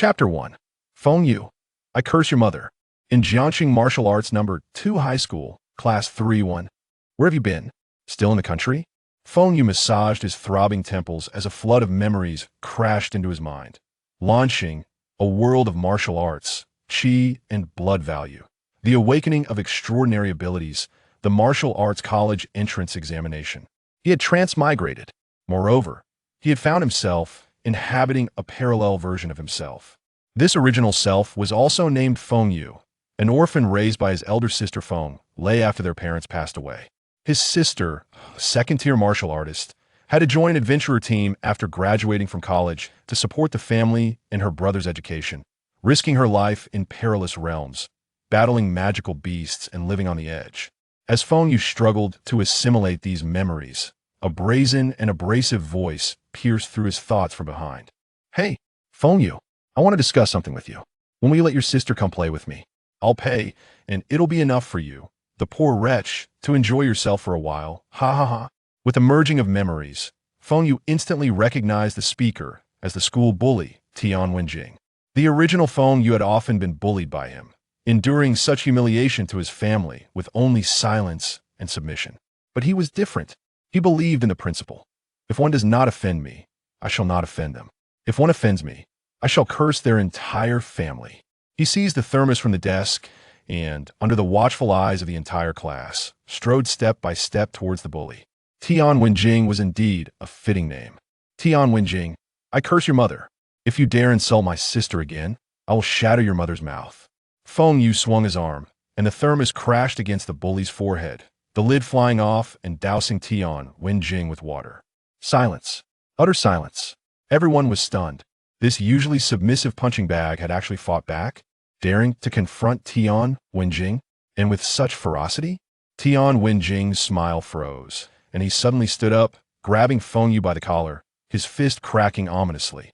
Chapter 1. Feng Yu. I Curse Your Mother. In Jiangxing Martial Arts Number 2 High School, Class 3-1. Where have you been? Still in the country? Feng Yu massaged his throbbing temples as a flood of memories crashed into his mind, launching a world of martial arts, chi, and blood value. The awakening of extraordinary abilities, the martial arts college entrance examination. He had transmigrated. Moreover, he had found himself inhabiting a parallel version of himself. This original self was also named Feng Yu, an orphan raised by his elder sister Feng, lay after their parents passed away. His sister, a second-tier martial artist, had to join an adventurer team after graduating from college to support the family and her brother's education, risking her life in perilous realms, battling magical beasts and living on the edge. As Feng Yu struggled to assimilate these memories, a brazen and abrasive voice pierced through his thoughts from behind. Hey, Feng Yu, I want to discuss something with you. When will you let your sister come play with me? I'll pay, and it'll be enough for you, the poor wretch, to enjoy yourself for a while. Ha ha ha. With the merging of memories, Feng Yu instantly recognized the speaker as the school bully, Tian Wenjing. The original Feng Yu had often been bullied by him, enduring such humiliation to his family with only silence and submission. But he was different. He believed in the principle. If one does not offend me, I shall not offend them. If one offends me, I shall curse their entire family. He seized the thermos from the desk and, under the watchful eyes of the entire class, strode step by step towards the bully. Tian Wenjing was indeed a fitting name. Tian Wenjing, I curse your mother. If you dare insult my sister again, I will shatter your mother's mouth. Feng Yu swung his arm, and the thermos crashed against the bully's forehead, the lid flying off and dousing Tian Wenjing with water. Silence. Utter silence. Everyone was stunned. This usually submissive punching bag had actually fought back, daring to confront Tian Wenjing, and with such ferocity? Tian Wenjing's smile froze, and he suddenly stood up, grabbing Feng Yu by the collar, his fist cracking ominously.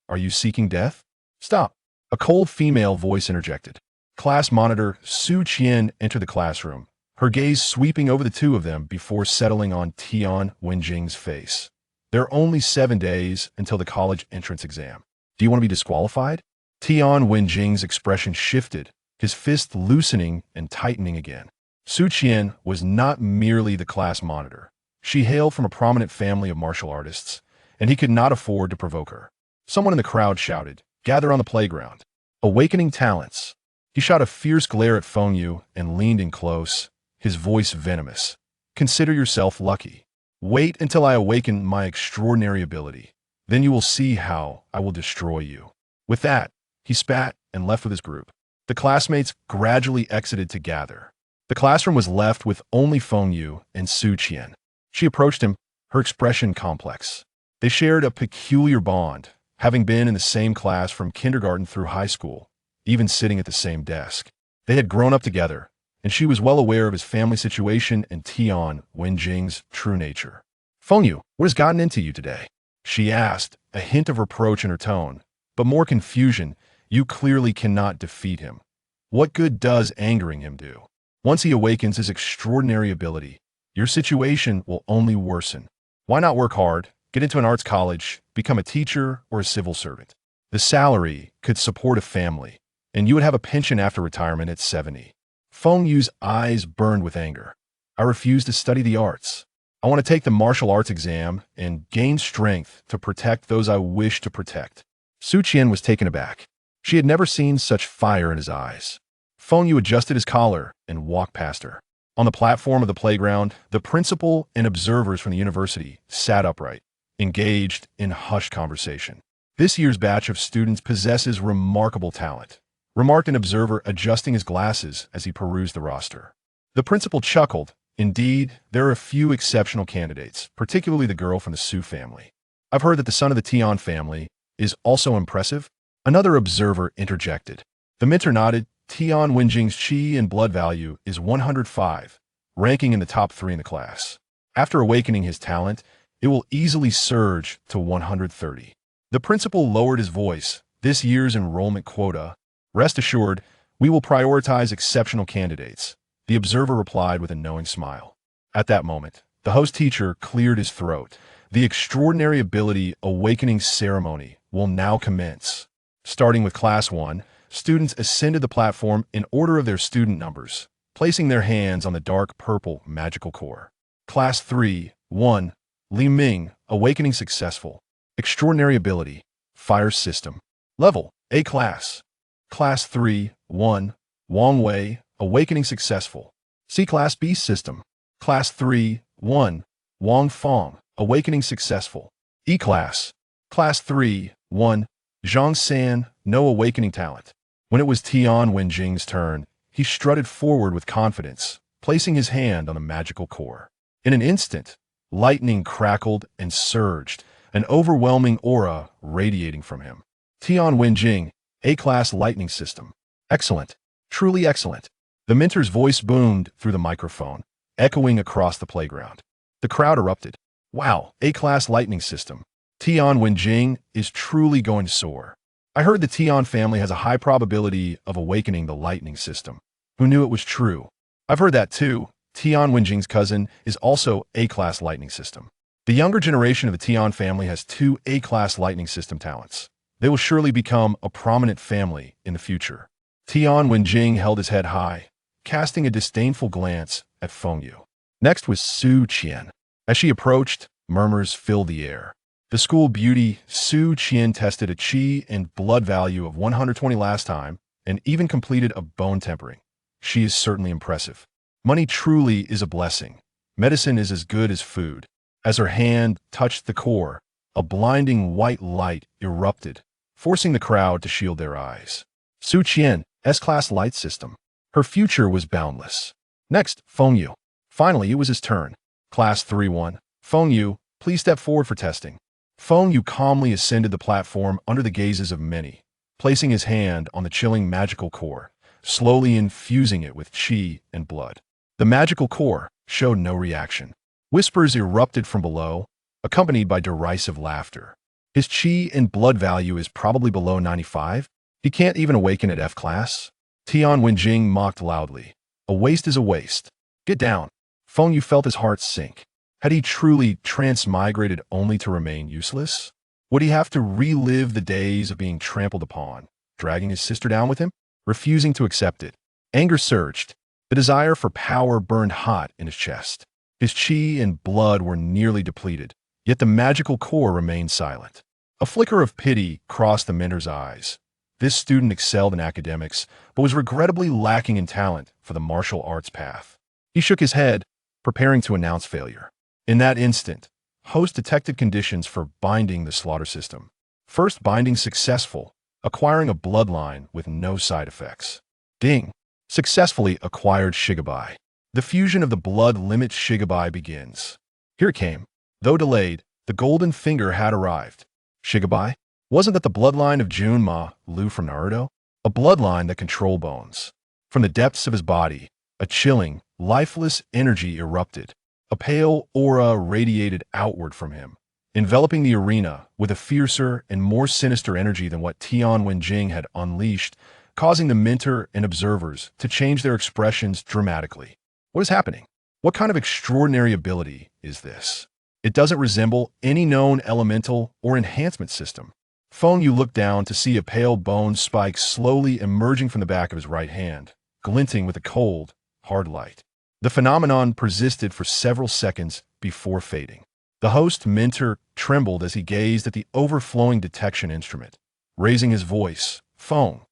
Are you seeking death? Stop. A cold female voice interjected. Class monitor Su Qian entered the classroom, her gaze sweeping over the two of them before settling on Tian Wenjing's face. There are only 7 days until the college entrance exam. Do you want to be disqualified? Tian Wenjing's expression shifted, his fist loosening and tightening again. Su Qian was not merely the class monitor. She hailed from a prominent family of martial artists, and he could not afford to provoke her. Someone in the crowd shouted, "Gather on the playground." Awakening talents. He shot a fierce glare at Feng Yu and leaned in close, his voice venomous. Consider yourself lucky. Wait until I awaken my extraordinary ability. Then you will see how I will destroy you. With that, he spat and left with his group. The classmates gradually exited to gather. The classroom was left with only Feng Yu and Su Qian. She approached him, her expression complex. They shared a peculiar bond, having been in the same class from kindergarten through high school, even sitting at the same desk. They had grown up together, and she was well aware of his family situation and Tian Wenjing's true nature. Feng Yu, what has gotten into you today? She asked, a hint of reproach in her tone, but more confusion. You clearly cannot defeat him. What good does angering him do? Once he awakens his extraordinary ability, your situation will only worsen. Why not work hard, get into an arts college, become a teacher or a civil servant? The salary could support a family, and you would have a pension after retirement at 70. Feng Yu's eyes burned with anger. I refuse to study the arts. I want to take the martial arts exam and gain strength to protect those I wish to protect. Su Qian was taken aback. She had never seen such fire in his eyes. Feng Yu adjusted his collar and walked past her. On the platform of the playground, the principal and observers from the university sat upright, engaged in hushed conversation. This year's batch of students possesses remarkable talent, remarked an observer adjusting his glasses as he perused the roster. The principal chuckled. Indeed, there are a few exceptional candidates, particularly the girl from the Su family. I've heard that the son of the Tian family is also impressive. Another observer interjected. The mentor nodded. Tian Wenjing's chi and blood value is 105, ranking in the top 3 in the class. After awakening his talent, it will easily surge to 130. The principal lowered his voice. This year's enrollment quota. Rest assured, we will prioritize exceptional candidates. The observer replied with a knowing smile. At that moment, the host teacher cleared his throat. The extraordinary ability awakening ceremony will now commence. Starting with Class 1, students ascended the platform in order of their student numbers, placing their hands on the dark purple magical core. Class 3, 1, Li Ming, awakening successful. Extraordinary ability, fire system. Level, A class. Class 3, 1, Wang Wei, awakening successful. C class B system. Class 3, 1, Wang Fang, awakening successful. E class. Class 3, 1, Zhang San, no awakening talent. When it was Tian Wenjing's turn, he strutted forward with confidence, placing his hand on the magical core. In an instant, lightning crackled and surged, an overwhelming aura radiating from him. Tian Wenjing, A-class lightning system. Excellent. Truly excellent. The mentor's voice boomed through the microphone, echoing across the playground. The crowd erupted. Wow, A-class lightning system. Tian Wenjing is truly going to soar. I heard the Tian family has a high probability of awakening the lightning system. Who knew it was true? I've heard that too. Tian Wenjing's cousin is also A-class lightning system. The younger generation of the Tian family has 2 A-class lightning system talents. They will surely become a prominent family in the future. Tian Wenjing held his head high, casting a disdainful glance at Feng Yu. Next was Su Qian. As she approached, murmurs filled the air. The school beauty, Su Qian, tested a qi and blood value of 120 last time and even completed a bone tempering. She is certainly impressive. Money truly is a blessing. Medicine is as good as food. As her hand touched the core, a blinding white light erupted, forcing the crowd to shield their eyes. Su Qian, S-class light system. Her future was boundless. Next, Feng Yu. Finally, it was his turn. Class 3-1. Feng Yu, please step forward for testing. Feng Yu calmly ascended the platform under the gazes of many, placing his hand on the chilling magical core, slowly infusing it with qi and blood. The magical core showed no reaction. Whispers erupted from below, accompanied by derisive laughter. His qi and blood value is probably below 95. He can't even awaken at F-class. Tian Wenjing mocked loudly. A waste is a waste. Get down. Feng Yu felt his heart sink. Had he truly transmigrated only to remain useless? Would he have to relive the days of being trampled upon, dragging his sister down with him? Refusing to accept it, anger surged. The desire for power burned hot in his chest. His qi and blood were nearly depleted, yet the magical core remained silent. A flicker of pity crossed the mentor's eyes. This student excelled in academics, but was regrettably lacking in talent for the martial arts path. He shook his head, preparing to announce failure. In that instant, host detected conditions for binding the slaughter system. First, binding successful, acquiring a bloodline with no side effects. Ding! Successfully acquired Shigabai. The fusion of the blood limit Shigabai begins. Here it came. Though delayed, the golden finger had arrived. Shigabai? Wasn't that the bloodline of Junma Liu from Naruto? A bloodline that controlled bones. From the depths of his body, a chilling, lifeless energy erupted. A pale aura radiated outward from him, enveloping the arena with a fiercer and more sinister energy than what Tian Wenjing had unleashed, causing the mentor and observers to change their expressions dramatically. What is happening? What kind of extraordinary ability is this? It doesn't resemble any known elemental or enhancement system. Feng Yu looked down to see a pale bone spike slowly emerging from the back of his right hand, glinting with a cold, hard light. The phenomenon persisted for several seconds before fading. The host mentor trembled as he gazed at the overflowing detection instrument. Raising his voice, Feng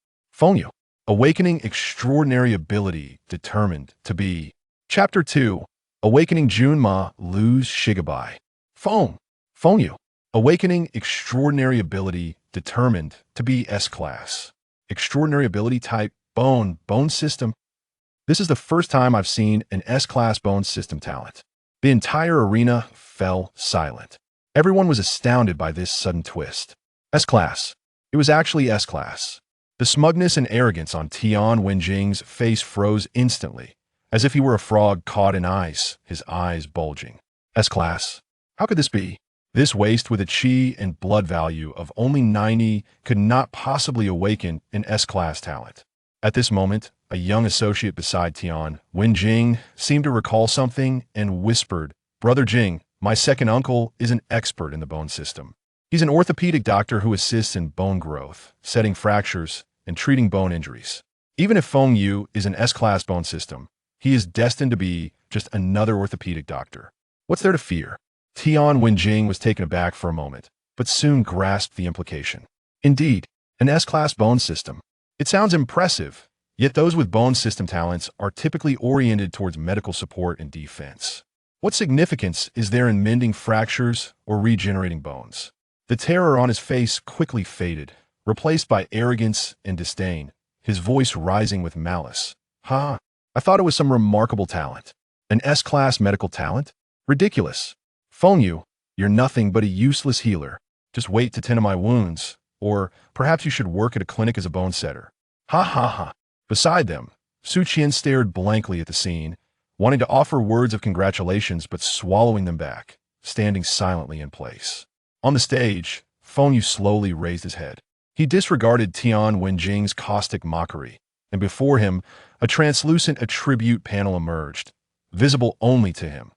Yu, awakening extraordinary ability determined to be. Chapter 2, Awakening Junma Liu's Shigabai. Feng Yu, awakening extraordinary ability determined to be S-class. Extraordinary ability type, bone system. This is the first time I've seen an S-class bone system talent. The entire arena fell silent. Everyone was astounded by this sudden twist. S-class. It was actually S-class. The smugness and arrogance on Tian Wenjing's face froze instantly, as if he were a frog caught in ice, his eyes bulging. S-class. How could this be? This waste with a qi and blood value of only 90 could not possibly awaken an S-class talent. At this moment, a young associate beside Tian Wenjing seemed to recall something and whispered, "Brother Jing, my second uncle is an expert in the bone system." He's an orthopedic doctor who assists in bone growth, setting fractures, and treating bone injuries. Even if Feng Yu is an S-class bone system, he is destined to be just another orthopedic doctor. What's there to fear? Tian Wenjing was taken aback for a moment, but soon grasped the implication. Indeed, an S-class bone system. It sounds impressive, yet those with bone system talents are typically oriented towards medical support and defense. What significance is there in mending fractures or regenerating bones? The terror on his face quickly faded, replaced by arrogance and disdain, his voice rising with malice. Ha! I thought it was some remarkable talent. An S-class medical talent? Ridiculous. Feng Yu, you're nothing but a useless healer. Just wait to tend to my wounds, or perhaps you should work at a clinic as a bone setter. Ha ha ha. Beside them, Su Qian stared blankly at the scene, wanting to offer words of congratulations but swallowing them back, standing silently in place. On the stage, Feng Yu slowly raised his head. He disregarded Tian Wenjing's caustic mockery, and before him, a translucent attribute panel emerged, visible only to him.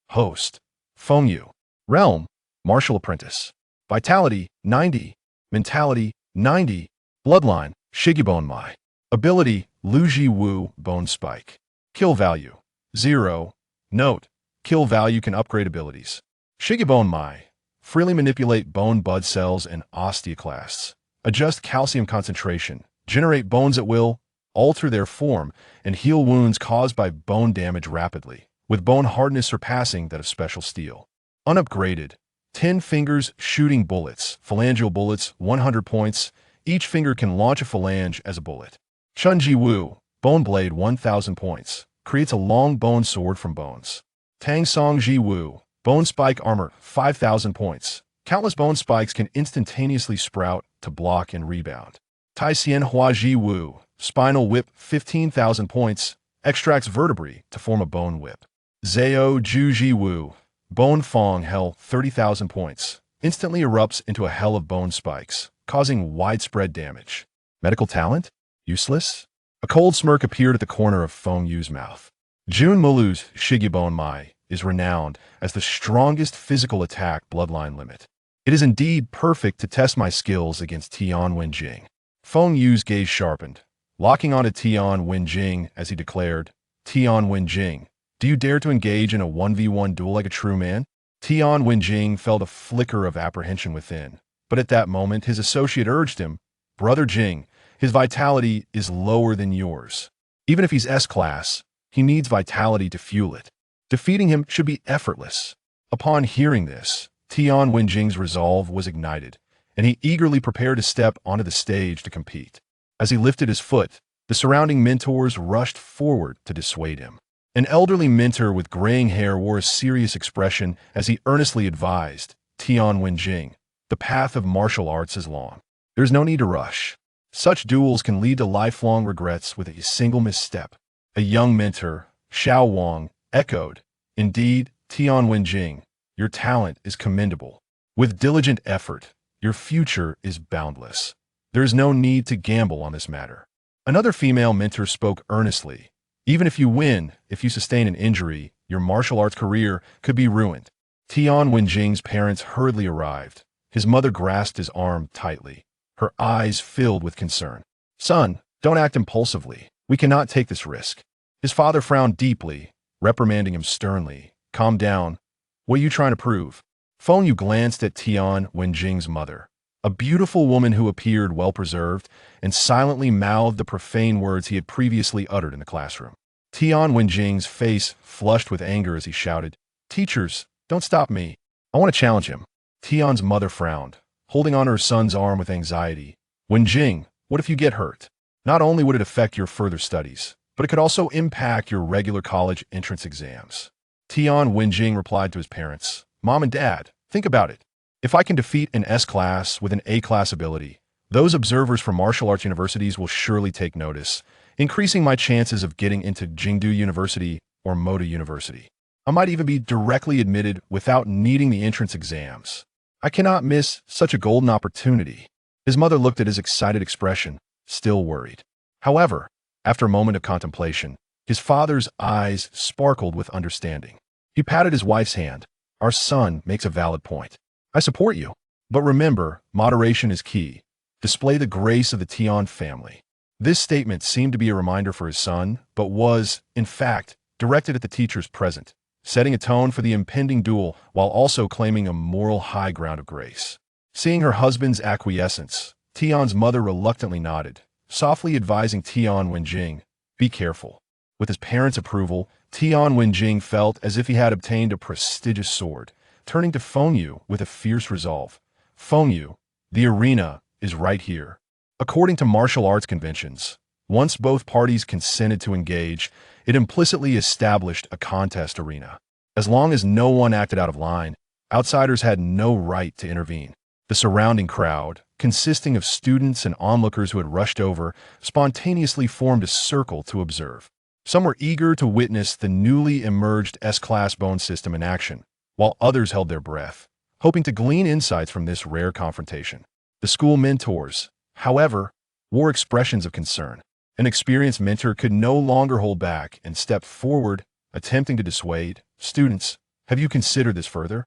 Host, Feng Yu. Realm, Martial Apprentice. Vitality, 90. Mentality, 90. Bloodline, Shigibone Mai. Ability, Lu Ji Wu, Bone Spike. Kill value, 0. Note, kill value can upgrade abilities. Shigibone Mai. Freely manipulate bone bud cells and osteoclasts. Adjust calcium concentration. Generate bones at will. Alter their form and heal wounds caused by bone damage rapidly, with bone hardness surpassing that of special steel. Unupgraded. 10 fingers shooting bullets. Phalangeal bullets, 100 points. Each finger can launch a phalange as a bullet. Chun Ji Wu, Bone Blade, 1,000 points. Creates a long bone sword from bones. Tang Song Ji Wu, Bone Spike Armor, 5,000 points. Countless bone spikes can instantaneously sprout to block and rebound. Tai Xian Hua Ji Wu, Spinal Whip, 15,000 points. Extracts vertebrae to form a bone whip. Zhao Ju Ji Wu, Bone Fong Hell, 30,000 points. Instantly erupts into a hell of bone spikes, causing widespread damage. Medical talent? Useless? A cold smirk appeared at the corner of Feng Yu's mouth. Jun Mulu's Shigibone Mai is renowned as the strongest physical attack bloodline limit. It is indeed perfect to test my skills against Tian Wenjing. Feng Yu's gaze sharpened, locking onto Tian Wenjing as he declared, Tian Wenjing, do you dare to engage in a 1v1 duel like a true man? Tian Wenjing felt a flicker of apprehension within, but at that moment his associate urged him, Brother Jing, his vitality is lower than yours. Even if he's S-class, he needs vitality to fuel it. Defeating him should be effortless. Upon hearing this, Tian Wenjing's resolve was ignited, and he eagerly prepared to step onto the stage to compete. As he lifted his foot, the surrounding mentors rushed forward to dissuade him. An elderly mentor with graying hair wore a serious expression as he earnestly advised, Tian Wenjing, the path of martial arts is long. There's no need to rush. Such duels can lead to lifelong regrets with a single misstep. A young mentor, Xiao Wang, echoed, Indeed, Tian Wenjing, your talent is commendable. With diligent effort, your future is boundless. There is no need to gamble on this matter. Another female mentor spoke earnestly. Even if you win, if you sustain an injury, your martial arts career could be ruined. Tian Wenjing's parents hurriedly arrived. His mother grasped his arm tightly, her eyes filled with concern. Son, don't act impulsively. We cannot take this risk. His father frowned deeply, reprimanding him sternly. Calm down. What are you trying to prove? Feng Yu glanced at Tian Wenjing's mother, a beautiful woman who appeared well-preserved and silently mouthed the profane words he had previously uttered in the classroom. Tian Wenjing's face flushed with anger as he shouted, Teachers, don't stop me. I want to challenge him. Tian's mother frowned, holding on her son's arm with anxiety. Wenjing, what if you get hurt? Not only would it affect your further studies, but it could also impact your regular college entrance exams. Tian Wenjing replied to his parents, Mom and Dad, think about it. If I can defeat an S-class with an A-class ability, those observers from martial arts universities will surely take notice, increasing my chances of getting into Jingdu University or Moda University. I might even be directly admitted without needing the entrance exams. I cannot miss such a golden opportunity. His mother looked at his excited expression, still worried. However, after a moment of contemplation, his father's eyes sparkled with understanding. He patted his wife's hand. Our son makes a valid point. I support you. But remember, moderation is key. Display the grace of the Tian family. This statement seemed to be a reminder for his son, but was, in fact, directed at the teachers present, setting a tone for the impending duel while also claiming a moral high ground of grace. Seeing her husband's acquiescence, Tian's mother reluctantly nodded, softly advising Tian Wenjing, "Be careful." With his parents' approval, Tian Wenjing felt as if he had obtained a prestigious sword, turning to Feng Yu with a fierce resolve. "Feng Yu, the arena is right here." According to martial arts conventions, once both parties consented to engage, it implicitly established a contest arena. As long as no one acted out of line, outsiders had no right to intervene. The surrounding crowd, consisting of students and onlookers who had rushed over, spontaneously formed a circle to observe. Some were eager to witness the newly emerged S-class bone system in action, while others held their breath, hoping to glean insights from this rare confrontation. The school mentors, however, wore expressions of concern. An experienced mentor could no longer hold back and stepped forward, attempting to dissuade. "Students, have you considered this further?"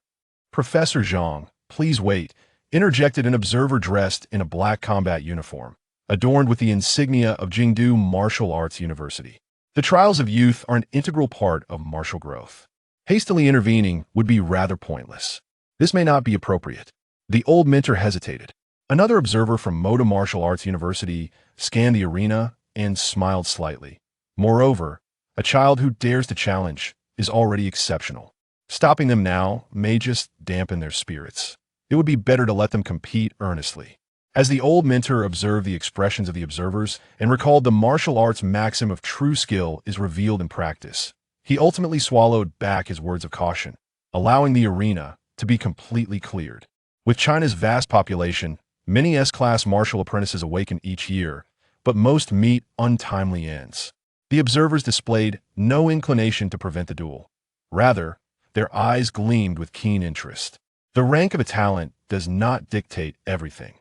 "Professor Zhang, please wait," interjected an observer dressed in a black combat uniform, adorned with the insignia of Jingdu Martial Arts University. The trials of youth are an integral part of martial growth. Hastily intervening would be rather pointless. This may not be appropriate. The old mentor hesitated. Another observer from Moda Martial Arts University scanned the arena and smiled slightly. Moreover, a child who dares to challenge is already exceptional. Stopping them now may just dampen their spirits. It would be better to let them compete earnestly. As the old mentor observed the expressions of the observers and recalled the martial arts maxim of true skill is revealed in practice, he ultimately swallowed back his words of caution, allowing the arena to be completely cleared. With China's vast population, many S-class martial apprentices awaken each year, but most meet untimely ends. The observers displayed no inclination to prevent the duel. Rather, their eyes gleamed with keen interest. The rank of a talent does not dictate everything.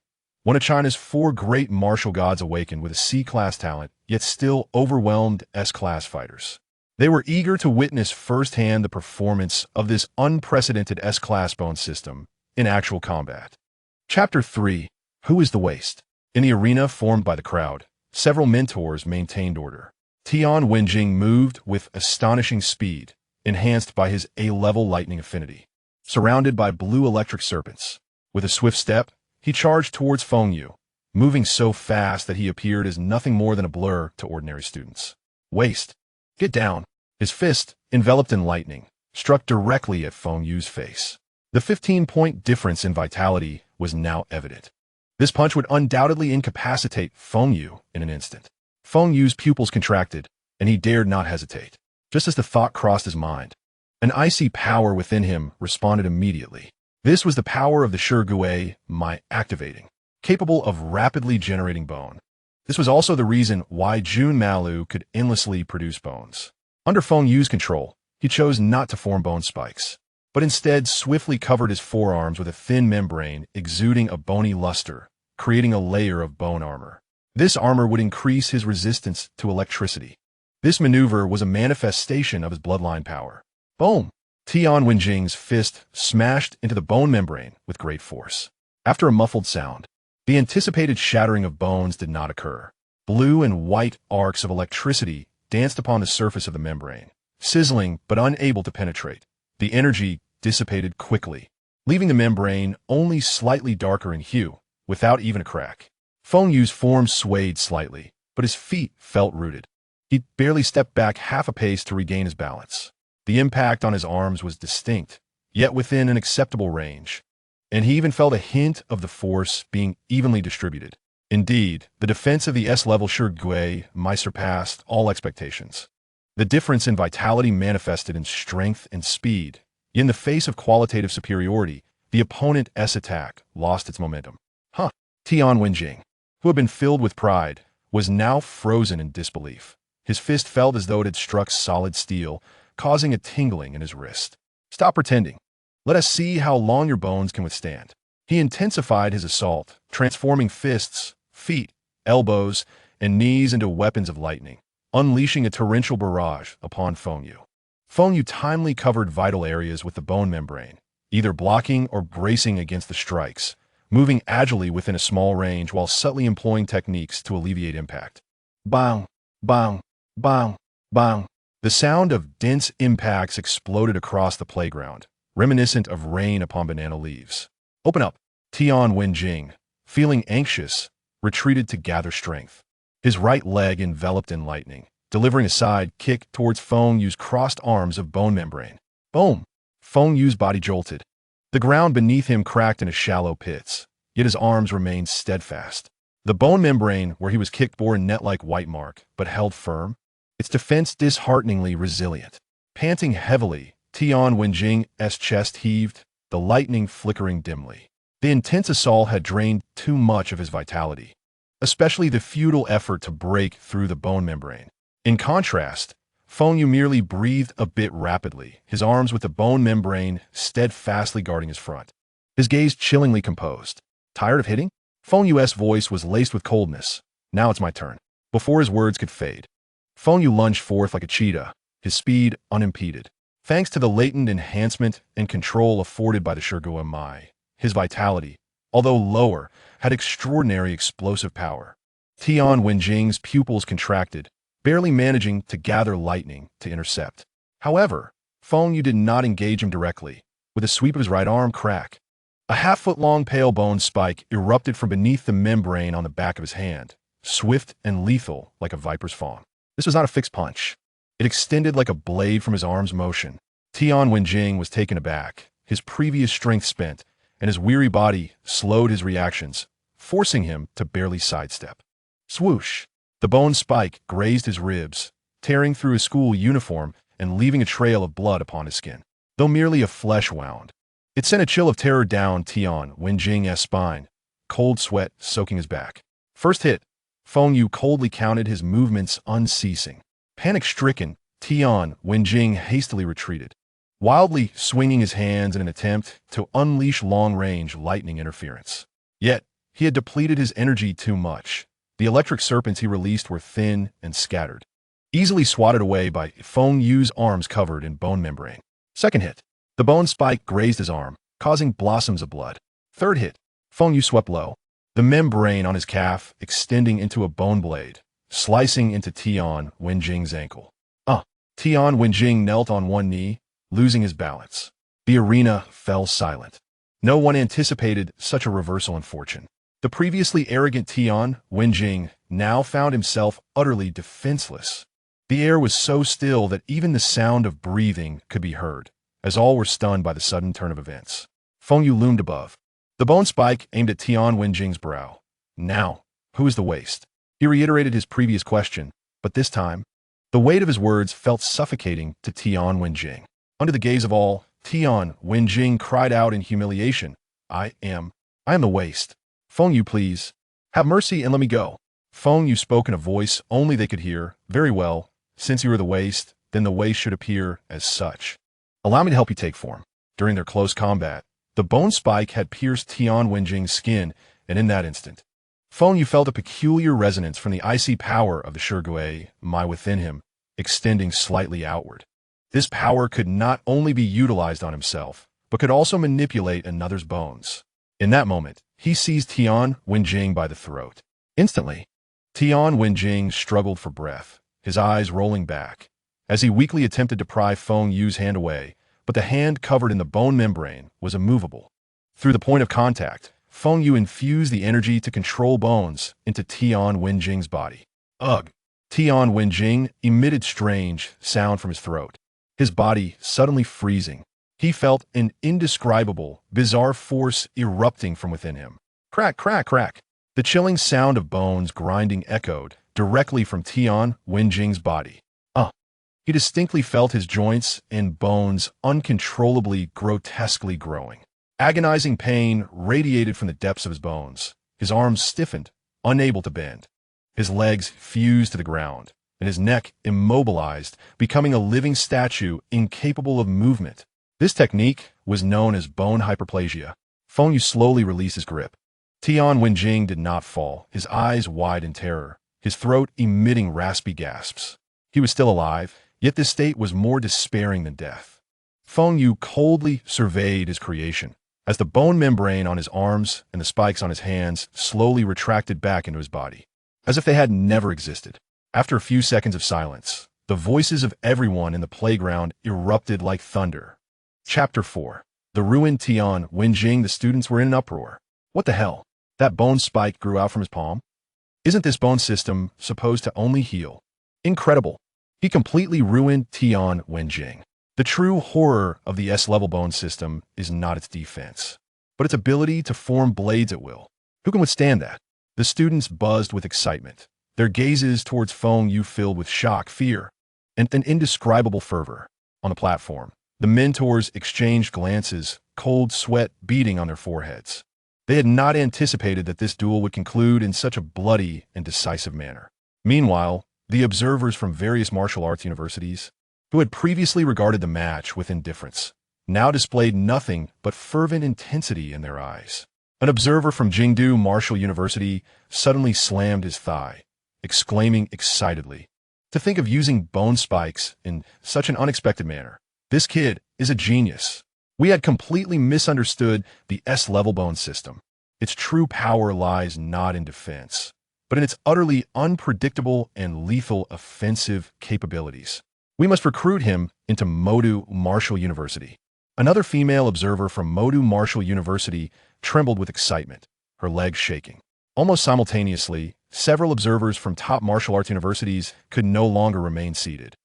One of China's 4 great martial gods awakened with a C-class talent, yet still overwhelmed S-class fighters. They were eager to witness firsthand the performance of this unprecedented S-class bone system in actual combat. Chapter 3. Who is the waste? In the arena formed by the crowd, several mentors maintained order. Tian Wenjing moved with astonishing speed, enhanced by his A-level lightning affinity. Surrounded by blue electric serpents, with a swift step, he charged towards Feng Yu, moving so fast that he appeared as nothing more than a blur to ordinary students. "Waste! Get down!" His fist, enveloped in lightning, struck directly at Feng Yu's face. The 15-point difference in vitality was now evident. This punch would undoubtedly incapacitate Feng Yu in an instant. Feng Yu's pupils contracted, and he dared not hesitate. Just as the thought crossed his mind, an icy power within him responded immediately. This was the power of the Shigui my activating, capable of rapidly generating bone. This was also the reason why Jun Malu could endlessly produce bones. Under Feng Yu's control, he chose not to form bone spikes, but instead swiftly covered his forearms with a thin membrane exuding a bony luster, creating a layer of bone armor. This armor would increase his resistance to electricity. This maneuver was a manifestation of his bloodline power. Boom! Tian Wenjing's fist smashed into the bone membrane with great force. After a muffled sound, the anticipated shattering of bones did not occur. Blue and white arcs of electricity danced upon the surface of the membrane, sizzling but unable to penetrate. The energy dissipated quickly, leaving the membrane only slightly darker in hue, without even a crack. Feng Yu's form swayed slightly, but his feet felt rooted. He barely stepped back half a pace to regain his balance. The impact on his arms was distinct, yet within an acceptable range, and he even felt a hint of the force being evenly distributed. Indeed, the defense of the S-level Shigui might surpassed all expectations. The difference in vitality manifested in strength and speed. In the face of qualitative superiority, the opponent's attack lost its momentum. Tian Wenjing, who had been filled with pride, was now frozen in disbelief. His fist felt as though it had struck solid steel, causing a tingling in his wrist. "Stop pretending. Let us see how long your bones can withstand." He intensified his assault, transforming fists, feet, elbows, and knees into weapons of lightning, unleashing a torrential barrage upon Feng Yu. Feng Yu timely covered vital areas with the bone membrane, either blocking or bracing against the strikes, moving agilely within a small range while subtly employing techniques to alleviate impact. Bang, bang, bang, bang. The sound of dense impacts exploded across the playground, reminiscent of rain upon banana leaves. Open up. Tian Wenjing, feeling anxious, retreated to gather strength. His right leg enveloped in lightning, delivering a side kick towards Feng Yu's crossed arms of bone membrane. Boom! Feng Yu's body jolted. The ground beneath him cracked into shallow pits, yet his arms remained steadfast. The bone membrane where he was kicked bore a net-like white mark, but held firm, its defense dishearteningly resilient. Panting heavily, Tian Wenjing's chest heaved, the lightning flickering dimly. The intense assault had drained too much of his vitality, especially the futile effort to break through the bone membrane. In contrast, Feng Yu merely breathed a bit rapidly, his arms with the bone membrane steadfastly guarding his front. His gaze chillingly composed. Tired of hitting? Feng Yu's voice was laced with coldness. Now it's my turn. Before his words could fade, Feng Yu lunged forth like a cheetah, his speed unimpeded. Thanks to the latent enhancement and control afforded by the Shirgua Mai, his vitality, although lower, had extraordinary explosive power. Tian Wenjing's pupils contracted, barely managing to gather lightning to intercept. However, Feng Yu did not engage him directly. With a sweep of his right arm, crack. A half-foot-long pale bone spike erupted from beneath the membrane on the back of his hand, swift and lethal like a viper's fawn. This was not a fixed punch. It extended like a blade from his arm's motion. Tian Wenjing was taken aback, his previous strength spent, and his weary body slowed his reactions, forcing him to barely sidestep. Swoosh! The bone spike grazed his ribs, tearing through his school uniform and leaving a trail of blood upon his skin. Though merely a flesh wound, it sent a chill of terror down Tian Wenjing's spine, cold sweat soaking his back. First hit, Feng Yu coldly counted his movements unceasing. Panic-stricken, Tian Wenjing hastily retreated, wildly swinging his hands in an attempt to unleash long-range lightning interference. Yet, he had depleted his energy too much. The electric serpents he released were thin and scattered, easily swatted away by Feng Yu's arms covered in bone membrane. Second hit, the bone spike grazed his arm, causing blossoms of blood. Third hit, Feng Yu swept low, the membrane on his calf extending into a bone blade, slicing into Tian Wenjing's ankle. Tian Wenjing knelt on one knee, losing his balance. The arena fell silent. No one anticipated such a reversal in fortune. The previously arrogant Tian Wenjing now found himself utterly defenseless. The air was so still that even the sound of breathing could be heard, as all were stunned by the sudden turn of events. Feng Yu loomed above. The bone spike aimed at Tian Wenjing's brow. Now, who is the waste? He reiterated his previous question, but this time, the weight of his words felt suffocating to Tian Wenjing. Under the gaze of all, Tian Wenjing cried out in humiliation, I am the waste. Feng Yu, please, have mercy and let me go. Feng Yu spoke in a voice only they could hear. Very well, since you are the waste, then the waste should appear as such. Allow me to help you take form. During their close combat, the bone spike had pierced Tian Wenjing's skin, and in that instant, Feng Yu felt a peculiar resonance from the icy power of the Shirgui Mai within him, extending slightly outward. This power could not only be utilized on himself, but could also manipulate another's bones. In that moment, he seized Tian Wenjing by the throat. Instantly, Tian Wenjing struggled for breath, his eyes rolling back, as he weakly attempted to pry Feng Yu's hand away, but the hand covered in the bone membrane was immovable. Through the point of contact, Feng Yu infused the energy to control bones into Tian Wenjing's body. Ugh! Tian Wenjing emitted strange sound from his throat, his body suddenly freezing. He felt an indescribable, bizarre force erupting from within him. Crack, crack, crack. The chilling sound of bones grinding echoed directly from Tian Wenjing's body. He distinctly felt his joints and bones uncontrollably, grotesquely growing. Agonizing pain radiated from the depths of his bones. His arms stiffened, unable to bend. His legs fused to the ground, and his neck immobilized, becoming a living statue incapable of movement. This technique was known as bone hyperplasia. Feng Yu slowly released his grip. Tian Wenjing did not fall, his eyes wide in terror, his throat emitting raspy gasps. He was still alive, yet this state was more despairing than death. Feng Yu coldly surveyed his creation, as the bone membrane on his arms and the spikes on his hands slowly retracted back into his body, as if they had never existed. After a few seconds of silence, the voices of everyone in the playground erupted like thunder. Chapter 4. The ruined Tian Wenjing. The students were in an uproar. What the hell? That bone spike grew out from his palm? Isn't this bone system supposed to only heal? Incredible. He completely ruined Tian Wenjing. The true horror of the S-level bone system is not its defense, but its ability to form blades at will. Who can withstand that? The students buzzed with excitement, their gazes towards Feng Yu filled with shock, fear, and an indescribable fervor. On the platform, the mentors exchanged glances, cold sweat beading on their foreheads. They had not anticipated that this duel would conclude in such a bloody and decisive manner. Meanwhile, the observers from various martial arts universities, who had previously regarded the match with indifference, now displayed nothing but fervent intensity in their eyes. An observer from Jingdu Martial University suddenly slammed his thigh, exclaiming excitedly, "To think of using bone spikes in such an unexpected manner. This kid is a genius. We had completely misunderstood the S-level bone system. Its true power lies not in defense, but in its utterly unpredictable and lethal offensive capabilities. We must recruit him into Modu Martial University." Another female observer from Modu Martial University trembled with excitement, her legs shaking. Almost simultaneously, several observers from top martial arts universities could no longer remain seated.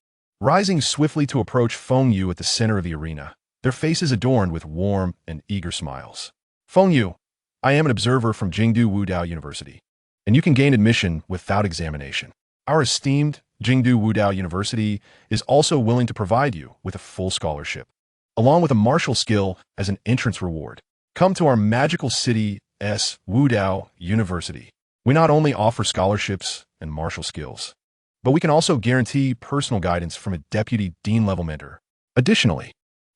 Rising swiftly to approach Feng Yu at the center of the arena, their faces adorned with warm and eager smiles. "Feng Yu, I am an observer from Jingdu Wudao University, and you can gain admission without examination. Our esteemed Jingdu Wudao University is also willing to provide you with a full scholarship, along with a martial skill as an entrance reward. Come to our magical city, Wudao University. We not only offer scholarships and martial skills, but we can also guarantee personal guidance from a deputy dean-level mentor. Additionally,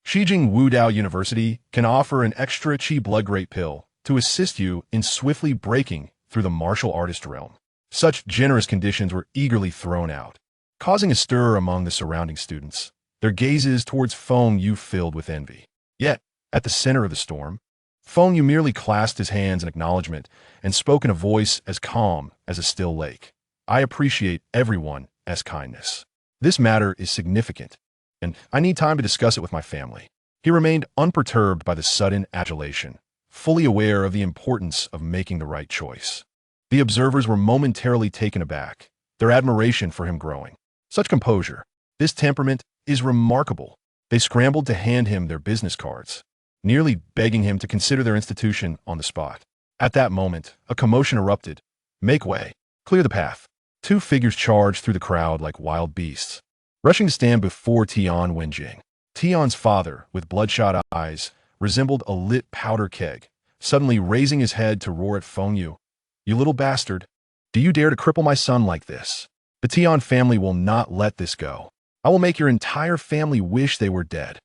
Shijing Wudao University can offer an extra Qi blood grade pill to assist you in swiftly breaking through the martial artist realm." Such generous conditions were eagerly thrown out, causing a stir among the surrounding students, their gazes towards Feng Yu filled with envy. Yet, at the center of the storm, Feng Yu merely clasped his hands in acknowledgement and spoke in a voice as calm as a still lake. "I appreciate everyone's kindness. This matter is significant, and I need time to discuss it with my family." He remained unperturbed by the sudden adulation, fully aware of the importance of making the right choice. The observers were momentarily taken aback, their admiration for him growing. Such composure, this temperament is remarkable. They scrambled to hand him their business cards, nearly begging him to consider their institution on the spot. At that moment, a commotion erupted. "Make way. Clear the path." Two figures charged through the crowd like wild beasts, rushing to stand before Tian Wenjing. Tian's father, with bloodshot eyes, resembled a lit powder keg, suddenly raising his head to roar at Feng Yu. "You little bastard! Do you dare to cripple my son like this? The Tian family will not let this go. I will make your entire family wish they were dead."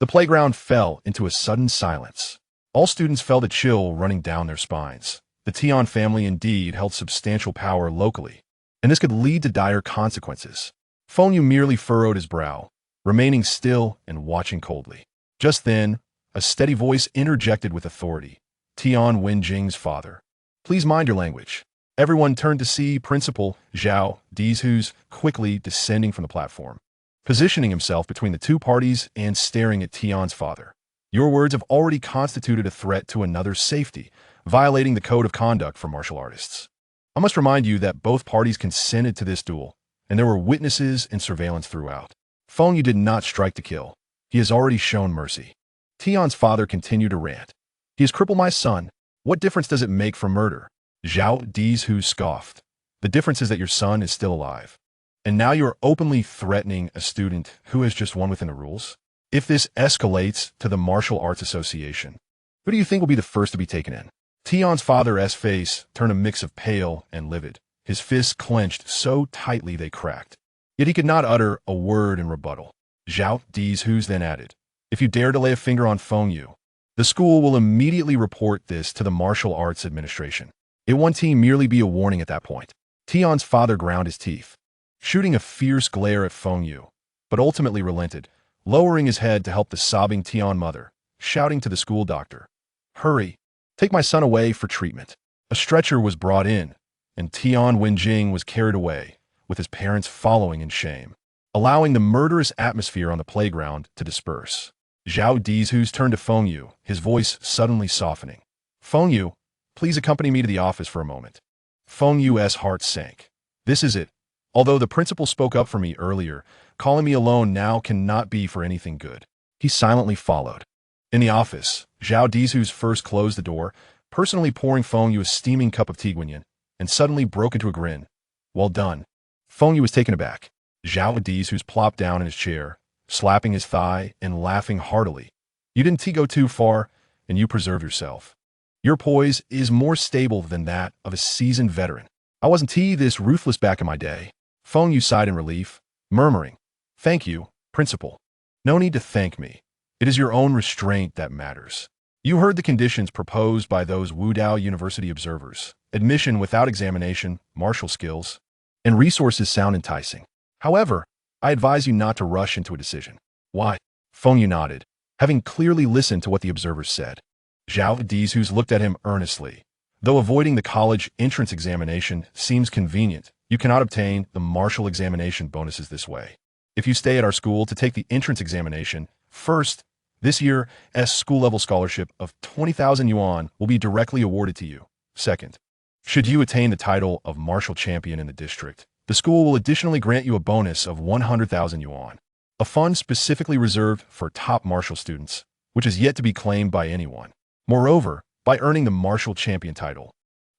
The playground fell into a sudden silence. All students felt a chill running down their spines. The Tian family indeed held substantial power locally, and this could lead to dire consequences. Feng Yu merely furrowed his brow, remaining still and watching coldly. Just then, a steady voice interjected with authority. "Tian Wenjing's father. Please mind your language." Everyone turned to see Principal Zhao Dizhu's quickly descending from the platform, positioning himself between the two parties and staring at Tian's father. "Your words have already constituted a threat to another's safety, violating the code of conduct for martial artists. I must remind you that both parties consented to this duel, and there were witnesses and surveillance throughout. Feng Yu did not strike to kill. He has already shown mercy." Tian's father continued to rant. "He has crippled my son. What difference does it make for murder?" Zhao Dizhu scoffed. "The difference is that your son is still alive. And now you are openly threatening a student who has just won within the rules? If this escalates to the Martial Arts Association, who do you think will be the first to be taken in?" Tian's father's face turned a mix of pale and livid, his fists clenched so tightly they cracked. Yet he could not utter a word in rebuttal. Zhao Dizhu then added, "If you dare to lay a finger on Feng Yu, the school will immediately report this to the Martial Arts Administration. It won't merely be a warning at that point." Tian's father ground his teeth, shooting a fierce glare at Feng Yu, but ultimately relented, lowering his head to help the sobbing Tian mother, shouting to the school doctor, Hurry, take my son away for treatment. A stretcher was brought in, and Tian Wenjing was carried away, with his parents following in shame, allowing the murderous atmosphere on the playground to disperse. Zhao Dizhu's turned to Feng Yu, his voice suddenly softening. Feng Yu, please accompany me to the office for a moment. Feng Yu's heart sank. This is it. Although the principal spoke up for me earlier, calling me alone now cannot be for anything good. He silently followed. In the office, Zhao Dizhu's first closed the door, personally pouring Feng Yu a steaming cup of tea guanyin, and suddenly broke into a grin. Well done. Feng Yu was taken aback. Zhao Dizhu's plopped down in his chair, slapping his thigh and laughing heartily. You didn't go too far, and you preserved yourself. Your poise is more stable than that of a seasoned veteran. I wasn't this ruthless back in my day. Feng Yu sighed in relief, murmuring, Thank you, principal. No need to thank me. It is your own restraint that matters. You heard the conditions proposed by those Wudao University observers. Admission without examination, martial skills, and resources sound enticing. However, I advise you not to rush into a decision. Why? Feng Yu nodded, having clearly listened to what the observers said. Zhao Dizhu's looked at him earnestly. Though avoiding the college entrance examination seems convenient, you cannot obtain the martial examination bonuses this way. If you stay at our school to take the entrance examination, first, this year's school-level scholarship of 20,000 yuan will be directly awarded to you. Second, should you attain the title of martial champion in the district, the school will additionally grant you a bonus of 100,000 yuan, a fund specifically reserved for top martial students, which is yet to be claimed by anyone. Moreover, by earning the martial champion title,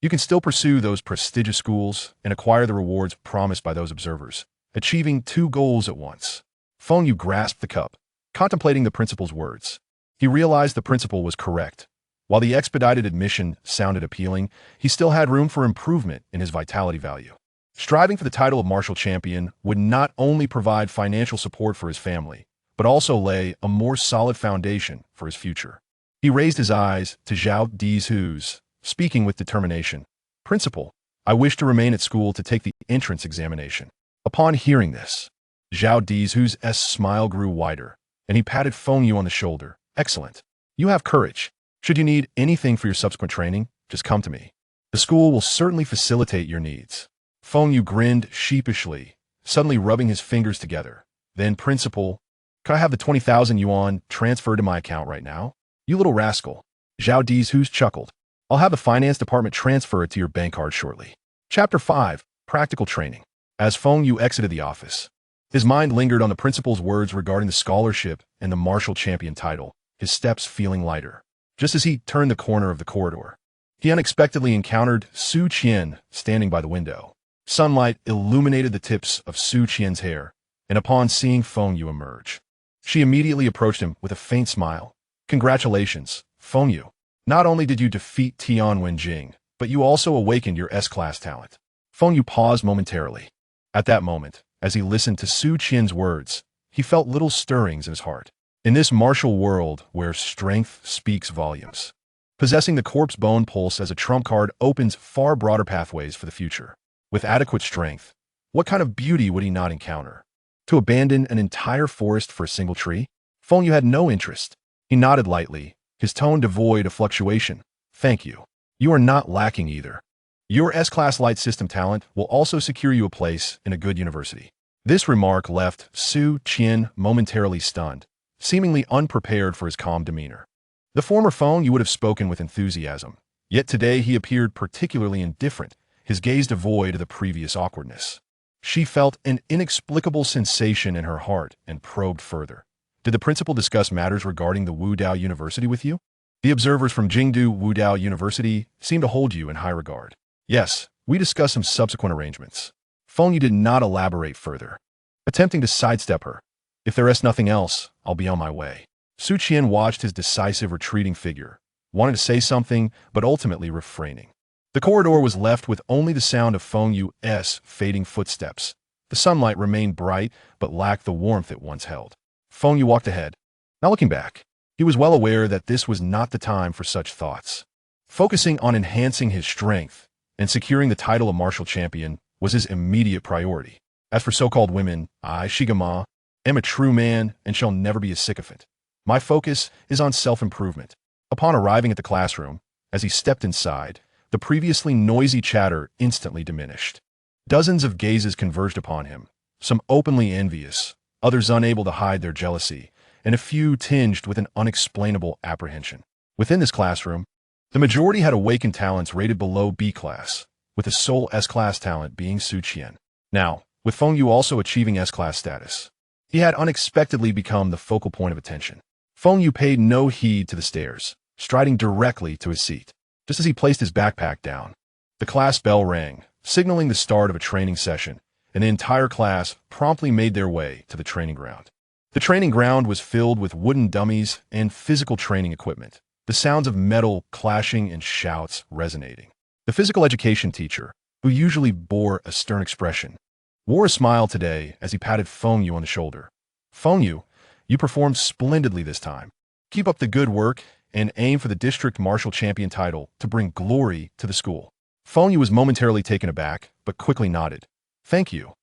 you can still pursue those prestigious schools and acquire the rewards promised by those observers, achieving two goals at once. Feng Yu grasped the cup, contemplating the principal's words. He realized the principal was correct. While the expedited admission sounded appealing, he still had room for improvement in his vitality value. Striving for the title of martial champion would not only provide financial support for his family, but also lay a more solid foundation for his future. He raised his eyes to Zhao Dizhu's, speaking with determination. Principal, I wish to remain at school to take the entrance examination. Upon hearing this, Zhao Dizhu's smile grew wider, and he patted Feng Yu on the shoulder. Excellent. You have courage. Should you need anything for your subsequent training, just come to me. The school will certainly facilitate your needs. Feng Yu grinned sheepishly, suddenly rubbing his fingers together. Then, Principal, could I have the 20,000 yuan transferred to my account right now? You little rascal. Zhao Dizhu's chuckled. I'll have the finance department transfer it to your bank card shortly. Chapter 5, Practical Training. As Feng Yu exited the office, his mind lingered on the principal's words regarding the scholarship and the martial champion title, his steps feeling lighter. Just as he turned the corner of the corridor, he unexpectedly encountered Su Qian standing by the window. Sunlight illuminated the tips of Su Qian's hair, and upon seeing Feng Yu emerge, she immediately approached him with a faint smile. Congratulations, Feng Yu. Not only did you defeat Tian Wenjing, but you also awakened your S-class talent. Feng Yu paused momentarily. At that moment, as he listened to Su Qian's words, he felt little stirrings in his heart. In this martial world where strength speaks volumes, possessing the corpse bone pulse as a trump card opens far broader pathways for the future. With adequate strength, what kind of beauty would he not encounter? To abandon an entire forest for a single tree? Feng Yu had no interest. He nodded lightly, his tone devoid of fluctuation. Thank you. You are not lacking either. Your S-Class Light System talent will also secure you a place in a good university. This remark left Su Qian momentarily stunned, seemingly unprepared for his calm demeanor. The former Feng Yu would have spoken with enthusiasm, yet today he appeared particularly indifferent, his gaze devoid of the previous awkwardness. She felt an inexplicable sensation in her heart and probed further. Did the principal discuss matters regarding the Wudao University with you? The observers from Jingdu Wudao University seem to hold you in high regard. Yes, we discussed some subsequent arrangements. Feng Yu did not elaborate further, attempting to sidestep her. If there is nothing else, I'll be on my way. Su Qian watched his decisive retreating figure, wanted to say something, but ultimately refraining. The corridor was left with only the sound of Feng Yu's fading footsteps. The sunlight remained bright, but lacked the warmth it once held. Feng Yu walked ahead. Now looking back, he was well aware that this was not the time for such thoughts. Focusing on enhancing his strength and securing the title of martial champion was his immediate priority. As for so-called women, I, Shigama, am a true man and shall never be a sycophant. My focus is on self-improvement. Upon arriving at the classroom, as he stepped inside, the previously noisy chatter instantly diminished. Dozens of gazes converged upon him, some openly envious, others unable to hide their jealousy, and a few tinged with an unexplainable apprehension. Within this classroom, the majority had awakened talents rated below B class, with the sole S-class talent being Su Qian. Now, with Feng Yu also achieving S-class status, he had unexpectedly become the focal point of attention. Feng Yu paid no heed to the stares, striding directly to his seat. Just as he placed his backpack down, the class bell rang, signaling the start of a training session, and the entire class promptly made their way to the training ground. The training ground was filled with wooden dummies and physical training equipment, the sounds of metal clashing and shouts resonating. The physical education teacher, who usually bore a stern expression, wore a smile today as he patted Feng Yu on the shoulder. "Feng Yu, you performed splendidly this time. Keep up the good work and aim for the district martial champion title to bring glory to the school." Feng Yu was momentarily taken aback, but quickly nodded. "Thank you.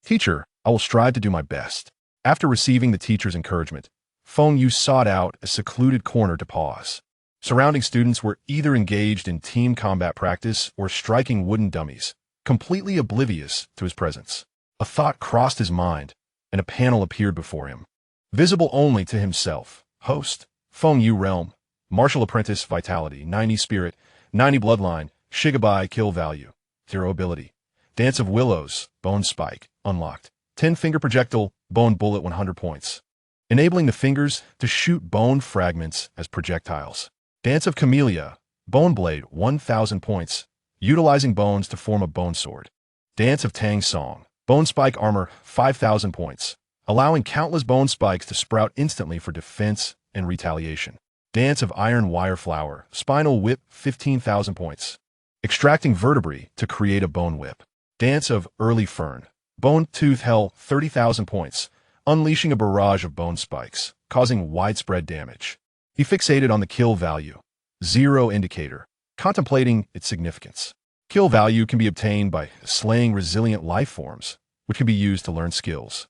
Teacher, I will strive to do my best." After receiving the teacher's encouragement, Feng Yu sought out a secluded corner to pause. Surrounding students were either engaged in team combat practice or striking wooden dummies, completely oblivious to his presence. A thought crossed his mind, and a panel appeared before him. Visible only to himself. Host, Feng Yu Realm, Martial Apprentice Vitality, 90 Spirit, 90 Bloodline, Shigabai Kill Value, 0 Ability. Dance of Willows, Bone Spike, unlocked. 10 Finger Projectile, Bone Bullet 100 points. Enabling the fingers to shoot bone fragments as projectiles. Dance of Camellia, Bone Blade 1000 points, utilizing bones to form a bone sword. Dance of Tang Song, Bone Spike Armor 5000 points, allowing countless bone spikes to sprout instantly for defense and retaliation. Dance of Iron Wire Flower, Spinal Whip 15,000 points, extracting vertebrae to create a bone whip. Dance of Early Fern, Bone Tooth Hell 30,000 points, unleashing a barrage of bone spikes, causing widespread damage. He fixated on the kill value, 0 indicator, contemplating its significance. Kill value can be obtained by slaying resilient life forms, which can be used to learn skills.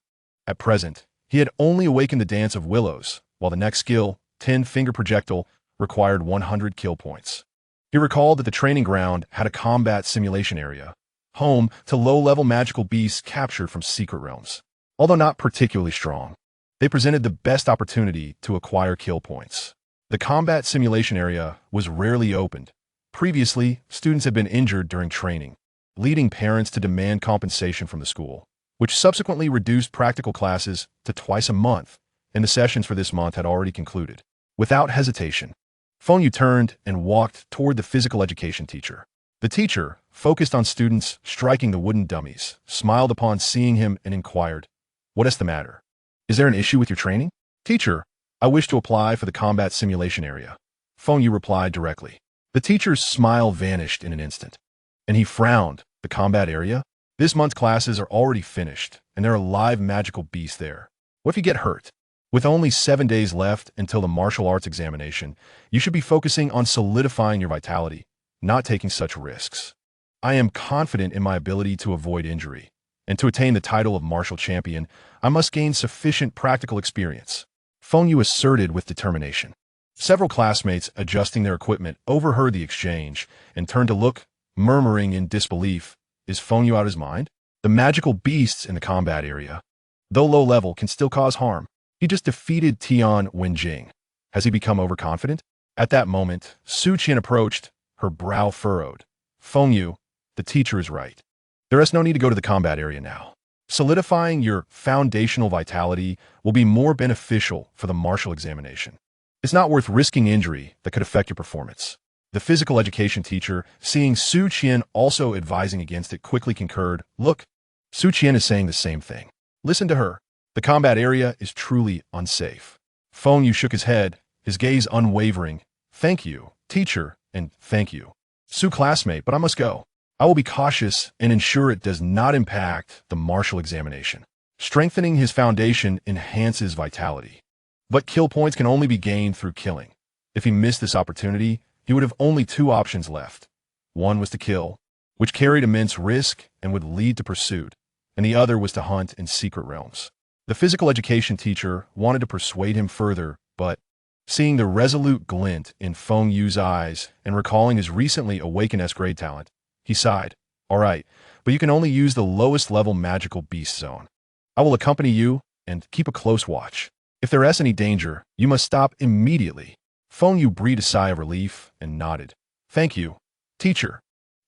At present, he had only awakened the Dance of Willows, while the next skill, 10 Finger Projectile, required 100 kill points. He recalled that the training ground had a combat simulation area, home to low-level magical beasts captured from secret realms. Although not particularly strong, they presented the best opportunity to acquire kill points. The combat simulation area was rarely opened. Previously, students had been injured during training, leading parents to demand compensation from the school, which subsequently reduced practical classes to twice a month, and the sessions for this month had already concluded. Without hesitation, Feng Yu turned and walked toward the physical education teacher. The teacher, focused on students striking the wooden dummies, smiled upon seeing him and inquired, "What is the matter? Is there an issue with your training?" "Teacher, I wish to apply for the combat simulation area," Feng Yu replied directly. The teacher's smile vanished in an instant, and he frowned. "The combat area? This month's classes are already finished, and there are live magical beasts there. What if you get hurt? With only 7 days left until the martial arts examination, you should be focusing on solidifying your vitality, not taking such risks. I am confident in my ability to avoid injury, and to attain the title of martial champion, I must gain sufficient practical experience," Feng Yu asserted with determination. Several classmates adjusting their equipment overheard the exchange and turned to look, murmuring in disbelief, "Is Feng Yu out of his mind? The magical beasts in the combat area, though low level, can still cause harm. He just defeated Tian Wenjing. Has he become overconfident?" At that moment, Su Qian approached, her brow furrowed. "Feng Yu, the teacher is right. There is no need to go to the combat area now. Solidifying your foundational vitality will be more beneficial for the martial examination. It's not worth risking injury that could affect your performance." The physical education teacher, seeing Su Qian also advising against it, quickly concurred. "Look, Su Qian is saying the same thing. Listen to her. The combat area is truly unsafe." Feng Yu shook his head, his gaze unwavering. "Thank you, teacher, and thank you, Su classmate, but I must go. I will be cautious and ensure it does not impact the martial examination." Strengthening his foundation enhances vitality. But kill points can only be gained through killing. If he missed this opportunity, he would have only 2 options left. One was to kill, which carried immense risk and would lead to pursuit, and the other was to hunt in secret realms. The physical education teacher wanted to persuade him further, but Seeing the resolute glint in Feng Yu's eyes and recalling his recently awakened S-grade talent, he sighed. All right, but you can only use the lowest level magical beast zone. I will accompany you and keep a close watch. If there is any danger, you must stop immediately. Feng Yu breathed a sigh of relief and nodded. Thank you, teacher.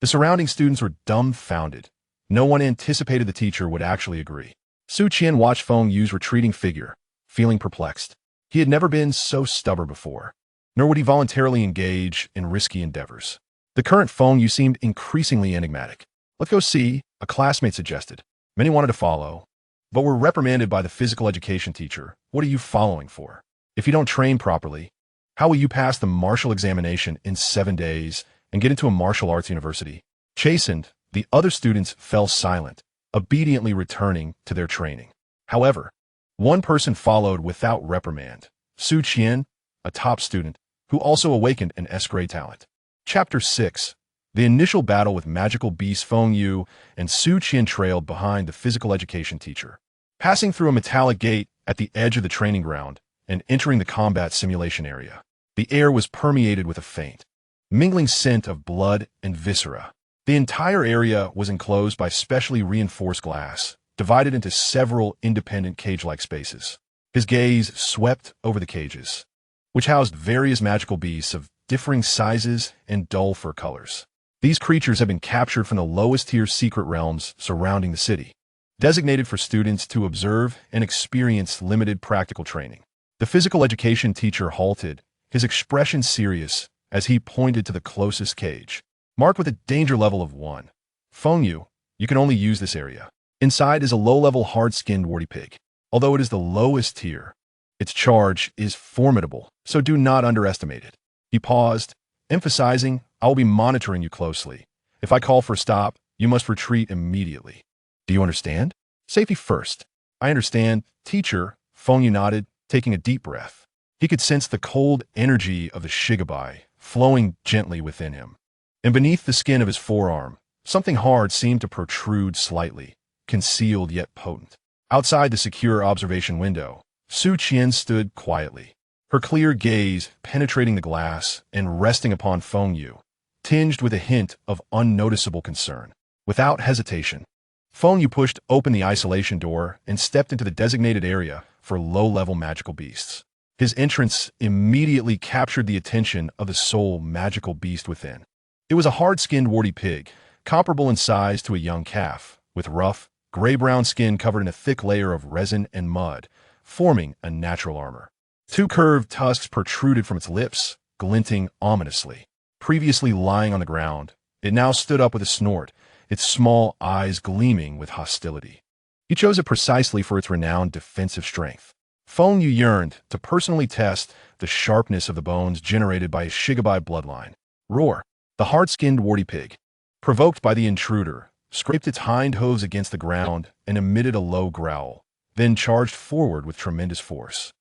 The surrounding students were dumbfounded. No one anticipated the teacher would actually agree. Su Qian watched Feng Yu's retreating figure, feeling perplexed. He had never been so stubborn before, nor would he voluntarily engage in risky endeavors. The current Feng Yu seemed increasingly enigmatic. Let's go see, a classmate suggested. Many wanted to follow, but were reprimanded by the physical education teacher. What are you following for? If you don't train properly, how will you pass the martial examination in 7 days and get into a martial arts university? Chastened, the other students fell silent, obediently returning to their training. However, one person followed without reprimand, Su Qian, a top student, who also awakened an S-grade talent. Chapter 6. The initial battle with magical beast Feng Yu and Su Qian trailed behind the physical education teacher. Passing through a metallic gate at the edge of the training ground and entering the combat simulation area, the air was permeated with a faint, mingling scent of blood and viscera. The entire area was enclosed by specially reinforced glass, divided into several independent cage-like spaces. His gaze swept over the cages, which housed various magical beasts of differing sizes and dull fur colors. These creatures have been captured from the lowest-tier secret realms surrounding the city, designated for students to observe and experience limited practical training. The physical education teacher halted, his expression serious, as he pointed to the closest cage, marked with a danger level of 1. Feng Yu, you can only use this area. Inside is a low-level hard-skinned warty pig. Although it is the lowest tier, its charge is formidable, so do not underestimate it. He paused, emphasizing, I will be monitoring you closely. If I call for a stop, you must retreat immediately. Do you understand? Safety first. I understand, teacher, Feng Yu nodded, taking a deep breath. He could sense the cold energy of the Shigabai flowing gently within him. And beneath the skin of his forearm, something hard seemed to protrude slightly, concealed yet potent. Outside the secure observation window, Su Qian stood quietly, her clear gaze penetrating the glass and resting upon Feng Yu, tinged with a hint of unnoticeable concern. Without hesitation, Feng Yu pushed open the isolation door and stepped into the designated area for low-level magical beasts. His entrance immediately captured the attention of the sole magical beast within. It was a hard-skinned warty pig, comparable in size to a young calf, with rough, gray-brown skin covered in a thick layer of resin and mud, forming a natural armor. 2 curved tusks protruded from its lips, glinting ominously. Previously lying on the ground, it now stood up with a snort, its small eyes gleaming with hostility. He chose it precisely for its renowned defensive strength. Feng Yu yearned to personally test the sharpness of the bones generated by his Shigabai bloodline. Roar! The hard-skinned warty pig, provoked by the intruder, scraped its hind hooves against the ground and emitted a low growl, then charged forward with tremendous force,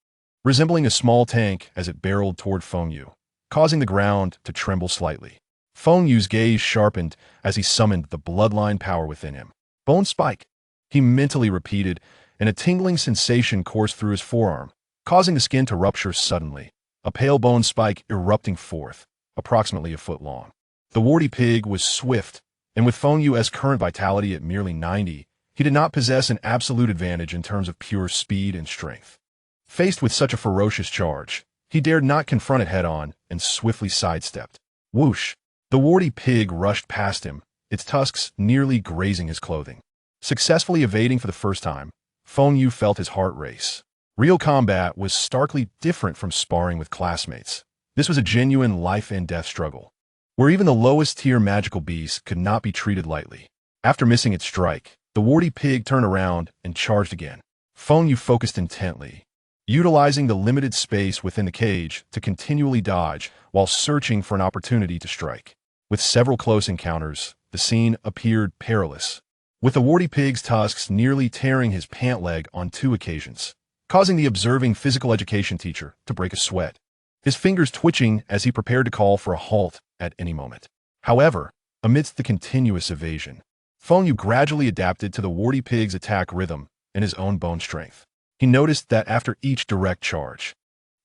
resembling a small tank as it barreled toward Feng Yu, causing the ground to tremble slightly. Feng Yu's gaze sharpened as he summoned the bloodline power within him. Bone spike, he mentally repeated, and a tingling sensation coursed through his forearm, causing the skin to rupture suddenly, a pale bone spike erupting forth, approximately a foot long. The warty pig was swift, and with Feng Yu's current vitality at merely 90, he did not possess an absolute advantage in terms of pure speed and strength. Faced with such a ferocious charge, he dared not confront it head-on and swiftly sidestepped. Whoosh! The warty pig rushed past him, its tusks nearly grazing his clothing. Successfully evading for the first time, Feng Yu felt his heart race. Real combat was starkly different from sparring with classmates. This was a genuine life-and-death struggle, where even the lowest-tier magical beast could not be treated lightly. After missing its strike, the warty pig turned around and charged again. Feng Yu focused intently, utilizing the limited space within the cage to continually dodge while searching for an opportunity to strike. With several close encounters, the scene appeared perilous, with the warty pig's tusks nearly tearing his pant leg on 2 occasions, causing the observing physical education teacher to break a sweat, his fingers twitching as he prepared to call for a halt at any moment. However, amidst the continuous evasion, Feng Yu gradually adapted to the warty pig's attack rhythm and his own bone strength. He noticed that after each direct charge,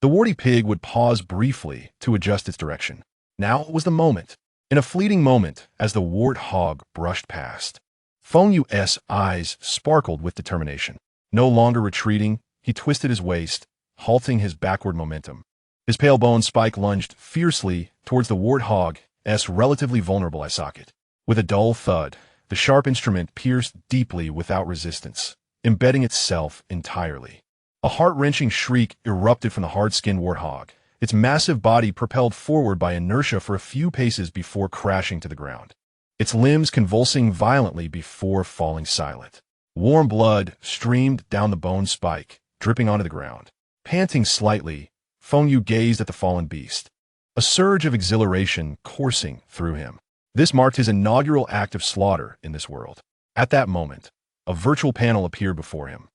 The warty pig would pause briefly to adjust its direction. Now was the moment. In a fleeting moment, as the warthog brushed past, Feng Yu's eyes sparkled with determination. No longer retreating, he twisted his waist, halting his backward momentum. His pale bone spike lunged fiercely towards the warthog's relatively vulnerable eye socket. With a dull thud, the sharp instrument pierced deeply without resistance, embedding itself entirely. A heart-wrenching shriek erupted from the hard-skinned warthog, its massive body propelled forward by inertia for a few paces before crashing to the ground, its limbs convulsing violently before falling silent. Warm blood streamed down the bone spike, dripping onto the ground. Panting slightly, Feng Yu gazed at the fallen beast, a surge of exhilaration coursing through him. This marked his inaugural act of slaughter in this world. At that moment, a virtual panel appeared before him,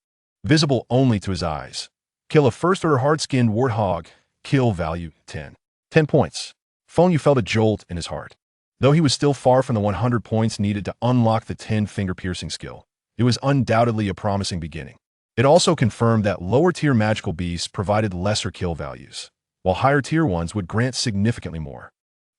visible only to his eyes. Kill a first-order hard-skinned warthog. Kill value 10. 10 points. Feng Yu felt a jolt in his heart. Though he was still far from the 100 points needed to unlock the 10-finger piercing skill, it was undoubtedly a promising beginning. It also confirmed that lower-tier magical beasts provided lesser kill values, while higher-tier ones would grant significantly more.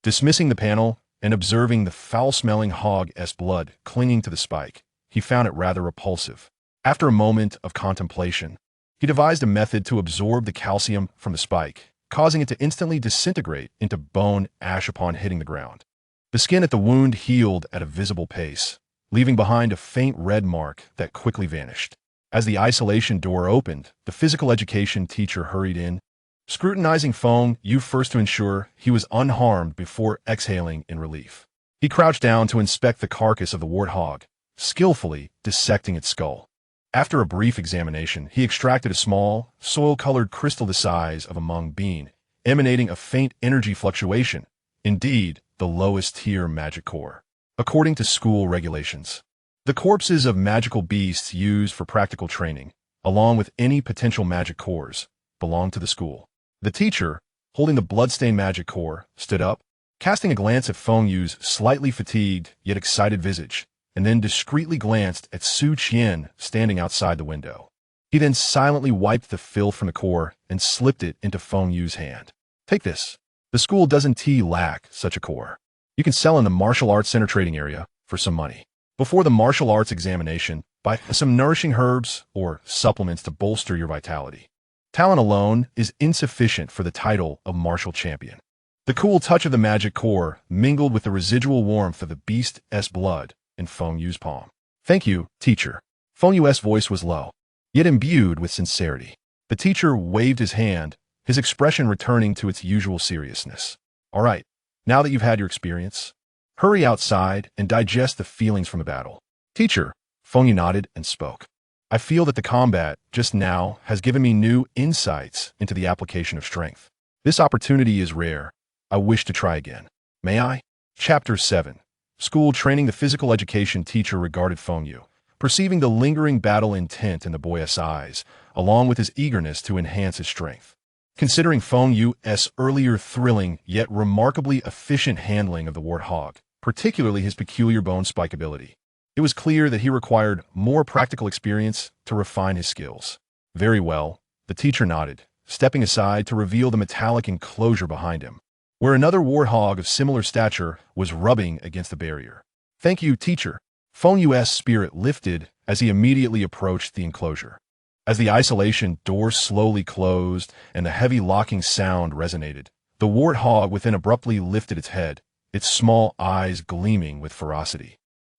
Dismissing the panel and observing the foul-smelling hog's blood clinging to the spike, he found it rather repulsive. After a moment of contemplation, he devised a method to absorb the calcium from the spike, causing it to instantly disintegrate into bone ash upon hitting the ground. The skin at the wound healed at a visible pace, leaving behind a faint red mark that quickly vanished. As the isolation door opened, the physical education teacher hurried in, scrutinizing Feng Yu first to ensure he was unharmed before exhaling in relief. He crouched down to inspect the carcass of the warthog, skillfully dissecting its skull. After a brief examination, he extracted a small, soil-colored crystal the size of a mung bean, emanating a faint energy fluctuation. Indeed, the lowest-tier magic core. According to school regulations, the corpses of magical beasts used for practical training, along with any potential magic cores, belong to the school. The teacher, holding the bloodstained magic core, stood up, casting a glance at Feng Yu's slightly fatigued yet excited visage, and then discreetly glanced at Su Qian standing outside the window. He then silently wiped the filth from the core and slipped it into Feng Yu's hand. Take this. The school doesn't lack such a core. You can sell in the martial arts center trading area for some money. Before the martial arts examination, buy some nourishing herbs or supplements to bolster your vitality. Talent alone is insufficient for the title of martial champion. The cool touch of the magic core mingled with the residual warmth of the beast's blood in Feng Yu's palm. Thank you, teacher. Feng Yu's voice was low, yet imbued with sincerity. The teacher waved his hand, his expression returning to its usual seriousness. All right, now that you've had your experience, hurry outside and digest the feelings from the battle. Teacher, Feng Yu nodded and spoke. I feel that the combat just now has given me new insights into the application of strength. This opportunity is rare. I wish to try again. May I? Chapter 7. School training. The physical education teacher regarded Feng Yu, perceiving the lingering battle intent in the boy's eyes, along with his eagerness to enhance his strength. Considering Feng Yu's earlier thrilling yet remarkably efficient handling of the warthog, particularly his peculiar bone spike ability, it was clear that he required more practical experience to refine his skills. Very well, the teacher nodded, stepping aside to reveal the metallic enclosure behind him, where another warthog of similar stature was rubbing against the barrier. Thank you, teacher. Feng Yu's spirit lifted as he immediately approached the enclosure. As the isolation door slowly closed and the heavy locking sound resonated, the warthog within abruptly lifted its head, its small eyes gleaming with ferocity.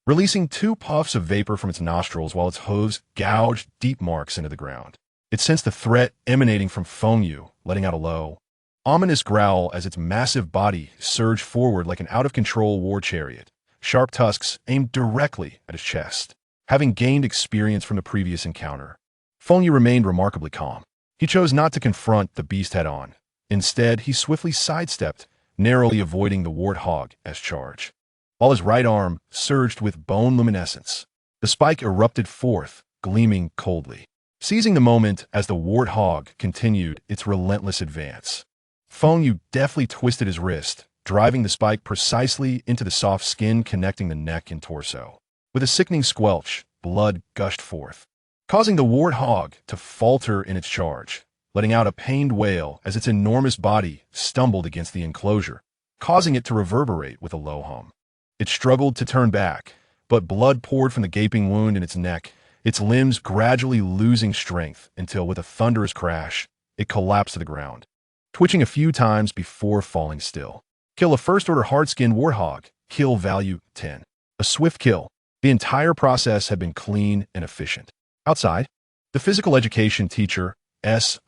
Releasing 2 puffs of vapor from its nostrils while its hooves gouged deep marks into the ground. It sensed the threat emanating from Feng Yu, letting out a low, ominous growl as its massive body surged forward like an out-of-control war chariot, sharp tusks aimed directly at his chest. Having gained experience from the previous encounter, Feng Yu remained remarkably calm. He chose not to confront the beast head-on. Instead, he swiftly sidestepped, narrowly avoiding the warthog's charge. While his right arm surged with bone luminescence, the spike erupted forth, gleaming coldly. Seizing the moment as the warthog continued its relentless advance, Feng Yu deftly twisted his wrist, driving the spike precisely into the soft skin connecting the neck and torso. With a sickening squelch, blood gushed forth, causing the warthog to falter in its charge. letting out a pained wail as its enormous body stumbled against the enclosure, causing it to reverberate with a low hum. It struggled to turn back, but blood poured from the gaping wound in its neck, its limbs gradually losing strength until, with a thunderous crash, it collapsed to the ground, twitching a few times before falling still. Kill a first-order hard-skinned warthog. Kill value 10. A swift kill. The entire process had been clean and efficient. Outside, the physical education teacher's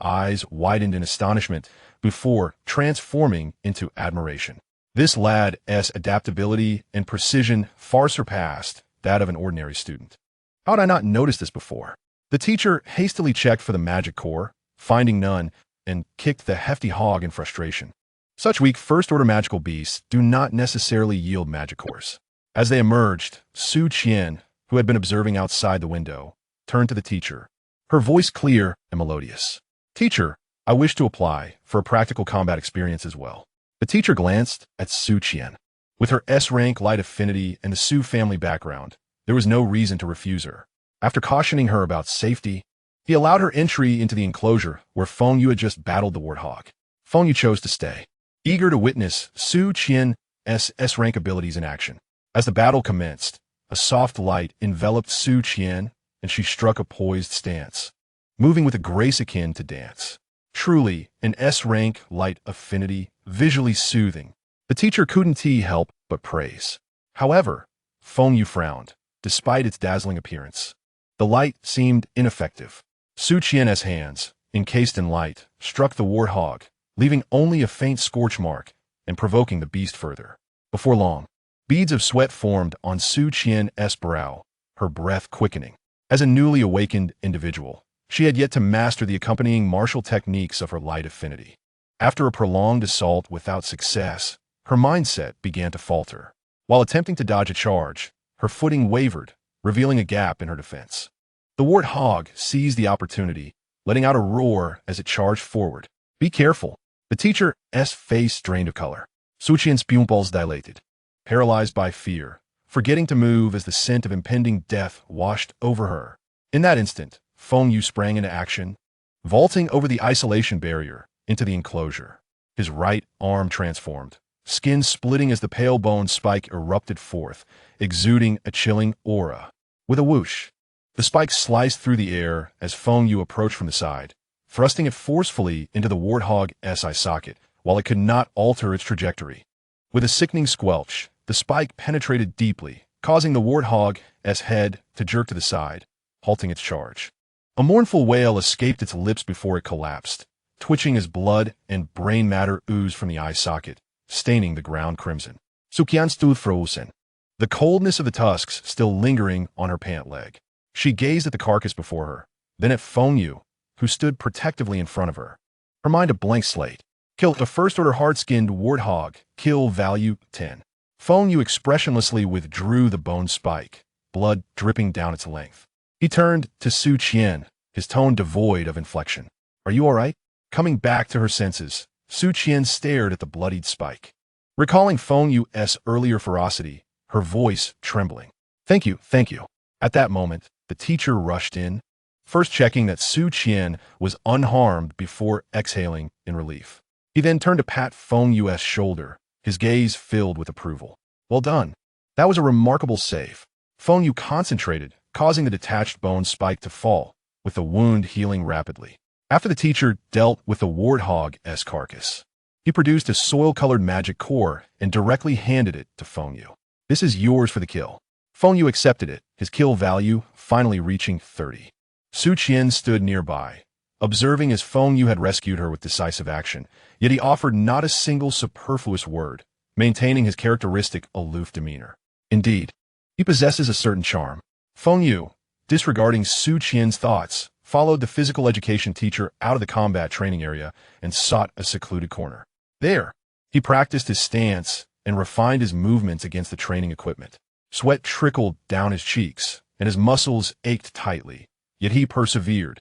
eyes widened in astonishment before transforming into admiration. This lad's adaptability and precision far surpassed that of an ordinary student. How had I not noticed this before? The teacher hastily checked for the magic core, finding none, and kicked the hefty hog in frustration. Such weak first-order magical beasts do not necessarily yield magic cores. As they emerged, Su Qian, who had been observing outside the window, turned to the teacher, her voice clear and melodious. "Teacher, I wish to apply for a practical combat experience as well." The teacher glanced at Su Qian. With her S-rank light affinity and the Su family background, there was no reason to refuse her. After cautioning her about safety, he allowed her entry into the enclosure where Feng Yu had just battled the warthog. Feng Yu chose to stay, eager to witness Su Qian's S-rank abilities in action. As the battle commenced, a soft light enveloped Su Qian, and she struck a poised stance, moving with a grace akin to dance. Truly, an S-rank light affinity, visually soothing. The teacher couldn't help but praise. However, Feng Yu frowned, despite its dazzling appearance. The light seemed ineffective. Su Qian's hands, encased in light, struck the warthog, leaving only a faint scorch mark and provoking the beast further. Before long, beads of sweat formed on Su Qian's brow, her breath quickening. As a newly awakened individual, she had yet to master the accompanying martial techniques of her light affinity. After a prolonged assault without success, her mindset began to falter. While attempting to dodge a charge, her footing wavered, revealing a gap in her defense. The warthog seized the opportunity, letting out a roar as it charged forward. "Be careful." The teacher's face drained of color. Su Qian's pupils dilated, paralyzed by fear, forgetting to move as the scent of impending death washed over her. In that instant, Feng Yu sprang into action, vaulting over the isolation barrier into the enclosure. His right arm transformed, skin splitting as the pale bone spike erupted forth, exuding a chilling aura. With a whoosh, the spike sliced through the air as Feng Yu approached from the side, thrusting it forcefully into the warthog's eye socket, while it could not alter its trajectory. With a sickening squelch, the spike penetrated deeply, causing the warthog's head to jerk to the side, halting its charge. A mournful wail escaped its lips before it collapsed, twitching as blood and brain matter oozed from the eye socket, staining the ground crimson. Su Qian stood frozen, the coldness of the tusks still lingering on her pant leg. She gazed at the carcass before her, then at Feng Yu, who stood protectively in front of her. Her mind a blank slate. Kill a first-order hard-skinned warthog. Kill value 10. Feng Yu expressionlessly withdrew the bone spike, blood dripping down its length. He turned to Su Qian, his tone devoid of inflection. "Are you all right?" Coming back to her senses, Su Qian stared at the bloodied spike. Recalling Feng Yu's earlier ferocity, her voice trembling. Thank you. At that moment, the teacher rushed in, first checking that Su Qian was unharmed before exhaling in relief. He then turned to pat Feng Yu's shoulder, his gaze filled with approval. "Well done. That was a remarkable save." Feng Yu concentrated, causing the detached bone spike to fall, with the wound healing rapidly. After the teacher dealt with the warthog's carcass, he produced a soil-colored magic core and directly handed it to Feng Yu. "This is yours for the kill." Feng Yu accepted it, his kill value finally reaching 30. Su Qian stood nearby, observing as Feng Yu had rescued her with decisive action, yet he offered not a single superfluous word, maintaining his characteristic aloof demeanor. Indeed, he possesses a certain charm. Feng Yu, disregarding Su Qian's thoughts, followed the physical education teacher out of the combat training area and sought a secluded corner. There, he practiced his stance and refined his movements against the training equipment. Sweat trickled down his cheeks, and his muscles ached tightly, yet he persevered,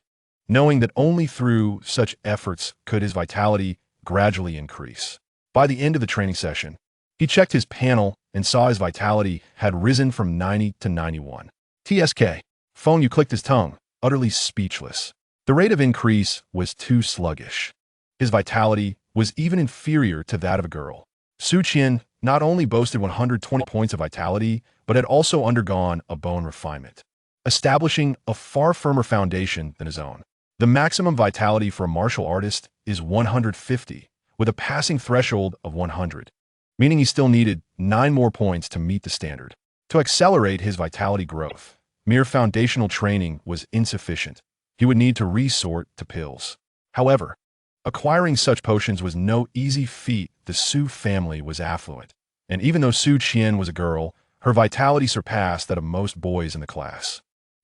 knowing that only through such efforts could his vitality gradually increase. By the end of the training session, he checked his panel and saw his vitality had risen from 90 to 91. TSK. Feng Yu clicked his tongue, utterly speechless. The rate of increase was too sluggish. His vitality was even inferior to that of a girl. Su Qian not only boasted 120 points of vitality, but had also undergone a bone refinement, establishing a far firmer foundation than his own. The maximum vitality for a martial artist is 150, with a passing threshold of 100, meaning he still needed 9 more points to meet the standard. To accelerate his vitality growth, mere foundational training was insufficient. He would need to resort to pills. However, acquiring such potions was no easy feat. The Su family was affluent, and even though Su Qian was a girl, her vitality surpassed that of most boys in the class,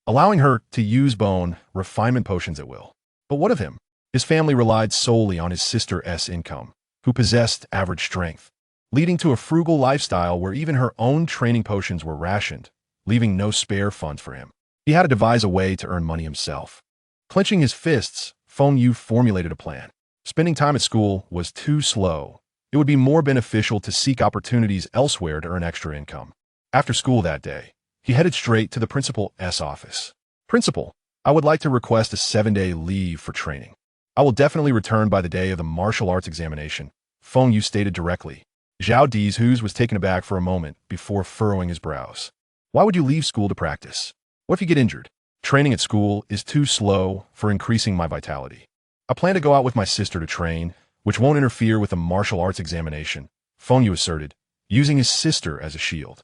allowing her to use bone refinement potions at will. But what of him? His family relied solely on his sister's income, who possessed average strength, leading to a frugal lifestyle where even her own training potions were rationed, leaving no spare funds for him. He had to devise a way to earn money himself. Clenching his fists, Feng Yu formulated a plan. Spending time at school was too slow. It would be more beneficial to seek opportunities elsewhere to earn extra income. After school that day, he headed straight to the principal's office. "Principal, I would like to request a 7-day leave for training. I will definitely return by the day of the martial arts examination," Feng Yu stated directly. Zhao Dizhu was taken aback for a moment before furrowing his brows. "Why would you leave school to practice? What if you get injured?" "Training at school is too slow for increasing my vitality. I plan to go out with my sister to train, which won't interfere with the martial arts examination," Feng Yu asserted, using his sister as a shield.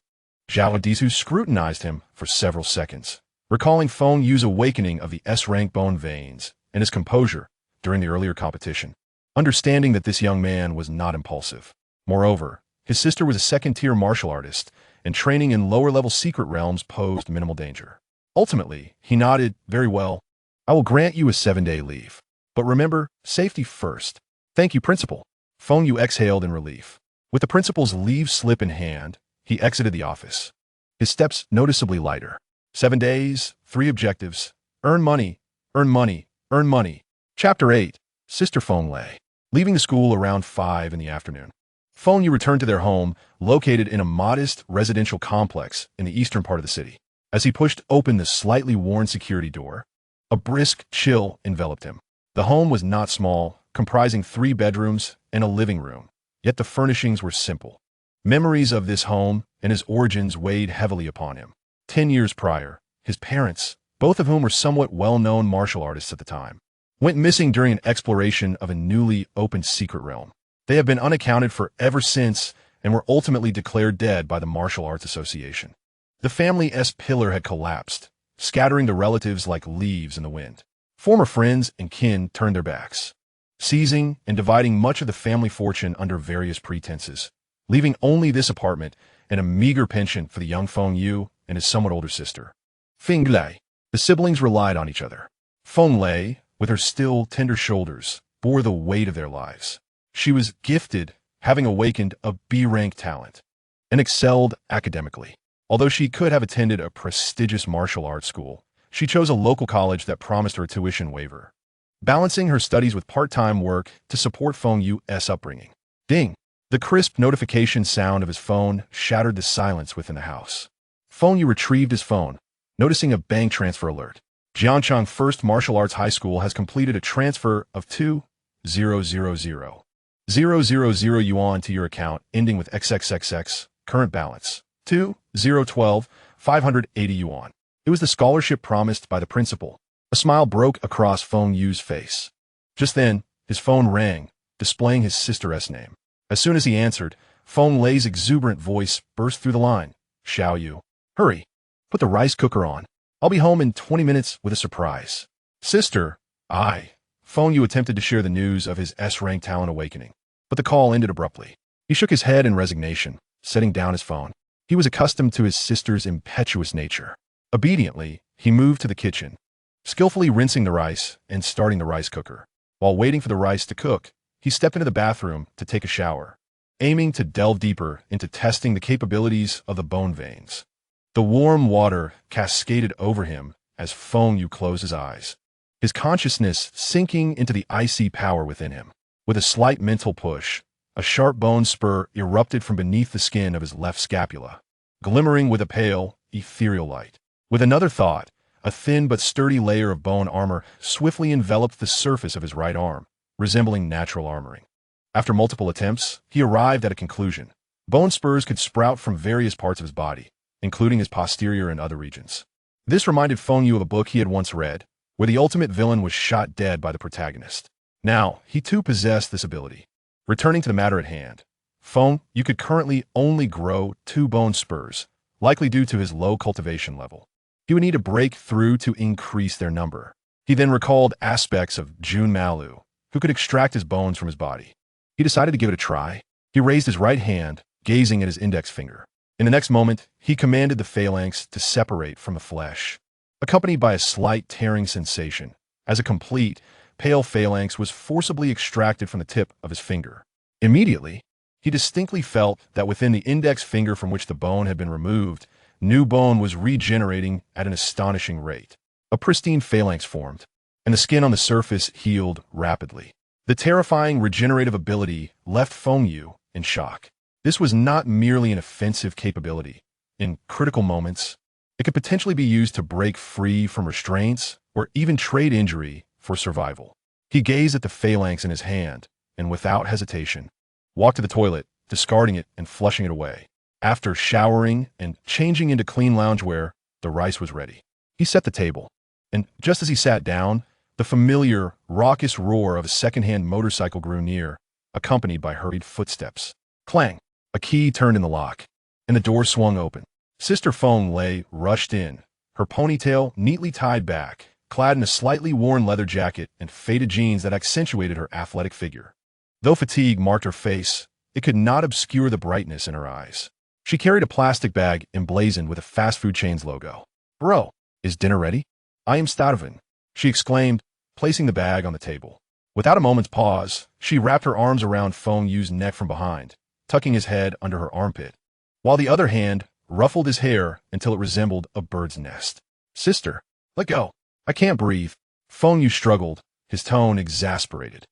Zhao Dizhu scrutinized him for several seconds, recalling Feng Yu's awakening of the S-rank bone veins and his composure during the earlier competition, understanding that this young man was not impulsive. Moreover, his sister was a second-tier martial artist, and training in lower-level secret realms posed minimal danger. Ultimately, he nodded. "Very well. I will grant you a 7-day leave. But remember, safety first." "Thank you, Principal." Feng Yu exhaled in relief. With the principal's leave slip in hand, he exited the office, his steps noticeably lighter. 7 days, 3 objectives. Earn money, earn money, earn money. Chapter 8. Sister Feng Lei. Leaving the school around 5 in the afternoon, Feng Yu returned to their home, located in a modest residential complex in the eastern part of the city. As he pushed open the slightly worn security door, a brisk chill enveloped him. The home was not small, comprising 3 bedrooms and a living room, yet the furnishings were simple. Memories of this home and its origins weighed heavily upon him. 10 years prior, his parents, both of whom were somewhat well-known martial artists at the time, went missing during an exploration of a newly opened secret realm. They have been unaccounted for ever since and were ultimately declared dead by the Martial Arts Association. The family's pillar had collapsed, scattering the relatives like leaves in the wind. Former friends and kin turned their backs, seizing and dividing much of the family fortune under various pretenses, leaving only this apartment and a meager pension for the young Feng Yu and his somewhat older sister, Feng Lei. The siblings relied on each other. Feng Lei, with her still tender shoulders, bore the weight of their lives. She was gifted, having awakened a B-rank talent, and excelled academically. Although she could have attended a prestigious martial arts school, she chose a local college that promised her a tuition waiver, balancing her studies with part-time work to support Feng Yu's upbringing. Ding! The crisp notification sound of his phone shattered the silence within the house. Feng Yu retrieved his phone, noticing a bank transfer alert. Jianchang First Martial Arts High School has completed a transfer of 2,000 yuan to your account, ending with XXXX, current balance, 2,012, 580 yuan. It was the scholarship promised by the principal. A smile broke across Feng Yu's face. Just then, his phone rang, displaying his sister's name. As soon as he answered, Feng Lei's exuberant voice burst through the line. "Xiao Yu, hurry, put the rice cooker on. I'll be home in 20 minutes with a surprise." "Sister, Feng Yu attempted to share the news of his S-rank talent awakening, but the call ended abruptly. He shook his head in resignation, setting down his phone. He was accustomed to his sister's impetuous nature. Obediently, he moved to the kitchen, skillfully rinsing the rice and starting the rice cooker. While waiting for the rice to cook, he stepped into the bathroom to take a shower, aiming to delve deeper into testing the capabilities of the bone veins. The warm water cascaded over him as Feng Yu closed his eyes, his consciousness sinking into the icy power within him. With a slight mental push, a sharp bone spur erupted from beneath the skin of his left scapula, glimmering with a pale, ethereal light. With another thought, A thin but sturdy layer of bone armor swiftly enveloped the surface of his right arm, resembling natural armoring. After multiple attempts, he arrived at a conclusion. Bone spurs could sprout from various parts of his body, including his posterior and other regions. This reminded Feng Yu of a book he had once read, where the ultimate villain was shot dead by the protagonist. Now, he too possessed this ability. Returning to the matter at hand, Feng Yu could currently only grow 2 bone spurs, likely due to his low cultivation level. He would need to break through to increase their number. He then recalled aspects of Jun Malu, who could extract his bones from his body. He decided to give it a try. He raised his right hand, gazing at his index finger. In the next moment, he commanded the phalanx to separate from the flesh, accompanied by a slight tearing sensation, as a complete, pale phalanx was forcibly extracted from the tip of his finger. Immediately, he distinctly felt that within the index finger from which the bone had been removed, new bone was regenerating at an astonishing rate. A pristine phalanx formed, and the skin on the surface healed rapidly. The terrifying regenerative ability left Feng Yu in shock. This was not merely an offensive capability. In critical moments, it could potentially be used to break free from restraints or even trade injury for survival. He gazed at the phalanx in his hand and, without hesitation, walked to the toilet, discarding it and flushing it away. After showering and changing into clean loungewear, the rice was ready. He set the table, and just as he sat down, the familiar, raucous roar of a second-hand motorcycle grew near, accompanied by hurried footsteps. Clang! A key turned in the lock, and the door swung open. Sister Feng Lei rushed in, her ponytail neatly tied back, clad in a slightly worn leather jacket and faded jeans that accentuated her athletic figure. Though fatigue marked her face, it could not obscure the brightness in her eyes. She carried a plastic bag emblazoned with a fast food chain's logo. "Bro, is dinner ready? I am starving," she exclaimed, placing the bag on the table. Without a moment's pause, she wrapped her arms around Feng Yu's neck from behind, tucking his head under her armpit, while the other hand ruffled his hair until it resembled a bird's nest. "Sister, let go. I can't breathe." Feng Yu struggled, his tone exasperated.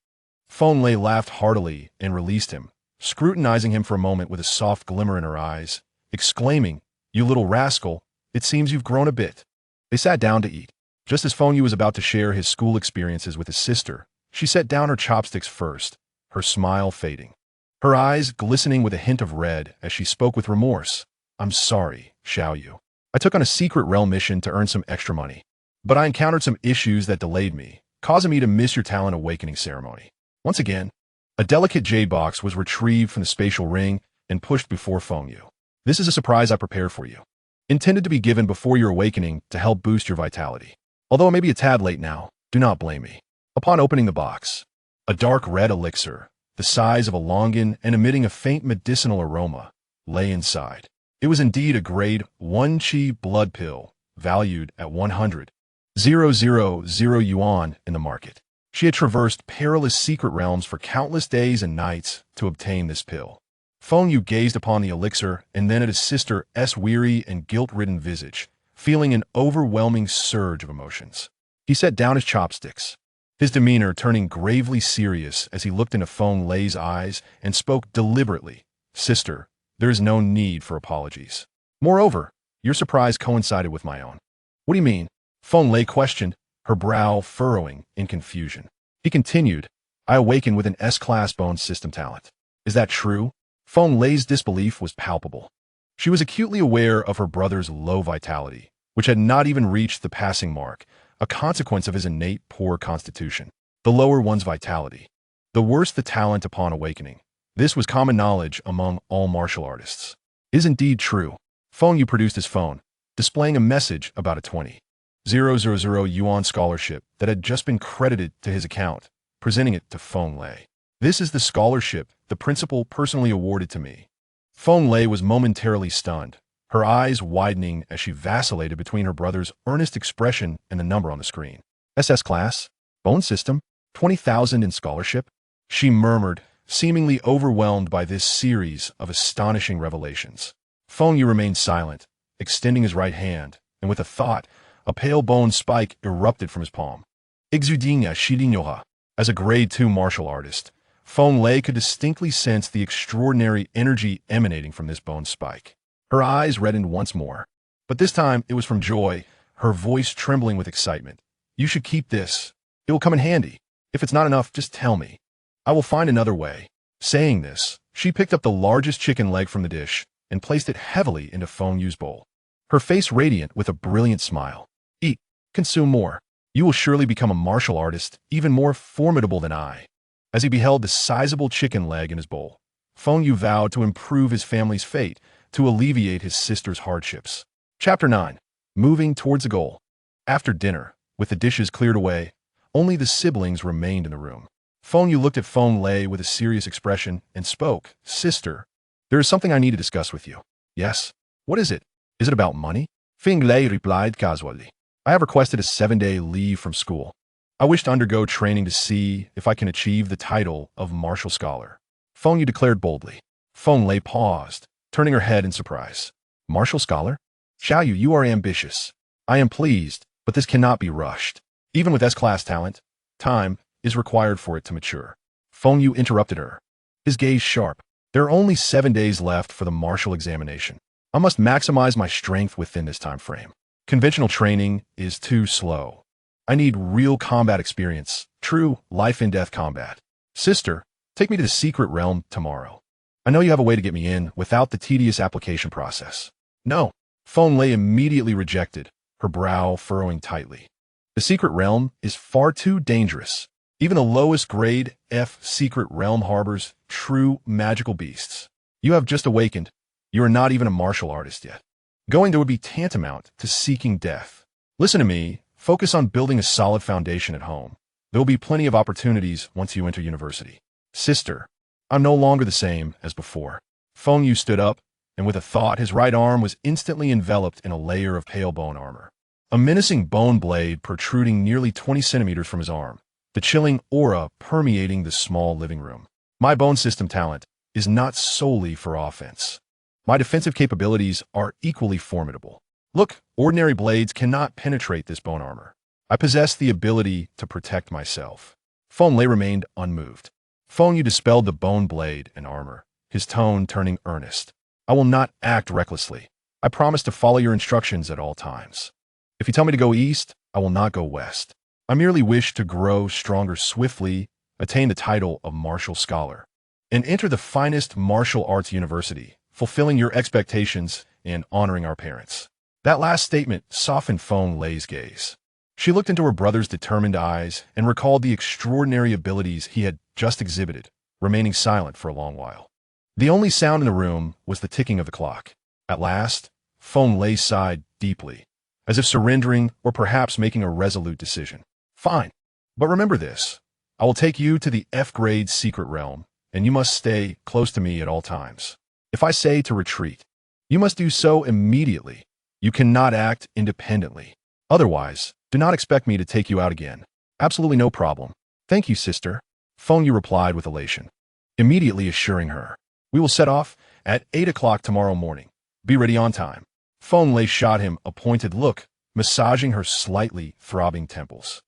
Feng Lei laughed heartily and released him, scrutinizing him for a moment with a soft glimmer in her eyes, exclaiming, "You little rascal, it seems you've grown a bit." They sat down to eat. Just as Feng Yu was about to share his school experiences with his sister, she set down her chopsticks first, her smile fading. Her eyes glistening with a hint of red as she spoke with remorse. "I'm sorry, Xiao Yu. I took on a secret realm mission to earn some extra money, but I encountered some issues that delayed me, causing me to miss your talent awakening ceremony." Once again, a delicate jade box was retrieved from the spatial ring and pushed before Feng Yu. "This is a surprise I prepared for you, intended to be given before your awakening to help boost your vitality. Although it may be a tad late now, do not blame me." Upon opening the box, a dark red elixir, the size of a longan and emitting a faint medicinal aroma, lay inside. It was indeed a grade 1 Qi blood pill, valued at 100,000 yuan in the market. She had traversed perilous secret realms for countless days and nights to obtain this pill. Feng Yu gazed upon the elixir and then at his sister's weary and guilt-ridden visage, feeling an overwhelming surge of emotions. He set down his chopsticks, his demeanor turning gravely serious as he looked into Feng Lei's eyes and spoke deliberately. "Sister, there is no need for apologies. Moreover, your surprise coincided with my own." "What do you mean?" Feng Lei questioned, her brow furrowing in confusion. He continued, "I awakened with an S-class bone system talent." "Is that true?" Feng Lei's disbelief was palpable. She was acutely aware of her brother's low vitality, which had not even reached the passing mark, a consequence of his innate poor constitution. The lower one's vitality, the worse the talent upon awakening. This was common knowledge among all martial artists. "Is indeed true." Feng Yu produced his phone, displaying a message about a 20,000 yuan scholarship that had just been credited to his account, presenting it to Feng Lei. "This is the scholarship the principal personally awarded to me." Feng Lei was momentarily stunned, her eyes widening as she vacillated between her brother's earnest expression and the number on the screen. "SS class? Bone system? 20,000 in scholarship?" she murmured, seemingly overwhelmed by this series of astonishing revelations. Feng Yu remained silent, extending his right hand, and with a thought, a pale bone spike erupted from his palm. Exudinga Shidinyoha. As a grade 2 martial artist, Feng Lei could distinctly sense the extraordinary energy emanating from this bone spike. Her eyes reddened once more, but this time it was from joy, her voice trembling with excitement. "You should keep this. It will come in handy. If it's not enough, just tell me. I will find another way." Saying this, she picked up the largest chicken leg from the dish and placed it heavily into Feng Yu's bowl, her face radiant with a brilliant smile. "Eat, consume more. You will surely become a martial artist, even more formidable than I." As he beheld the sizable chicken leg in his bowl, Feng Yu vowed to improve his family's fate, to alleviate his sister's hardships. Chapter 9. Moving towards a goal. After dinner, with the dishes cleared away, only the siblings remained in the room. Feng Yu looked at Feng Lei with a serious expression and spoke. "Sister, there is something I need to discuss with you." "Yes? What is it? Is it about money?" Feng Lei replied casually. "I have requested a 7-day leave from school. I wish to undergo training to see if I can achieve the title of martial scholar." Feng Yu declared boldly. Feng Lei paused, turning her head in surprise. "Martial scholar? Xiao Yu, you are ambitious. I am pleased, but this cannot be rushed. Even with S-class talent, time is required for it to mature." Feng Yu interrupted her, his gaze sharp. "There are only 7 days left for the martial examination. I must maximize my strength within this time frame. Conventional training is too slow. I need real combat experience, true life-and-death combat. Sister, take me to the secret realm tomorrow. I know you have a way to get me in without the tedious application process." "No." Feng Lei immediately rejected, her brow furrowing tightly. "The secret realm is far too dangerous. Even the lowest grade F secret realm harbors true magical beasts. You have just awakened. You are not even a martial artist yet. Going there would be tantamount to seeking death. Listen to me. Focus on building a solid foundation at home. There will be plenty of opportunities once you enter university." "Sister, I'm no longer the same as before." Feng Yu stood up, and with a thought, his right arm was instantly enveloped in a layer of pale bone armor. A menacing bone blade protruding nearly 20 centimeters from his arm, the chilling aura permeating the small living room. "My bone system talent is not solely for offense. My defensive capabilities are equally formidable. Look, ordinary blades cannot penetrate this bone armor. I possess the ability to protect myself." Feng Lei remained unmoved. Feng Yu dispelled the bone blade and armor, his tone turning earnest. "I will not act recklessly. I promise to follow your instructions at all times. If you tell me to go east, I will not go west. I merely wish to grow stronger swiftly, attain the title of martial scholar, and enter the finest martial arts university, fulfilling your expectations and honoring our parents." That last statement softened Feng Lei's gaze. She looked into her brother's determined eyes and recalled the extraordinary abilities he had just exhibited, remaining silent for a long while. The only sound in the room was the ticking of the clock. At last, Feng Lei sighed deeply, as if surrendering or perhaps making a resolute decision. "Fine. But remember this. I will take you to the F-grade secret realm, and you must stay close to me at all times. If I say to retreat, you must do so immediately. You cannot act independently. Otherwise, do not expect me to take you out again." "Absolutely no problem. Thank you, sister," Feng Yu replied with elation, immediately assuring her, "We will set off at 8 o'clock tomorrow morning. Be ready on time." Feng Lei shot him a pointed look, massaging her slightly throbbing temples.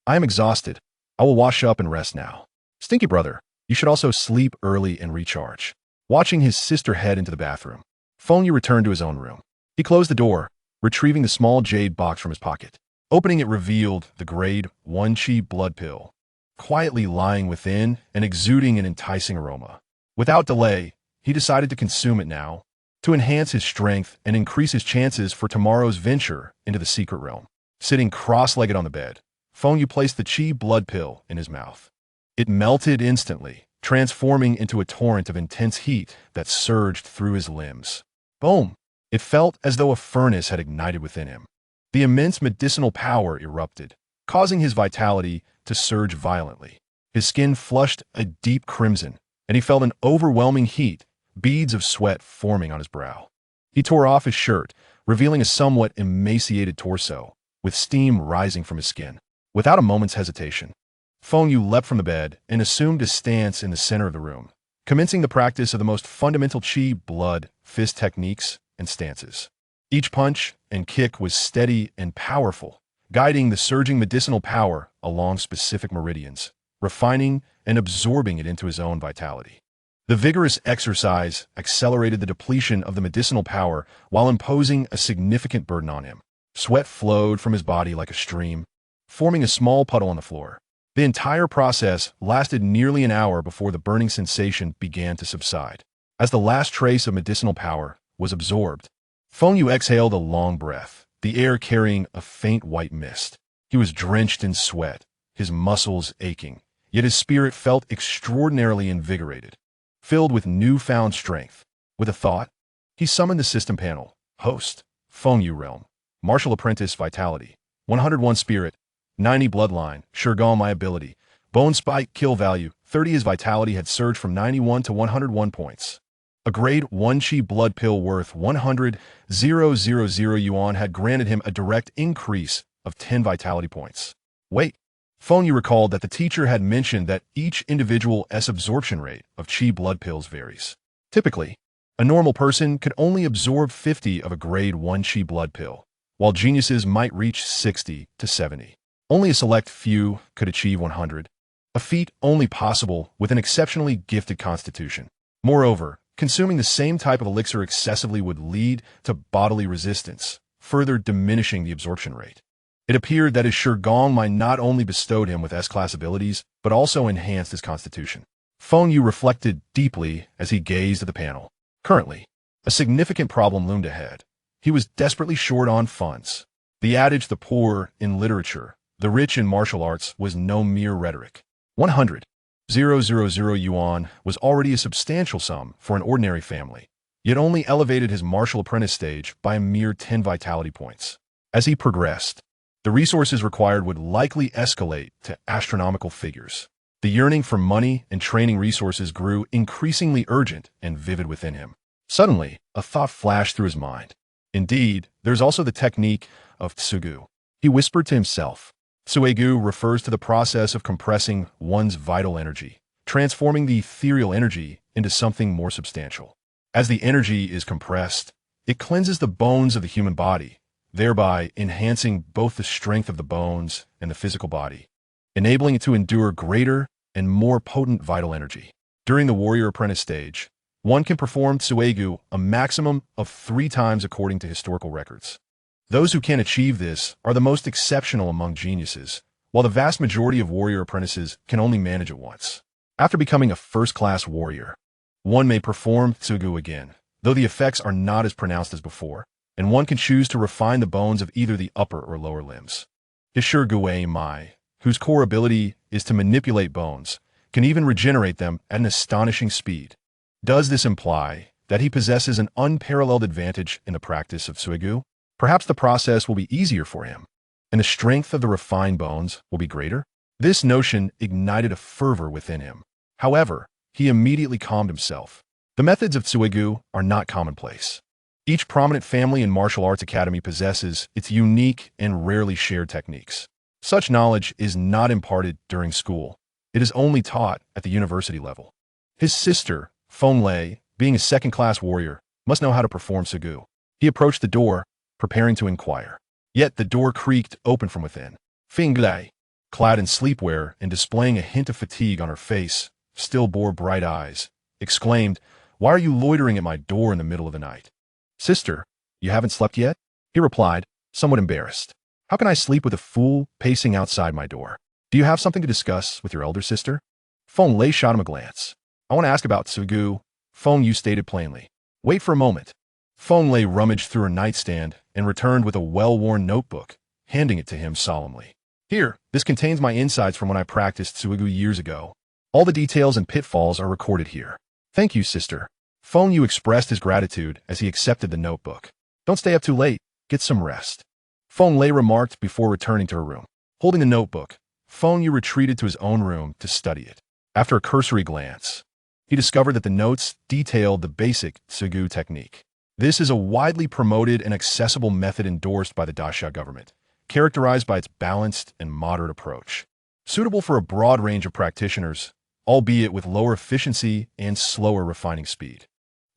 "I am exhausted. I will wash up and rest now. Stinky brother, you should also sleep early and recharge." Watching his sister head into the bathroom, Feng Yu returned to his own room. He closed the door, retrieving the small jade box from his pocket. Opening it revealed the grade 1 Qi blood pill, quietly lying within and exuding an enticing aroma. Without delay, he decided to consume it now, to enhance his strength and increase his chances for tomorrow's venture into the secret realm. Sitting cross-legged on the bed, Feng Yu placed the Qi blood pill in his mouth. It melted instantly, transforming into a torrent of intense heat that surged through his limbs. Boom! It felt as though a furnace had ignited within him. The immense medicinal power erupted, causing his vitality to surge violently. His skin flushed a deep crimson, and he felt an overwhelming heat, beads of sweat forming on his brow. He tore off his shirt, revealing a somewhat emaciated torso, with steam rising from his skin. Without a moment's hesitation, Feng Yu leapt from the bed and assumed a stance in the center of the room, commencing the practice of the most fundamental Qi blood fist techniques and stances. Each punch and kick was steady and powerful, guiding the surging medicinal power along specific meridians, refining and absorbing it into his own vitality. The vigorous exercise accelerated the depletion of the medicinal power while imposing a significant burden on him. Sweat flowed from his body like a stream, forming a small puddle on the floor. The entire process lasted nearly an hour before the burning sensation began to subside. As the last trace of medicinal power was absorbed, Feng Yu exhaled a long breath, the air carrying a faint white mist. He was drenched in sweat, his muscles aching, yet his spirit felt extraordinarily invigorated, filled with newfound strength. With a thought, he summoned the system panel. Host, Feng Yu realm. Martial apprentice vitality. 101 spirit. 90 bloodline. Shurgong my ability. Bone spike kill value. 30. His vitality had surged from 91 to 101 points. A grade 1 chi blood pill worth 100,000 yuan had granted him a direct increase of 10 vitality points. Wait. Feng Yu recalled that the teacher had mentioned that each individual absorption rate of chi blood pills varies. Typically, a normal person could only absorb 50 of a grade 1 chi blood pill, while geniuses might reach 60 to 70. Only a select few could achieve 100, a feat only possible with an exceptionally gifted constitution. Moreover, consuming the same type of elixir excessively would lead to bodily resistance, further diminishing the absorption rate. It appeared that his Shurgong might not only bestowed him with S-class abilities, but also enhanced his constitution. Feng Yu reflected deeply as he gazed at the panel. Currently, a significant problem loomed ahead. He was desperately short on funds. The adage the poor in literature, the rich in martial arts was no mere rhetoric. 100,000 yuan was already a substantial sum for an ordinary family, yet only elevated his martial apprentice stage by a mere 10 vitality points. As he progressed, the resources required would likely escalate to astronomical figures. The yearning for money and training resources grew increasingly urgent and vivid within him. Suddenly, a thought flashed through his mind. Indeed, there's also the technique of tsugu. He whispered to himself. Tsuegu refers to the process of compressing one's vital energy, transforming the ethereal energy into something more substantial. As the energy is compressed, it cleanses the bones of the human body, thereby enhancing both the strength of the bones and the physical body, enabling it to endure greater and more potent vital energy. During the warrior apprentice stage, one can perform tsuegu a maximum of 3 times according to historical records. Those who can achieve this are the most exceptional among geniuses, while the vast majority of warrior apprentices can only manage it once. After becoming a first-class warrior, one may perform tsugu again, though the effects are not as pronounced as before, and one can choose to refine the bones of either the upper or lower limbs. His Shurguen Mai, whose core ability is to manipulate bones, can even regenerate them at an astonishing speed. Does this imply that he possesses an unparalleled advantage in the practice of tsuegu? Perhaps the process will be easier for him, and the strength of the refined bones will be greater? This notion ignited a fervor within him. However, he immediately calmed himself. The methods of tsuegu are not commonplace. Each prominent family and martial arts academy possesses its unique and rarely shared techniques. Such knowledge is not imparted during school. It is only taught at the university level. His sister, Feng Lei, being a second-class warrior, must know how to perform tsuegu. He approached the door, preparing to inquire. Yet the door creaked open from within. Feng Lei, clad in sleepwear and displaying a hint of fatigue on her face, still bore bright eyes, exclaimed, "Why are you loitering at my door in the middle of the night?" "Sister, you haven't slept yet?" he replied, somewhat embarrassed. "How can I sleep with a fool pacing outside my door? Do you have something to discuss with your elder sister?" Feng Lei shot him a glance. "I want to ask about tsuegu," Feng Yu stated plainly. "Wait for a moment." Feng Lei rummaged through her nightstand and returned with a well-worn notebook, handing it to him solemnly. "Here, this contains my insights from when I practiced tsuegu years ago. All the details and pitfalls are recorded here." "Thank you, sister." Feng Yu expressed his gratitude as he accepted the notebook. "Don't stay up too late. Get some rest," Feng Lei remarked before returning to her room. Holding the notebook, Feng Yu retreated to his own room to study it. After a cursory glance, he discovered that the notes detailed the basic tsuegu technique. This is a widely promoted and accessible method endorsed by the Daxia government, characterized by its balanced and moderate approach, suitable for a broad range of practitioners, albeit with lower efficiency and slower refining speed.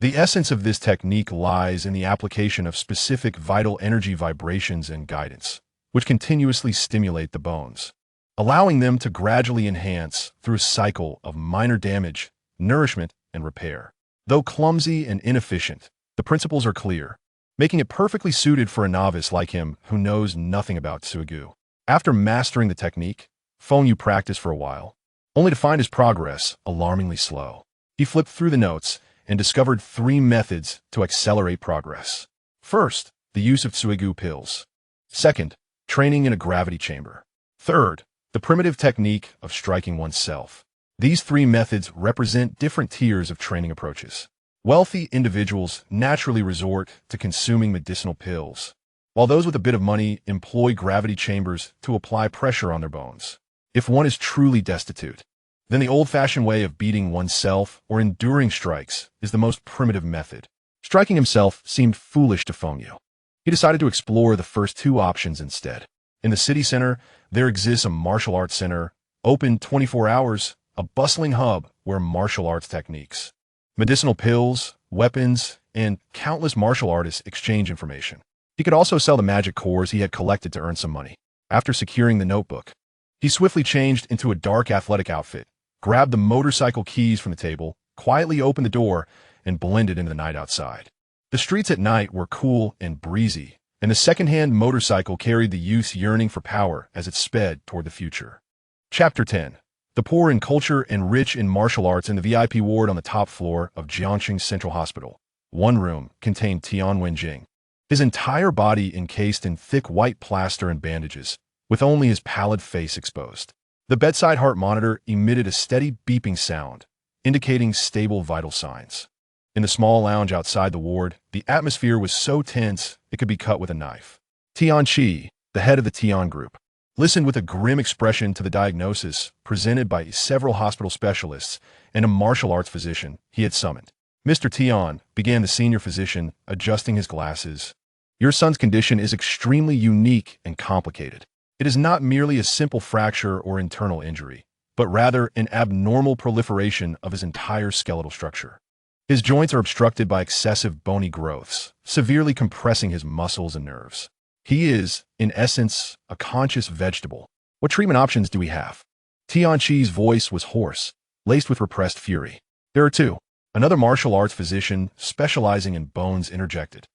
The essence of this technique lies in the application of specific vital energy vibrations and guidance, which continuously stimulate the bones, allowing them to gradually enhance through a cycle of minor damage, nourishment, and repair. Though clumsy and inefficient, the principles are clear. making it perfectly suited for a novice like him who knows nothing about Suigu. After mastering the technique, Feng Yu practiced for a while, only to find his progress alarmingly slow. He flipped through the notes and discovered 3 methods to accelerate progress. First, the use of Suigu pills. Second, training in a gravity chamber. Third, the primitive technique of striking oneself. These 3 methods represent different tiers of training approaches. Wealthy individuals naturally resort to consuming medicinal pills, while those with a bit of money employ gravity chambers to apply pressure on their bones. If one is truly destitute, then the old-fashioned way of beating oneself or enduring strikes is the most primitive method. Striking himself seemed foolish to Feng Yu. He decided to explore the first 2 options instead. In the city center, there exists a martial arts center, open 24 hours, a bustling hub where martial arts techniques, medicinal pills, weapons, and countless martial artists exchange information. He could also sell the magic cores he had collected to earn some money. After securing the notebook, he swiftly changed into a dark athletic outfit, grabbed the motorcycle keys from the table, quietly opened the door, and blended into the night outside. The streets at night were cool and breezy, and the second-hand motorcycle carried the youth's yearning for power as it sped toward the future. Chapter 10. The poor in culture and rich in martial arts in the VIP ward on the top floor of Jiangxing Central Hospital. One room contained Tian Wenjing, his entire body encased in thick white plaster and bandages, with only his pallid face exposed. The bedside heart monitor emitted a steady beeping sound, indicating stable vital signs. In the small lounge outside the ward, the atmosphere was so tense it could be cut with a knife. Tian Qi, the head of the Tian group, listened with a grim expression to the diagnosis presented by several hospital specialists and a martial arts physician he had summoned. Mr. Tian, began the senior physician, adjusting his glasses. Your son's condition is extremely unique and complicated. It is not merely a simple fracture or internal injury, but rather an abnormal proliferation of his entire skeletal structure. His joints are obstructed by excessive bony growths, severely compressing his muscles and nerves. He is, in essence, a conscious vegetable. What treatment options do we have? Tian Qi's voice was hoarse, laced with repressed fury. There are 2. Another martial arts physician specializing in bones interjected.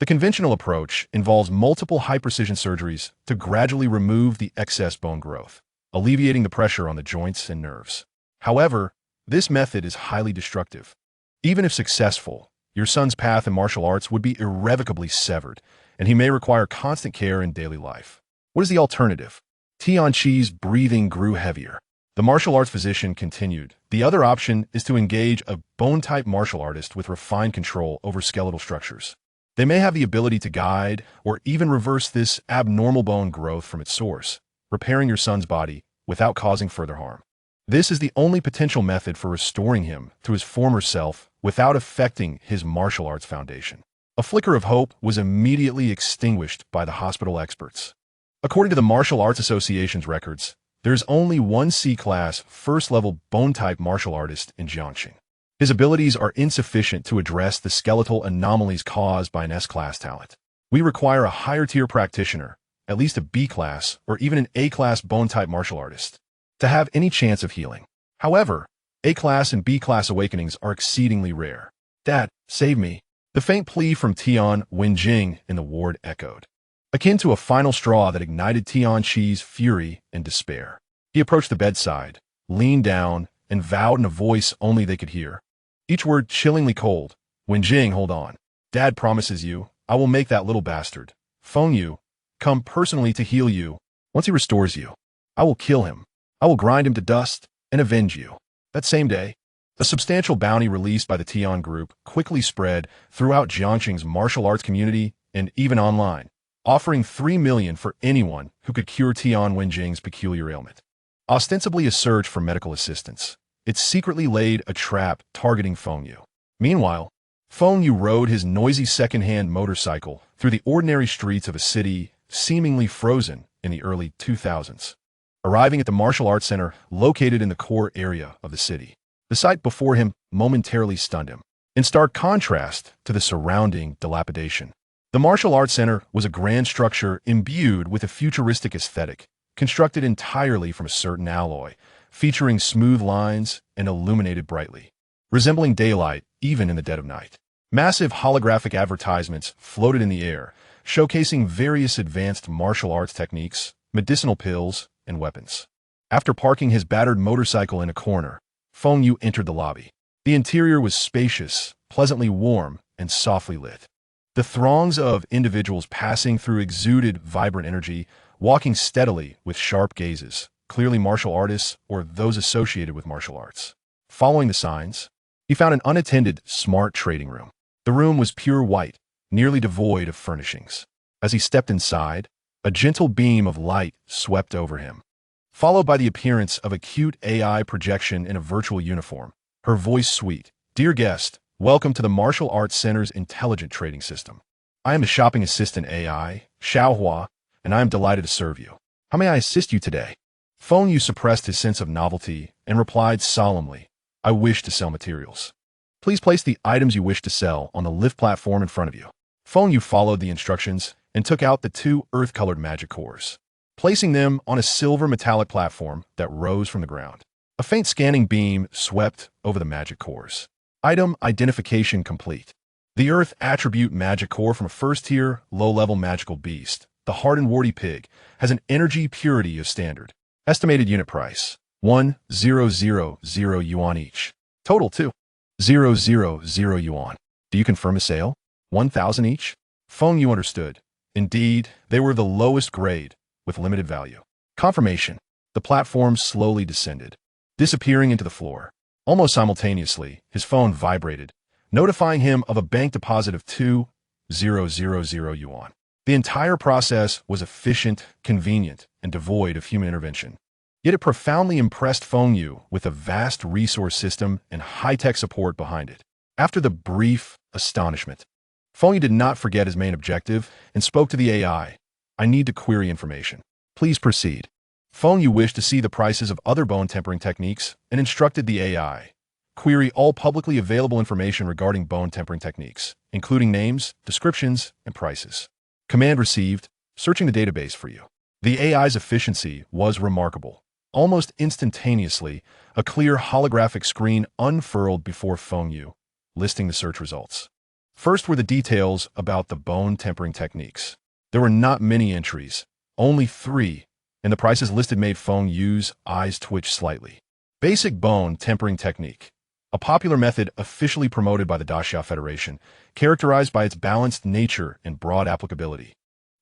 The conventional approach involves multiple high-precision surgeries to gradually remove the excess bone growth, alleviating the pressure on the joints and nerves. However, this method is highly destructive. Even if successful, your son's path in martial arts would be irrevocably severed, and he may require constant care in daily life. What is the alternative? Tian Qi's breathing grew heavier. The martial arts physician continued. The other option is to engage a bone-type martial artist with refined control over skeletal structures. They may have the ability to guide or even reverse this abnormal bone growth from its source, repairing your son's body without causing further harm. This is the only potential method for restoring him to his former self without affecting his martial arts foundation. A flicker of hope was immediately extinguished by the hospital experts. According to the Martial Arts Association's records, there is only one C-class, first-level bone-type martial artist in Jiangxing. His abilities are insufficient to address the skeletal anomalies caused by an S-class talent. We require a higher-tier practitioner, at least a B-class or even an A-class bone-type martial artist, to have any chance of healing. However, A-class and B-class awakenings are exceedingly rare. Dad, save me. The faint plea from Tian Wenjing in the ward echoed, akin to a final straw that ignited Tian Qi's fury and despair. He approached the bedside, leaned down, and vowed in a voice only they could hear, each word chillingly cold. Wenjing, hold on. Dad promises you, I will make that little bastard, Feng Yu, come personally to heal you. Once he restores you, I will kill him. I will grind him to dust and avenge you. That same day, a substantial bounty released by the Tian Group quickly spread throughout Jiangxing's martial arts community and even online, offering 3 million for anyone who could cure Tian Wenjing's peculiar ailment. Ostensibly a search for medical assistance, it secretly laid a trap targeting Feng Yu. Meanwhile, Feng Yu rode his noisy second-hand motorcycle through the ordinary streets of a city seemingly frozen in the early 2000s. Arriving at the martial arts center located in the core area of the city, the sight before him momentarily stunned him, in stark contrast to the surrounding dilapidation. The martial arts center was a grand structure imbued with a futuristic aesthetic, constructed entirely from a certain alloy, featuring smooth lines and illuminated brightly, resembling daylight even in the dead of night. Massive holographic advertisements floated in the air, showcasing various advanced martial arts techniques, medicinal pills, and weapons. After parking his battered motorcycle in a corner, Feng Yu entered the lobby. The interior was spacious, pleasantly warm, and softly lit. The throngs of individuals passing through exuded vibrant energy, walking steadily with sharp gazes, clearly martial artists or those associated with martial arts. Following the signs, he found an unattended, smart trading room. The room was pure white, nearly devoid of furnishings. As he stepped inside, a gentle beam of light swept over him, followed by the appearance of a cute AI projection in a virtual uniform, her voice sweet. "Dear guest, welcome to the Martial Arts Center's intelligent trading system. I am the shopping assistant AI, Xiaohua, and I am delighted to serve you. How may I assist you today?" Feng Yu suppressed his sense of novelty and replied solemnly, "I wish to sell materials. Please place the items you wish to sell on the lift platform in front of you." Feng Yu followed the instructions and took out the 2 earth-colored magic cores, placing them on a silver metallic platform that rose from the ground. A faint scanning beam swept over the magic cores. Item identification complete. The Earth attribute magic core from a first-tier, low-level magical beast, the hardened warty pig, has an energy purity of standard. Estimated unit price, 1,000 yuan each. Total 2,000 yuan. Do you confirm a sale? 1,000 each? Feng Yu understood. Indeed, they were the lowest grade, with limited value. Confirmation. The platform slowly descended, disappearing into the floor. Almost simultaneously, his phone vibrated, notifying him of a bank deposit of 2,000 yuan. The entire process was efficient, convenient, and devoid of human intervention. Yet it profoundly impressed Feng Yu with a vast resource system and high-tech support behind it. After the brief astonishment, Feng Yu did not forget his main objective and spoke to the AI. "I need to query information. Please proceed." Feng Yu wished to see the prices of other bone tempering techniques and instructed the AI. "Query all publicly available information regarding bone tempering techniques, including names, descriptions, and prices." Command received, searching the database for you. The AI's efficiency was remarkable. Almost instantaneously, a clear holographic screen unfurled before Feng Yu, listing the search results. First were the details about the bone tempering techniques. There were not many entries, only 3, and the prices listed made Feng Yu's eyes twitch slightly. Basic bone tempering technique, a popular method officially promoted by the Daxia Federation, characterized by its balanced nature and broad applicability,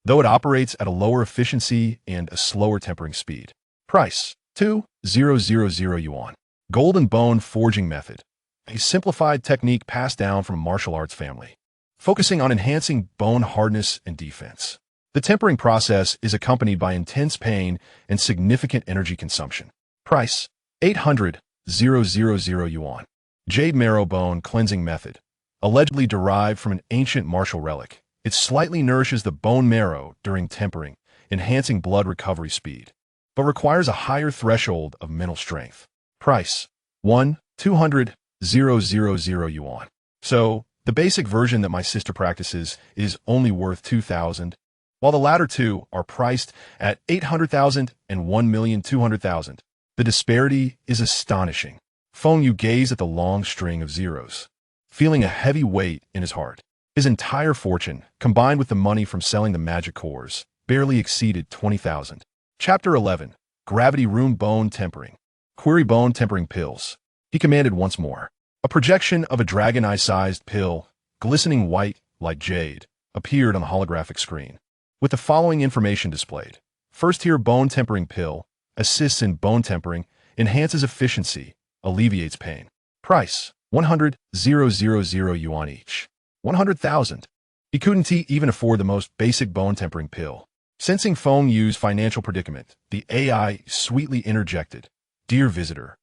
though it operates at a lower efficiency and a slower tempering speed. Price, 2,000 yuan. Golden bone forging method, a simplified technique passed down from a martial arts family, focusing on enhancing bone hardness and defense. The tempering process is accompanied by intense pain and significant energy consumption. Price, 800,000 yuan. Jade marrow bone cleansing method, allegedly derived from an ancient martial relic. It slightly nourishes the bone marrow during tempering, enhancing blood recovery speed, but requires a higher threshold of mental strength. Price, 1,200,000 yuan. So, the basic version that my sister practices is only worth 2,000, while the latter two are priced at 800,000 and 1,200,000. The disparity is astonishing. Feng Yu gazed at the long string of zeros, feeling a heavy weight in his heart. His entire fortune, combined with the money from selling the magic cores, barely exceeded 20,000. Chapter 11. Gravity Room Bone Tempering. Query bone tempering pills. He commanded once more. A projection of a dragon eye-sized pill, glistening white like jade, appeared on the holographic screen, with the following information displayed. First-tier bone tempering pill, assists in bone tempering, enhances efficiency, alleviates pain. Price, 100,000 yuan each. 100,000. He couldn't even afford the most basic bone tempering pill. Sensing Feng Yu's financial predicament, the AI sweetly interjected, "Dear visitor,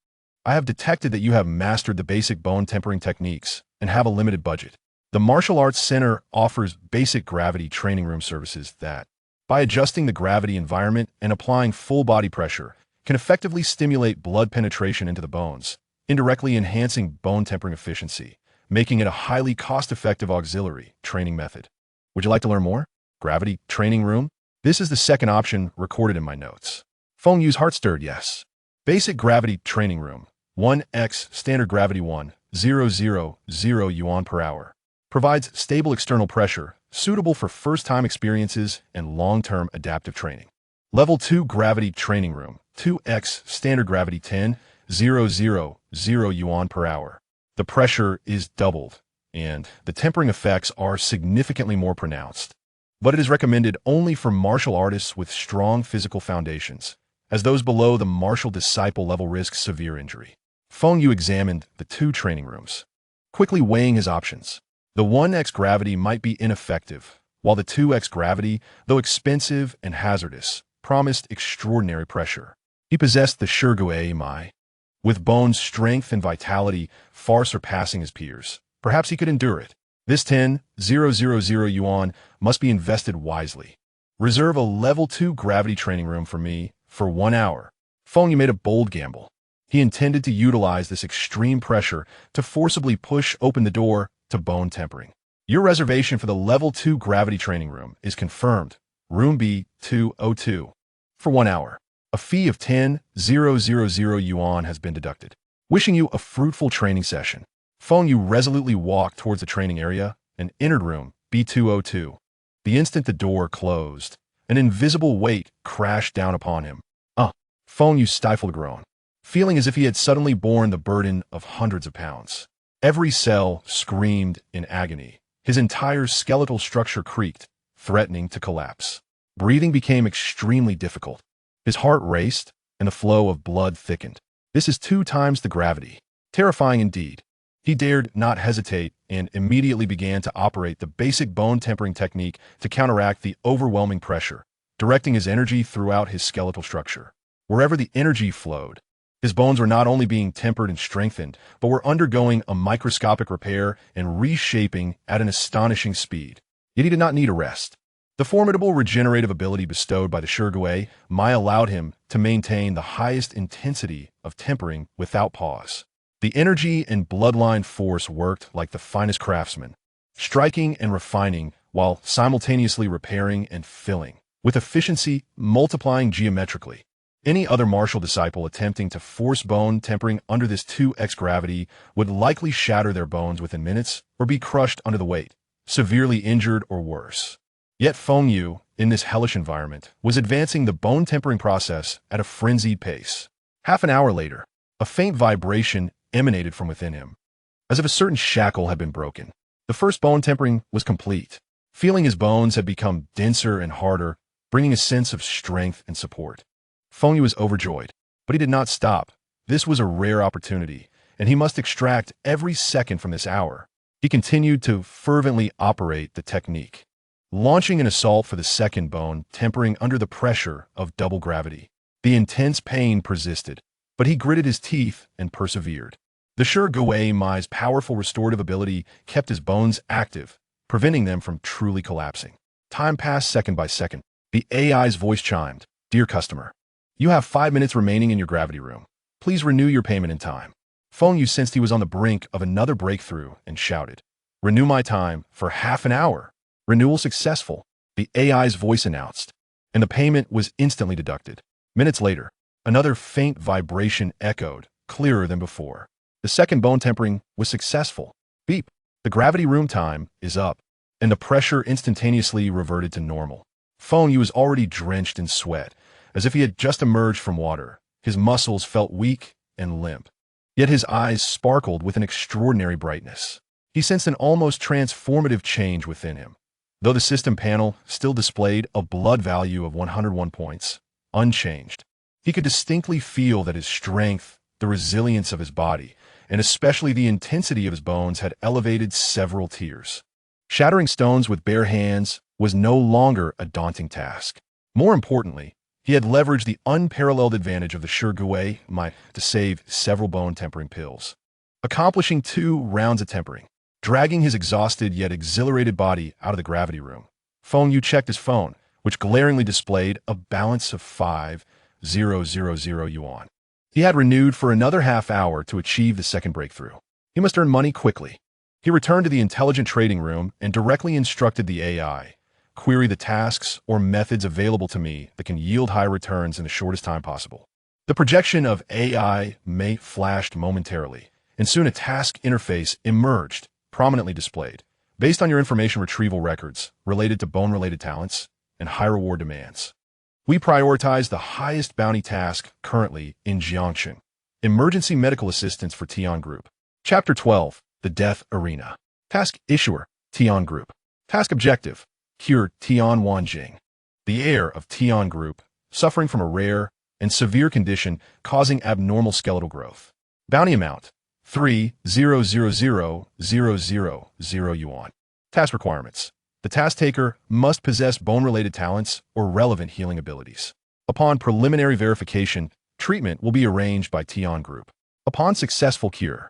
I have detected that you have mastered the basic bone tempering techniques and have a limited budget. The Martial Arts Center offers basic gravity training room services that, by adjusting the gravity environment and applying full body pressure, can effectively stimulate blood penetration into the bones, indirectly enhancing bone tempering efficiency, making it a highly cost-effective auxiliary training method. Would you like to learn more? Gravity training room? This is the second option recorded in my notes." Feng Yu's heart stirred yes. Basic gravity training room. 1x standard gravity 1,000 yuan per hour. provides stable external pressure, suitable for first-time experiences and long-term adaptive training. Level 2 Gravity Training Room, 2x Standard Gravity 10,000 yuan per hour. The pressure is doubled, and the tempering effects are significantly more pronounced. But it is recommended only for martial artists with strong physical foundations, as those below the martial disciple level risk severe injury. Feng Yu examined the 2 training rooms, quickly weighing his options. The 1x gravity might be ineffective, while the 2x gravity, though expensive and hazardous, promised extraordinary pressure. He possessed the Shigui Mai, with bone strength and vitality far surpassing his peers. Perhaps he could endure it. This 10,000 yuan must be invested wisely. Reserve a level 2 gravity training room for me for 1 hour. Feng Yu made a bold gamble. He intended to utilize this extreme pressure to forcibly push open the door to bone tempering. Your reservation for the level 2 gravity training room is confirmed. Room B202. For 1 hour. A fee of 10,000 yuan has been deducted. Wishing you a fruitful training session. Feng Yu resolutely walked towards the training area and entered room B202. The instant the door closed, an invisible weight crashed down upon him. Feng Yu stifled a groan, feeling as if he had suddenly borne the burden of hundreds of pounds. Every cell screamed in agony. His entire skeletal structure creaked, threatening to collapse. Breathing became extremely difficult. His heart raced, and the flow of blood thickened. This is 2 times the gravity. Terrifying indeed. He dared not hesitate and immediately began to operate the basic bone tempering technique to counteract the overwhelming pressure, directing his energy throughout his skeletal structure. Wherever the energy flowed, his bones were not only being tempered and strengthened, but were undergoing a microscopic repair and reshaping at an astonishing speed. Yet he did not need a rest. The formidable regenerative ability bestowed by the Shigui Mai allowed him to maintain the highest intensity of tempering without pause. The energy and bloodline force worked like the finest craftsmen, striking and refining while simultaneously repairing and filling, with efficiency multiplying geometrically. Any other martial disciple attempting to force bone tempering under this 2x gravity would likely shatter their bones within minutes or be crushed under the weight, severely injured or worse. Yet Feng Yu, in this hellish environment, was advancing the bone tempering process at a frenzied pace. Half an hour later, a faint vibration emanated from within him, as if a certain shackle had been broken. The first bone tempering was complete. Feeling his bones had become denser and harder, bringing a sense of strength and support. Feng Yu was overjoyed, but he did not stop. This was a rare opportunity, and he must extract every second from this hour. He continued to fervently operate the technique, launching an assault for the second bone tempering under the pressure of double gravity. The intense pain persisted, but he gritted his teeth and persevered. The Shigui Mai's powerful restorative ability kept his bones active, preventing them from truly collapsing. Time passed second by second. The AI's voice chimed. "Dear customer, you have 5 minutes remaining in your gravity room. Please renew your payment in time." Feng Yu sensed he was on the brink of another breakthrough and shouted, "Renew my time for half an hour." "Renewal successful," the AI's voice announced, and the payment was instantly deducted. Minutes later, another faint vibration echoed, clearer than before. The second bone tempering was successful. Beep. The gravity room time is up, and the pressure instantaneously reverted to normal. Feng Yu was already drenched in sweat, as if he had just emerged from water. His muscles felt weak and limp, yet his eyes sparkled with an extraordinary brightness. He sensed an almost transformative change within him. Though the system panel still displayed a blood value of 101 points, unchanged, he could distinctly feel that his strength, the resilience of his body, and especially the intensity of his bones had elevated several tiers. Shattering stones with bare hands was no longer a daunting task. More importantly, he had leveraged the unparalleled advantage of the Shigui Mai to save several bone tempering pills. Accomplishing 2 rounds of tempering, dragging his exhausted yet exhilarated body out of the gravity room, Feng Yu checked his phone, which glaringly displayed a balance of 5,000 yuan. He had renewed for another half hour to achieve the second breakthrough. He must earn money quickly. He returned to the intelligent trading room and directly instructed the AI, "Query the tasks or methods available to me that can yield high returns in the shortest time possible." The projection of AI May flashed momentarily, and soon a task interface emerged, prominently displayed. based on your information retrieval records related to bone-related talents and high reward demands. We prioritize the highest bounty task currently in Jiangxing. Emergency medical assistance for Tian Group. Chapter 12. The Death Arena. Task Issuer, Tian Group. Task Objective, cure Tian Wanjing, the heir of Tian Group, suffering from a rare and severe condition causing abnormal skeletal growth. Bounty amount, 3,000,000 yuan. Task requirements. The task taker must possess bone-related talents or relevant healing abilities. Upon preliminary verification, treatment will be arranged by Tian Group. Upon successful cure,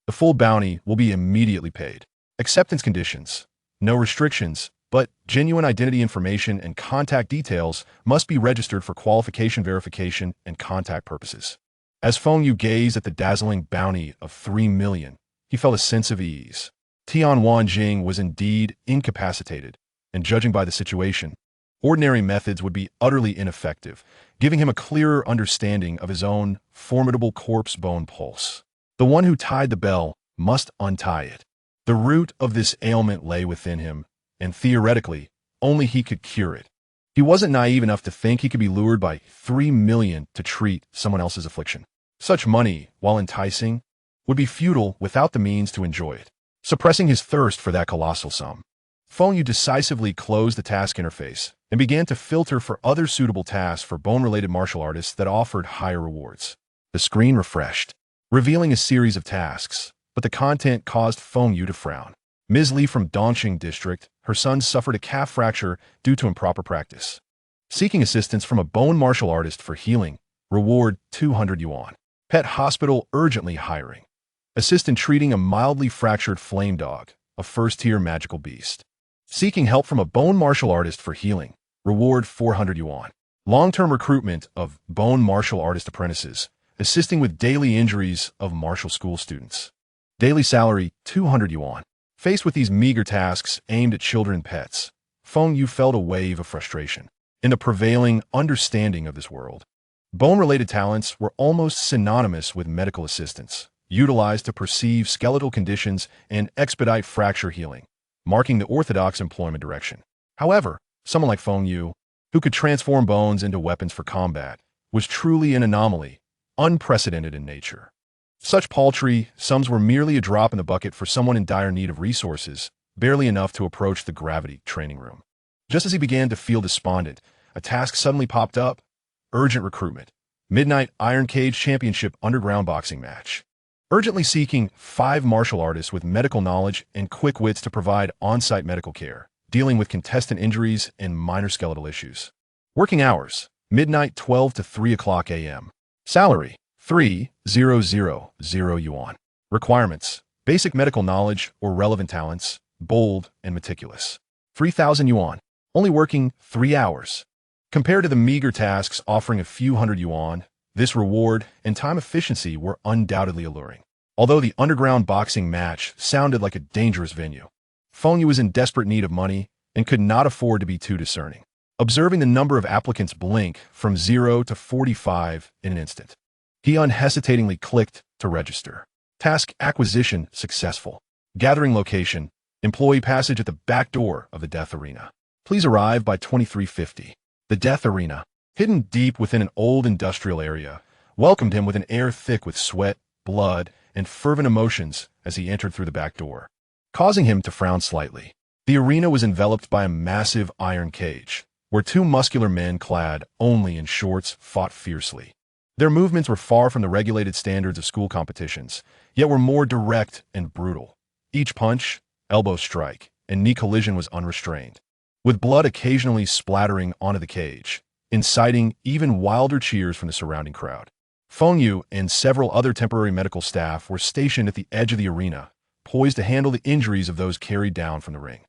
the full bounty will be immediately paid. Acceptance conditions. No restrictions, but genuine identity information and contact details must be registered for qualification verification and contact purposes. As Feng Yu gazed at the dazzling bounty of 3 million, he felt a sense of ease. Tian Wanjing was indeed incapacitated, and judging by the situation, ordinary methods would be utterly ineffective, giving him a clearer understanding of his own formidable corpse bone pulse. The one who tied the bell must untie it. The root of this ailment lay within him, and theoretically, only he could cure it. He wasn't naive enough to think he could be lured by 3 million to treat someone else's affliction. Such money, while enticing, would be futile without the means to enjoy it. Suppressing his thirst for that colossal sum, Feng Yu decisively closed the task interface and began to filter for other suitable tasks for bone-related martial artists that offered higher rewards. The screen refreshed, revealing a series of tasks, but the content caused Feng Yu to frown. Ms. Li from Dongqing District, her son suffered a calf fracture due to improper practice. Seeking assistance from a bone martial artist for healing, reward 200 yuan. Pet hospital urgently hiring. Assist in treating a mildly fractured flame dog, a first-tier magical beast. Seeking help from a bone martial artist for healing, reward 400 yuan. Long-term recruitment of bone martial artist apprentices, assisting with daily injuries of martial school students. Daily salary 200 yuan. Faced with these meager tasks aimed at children and pets, Feng Yu felt a wave of frustration. In the prevailing understanding of this world, bone-related talents were almost synonymous with medical assistance, utilized to perceive skeletal conditions and expedite fracture healing, marking the orthodox employment direction. However, someone like Feng Yu, who could transform bones into weapons for combat, was truly an anomaly, unprecedented in nature. Such paltry sums were merely a drop in the bucket for someone in dire need of resources, barely enough to approach the gravity training room. Just as he began to feel despondent, a task suddenly popped up. Urgent recruitment. Midnight Iron Cage Championship Underground Boxing Match. Urgently seeking 5 martial artists with medical knowledge and quick wits to provide on-site medical care, dealing with contestant injuries and minor skeletal issues. Working hours. Midnight 12 to 3 o'clock a.m. Salary. 3,000 yuan. Requirements. Basic medical knowledge or relevant talents, bold and meticulous. 3,000 yuan. Only working 3 hours. Compared to the meager tasks offering a few hundred yuan, this reward and time efficiency were undoubtedly alluring. Although the underground boxing match sounded like a dangerous venue, Feng Yu was in desperate need of money and could not afford to be too discerning. Observing the number of applicants blink from 0 to 45 in an instant, he unhesitatingly clicked to register. Task acquisition successful. Gathering location, employee passage at the back door of the Death Arena. Please arrive by 2350. The Death Arena, hidden deep within an old industrial area, welcomed him with an air thick with sweat, blood, and fervent emotions as he entered through the back door, causing him to frown slightly. The arena was enveloped by a massive iron cage, where 2 muscular men clad only in shorts fought fiercely. Their movements were far from the regulated standards of school competitions, yet were more direct and brutal. Each punch, elbow strike, and knee collision was unrestrained, with blood occasionally splattering onto the cage, inciting even wilder cheers from the surrounding crowd. Feng Yu and several other temporary medical staff were stationed at the edge of the arena, poised to handle the injuries of those carried down from the ring.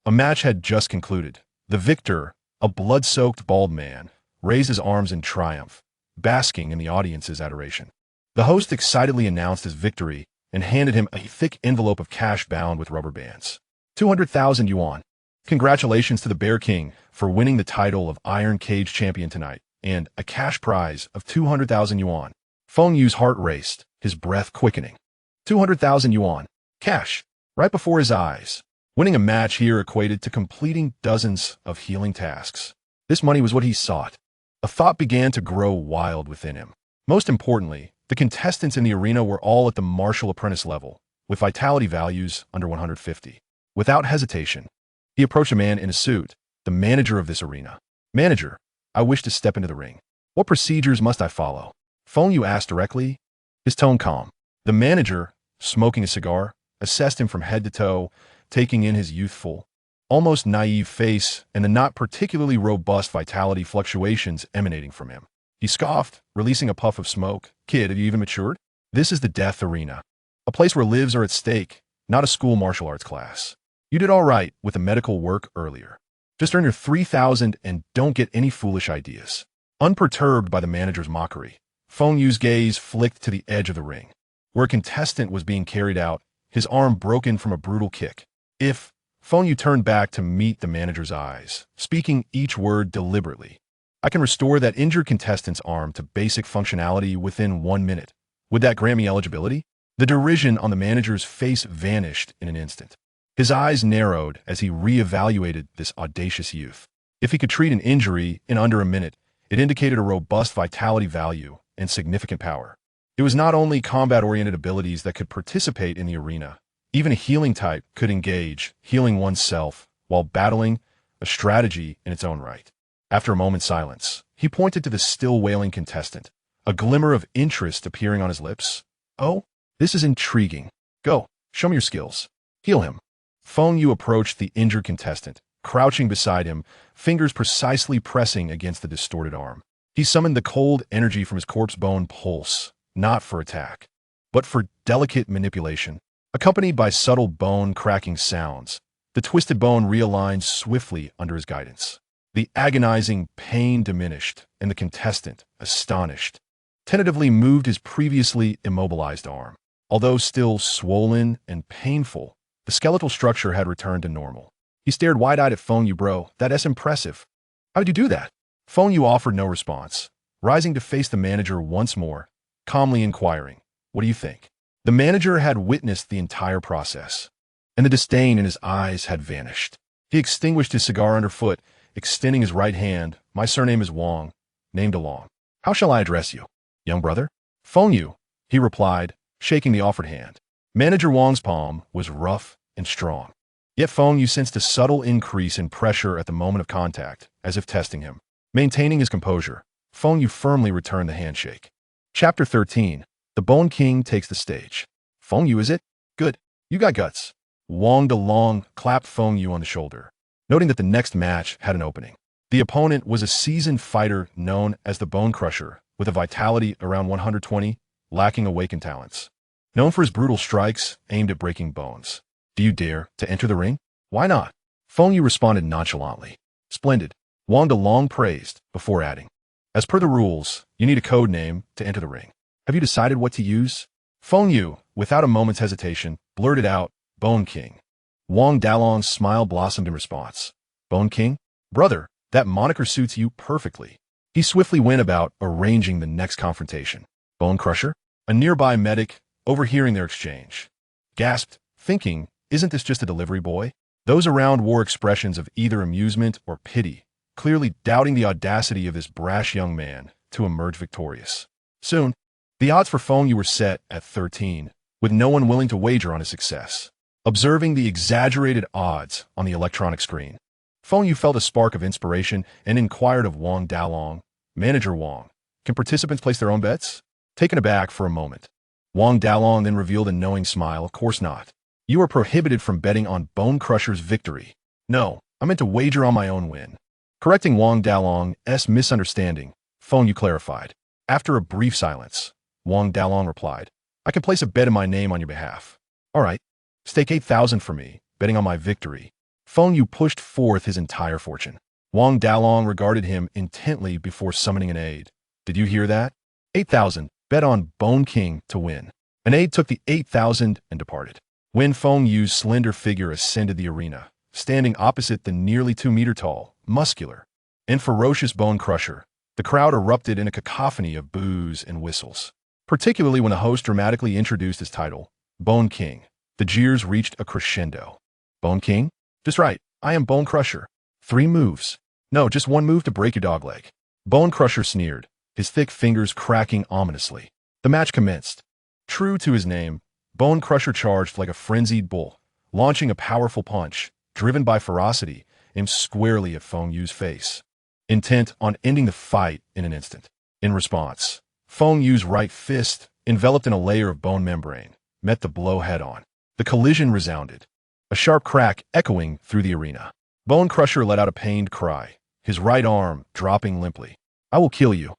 A match had just concluded. The victor, a blood-soaked bald man, raised his arms in triumph, basking in the audience's adoration. The host excitedly announced his victory and handed him a thick envelope of cash bound with rubber bands. 200,000 yuan. Congratulations to the Bear King for winning the title of Iron Cage Champion tonight, and a cash prize of 200,000 yuan. Feng Yu's heart raced, his breath quickening. 200,000 yuan. Cash. Right before his eyes. Winning a match here equated to completing dozens of healing tasks. This money was what he sought. A thought began to grow wild within him. Most importantly, the contestants in the arena were all at the martial apprentice level, with vitality values under 150. Without hesitation, he approached a man in a suit, the manager of this arena. "Manager, I wish to step into the ring. What procedures must I follow?" Feng Yu asked directly, his tone calm. The manager, smoking a cigar, assessed him from head to toe, taking in his youthful, almost naive face and the not particularly robust vitality fluctuations emanating from him. He scoffed, releasing a puff of smoke. "Kid, have you even matured? This is the death arena, a place where lives are at stake, not a school martial arts class. You did all right with the medical work earlier. Just earn your 3,000 and don't get any foolish ideas." Unperturbed by the manager's mockery, Feng Yu's gaze flicked to the edge of the ring, where a contestant was being carried out, his arm broken from a brutal kick. "If..." Feng Yu turned back to meet the manager's eyes, speaking each word deliberately. "I can restore that injured contestant's arm to basic functionality within 1 minute. Would that grant me eligibility?" The derision on the manager's face vanished in an instant. His eyes narrowed as he re-evaluated this audacious youth. If he could treat an injury in under a minute, it indicated a robust vitality value and significant power. It was not only combat-oriented abilities that could participate in the arena. Even a healing type could engage, healing oneself, while battling, a strategy in its own right. After a moment's silence, he pointed to the still wailing contestant, a glimmer of interest appearing on his lips. "Oh, this is intriguing. Go, show me your skills. Heal him." Feng Yu approached the injured contestant, crouching beside him, fingers precisely pressing against the distorted arm. He summoned the cold energy from his corpse bone pulse, not for attack, but for delicate manipulation. Accompanied by subtle bone-cracking sounds, the twisted bone realigned swiftly under his guidance. The agonizing pain diminished, and the contestant, astonished, tentatively moved his previously immobilized arm. Although still swollen and painful, the skeletal structure had returned to normal. He stared wide-eyed at Feng Yu. "Bro, that's impressive. How did you do that?" Feng Yu offered no response, rising to face the manager once more, calmly inquiring, "What do you think?" The manager had witnessed the entire process, and the disdain in his eyes had vanished. He extinguished his cigar underfoot, extending his right hand. "My surname is Wang, named along. How shall I address you?" "Young brother?" "Feng Yu," he replied, shaking the offered hand. Manager Wang's palm was rough and strong. Yet Feng Yu sensed a subtle increase in pressure at the moment of contact, as if testing him. Maintaining his composure, Feng Yu firmly returned the handshake. Chapter 13. The Bone King takes the stage. "Feng Yu, is it? Good. You got guts." Wang DeLong clapped Feng Yu on the shoulder, noting that the next match had an opening. The opponent was a seasoned fighter known as the Bone Crusher, with a vitality around 120, lacking awakened talents. Known for his brutal strikes aimed at breaking bones. "Do you dare to enter the ring?" "Why not?" Feng Yu responded nonchalantly. "Splendid," Wang DeLong praised, before adding, "As per the rules, you need a code name to enter the ring. Have you decided what to use?" Feng Yu, without a moment's hesitation, blurted out, "Bone King." Wang Dalong's smile blossomed in response. "Bone King? Brother, that moniker suits you perfectly." He swiftly went about arranging the next confrontation. "Bone Crusher?" A nearby medic, overhearing their exchange, gasped, thinking, "Isn't this just a delivery boy?" Those around wore expressions of either amusement or pity, clearly doubting the audacity of this brash young man to emerge victorious. Soon, the odds for Feng Yu were set at 13, with no one willing to wager on his success. Observing the exaggerated odds on the electronic screen, Feng Yu felt a spark of inspiration and inquired of Wang Dalong, "Manager Wang, can participants place their own bets?" Taken aback for a moment, Wang Dalong then revealed a knowing smile, "Of course not. You are prohibited from betting on Bone Crusher's victory." "No, I meant to wager on my own win." Correcting Wang Dalong's misunderstanding, Feng Yu clarified. After a brief silence, Wang Dalong replied, "I can place a bet in my name on your behalf." "All right. Stake 8,000 for me, betting on my victory." Feng Yu pushed forth his entire fortune. Wang Dalong regarded him intently before summoning an aide. "Did you hear that? 8,000, bet on Bone King to win." An aide took the 8,000 and departed. When Feng Yu's slender figure ascended the arena, standing opposite the nearly 2-meter-tall, muscular, and ferocious Bone Crusher, the crowd erupted in a cacophony of boos and whistles. Particularly when the host dramatically introduced his title, Bone King, the jeers reached a crescendo. Bone King? Just right. I am Bone Crusher. 3 moves. No, just 1 move to break your dog leg. Bone Crusher sneered, his thick fingers cracking ominously. The match commenced. True to his name, Bone Crusher charged like a frenzied bull, launching a powerful punch, driven by ferocity, aimed squarely at Feng Yu's face, intent on ending the fight in an instant. In response, Feng Yu's right fist, enveloped in a layer of bone membrane, met the blow head-on. The collision resounded, a sharp crack echoing through the arena. Bone Crusher let out a pained cry, his right arm dropping limply. I will kill you.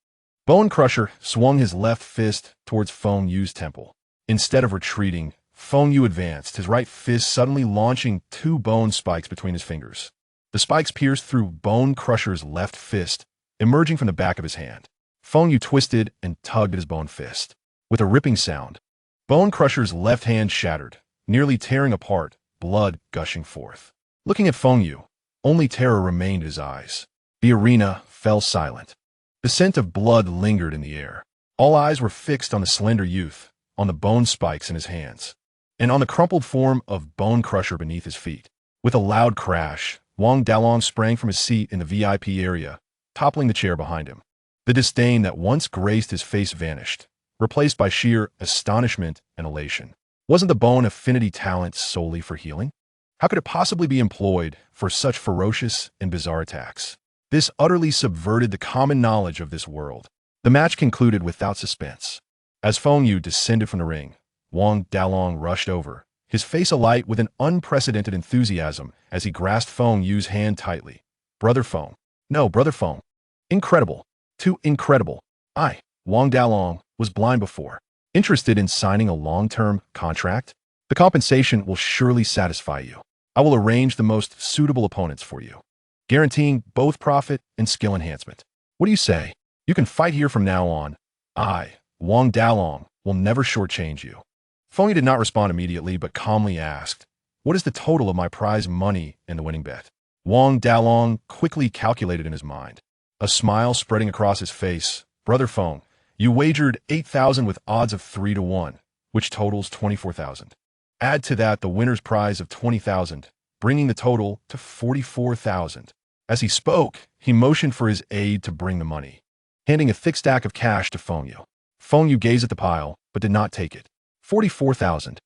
Bone Crusher swung his left fist towards Feng Yu's temple. Instead of retreating, Feng Yu advanced, his right fist suddenly launching 2 bone spikes between his fingers. The spikes pierced through Bone Crusher's left fist, emerging from the back of his hand. Feng Yu twisted and tugged at his bone fist. With a ripping sound, Bone Crusher's left hand shattered, nearly tearing apart, blood gushing forth. Looking at Feng Yu, only terror remained in his eyes. The arena fell silent. The scent of blood lingered in the air. All eyes were fixed on the slender youth, on the bone spikes in his hands, and on the crumpled form of Bone Crusher beneath his feet. With a loud crash, Wang Dalong sprang from his seat in the VIP area, toppling the chair behind him. The disdain that once graced his face vanished, replaced by sheer astonishment and elation. Wasn't the bone affinity talent solely for healing? How could it possibly be employed for such ferocious and bizarre attacks? This utterly subverted the common knowledge of this world. The match concluded without suspense. As Feng Yu descended from the ring, Wang Dalong rushed over, his face alight with an unprecedented enthusiasm as he grasped Feng Yu's hand tightly. Brother Feng. No, Brother Feng. Incredible. Too incredible. Wang Dalong, was blind before. Interested in signing a long-term contract? The compensation will surely satisfy you. I will arrange the most suitable opponents for you, guaranteeing both profit and skill enhancement. What do you say? You can fight here from now on. Wang Dalong, will never shortchange you. Feng Yu did not respond immediately, but calmly asked, what is the total of my prize money and the winning bet? Wang Dalong quickly calculated in his mind, a smile spreading across his face. Brother Feng, you wagered 8,000 with odds of 3 to 1, which totals 24,000. Add to that the winner's prize of 20,000, bringing the total to 44,000. As he spoke, he motioned for his aide to bring the money, handing a thick stack of cash to Feng Yu. Feng Yu gazed at the pile, but did not take it. 44,000.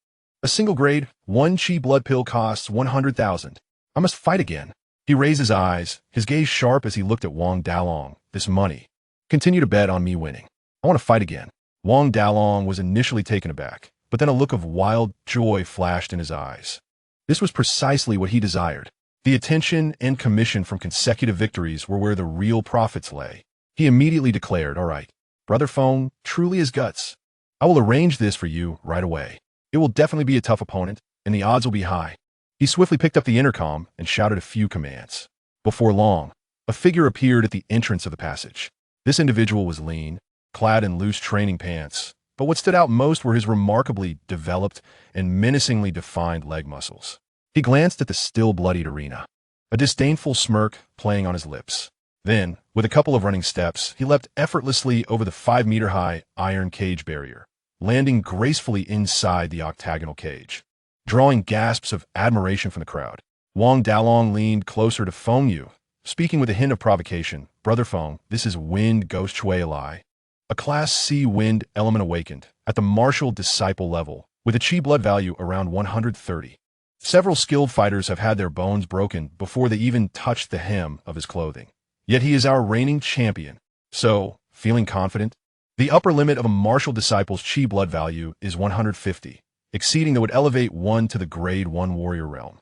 A single grade, 1 chi blood pill costs 100,000. I must fight again. He raised his eyes, his gaze sharp as he looked at Wang Dalong. This money. Continue to bet on me winning. I want to fight again. Wang Dalong was initially taken aback, but then a look of wild joy flashed in his eyes. This was precisely what he desired. The attention and commission from consecutive victories were where the real profits lay. He immediately declared, all right, Brother Feng truly has guts. I will arrange this for you right away. It will definitely be a tough opponent, and the odds will be high. He swiftly picked up the intercom and shouted a few commands. Before long, a figure appeared at the entrance of the passage. This individual was lean, clad in loose training pants, but what stood out most were his remarkably developed and menacingly defined leg muscles. He glanced at the still bloodied arena, a disdainful smirk playing on his lips. Then, with a couple of running steps, he leapt effortlessly over the 5-meter-high iron cage barrier, landing gracefully inside the octagonal cage. Drawing gasps of admiration from the crowd, Wang Dalong leaned closer to Feng Yu, speaking with a hint of provocation. Brother Feng, this is Wind Ghost Chui Lai, a Class C wind element awakened, at the martial disciple level, with a chi blood value around 130. Several skilled fighters have had their bones broken before they even touched the hem of his clothing. Yet he is our reigning champion. So, feeling confident? The upper limit of a martial disciple's chi blood value is 150, exceeding that would elevate one to the grade 1 warrior realm.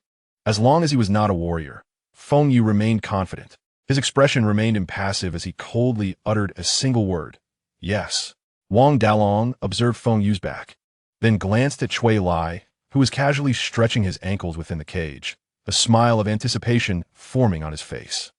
As long as he was not a warrior, Feng Yu remained confident. His expression remained impassive as he coldly uttered a single word. Yes. Wang Dalong observed Feng Yu's back, then glanced at Chui Lai, who was casually stretching his ankles within the cage, a smile of anticipation forming on his face.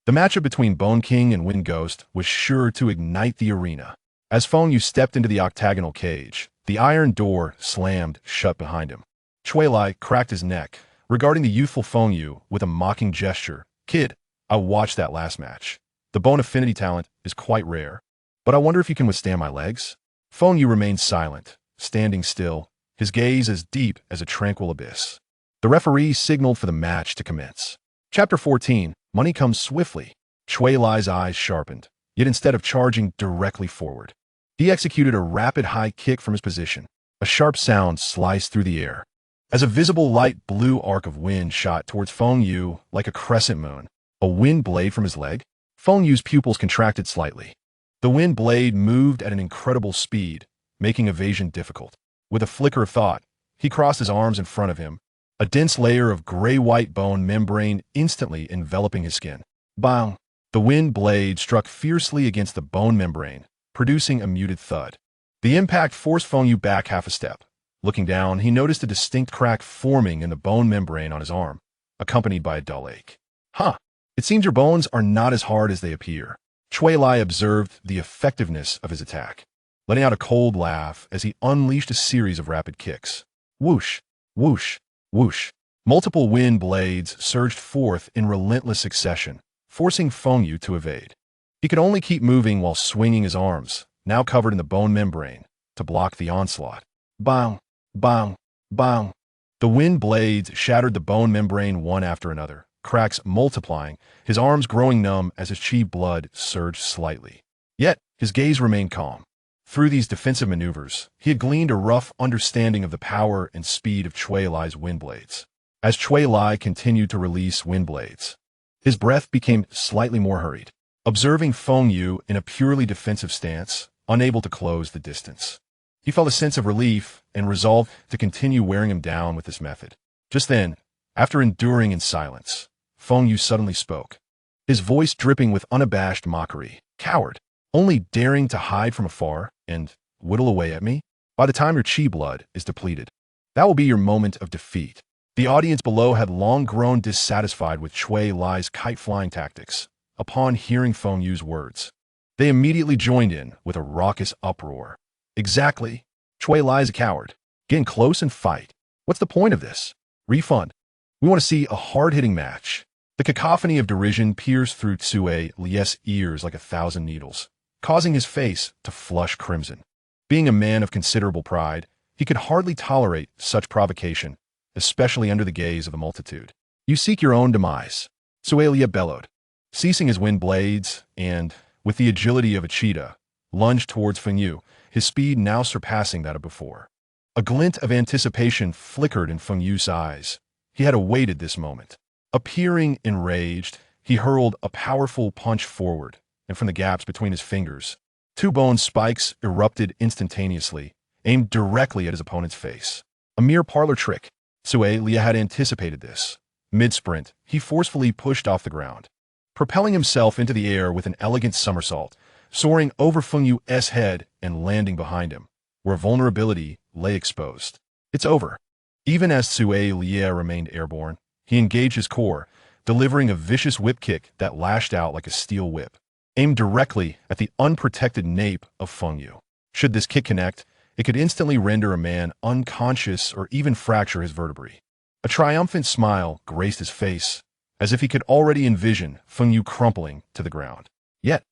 The matchup between Bone King and Wind Ghost was sure to ignite the arena. As Feng Yu stepped into the octagonal cage, the iron door slammed shut behind him. Chui Lai cracked his neck, regarding the youthful Feng Yu with a mocking gesture. Kid, I watched that last match. The bone affinity talent is quite rare, but I wonder if you can withstand my legs? Feng Yu remained silent, standing still, his gaze as deep as a tranquil abyss. The referee signaled for the match to commence. Chapter 14. Money comes swiftly. Chui Lai's eyes sharpened, yet instead of charging directly forward, he executed a rapid high kick from his position. A sharp sound sliced through the air, as a visible light blue arc of wind shot towards Feng Yu like a crescent moon. A wind blade from his leg? Feng Yu's pupils contracted slightly. The wind blade moved at an incredible speed, making evasion difficult. With a flicker of thought, he crossed his arms in front of him, a dense layer of gray-white bone membrane instantly enveloping his skin. Bang! The wind blade struck fiercely against the bone membrane, producing a muted thud. The impact forced Feng Yu back half a step. Looking down, he noticed a distinct crack forming in the bone membrane on his arm, accompanied by a dull ache. Huh! It seems your bones are not as hard as they appear. Chui Lai observed the effectiveness of his attack, letting out a cold laugh as he unleashed a series of rapid kicks. Whoosh! Whoosh! Whoosh! Multiple wind blades surged forth in relentless succession, forcing Feng Yu to evade. He could only keep moving while swinging his arms, now covered in the bone membrane, to block the onslaught. Bang! Bang! Bang! The wind blades shattered the bone membrane one after another, cracks multiplying, his arms growing numb as his chi blood surged slightly. Yet, his gaze remained calm. Through these defensive maneuvers, he had gleaned a rough understanding of the power and speed of Chui Lai's wind blades. As Chui Lai continued to release wind blades, his breath became slightly more hurried. Observing Feng Yu in a purely defensive stance, unable to close the distance, he felt a sense of relief and resolved to continue wearing him down with this method. Just then, after enduring in silence, Feng Yu suddenly spoke, his voice dripping with unabashed mockery. Coward, only daring to hide from afar and whittle away at me? By the time your chi blood is depleted, that will be your moment of defeat. The audience below had long grown dissatisfied with Chui Lai's kite-flying tactics. Upon hearing Feng Yu's words, they immediately joined in with a raucous uproar. Exactly. Chui Lai's a coward. Get in close and fight. What's the point of this? Refund. We want to see a hard-hitting match. The cacophony of derision pierced through Cui Lie's ears like 1,000 needles, causing his face to flush crimson. Being a man of considerable pride, he could hardly tolerate such provocation, especially under the gaze of the multitude. You seek your own demise, Cui Lie bellowed, ceasing his wind blades and, with the agility of a cheetah, lunged towards Feng Yu, his speed now surpassing that of before. A glint of anticipation flickered in Feng Yu's eyes. He had awaited this moment. Appearing enraged, he hurled a powerful punch forward, and from the gaps between his fingers, 2 bone spikes erupted instantaneously, aimed directly at his opponent's face. A mere parlor trick. Cui Lie had anticipated this. Mid-sprint, he forcefully pushed off the ground, propelling himself into the air with an elegant somersault, soaring over Feng Yu's head and landing behind him, where vulnerability lay exposed. It's over. Even as Cui Lie remained airborne, he engaged his core, delivering a vicious whip kick that lashed out like a steel whip, aimed directly at the unprotected nape of Feng Yu. Should this kick connect, it could instantly render a man unconscious or even fracture his vertebrae. A triumphant smile graced his face, as if he could already envision Feng Yu crumpling to the ground. Yet,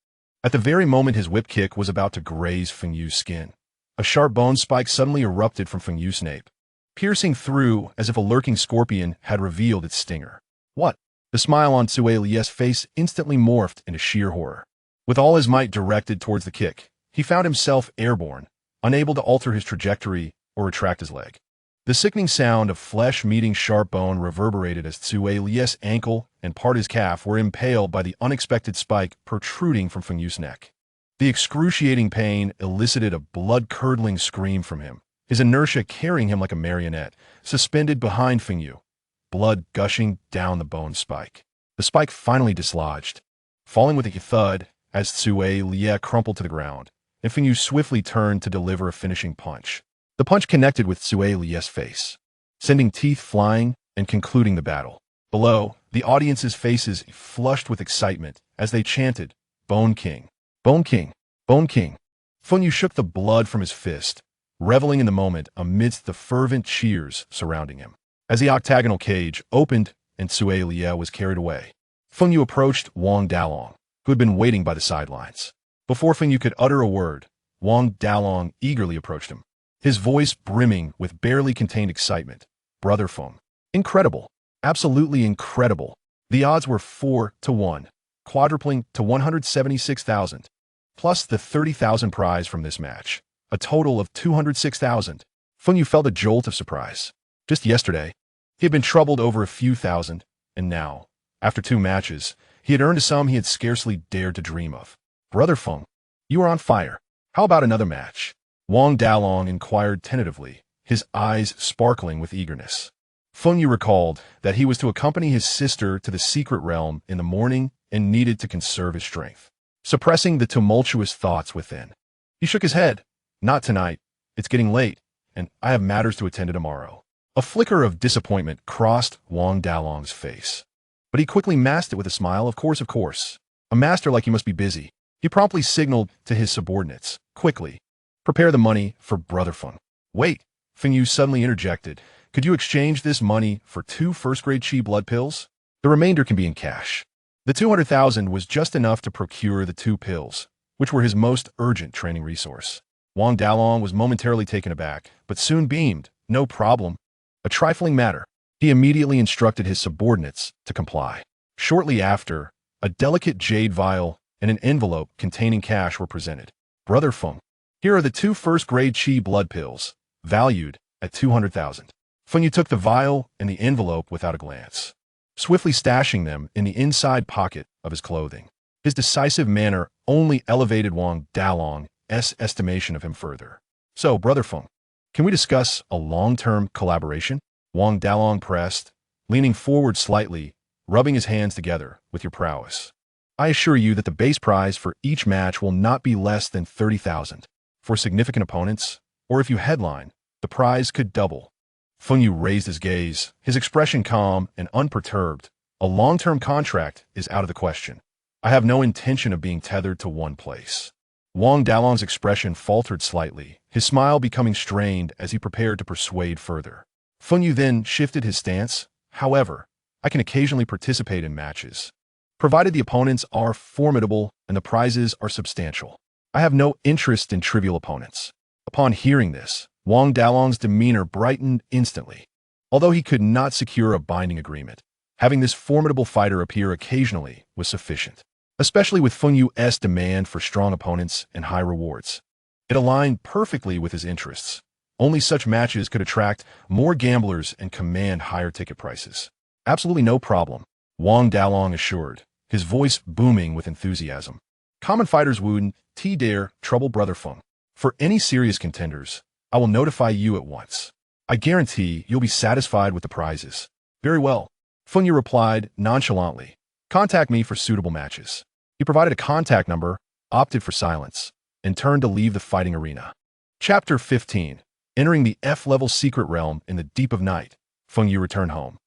at the very moment his whip kick was about to graze Feng Yu's skin, a sharp bone spike suddenly erupted from Feng Yu's nape, piercing through as if a lurking scorpion had revealed its stinger. What? The smile on Cui Lie's face instantly morphed into sheer horror. With all his might directed towards the kick, he found himself airborne, unable to alter his trajectory or retract his leg. The sickening sound of flesh meeting sharp bone reverberated as Cui Lie's ankle and part his calf were impaled by the unexpected spike protruding from Feng Yu's neck. The excruciating pain elicited a blood-curdling scream from him, his inertia carrying him like a marionette, suspended behind Feng Yu, blood gushing down the bone spike. The spike finally dislodged, falling with a thud as Cui Lie crumpled to the ground, and Feng Yu swiftly turned to deliver a finishing punch. The punch connected with Cui Lie's face, sending teeth flying and concluding the battle. Below, the audience's faces flushed with excitement as they chanted, "Bone King! Bone King! Bone King!" Feng Yu shook the blood from his fist, reveling in the moment amidst the fervent cheers surrounding him. As the octagonal cage opened and Cui Lie was carried away, Feng Yu approached Wang Dalong, who had been waiting by the sidelines. Before Feng Yu could utter a word, Wang Dalong eagerly approached him, his voice brimming with barely contained excitement. "Brother Feng, Incredible. Absolutely incredible. The odds were 4 to 1, quadrupling to 176,000, plus the 30,000 prize from this match, a total of 206,000. Feng Yu felt a jolt of surprise. Just yesterday, he had been troubled over a few thousand, and now, after 2 matches, he had earned a sum he had scarcely dared to dream of. Brother Feng, you are on fire. How about another match? Wang Dalong inquired tentatively, his eyes sparkling with eagerness. Feng Yu recalled that he was to accompany his sister to the secret realm in the morning and needed to conserve his strength. Suppressing the tumultuous thoughts within, he shook his head. Not tonight. It's getting late, and I have matters to attend to tomorrow. A flicker of disappointment crossed Wang Dalong's face, but he quickly masked it with a smile. Of course. A master like you must be busy. He promptly signaled to his subordinates, quickly, prepare the money for Brother Feng. Wait, Feng Yu suddenly interjected. Could you exchange this money for 2 first-grade Qi blood pills? The remainder can be in cash. The 200,000 was just enough to procure the 2 pills, which were his most urgent training resource. Wang Dalong was momentarily taken aback, but soon beamed. No problem. A trifling matter. He immediately instructed his subordinates to comply. Shortly after, a delicate jade vial and an envelope containing cash were presented. Brother Feng, here are the 2 first-grade Qi blood pills, valued at 200,000. Feng Yu took the vial and the envelope without a glance, swiftly stashing them in the inside pocket of his clothing. His decisive manner only elevated Wang Dalong's estimation of him further. So, Brother Feng, can we discuss a long-term collaboration? Wang Dalong pressed, leaning forward slightly, rubbing his hands together with your prowess. I assure you that the base prize for each match will not be less than 30,000. For significant opponents, or if you headline, the prize could double. Feng Yu raised his gaze, his expression calm and unperturbed. A long-term contract is out of the question. I have no intention of being tethered to one place. Wang Dalong's expression faltered slightly, his smile becoming strained as he prepared to persuade further. Feng Yu then shifted his stance. However, I can occasionally participate in matches, provided the opponents are formidable and the prizes are substantial. I have no interest in trivial opponents. Upon hearing this, Wang Dalong's demeanor brightened instantly. Although he could not secure a binding agreement, having this formidable fighter appear occasionally was sufficient, especially with Feng Yu's demand for strong opponents and high rewards. It aligned perfectly with his interests. Only such matches could attract more gamblers and command higher ticket prices. Absolutely no problem, Wang Dalong assured, his voice booming with enthusiasm. Common fighters wouldn't dare trouble Brother Feng. For any serious contenders, I will notify you at once. I guarantee you'll be satisfied with the prizes. Very well, Feng Yu replied nonchalantly. Contact me for suitable matches. He provided a contact number, opted for silence, and turned to leave the fighting arena. Chapter 15. Entering the F-level secret realm in the deep of night, Feng Yu returned home,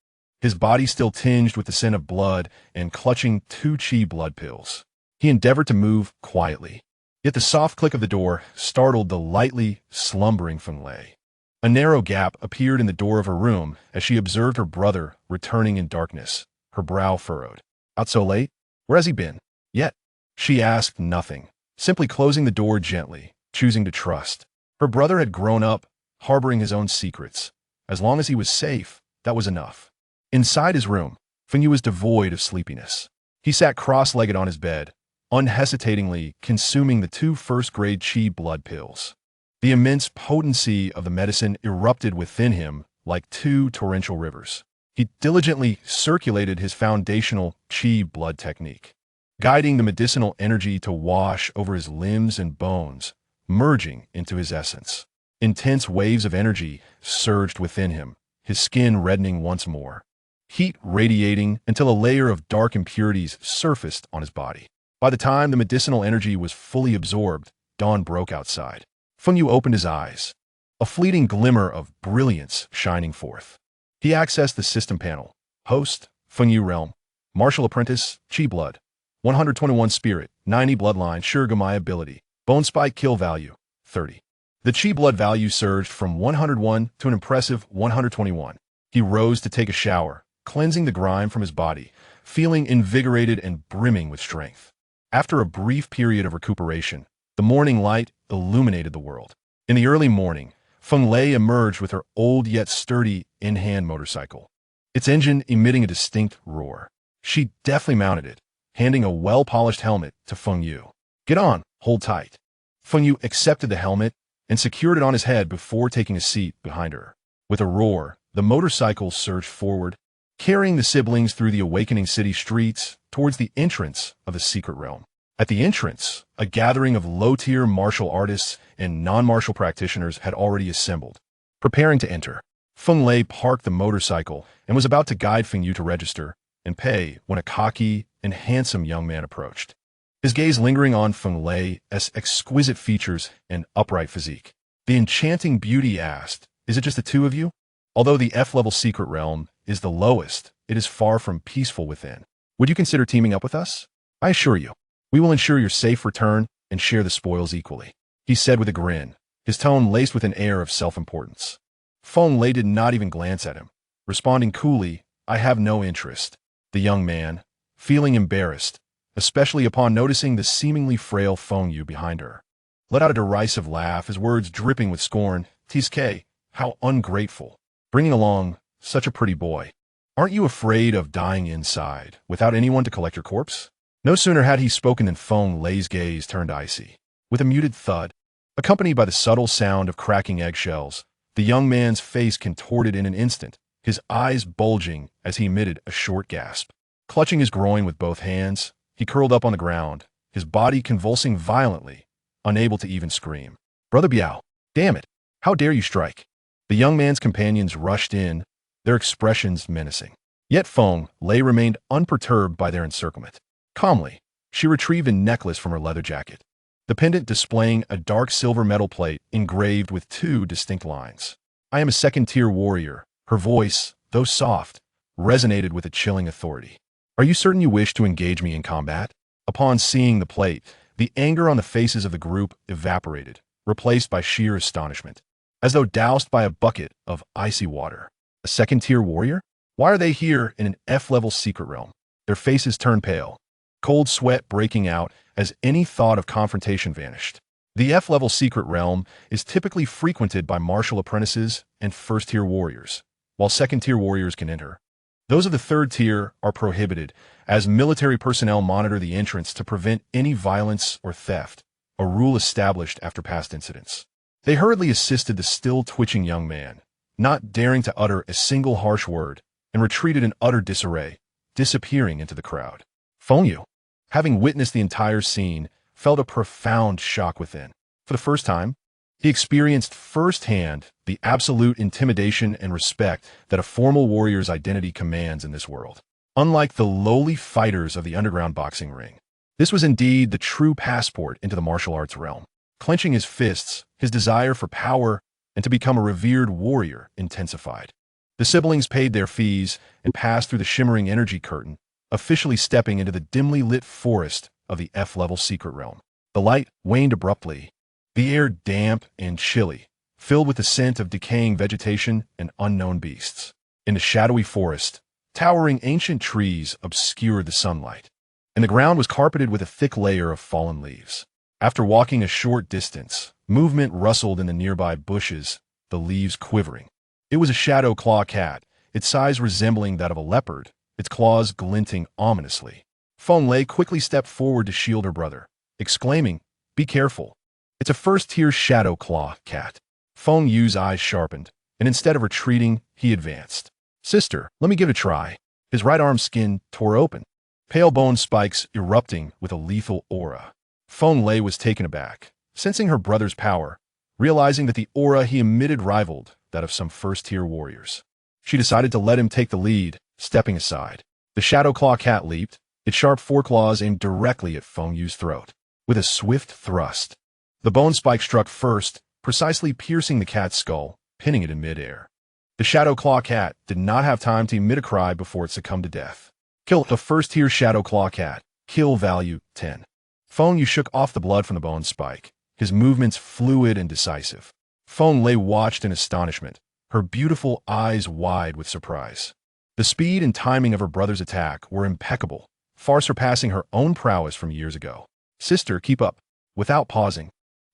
his body still tinged with the scent of blood and clutching 2 Qi blood pills. He endeavored to move quietly, yet the soft click of the door startled the lightly slumbering Feng Lei. A narrow gap appeared in the door of her room as she observed her brother returning in darkness, her brow furrowed. Out so late? Where has he been? Yet, she asked nothing, simply closing the door gently, choosing to trust. Her brother had grown up, harboring his own secrets. As long as he was safe, that was enough. Inside his room, Feng Yu was devoid of sleepiness. He sat cross-legged on his bed, unhesitatingly consuming the 2 first-grade Qi blood pills. The immense potency of the medicine erupted within him like 2 torrential rivers. He diligently circulated his foundational Qi blood technique, guiding the medicinal energy to wash over his limbs and bones, merging into his essence. Intense waves of energy surged within him, his skin reddening once more, heat radiating until a layer of dark impurities surfaced on his body. By the time the medicinal energy was fully absorbed, dawn broke outside. Feng Yu opened his eyes, a fleeting glimmer of brilliance shining forth. He accessed the system panel. Host, Feng Yu Realm. Martial Apprentice, Qi Blood. 121 Spirit, 90 Bloodline, Shurigamai Ability. Bone Spike Kill Value, 30. The Qi Blood value surged from 101 to an impressive 121. He rose to take a shower, cleansing the grime from his body, feeling invigorated and brimming with strength. After a brief period of recuperation, the morning light illuminated the world. In the early morning, Feng Lei emerged with her old yet sturdy in-hand motorcycle. its engine emitting a distinct roar. She deftly mounted it, handing a well-polished helmet to Feng Yu. "Get on, hold tight." Feng Yu accepted the helmet and secured it on his head before taking a seat behind her. With a roar, the motorcycle surged forward, carrying the siblings through the awakening city streets towards the entrance of the secret realm. At the entrance, a gathering of low-tier martial artists and non-martial practitioners had already assembled, preparing to enter. Feng Lei parked the motorcycle and was about to guide Feng Yu to register and pay when a cocky and handsome young man approached, his gaze lingering on Feng Lei's exquisite features and upright physique. The enchanting beauty asked, "Is it just the two of you?" Although the F-level secret realm is the lowest, it is far from peaceful within. "Would you consider teaming up with us? I assure you, we will ensure your safe return and share the spoils equally," he said with a grin, his tone laced with an air of self-importance. Feng Lei did not even glance at him, responding coolly, "I have no interest." The young man, feeling embarrassed, especially upon noticing the seemingly frail Feng Yu behind her, let out a derisive laugh, his words dripping with scorn. "TSK, how ungrateful. Bringing along such a pretty boy. Aren't you afraid of dying inside without anyone to collect your corpse?" No sooner had he spoken than Feng Lei's gaze turned icy. With a muted thud, accompanied by the subtle sound of cracking eggshells, the young man's face contorted in an instant, his eyes bulging as he emitted a short gasp. Clutching his groin with both hands, he curled up on the ground, his body convulsing violently, unable to even scream. "Brother Biao, damn it, how dare you strike?" The young man's companions rushed in, their expressions menacing. Yet Feng Lei remained unperturbed by their encirclement. Calmly, she retrieved a necklace from her leather jacket, the pendant displaying a dark silver metal plate engraved with two distinct lines. "I am a second-tier warrior." Her voice, though soft, resonated with a chilling authority. "Are you certain you wish to engage me in combat?" Upon seeing the plate, the anger on the faces of the group evaporated, replaced by sheer astonishment, as though doused by a bucket of icy water. A second-tier warrior? Why are they here in an F-level secret realm? Their faces turned pale, cold sweat breaking out as any thought of confrontation vanished. The F-level secret realm is typically frequented by martial apprentices and first-tier warriors, while second-tier warriors can enter. Those of the third tier are prohibited, as military personnel monitor the entrance to prevent any violence or theft, a rule established after past incidents. They hurriedly assisted the still-twitching young man, not daring to utter a single harsh word, and retreated in utter disarray, disappearing into the crowd. Feng Yu, having witnessed the entire scene, felt a profound shock within. For the first time, he experienced firsthand the absolute intimidation and respect that a formal warrior's identity commands in this world. Unlike the lowly fighters of the underground boxing ring, this was indeed the true passport into the martial arts realm. Clenching his fists, his desire for power and to become a revered warrior intensified. The siblings paid their fees and passed through the shimmering energy curtain, officially stepping into the dimly lit forest of the F-level secret realm. The light waned abruptly, the air damp and chilly, filled with the scent of decaying vegetation and unknown beasts. In the shadowy forest, towering ancient trees obscured the sunlight, and the ground was carpeted with a thick layer of fallen leaves. After walking a short distance, movement rustled in the nearby bushes, the leaves quivering. It was a shadow claw cat, its size resembling that of a leopard, its claws glinting ominously. Feng Lei quickly stepped forward to shield her brother, exclaiming, "Be careful. It's a first-tier shadow claw cat." Feng Yu's eyes sharpened, and instead of retreating, he advanced. "Sister, let me give it a try." His right arm's skin tore open, pale bone spikes erupting with a lethal aura. Feng Lei was taken aback, sensing her brother's power, realizing that the aura he emitted rivaled that of some first-tier warriors. She decided to let him take the lead, stepping aside. The shadow claw cat leaped, its sharp foreclaws aimed directly at Feng Yu's throat. With a swift thrust, the bone spike struck first, precisely piercing the cat's skull, pinning it in midair. The shadow claw cat did not have time to emit a cry before it succumbed to death. Kill a first-tier shadow claw cat. Kill value 10. Feng Yu shook off the blood from the bone spike, his movements fluid and decisive. Feng Lei watched in astonishment, her beautiful eyes wide with surprise. The speed and timing of her brother's attack were impeccable, far surpassing her own prowess from years ago. "Sister, keep up." Without pausing,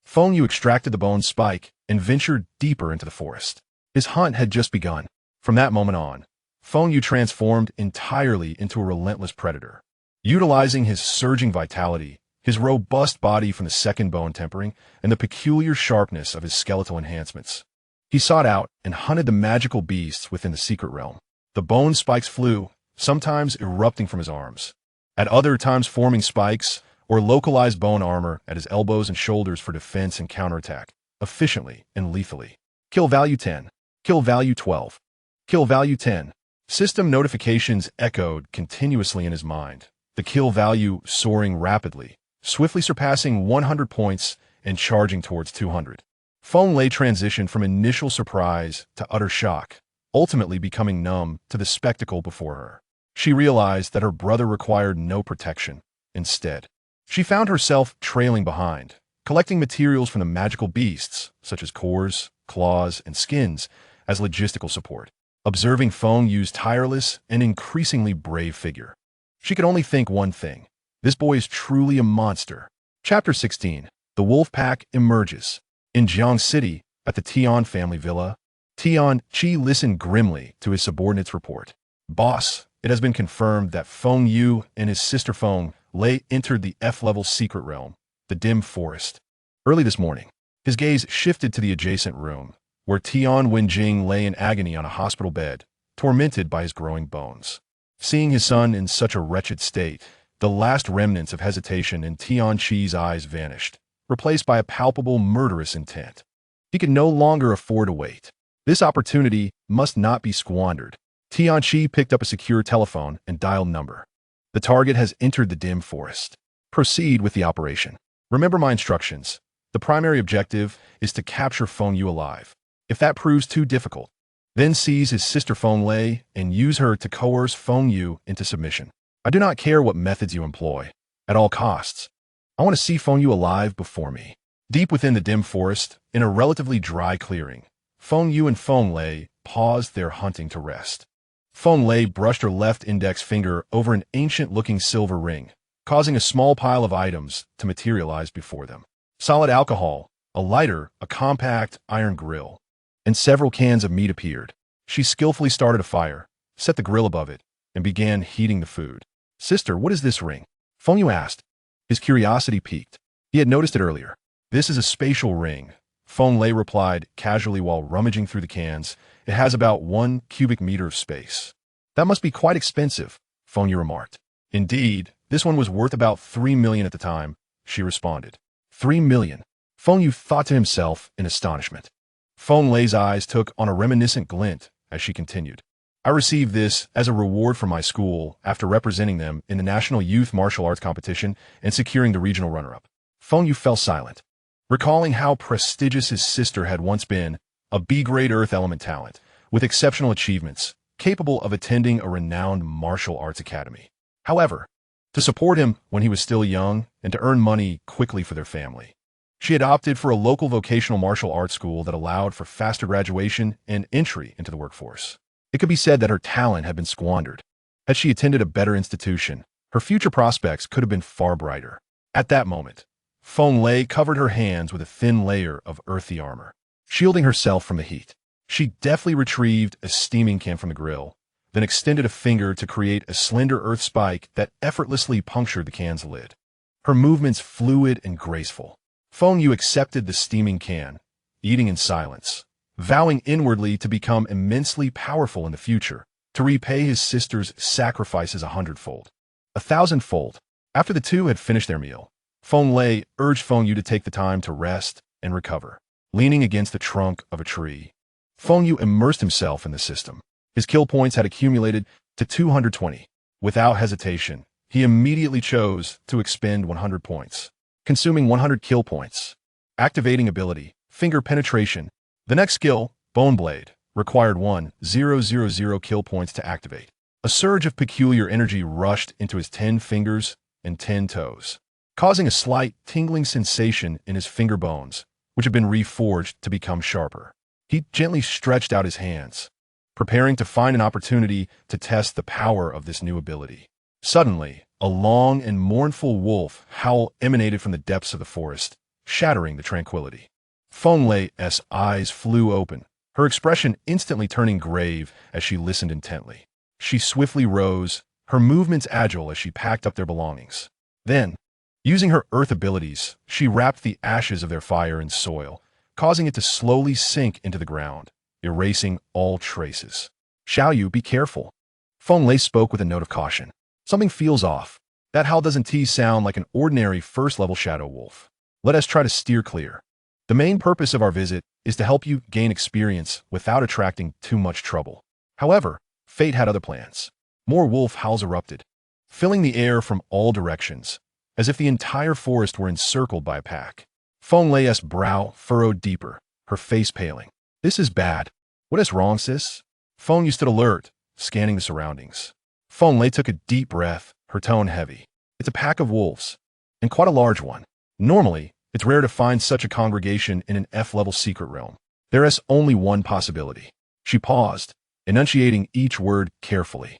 Feng Yu extracted the bone spike and ventured deeper into the forest. His hunt had just begun. From that moment on, Feng Yu transformed entirely into a relentless predator. Utilizing his surging vitality, his robust body from the second bone tempering, and the peculiar sharpness of his skeletal enhancements, he sought out and hunted the magical beasts within the secret realm. The bone spikes flew, sometimes erupting from his arms, at other times forming spikes or localized bone armor at his elbows and shoulders for defense and counterattack, efficiently and lethally. Kill value 10. Kill value 12. Kill value 10. System notifications echoed continuously in his mind, the kill value soaring rapidly, swiftly surpassing 100 points and charging towards 200. Feng Lei transitioned from initial surprise to utter shock, ultimately becoming numb to the spectacle before her. She realized that her brother required no protection. Instead, she found herself trailing behind, collecting materials from the magical beasts, such as cores, claws, and skins, as logistical support. Observing Feng Yu's tireless and increasingly brave figure, she could only think one thing: this boy is truly a monster. Chapter 16. The Wolf Pack emerges. In Jiang City, at the Tian family villa, Tian Qi listened grimly to his subordinate's report. Boss, it has been confirmed that Feng Yu and his sister Feng Lei entered the F-level secret realm, the dim forest. Early this morning, his gaze shifted to the adjacent room, where Tian Wenjing lay in agony on a hospital bed, tormented by his growing bones. Seeing his son in such a wretched state, the last remnants of hesitation in Tian Qi's eyes vanished, replaced by a palpable murderous intent. He could no longer afford to wait. This opportunity must not be squandered. Tian Qi picked up a secure telephone and dialed number. The target has entered the dim forest. Proceed with the operation. Remember my instructions. The primary objective is to capture Feng Yu alive. If that proves too difficult, then seize his sister Feng Lei and use her to coerce Feng Yu into submission. I do not care what methods you employ. At all costs, I want to see Feng Yu alive before me. Deep within the dim forest, in a relatively dry clearing, Feng Yu and Feng Lei paused their hunting to rest. Feng Lei brushed her left index finger over an ancient-looking silver ring, causing a small pile of items to materialize before them. Solid alcohol, a lighter, a compact iron grill, and several cans of meat appeared. She skillfully started a fire, set the grill above it, and began heating the food. Sister, what is this ring? Feng Yu asked. His curiosity piqued. He had noticed it earlier. This is a spatial ring, Feng Lei replied casually while rummaging through the cans. It has about 1 cubic meter of space. That must be quite expensive, Feng Yu remarked. Indeed, this one was worth about 3 million at the time, she responded. 3 million? Feng Yu thought to himself in astonishment. Feng Lei's eyes took on a reminiscent glint as she continued. I received this as a reward from my school after representing them in the National Youth Martial Arts Competition and securing the regional runner-up. Feng Yu fell silent, recalling how prestigious his sister had once been, a B-grade Earth element talent, with exceptional achievements, capable of attending a renowned martial arts academy. However, to support him when he was still young and to earn money quickly for their family, she had opted for a local vocational martial arts school that allowed for faster graduation and entry into the workforce. It could be said that her talent had been squandered. Had she attended a better institution, her future prospects could have been far brighter. At that moment, Feng Lei covered her hands with a thin layer of earthy armor, shielding herself from the heat. She deftly retrieved a steaming can from the grill, then extended a finger to create a slender earth spike that effortlessly punctured the can's lid. Her movements fluid and graceful. Feng Yu accepted the steaming can, eating in silence, vowing inwardly to become immensely powerful in the future, to repay his sister's sacrifices 100-fold, 1,000-fold. After the two had finished their meal, Feng Lei urged Feng Yu to take the time to rest and recover. Leaning against the trunk of a tree, Feng Yu immersed himself in the system. His kill points had accumulated to 220. Without hesitation, he immediately chose to expend 100 points, consuming 100 kill points. Activating ability, Finger Penetration. The next skill, Bone Blade, required 1,000 kill points to activate. A surge of peculiar energy rushed into his 10 fingers and 10 toes, causing a slight tingling sensation in his finger bones, which had been reforged to become sharper. He gently stretched out his hands, preparing to find an opportunity to test the power of this new ability. Suddenly, a long and mournful wolf howl emanated from the depths of the forest, shattering the tranquility. Feng Lei's eyes flew open, her expression instantly turning grave as she listened intently. She swiftly rose, her movements agile as she packed up their belongings. Then, using her earth abilities, she wrapped the ashes of their fire in soil, causing it to slowly sink into the ground, erasing all traces. Xiao Yu, be careful. Feng Lei spoke with a note of caution. Something feels off. That howl doesn't sound like an ordinary first-level shadow wolf. Let us try to steer clear. The main purpose of our visit is to help you gain experience without attracting too much trouble. However, fate had other plans. More wolf howls erupted, filling the air from all directions, as if the entire forest were encircled by a pack. Feng Lei's brow furrowed deeper, her face paling. This is bad. What is wrong, sis? Feng Yu stood alert, scanning the surroundings. Feng Lei took a deep breath, her tone heavy. It's a pack of wolves, and quite a large one. Normally, it's rare to find such a congregation in an F-level secret realm. There is only one possibility. She paused, enunciating each word carefully.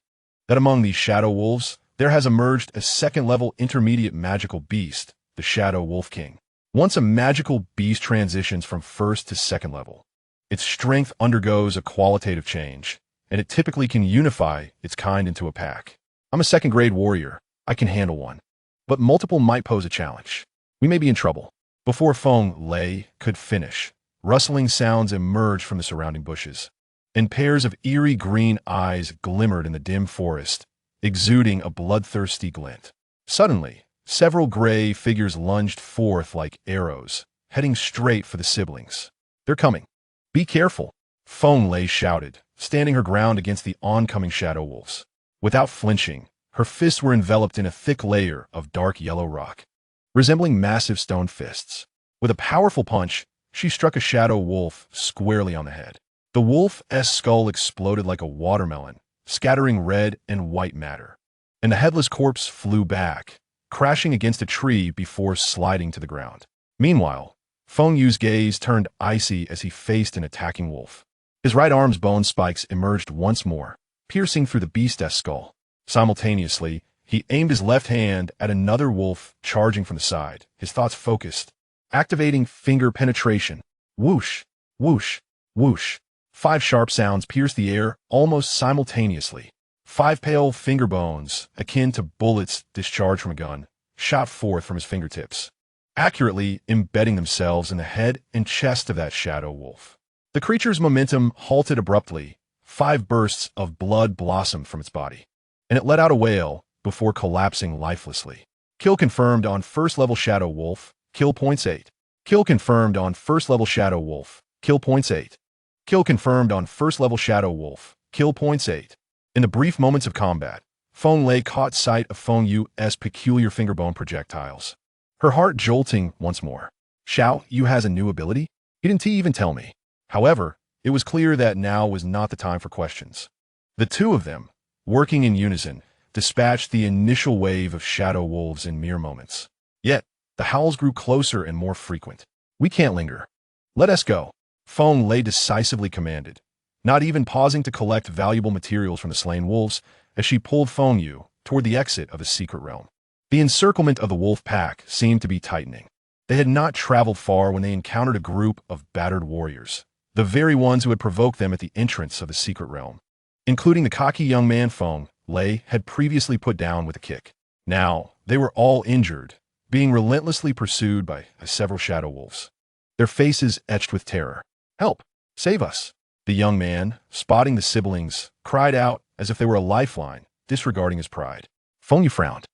That among these shadow wolves, there has emerged a second-level intermediate magical beast, the Shadow Wolf King. Once a magical beast transitions from first to second level, its strength undergoes a qualitative change, and it typically can unify its kind into a pack. I'm a second-grade warrior. I can handle one. But multiple might pose a challenge. We may be in trouble. Before Feng Lei could finish, rustling sounds emerged from the surrounding bushes, and pairs of eerie green eyes glimmered in the dim forest, exuding a bloodthirsty glint. Suddenly, several gray figures lunged forth like arrows, heading straight for the siblings. They're coming. Be careful, Feng Lei shouted, standing her ground against the oncoming shadow wolves. Without flinching, her fists were enveloped in a thick layer of dark yellow rock, resembling massive stone fists. With a powerful punch, she struck a shadow wolf squarely on the head. The wolf's skull exploded like a watermelon, scattering red and white matter, and the headless corpse flew back, crashing against a tree before sliding to the ground. Meanwhile, Feng Yu's gaze turned icy as he faced an attacking wolf. His right arm's bone spikes emerged once more, piercing through the beast's skull. Simultaneously, he aimed his left hand at another wolf charging from the side, his thoughts focused, activating finger penetration. Whoosh, whoosh, whoosh. 5 sharp sounds pierced the air almost simultaneously. 5 pale finger bones, akin to bullets discharged from a gun, shot forth from his fingertips, accurately embedding themselves in the head and chest of that shadow wolf. The creature's momentum halted abruptly. 5 bursts of blood blossomed from its body, and it let out a wail before collapsing lifelessly. Kill confirmed on first-level Shadow Wolf. Kill points 8. Kill confirmed on first-level Shadow Wolf. Kill points 8. Kill confirmed on first-level Shadow Wolf. Kill points 8. In the brief moments of combat, Feng Lei caught sight of Feng Yu's peculiar fingerbone projectiles, her heart jolting once more. Xiao Yu has a new ability? He didn't even tell me. However, it was clear that now was not the time for questions. The two of them, working in unison, dispatched the initial wave of shadow wolves in mere moments. Yet, the howls grew closer and more frequent. We can't linger. Let us go, Feng Lei decisively commanded, not even pausing to collect valuable materials from the slain wolves as she pulled Feng Yu toward the exit of the secret realm. The encirclement of the wolf pack seemed to be tightening. They had not traveled far when they encountered a group of battered warriors, the very ones who had provoked them at the entrance of the secret realm, including the cocky young man Feng Lei had previously put down with a kick. Now, they were all injured, being relentlessly pursued by several shadow wolves, their faces etched with terror. Help! Save us! The young man, spotting the siblings, cried out as if they were a lifeline, disregarding his pride. Feng Yu frowned,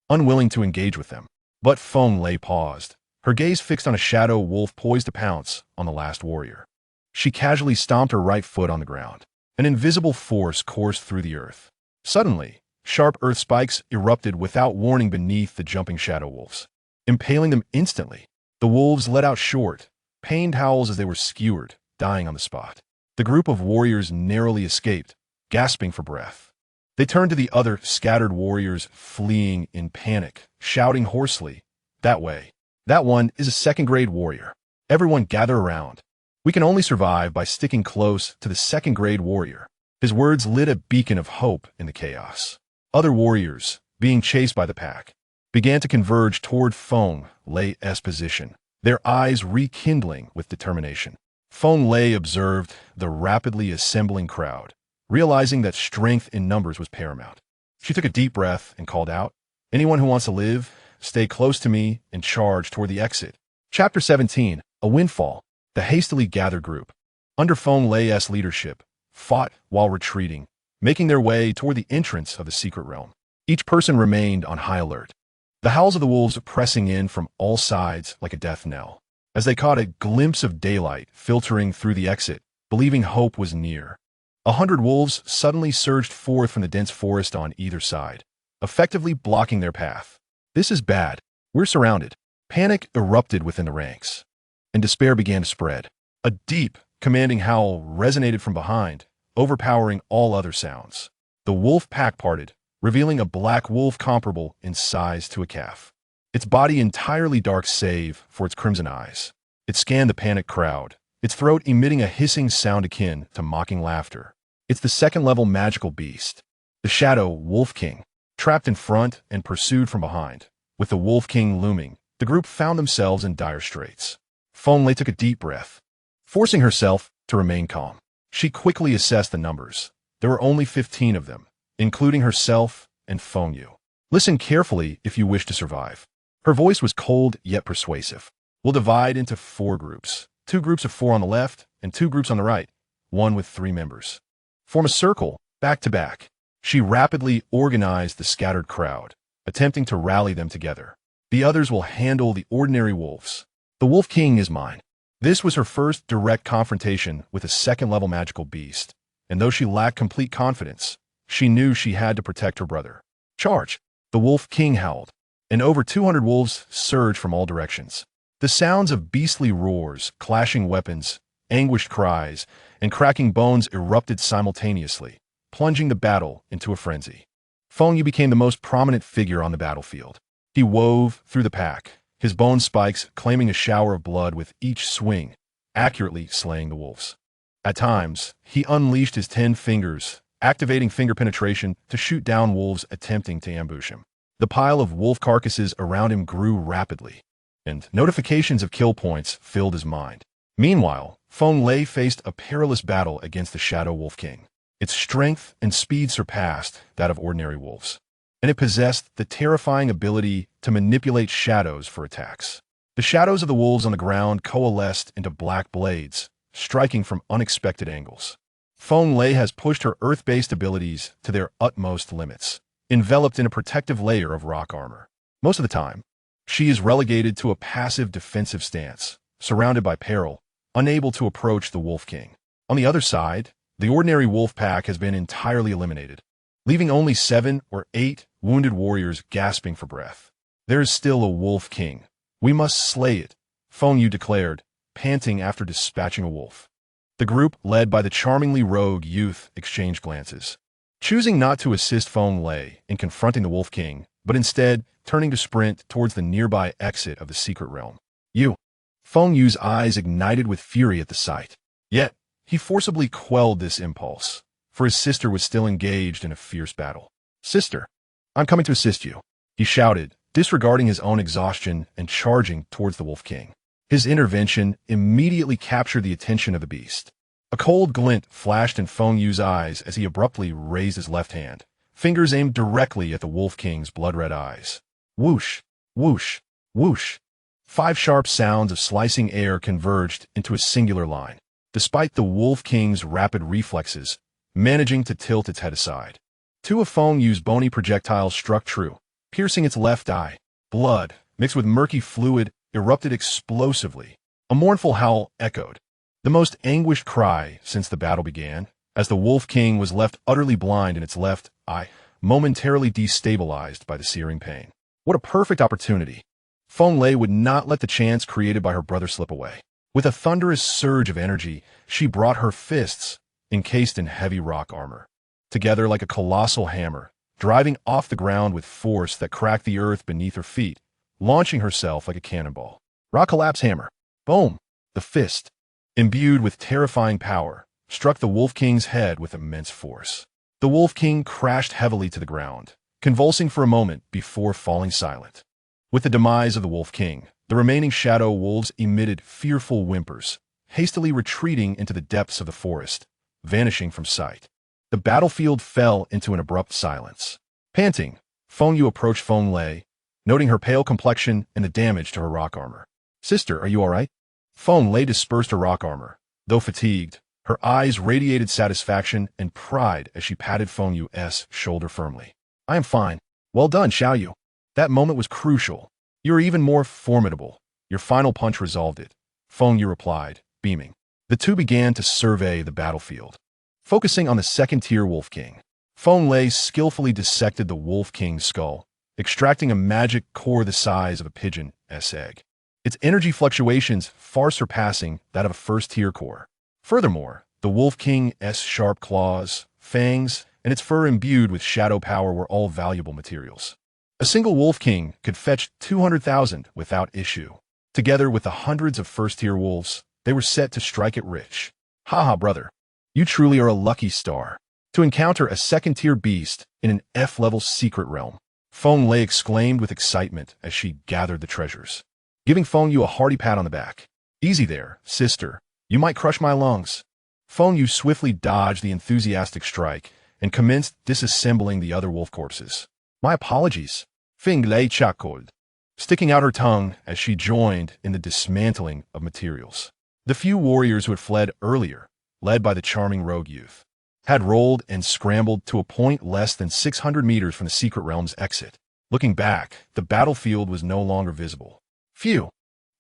unwilling to engage with them. But Feng Lei paused, her gaze fixed on a shadow wolf poised to pounce on the last warrior. She casually stomped her right foot on the ground. An invisible force coursed through the earth. Suddenly, sharp earth spikes erupted without warning beneath the jumping shadow wolves, impaling them instantly. The wolves let out short, pained howls as they were skewered, dying on the spot. The group of warriors narrowly escaped, gasping for breath. They turned to the other scattered warriors fleeing in panic, shouting hoarsely, "That way. That one is a second-grade warrior. Everyone gather around. We can only survive by sticking close to the second-grade warrior." His words lit a beacon of hope in the chaos. Other warriors, being chased by the pack, began to converge toward Feng Lei's position, their eyes rekindling with determination. Feng Lei observed the rapidly assembling crowd, realizing that strength in numbers was paramount. She took a deep breath and called out, "Anyone who wants to live, stay close to me," and charged toward the exit. Chapter 17, A Windfall. The hastily gathered group, under Feng Yu's leadership, fought while retreating, making their way toward the entrance of the secret realm. Each person remained on high alert, the howls of the wolves pressing in from all sides like a death knell. As they caught a glimpse of daylight filtering through the exit, believing hope was near, 100 wolves suddenly surged forth from the dense forest on either side, effectively blocking their path. "This is bad. We're surrounded." Panic erupted within the ranks, and despair began to spread. A deep, commanding howl resonated from behind, overpowering all other sounds. The wolf pack parted, revealing a black wolf comparable in size to a calf, its body entirely dark save for its crimson eyes. It scanned the panicked crowd, its throat emitting a hissing sound akin to mocking laughter. It's the second-level magical beast, the Shadow Wolf King, trapped in front and pursued from behind. With the Wolf King looming, the group found themselves in dire straits. Feng Yu took a deep breath, forcing herself to remain calm. She quickly assessed the numbers. There were only 15 of them, including herself and Feng Yu. "Listen carefully if you wish to survive." Her voice was cold yet persuasive. "We'll divide into 4 groups. 2 groups of 4 on the left and 2 groups on the right, one with 3 members. Form a circle, back to back." She rapidly organized the scattered crowd, attempting to rally them together. "The others will handle the ordinary wolves. The Wolf King is mine." This was her first direct confrontation with a second-level magical beast, and though she lacked complete confidence, she knew she had to protect her brother. "Charge!" The Wolf King howled, and over 200 wolves surged from all directions. The sounds of beastly roars, clashing weapons, anguished cries, and cracking bones erupted simultaneously, plunging the battle into a frenzy. Feng Yu became the most prominent figure on the battlefield. He wove through the pack, his bone spikes claiming a shower of blood with each swing, accurately slaying the wolves. At times, he unleashed his 10 fingers, activating finger penetration to shoot down wolves attempting to ambush him. The pile of wolf carcasses around him grew rapidly, and notifications of kill points filled his mind. Meanwhile, Feng Yu faced a perilous battle against the Shadow Wolf King. Its strength and speed surpassed that of ordinary wolves, and it possessed the terrifying ability to manipulate shadows for attacks. The shadows of the wolves on the ground coalesced into black blades, striking from unexpected angles. Feng Yu has pushed her earth-based abilities to their utmost limits, enveloped in a protective layer of rock armor. Most of the time, she is relegated to a passive defensive stance, surrounded by peril, unable to approach the Wolf King. On the other side, the ordinary wolf pack has been entirely eliminated, leaving only 7 or 8 wounded warriors gasping for breath. "There is still a Wolf King. We must slay it," Feng Yu declared, panting after dispatching a wolf. The group, led by the charmingly rogue youth, exchanged glances, choosing not to assist Feng Yu in confronting the Wolf King, but instead turning to sprint towards the nearby exit of the secret realm. "You!" Feng Yu's eyes ignited with fury at the sight. Yet, he forcibly quelled this impulse, for his sister was still engaged in a fierce battle. "Sister, I'm coming to assist you," he shouted, disregarding his own exhaustion and charging towards the Wolf King. His intervention immediately captured the attention of the beast. A cold glint flashed in Feng Yu's eyes as he abruptly raised his left hand, fingers aimed directly at the Wolf King's blood-red eyes. Whoosh, whoosh, whoosh. 5 sharp sounds of slicing air converged into a singular line, despite the Wolf King's rapid reflexes, managing to tilt its head aside. 2 of Feng Yu's bony projectiles struck true, piercing its left eye. Blood, mixed with murky fluid, erupted explosively. A mournful howl echoed, the most anguished cry since the battle began, as the Wolf King was left utterly blind in its left eye, momentarily destabilized by the searing pain. What a perfect opportunity! Feng Yu would not let the chance created by her brother slip away. With a thunderous surge of energy, she brought her fists, encased in heavy rock armor, together like a colossal hammer, driving off the ground with force that cracked the earth beneath her feet, launching herself like a cannonball. Rock collapse hammer. Boom! The fist, imbued with terrifying power, struck the Wolf King's head with immense force. The Wolf King crashed heavily to the ground, convulsing for a moment before falling silent. With the demise of the Wolf King, the remaining shadow wolves emitted fearful whimpers, hastily retreating into the depths of the forest, vanishing from sight. The battlefield fell into an abrupt silence. Panting, Feng Yu approached Feng Lei, noting her pale complexion and the damage to her rock armor. "Sister, are you all right?" Feng Lei dispersed her rock armor. Though fatigued, her eyes radiated satisfaction and pride as she patted Feng Yu's shoulder firmly. "I am fine. Well done, Xiao Yu. That moment was crucial. You are even more formidable. Your final punch resolved it," Feng Yu replied, beaming. The two began to survey the battlefield. Focusing on the second-tier Wolf King, Feng Lei skillfully dissected the Wolf King's skull, extracting a magic core the size of a pigeon's egg, its energy fluctuations far surpassing that of a first-tier core. Furthermore, the Wolf King's sharp claws, fangs, and its fur imbued with shadow power were all valuable materials. A single Wolf King could fetch 200,000 without issue. Together with the hundreds of first-tier wolves, they were set to strike it rich. "Haha, brother. You truly are a lucky star. To encounter a second-tier beast in an F-level secret realm," Feng Lei exclaimed with excitement as she gathered the treasures, giving Feng Yu a hearty pat on the back. "Easy there, sister. You might crush my lungs." Feng Yu swiftly dodged the enthusiastic strike and commenced disassembling the other wolf corpses. "My apologies," Feng Lei chuckled, sticking out her tongue as she joined in the dismantling of materials. The few warriors who had fled earlier, led by the charming rogue youth, had rolled and scrambled to a point less than 600 meters from the secret realm's exit. Looking back, the battlefield was no longer visible. "Phew!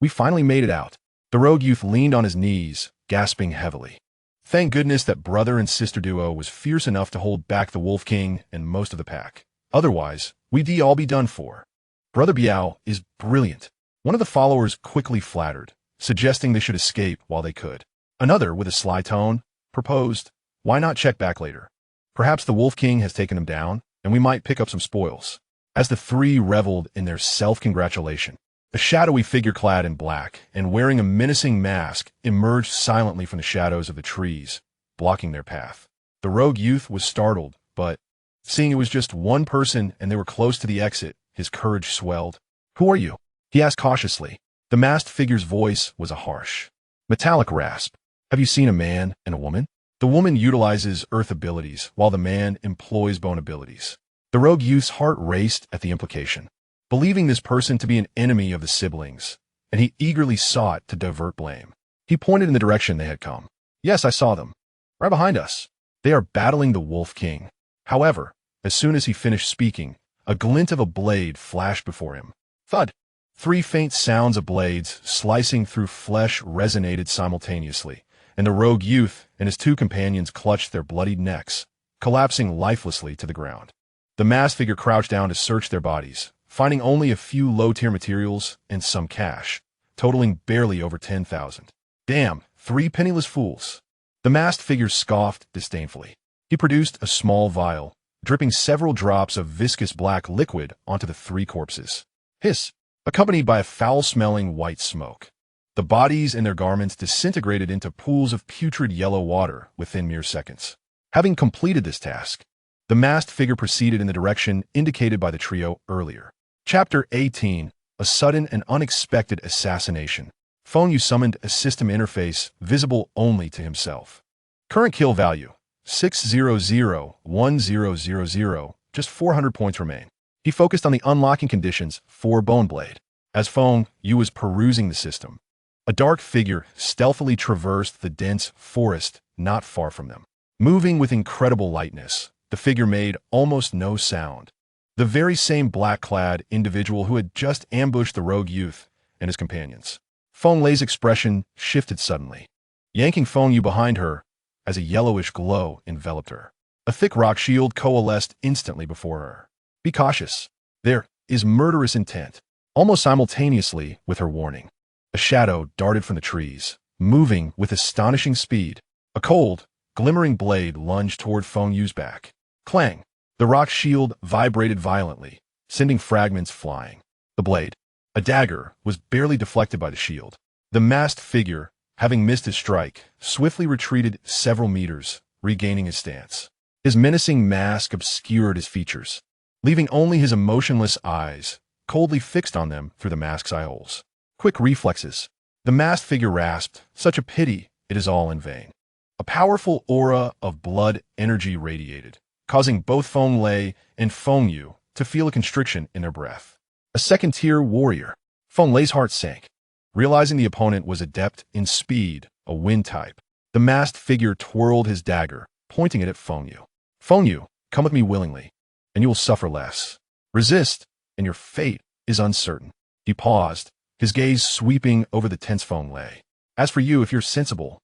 We finally made it out." The rogue youth leaned on his knees, gasping heavily. Thank goodness that brother and sister duo was fierce enough to hold back the Wolf King and most of the pack. Otherwise, we'd all be done for. "Brother Biao is brilliant." One of the followers quickly flattered, suggesting they should escape while they could. Another, with a sly tone, proposed, "Why not check back later? Perhaps the Wolf King has taken him down, and we might pick up some spoils." As the three reveled in their self-congratulation, a shadowy figure clad in black and wearing a menacing mask emerged silently from the shadows of the trees, blocking their path. The rogue youth was startled, but, seeing it was just one person and they were close to the exit, his courage swelled. "Who are you?" he asked cautiously. The masked figure's voice was a harsh, metallic rasp. "Have you seen a man and a woman?" The woman utilizes earth abilities, while the man employs bone abilities. The rogue youth's heart raced at the implication, believing this person to be an enemy of the siblings, and he eagerly sought to divert blame. He pointed in the direction they had come. "Yes, I saw them. Right behind us. They are battling the Wolf King." However, as soon as he finished speaking, a glint of a blade flashed before him. Thud! 3 faint sounds of blades slicing through flesh resonated simultaneously, and the rogue youth and his 2 companions clutched their bloodied necks, collapsing lifelessly to the ground. The masked figure crouched down to search their bodies, finding only a few low-tier materials and some cash, totaling barely over 10,000. "Damn, 3 penniless fools." The masked figure scoffed disdainfully. He produced a small vial, dripping several drops of viscous black liquid onto the 3 corpses. Hiss! Accompanied by a foul-smelling white smoke. The bodies and their garments disintegrated into pools of putrid yellow water within mere seconds. Having completed this task, the masked figure proceeded in the direction indicated by the trio earlier. Chapter 18. A Sudden and Unexpected Assassination. Feng Yu summoned a system interface visible only to himself. Current kill value, 6001000, just 400 points remain. He focused on the unlocking conditions for Bone Blade. As Feng Yu was perusing the system, a dark figure stealthily traversed the dense forest not far from them. Moving with incredible lightness, the figure made almost no sound. The very same black-clad individual who had just ambushed the rogue youth and his companions. Feng Lei's expression shifted suddenly, yanking Feng Yu behind her as a yellowish glow enveloped her. A thick rock shield coalesced instantly before her. "Be cautious. There is murderous intent." Almost simultaneously with her warning, a shadow darted from the trees, moving with astonishing speed. A cold, glimmering blade lunged toward Feng Yu's back. Clang! The rock shield vibrated violently, sending fragments flying. The blade, a dagger, was barely deflected by the shield. The masked figure, having missed his strike, swiftly retreated several meters, regaining his stance. His menacing mask obscured his features, leaving only his emotionless eyes, coldly fixed on them through the mask's eye holes. Quick reflexes. The masked figure rasped, "Such a pity, it is all in vain." A powerful aura of blood energy radiated, causing both Feng Lei and Feng Yu to feel a constriction in their breath. A second-tier warrior. Feng Lei's heart sank, realizing the opponent was adept in speed, a wind type. The masked figure twirled his dagger, pointing it at Feng Yu. Feng Yu, come with me willingly, and you will suffer less. Resist, and your fate is uncertain. He paused, his gaze sweeping over the tense Feng Lei. As for you, if you're sensible,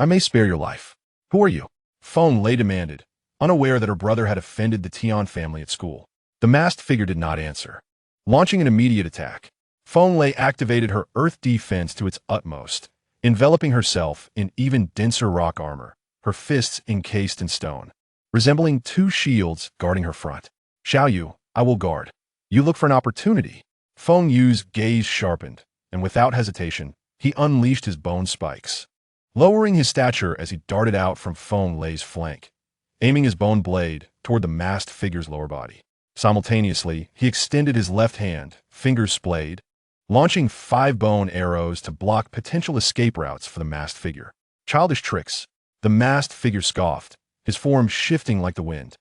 I may spare your life. Who are you? Feng Lei demanded, unaware that her brother had offended the Tian family at school. The masked figure did not answer. Launching an immediate attack, Feng Lei activated her earth defense to its utmost, enveloping herself in even denser rock armor, her fists encased in stone, resembling two shields guarding her front. Xiao Yu, I will guard. You look for an opportunity. Feng Yu's gaze sharpened, and without hesitation, he unleashed his bone spikes, lowering his stature as he darted out from Feng Lei's flank, aiming his bone blade toward the masked figure's lower body. Simultaneously, he extended his left hand, fingers splayed, launching 5 bone arrows to block potential escape routes for the masked figure. Childish tricks. The masked figure scoffed, his form shifting like the wind,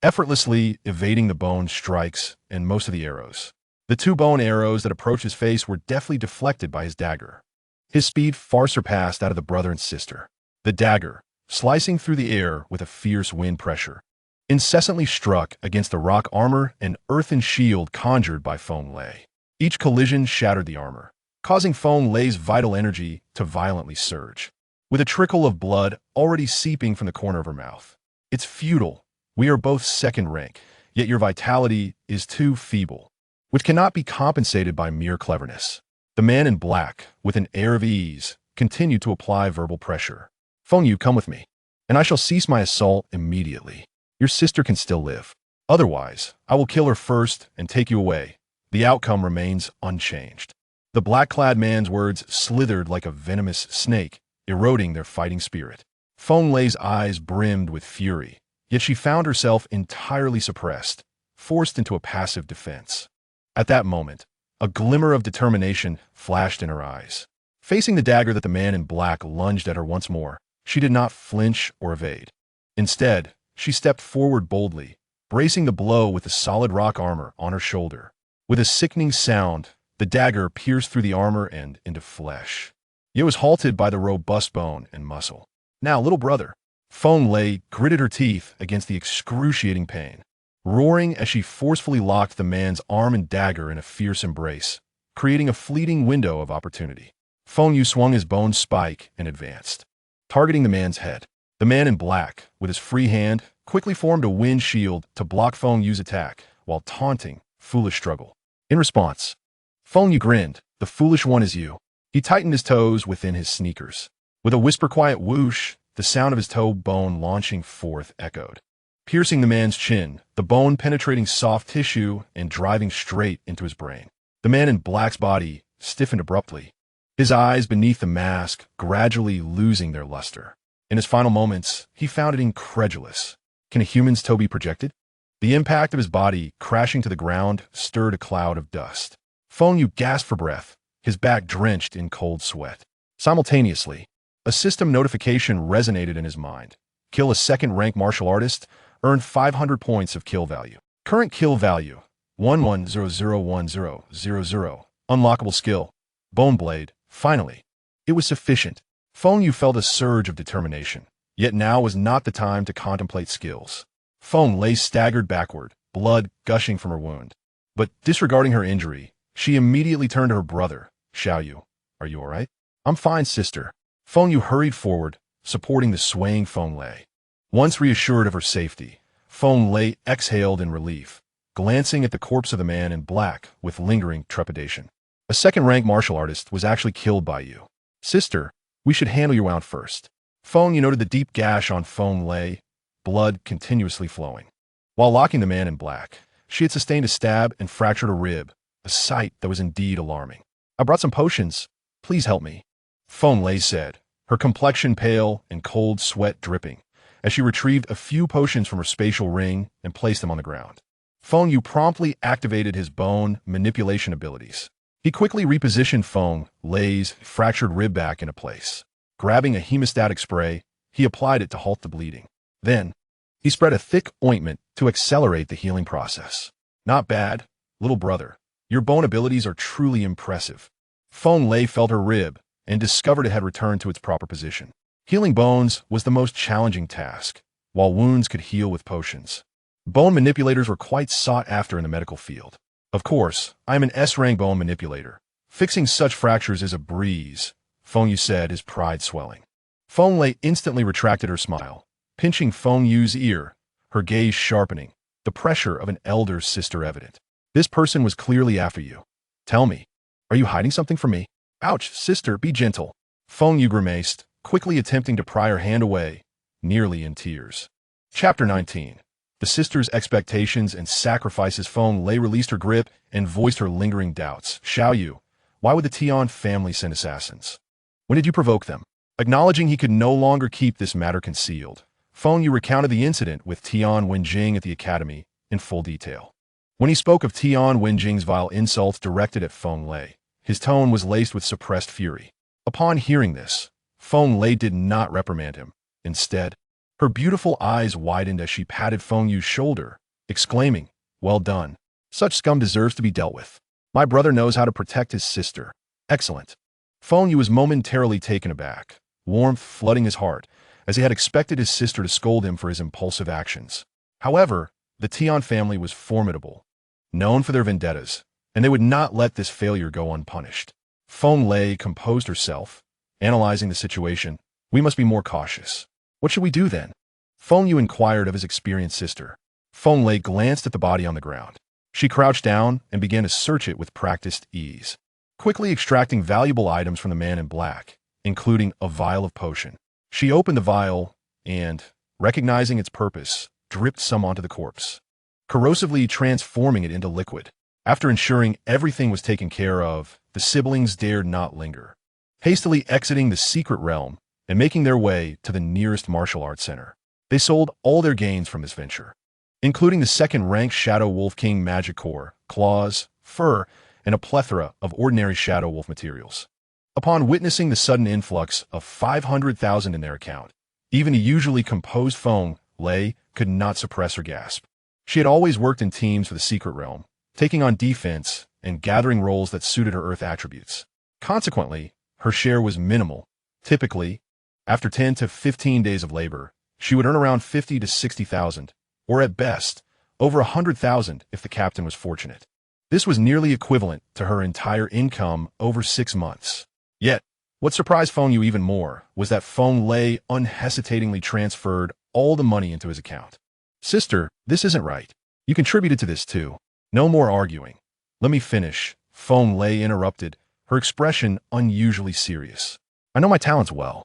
effortlessly evading the bone strikes and most of the arrows. The 2 bone arrows that approached his face were deftly deflected by his dagger. His speed far surpassed that of the brother and sister. The dagger, slicing through the air with a fierce wind pressure, incessantly struck against the rock armor and earthen shield conjured by Feng Lei. Each collision shattered the armor, causing Feng Lei's vital energy to violently surge, with a trickle of blood already seeping from the corner of her mouth. It's futile. We are both second rank, yet your vitality is too feeble, which cannot be compensated by mere cleverness. The man in black, with an air of ease, continued to apply verbal pressure. Feng Yu, come with me, and I shall cease my assault immediately. Your sister can still live. Otherwise, I will kill her first and take you away. The outcome remains unchanged. The black-clad man's words slithered like a venomous snake, eroding their fighting spirit. Feng Lei's eyes brimmed with fury, yet she found herself entirely suppressed, forced into a passive defense. At that moment, a glimmer of determination flashed in her eyes. Facing the dagger that the man in black lunged at her once more, she did not flinch or evade. Instead, she stepped forward boldly, bracing the blow with the solid rock armor on her shoulder. With a sickening sound, the dagger pierced through the armor and into flesh. It was halted by the robust bone and muscle. Now, little brother. Feng Lei gritted her teeth against the excruciating pain, roaring as she forcefully locked the man's arm and dagger in a fierce embrace, creating a fleeting window of opportunity. Feng Yu swung his bone spike and advanced, targeting the man's head. The man in black, with his free hand, quickly formed a wind shield to block Feng Yu's attack, while taunting, foolish struggle. In response, Feng Yu grinned, the foolish one is you. He tightened his toes within his sneakers. With a whisper-quiet whoosh, the sound of his toe bone launching forth echoed, piercing the man's chin, the bone penetrating soft tissue and driving straight into his brain. The man in black's body stiffened abruptly, his eyes beneath the mask gradually losing their luster. In his final moments, he found it incredulous. Can a human's toe be projected? The impact of his body crashing to the ground stirred a cloud of dust. Feng Yu gasped for breath, his back drenched in cold sweat. Simultaneously, a system notification resonated in his mind. Kill a second-rank martial artist, earn 500 points of kill value. Current kill value, 11001000. Unlockable skill, Bone Blade. Finally, it was sufficient. Feng Yu felt a surge of determination, yet now was not the time to contemplate skills. Feng Lei staggered backward, blood gushing from her wound. But disregarding her injury, she immediately turned to her brother. Xiao Yu, are you all right? I'm fine, sister. Feng Yu hurried forward, supporting the swaying Feng Lei. Once reassured of her safety, Feng Lei exhaled in relief, glancing at the corpse of the man in black with lingering trepidation. A second-rank martial artist was actually killed by you. Sister, we should handle your wound first. Feng Yu noted the deep gash on Feng Lei, blood continuously flowing. While locking the man in black, she had sustained a stab and fractured a rib, a sight that was indeed alarming. I brought some potions. Please help me, Feng Lei said, her complexion pale and cold sweat dripping, as she retrieved a few potions from her spatial ring and placed them on the ground. Feng Yu promptly activated his bone manipulation abilities. He quickly repositioned Feng Lei's fractured rib back into place. Grabbing a hemostatic spray, He applied it to halt the bleeding. Then, he spread a thick ointment to accelerate the healing process. Not bad, little brother. Your bone abilities are truly impressive. Feng Lei felt her rib and discovered it had returned to its proper position. Healing bones was the most challenging task, while wounds could heal with potions. Bone manipulators were quite sought after in the medical field. Of course, I am an S-rank bone manipulator. Fixing such fractures is a breeze, Feng Yu said, his pride swelling. Feng Lei instantly retracted her smile, pinching Feng Yu's ear, her gaze sharpening, the pressure of an elder sister evident. This person was clearly after you. Tell me, are you hiding something from me? Ouch, sister, be gentle. Feng Yu grimaced, quickly attempting to pry her hand away, nearly in tears. Chapter 19. The sister's expectations and sacrifices. Feng Lei released her grip and voiced her lingering doubts. Xiao Yu, why would the Tian family send assassins? When did you provoke them? Acknowledging he could no longer keep this matter concealed, Feng Yu recounted the incident with Tian Wenjing at the academy in full detail. When he spoke of Tian Wenjing's vile insults directed at Feng Lei, his tone was laced with suppressed fury. Upon hearing this, Feng Lei did not reprimand him. Instead, her beautiful eyes widened as she patted Feng Yu's shoulder, exclaiming, "Well done. Such scum deserves to be dealt with. My brother knows how to protect his sister. Excellent." Feng Yu was momentarily taken aback, warmth flooding his heart, as he had expected his sister to scold him for his impulsive actions. However, the Tian family was formidable, known for their vendettas, and they would not let this failure go unpunished. Feng Lei composed herself, analyzing the situation. We must be more cautious. What should we do then? Feng Yu inquired of his experienced sister. Feng Lei glanced at the body on the ground. She crouched down and began to search it with practiced ease, quickly extracting valuable items from the man in black, including a vial of potion. She opened the vial and, recognizing its purpose, dripped some onto the corpse, corrosively transforming it into liquid. After ensuring everything was taken care of, the siblings dared not linger, hastily exiting the secret realm and making their way to the nearest martial arts center. They sold all their gains from this venture, including the second-ranked Shadow Wolf King magic core, claws, fur, and a plethora of ordinary Shadow Wolf materials. Upon witnessing the sudden influx of 500,000 in their account, even the usually composed Feng Lei could not suppress her gasp. She had always worked in teams for the secret realm, taking on defense and gathering roles that suited her earth attributes. Consequently, her share was minimal. Typically, after 10 to 15 days of labor, she would earn around 50 to 60,000, or at best, over 100,000 if the captain was fortunate. This was nearly equivalent to her entire income over 6 months. Yet, what surprised Feng Yu even more was that Feng Lei unhesitatingly transferred all the money into his account. Sister, this isn't right. You contributed to this too. No more arguing. Let me finish, Feng Lei interrupted, her expression unusually serious. I know my talents well.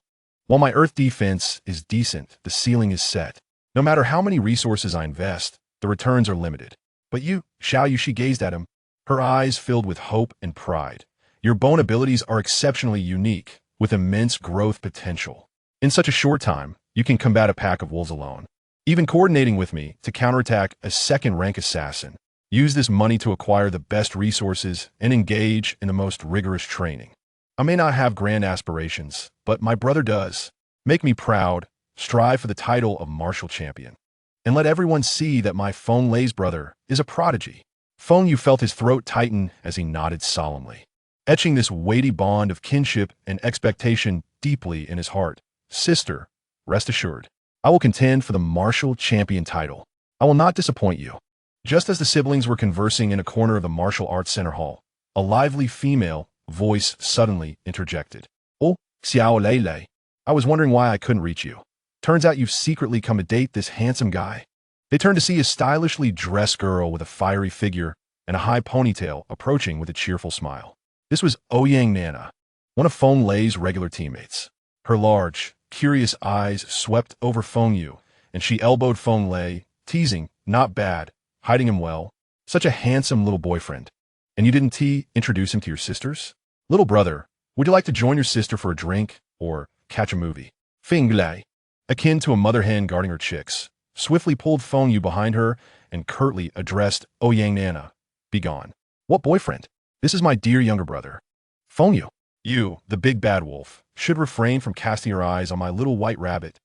While my earth defense is decent, the ceiling is set. No matter how many resources I invest, the returns are limited. But you, Xiao Yu, she gazed at him, her eyes filled with hope and pride. Your bone abilities are exceptionally unique, with immense growth potential. In such a short time, you can combat a pack of wolves alone. Even coordinating with me to counterattack a second-rank assassin. Use this money to acquire the best resources and engage in the most rigorous training. I may not have grand aspirations, but my brother does. Make me proud, strive for the title of martial champion. And let everyone see that my Feng Lei's brother is a prodigy. Feng Yu felt his throat tighten as he nodded solemnly, etching this weighty bond of kinship and expectation deeply in his heart. Sister, rest assured, I will contend for the martial champion title. I will not disappoint you. Just as the siblings were conversing in a corner of the martial arts center hall, a lively female voice suddenly interjected. Oh, Xiao Lei Lei, I was wondering why I couldn't reach you. Turns out you've secretly come to date this handsome guy. They turned to see a stylishly dressed girl with a fiery figure and a high ponytail approaching with a cheerful smile. This was Ouyang Nana, one of Feng Lei's regular teammates. Her large, curious eyes swept over Feng Yu, and she elbowed Feng Lei, teasing, "Not bad, hiding him well. Such a handsome little boyfriend. And you didn't introduce him to your sisters? Little brother, would you like to join your sister for a drink or catch a movie?" Feng Lei, akin to a mother hen guarding her chicks, swiftly pulled Feng Yu behind her and curtly addressed Ouyang Nana. "Begone." "What boyfriend? This is my dear younger brother." "Feng Yu, you, the big bad wolf, should refrain from casting your eyes on my little white rabbit.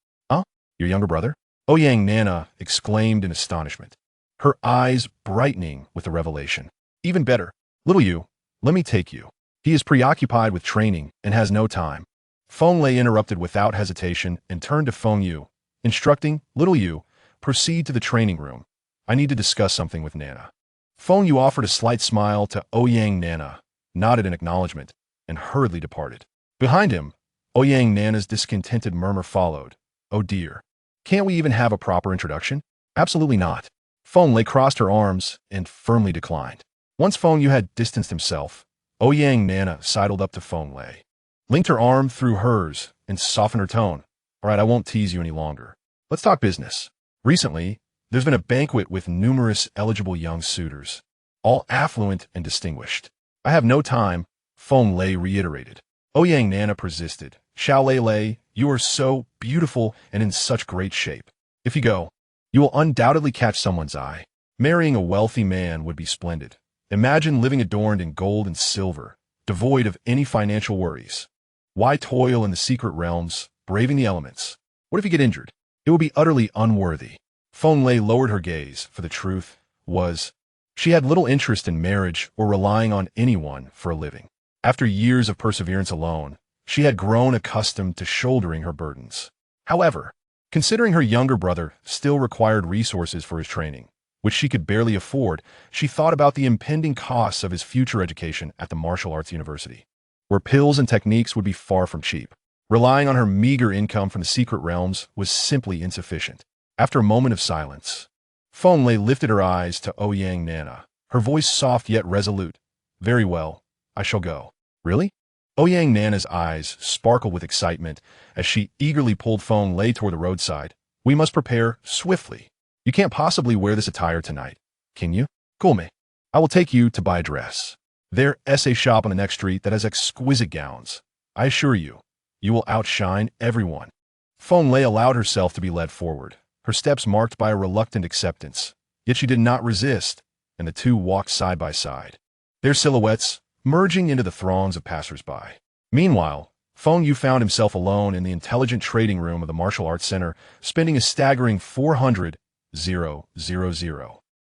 Your younger brother? Ouyang Nana exclaimed in astonishment, her eyes brightening with the revelation. Even better. Little Yu, let me take you. He is preoccupied with training and has no time. Feng Lei interrupted without hesitation and turned to Feng Yu, instructing, Little Yu, proceed to the training room. I need to discuss something with Nana. Feng Yu offered a slight smile to Ouyang Nana, nodded in acknowledgement, and hurriedly departed. Behind him, Ouyang Nana's discontented murmur followed. Oh dear. Can't we even have a proper introduction? Absolutely not. Feng Lei crossed her arms and firmly declined. Once Feng Yu had distanced himself, Ouyang Nana sidled up to Feng Lei, linked her arm through hers, and softened her tone. All right, I won't tease you any longer. Let's talk business. Recently, there's been a banquet with numerous eligible young suitors, all affluent and distinguished. I have no time, Feng Lei reiterated. Ouyang Nana persisted. Xiao Lei Lei, you are so beautiful and in such great shape. If you go, you will undoubtedly catch someone's eye. Marrying a wealthy man would be splendid. Imagine living adorned in gold and silver, devoid of any financial worries. Why toil in the secret realms, braving the elements? What if you get injured? It would be utterly unworthy. Feng Lei lowered her gaze, for the truth was, she had little interest in marriage or relying on anyone for a living. After years of perseverance alone, she had grown accustomed to shouldering her burdens. However, considering her younger brother still required resources for his training, which she could barely afford, she thought about the impending costs of his future education at the martial arts university, where pills and techniques would be far from cheap. Relying on her meager income from the secret realms was simply insufficient. After a moment of silence, Feng Lei lifted her eyes to Ouyang Nana, her voice soft yet resolute. Very well, I shall go. Really? Ouyang Nana's eyes sparkled with excitement as she eagerly pulled Feng Lei toward the roadside. We must prepare swiftly. You can't possibly wear this attire tonight, can you? Cool me. I will take you to buy a dress. There's a shop on the next street that has exquisite gowns. I assure you, you will outshine everyone. Feng Lei allowed herself to be led forward, her steps marked by a reluctant acceptance. Yet she did not resist, and the two walked side by side, their silhouettes merging into the throngs of passers-by. Meanwhile, Feng Yu found himself alone in the intelligent trading room of the martial arts center, spending a staggering 400,000.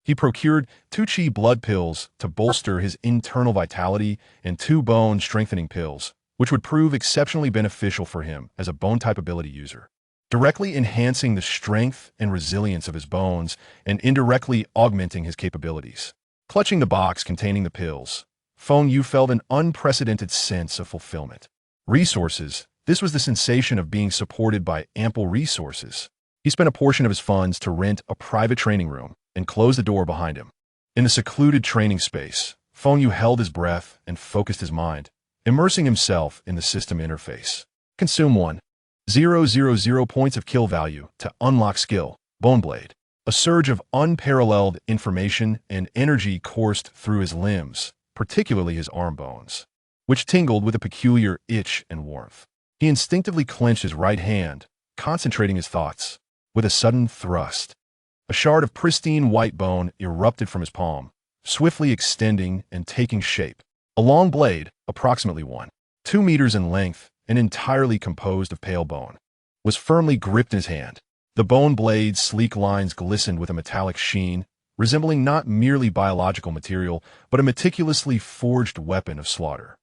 He procured 2 chi blood pills to bolster his internal vitality and 2 bone-strengthening pills, which would prove exceptionally beneficial for him as a bone-type ability user, directly enhancing the strength and resilience of his bones and indirectly augmenting his capabilities. Clutching the box containing the pills, Feng Yu felt an unprecedented sense of fulfillment. Resources. This was the sensation of being supported by ample resources. He spent a portion of his funds to rent a private training room and close the door behind him. In the secluded training space, Feng Yu held his breath and focused his mind, immersing himself in the system interface. Consume 1,000 points of kill value to unlock skill, Bone Blade. A surge of unparalleled information and energy coursed through his limbs, particularly his arm bones, which tingled with a peculiar itch and warmth. He instinctively clenched his right hand, concentrating his thoughts. With a sudden thrust, a shard of pristine white bone erupted from his palm, swiftly extending and taking shape. A long blade, approximately 2 meters in length and entirely composed of pale bone, was firmly gripped in his hand. The bone blade's sleek lines glistened with a metallic sheen, resembling not merely biological material, but a meticulously forged weapon of slaughter.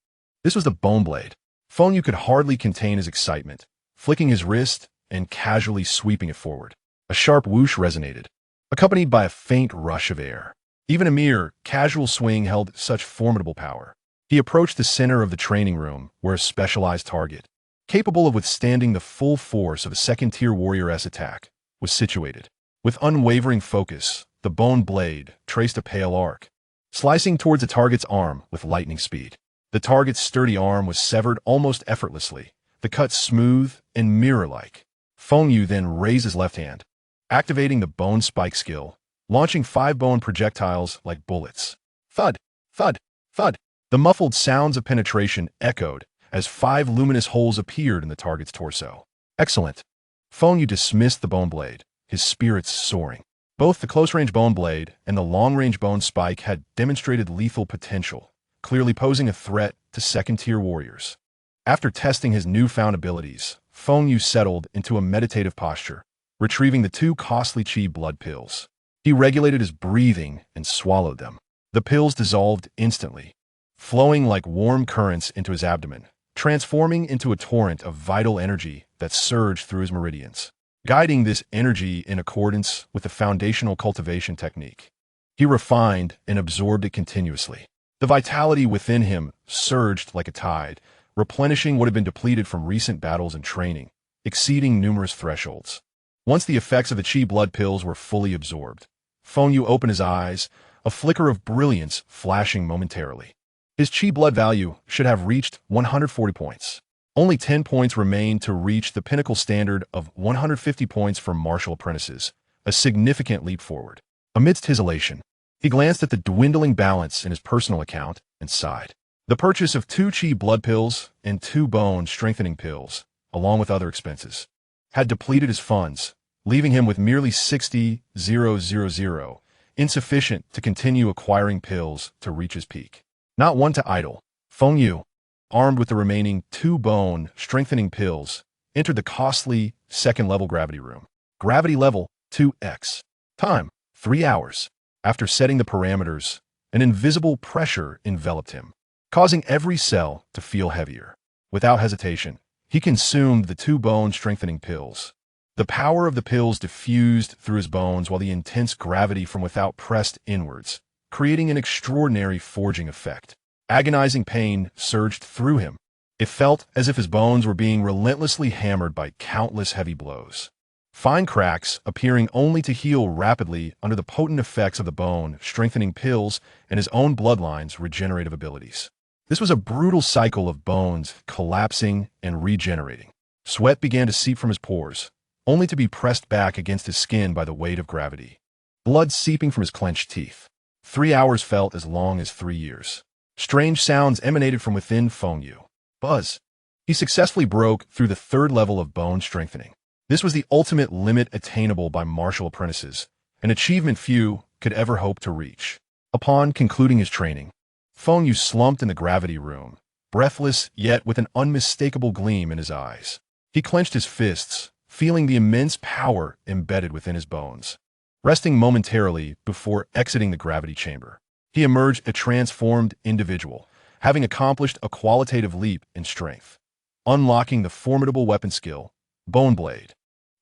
This was the bone blade. Feng Yu could hardly contain his excitement, flicking his wrist and casually sweeping it forward. A sharp whoosh resonated, accompanied by a faint rush of air. Even a mere casual swing held such formidable power. He approached the center of the training room, where a specialized target, capable of withstanding the full force of a second-tier warrior-s attack, was situated. With unwavering focus, the bone blade traced a pale arc, slicing towards the target's arm with lightning speed. The target's sturdy arm was severed almost effortlessly, the cut smooth and mirror-like. Feng Yu then raised his left hand, activating the bone spike skill, launching 5 bone projectiles like bullets. Thud, thud, thud. The muffled sounds of penetration echoed as 5 luminous holes appeared in the target's torso. Excellent. Feng Yu dismissed the bone blade, his spirits soaring. Both the close-range bone blade and the long-range bone spike had demonstrated lethal potential, clearly posing a threat to second-tier warriors. After testing his newfound abilities, Feng Yu settled into a meditative posture, retrieving the two costly chi blood pills. He regulated his breathing and swallowed them. The pills dissolved instantly, flowing like warm currents into his abdomen, transforming into a torrent of vital energy that surged through his meridians, guiding this energy in accordance with the foundational cultivation technique. He refined and absorbed it continuously. The vitality within him surged like a tide, replenishing what had been depleted from recent battles and training, exceeding numerous thresholds. Once the effects of the chi blood pills were fully absorbed, Feng Yu opened his eyes, a flicker of brilliance flashing momentarily. His chi blood value should have reached 140 points. Only 10 points remained to reach the pinnacle standard of 150 points for martial apprentices, a significant leap forward. Amidst his elation, he glanced at the dwindling balance in his personal account and sighed. The purchase of 2 chi blood pills and 2 bone strengthening pills, along with other expenses, had depleted his funds, leaving him with merely 60,000, insufficient to continue acquiring pills to reach his peak. Not one to idle, Feng Yu, armed with the remaining 2 bone strengthening pills, entered the costly second-level gravity room. Gravity level 2x. Time 3 hours. After setting the parameters, an invisible pressure enveloped him, causing every cell to feel heavier. Without hesitation, he consumed the 2 bone strengthening pills. The power of the pills diffused through his bones while the intense gravity from without pressed inwards, creating an extraordinary forging effect. Agonizing pain surged through him. It felt as if his bones were being relentlessly hammered by countless heavy blows. Fine cracks appearing only to heal rapidly under the potent effects of the bone strengthening pills and his own bloodline's regenerative abilities. This was a brutal cycle of bones collapsing and regenerating. Sweat began to seep from his pores, only to be pressed back against his skin by the weight of gravity. Blood seeping from his clenched teeth. 3 hours felt as long as 3 years. Strange sounds emanated from within Feng Yu. Buzz. He successfully broke through the 3rd level of bone strengthening. This was the ultimate limit attainable by martial apprentices, an achievement few could ever hope to reach. Upon concluding his training, Feng Yu slumped in the gravity room, breathless yet with an unmistakable gleam in his eyes. He clenched his fists, feeling the immense power embedded within his bones. Resting momentarily before exiting the gravity chamber, he emerged a transformed individual, having accomplished a qualitative leap in strength, unlocking the formidable weapon skill, Bone Blade.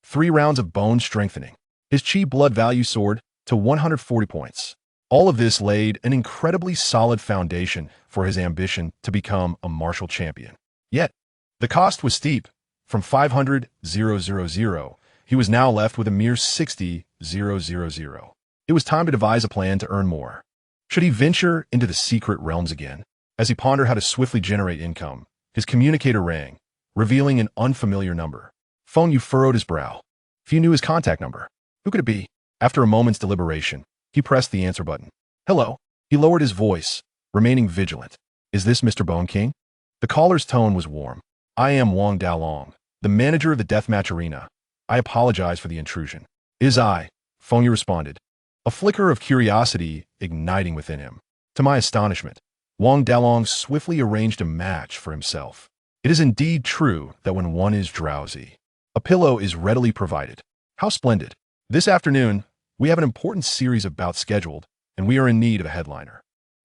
3 rounds of bone strengthening. His chi blood value soared to 140 points. All of this laid an incredibly solid foundation for his ambition to become a martial champion. Yet, the cost was steep. From 500,000, he was now left with a mere 60,000. It was time to devise a plan to earn more. Should he venture into the secret realms again? As he pondered how to swiftly generate income, his communicator rang, revealing an unfamiliar number. Feng Yu furrowed his brow. Few knew his contact number. Who could it be? After a moment's deliberation, he pressed the answer button. Hello. He lowered his voice, remaining vigilant. Is this Mr. Bone King? The caller's tone was warm. I am Wang Dalong, the manager of the deathmatch arena. I apologize for the intrusion. Is I, Feng Yu responded, a flicker of curiosity igniting within him. To my astonishment, Wang Dalong swiftly arranged a match for himself. It is indeed true that when one is drowsy, a pillow is readily provided. How splendid. This afternoon, we have an important series of bouts scheduled, and we are in need of a headliner.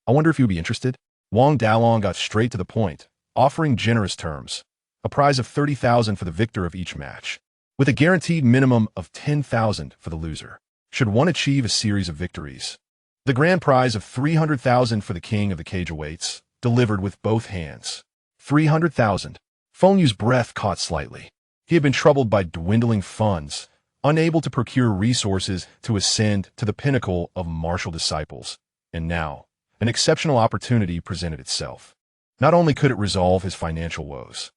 I wonder if you'd be interested? Wang Dalong got straight to the point, offering generous terms. A prize of 30,000 for the victor of each match, with a guaranteed minimum of 10,000 for the loser, should one achieve a series of victories. The grand prize of 300,000 for the king of the cage awaits, delivered with both hands. 300,000. Feng Yu's breath caught slightly. He had been troubled by dwindling funds, unable to procure resources to ascend to the pinnacle of martial disciples, and now, an exceptional opportunity presented itself. Not only could it resolve his financial woes,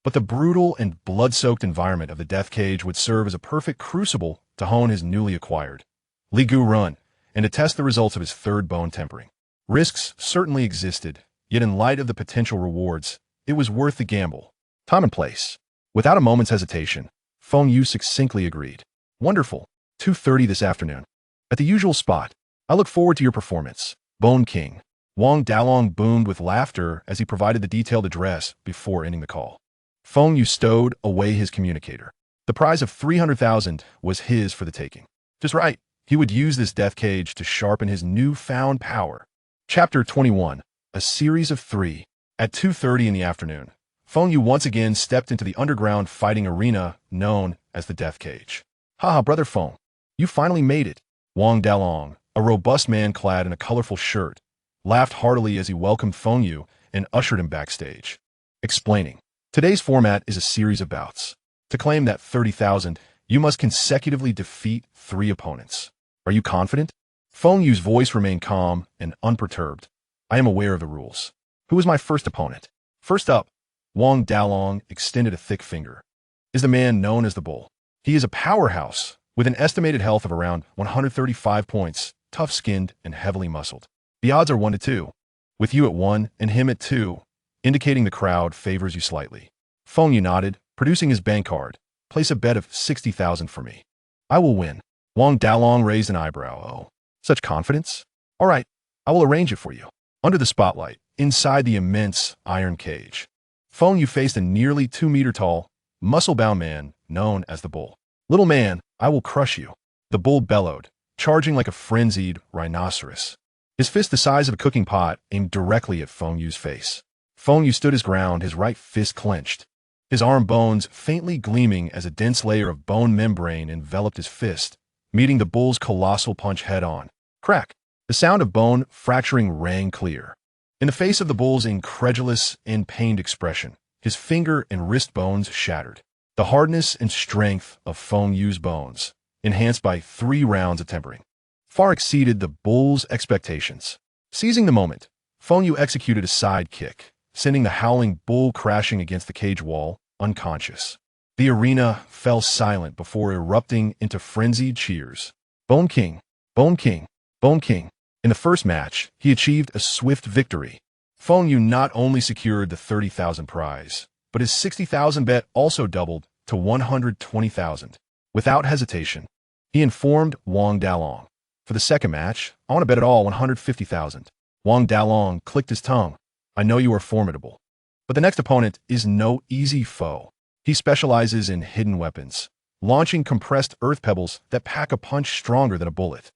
but the brutal and blood-soaked environment of the death cage would serve as a perfect crucible to hone his newly acquired Li Gu Run and to test the results of his 3rd bone tempering. Risks certainly existed, yet in light of the potential rewards, it was worth the gamble. Time and place. Without a moment's hesitation, Feng Yu succinctly agreed. Wonderful. 2:30 this afternoon. At the usual spot. I look forward to your performance. Bone King. Wang Dalong boomed with laughter as he provided the detailed address before ending the call. Feng Yu stowed away his communicator. The prize of 300,000 was his for the taking. Just right, he would use this death cage to sharpen his newfound power. Chapter 21. A series of 3. At 2:30 in the afternoon, Feng Yu once again stepped into the underground fighting arena known as the Death Cage. Haha, brother Feng, you finally made it. Wang Dalong, a robust man clad in a colorful shirt, laughed heartily as he welcomed Feng Yu and ushered him backstage. Explaining, today's format is a series of bouts. To claim that 30,000, you must consecutively defeat 3 opponents. Are you confident? Feng Yu's voice remained calm and unperturbed. I am aware of the rules. Who is my first opponent? First up, Wang Dalong extended a thick finger. Is the man known as the Bull. He is a powerhouse with an estimated health of around 135 points, tough-skinned and heavily muscled. The odds are 1 to 2, with you at 1 and him at 2, indicating the crowd favors you slightly. Feng Yu nodded, producing his bank card. Place a bet of 60,000 for me. I will win. Wang Dalong raised an eyebrow. Oh, such confidence? All right, I will arrange it for you. Under the spotlight, inside the immense iron cage, Feng Yu faced a nearly 2-meter-tall, muscle-bound man known as the Bull. Little man, I will crush you. The Bull bellowed, charging like a frenzied rhinoceros. His fist the size of a cooking pot aimed directly at Feng Yu's face. Feng Yu stood his ground, his right fist clenched, his arm bones faintly gleaming as a dense layer of bone membrane enveloped his fist, meeting the Bull's colossal punch head-on. Crack! The sound of bone fracturing rang clear. In the face of the Bull's incredulous and pained expression, his finger and wrist bones shattered. The hardness and strength of Feng Yu's bones, enhanced by 3 rounds of tempering, far exceeded the Bull's expectations. Seizing the moment, Feng Yu executed a side kick, sending the howling Bull crashing against the cage wall, unconscious. The arena fell silent before erupting into frenzied cheers. Bone King! Bone King! Bone King! In the first match, he achieved a swift victory. Feng Yu not only secured the 30,000 prize, but his 60,000 bet also doubled to 120,000. Without hesitation, he informed Wang Dalong. For the second match, I want to bet it all 150,000. Wang Dalong clicked his tongue. I know you are formidable, but the next opponent is no easy foe. He specializes in hidden weapons, launching compressed earth pebbles that pack a punch stronger than a bullet.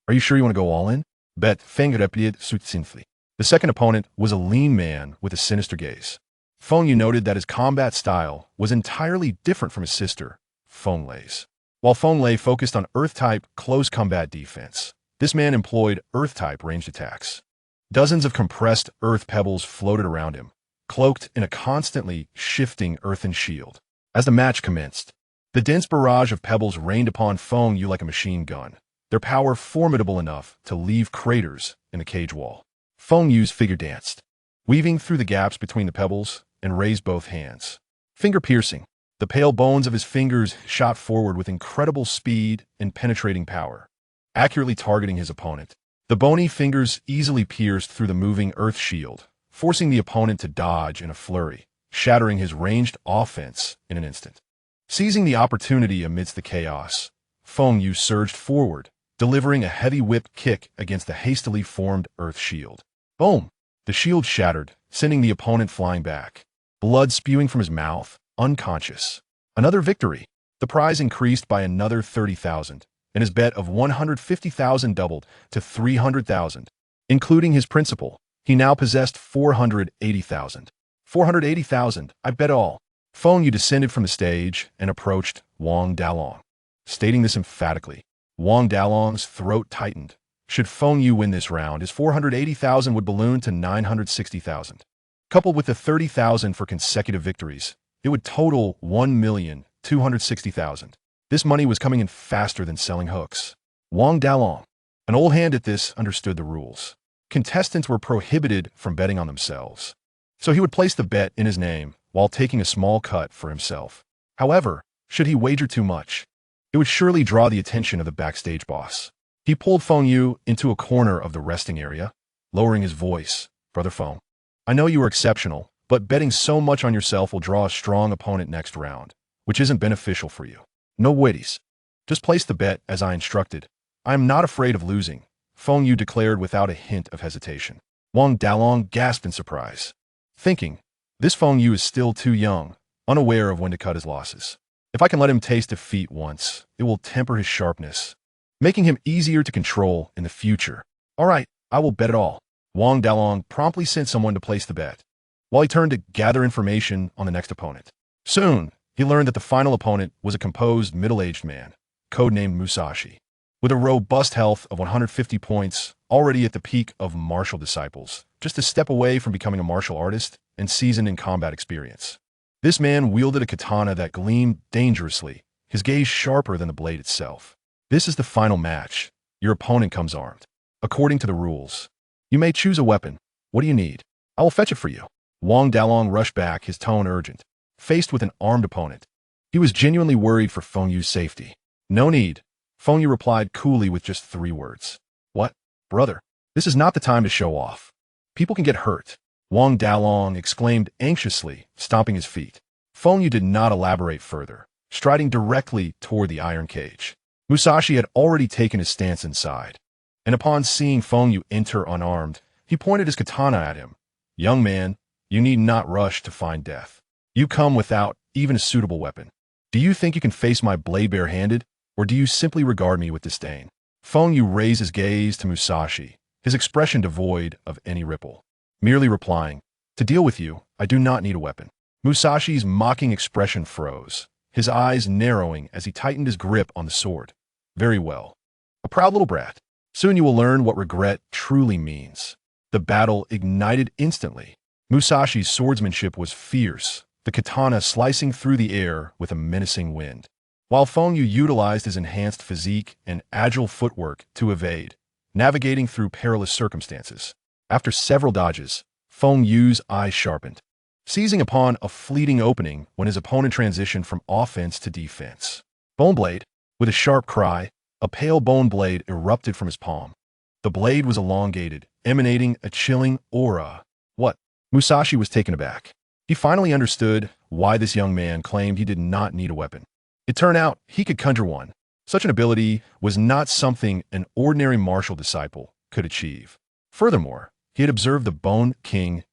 Are you sure you want to go all in? Bet Fang Yu succinctly. The second opponent was a lean man with a sinister gaze. Feng Yu noted that his combat style was entirely different from his sister, Feng Lei's. While Feng Lei focused on Earth-type close combat defense, this man employed Earth-type ranged attacks. Dozens of compressed earth pebbles floated around him, cloaked in a constantly shifting earthen shield. As the match commenced, the dense barrage of pebbles rained upon Feng Yu like a machine gun, their power formidable enough to leave craters in the cage wall. Feng Yu's figure danced, weaving through the gaps between the pebbles, and raised both hands. Finger-piercing, the pale bones of his fingers shot forward with incredible speed and penetrating power, accurately targeting his opponent. The bony fingers easily pierced through the moving earth shield, forcing the opponent to dodge in a flurry, shattering his ranged offense in an instant. Seizing the opportunity amidst the chaos, Feng Yu surged forward, delivering a heavy whip kick against the hastily formed earth shield. Boom! The shield shattered, sending the opponent flying back, blood spewing from his mouth, unconscious. Another victory. The prize increased by another 30,000, and his bet of 150,000 doubled to 300,000. Including his principal, he now possessed 480,000. 480,000, I bet all. Feng Yu descended from the stage and approached Wang Dalong. Stating this emphatically, Wang Dalong's throat tightened. Should Feng Yu win this round, his 480,000 would balloon to 960,000. Coupled with the 30,000 for consecutive victories, it would total 1,260,000. This money was coming in faster than selling hooks. Wang Dalong, an old hand at this, understood the rules. Contestants were prohibited from betting on themselves, so he would place the bet in his name while taking a small cut for himself. However, should he wager too much, it would surely draw the attention of the backstage boss. He pulled Feng Yu into a corner of the resting area, lowering his voice. Brother Feng, I know you are exceptional, but betting so much on yourself will draw a strong opponent next round, which isn't beneficial for you. No witties. Just place the bet as I instructed. I am not afraid of losing, Feng Yu declared without a hint of hesitation. Wang Dalong gasped in surprise, thinking, this Feng Yu is still too young, unaware of when to cut his losses. If I can let him taste defeat once, it will temper his sharpness, making him easier to control in the future. All right, I will bet it all. Wang Dalong promptly sent someone to place the bet, while he turned to gather information on the next opponent. Soon, he learned that the final opponent was a composed, middle-aged man, codenamed Musashi, with a robust health of 150 points, already at the peak of martial disciples, just a step away from becoming a martial artist and seasoned in combat experience. This man wielded a katana that gleamed dangerously, his gaze sharper than the blade itself. This is the final match. Your opponent comes armed. According to the rules, you may choose a weapon. What do you need? I will fetch it for you. Wang Dalong rushed back, his tone urgent. Faced with an armed opponent, he was genuinely worried for Feng Yu's safety. No need. Feng Yu replied coolly with just 3 words. What? Brother, this is not the time to show off. People can get hurt. Wang Dalong exclaimed anxiously, stomping his feet. Feng Yu did not elaborate further, striding directly toward the iron cage. Musashi had already taken his stance inside, and upon seeing Feng Yu enter unarmed, he pointed his katana at him. Young man, you need not rush to find death. You come without even a suitable weapon. Do you think you can face my blade barehanded, or do you simply regard me with disdain? Feng Yu raised his gaze to Musashi, his expression devoid of any ripple, merely replying, to deal with you, I do not need a weapon. Musashi's mocking expression froze, his eyes narrowing as he tightened his grip on the sword. Very well. A proud little brat. Soon you will learn what regret truly means. The battle ignited instantly. Musashi's swordsmanship was fierce, the katana slicing through the air with a menacing wind, while Feng Yu utilized his enhanced physique and agile footwork to evade, navigating through perilous circumstances. After several dodges, Feng Yu's eyes sharpened, seizing upon a fleeting opening when his opponent transitioned from offense to defense. Bone blade. With a sharp cry, a pale bone blade erupted from his palm. The blade was elongated, emanating a chilling aura. What? Musashi was taken aback. He finally understood why this young man claimed he did not need a weapon. It turned out he could conjure one. Such an ability was not something an ordinary martial disciple could achieve. Furthermore, he had observed the Bone King's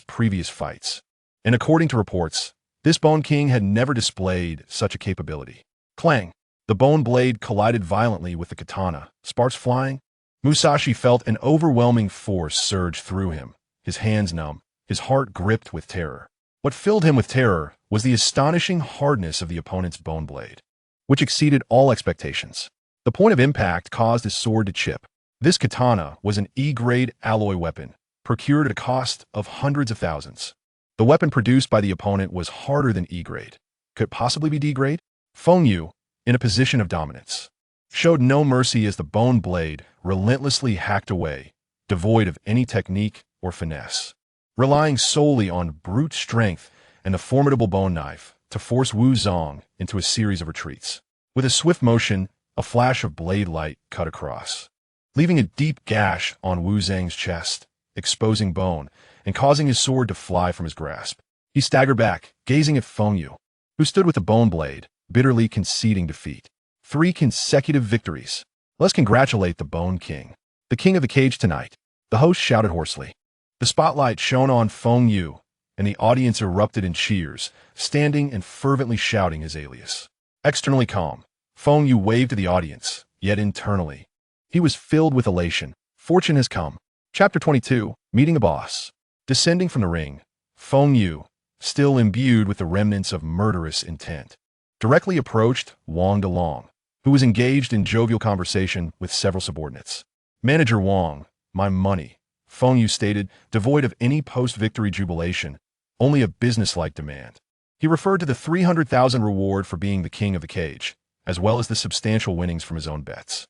previous fights, and according to reports, this Bone King had never displayed such a capability. Clang! The bone blade collided violently with the katana, sparks flying. Musashi felt an overwhelming force surge through him, his hands numb, his heart gripped with terror. What filled him with terror was the astonishing hardness of the opponent's bone blade, which exceeded all expectations. The point of impact caused his sword to chip. This katana was an E-grade alloy weapon, procured at a cost of hundreds of thousands. The weapon produced by the opponent was harder than E-grade. Could it possibly be D-grade? Feng Yu, in a position of dominance, showed no mercy as the bone blade relentlessly hacked away, devoid of any technique or finesse, relying solely on brute strength and the formidable bone knife to force Wu Zong into a series of retreats. With a swift motion, a flash of blade light cut across, leaving a deep gash on Wu Zhang's chest, exposing bone and causing his sword to fly from his grasp. He staggered back, gazing at Feng Yu, who stood with the bone blade, bitterly conceding defeat. 3 consecutive victories. Let's congratulate the Bone King, the king of the cage tonight, the host shouted hoarsely. The spotlight shone on Feng Yu, and the audience erupted in cheers, standing and fervently shouting his alias. Externally calm, Feng Yu waved to the audience, yet internally, he was filled with elation. Fortune has come. Chapter 22, Meeting a Boss. Descending from the ring, Feng Yu, still imbued with the remnants of murderous intent, directly approached Wang Dalong, who was engaged in jovial conversation with several subordinates. Manager Wang, my money, Feng Yu stated, devoid of any post-victory jubilation, only a business-like demand. He referred to the 300,000 reward for being the king of the cage, as well as the substantial winnings from his own bets.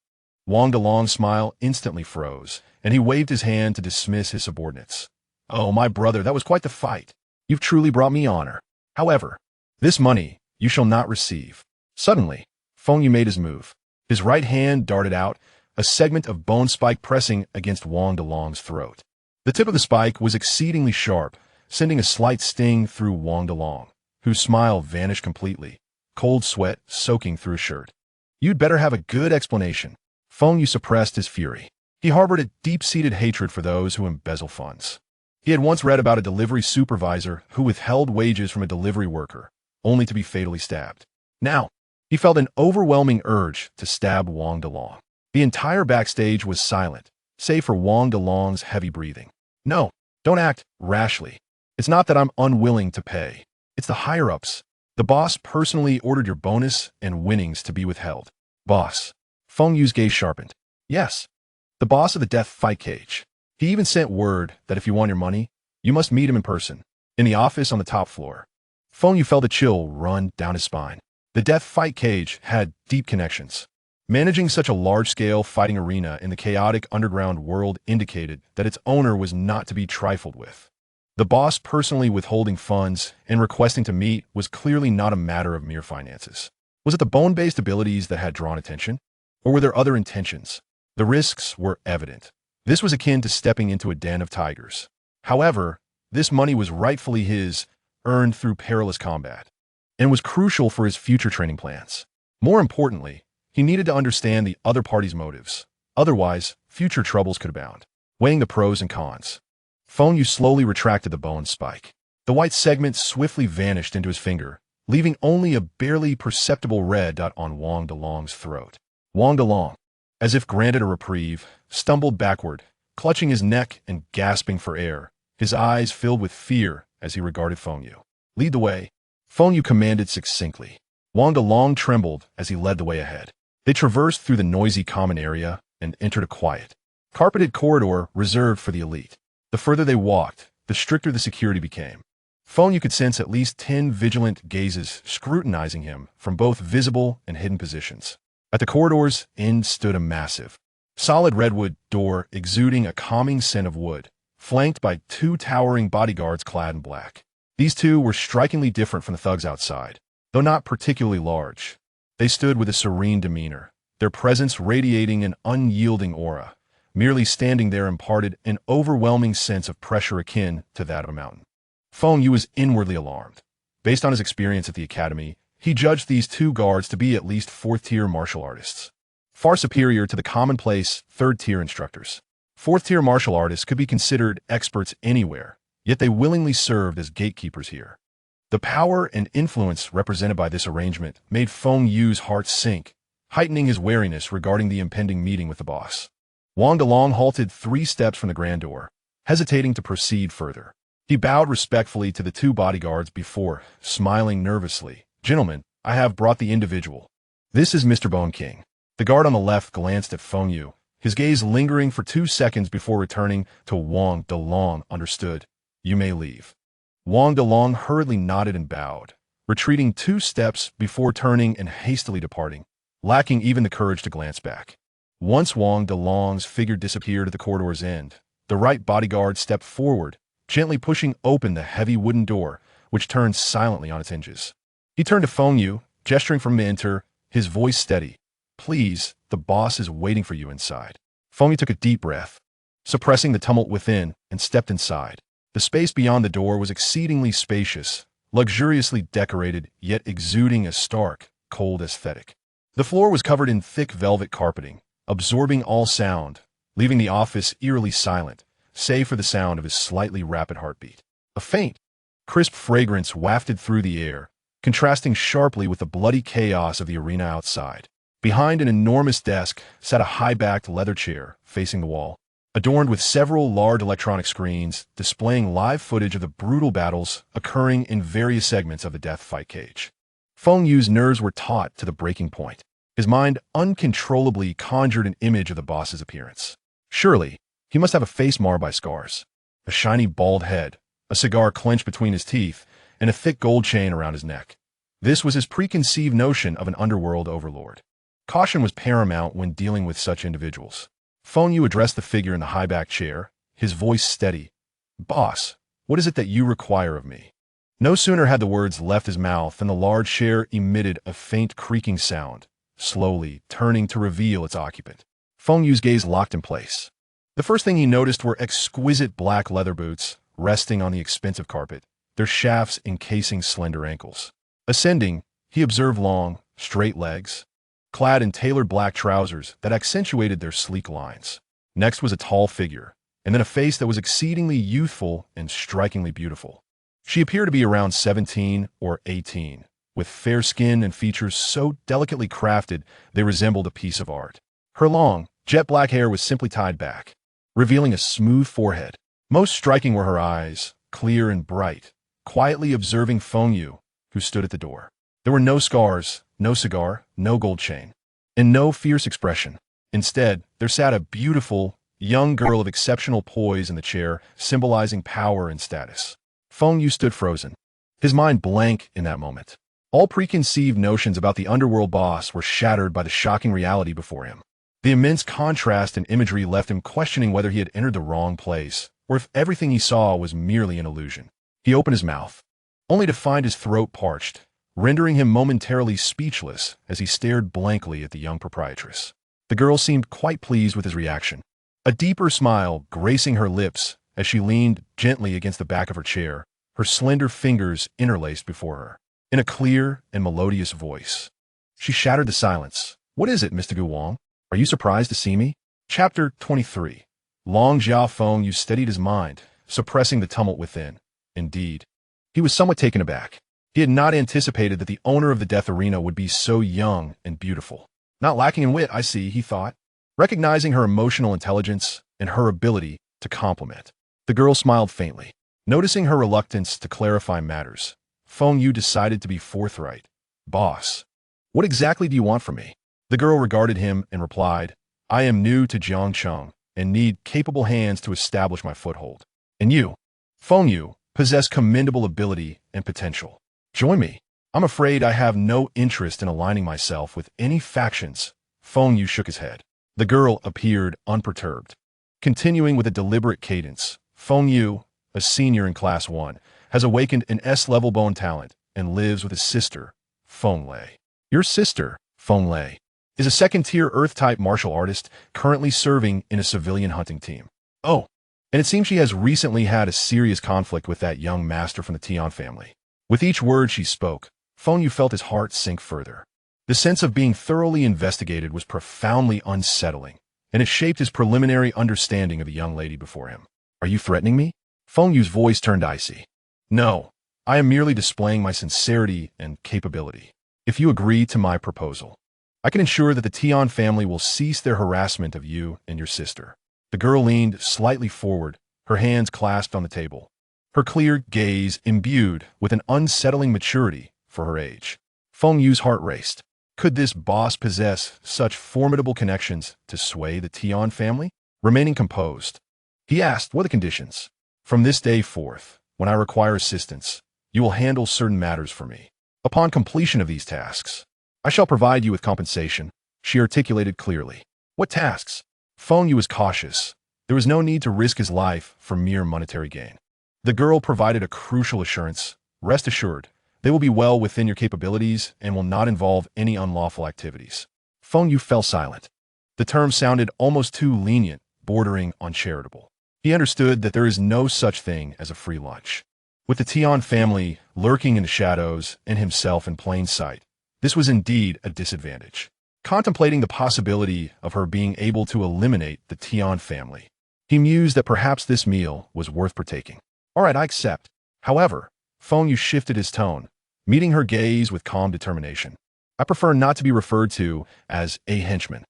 Wang Dalong's smile instantly froze, and he waved his hand to dismiss his subordinates. Oh, my brother, that was quite the fight. You've truly brought me honor. However, this money you shall not receive. Suddenly, Feng Yu made his move. His right hand darted out, a segment of bone spike pressing against Wang Dalong's throat. The tip of the spike was exceedingly sharp, sending a slight sting through Wang Dalong, whose smile vanished completely, cold sweat soaking through his shirt. You'd better have a good explanation. Feng Yu suppressed his fury. He harbored a deep-seated hatred for those who embezzle funds. He had once read about a delivery supervisor who withheld wages from a delivery worker, only to be fatally stabbed. Now, he felt an overwhelming urge to stab Wang Delong. The entire backstage was silent, save for Wang Delong's heavy breathing. No, don't act rashly. It's not that I'm unwilling to pay. It's the higher-ups. The boss personally ordered your bonus and winnings to be withheld. Boss. Feng Yu's gaze sharpened. Yes. The boss of the death fight cage. He even sent word that if you want your money, you must meet him in person, in the office on the top floor. Feng Yu felt a chill run down his spine. The death fight cage had deep connections. Managing such a large-scale fighting arena in the chaotic underground world indicated that its owner was not to be trifled with. The boss personally withholding funds and requesting to meet was clearly not a matter of mere finances. Was it the bone-based abilities that had drawn attention? Or were there other intentions? The risks were evident. This was akin to stepping into a den of tigers. However, this money was rightfully his, earned through perilous combat, and was crucial for his future training plans. More importantly, he needed to understand the other party's motives. Otherwise, future troubles could abound. Weighing the pros and cons, Feng Yu slowly retracted the bone spike. The white segment swiftly vanished into his finger, leaving only a barely perceptible red dot on Wang Delong's throat. Wang Delong, as if granted a reprieve, stumbled backward, clutching his neck and gasping for air, his eyes filled with fear as he regarded Feng Yu. Lead the way, Feng Yu commanded succinctly. Wang Delong trembled as he led the way ahead. They traversed through the noisy common area and entered a quiet, carpeted corridor reserved for the elite. The further they walked, the stricter the security became. Feng Yu could sense at least 10 vigilant gazes scrutinizing him from both visible and hidden positions. At the corridor's end stood a massive, solid redwood door exuding a calming scent of wood, flanked by 2 towering bodyguards clad in black. These 2 were strikingly different from the thugs outside, though not particularly large. They stood with a serene demeanor, their presence radiating an unyielding aura. Merely standing there imparted an overwhelming sense of pressure akin to that of a mountain. Feng Yu was inwardly alarmed. Based on his experience at the academy, he judged these 2 guards to be at least 4th-tier martial artists, far superior to the commonplace 3rd-tier instructors. 4th-tier martial artists could be considered experts anywhere, yet they willingly served as gatekeepers here. The power and influence represented by this arrangement made Feng Yu's heart sink, heightening his wariness regarding the impending meeting with the boss. Wang Delong halted 3 steps from the grand door, hesitating to proceed further. He bowed respectfully to the 2 bodyguards before, smiling nervously. Gentlemen, I have brought the individual. This is Mr. Bone King. The guard on the left glanced at Feng Yu, his gaze lingering for 2 seconds before returning to Wang Delong. Understood. You may leave. Wang Delong hurriedly nodded and bowed, retreating 2 steps before turning and hastily departing, lacking even the courage to glance back. Once Wang Delong's figure disappeared at the corridor's end, the right bodyguard stepped forward, gently pushing open the heavy wooden door, which turned silently on its hinges. He turned to Feng Yu, gesturing for him to enter, his voice steady. Please, the boss is waiting for you inside. Feng Yu took a deep breath, suppressing the tumult within, and stepped inside. The space beyond the door was exceedingly spacious, luxuriously decorated, yet exuding a stark, cold aesthetic. The floor was covered in thick velvet carpeting, absorbing all sound, leaving the office eerily silent, save for the sound of his slightly rapid heartbeat. A faint, crisp fragrance wafted through the air, contrasting sharply with the bloody chaos of the arena outside. Behind an enormous desk sat a high-backed leather chair facing the wall, adorned with several large electronic screens displaying live footage of the brutal battles occurring in various segments of the death fight cage. Feng Yu's nerves were taut to the breaking point. His mind uncontrollably conjured an image of the boss's appearance. Surely, he must have a face marred by scars, a shiny bald head, a cigar clenched between his teeth, and a thick gold chain around his neck. This was his preconceived notion of an underworld overlord. Caution was paramount when dealing with such individuals. Feng Yu addressed the figure in the high-backed chair, his voice steady. Boss, what is it that you require of me? No sooner had the words left his mouth than the large chair emitted a faint creaking sound, slowly turning to reveal its occupant. Feng Yu's gaze locked in place. The first thing he noticed were exquisite black leather boots resting on the expensive carpet, their shafts encasing slender ankles. Ascending, he observed long, straight legs, clad in tailored black trousers that accentuated their sleek lines. Next was a tall figure, and then a face that was exceedingly youthful and strikingly beautiful. She appeared to be around 17 or 18, with fair skin and features so delicately crafted they resembled a piece of art. Her long, jet-black hair was simply tied back, revealing a smooth forehead. Most striking were her eyes, clear and bright, quietly observing Feng Yu, who stood at the door. There were no scars, no cigar, no gold chain, and no fierce expression. Instead, there sat a beautiful, young girl of exceptional poise in the chair, symbolizing power and status. Feng Yu stood frozen, his mind blank in that moment. All preconceived notions about the underworld boss were shattered by the shocking reality before him. The immense contrast and imagery left him questioning whether he had entered the wrong place, or if everything he saw was merely an illusion. He opened his mouth, only to find his throat parched, rendering him momentarily speechless as he stared blankly at the young proprietress. The girl seemed quite pleased with his reaction, a deeper smile gracing her lips as she leaned gently against the back of her chair, her slender fingers interlaced before her. In a clear and melodious voice, she shattered the silence. "What is it, Mr. Gu Wang? Are you surprised to see me?" Chapter 23. Long Xiao Feng Yu steadied his mind, suppressing the tumult within. Indeed, he was somewhat taken aback. He had not anticipated that the owner of the death arena would be so young and beautiful. Not lacking in wit, I see, he thought, recognizing her emotional intelligence and her ability to compliment. The girl smiled faintly. Noticing her reluctance to clarify matters, Feng Yu decided to be forthright. "Boss, what exactly do you want from me?" The girl regarded him and replied, "I am new to Jiangcheng and need capable hands to establish my foothold. And you, Feng Yu, possess commendable ability and potential. Join me. I'm afraid I have no interest in aligning myself with any factions." Feng Yu shook his head. The girl appeared unperturbed. Continuing with a deliberate cadence, Feng Yu, a senior in Class 1, has awakened an S-level bone talent and lives with his sister, Feng Lei. Your sister, Feng Lei, is a second-tier Earth-type martial artist currently serving in a civilian hunting team. Oh, and it seems she has recently had a serious conflict with that young master from the Tian family. With each word she spoke, Feng Yu felt his heart sink further. The sense of being thoroughly investigated was profoundly unsettling, and it shaped his preliminary understanding of the young lady before him. "Are you threatening me?" Feng Yu's voice turned icy. "No, I am merely displaying my sincerity and capability. If you agree to my proposal, I can ensure that the Tian family will cease their harassment of you and your sister." The girl leaned slightly forward, her hands clasped on the table, her clear gaze imbued with an unsettling maturity for her age. Feng Yu's heart raced. Could this boss possess such formidable connections to sway the Tian family? Remaining composed, he asked, "What are the conditions? From this day forth, when I require assistance, you will handle certain matters for me. Upon completion of these tasks, I shall provide you with compensation," she articulated clearly. "What tasks?" Feng Yu was cautious. There was no need to risk his life for mere monetary gain. The girl provided a crucial assurance. "Rest assured, they will be well within your capabilities and will not involve any unlawful activities." Feng Yu fell silent. The term sounded almost too lenient, bordering on charitable. He understood that there is no such thing as a free lunch. With the Tian family lurking in the shadows and himself in plain sight, this was indeed a disadvantage. Contemplating the possibility of her being able to eliminate the Tian family, he mused that perhaps this meal was worth partaking. "All right, I accept." However, Feng Yu shifted his tone, meeting her gaze with calm determination. "I prefer not to be referred to as a henchman.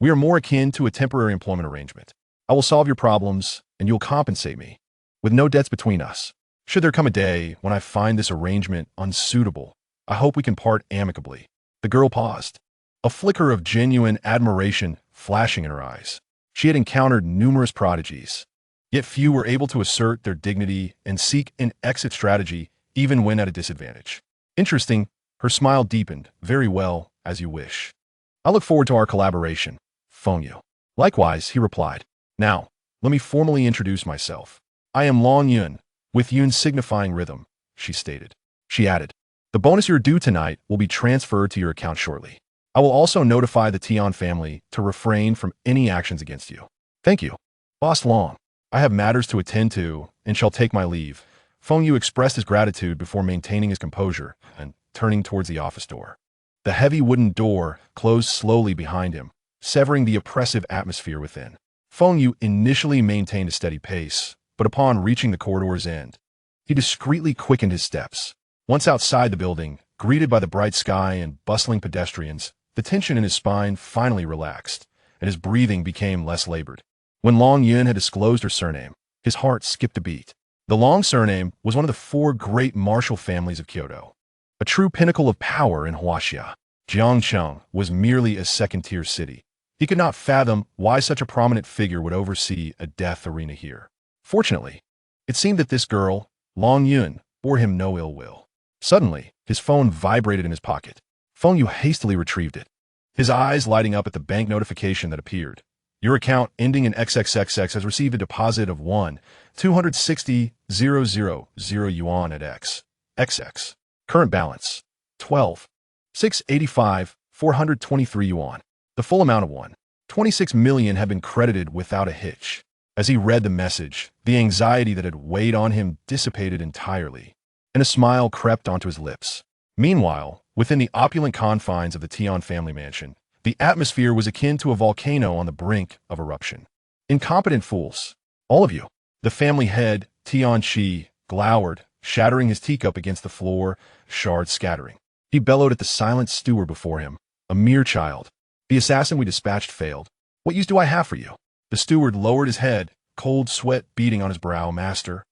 We are more akin to a temporary employment arrangement. I will solve your problems, and you will compensate me, with no debts between us. Should there come a day when I find this arrangement unsuitable, I hope we can part amicably." The girl paused, a flicker of genuine admiration flashing in her eyes. She had encountered numerous prodigies, yet few were able to assert their dignity and seek an exit strategy even when at a disadvantage. Interesting, her smile deepened. "Very well, as you wish. I look forward to our collaboration, Feng Yu." "Likewise," he replied. "Now, let me formally introduce myself. I am Long Yun, with Yun signifying rhythm," she stated. She added, "The bonus you're due tonight will be transferred to your account shortly. I will also notify the Tian family to refrain from any actions against you." "Thank you, Boss Long. I have matters to attend to and shall take my leave." Feng Yu expressed his gratitude before maintaining his composure and turning towards the office door. The heavy wooden door closed slowly behind him, severing the oppressive atmosphere within. Feng Yu initially maintained a steady pace, but upon reaching the corridor's end, he discreetly quickened his steps. Once outside the building, Greeted by the bright sky and bustling pedestrians, the tension in his spine finally relaxed, and his breathing became less labored. When Long Yun had disclosed her surname, his heart skipped a beat. The Long surname was one of the four great martial families of Kyoto, a true pinnacle of power in Huaxia. Jiangcheng was merely a second-tier city. He could not fathom why such a prominent figure would oversee a death arena here. Fortunately, it seemed that this girl, Long Yun, bore him no ill will. Suddenly, his phone vibrated in his pocket. Feng Yu hastily retrieved it, his eyes lighting up at the bank notification that appeared. Your account ending in XXXX has received a deposit of 1,260,000 yuan at X. XX. Current balance, 12,685,423 yuan. The full amount of 1.26 million had been credited without a hitch. As he read the message, the anxiety that had weighed on him dissipated entirely, and a smile crept onto his lips. Meanwhile, within the opulent confines of the Tian family mansion, the atmosphere was akin to a volcano on the brink of eruption. Incompetent fools, all of you. The family head, Tian Shi, glowered, shattering his teacup against the floor, shards scattering. He bellowed at the silent steward before him, a mere child. The assassin we dispatched failed. What use do I have for you? The steward lowered his head, cold sweat beading on his brow. Master,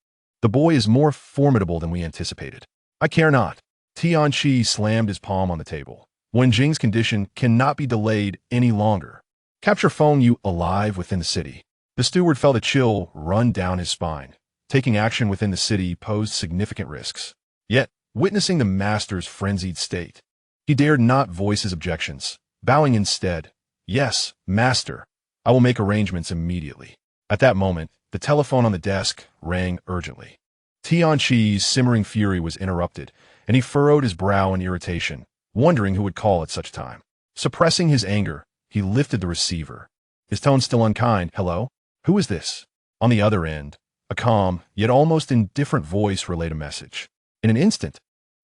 the boy is more formidable than we anticipated. I care not. Tian Shi slammed his palm on the table. Wen Jing's condition cannot be delayed any longer. Capture Feng Yu alive within the city. The steward felt a chill run down his spine. Taking action within the city posed significant risks. Yet, witnessing the master's frenzied state, he dared not voice his objections, bowing instead. Yes, master. I will make arrangements immediately. At that moment, the telephone on the desk rang urgently. Tian Shi's simmering fury was interrupted, and he furrowed his brow in irritation, wondering who would call at such time. Suppressing his anger, he lifted the receiver, his tone still unkind. Hello? Who is this? On the other end, a calm, yet almost indifferent voice relayed a message. In an instant,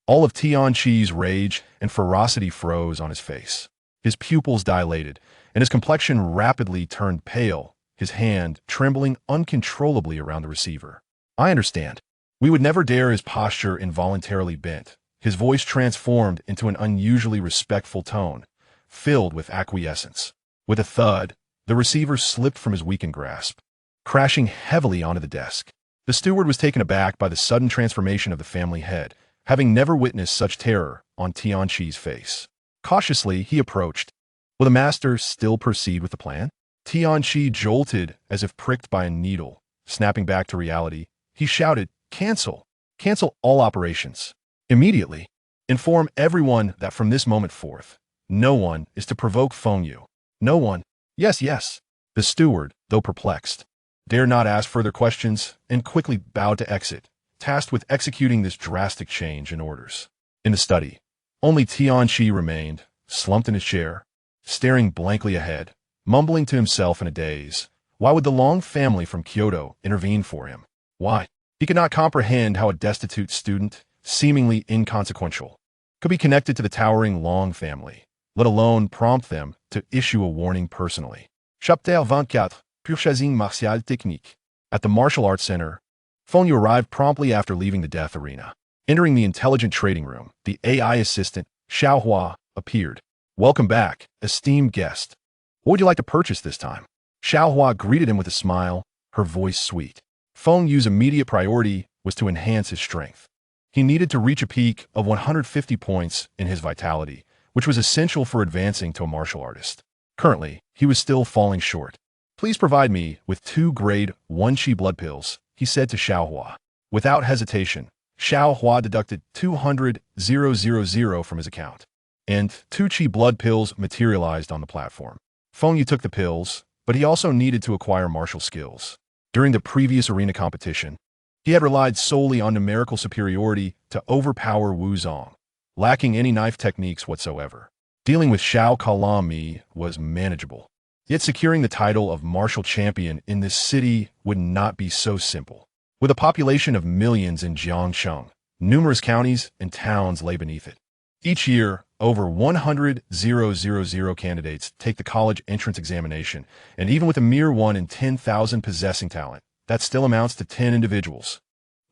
all of Tian Shi's rage and ferocity froze on his face. His pupils dilated, and his complexion rapidly turned pale, his hand trembling uncontrollably around the receiver. I understand. We would never dare. His posture involuntarily bent, his voice transformed into an unusually respectful tone, filled with acquiescence. With a thud, the receiver slipped from his weakened grasp, crashing heavily onto the desk. The steward was taken aback by the sudden transformation of the family head, having never witnessed such terror on Tian Shi's face. Cautiously, he approached. Will the master still proceed with the plan? Tian Shi jolted as if pricked by a needle. Snapping back to reality, he shouted, Cancel! Cancel all operations. Immediately. Inform everyone that from this moment forth, no one is to provoke Feng Yu. No one. Yes, yes. The steward, though perplexed, dared not ask further questions and quickly bowed to exit, tasked with executing this drastic change in orders. In the study, only Tian Shi remained, slumped in his chair, staring blankly ahead, mumbling to himself in a daze. Why would the Long family from Kyoto intervene for him? Why? He could not comprehend how a destitute student, seemingly inconsequential, could be connected to the towering Long family, let alone prompt them to issue a warning personally. Chapter 24, Purchasing Martial Technique. At the Martial Arts Center, Feng Yu arrived promptly after leaving the death arena. Entering the intelligent trading room, the AI assistant, Xiaohua, appeared. Welcome back, esteemed guest. What would you like to purchase this time? Xiaohua greeted him with a smile, her voice sweet. Feng Yu's immediate priority was to enhance his strength. He needed to reach a peak of 150 points in his vitality, which was essential for advancing to a martial artist. Currently, he was still falling short. Please provide me with 2 grade 1 Qi blood pills, he said to Xiaohua. Without hesitation, Xiaohua deducted 200,000 from his account, and 2 Qi blood pills materialized on the platform. Feng Yu took the pills, but he also needed to acquire martial skills. During the previous arena competition, he had relied solely on numerical superiority to overpower Wu Zong, lacking any knife techniques whatsoever. Dealing with Xiao Kalam Mi was manageable. Yet securing the title of martial champion in this city would not be so simple. With a population of millions in Jiangcheng, numerous counties and towns lay beneath it. Each year, over 100,000 candidates take the college entrance examination, and even with a mere 1 in 10,000 possessing talent, that still amounts to 10 individuals.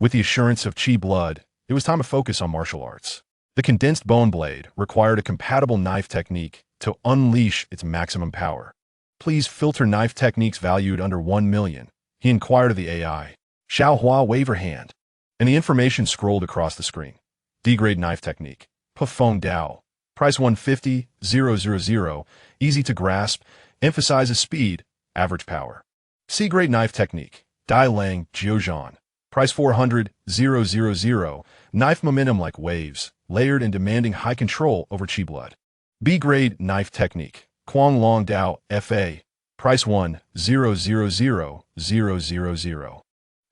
With the assurance of Qi blood, it was time to focus on martial arts. The condensed bone blade required a compatible knife technique to unleash its maximum power. Please filter knife techniques valued under 1 million, he inquired of the AI. Xiaohua wave her hand, and the information scrolled across the screen. D-grade knife technique. Feng Dao. Price 150,000, easy to grasp, emphasizes speed, average power. C-grade knife technique. Dai Lang Jiuzhan. Price 400,000, knife momentum like waves, layered and demanding high control over chi blood. B-grade knife technique. Quang Long Dao Fa. Price 1,000,000.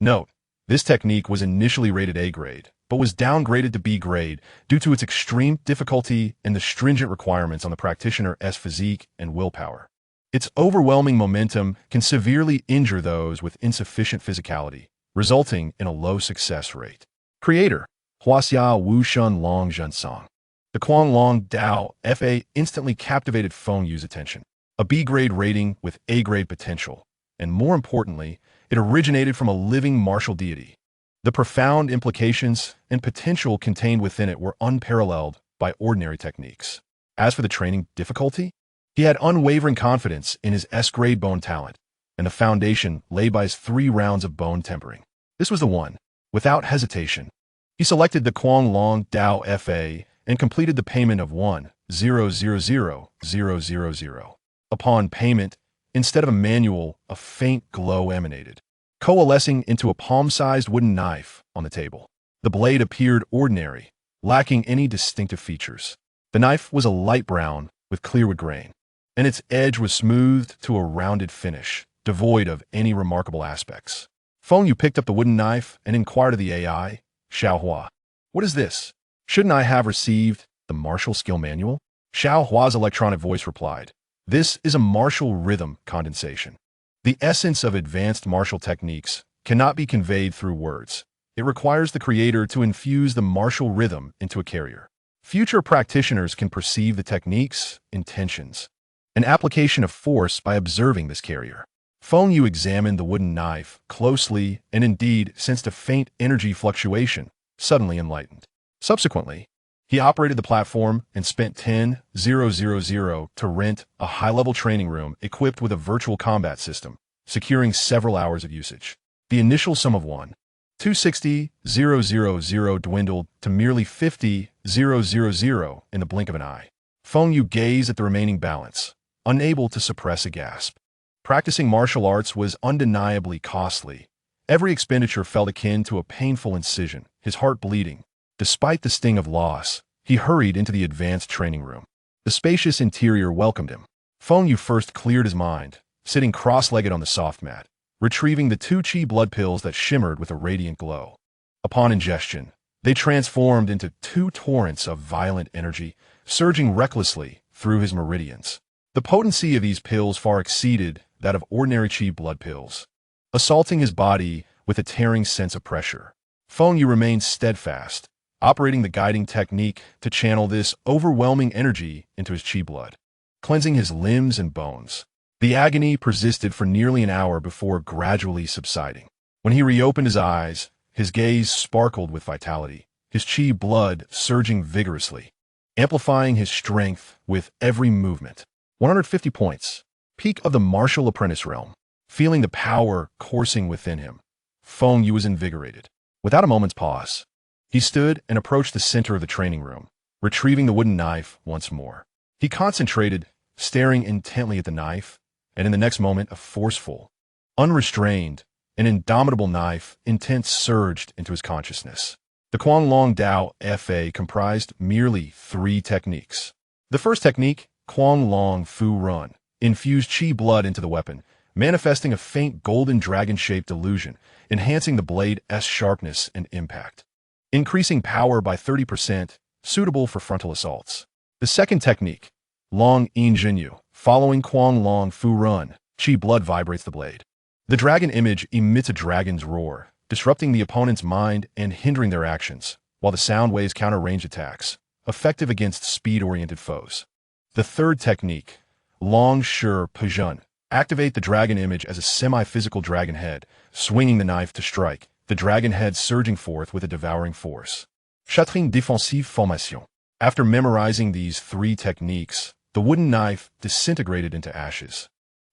Note, this technique was initially rated A grade, but was downgraded to B grade due to its extreme difficulty and the stringent requirements on the practitioner's physique and willpower. Its overwhelming momentum can severely injure those with insufficient physicality, resulting in a low success rate. Creator, Huaxia Wushun Long Zhensong. The Quang Long Dao Fa instantly captivated Feng Yu's attention. A B-grade rating with A-grade potential, and more importantly, it originated from a living martial deity. The profound implications and potential contained within it were unparalleled by ordinary techniques. As for the training difficulty, he had unwavering confidence in his S-grade bone talent, and the foundation laid by his 3 rounds of bone tempering. This was the one. Without hesitation, he selected the Quang Long Dao Fa and completed the payment of 1,000,000. Upon payment, instead of a manual, a faint glow emanated, coalescing into a palm-sized wooden knife on the table. The blade appeared ordinary, lacking any distinctive features. The knife was a light brown with clearwood grain, and its edge was smoothed to a rounded finish, devoid of any remarkable aspects. Feng Yu picked up the wooden knife and inquired of the AI, Xiaohua, "What is this? Shouldn't I have received the martial skill manual?" Xiaohua's electronic voice replied, "This is a martial rhythm condensation. The essence of advanced martial techniques cannot be conveyed through words. It requires the creator to infuse the martial rhythm into a carrier. Future practitioners can perceive the techniques, intentions, and application of force by observing this carrier." Feng Yu examined the wooden knife closely and indeed sensed a faint energy fluctuation, suddenly enlightened. Subsequently, he operated the platform and spent 10,000 to rent a high-level training room equipped with a virtual combat system, securing several hours of usage. The initial sum of 1,260,000 dwindled to merely 50,000 in the blink of an eye. Feng Yu gazed at the remaining balance, unable to suppress a gasp. Practicing martial arts was undeniably costly. Every expenditure felt akin to a painful incision, his heart bleeding. Despite the sting of loss, he hurried into the advanced training room. The spacious interior welcomed him. Feng Yu first cleared his mind, sitting cross-legged on the soft mat, retrieving the 2 chi blood pills that shimmered with a radiant glow. Upon ingestion, they transformed into 2 torrents of violent energy, surging recklessly through his meridians. The potency of these pills far exceeded that of ordinary chi blood pills, assaulting his body with a tearing sense of pressure. Feng Yu remained steadfast, operating the guiding technique to channel this overwhelming energy into his chi blood, cleansing his limbs and bones. The agony persisted for nearly an hour before gradually subsiding. When he reopened his eyes, his gaze sparkled with vitality, his chi blood surging vigorously, amplifying his strength with every movement. 150 points. Peak of the martial apprentice realm. Feeling the power coursing within him, Feng Yu was invigorated. Without a moment's pause, he stood and approached the center of the training room, retrieving the wooden knife once more. He concentrated, staring intently at the knife, and in the next moment a forceful, unrestrained, and indomitable knife intent surged into his consciousness. The Quang Long Dao Fa comprised merely 3 techniques. The first technique, Quang Long Fu Run, infused chi blood into the weapon, manifesting a faint golden dragon-shaped illusion, enhancing the blade's sharpness and impact, increasing power by 30%, suitable for frontal assaults. The second technique, Long In Jinyu, following Quang Long Fu Run, chi blood vibrates the blade. The dragon image emits a dragon's roar, disrupting the opponent's mind and hindering their actions, while the sound waves counter ranged attacks, effective against speed-oriented foes. The third technique, Long Shi Pejun, activate the dragon image as a semi-physical dragon head, swinging the knife to strike, the dragon head surging forth with a devouring force. Châtring défensive formation. After memorizing these 3 techniques, the wooden knife disintegrated into ashes,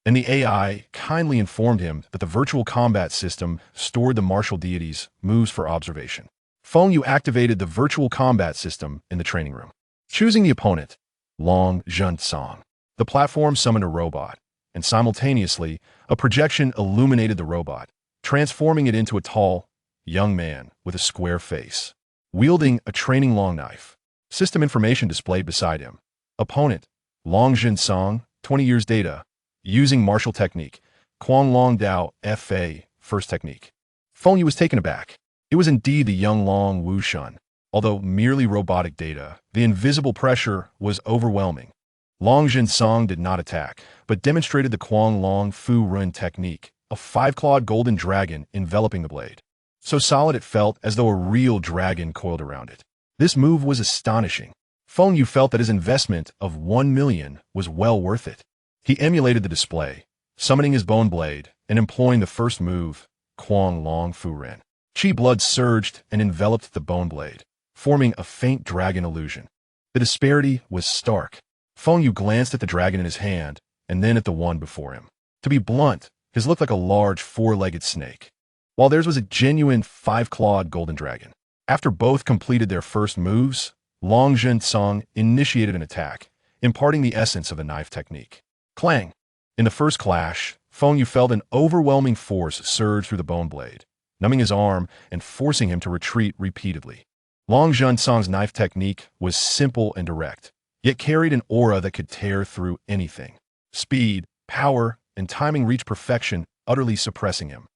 and the AI kindly informed him that the virtual combat system stored the martial deity's moves for observation. Feng Yu activated the virtual combat system in the training room. Choosing the opponent, Long Zhen Song, the platform summoned a robot, and simultaneously, a projection illuminated the robot, transforming it into a tall, young man with a square face, wielding a training long knife. System information displayed beside him. Opponent, Long Zhen Song, 20 years data, using martial technique, Quang Long Dao Fa, first technique. Feng Yu was taken aback. It was indeed the young Long Wu Shun. Although merely robotic data, the invisible pressure was overwhelming. Long Zhen Song did not attack, but demonstrated the Quang Long Fu Run technique, a 5-clawed golden dragon enveloping the blade. So solid it felt as though a real dragon coiled around it. This move was astonishing. Feng Yu felt that his investment of 1 million was well worth it. He emulated the display, summoning his bone blade and employing the first move, Quang Long Fu Ren. Qi blood surged and enveloped the bone blade, forming a faint dragon illusion. The disparity was stark. Feng Yu glanced at the dragon in his hand and then at the one before him. To be blunt, his looked like a large 4-legged snake, while theirs was a genuine 5-clawed golden dragon. After both completed their first moves, Long Zhen Song initiated an attack, imparting the essence of the knife technique. Clang! In the first clash, Feng Yu felt an overwhelming force surge through the bone blade, numbing his arm and forcing him to retreat repeatedly. Long Zhen Song's knife technique was simple and direct, yet carried an aura that could tear through anything. Speed, power, and timing reached perfection, utterly suppressing him.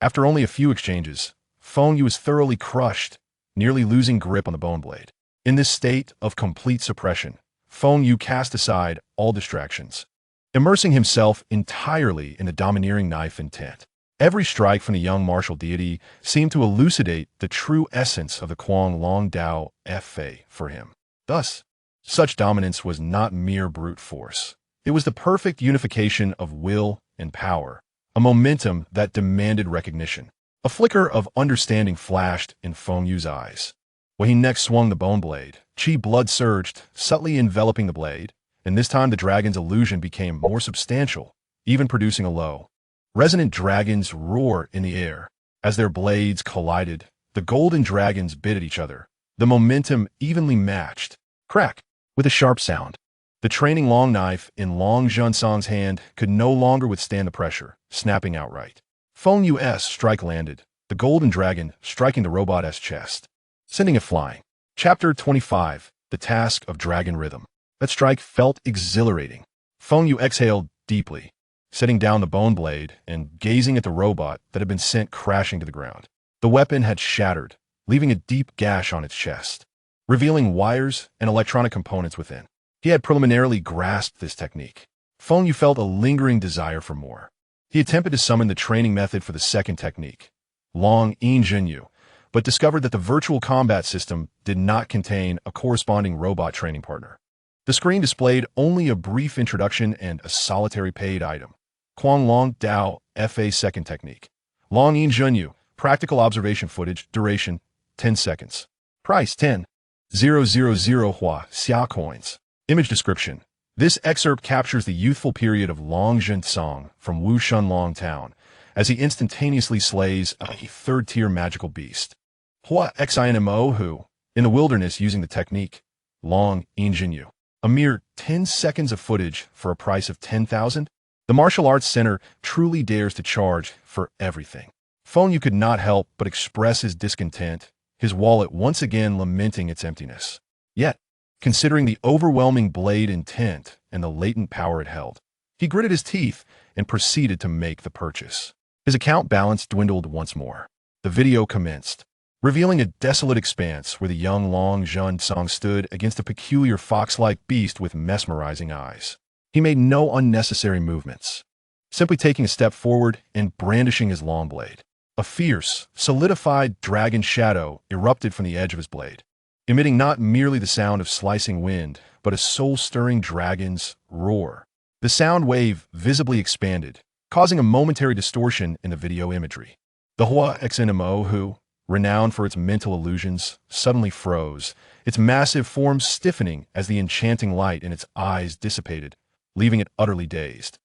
After only a few exchanges, Feng Yu was thoroughly crushed, nearly losing grip on the bone blade. In this state of complete suppression, Feng Yu cast aside all distractions, immersing himself entirely in the domineering knife intent. Every strike from the young martial deity seemed to elucidate the true essence of the Quang Long Dao Fa for him. Thus, such dominance was not mere brute force. It was the perfect unification of will and power, a momentum that demanded recognition. A flicker of understanding flashed in Feng Yu's eyes. When he next swung the bone blade, Qi blood surged, subtly enveloping the blade, and this time the dragon's illusion became more substantial, even producing a low, resonant dragon's roar in the air. As their blades collided, the golden dragons bit at each other, the momentum evenly matched. Crack! With a sharp sound, the training long knife in Long Zhen Song's hand could no longer withstand the pressure, snapping outright. Feng Yu's strike landed, the golden dragon striking the robot's chest, sending it flying. Chapter 25, The Task of Dragon Rhythm. That strike felt exhilarating. Feng Yu exhaled deeply, setting down the bone blade and gazing at the robot that had been sent crashing to the ground. The weapon had shattered, leaving a deep gash on its chest, revealing wires and electronic components within. He had preliminarily grasped this technique. Feng Yu felt a lingering desire for more. He attempted to summon the training method for the second technique, Long Yin, but discovered that the virtual combat system did not contain a corresponding robot training partner. The screen displayed only a brief introduction and a solitary paid item, Quang Long Dao Fa second technique. Long Yin, practical observation footage, duration 10 seconds. Price 10,000 Hua Xia coins. Image description. This excerpt captures the youthful period of Long Zhen Song from Wushan Long Town, as he instantaneously slays a third-tier magical beast, Hua Xinmo, who, in the wilderness using the technique, Long Yin. A mere 10 seconds of footage for a price of 10,000? The Martial Arts Center truly dares to charge for everything. Feng Yu could not help but express his discontent, his wallet once again lamenting its emptiness. Yet, considering the overwhelming blade intent and the latent power it held, he gritted his teeth and proceeded to make the purchase. His account balance dwindled once more. The video commenced, revealing a desolate expanse where the young Long Zhen Song stood against a peculiar fox-like beast with mesmerizing eyes. He made no unnecessary movements, simply taking a step forward and brandishing his long blade. A fierce, solidified dragon shadow erupted from the edge of his blade, emitting not merely the sound of slicing wind, but a soul-stirring dragon's roar. The sound wave visibly expanded, causing a momentary distortion in the video imagery. The Hua Xinmo, who, renowned for its mental illusions, suddenly froze, its massive form stiffening as the enchanting light in its eyes dissipated, leaving it utterly dazed.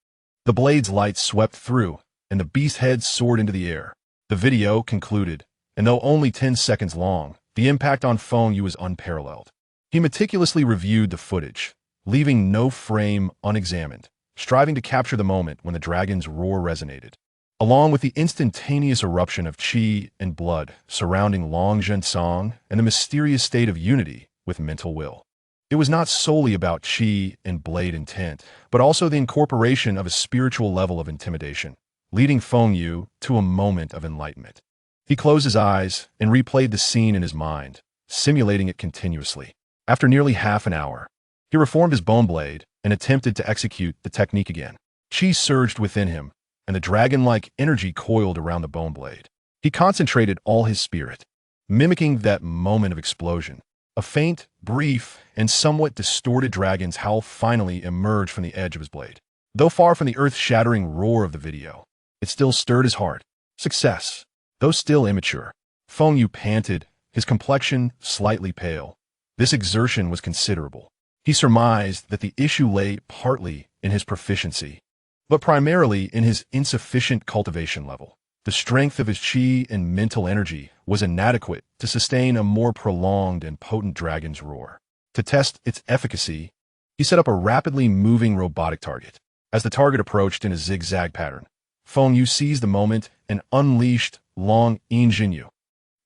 The blade's light swept through, and the beast's head soared into the air. The video concluded, and though only 10 seconds long, the impact on Feng Yu was unparalleled. He meticulously reviewed the footage, leaving no frame unexamined, striving to capture the moment when the dragon's roar resonated. Along with the instantaneous eruption of qi and blood surrounding Long Zhensong and the mysterious state of unity with mental will. It was not solely about qi and blade intent, but also the incorporation of a spiritual level of intimidation, leading Feng Yu to a moment of enlightenment. He closed his eyes and replayed the scene in his mind, simulating it continuously. After nearly half an hour, he reformed his bone blade and attempted to execute the technique again. Qi surged within him, and the dragon-like energy coiled around the bone blade. He concentrated all his spirit, mimicking that moment of explosion. A faint, brief, and somewhat distorted dragon's howl finally emerged from the edge of his blade. Though far from the earth-shattering roar of the video, it still stirred his heart. Success. Though still immature, Feng Yu panted, his complexion slightly pale. This exertion was considerable. He surmised that the issue lay partly in his proficiency, but primarily in his insufficient cultivation level. The strength of his qi and mental energy was inadequate to sustain a more prolonged and potent dragon's roar. To test its efficacy, he set up a rapidly moving robotic target. As the target approached in a zigzag pattern, Feng Yu seized the moment and unleashed Long Zhenyu.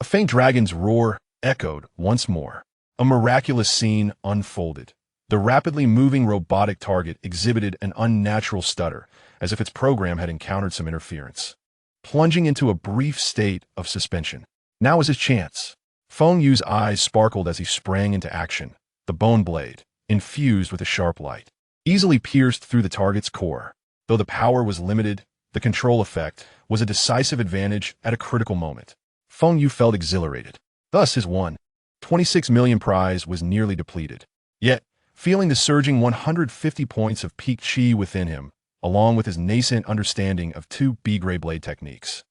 A faint dragon's roar echoed once more. A miraculous scene unfolded. The rapidly moving robotic target exhibited an unnatural stutter, as if its program had encountered some interference, plunging into a brief state of suspension. Now was his chance. Feng Yu's eyes sparkled as he sprang into action. The bone blade, infused with a sharp light, easily pierced through the target's core. Though the power was limited, the control effect was a decisive advantage at a critical moment. Feng Yu felt exhilarated. Thus his 1.26 million prize was nearly depleted. Yet, feeling the surging 150 points of peak qi within him, along with his nascent understanding of 2 B-grade blade techniques,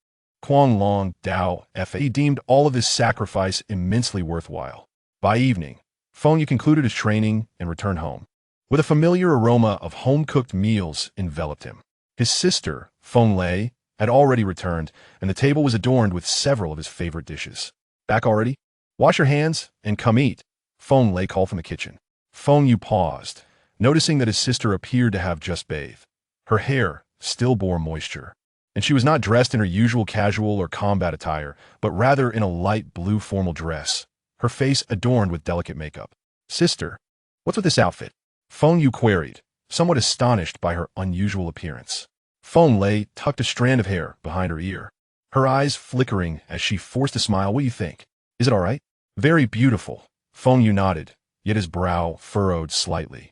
Kuang Long Dao Fa, he deemed all of this sacrifice immensely worthwhile. By evening, Feng Yu concluded his training and returned home, with a familiar aroma of home-cooked meals enveloped him. His sister, Feng Lei, had already returned, and the table was adorned with several of his favorite dishes. Back already? Wash your hands and come eat, Feng Lei called from the kitchen. Feng Yu paused, noticing that his sister appeared to have just bathed. Her hair still bore moisture, and she was not dressed in her usual casual or combat attire, but rather in a light blue formal dress, her face adorned with delicate makeup. Sister, what's with this outfit? Feng Yu queried, somewhat astonished by her unusual appearance. Feng Lei tucked a strand of hair behind her ear, her eyes flickering as she forced a smile. What do you think? Is it all right? Very beautiful, Feng Yu nodded, yet his brow furrowed slightly.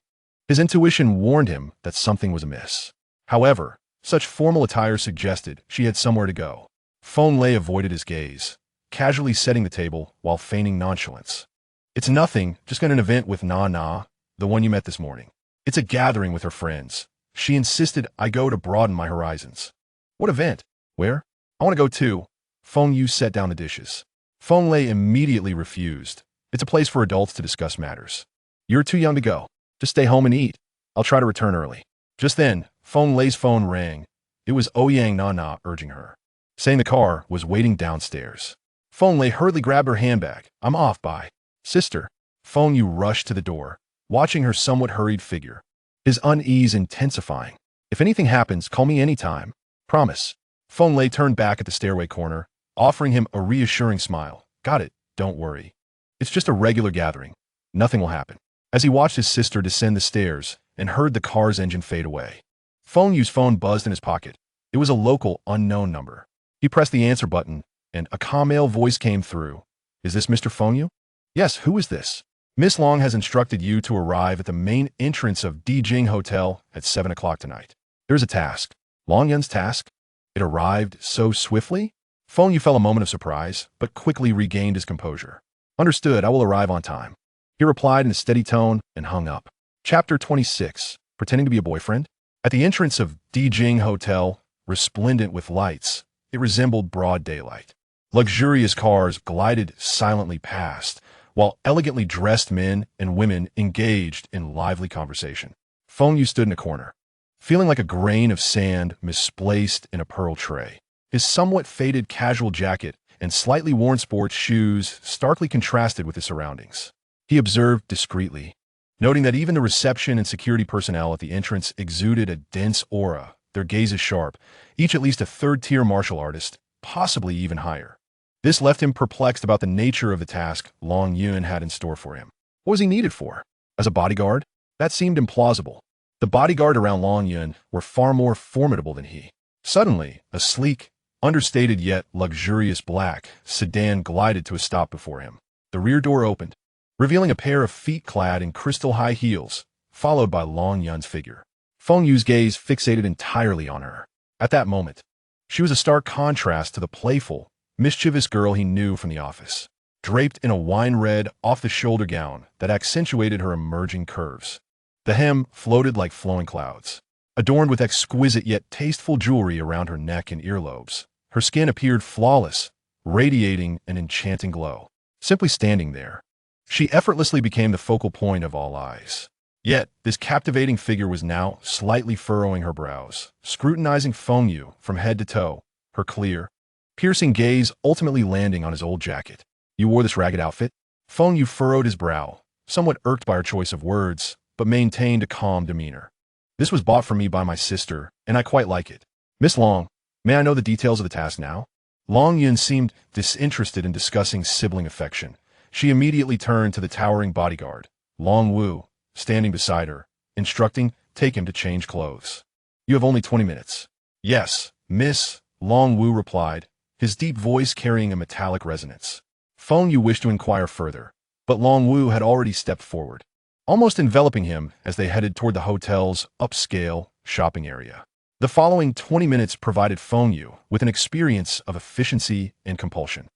His intuition warned him that something was amiss. However, such formal attire suggested she had somewhere to go. Feng Lei avoided his gaze, casually setting the table while feigning nonchalance. It's nothing, just got an event with Na, the one you met this morning. It's a gathering with her friends. She insisted I go to broaden my horizons. What event? Where? I want to go too. Feng Yu set down the dishes. Feng Lei immediately refused. It's a place for adults to discuss matters. You're too young to go. Just stay home and eat. I'll try to return early. Just then, Feng Lei's phone rang. It was Ouyang Na urging her, saying the car was waiting downstairs. Feng Lei hurriedly grabbed her handbag. I'm off, bye. Sister. Feng Yu rushed to the door, watching her somewhat hurried figure, his unease intensifying. If anything happens, call me anytime. Promise. Feng Lei turned back at the stairway corner, offering him a reassuring smile. Got it, don't worry. It's just a regular gathering. Nothing will happen. As he watched his sister descend the stairs and heard the car's engine fade away, Feng Yu's phone buzzed in his pocket. It was a local, unknown number. He pressed the answer button, and a calm male voice came through. Is this Mr. Feng Yu? Yes, who is this? Miss Long has instructed you to arrive at the main entrance of Dijing Hotel at 7 o'clock tonight. There's a task. Long Yun's task? It arrived so swiftly? Feng Yu felt a moment of surprise, but quickly regained his composure. Understood, I will arrive on time. He replied in a steady tone and hung up. Chapter 26. Pretending to be a boyfriend? At the entrance of Dijing Hotel, resplendent with lights, it resembled broad daylight. Luxurious cars glided silently past, while elegantly dressed men and women engaged in lively conversation. Feng Yu stood in a corner, feeling like a grain of sand misplaced in a pearl tray. His somewhat faded casual jacket and slightly worn sports shoes starkly contrasted with his surroundings. He observed discreetly, noting that even the reception and security personnel at the entrance exuded a dense aura, their gazes sharp, each at least a third-tier martial artist, possibly even higher. This left him perplexed about the nature of the task Long Yun had in store for him. What was he needed for? As a bodyguard? That seemed implausible. The bodyguard around Long Yun were far more formidable than he. Suddenly, a sleek, understated yet luxurious black sedan glided to a stop before him. The rear door opened, revealing a pair of feet clad in crystal high heels, followed by Long Yun's figure. Feng Yu's gaze fixated entirely on her. At that moment, she was a stark contrast to the playful, mischievous girl he knew from the office, draped in a wine-red, off-the-shoulder gown that accentuated her emerging curves. The hem floated like flowing clouds, adorned with exquisite yet tasteful jewelry around her neck and earlobes. Her skin appeared flawless, radiating an enchanting glow. Simply standing there, she effortlessly became the focal point of all eyes. Yet, this captivating figure was now slightly furrowing her brows, scrutinizing Feng Yu from head to toe, her clear, piercing gaze ultimately landing on his old jacket. You wore this ragged outfit? Feng Yu furrowed his brow, somewhat irked by her choice of words, but maintained a calm demeanor. This was bought for me by my sister, and I quite like it. Miss Long, may I know the details of the task now? Long Yun seemed disinterested in discussing sibling affection. She immediately turned to the towering bodyguard, Long Wu, standing beside her, instructing, take him to change clothes. You have only 20 minutes. Yes, miss, Long Wu replied, his deep voice carrying a metallic resonance. Feng Yu wished to inquire further, but Long Wu had already stepped forward, almost enveloping him as they headed toward the hotel's upscale shopping area. The following 20 minutes provided Feng Yu with an experience of efficiency and compulsion.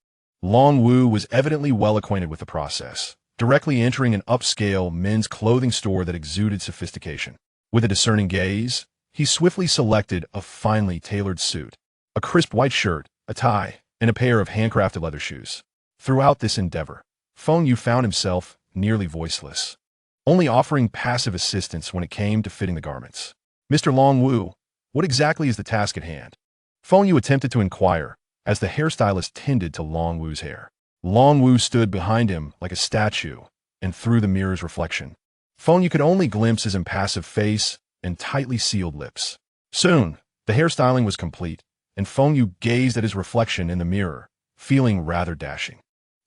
Long Wu was evidently well acquainted with the process, directly entering an upscale men's clothing store that exuded sophistication. With a discerning gaze, he swiftly selected a finely tailored suit, a crisp white shirt, a tie, and a pair of handcrafted leather shoes. Throughout this endeavor, Feng Yu found himself nearly voiceless, only offering passive assistance when it came to fitting the garments. Mr. Long Wu, what exactly is the task at hand? Feng Yu attempted to inquire, as the hairstylist tended to Long Wu's hair. Long Wu stood behind him like a statue, and through the mirror's reflection, Feng Yu could only glimpse his impassive face and tightly sealed lips. Soon, the hairstyling was complete, and Feng Yu gazed at his reflection in the mirror, feeling rather dashing.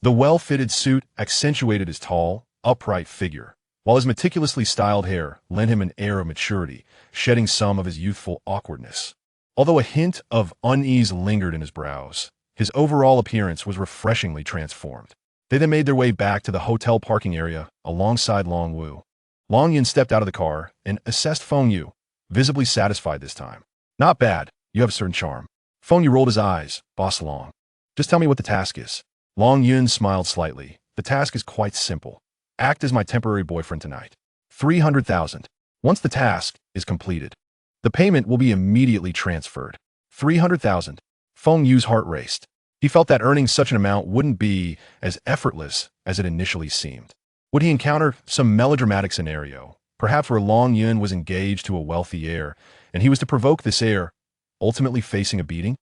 The well-fitted suit accentuated his tall, upright figure, while his meticulously styled hair lent him an air of maturity, shedding some of his youthful awkwardness. Although a hint of unease lingered in his brows, his overall appearance was refreshingly transformed. They then made their way back to the hotel parking area alongside Long Wu. Long Yun stepped out of the car and assessed Feng Yu, visibly satisfied this time. Not bad, you have a certain charm. Feng Yu rolled his eyes. Boss Long, just tell me what the task is. Long Yun smiled slightly. The task is quite simple. Act as my temporary boyfriend tonight. 300,000. Once the task is completed, the payment will be immediately transferred. 300,000. Feng Yu's heart raced. He felt that earning such an amount wouldn't be as effortless as it initially seemed. Would he encounter some melodramatic scenario, perhaps where Long Yun was engaged to a wealthy heir, and he was to provoke this heir, ultimately facing a beating?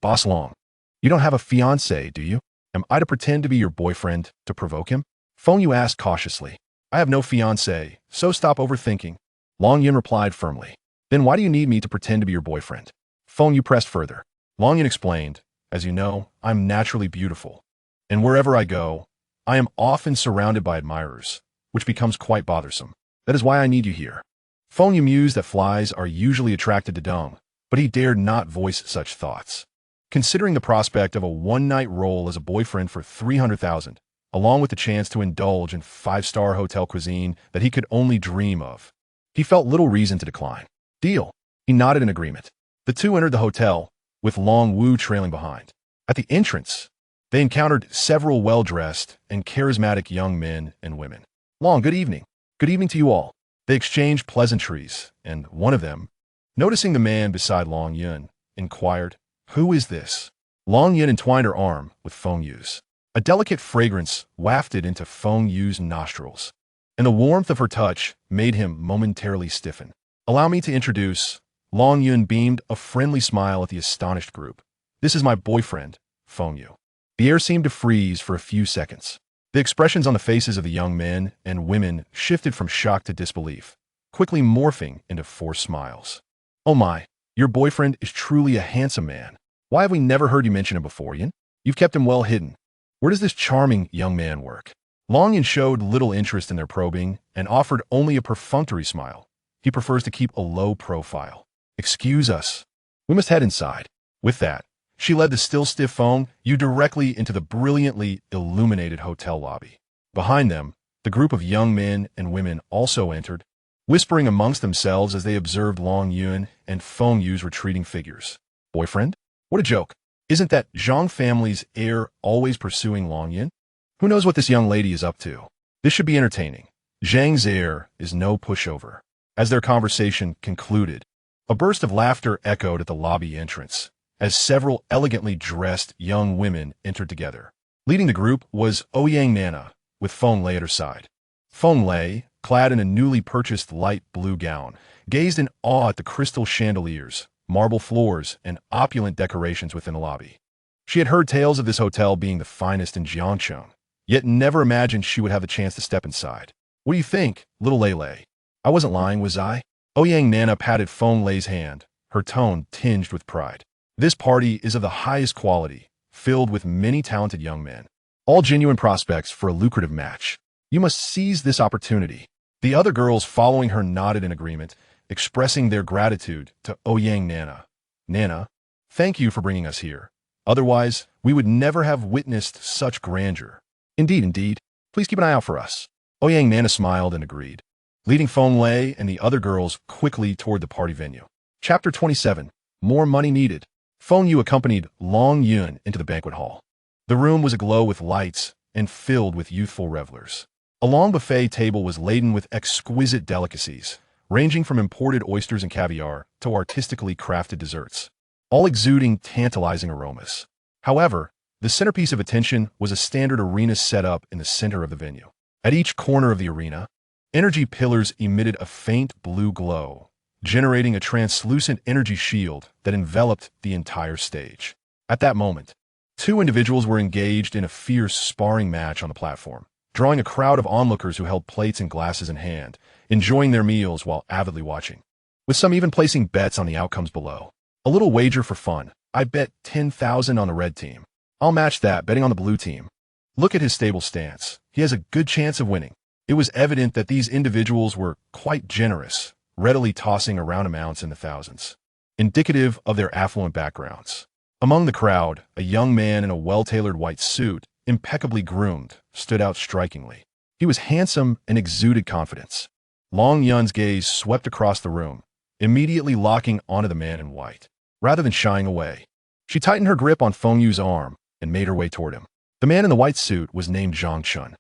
Boss Long, you don't have a fiancé, do you? Am I to pretend to be your boyfriend to provoke him? Feng Yu asked cautiously. I have no fiancé, so stop overthinking. Long Yun replied firmly. Then why do you need me to pretend to be your boyfriend? Feng Yu pressed further. Long Yun explained, as you know, I'm naturally beautiful, and wherever I go, I am often surrounded by admirers, which becomes quite bothersome. That is why I need you here. Feng Yu mused that flies are usually attracted to dung, but he dared not voice such thoughts. Considering the prospect of a one-night role as a boyfriend for 300,000, along with the chance to indulge in five-star hotel cuisine that he could only dream of, he felt little reason to decline. Deal. He nodded in agreement. The two entered the hotel, with Long Wu trailing behind. At the entrance, they encountered several well-dressed and charismatic young men and women. Long, good evening. Good evening to you all. They exchanged pleasantries, and one of them, noticing the man beside Long Yun, inquired, Who is this? Long Yin entwined her arm with Feng Yu's. A delicate fragrance wafted into Feng Yu's nostrils, and the warmth of her touch made him momentarily stiffen. "Allow me to introduce." Long Yun beamed a friendly smile at the astonished group. "This is my boyfriend, Feng Yu." The air seemed to freeze for a few seconds. The expressions on the faces of the young men and women shifted from shock to disbelief, quickly morphing into forced smiles. "Oh my, your boyfriend is truly a handsome man. Why have we never heard you mention him before, Yin? You've kept him well hidden. Where does this charming young man work?" Long Yin showed little interest in their probing and offered only a perfunctory smile. He prefers to keep a low profile. "Excuse us. We must head inside." With that, she led the still stiff Feng Yu directly into the brilliantly illuminated hotel lobby. Behind them, the group of young men and women also entered, whispering amongst themselves as they observed Long Yun and Feng Yu's retreating figures. "Boyfriend? What a joke. Isn't that Zhang family's heir always pursuing Long Yin? Who knows what this young lady is up to? This should be entertaining." Zhang's heir is no pushover. As their conversation concluded, a burst of laughter echoed at the lobby entrance, as several elegantly dressed young women entered together. Leading the group was Ouyang Nana, with Feng Lei at her side. Feng Lei, clad in a newly purchased light blue gown, gazed in awe at the crystal chandeliers, marble floors, and opulent decorations within the lobby. She had heard tales of this hotel being the finest in Jiangcheng, yet never imagined she would have the chance to step inside. "What do you think, little Lei? I wasn't lying, was I?" Ouyang Nana patted Feng Lei's hand, her tone tinged with pride. "This party is of the highest quality, filled with many talented young men, all genuine prospects for a lucrative match. You must seize this opportunity." The other girls following her nodded in agreement, expressing their gratitude to Ouyang Nana. "Nana, thank you for bringing us here. Otherwise, we would never have witnessed such grandeur." Indeed, indeed. Please keep an eye out for us." Ouyang Nana smiled and agreed, leading Feng Lei and the other girls quickly toward the party venue. Chapter 27. More money needed. Feng Yu accompanied Long Yun into the banquet hall. The room was aglow with lights and filled with youthful revelers. A long buffet table was laden with exquisite delicacies, ranging from imported oysters and caviar to artistically crafted desserts, all exuding tantalizing aromas. However, the centerpiece of attention was a standard arena set up in the center of the venue. At each corner of the arena, energy pillars emitted a faint blue glow, generating a translucent energy shield that enveloped the entire stage. At that moment, two individuals were engaged in a fierce sparring match on the platform, drawing a crowd of onlookers who held plates and glasses in hand, enjoying their meals while avidly watching, with some even placing bets on the outcomes below. "A little wager for fun. I bet 10,000 on the red team. I'll match that betting on the blue team. Look at his stable stance. He has a good chance of winning." It was evident that these individuals were quite generous, readily tossing around amounts in the thousands, indicative of their affluent backgrounds. Among the crowd, a young man in a well-tailored white suit, impeccably groomed, stood out strikingly. He was handsome and exuded confidence. Long Yun's gaze swept across the room, immediately locking onto the man in white. Rather than shying away, she tightened her grip on Feng Yu's arm and made her way toward him. The man in the white suit was named Zhang Chun,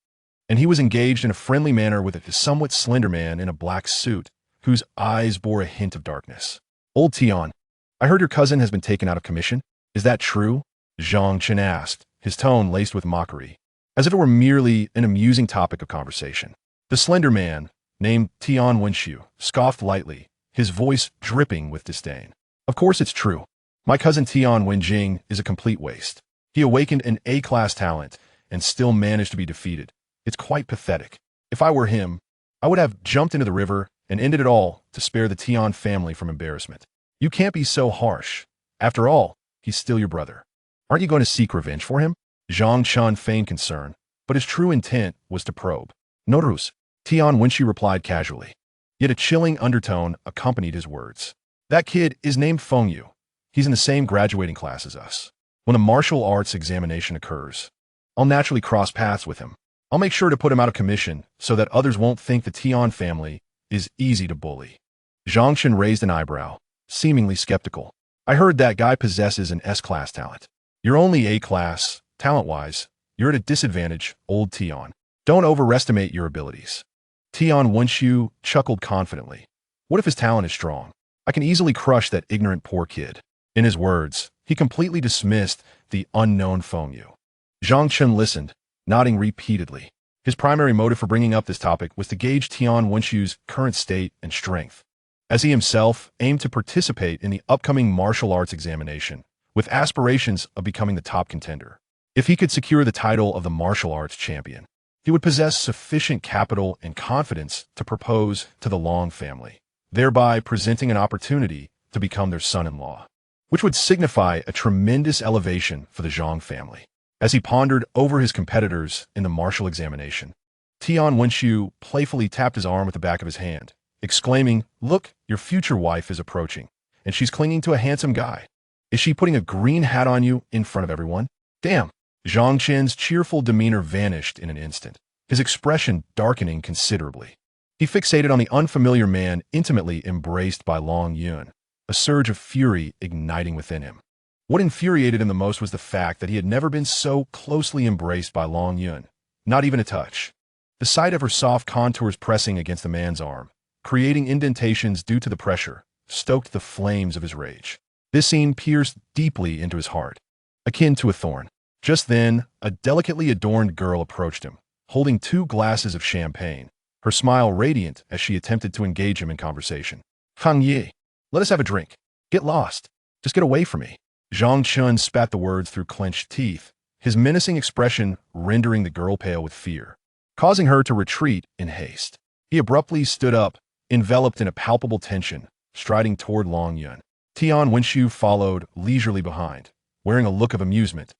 and he was engaged in a friendly manner with a somewhat slender man in a black suit, whose eyes bore a hint of darkness. "Old Tian, I heard your cousin has been taken out of commission. Is that true?" Zhang Chun asked, his tone laced with mockery, as if it were merely an amusing topic of conversation. The slender man, named Tian Wenshu, scoffed lightly, his voice dripping with disdain. "Of course it's true. My cousin Tian Wenjing is a complete waste. He awakened an A-class talent and still managed to be defeated. It's quite pathetic. If I were him, I would have jumped into the river and ended it all to spare the Tian family from embarrassment. You can't be so harsh. After all, he's still your brother. Aren't you going to seek revenge for him?" Zhang Chun feigned concern, but his true intent was to probe. "No, Rus," Tian Wenshi replied casually. Yet a chilling undertone accompanied his words. "That kid is named Feng Yu. He's in the same graduating class as us. When a martial arts examination occurs, I'll naturally cross paths with him. I'll make sure to put him out of commission so that others won't think the Tian family is easy to bully." Zhang Chun raised an eyebrow, seemingly skeptical. "I heard that guy possesses an S-class talent. You're only A-class, talent-wise. You're at a disadvantage, old Tian. Don't overestimate your abilities." Tian Wenshu chuckled confidently. "What if his talent is strong? I can easily crush that ignorant poor kid." In his words, he completely dismissed the unknown Feng Yu. Zhang Chen listened, nodding repeatedly. His primary motive for bringing up this topic was to gauge Tian Wenshu's current state and strength, as he himself aimed to participate in the upcoming martial arts examination, with aspirations of becoming the top contender. If he could secure the title of the martial arts champion, he would possess sufficient capital and confidence to propose to the Long family, thereby presenting an opportunity to become their son-in-law, which would signify a tremendous elevation for the Zhang family. As he pondered over his competitors in the martial examination, Tian Wenshu playfully tapped his arm with the back of his hand, exclaiming, "Look, your future wife is approaching, and she's clinging to a handsome guy. Is she putting a green hat on you in front of everyone?" Damn! Zhang Chen's cheerful demeanor vanished in an instant, his expression darkening considerably. He fixated on the unfamiliar man intimately embraced by Long Yun, a surge of fury igniting within him. What infuriated him the most was the fact that he had never been so closely embraced by Long Yun, not even a touch. The sight of her soft contours pressing against the man's arm, creating indentations due to the pressure, stoked the flames of his rage. This scene pierced deeply into his heart, akin to a thorn. Just then, a delicately adorned girl approached him, holding 2 glasses of champagne, her smile radiant as she attempted to engage him in conversation. "Fang Yu, let us have a drink. Get lost. Just get away from me." Zhang Chun spat the words through clenched teeth, his menacing expression rendering the girl pale with fear, causing her to retreat in haste. He abruptly stood up, enveloped in a palpable tension, striding toward Long Yun. Tian Wenshu followed leisurely behind, wearing a look of amusement,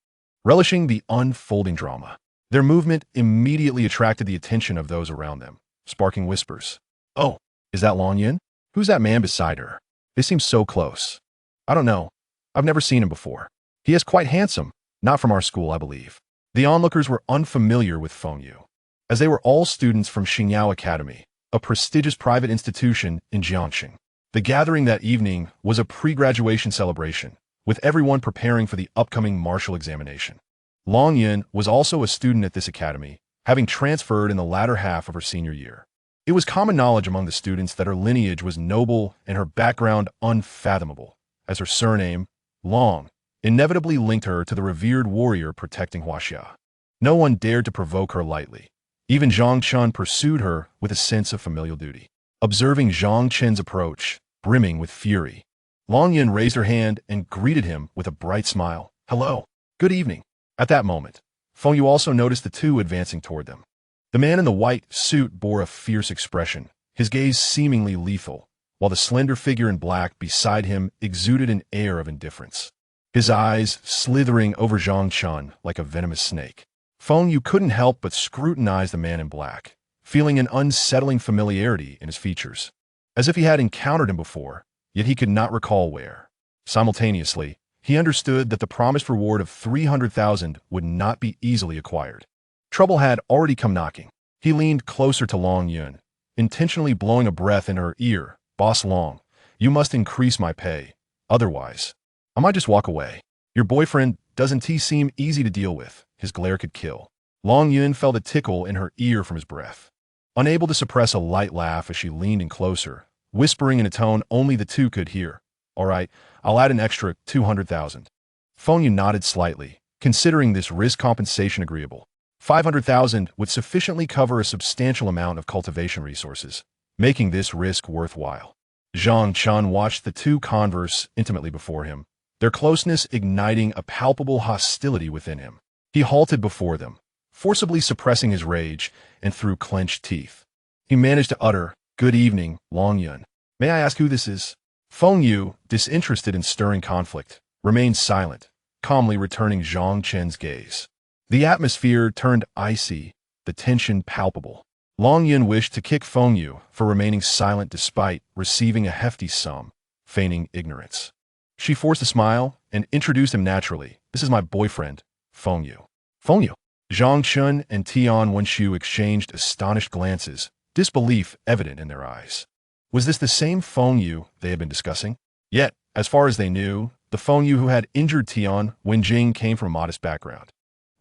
relishing the unfolding drama. Their movement immediately attracted the attention of those around them, sparking whispers. "Oh, is that Long Yun? Who's that man beside her? They seem so close." "I don't know. I've never seen him before. He is quite handsome. Not from our school, I believe." The onlookers were unfamiliar with Feng Yu, as they were all students from Xingyao Academy, a prestigious private institution in Jiangxing. The gathering that evening was a pre-graduation celebration, with everyone preparing for the upcoming martial examination. Long Yun was also a student at this academy, having transferred in the latter half of her senior year. It was common knowledge among the students that her lineage was noble and her background unfathomable, as her surname, Long, inevitably linked her to the revered warrior protecting Huaxia. No one dared to provoke her lightly. Even Zhang Chun pursued her with a sense of familial duty. Observing Zhang Chen's approach, brimming with fury, Long Yun raised her hand and greeted him with a bright smile. "Hello. Good evening." At that moment, Feng Yu also noticed the two advancing toward them. The man in the white suit bore a fierce expression, his gaze seemingly lethal, while the slender figure in black beside him exuded an air of indifference, his eyes slithering over Zhang Chun like a venomous snake. Feng Yu couldn't help but scrutinize the man in black, feeling an unsettling familiarity in his features, as if he had encountered him before, yet he could not recall where. Simultaneously, he understood that the promised reward of 300,000 would not be easily acquired. Trouble had already come knocking. He leaned closer to Long Yun, intentionally blowing a breath in her ear. "Boss Long, you must increase my pay. Otherwise, I might just walk away. Your boyfriend doesn't he seem easy to deal with? His glare could kill." Long Yun felt a tickle in her ear from his breath, unable to suppress a light laugh as she leaned in closer, whispering in a tone only the two could hear. "All right, I'll add an extra 200,000. Feng Yu nodded slightly, considering this risk compensation agreeable. 500,000 would sufficiently cover a substantial amount of cultivation resources, making this risk worthwhile. Zhang Chun watched the two converse intimately before him, their closeness igniting a palpable hostility within him. He halted before them, forcibly suppressing his rage, and through clenched teeth, he managed to utter, "Good evening, Long Yun. May I ask who this is?" Feng Yu, disinterested in stirring conflict, remained silent, calmly returning Zhang Chen's gaze. The atmosphere turned icy, the tension palpable. Long Yun wished to kick Feng Yu for remaining silent despite receiving a hefty sum, feigning ignorance. She forced a smile and introduced him naturally. "This is my boyfriend, Feng Yu." "Feng Yu?" Zhang Chun and Tian Wenshu exchanged astonished glances, disbelief evident in their eyes. Was this the same Feng Yu they had been discussing? Yet, as far as they knew, the Feng Yu who had injured Tian Wenjing came from a modest background.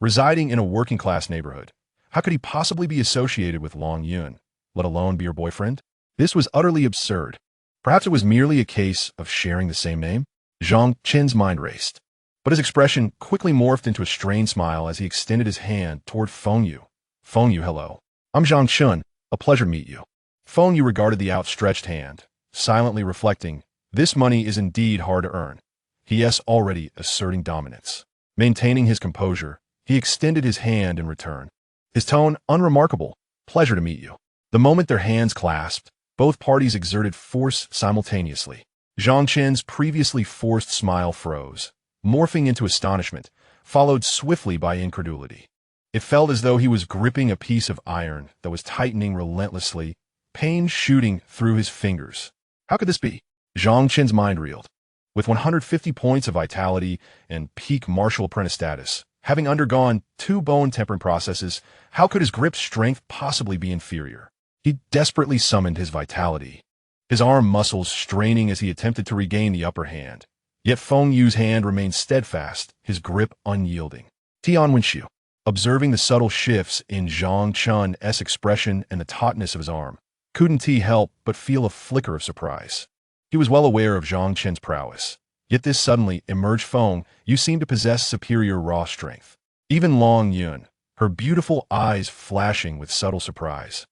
Residing in a working-class neighborhood, how could he possibly be associated with Long Yun, let alone be her boyfriend? This was utterly absurd. Perhaps it was merely a case of sharing the same name? Zhang Qin's mind raced, but his expression quickly morphed into a strained smile as he extended his hand toward Feng Yu. Feng Yu, hello. I'm Zhang Qin. A pleasure to meet you. Feng Yu regarded the outstretched hand, silently reflecting, this money is indeed hard to earn. He is already asserting dominance. Maintaining his composure, he extended his hand in return. His tone unremarkable. Pleasure to meet you. The moment their hands clasped, both parties exerted force simultaneously. Zhang Qin's previously forced smile froze, morphing into astonishment, followed swiftly by incredulity. It felt as though he was gripping a piece of iron that was tightening relentlessly, pain shooting through his fingers. How could this be? Zhang Qin's mind reeled. With 150 points of vitality and peak martial apprentice status, having undergone 2 bone tempering processes, how could his grip strength possibly be inferior? He desperately summoned his vitality, his arm muscles straining as he attempted to regain the upper hand. Yet Feng Yu's hand remained steadfast, his grip unyielding. Tianwen, observing the subtle shifts in Zhang Qin's expression and the tautness of his arm, couldn't he help but feel a flicker of surprise. He was well aware of Zhang Qin's prowess, yet this suddenly emerged Feng Yu seemed to possess superior raw strength. Even Long Yun, her beautiful eyes flashing with subtle surprise,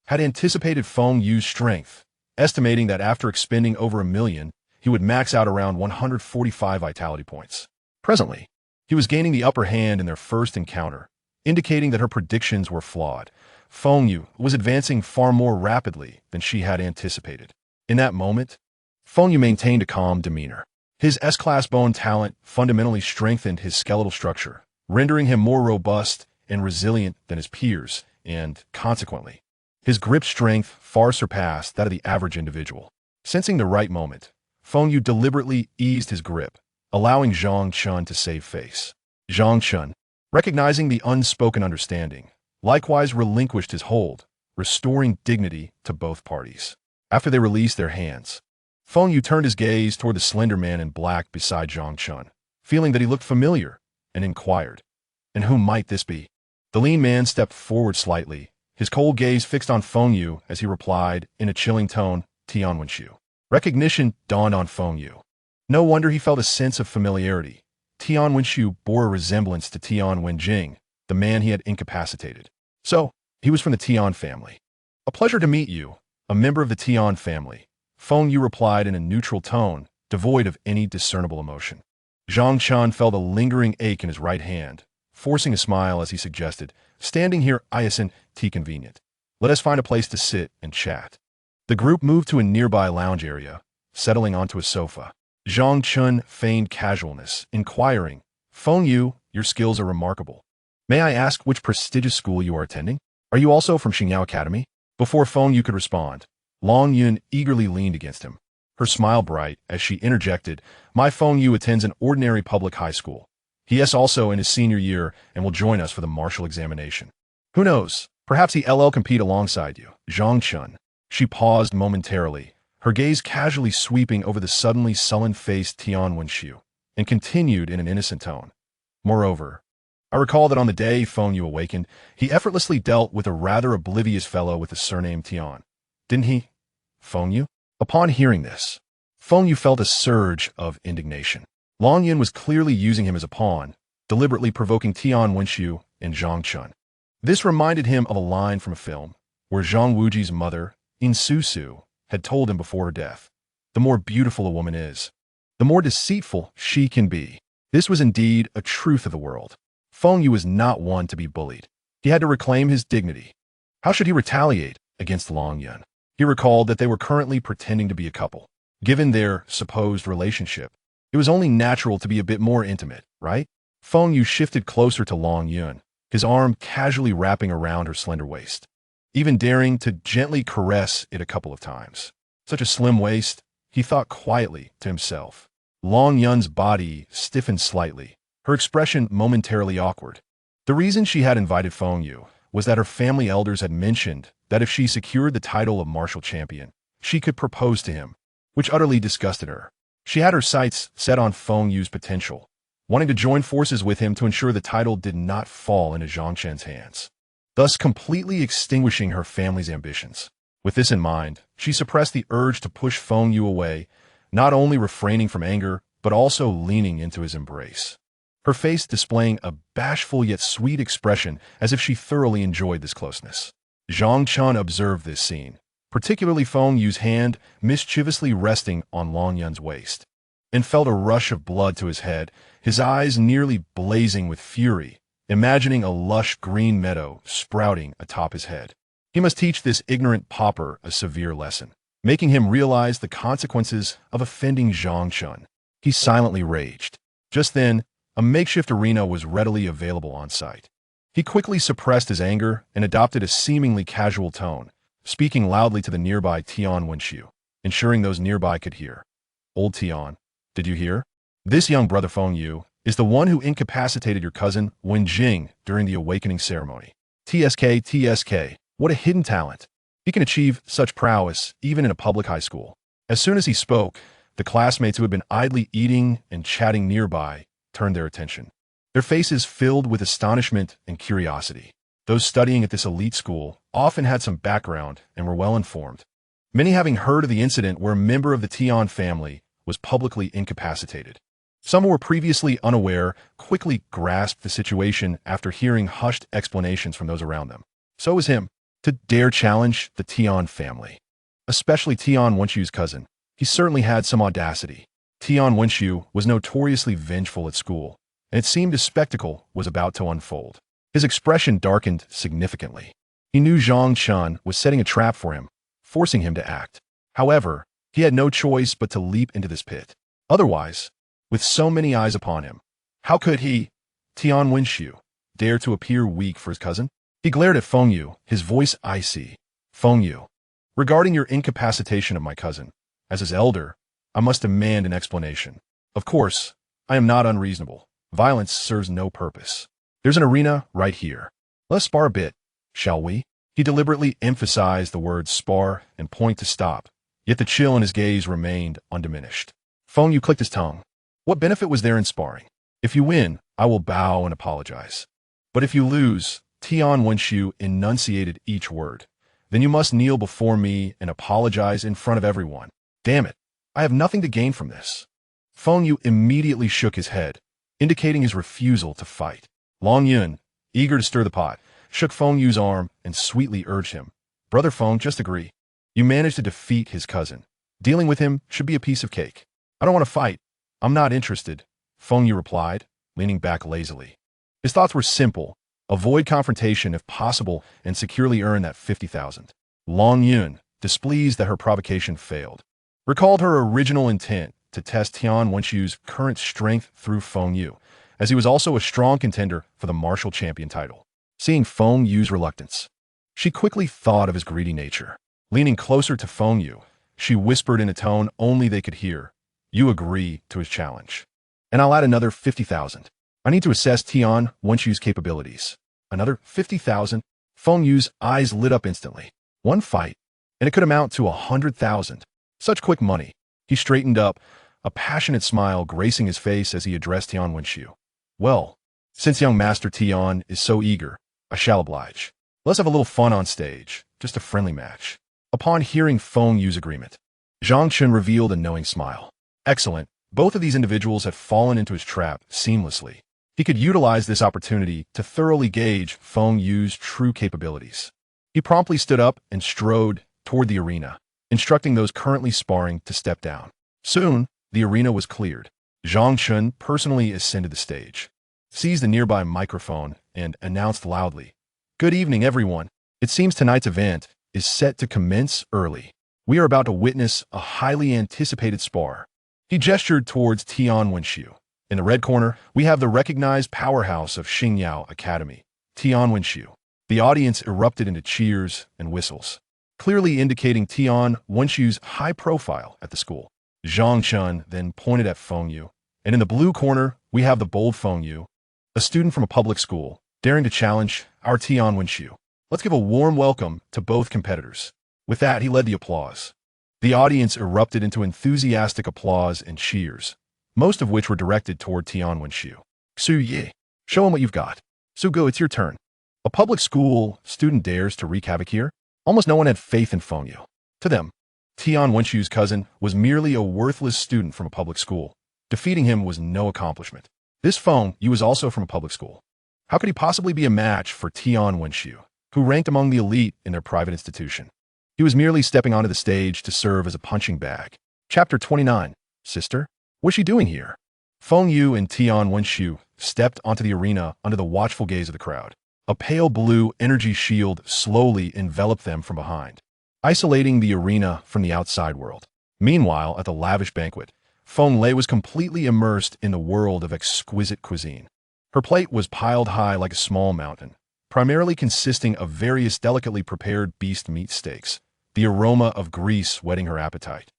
had anticipated Feng Yu's strength, estimating that after expending over 1 million, he would max out around 145 vitality points. Presently, he was gaining the upper hand in their first encounter, indicating that her predictions were flawed. Feng Yu was advancing far more rapidly than she had anticipated. In that moment, Feng Yu maintained a calm demeanor. His S-class bone talent fundamentally strengthened his skeletal structure, rendering him more robust and resilient than his peers, and, consequently, his grip strength far surpassed that of the average individual. Sensing the right moment, Feng Yu deliberately eased his grip, allowing Zhang Qin to save face. Zhang Qin, recognizing the unspoken understanding, likewise relinquished his hold, restoring dignity to both parties. After they released their hands, Feng Yu turned his gaze toward the slender man in black beside Zhang Qin, feeling that he looked familiar, and inquired, "And who might this be?" The lean man stepped forward slightly, his cold gaze fixed on Feng Yu as he replied in a chilling tone, "Tianwen." Recognition dawned on Feng Yu. No wonder he felt a sense of familiarity. Tianwen bore a resemblance to Tian Jing, the man he had incapacitated. So, he was from the Tian family. "A pleasure to meet you, a member of the Tian family," Feng Yu replied in a neutral tone, devoid of any discernible emotion. Zhang Qin felt a lingering ache in his right hand, forcing a smile as he suggested, "Standing here isn't convenient. Let us find a place to sit and chat." The group moved to a nearby lounge area, settling onto a sofa. Zhang Qin feigned casualness, inquiring, "Feng Yu, your skills are remarkable. May I ask which prestigious school you are attending? Are you also from Xingyao Academy?" Before Feng Yu could respond, Long Yun eagerly leaned against him, her smile bright as she interjected, "My Feng Yu attends an ordinary public high school. He is also in his senior year and will join us for the martial examination. Who knows, perhaps he'll compete alongside you." Zhang Qin. She paused momentarily, her gaze casually sweeping over the suddenly sullen-faced Tianwen, and continued in an innocent tone. "Moreover, I recall that on the day Feng Yu awakened, he effortlessly dealt with a rather oblivious fellow with the surname Tian. Didn't he, Feng Yu?" Upon hearing this, Feng Yu felt a surge of indignation. Long Yun was clearly using him as a pawn, deliberately provoking Tianwen and Zhang Qin. This reminded him of a line from a film, where Zhang Wuji's mother, In Su, had told him before her death, "The more beautiful a woman is, the more deceitful she can be." This was indeed a truth of the world. Feng Yu was not one to be bullied. He had to reclaim his dignity. How should he retaliate against Long Yun? He recalled that they were currently pretending to be a couple. Given their supposed relationship, it was only natural to be a bit more intimate, right? Feng Yu shifted closer to Long Yun, his arm casually wrapping around her slender waist, even daring to gently caress it a couple of times. Such a slim waist, he thought quietly to himself. Long Yun's body stiffened slightly, her expression momentarily awkward. The reason she had invited Feng Yu was that her family elders had mentioned that if she secured the title of martial champion, she could propose to him, which utterly disgusted her. She had her sights set on Feng Yu's potential, wanting to join forces with him to ensure the title did not fall into Zhang Qin's hands, thus completely extinguishing her family's ambitions. With this in mind, she suppressed the urge to push Feng Yu away, not only refraining from anger, but also leaning into his embrace. Her face displaying a bashful yet sweet expression as if she thoroughly enjoyed this closeness. Zhang Chun observed this scene, particularly Feng Yu's hand mischievously resting on Long Yun's waist, and felt a rush of blood to his head, his eyes nearly blazing with fury, imagining a lush green meadow sprouting atop his head. He must teach this ignorant pauper a severe lesson, making him realize the consequences of offending Zhang Chun. He silently raged. Just then, a makeshift arena was readily available on site. He quickly suppressed his anger and adopted a seemingly casual tone, speaking loudly to the nearby Tian Wenxiu, ensuring those nearby could hear. "Old Tian, did you hear? This young brother Feng Yu is the one who incapacitated your cousin Wen Jing during the awakening ceremony. TSK, what a hidden talent. He can achieve such prowess even in a public high school." As soon as he spoke, the classmates who had been idly eating and chatting nearby turned their attention, their faces filled with astonishment and curiosity. Those studying at this elite school often had some background and were well informed, many having heard of the incident where a member of the Tian family was publicly incapacitated. Some who were previously unaware quickly grasped the situation after hearing hushed explanations from those around them. So was him, to dare challenge the Tian family, especially Tian Wenxiu's cousin. He certainly had some audacity. Tian Wenxiu was notoriously vengeful at school, and it seemed a spectacle was about to unfold. His expression darkened significantly. He knew Zhang Chun was setting a trap for him, forcing him to act. However, he had no choice but to leap into this pit. Otherwise, with so many eyes upon him, how could he, Tian Wenxiu, dare to appear weak for his cousin? He glared at Feng Yu, his voice icy. "Feng Yu, regarding your incapacitation of my cousin, as his elder, I must demand an explanation. Of course, I am not unreasonable. Violence serves no purpose. There's an arena right here. Let's spar a bit, shall we?" He deliberately emphasized the word spar and pointed to stop, yet the chill in his gaze remained undiminished. Feng Yu clicked his tongue. What benefit was there in sparring? If you win, I will bow and apologize. But if you lose, Tian Wenxiu enunciated each word, then you must kneel before me and apologize in front of everyone. Damn it, I have nothing to gain from this. Feng Yu immediately shook his head, indicating his refusal to fight. Long Yun, eager to stir the pot, shook Feng Yu's arm and sweetly urged him. "Brother Feng, just agree. You managed to defeat his cousin. Dealing with him should be a piece of cake." "I don't want to fight. I'm not interested," Feng Yu replied, leaning back lazily. His thoughts were simple: avoid confrontation if possible and securely earn that 50,000. Long Yun, displeased that her provocation failed, recalled her original intent to test Tian Wenxiu's current strength through Feng Yu, as he was also a strong contender for the martial champion title. Seeing Feng Yu's reluctance, she quickly thought of his greedy nature. Leaning closer to Feng Yu, she whispered in a tone only they could hear, "You agree to his challenge. And I'll add another 50,000. I need to assess Tian Wenxiu's capabilities." Another 50,000? Feng Yu's eyes lit up instantly. One fight, and it could amount to 100,000. Such quick money. He straightened up, a passionate smile gracing his face as he addressed Tian Wenxiu. "Well, since young Master Tian is so eager, I shall oblige. Let's have a little fun on stage, just a friendly match." Upon hearing Feng Yu's agreement, Zhang Chun revealed a knowing smile. Excellent. Both of these individuals had fallen into his trap seamlessly. He could utilize this opportunity to thoroughly gauge Feng Yu's true capabilities. He promptly stood up and strode toward the arena, instructing those currently sparring to step down. Soon, the arena was cleared. Zhang Chun personally ascended the stage, seized a nearby microphone, and announced loudly, "Good evening, everyone. It seems tonight's event is set to commence early. We are about to witness a highly anticipated spar." He gestured towards Tian Wenxiu. In the red corner, we have the recognized powerhouse of Xingyao Academy, Tian Wenxiu. The audience erupted into cheers and whistles, clearly indicating Tian Wenxiu's high profile at the school. Zhang Chun then pointed at Feng Yu. And in the blue corner, we have the bold Feng Yu, a student from a public school, daring to challenge our Tian Wenxiu. Let's give a warm welcome to both competitors. With that, he led the applause. The audience erupted into enthusiastic applause and cheers, most of which were directed toward Tian Wenxiu. "Su Ye, show him what you've got. Su Go, it's your turn." A public school student dares to wreak havoc here? Almost no one had faith in Feng Yu. To them, Tian Wenxiu's cousin was merely a worthless student from a public school. Defeating him was no accomplishment. This Feng Yu was also from a public school. How could he possibly be a match for Tian Wenxiu, who ranked among the elite in their private institution? He was merely stepping onto the stage to serve as a punching bag. Chapter 29. Sister? What's she doing here? Feng Yu and Tian Wenxiu stepped onto the arena under the watchful gaze of the crowd. A pale blue energy shield slowly enveloped them from behind, isolating the arena from the outside world. Meanwhile, at the lavish banquet, Feng Lei was completely immersed in the world of exquisite cuisine. Her plate was piled high like a small mountain, primarily consisting of various delicately prepared beast meat steaks, the aroma of grease whetting her appetite.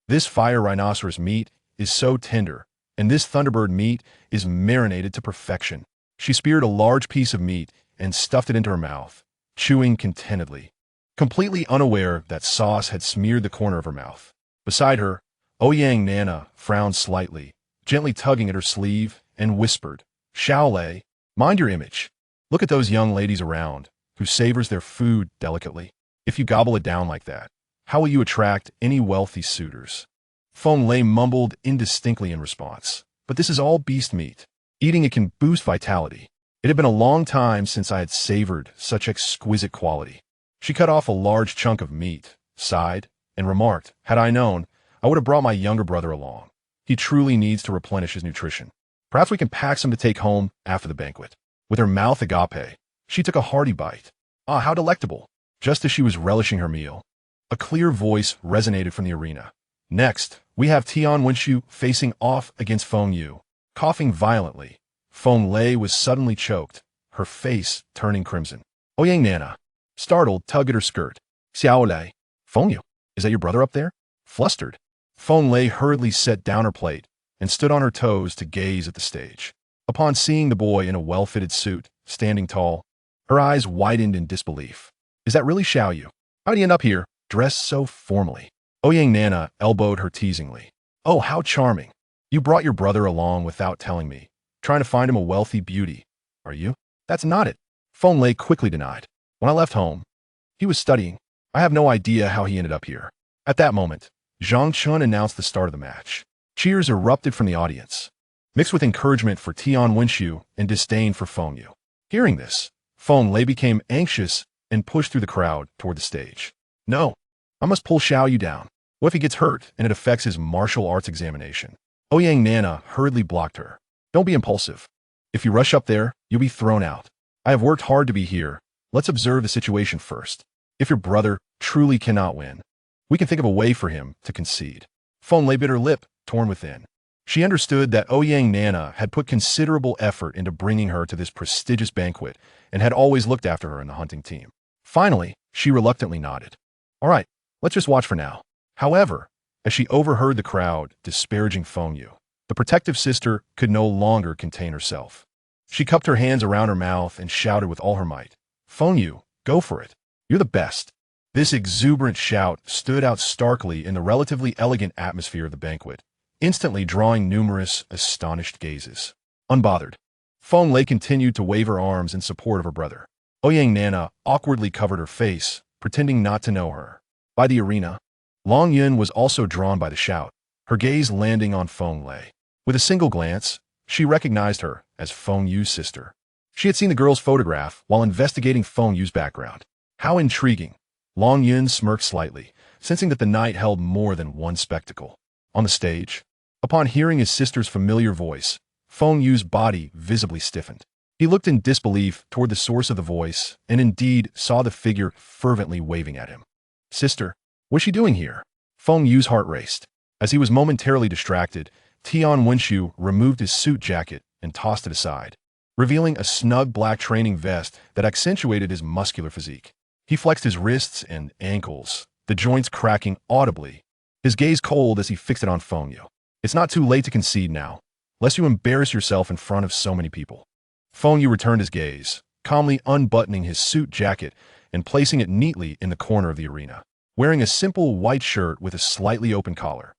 This fire rhinoceros meat is so tender, and this thunderbird meat is marinated to perfection. She speared a large piece of meat and stuffed it into her mouth, chewing contentedly, completely unaware that sauce had smeared the corner of her mouth. Beside her, Ouyang Nana frowned slightly, gently tugging at her sleeve, and whispered, "Xiaolei, mind your image. Look at those young ladies around, who savors their food delicately. If you gobble it down like that, how will you attract any wealthy suitors?" Feng Lei mumbled indistinctly in response, "But this is all beast meat. Eating it can boost vitality. It had been a long time since I had savored such exquisite quality." She cut off a large chunk of meat, sighed, and remarked, "Had I known, I would have brought my younger brother along. He truly needs to replenish his nutrition. Perhaps we can pack some to take home after the banquet." With her mouth agape, she took a hearty bite. Ah, how delectable! Just as she was relishing her meal, a clear voice resonated from the arena. "Next, we have Tian Wenxiu facing off against Feng Yu." Coughing violently, Feng Lei was suddenly choked, her face turning crimson. Ouyang Nana, startled, tugged at her skirt. "Xiaolei, Feng Yu, is that your brother up there?" Flustered, Feng Lei hurriedly set down her plate and stood on her toes to gaze at the stage. Upon seeing the boy in a well-fitted suit, standing tall, her eyes widened in disbelief. "Is that really Xiao Yu? How did he end up here, dressed so formally?" Ouyang Nana elbowed her teasingly. "Oh, how charming. You brought your brother along without telling me, trying to find him a wealthy beauty, are you?" "That's not it," Feng Lei quickly denied. "When I left home, he was studying. I have no idea how he ended up here." At that moment, Zhang Chun announced the start of the match. Cheers erupted from the audience, mixed with encouragement for Tian Wenxiu and disdain for Feng Yu. Hearing this, Feng Lei became anxious and pushed through the crowd toward the stage. "No, I must pull Xiao Yu down. What if he gets hurt and it affects his martial arts examination?" Ouyang Nana hurriedly blocked her. "Don't be impulsive. If you rush up there, you'll be thrown out. I have worked hard to be here. Let's observe the situation first. If your brother truly cannot win, we can think of a way for him to concede." Feng Lei bit her lip, torn within. She understood that Ouyang Nana had put considerable effort into bringing her to this prestigious banquet and had always looked after her in the hunting team. Finally, she reluctantly nodded. "All right, let's just watch for now." However, as she overheard the crowd disparaging Feng Yu, the protective sister could no longer contain herself. She cupped her hands around her mouth and shouted with all her might, "Feng Yu, go for it. You're the best." This exuberant shout stood out starkly in the relatively elegant atmosphere of the banquet, instantly drawing numerous astonished gazes. Unbothered, Feng Lei continued to wave her arms in support of her brother. Ouyang Nana awkwardly covered her face, pretending not to know her. By the arena, Long Yun was also drawn by the shout, her gaze landing on Feng Lei. With a single glance, she recognized her as Feng Yu's sister. She had seen the girl's photograph while investigating Feng Yu's background. How intriguing! Long Yun smirked slightly, sensing that the night held more than one spectacle. On the stage, upon hearing his sister's familiar voice, Feng Yu's body visibly stiffened. He looked in disbelief toward the source of the voice and indeed saw the figure fervently waving at him. "Sister, what's she doing here?" Feng Yu's heart raced. As he was momentarily distracted, Tian Wenxiu removed his suit jacket and tossed it aside, revealing a snug black training vest that accentuated his muscular physique. He flexed his wrists and ankles, the joints cracking audibly, his gaze cold as he fixed it on Feng Yu. "It's not too late to concede now, lest you embarrass yourself in front of so many people." Feng Yu returned his gaze, calmly unbuttoning his suit jacket and placing it neatly in the corner of the arena. Wearing a simple white shirt with a slightly open collar,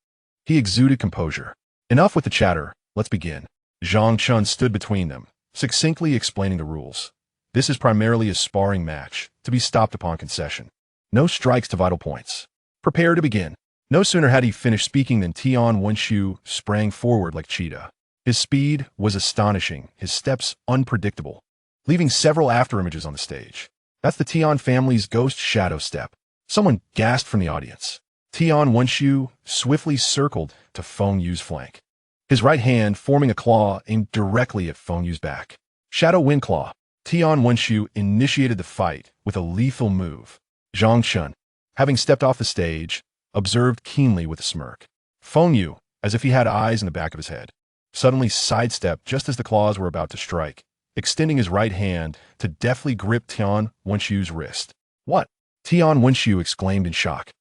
he exuded composure. "Enough with the chatter, let's begin." Zhang Chun stood between them, succinctly explaining the rules. "This is primarily a sparring match, to be stopped upon concession. No strikes to vital points. Prepare to begin." No sooner had he finished speaking than Tian Wenshu sprang forward like cheetah. His speed was astonishing, his steps unpredictable, leaving several afterimages on the stage. That's the Tian family's ghost shadow step. Someone gasped from the audience. Tian Wenshu swiftly circled to Feng Yu's flank, his right hand forming a claw aimed directly at Feng Yu's back. Shadow Wind Claw. Tian Wenshu initiated the fight with a lethal move. Zhang Chun, having stepped off the stage, observed keenly with a smirk. Feng Yu, as if he had eyes in the back of his head, suddenly sidestepped just as the claws were about to strike, extending his right hand to deftly grip Tian Wenshu's wrist. What? Tian Wenshu exclaimed in shock,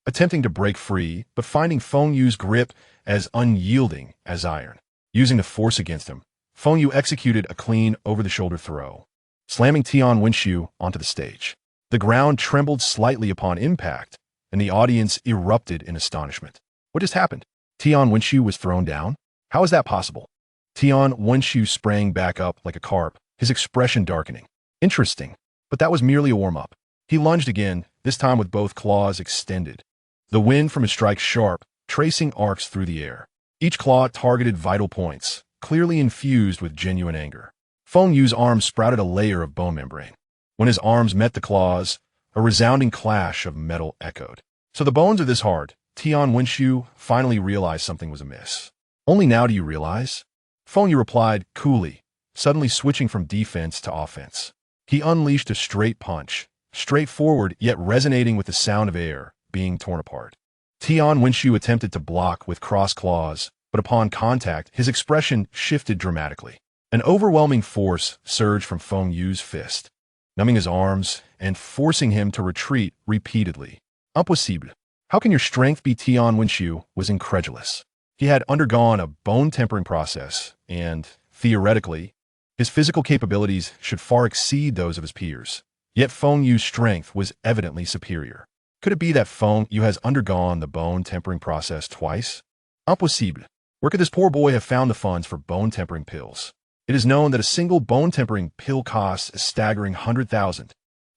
attempting to break free, but finding Feng Yu's grip as unyielding as iron. Using the force against him, Feng Yu executed a clean over-the-shoulder throw, slamming Tian Wenshu onto the stage. The ground trembled slightly upon impact, and the audience erupted in astonishment. What just happened? Tian Wenshu was thrown down? How is that possible? Tian Wenshu sprang back up like a carp, his expression darkening. Interesting, but that was merely a warm-up. He lunged again, this time with both claws extended. The wind from his strike sharp, tracing arcs through the air. Each claw targeted vital points, clearly infused with genuine anger. Feng Yu's arms sprouted a layer of bone membrane. When his arms met the claws, a resounding clash of metal echoed. So the bones are this hard. Tian Wenshu finally realized something was amiss. Only now do you realize? Feng Yu replied coolly, suddenly switching from defense to offense. He unleashed a straight punch, straightforward yet resonating with the sound of air being torn apart. Tian Wenshu attempted to block with crossed claws, but upon contact, his expression shifted dramatically. An overwhelming force surged from Feng Yu's fist, numbing his arms and forcing him to retreat repeatedly. Impossible. How can your strength be? Tian Wenshu was incredulous. He had undergone a bone tempering process, and, theoretically, his physical capabilities should far exceed those of his peers. Yet Feng Yu's strength was evidently superior. Could it be that Feng Yu has undergone the bone tempering process twice? Impossible. Where could this poor boy have found the funds for bone tempering pills? It is known that a single bone tempering pill costs a staggering 100,000.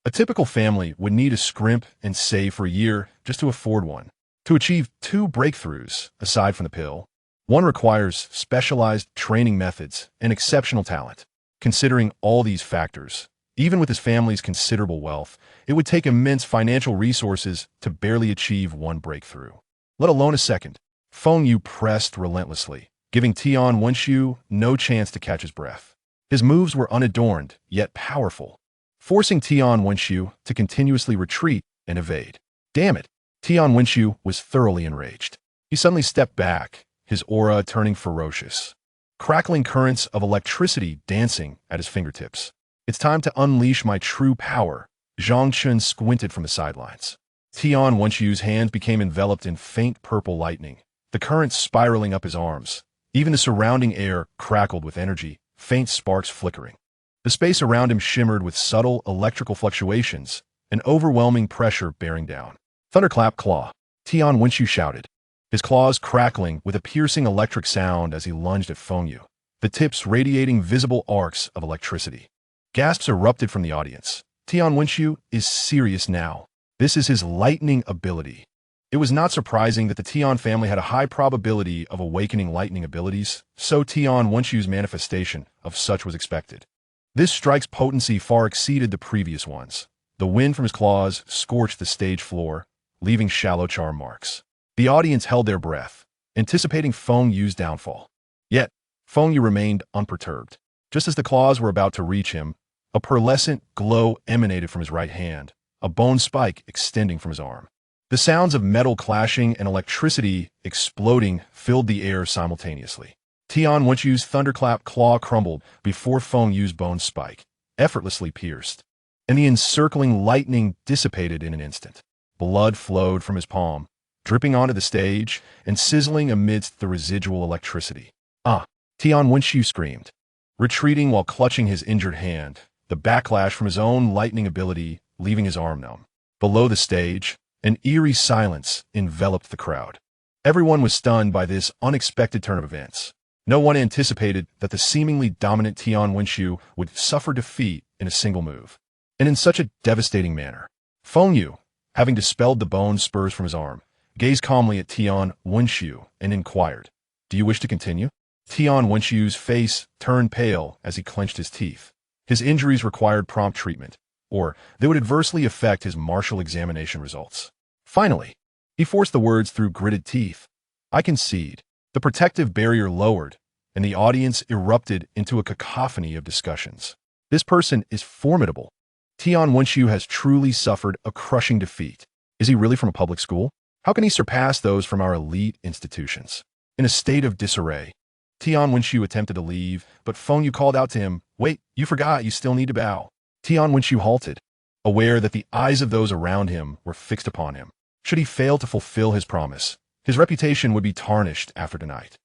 A typical family would need to scrimp and save for a year just to afford one. To achieve 2 breakthroughs, aside from the pill, one requires specialized training methods and exceptional talent. Considering all these factors, even with his family's considerable wealth, it would take immense financial resources to barely achieve 1 breakthrough, let alone a second. Feng Yu pressed relentlessly, giving Tian Wenshu no chance to catch his breath. His moves were unadorned, yet powerful, forcing Tian Wenshu to continuously retreat and evade. Damn it! Tian Wenshu was thoroughly enraged. He suddenly stepped back, his aura turning ferocious. Crackling currents of electricity dancing at his fingertips. It's time to unleash my true power. Zhang Chun squinted from the sidelines. Tian Wenshu's hands became enveloped in faint purple lightning, the currents spiraling up his arms. Even the surrounding air crackled with energy, faint sparks flickering. The space around him shimmered with subtle electrical fluctuations, an overwhelming pressure bearing down. Thunderclap Claw. Tian Wenshu shouted, his claws crackling with a piercing electric sound as he lunged at Feng Yu, the tips radiating visible arcs of electricity. Gasps erupted from the audience. Tian Wenshu is serious now. This is his lightning ability. It was not surprising that the Tian family had a high probability of awakening lightning abilities, so Tian Wenshu's manifestation of such was expected. This strike's potency far exceeded the previous ones. The wind from his claws scorched the stage floor, leaving shallow charm marks. The audience held their breath, anticipating Feng Yu's downfall. Yet, Feng Yu remained unperturbed. Just as the claws were about to reach him, a pearlescent glow emanated from his right hand, a bone spike extending from his arm. The sounds of metal clashing and electricity exploding filled the air simultaneously. Tian Wenshu's thunderclap claw crumbled before Feng Yu's bone spike, effortlessly pierced, and the encircling lightning dissipated in an instant. Blood flowed from his palm, dripping onto the stage and sizzling amidst the residual electricity. Ah! Tian Wenshu screamed, retreating while clutching his injured hand, the backlash from his own lightning ability leaving his arm numb. Below the stage, an eerie silence enveloped the crowd. Everyone was stunned by this unexpected turn of events. No one anticipated that the seemingly dominant Tian Wenshu would suffer defeat in a single move, and in such a devastating manner. Feng Yu, having dispelled the bone spurs from his arm, gazed calmly at Tian Wenxiu and inquired, "Do you wish to continue?" Tian Wenxiu's face turned pale as he clenched his teeth. His injuries required prompt treatment, or they would adversely affect his martial examination results. Finally, he forced the words through gritted teeth. "I concede." The protective barrier lowered, and the audience erupted into a cacophony of discussions. "This person is formidable. Tian Wenxiu has truly suffered a crushing defeat. Is he really from a public school? How can he surpass those from our elite institutions?" In a state of disarray, Tian Wenxiu attempted to leave, but Feng Yu called out to him, "Wait, you forgot you still need to bow." Tian Wenxiu halted, aware that the eyes of those around him were fixed upon him. Should he fail to fulfill his promise, his reputation would be tarnished after tonight.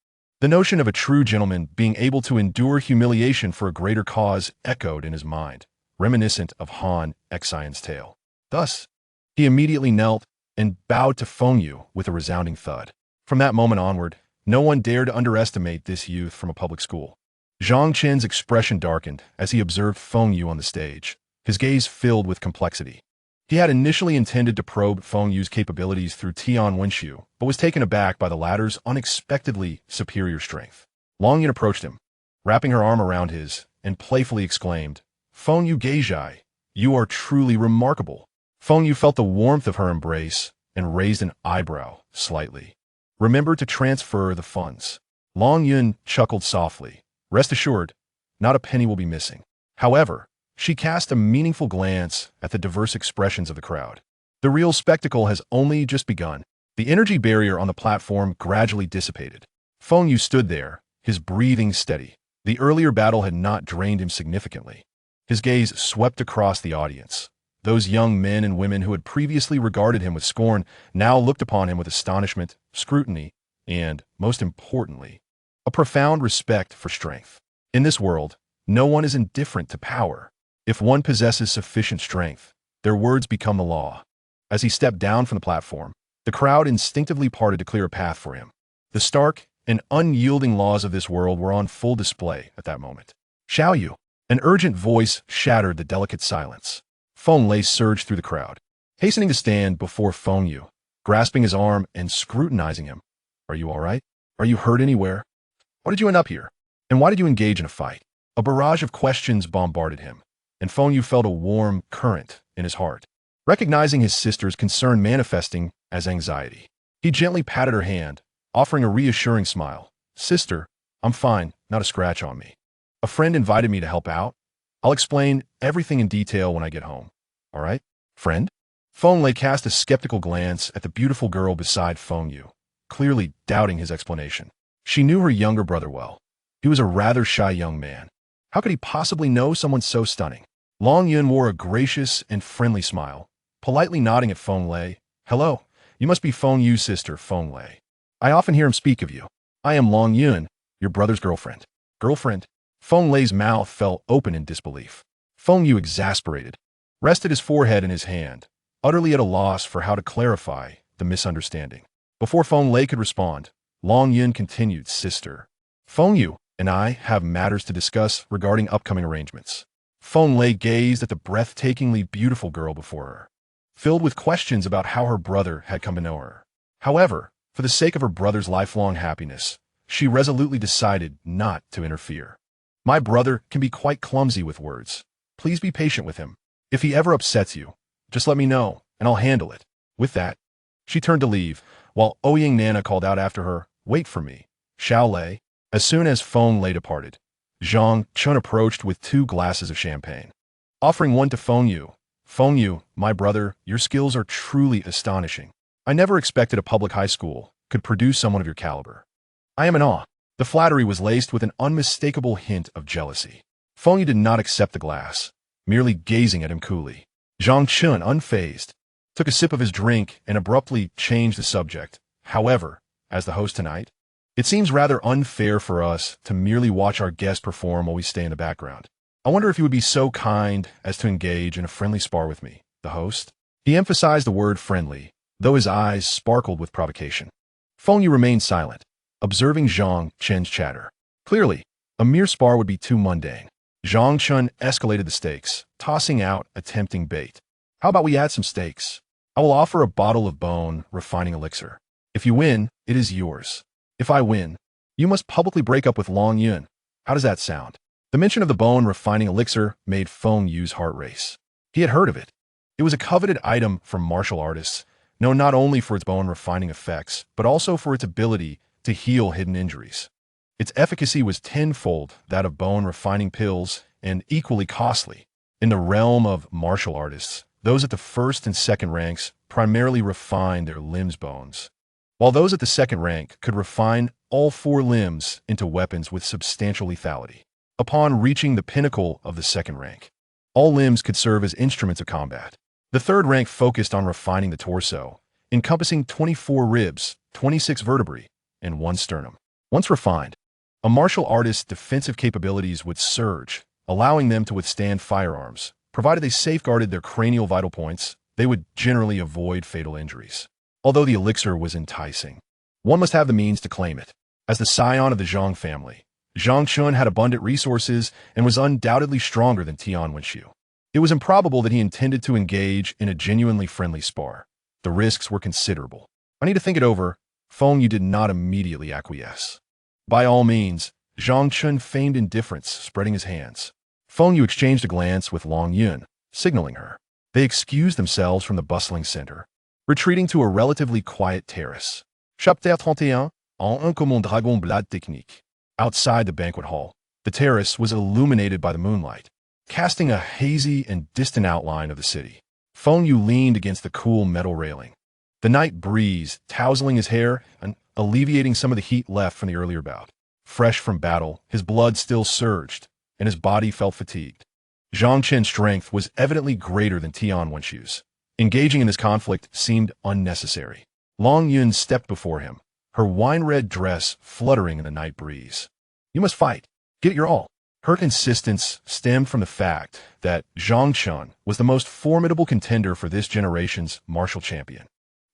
The notion of a true gentleman being able to endure humiliation for a greater cause echoed in his mind, reminiscent of Han Xian's tale. Thus, he immediately knelt and bowed to Feng Yu with a resounding thud. From that moment onward, no one dared to underestimate this youth from a public school. Zhang Qin's expression darkened as he observed Feng Yu on the stage, his gaze filled with complexity. He had initially intended to probe Feng Yu's capabilities through Tian Wenxiu, but was taken aback by the latter's unexpectedly superior strength. Long Yun approached him, wrapping her arm around his, and playfully exclaimed, "Feng Yu Geizhai, you are truly remarkable." Feng Yu felt the warmth of her embrace and raised an eyebrow slightly. "Remember to transfer the funds." Long Yun chuckled softly. "Rest assured, not a penny will be missing." However, she cast a meaningful glance at the diverse expressions of the crowd. The real spectacle has only just begun. The energy barrier on the platform gradually dissipated. Feng Yu stood there, his breathing steady. The earlier battle had not drained him significantly. His gaze swept across the audience. Those young men and women who had previously regarded him with scorn now looked upon him with astonishment, scrutiny, and, most importantly, a profound respect for strength. In this world, no one is indifferent to power. If one possesses sufficient strength, their words become the law. As he stepped down from the platform, the crowd instinctively parted to clear a path for him. The stark and unyielding laws of this world were on full display at that moment. "Xiao Yu!" An urgent voice shattered the delicate silence. Feng Lei surged through the crowd, hastening to stand before Feng Yu, grasping his arm and scrutinizing him. "Are you all right? Are you hurt anywhere? Why did you end up here? And why did you engage in a fight?" A barrage of questions bombarded him, and Feng Yu felt a warm current in his heart. Recognizing his sister's concern manifesting as anxiety, he gently patted her hand, offering a reassuring smile. "Sister, I'm fine, not a scratch on me. A friend invited me to help out. I'll explain everything in detail when I get home. All right, friend?" Feng Lei cast a skeptical glance at the beautiful girl beside Feng Yu, clearly doubting his explanation. She knew her younger brother well. He was a rather shy young man. How could he possibly know someone so stunning? Long Yun wore a gracious and friendly smile, politely nodding at Feng Lei. "Hello, you must be Feng Yu's sister, Feng Lei. I often hear him speak of you. I am Long Yun, your brother's girlfriend." "Girlfriend?" Feng Lei's mouth fell open in disbelief. Feng Yu, exasperated, rested his forehead in his hand, utterly at a loss for how to clarify the misunderstanding. Before Feng Lei could respond, Long Yun continued, "Sister, Feng Yu and I have matters to discuss regarding upcoming arrangements." Feng Lei gazed at the breathtakingly beautiful girl before her, filled with questions about how her brother had come to know her. However, for the sake of her brother's lifelong happiness, she resolutely decided not to interfere. "My brother can be quite clumsy with words. Please be patient with him. If he ever upsets you, just let me know, and I'll handle it." With that, she turned to leave, while Ouyang Nana called out after her, "Wait for me, Xiao Lei." As soon as Feng Lei departed, Zhang Chun approached with 2 glasses of champagne, offering one to Feng Yu. "Feng Yu, my brother, your skills are truly astonishing. I never expected a public high school could produce someone of your caliber. I am in awe." The flattery was laced with an unmistakable hint of jealousy. Feng Yu did not accept the glass, merely gazing at him coolly. Zhang Chun, unfazed, took a sip of his drink and abruptly changed the subject. "However, as the host tonight, it seems rather unfair for us to merely watch our guest perform while we stay in the background. I wonder if you would be so kind as to engage in a friendly spar with me, the host." He emphasized the word friendly, though his eyes sparkled with provocation. Feng Yu remained silent, observing Zhang Chen's chatter. Clearly, a mere spar would be too mundane. Zhang Chun escalated the stakes, tossing out a tempting bait. "How about we add some stakes? I will offer a bottle of bone refining elixir. If you win, it is yours. If I win, you must publicly break up with Long Yun. How does that sound? The mention of the bone refining elixir made Feng Yu's heart race. He had heard of it. It was a coveted item from martial artists, known not only for its bone refining effects, but also for its ability to heal hidden injuries. Its efficacy was tenfold that of bone refining pills and equally costly. In the realm of martial artists, those at the first and second ranks primarily refined their limbs' bones, while those at the second rank could refine all four limbs into weapons with substantial lethality. Upon reaching the pinnacle of the second rank, all limbs could serve as instruments of combat. The third rank focused on refining the torso, encompassing 24 ribs, 26 vertebrae, and 1 sternum. Once refined, a martial artist's defensive capabilities would surge, allowing them to withstand firearms. Provided they safeguarded their cranial vital points, they would generally avoid fatal injuries. Although the elixir was enticing, one must have the means to claim it. As the scion of the Zhang family, Zhang Chun had abundant resources and was undoubtedly stronger than Tian Wenxiu. It was improbable that he intended to engage in a genuinely friendly spar. The risks were considerable. I need to think it over. Feng Yu did not immediately acquiesce. By all means, Zhang Chun feigned indifference, spreading his hands. Feng Yu exchanged a glance with Long Yun, signaling her. They excused themselves from the bustling center, retreating to a relatively quiet terrace. Chapitre 31, en un comme un dragon blade technique. Outside the banquet hall, the terrace was illuminated by the moonlight, casting a hazy and distant outline of the city. Feng Yu leaned against the cool metal railing, the night breeze tousling his hair and alleviating some of the heat left from the earlier bout. Fresh from battle, his blood still surged, and his body felt fatigued. Zhang Chen's strength was evidently greater than Tian Wenxiu's. Engaging in this conflict seemed unnecessary. Long Yun stepped before him, her wine-red dress fluttering in the night breeze. You must fight. Get your all. Her insistence stemmed from the fact that Zhang Chun was the most formidable contender for this generation's martial champion.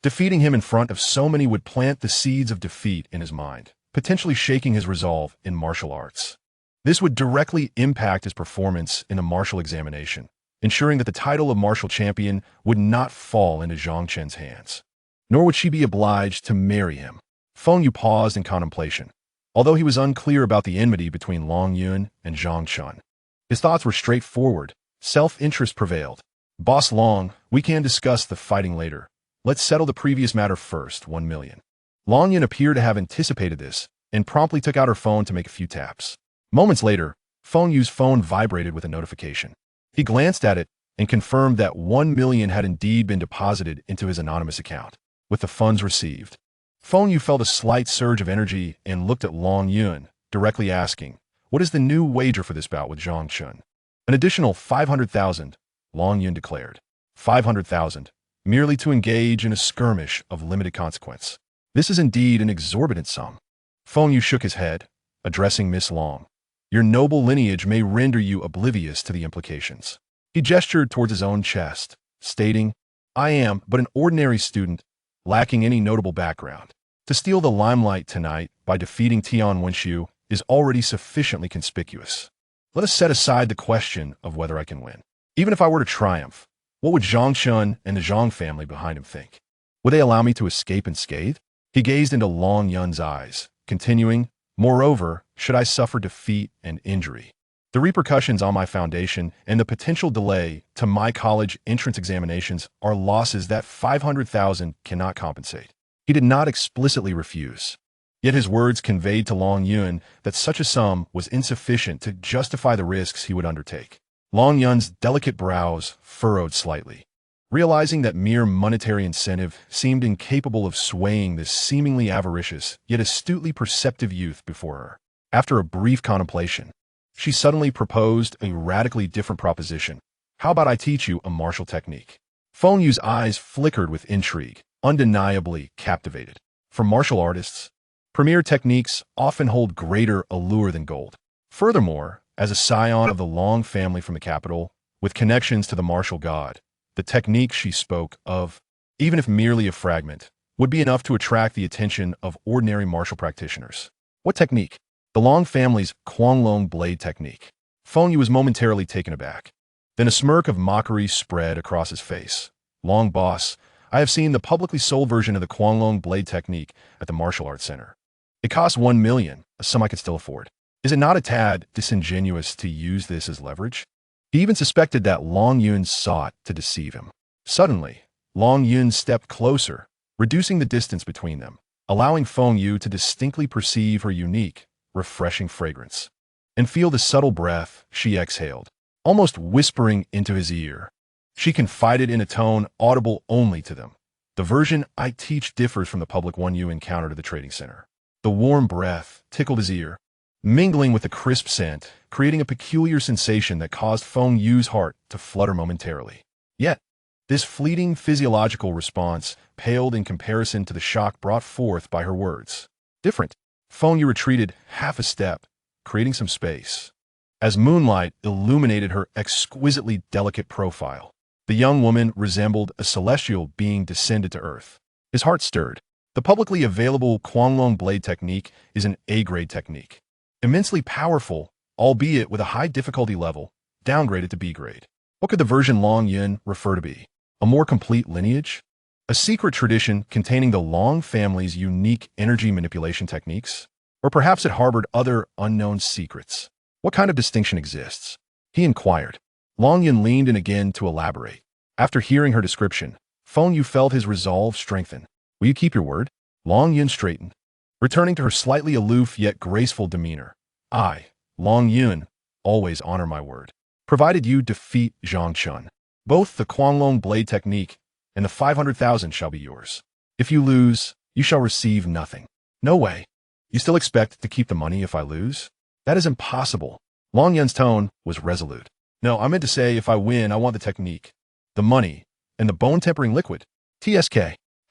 Defeating him in front of so many would plant the seeds of defeat in his mind, potentially shaking his resolve in martial arts. This would directly impact his performance in the martial examination, ensuring that the title of martial champion would not fall into Zhang Chen's hands. Nor would she be obliged to marry him. Feng Yu paused in contemplation, although he was unclear about the enmity between Long Yun and Zhang Chun. His thoughts were straightforward. Self-interest prevailed. Boss Long, we can discuss the fighting later. Let's settle the previous matter first, 1 million. Long Yun appeared to have anticipated this and promptly took out her phone to make a few taps. Moments later, Feng Yu's phone vibrated with a notification. He glanced at it and confirmed that 1 million had indeed been deposited into his anonymous account, with the funds received. Feng Yu felt a slight surge of energy and looked at Long Yun, directly asking, what is the new wager for this bout with Zhang Chun? An additional 500,000, Long Yun declared. 500,000, merely to engage in a skirmish of limited consequence. This is indeed an exorbitant sum. Feng Yu shook his head, addressing Miss Long. Your noble lineage may render you oblivious to the implications. He gestured towards his own chest, stating, I am but an ordinary student, lacking any notable background. To steal the limelight tonight by defeating Tian Wenxiu is already sufficiently conspicuous. Let us set aside the question of whether I can win. Even if I were to triumph, what would Zhang Chun and the Zhang family behind him think? Would they allow me to escape unscathed? He gazed into Long Yun's eyes, continuing, moreover, should I suffer defeat and injury, the repercussions on my foundation and the potential delay to my college entrance examinations are losses that 500,000 cannot compensate. He did not explicitly refuse. Yet his words conveyed to Long Yun that such a sum was insufficient to justify the risks he would undertake. Long Yun's delicate brows furrowed slightly, realizing that mere monetary incentive seemed incapable of swaying this seemingly avaricious yet astutely perceptive youth before her. After a brief contemplation, she suddenly proposed a radically different proposition. How about I teach you a martial technique? Feng Yu's eyes flickered with intrigue, undeniably captivated. For martial artists, premier techniques often hold greater allure than gold. Furthermore, as a scion of the Long family from the capital, with connections to the martial god, the technique she spoke of, even if merely a fragment, would be enough to attract the attention of ordinary martial practitioners. What technique? The Long family's Kuanglong blade technique. Feng Yu was momentarily taken aback. Then a smirk of mockery spread across his face. Long boss, I have seen the publicly sold version of the Guanglong blade technique at the martial arts center. It costs 1 million, a sum I could still afford. Is it not a tad disingenuous to use this as leverage? He even suspected that Long Yun sought to deceive him. Suddenly, Long Yun stepped closer, reducing the distance between them, allowing Feng Yu to distinctly perceive her unique, refreshing fragrance, and feel the subtle breath she exhaled, almost whispering into his ear. She confided in a tone audible only to them. The version I teach differs from the public one you encountered at the trading center. The warm breath tickled his ear, mingling with the crisp scent, creating a peculiar sensation that caused Feng Yu's heart to flutter momentarily. Yet, this fleeting physiological response paled in comparison to the shock brought forth by her words. Different. Feng Yu retreated half a step, creating some space, as moonlight illuminated her exquisitely delicate profile. The young woman resembled a celestial being descended to earth. His heart stirred. The publicly available Guanglong blade technique is an A-grade technique. Immensely powerful, albeit with a high difficulty level, downgraded to B-grade. What could the version Long Yun refer to be? A more complete lineage? A secret tradition containing the Long family's unique energy manipulation techniques? Or perhaps it harbored other unknown secrets? What kind of distinction exists? He inquired. Long Yun leaned in again to elaborate. After hearing her description, Feng Yu felt his resolve strengthen. Will you keep your word? Long Yun straightened, returning to her slightly aloof yet graceful demeanor. I, Long Yun, always honor my word, provided you defeat Zhang Chun. Both the Guanglong blade technique and the 500,000 shall be yours. If you lose, you shall receive nothing. No way. You still expect to keep the money if I lose? That is impossible. Long Yun's tone was resolute. No, I meant to say if I win, I want the technique, the money, and the bone-tempering liquid. TSK.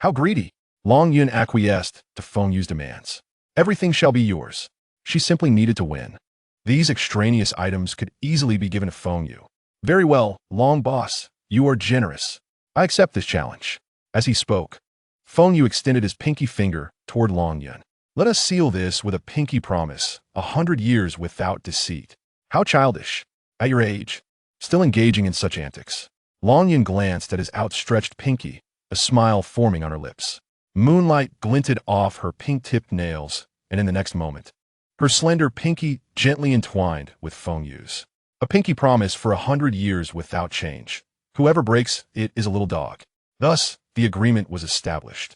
How greedy. Long Yun acquiesced to Feng Yu's demands. Everything shall be yours. She simply needed to win. These extraneous items could easily be given to Feng Yu. Very well, Long Boss, you are generous. I accept this challenge. As he spoke, Feng Yu extended his pinky finger toward Long Yun. Let us seal this with a pinky promise, 100 years without deceit. How childish. At your age, still engaging in such antics. Long Yun glanced at his outstretched pinky, a smile forming on her lips. Moonlight glinted off her pink-tipped nails, and in the next moment, her slender pinky gently entwined with Feng Yu's. A pinky promise for 100 years without change. Whoever breaks it is a little dog. Thus, the agreement was established.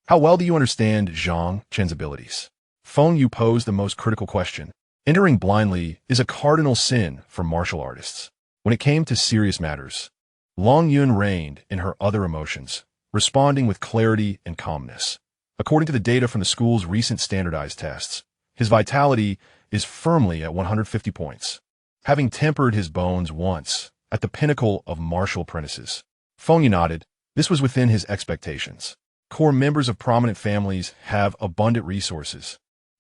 How well do you understand Zhang Chen's abilities? Feng Yu posed the most critical question. Entering blindly is a cardinal sin for martial artists. When it came to serious matters, Long Yun reigned in her other emotions, responding with clarity and calmness. According to the data from the school's recent standardized tests, his vitality is firmly at 150 points. Having tempered his bones once, at the pinnacle of martial apprentices, Feng Yu nodded. This was within his expectations. Core members of prominent families have abundant resources.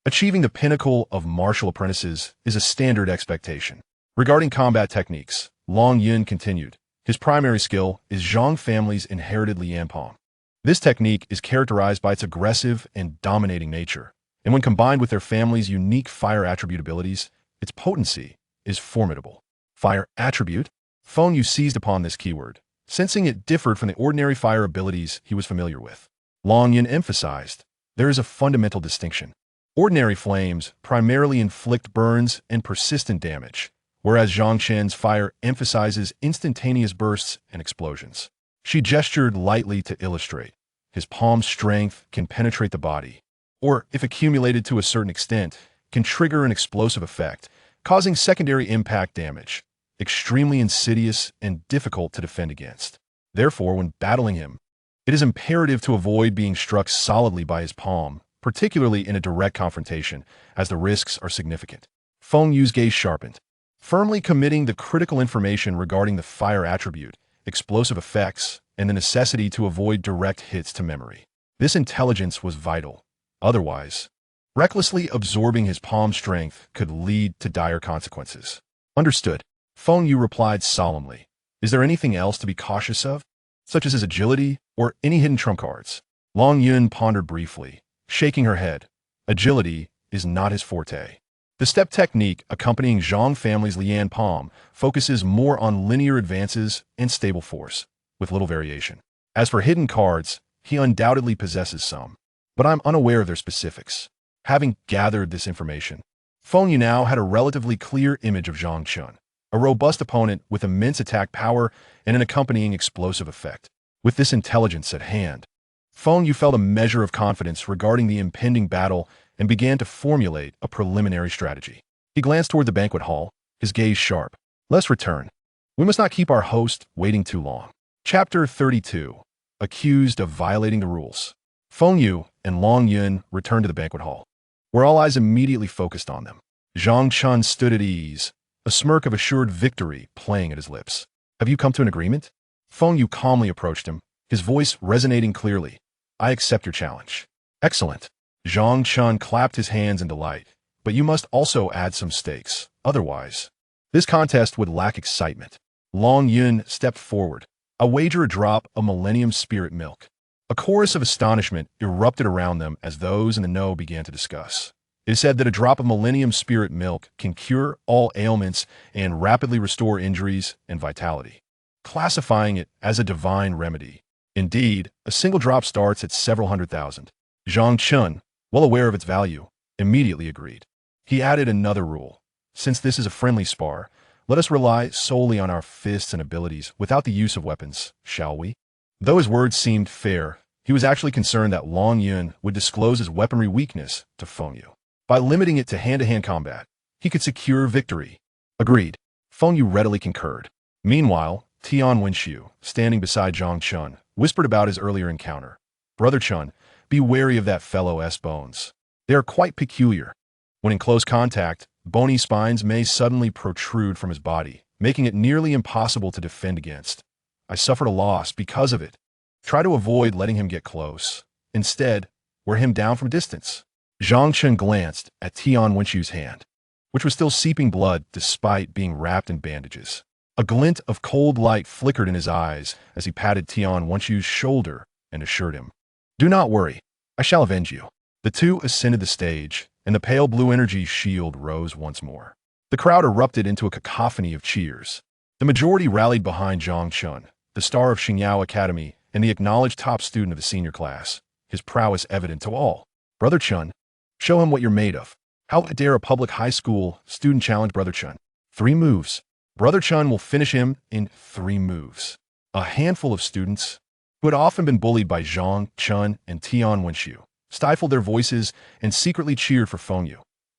Achieving the pinnacle of martial apprentices is a standard expectation. Regarding combat techniques, Long Yun continued. His primary skill is Zhang family's inherited Lian Palm. This technique is characterized by its aggressive and dominating nature, and when combined with their family's unique fire attribute abilities, its potency is formidable. Fire attribute? Feng Yu seized upon this keyword, sensing it differed from the ordinary fire abilities he was familiar with. Long Yun emphasized, there is a fundamental distinction. Ordinary flames primarily inflict burns and persistent damage, whereas Zhang Chen's fire emphasizes instantaneous bursts and explosions. She gestured lightly to illustrate. His palm's strength can penetrate the body, or, if accumulated to a certain extent, can trigger an explosive effect, causing secondary impact damage, extremely insidious and difficult to defend against. Therefore, when battling him, it is imperative to avoid being struck solidly by his palm, particularly in a direct confrontation, as the risks are significant. Feng Yu's gaze sharpened, firmly committing the critical information regarding the fire attribute, explosive effects, and the necessity to avoid direct hits to memory. This intelligence was vital. Otherwise, recklessly absorbing his palm strength could lead to dire consequences. Understood. Feng Yu replied solemnly. Is there anything else to be cautious of, such as his agility or any hidden trump cards? Long Yun pondered briefly, shaking her head. Agility is not his forte. The step technique accompanying Zhang family's Lian Palm focuses more on linear advances and stable force, with little variation. As for hidden cards, he undoubtedly possesses some, but I'm unaware of their specifics. Having gathered this information, Feng Yu now had a relatively clear image of Zhang Chun, a robust opponent with immense attack power and an accompanying explosive effect. With this intelligence at hand, Feng Yu felt a measure of confidence regarding the impending battle and began to formulate a preliminary strategy. He glanced toward the banquet hall, his gaze sharp. Let's return. We must not keep our host waiting too long. Chapter 32. Accused of violating the rules. Feng Yu and Long Yun returned to the banquet hall, where all eyes immediately focused on them. Zhang Chun stood at ease, a smirk of assured victory playing at his lips. Have you come to an agreement? Feng Yu calmly approached him, his voice resonating clearly. I accept your challenge. Excellent. Zhang Chun clapped his hands in delight. But you must also add some stakes. Otherwise, this contest would lack excitement. Long Yun stepped forward. I wager a drop of Millennium Spirit Milk. A chorus of astonishment erupted around them as those in the know began to discuss. It is said that a drop of Millennium Spirit Milk can cure all ailments and rapidly restore injuries and vitality, classifying it as a divine remedy. Indeed, a single drop starts at several hundred thousand. Zhang Chun, well aware of its value, immediately agreed. He added another rule. Since this is a friendly spar, let us rely solely on our fists and abilities without the use of weapons, shall we? Though his words seemed fair, he was actually concerned that Long Yun would disclose his weaponry weakness to Feng Yu. By limiting it to hand-to-hand combat, he could secure victory. Agreed. Feng Yu readily concurred. Meanwhile, Tian Wenxiu, standing beside Zhang Chun, whispered about his earlier encounter. Brother Chun, be wary of that fellow's bones. They are quite peculiar. When in close contact, bony spines may suddenly protrude from his body, making it nearly impossible to defend against. I suffered a loss because of it. Try to avoid letting him get close. Instead, wear him down from distance. Zhang Chun glanced at Tian Wenxiu's hand, which was still seeping blood despite being wrapped in bandages. A glint of cold light flickered in his eyes as he patted Tian Wenxiu's shoulder and assured him, do not worry, I shall avenge you. The two ascended the stage, and the pale blue energy shield rose once more. The crowd erupted into a cacophony of cheers. The majority rallied behind Zhang Chun, the star of Xingyao Academy and the acknowledged top student of the senior class, his prowess evident to all. Brother Chun, show him what you're made of. How dare a public high school student challenge Brother Chun? 3 moves. Brother Chun will finish him in 3 moves. A handful of students, who had often been bullied by Zhang Chun and Tian Wenxiu, stifled their voices and secretly cheered for Feng Yu.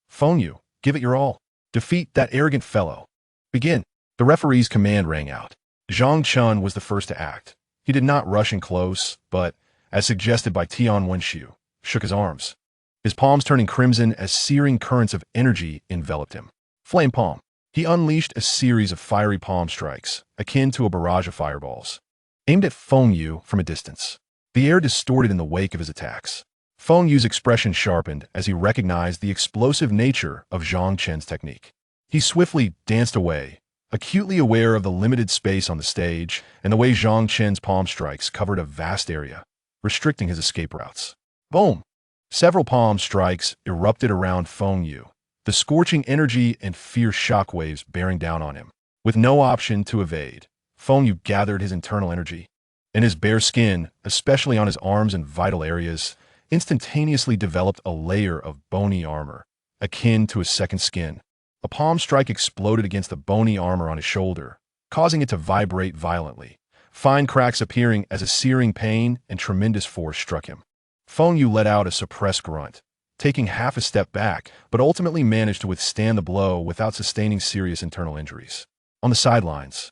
Feng Yu, give it your all. Defeat that arrogant fellow. Begin. The referee's command rang out. Zhang Chun was the first to act. He did not rush in close, but, as suggested by Tian Wenxiu, shook his arms, his palms turning crimson as searing currents of energy enveloped him. Flame palm. He unleashed a series of fiery palm strikes, akin to a barrage of fireballs, aimed at Feng Yu from a distance. The air distorted in the wake of his attacks. Feng Yu's expression sharpened as he recognized the explosive nature of Zhang Chen's technique. He swiftly danced away, acutely aware of the limited space on the stage and the way Zhang Chen's palm strikes covered a vast area, restricting his escape routes. Boom! Several palm strikes erupted around Feng Yu, the scorching energy and fierce shockwaves bearing down on him. With no option to evade, Feng Yu gathered his internal energy, and his bare skin, especially on his arms and vital areas, instantaneously developed a layer of bony armor, akin to a second skin. A palm strike exploded against the bony armor on his shoulder, causing it to vibrate violently, fine cracks appearing as a searing pain and tremendous force struck him. Feng Yu let out a suppressed grunt, taking half a step back, but ultimately managed to withstand the blow without sustaining serious internal injuries. On the sidelines,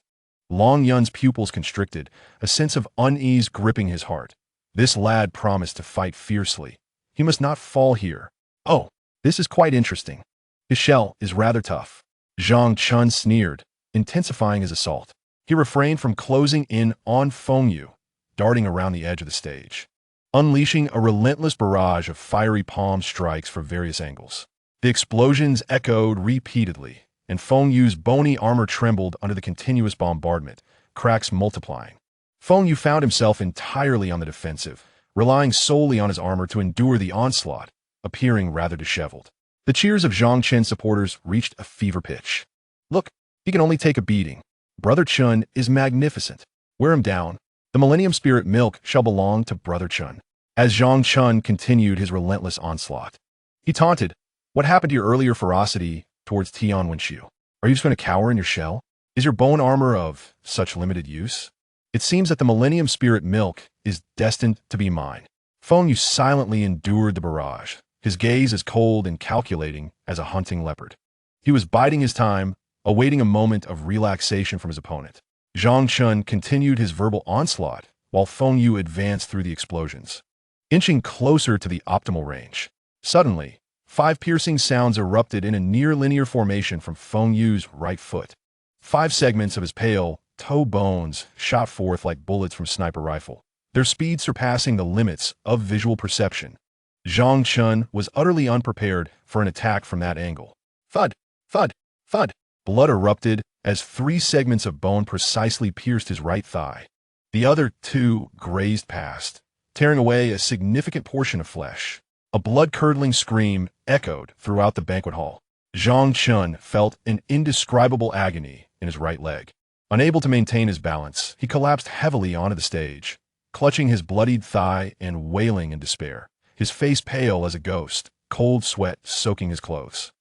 Long Yun's pupils constricted, a sense of unease gripping his heart. This lad promised to fight fiercely. He must not fall here. Oh, this is quite interesting. His shell is rather tough. Zhang Chun sneered, intensifying his assault. He refrained from closing in on Feng Yu, darting around the edge of the stage, unleashing a relentless barrage of fiery palm strikes from various angles. The explosions echoed repeatedly, and Feng Yu's bony armor trembled under the continuous bombardment, cracks multiplying. Feng Yu found himself entirely on the defensive, relying solely on his armor to endure the onslaught, appearing rather disheveled. The cheers of Zhang Chen's supporters reached a fever pitch. Look, he can only take a beating. Brother Chun is magnificent. Wear him down. The Millennium Spirit milk shall belong to Brother Chun. As Zhang Chun continued his relentless onslaught, he taunted, "What happened to your earlier ferocity towards Tian Wenxiu? Are you just going to cower in your shell? Is your bone armor of such limited use? It seems that the Millennium Spirit milk is destined to be mine." Feng Yu silently endured the barrage, his gaze as cold and calculating as a hunting leopard. He was biding his time, awaiting a moment of relaxation from his opponent. Zhang Chun continued his verbal onslaught, while Feng Yu advanced through the explosions, inching closer to the optimal range. Suddenly, 5 piercing sounds erupted in a near-linear formation from Feng Yu's right foot. 5 segments of his pale, toe bones shot forth like bullets from a sniper rifle, their speed surpassing the limits of visual perception. Zhang Chun was utterly unprepared for an attack from that angle. Thud, thud, thud. Blood erupted as 3 segments of bone precisely pierced his right thigh. The other 2 grazed past, tearing away a significant portion of flesh. A blood-curdling scream echoed throughout the banquet hall. Zhang Chun felt an indescribable agony in his right leg. Unable to maintain his balance, he collapsed heavily onto the stage, clutching his bloodied thigh and wailing in despair, his face pale as a ghost, cold sweat soaking his clothes.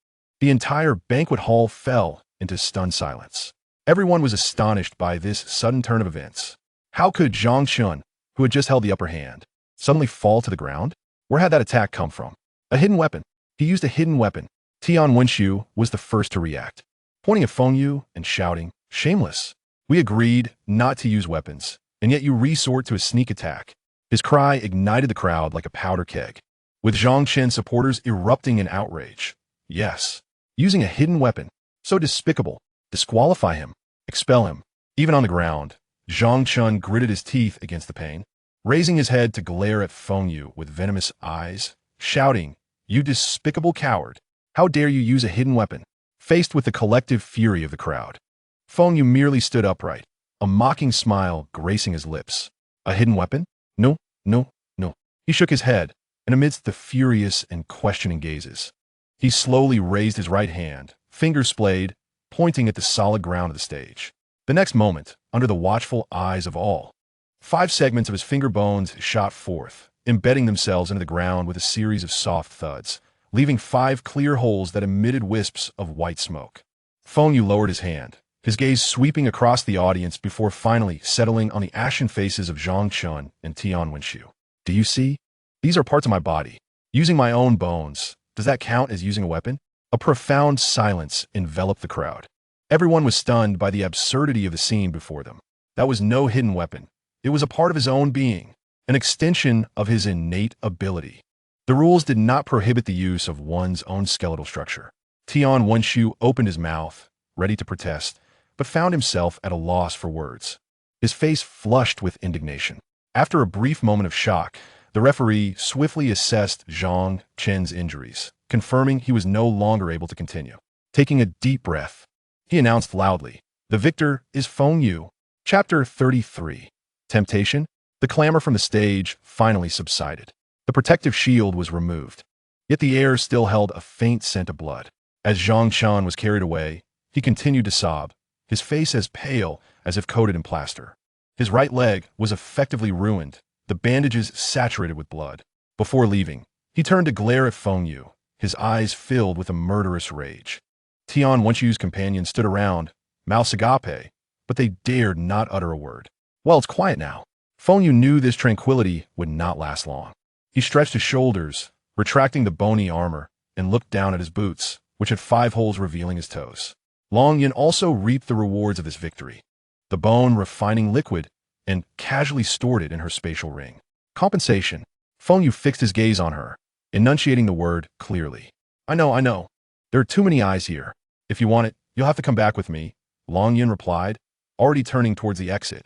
The entire banquet hall fell into stunned silence. Everyone was astonished by this sudden turn of events. How could Zhang Chun, who had just held the upper hand, suddenly fall to the ground? Where had that attack come from? A hidden weapon. He used a hidden weapon. Tian Wenxiu was the first to react, pointing at Feng Yu and shouting, "Shameless! We agreed not to use weapons, and yet you resort to a sneak attack." His cry ignited the crowd like a powder keg, with Zhang Chen's supporters erupting in outrage. Yes, using a hidden weapon. So despicable. Disqualify him. Expel him. Even on the ground, Zhang Chun gritted his teeth against the pain, raising his head to glare at Feng Yu with venomous eyes, shouting, "You despicable coward! How dare you use a hidden weapon?" Faced with the collective fury of the crowd, Feng Yu merely stood upright, a mocking smile gracing his lips. A hidden weapon? No, no, no. He shook his head, and amidst the furious and questioning gazes, he slowly raised his right hand, fingers splayed, pointing at the solid ground of the stage. The next moment, under the watchful eyes of all, 5 segments of his finger bones shot forth, embedding themselves into the ground with a series of soft thuds, leaving 5 clear holes that emitted wisps of white smoke. Feng Yu lowered his hand, his gaze sweeping across the audience before finally settling on the ashen faces of Zhang Chun and Tian Wenxiu. "Do you see? These are parts of my body. Using my own bones, does that count as using a weapon?" A profound silence enveloped the crowd. Everyone was stunned by the absurdity of the scene before them. That was no hidden weapon. It was a part of his own being, an extension of his innate ability. The rules did not prohibit the use of one's own skeletal structure. Tian Wenxiu opened his mouth, ready to protest, but found himself at a loss for words. His face flushed with indignation. After a brief moment of shock, the referee swiftly assessed Zhang Chen's injuries, confirming he was no longer able to continue. Taking a deep breath, he announced loudly, "The victor is Feng Yu." Chapter 33. Temptation? The clamor from the stage finally subsided. The protective shield was removed, yet the air still held a faint scent of blood. As Zhang Chan was carried away, he continued to sob, his face as pale as if coated in plaster. His right leg was effectively ruined, the bandages saturated with blood. Before leaving, he turned to glare at Feng Yu, his eyes filled with a murderous rage. Tian Wenxiu's companions stood around, mouths agape, but they dared not utter a word. "Well, it's quiet now." Feng Yu knew this tranquility would not last long. He stretched his shoulders, retracting the bony armor, and looked down at his boots, which had 5 holes revealing his toes. Long Yin also reaped the rewards of this victory, the bone refining liquid and casually stored it in her spatial ring. Compensation. Feng Yu fixed his gaze on her, enunciating the word clearly. I know. There are too many eyes here. If you want it, you'll have to come back with me," Long Yin replied, already turning towards the exit,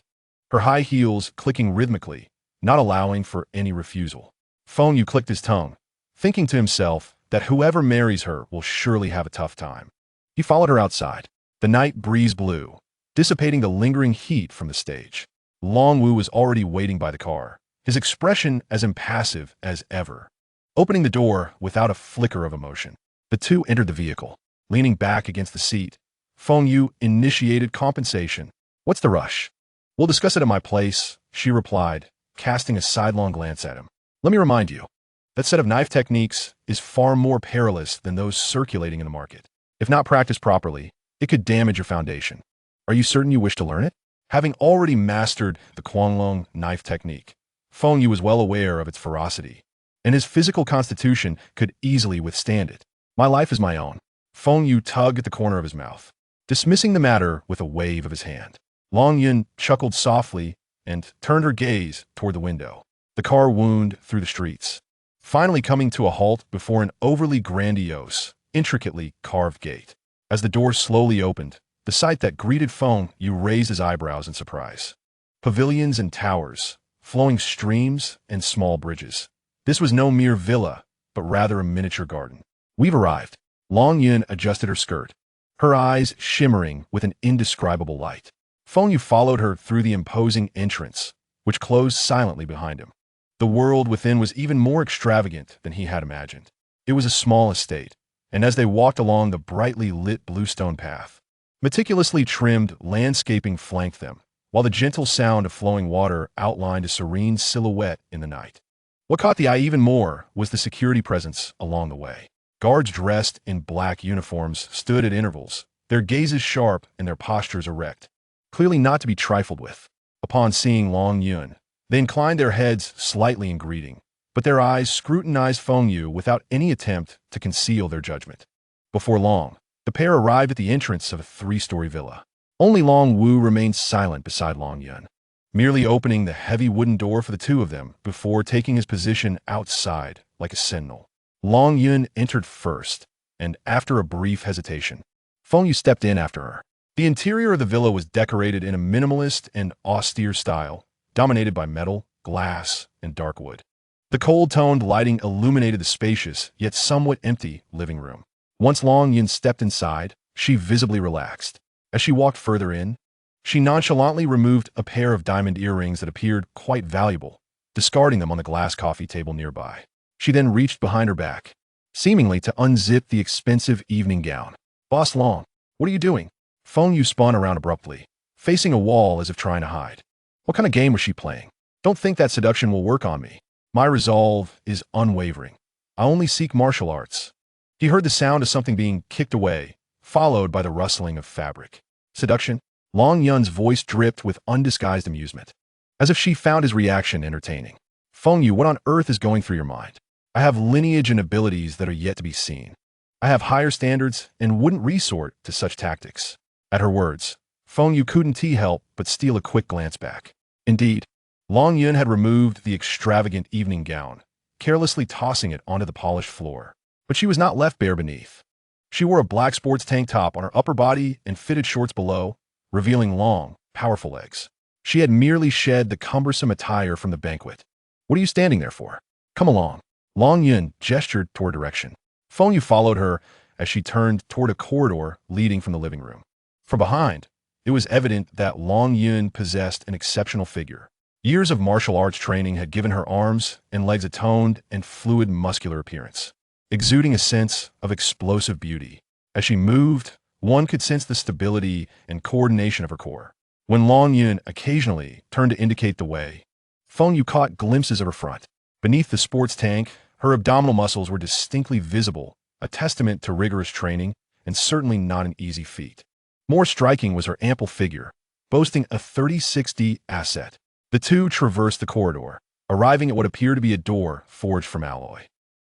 her high heels clicking rhythmically, not allowing for any refusal. Feng Yu clicked his tongue, thinking to himself that whoever marries her will surely have a tough time. He followed her outside. The night breeze blew, dissipating the lingering heat from the stage. Long Wu was already waiting by the car, his expression as impassive as ever. Opening the door without a flicker of emotion, the two entered the vehicle. Leaning back against the seat, Feng Yu initiated compensation. "What's the rush? We'll discuss it at my place," she replied, casting a sidelong glance at him. Let me remind you, that set of knife techniques is far more perilous than those circulating in the market. If not practiced properly, it could damage your foundation. Are you certain you wish to learn it? Having already mastered the Guanglong knife technique, Feng Yu was well aware of its ferocity, and his physical constitution could easily withstand it. My life is my own. Feng Yu tugged at the corner of his mouth, dismissing the matter with a wave of his hand. Long Yun chuckled softly and turned her gaze toward the window. The car wound through the streets, finally coming to a halt before an overly grandiose, intricately carved gate. As the door slowly opened, the sight that greeted Feng Yu raised his eyebrows in surprise. Pavilions and towers, flowing streams and small bridges. This was no mere villa, but rather a miniature garden. We've arrived. Long Yun adjusted her skirt, her eyes shimmering with an indescribable light. Feng Yu followed her through the imposing entrance, which closed silently behind him. The world within was even more extravagant than he had imagined. It was a small estate, and as they walked along the brightly lit bluestone path, meticulously trimmed landscaping flanked them, while the gentle sound of flowing water outlined a serene silhouette in the night. What caught the eye even more was the security presence along the way. Guards dressed in black uniforms stood at intervals, their gazes sharp and their postures erect, clearly not to be trifled with. Upon seeing Long Yun, they inclined their heads slightly in greeting, but their eyes scrutinized Feng Yu without any attempt to conceal their judgment. Before long, the pair arrived at the entrance of a three-story villa. Only Long Wu remained silent beside Long Yun, merely opening the heavy wooden door for the two of them before taking his position outside like a sentinel. Long Yun entered first, and after a brief hesitation, Feng Yu stepped in after her. The interior of the villa was decorated in a minimalist and austere style, dominated by metal, glass, and dark wood. The cold-toned lighting illuminated the spacious, yet somewhat empty, living room. Once Long Yun stepped inside, she visibly relaxed. As she walked further in, she nonchalantly removed a pair of diamond earrings that appeared quite valuable, discarding them on the glass coffee table nearby. She then reached behind her back, seemingly to unzip the expensive evening gown. "Boss Long, what are you doing?" Feng Yu spun around abruptly, facing a wall as if trying to hide. What kind of game was she playing? Don't think that seduction will work on me. My resolve is unwavering. I only seek martial arts. He heard the sound of something being kicked away, followed by the rustling of fabric. Seduction? Long Yun's voice dripped with undisguised amusement, as if she found his reaction entertaining. Feng Yu, what on earth is going through your mind? I have lineage and abilities that are yet to be seen. I have higher standards and wouldn't resort to such tactics. At her words, Feng Yu couldn't help but steal a quick glance back. Indeed, Long Yun had removed the extravagant evening gown, carelessly tossing it onto the polished floor. But she was not left bare beneath. She wore a black sports tank top on her upper body and fitted shorts below, revealing long, powerful legs. She had merely shed the cumbersome attire from the banquet. What are you standing there for? Come along. Long Yun gestured toward direction. Feng Yu followed her as she turned toward a corridor leading from the living room. From behind, it was evident that Long Yun possessed an exceptional figure. Years of martial arts training had given her arms and legs a toned and fluid muscular appearance, exuding a sense of explosive beauty. As she moved, one could sense the stability and coordination of her core. When Long Yun occasionally turned to indicate the way, Feng Yu caught glimpses of her front. Beneath the sports tank, her abdominal muscles were distinctly visible, a testament to rigorous training and certainly not an easy feat. More striking was her ample figure, boasting a 30-60 asset. The two traversed the corridor, arriving at what appeared to be a door forged from alloy.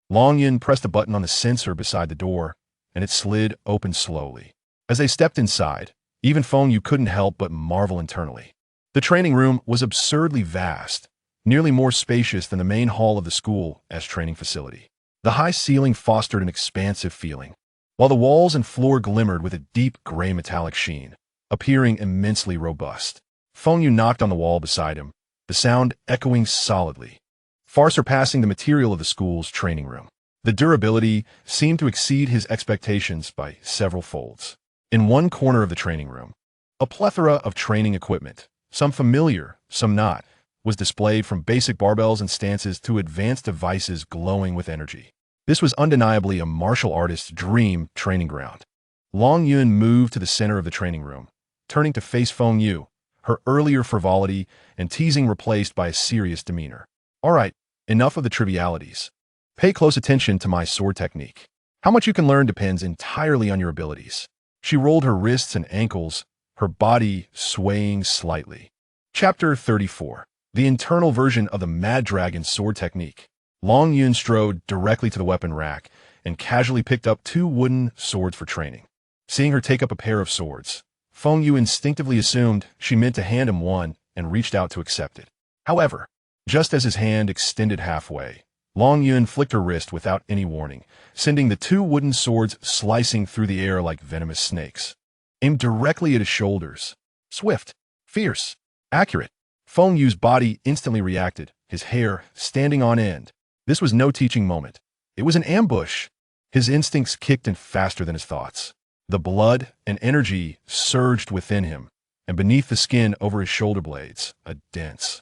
Long Yun pressed a button on the sensor beside the door, and it slid open slowly. As they stepped inside, even Feng Yu couldn't help but marvel internally. The training room was absurdly vast, nearly more spacious than the main hall of the school as training facility. The high ceiling fostered an expansive feeling, while the walls and floor glimmered with a deep gray metallic sheen, appearing immensely robust. Feng Yu knocked on the wall beside him, the sound echoing solidly, far surpassing the material of the school's training room. The durability seemed to exceed his expectations by several folds. In one corner of the training room, a plethora of training equipment, some familiar, some not, was displayed from basic barbells and stances to advanced devices glowing with energy. This was undeniably a martial artist's dream training ground. Long Yun moved to the center of the training room, turning to face Feng Yu, her earlier frivolity and teasing replaced by a serious demeanor. All right, enough of the trivialities. Pay close attention to my sword technique. How much you can learn depends entirely on your abilities. She rolled her wrists and ankles, her body swaying slightly. Chapter 34. The internal version of the Mad Dragon sword technique. Long Yun strode directly to the weapon rack and casually picked up 2 wooden swords for training. Seeing her take up a pair of swords, Feng Yu instinctively assumed she meant to hand him one and reached out to accept it. However, just as his hand extended halfway, Long Yun flicked her wrist without any warning, sending the 2 wooden swords slicing through the air like venomous snakes. Aimed directly at his shoulders. Swift, fierce, accurate. Feng Yu's body instantly reacted, his hair standing on end. This was no teaching moment. It was an ambush. His instincts kicked in faster than his thoughts. The blood and energy surged within him, and beneath the skin over his shoulder blades, a dense,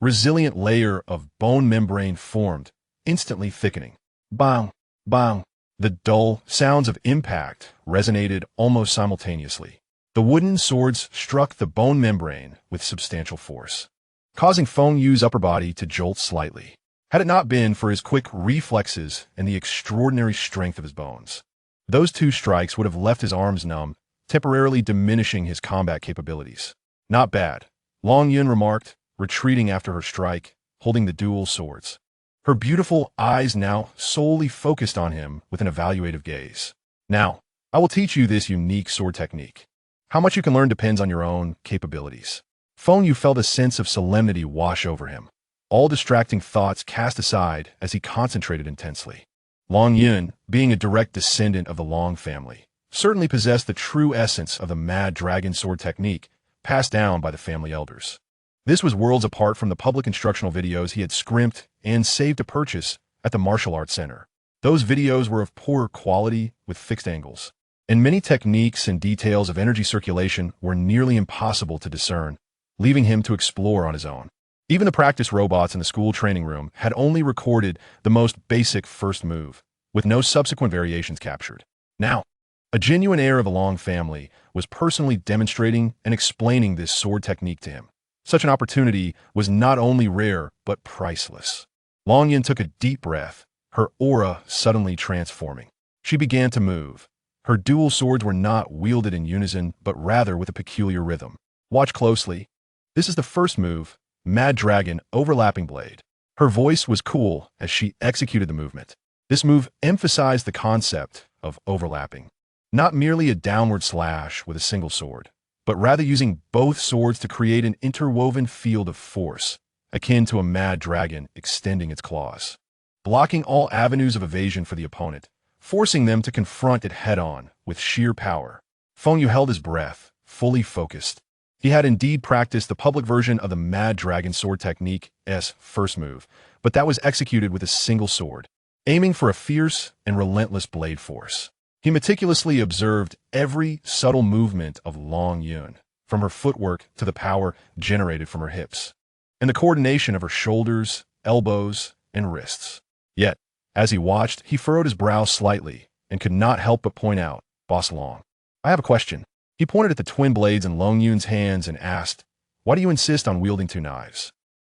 resilient layer of bone membrane formed, instantly thickening. Bang, bang. The dull sounds of impact resonated almost simultaneously. The wooden swords struck the bone membrane with substantial force, causing Feng Yu's upper body to jolt slightly. Had it not been for his quick reflexes and the extraordinary strength of his bones, those 2 strikes would have left his arms numb, temporarily diminishing his combat capabilities. Not bad, Long Yun remarked, retreating after her strike, holding the dual swords. Her beautiful eyes now solely focused on him with an evaluative gaze. Now, I will teach you this unique sword technique. How much you can learn depends on your own capabilities. Feng Yu felt a sense of solemnity wash over him. All distracting thoughts cast aside as he concentrated intensely. Long Yun, being a direct descendant of the Long family, certainly possessed the true essence of the Mad Dragon sword technique passed down by the family elders. This was worlds apart from the public instructional videos he had scrimped and saved to purchase at the martial arts center. Those videos were of poorer quality with fixed angles, and many techniques and details of energy circulation were nearly impossible to discern, leaving him to explore on his own. Even the practice robots in the school training room had only recorded the most basic first move, with no subsequent variations captured. Now, a genuine heir of the Long family was personally demonstrating and explaining this sword technique to him. Such an opportunity was not only rare, but priceless. Long Yun took a deep breath, her aura suddenly transforming. She began to move. Her dual swords were not wielded in unison, but rather with a peculiar rhythm. Watch closely. This is the first move, Mad Dragon Overlapping Blade. Her voice was cool as she executed the movement. This move emphasized the concept of overlapping. Not merely a downward slash with a single sword, but rather using both swords to create an interwoven field of force, akin to a mad dragon extending its claws, blocking all avenues of evasion for the opponent, forcing them to confront it head-on with sheer power. Feng Yu held his breath, fully focused. He had indeed practiced the public version of the Mad Dragon sword technique's first move, but that was executed with a single sword, aiming for a fierce and relentless blade force. He meticulously observed every subtle movement of Long Yun, from her footwork to the power generated from her hips, and the coordination of her shoulders, elbows, and wrists. Yet, as he watched, he furrowed his brow slightly and could not help but point out, "Boss Long, I have a question." He pointed at the twin blades in Long Yun's hands and asked, "Why do you insist on wielding 2 knives?"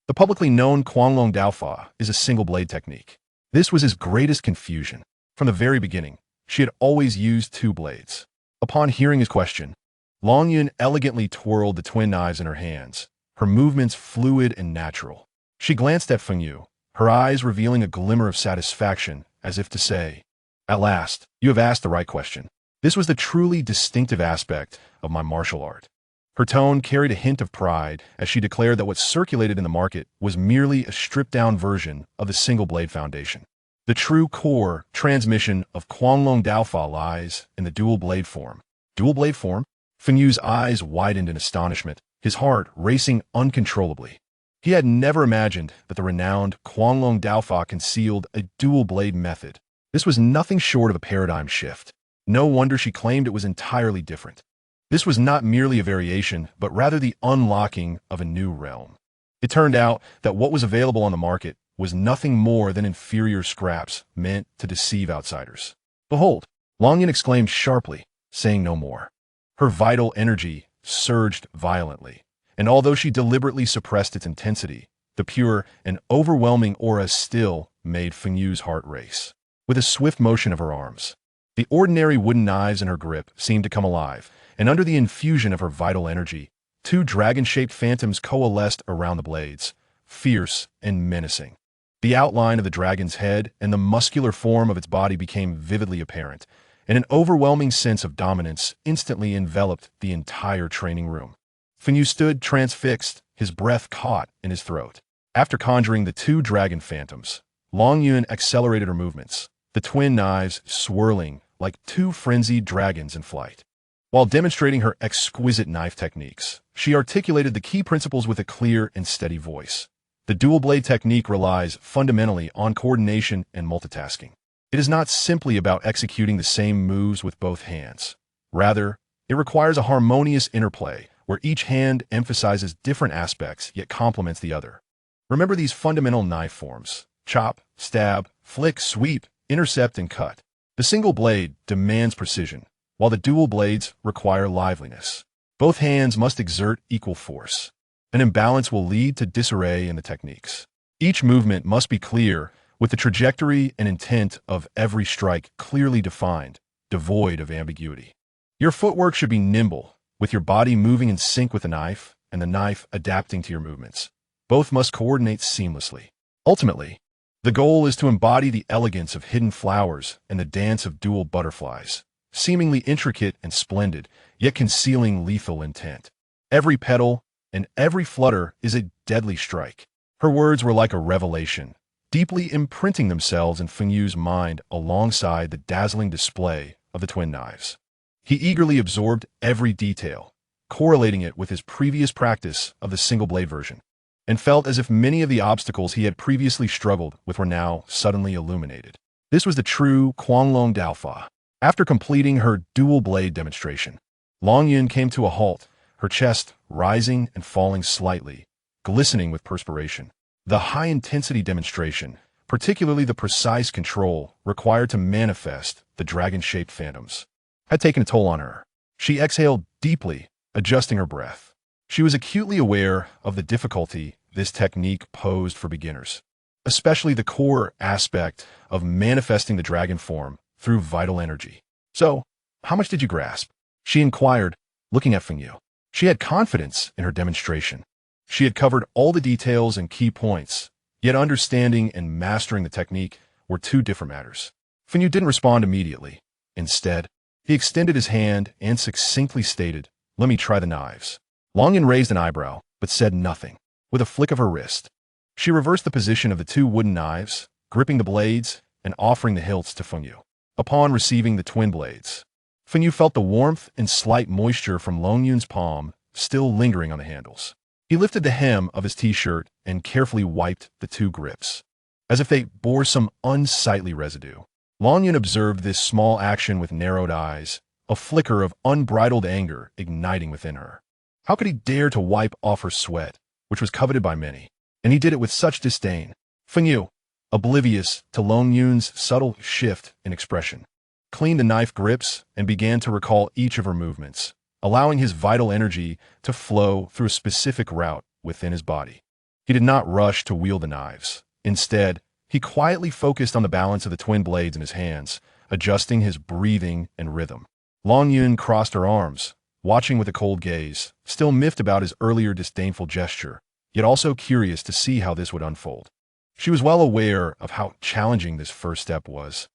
The publicly known Kuanglong Daofa is a single blade technique. This was his greatest confusion. From the very beginning, she had always used 2 blades. Upon hearing his question, Long Yun elegantly twirled the twin knives in her hands, her movements fluid and natural. She glanced at Feng Yu, her eyes revealing a glimmer of satisfaction, as if to say, "At last, you have asked the right question." This was the truly distinctive aspect of my martial art. Her tone carried a hint of pride as she declared that what circulated in the market was merely a stripped-down version of the single-blade foundation. The true core transmission of Kuanglong Daofa lies in the dual blade form. Dual blade form? Feng Yu's eyes widened in astonishment, his heart racing uncontrollably. He had never imagined that the renowned Kuanglong Daofa concealed a dual blade method. This was nothing short of a paradigm shift. No wonder she claimed it was entirely different. This was not merely a variation, but rather the unlocking of a new realm. It turned out that what was available on the market was nothing more than inferior scraps meant to deceive outsiders. "Behold!" Long Yun exclaimed sharply, saying no more. Her vital energy surged violently, And although she deliberately suppressed its intensity, the pure and overwhelming aura still made Feng Yu's heart race. With a swift motion of her arms, the ordinary wooden knives in her grip seemed to come alive, and under the infusion of her vital energy, two dragon-shaped phantoms coalesced around the blades, fierce and menacing. The outline of the dragon's head and the muscular form of its body became vividly apparent, and an overwhelming sense of dominance instantly enveloped the entire training room. Feng Yu stood transfixed, his breath caught in his throat. After conjuring the two dragon phantoms, Long Yun accelerated her movements, the twin knives swirling like two frenzied dragons in flight. While demonstrating her exquisite knife techniques, she articulated the key principles with a clear and steady voice. The dual blade technique relies fundamentally on coordination and multitasking. It is not simply about executing the same moves with both hands. Rather, it requires a harmonious interplay where each hand emphasizes different aspects yet complements the other. Remember these fundamental knife forms: chop, stab, flick, sweep, intercept, and cut. The single blade demands precision, while the dual blades require liveliness. Both hands must exert equal force. An imbalance will lead to disarray in the techniques. Each movement must be clear, with the trajectory and intent of every strike clearly defined, devoid of ambiguity. Your footwork should be nimble, with your body moving in sync with the knife and the knife adapting to your movements. Both must coordinate seamlessly. Ultimately, the goal is to embody the elegance of hidden flowers and the dance of dual butterflies, seemingly intricate and splendid, yet concealing lethal intent. Every petal and every flutter is a deadly strike. Her words were like a revelation, deeply imprinting themselves in Feng Yu's mind alongside the dazzling display of the twin knives. He eagerly absorbed every detail, correlating it with his previous practice of the single-blade version, and felt as if many of the obstacles he had previously struggled with were now suddenly illuminated. This was the true Guanglong Daofa. After completing her dual-blade demonstration, Long Yun came to a halt, her chest rising and falling slightly, glistening with perspiration. The high-intensity demonstration, particularly the precise control required to manifest the dragon-shaped phantoms, had taken a toll on her. She exhaled deeply, adjusting her breath. She was acutely aware of the difficulty this technique posed for beginners, especially the core aspect of manifesting the dragon form through vital energy. "So, how much did you grasp?" she inquired, looking at Feng Yu. She had confidence in her demonstration. She had covered all the details and key points, yet understanding and mastering the technique were two different matters. Feng Yu didn't respond immediately. Instead, he extended his hand and succinctly stated, "Let me try the knives." Long Yun raised an eyebrow, but said nothing. With a flick of her wrist, she reversed the position of the two wooden knives, gripping the blades and offering the hilts to Feng Yu. Upon receiving the twin blades, Feng Yu felt the warmth and slight moisture from Long Yun's palm still lingering on the handles. He lifted the hem of his t-shirt and carefully wiped the two grips, as if they bore some unsightly residue. Long Yun observed this small action with narrowed eyes, a flicker of unbridled anger igniting within her. How could he dare to wipe off her sweat, which was coveted by many? And he did it with such disdain. Feng Yu, oblivious to Long Yun's subtle shift in expression, cleaned the knife grips and began to recall each of her movements, allowing his vital energy to flow through a specific route within his body. He did not rush to wield the knives. Instead, he quietly focused on the balance of the twin blades in his hands, adjusting his breathing and rhythm. Long Yun crossed her arms, watching with a cold gaze, still miffed about his earlier disdainful gesture, yet also curious to see how this would unfold. She was well aware of how challenging this first step was.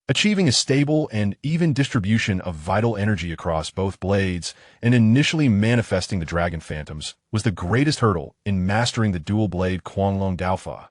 Achieving a stable and even distribution of vital energy across both blades and initially manifesting the dragon phantoms was the greatest hurdle in mastering the dual-blade Guanglong Daofa.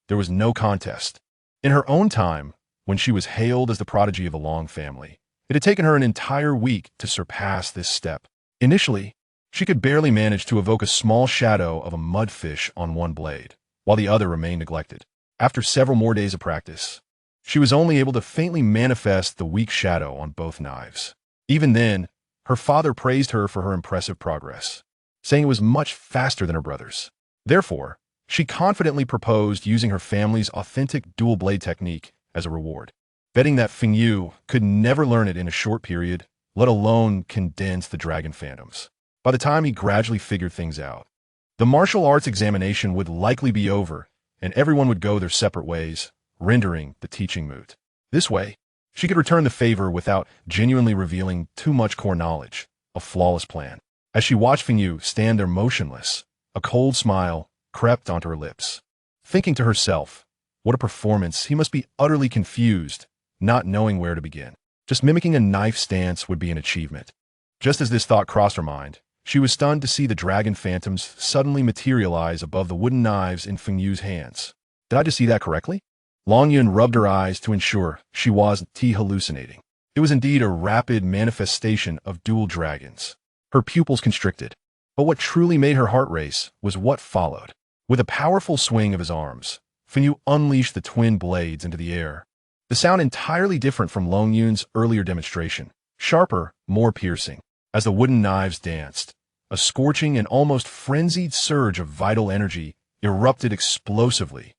There was no contest. In her own time, when she was hailed as the prodigy of the Long family, it had taken her an entire week to surpass this step. Initially, she could barely manage to evoke a small shadow of a mudfish on one blade, while the other remained neglected. After several more days of practice, she was only able to faintly manifest the weak shadow on both knives. Even then, her father praised her for her impressive progress, saying it was much faster than her brother's. Therefore, she confidently proposed using her family's authentic dual-blade technique as a reward, betting that Feng Yu could never learn it in a short period, let alone condense the dragon phantoms. By the time he gradually figured things out, The martial arts examination would likely be over, and everyone would go their separate ways, rendering the teaching moot. This way, she could return the favor without genuinely revealing too much core knowledge, a flawless plan. As she watched Feng Yu stand there motionless, a cold smile crept onto her lips. Thinking to herself, what a performance, he must be utterly confused, not knowing where to begin. Just mimicking a knife stance would be an achievement. Just as this thought crossed her mind, she was stunned to see the dragon phantoms suddenly materialize above the wooden knives in Feng Yu's hands. Did I just see that correctly? Long Yun rubbed her eyes to ensure she wasn't hallucinating. It was indeed a rapid manifestation of dual dragons. Her pupils constricted. But what truly made her heart race was what followed. With a powerful swing of his arms, Feng Yu unleashed the twin blades into the air. The sound entirely different from Long Yun's earlier demonstration, sharper, more piercing. As the wooden knives danced, a scorching and almost frenzied surge of vital energy erupted explosively.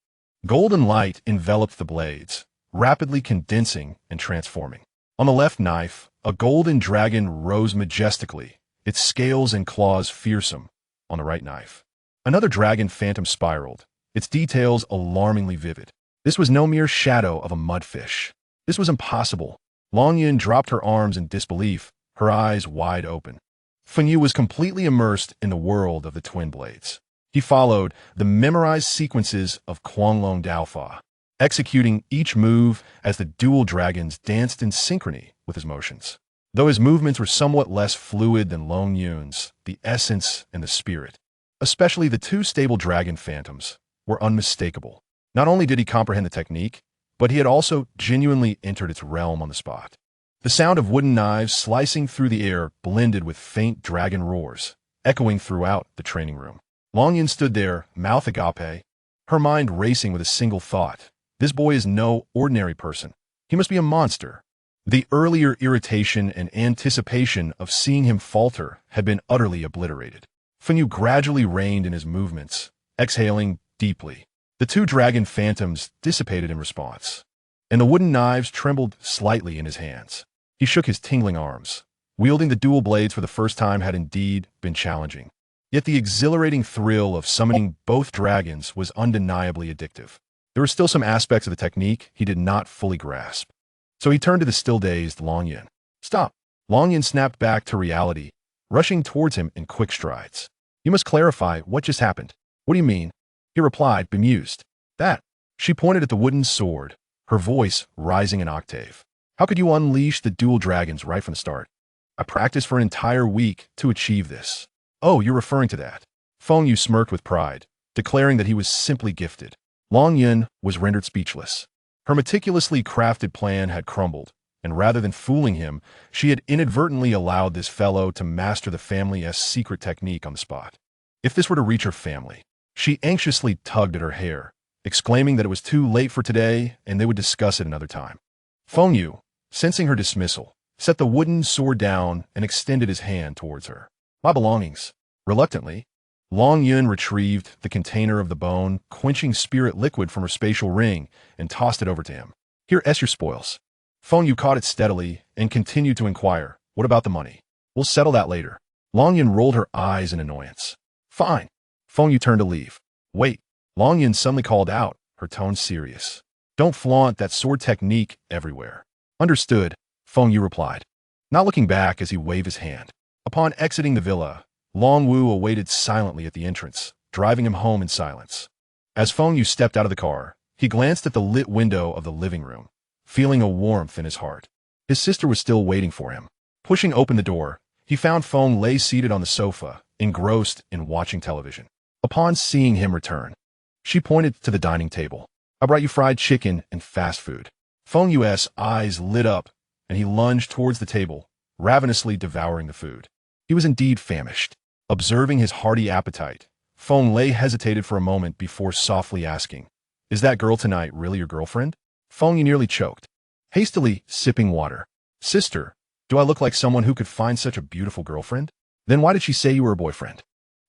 Golden light enveloped the blades, rapidly condensing and transforming. On the left knife, a golden dragon rose majestically, its scales and claws fearsome. On the right knife, another dragon phantom spiraled, its details alarmingly vivid. This was no mere shadow of a mudfish. This was impossible. Long Yun dropped her arms in disbelief, her eyes wide open. Feng Yu was completely immersed in the world of the twin blades. He followed the memorized sequences of Kuanglong Daofa, executing each move as the dual dragons danced in synchrony with his motions. Though his movements were somewhat less fluid than Long Yun's, the essence and the spirit, especially the two stable dragon phantoms, were unmistakable. Not only did he comprehend the technique, but he had also genuinely entered its realm on the spot. The sound of wooden knives slicing through the air blended with faint dragon roars, echoing throughout the training room. Long Yun stood there, mouth agape, her mind racing with a single thought. This boy is no ordinary person. He must be a monster. The earlier irritation and anticipation of seeing him falter had been utterly obliterated. Feng Yu gradually reined in his movements, exhaling deeply. The two dragon phantoms dissipated in response, and the wooden knives trembled slightly in his hands. He shook his tingling arms. Wielding the dual blades for the first time had indeed been challenging. Yet the exhilarating thrill of summoning both dragons was undeniably addictive. There were still some aspects of the technique he did not fully grasp. So he turned to the still-dazed Long Yun. Stop! Long Yun snapped back to reality, rushing towards him in quick strides. You must clarify what just happened. What do you mean? He replied, bemused. That. She pointed at the wooden sword, her voice rising an octave. How could you unleash the dual dragons right from the start? I practiced for an entire week to achieve this. Oh, you're referring to that. Feng Yu smirked with pride, declaring that he was simply gifted. Long Yun was rendered speechless. Her meticulously crafted plan had crumbled, and rather than fooling him, she had inadvertently allowed this fellow to master the family's secret technique on the spot. If this were to reach her family, she anxiously tugged at her hair, exclaiming that it was too late for today and they would discuss it another time. Feng Yu, sensing her dismissal, set the wooden sword down and extended his hand towards her. My belongings. Reluctantly, Long Yun retrieved the container of the bone-quenching spirit liquid from her spatial ring and tossed it over to him. Here, your spoils. Feng Yu caught it steadily and continued to inquire, what about the money? We'll settle that later. Long Yun rolled her eyes in annoyance. Fine. Feng Yu turned to leave. Wait. Long Yun suddenly called out, her tone serious. Don't flaunt that sword technique everywhere. Understood, Feng Yu replied, not looking back as he waved his hand. Upon exiting the villa, Long Wu awaited silently at the entrance, driving him home in silence. As Feng Yu stepped out of the car, he glanced at the lit window of the living room, feeling a warmth in his heart. His sister was still waiting for him. Pushing open the door, he found Feng lay seated on the sofa, engrossed in watching television. Upon seeing him return, she pointed to the dining table. I brought you fried chicken and fast food. Feng Yu's eyes lit up, and he lunged towards the table, ravenously devouring the food. He was indeed famished. Observing his hearty appetite, Feng Lei hesitated for a moment before softly asking, Is that girl tonight really your girlfriend? Feng Yu nearly choked, hastily sipping water. Sister, do I look like someone who could find such a beautiful girlfriend? Then why did she say you were a boyfriend?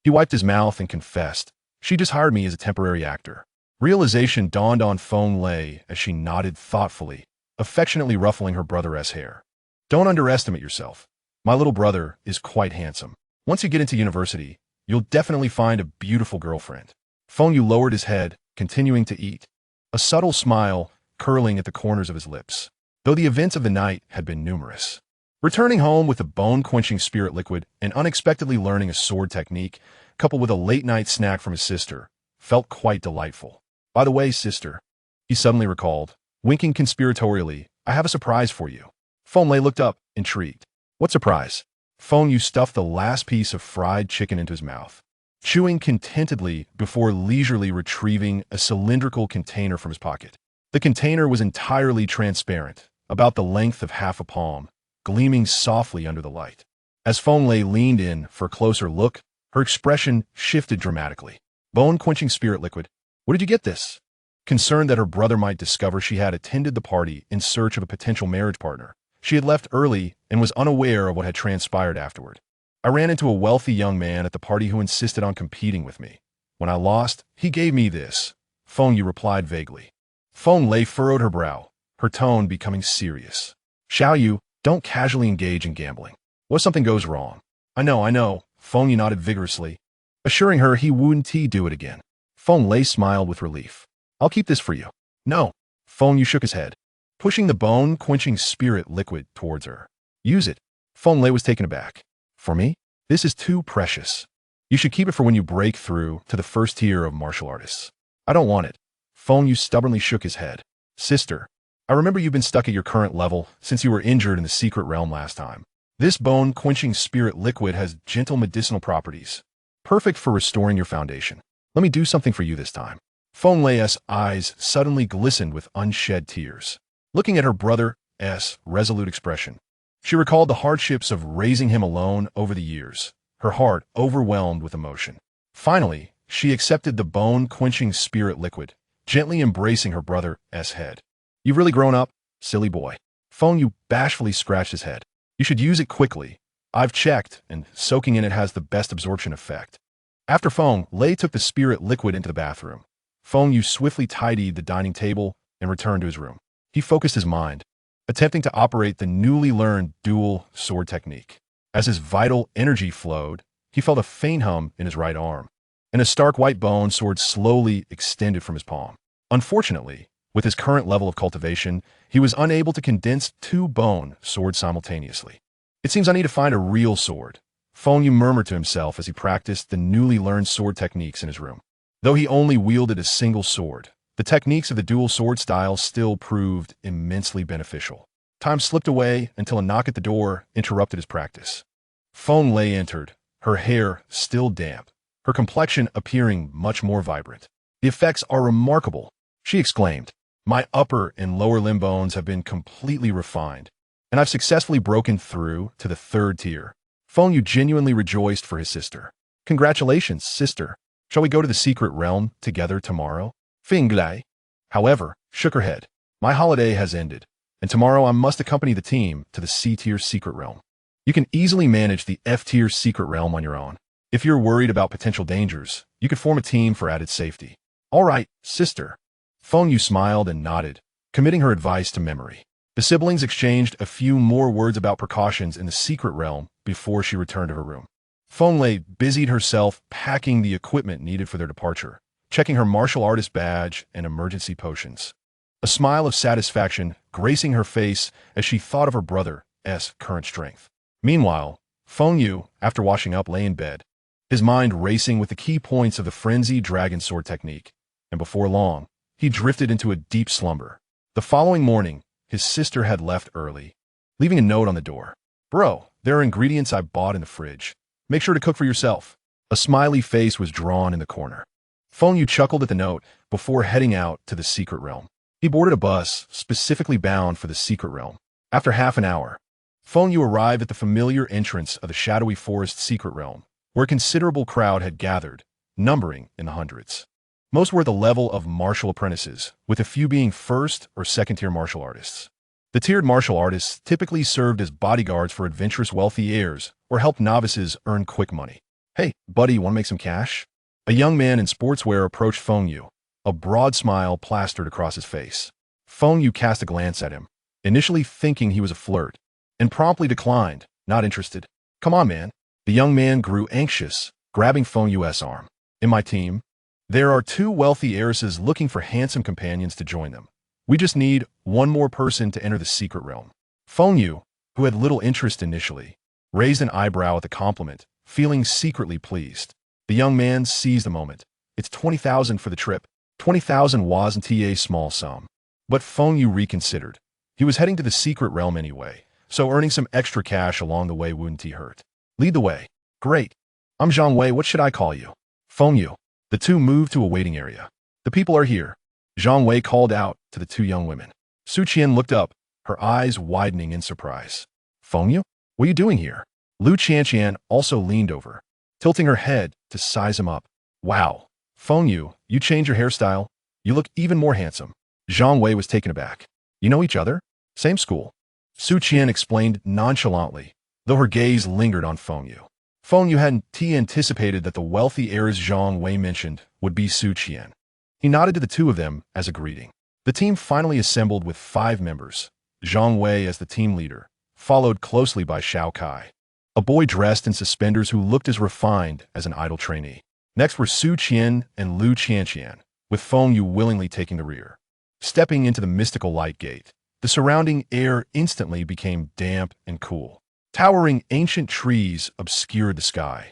He wiped his mouth and confessed, She just hired me as a temporary actor. Realization dawned on Feng Lei as she nodded thoughtfully, affectionately ruffling her brother's hair. Don't underestimate yourself. My little brother is quite handsome. Once you get into university, You'll definitely find a beautiful girlfriend. Feng Yu lowered his head, continuing to eat, a subtle smile curling at the corners of his lips, though the events of the night had been numerous. Returning home with a bone-quenching spirit liquid and unexpectedly learning a sword technique, coupled with a late-night snack from his sister, felt quite delightful. By the way, sister, he suddenly recalled, winking conspiratorially, I have a surprise for you. Feng Lei looked up, intrigued. What surprise? Feng Yu stuffed the last piece of fried chicken into his mouth, chewing contentedly before leisurely retrieving a cylindrical container from his pocket. The container was entirely transparent, about the length of half a palm, gleaming softly under the light. As Feng Lei leaned in for a closer look, her expression shifted dramatically. Bone-quenching spirit liquid. Where did you get this? Concerned that her brother might discover she had attended the party in search of a potential marriage partner, she had left early and was unaware of what had transpired afterward. I ran into a wealthy young man at the party who insisted on competing with me. When I lost, he gave me this, Feng Yu replied vaguely. Feng Lei furrowed her brow, her tone becoming serious. Xiao Yu, don't casually engage in gambling. What if something goes wrong? I know, Feng Yu nodded vigorously, assuring her he wouldn't do it again. Feng Lei smiled with relief. I'll keep this for you. No, Feng Yu shook his head, pushing the bone-quenching spirit liquid towards her. Use it. Feng Lei was taken aback. For me? This is too precious. You should keep it for when you break through to the first tier of martial artists. I don't want it. Feng Yu stubbornly shook his head. Sister, I remember you've been stuck at your current level since you were injured in the secret realm last time. This bone-quenching spirit liquid has gentle medicinal properties, perfect for restoring your foundation. Let me do something for you this time. Feng Lei's eyes suddenly glistened with unshed tears. Looking at her brother's resolute expression, she recalled the hardships of raising him alone over the years, her heart overwhelmed with emotion. Finally, she accepted the bone-quenching spirit liquid, gently embracing her brother's head. You've really grown up, silly boy. Feng Yu bashfully scratched his head. You should use it quickly. I've checked, and soaking in it has the best absorption effect. After Feng Lei took the spirit liquid into the bathroom, Feng Yu swiftly tidied the dining table and returned to his room. He focused his mind, attempting to operate the newly learned dual sword technique. As his vital energy flowed, he felt a faint hum in his right arm, and a stark white bone sword slowly extended from his palm. Unfortunately, with his current level of cultivation, he was unable to condense two bone swords simultaneously. It seems I need to find a real sword, Feng Yu murmured to himself as he practiced the newly learned sword techniques in his room. Though he only wielded a single sword, the techniques of the dual sword style still proved immensely beneficial. Time slipped away until a knock at the door interrupted his practice. Feng Lei entered, her hair still damp, her complexion appearing much more vibrant. The effects are remarkable, she exclaimed. My upper and lower limb bones have been completely refined, and I've successfully broken through to the third tier. Feng Yu genuinely rejoiced for his sister. Congratulations, sister. Shall we go to the secret realm together tomorrow? Feng Lei, however, shook her head. My holiday has ended, and tomorrow I must accompany the team to the C-tier secret realm. You can easily manage the F-tier secret realm on your own. If you're worried about potential dangers, you could form a team for added safety. All right, sister. Feng Yu smiled and nodded, committing her advice to memory. The siblings exchanged a few more words about precautions in the secret realm before she returned to her room. Feng Lei busied herself packing the equipment needed for their departure, checking her martial artist badge and emergency potions. A smile of satisfaction gracing her face as she thought of her brother's current strength. Meanwhile, Feng Yu, after washing up, lay in bed, his mind racing with the key points of the frenzied dragon sword technique, and before long, he drifted into a deep slumber. The following morning, his sister had left early, leaving a note on the door. Bro, there are ingredients I bought in the fridge. Make sure to cook for yourself. A smiley face was drawn in the corner. Feng Yu chuckled at the note before heading out to the secret realm. He boarded a bus specifically bound for the secret realm. After half an hour, Feng Yu arrived at the familiar entrance of the shadowy forest secret realm, where a considerable crowd had gathered, numbering in the hundreds. Most were at the level of martial apprentices, with a few being first or second-tier martial artists. The tiered martial artists typically served as bodyguards for adventurous wealthy heirs or helped novices earn quick money. Hey, buddy, want to make some cash? A young man in sportswear approached Feng Yu, a broad smile plastered across his face. Feng Yu cast a glance at him, initially thinking he was a flirt, and promptly declined, not interested. Come on, man. The young man grew anxious, grabbing Feng Yu's arm. In my team, there are 2 wealthy heiresses looking for handsome companions to join them. We just need one more person to enter the secret realm. Feng Yu, who had little interest initially, raised an eyebrow at the compliment, feeling secretly pleased. The young man seized the moment. It's 20,000 for the trip. 20,000 wasn't a small sum. But Feng Yu reconsidered. He was heading to the secret realm anyway, so earning some extra cash along the way wouldn't hurt. Lead the way. Great. I'm Zhang Wei, what should I call you? Feng Yu. The 2 moved to a waiting area. The people are here. Zhang Wei called out to the 2 young women. Su Qian looked up, her eyes widening in surprise. Feng Yu? What are you doing here? Lu Qianqian also leaned over, tilting her head to size him up. Wow. Feng Yu, you changed your hairstyle. You look even more handsome. Zhang Wei was taken aback. You know each other? Same school. Su Qian explained nonchalantly, though her gaze lingered on Feng Yu. Feng Yu hadn't anticipated that the wealthy heiress Zhang Wei mentioned would be Su Qian. He nodded to the 2 of them as a greeting. The team finally assembled with 5 members, Zhang Wei as the team leader, followed closely by Xiao Kai, a boy dressed in suspenders who looked as refined as an idol trainee. Next were Su Qian and Lu Qianqian, with Feng Yu willingly taking the rear. Stepping into the mystical light gate, the surrounding air instantly became damp and cool. Towering ancient trees obscured the sky,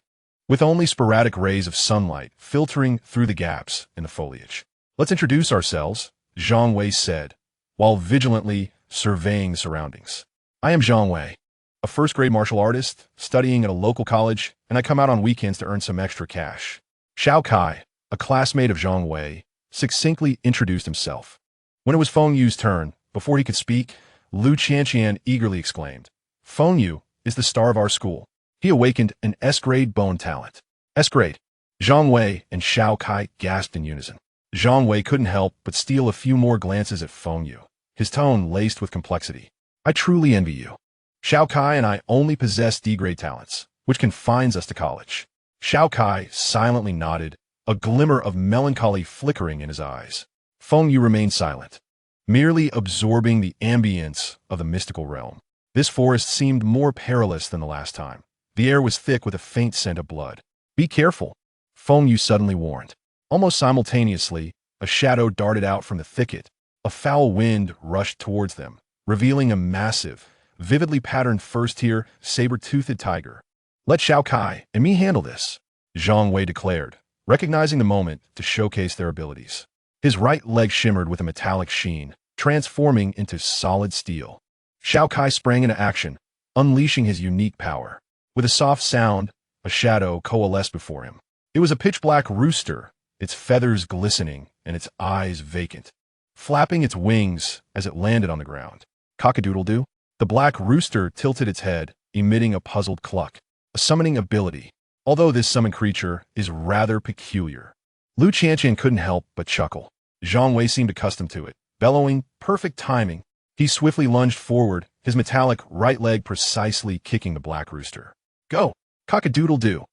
with only sporadic rays of sunlight filtering through the gaps in the foliage. Let's introduce ourselves, Zhang Wei said, while vigilantly surveying the surroundings. I am Zhang Wei, a first-grade martial artist studying at a local college, and I come out on weekends to earn some extra cash. Xiao Kai, a classmate of Zhang Wei, succinctly introduced himself. When it was Feng Yu's turn, before he could speak, Lu Qianqian eagerly exclaimed, Feng Yu is the star of our school. He awakened an S-grade bone talent. S-grade. Zhang Wei and Xiao Kai gasped in unison. Zhang Wei couldn't help but steal a few more glances at Feng Yu, his tone laced with complexity. I truly envy you. Xiao Kai and I only possess D-grade talents, which confines us to college. Xiao Kai silently nodded, a glimmer of melancholy flickering in his eyes. Feng Yu remained silent, merely absorbing the ambience of the mystical realm. This forest seemed more perilous than the last time. The air was thick with a faint scent of blood. Be careful, Feng Yu suddenly warned. Almost simultaneously, a shadow darted out from the thicket. A foul wind rushed towards them, revealing a massive, vividly patterned first-tier, saber-toothed tiger. Let Xiao Kai and me handle this, Zhang Wei declared, recognizing the moment to showcase their abilities. His right leg shimmered with a metallic sheen, transforming into solid steel. Xiao Kai sprang into action, unleashing his unique power. With a soft sound, a shadow coalesced before him. It was a pitch-black rooster, its feathers glistening and its eyes vacant, flapping its wings as it landed on the ground. Cock-a-doodle-doo. The black rooster tilted its head, emitting a puzzled cluck. A summoning ability, although this summoned creature is rather peculiar. Lu Qianqian couldn't help but chuckle. Zhang Wei seemed accustomed to it. Bellowing, perfect timing, he swiftly lunged forward, his metallic right leg precisely kicking the black rooster. Go! Cock-a-doodle-doo!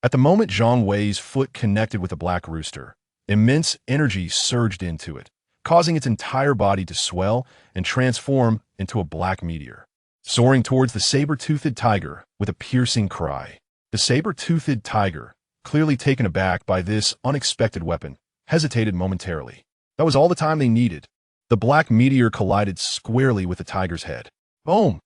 At the moment Zhang Wei's foot connected with the black rooster, immense energy surged into it, causing its entire body to swell and transform into a black meteor. Soaring towards the saber-toothed tiger with a piercing cry. The saber-toothed tiger, clearly taken aback by this unexpected weapon, hesitated momentarily. That was all the time they needed. The black meteor collided squarely with the tiger's head. Boom!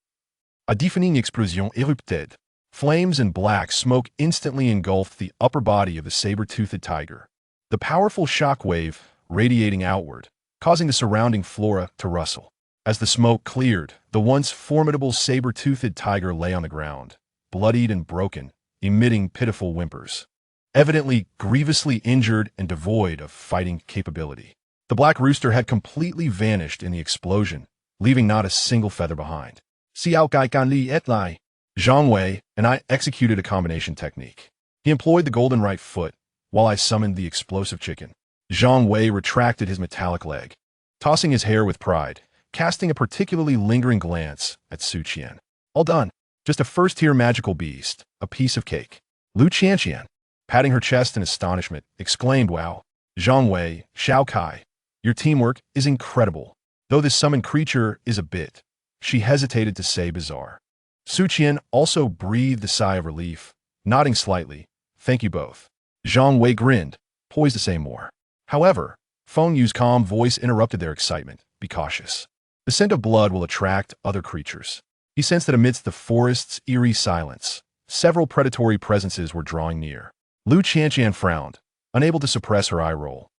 A deafening explosion erupted. Flames and black smoke instantly engulfed the upper body of the saber-toothed tiger. The powerful shockwave radiating outward, causing the surrounding flora to rustle. As the smoke cleared, the once formidable saber-toothed tiger lay on the ground, bloodied and broken, emitting pitiful whimpers, evidently grievously injured and devoid of fighting capability. The black rooster had completely vanished in the explosion, leaving not a single feather behind. Xiao Kai Kan Li Et Lai. Zhang Wei and I executed a combination technique. He employed the golden right foot, while I summoned the explosive chicken. Zhang Wei retracted his metallic leg, tossing his hair with pride, casting a particularly lingering glance at Su Qian. All done. Just a first-tier magical beast, a piece of cake. Lu Qianqian, patting her chest in astonishment, exclaimed, Wow. Zhang Wei, Xiao Kai, your teamwork is incredible. Though this summoned creature is a bit, she hesitated to say bizarre. Su Qian also breathed a sigh of relief, nodding slightly, Thank you both. Zhang Wei grinned, poised to say more. However, Feng Yu's calm voice interrupted their excitement. Be cautious. The scent of blood will attract other creatures. He sensed that amidst the forest's eerie silence, several predatory presences were drawing near. Lu Qianqian frowned, unable to suppress her eye roll,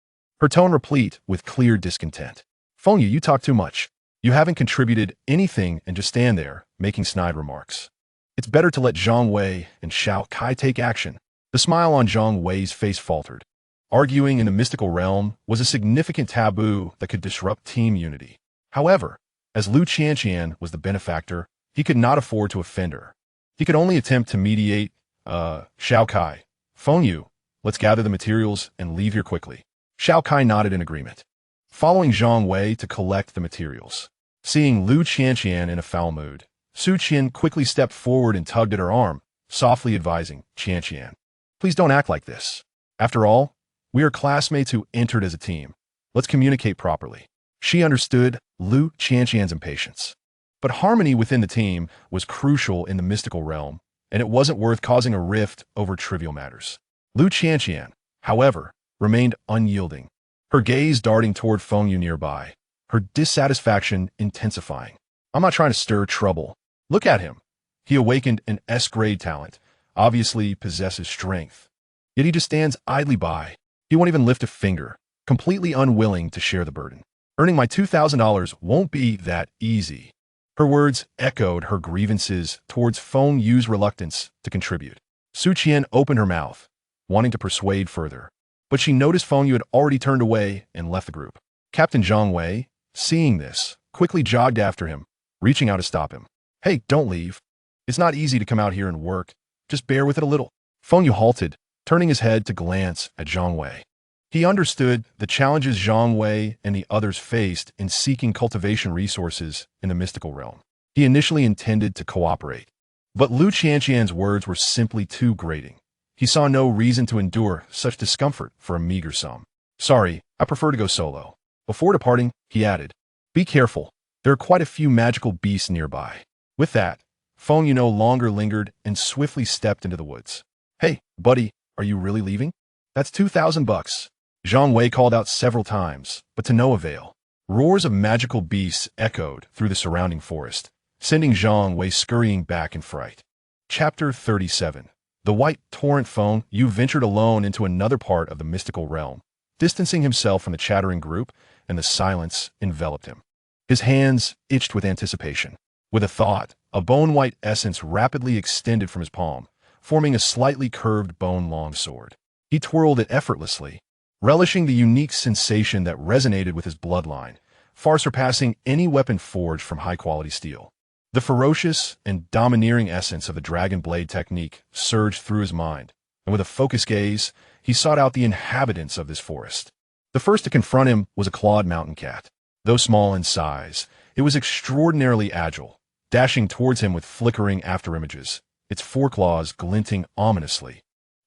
her tone replete with clear discontent. Feng Yu, you talk too much. You haven't contributed anything and just stand there, making snide remarks. It's better to let Zhang Wei and Xiao Kai take action. The smile on Zhang Wei's face faltered. Arguing in the mystical realm was a significant taboo that could disrupt team unity. However, as Lu Qianqian was the benefactor, he could not afford to offend her. He could only attempt to mediate. Xiao Kai. Feng Yu, let's gather the materials and leave here quickly. Xiao Kai nodded in agreement, following Zhang Wei to collect the materials. Seeing Lu Qianqian in a foul mood, Su Qian quickly stepped forward and tugged at her arm, softly advising, Qianqian, please don't act like this. After all, we are classmates who entered as a team. Let's communicate properly. She understood Lu Qianqian's impatience. But harmony within the team was crucial in the mystical realm, and it wasn't worth causing a rift over trivial matters. Lu Qianqian, however, remained unyielding, her gaze darting toward Feng Yu nearby, her dissatisfaction intensifying. I'm not trying to stir trouble. Look at him. He awakened an S-grade talent, obviously possesses strength. Yet he just stands idly by. He won't even lift a finger, completely unwilling to share the burden. Earning my $2,000 won't be that easy. Her words echoed her grievances towards Feng Yu's reluctance to contribute. Su Qian opened her mouth, wanting to persuade further, but she noticed Feng Yu had already turned away and left the group. Captain Zhang Wei, seeing this, quickly jogged after him, reaching out to stop him. Hey, don't leave. It's not easy to come out here and work. Just bear with it a little. Feng Yu halted, turning his head to glance at Zhang Wei. He understood the challenges Zhang Wei and the others faced in seeking cultivation resources in the mystical realm. He initially intended to cooperate, but Lu Qianqian's words were simply too grating. He saw no reason to endure such discomfort for a meager sum. Sorry, I prefer to go solo. Before departing, he added, be careful. There are quite a few magical beasts nearby. With that, Feng Yu no longer lingered and swiftly stepped into the woods. Hey, buddy, are you really leaving? That's $2,000. Zhang Wei called out several times, but to no avail. Roars of magical beasts echoed through the surrounding forest, sending Zhang Wei scurrying back in fright. Chapter 37. The White Torrent. Feng Yu ventured alone into another part of the mystical realm, distancing himself from the chattering group, and the silence enveloped him. His hands itched with anticipation. With a thought, a bone-white essence rapidly extended from his palm, forming a slightly curved bone-long sword. He twirled it effortlessly, relishing the unique sensation that resonated with his bloodline, far surpassing any weapon forged from high-quality steel. The ferocious and domineering essence of the dragon blade technique surged through his mind, and with a focused gaze, he sought out the inhabitants of this forest. The first to confront him was a clawed mountain cat. Though small in size, it was extraordinarily agile, dashing towards him with flickering afterimages, its foreclaws glinting ominously,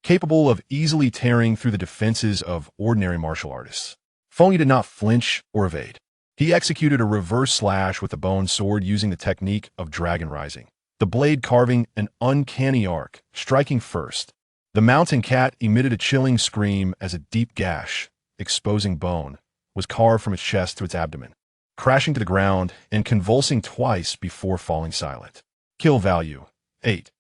capable of easily tearing through the defenses of ordinary martial artists. Feng Yu did not flinch or evade. He executed a reverse slash with the bone sword using the technique of dragon rising, the blade carving an uncanny arc, striking first. The mountain cat emitted a chilling scream as a deep gash, exposing bone, was carved from its chest to its abdomen, crashing to the ground and convulsing twice before falling silent. Kill value, 8.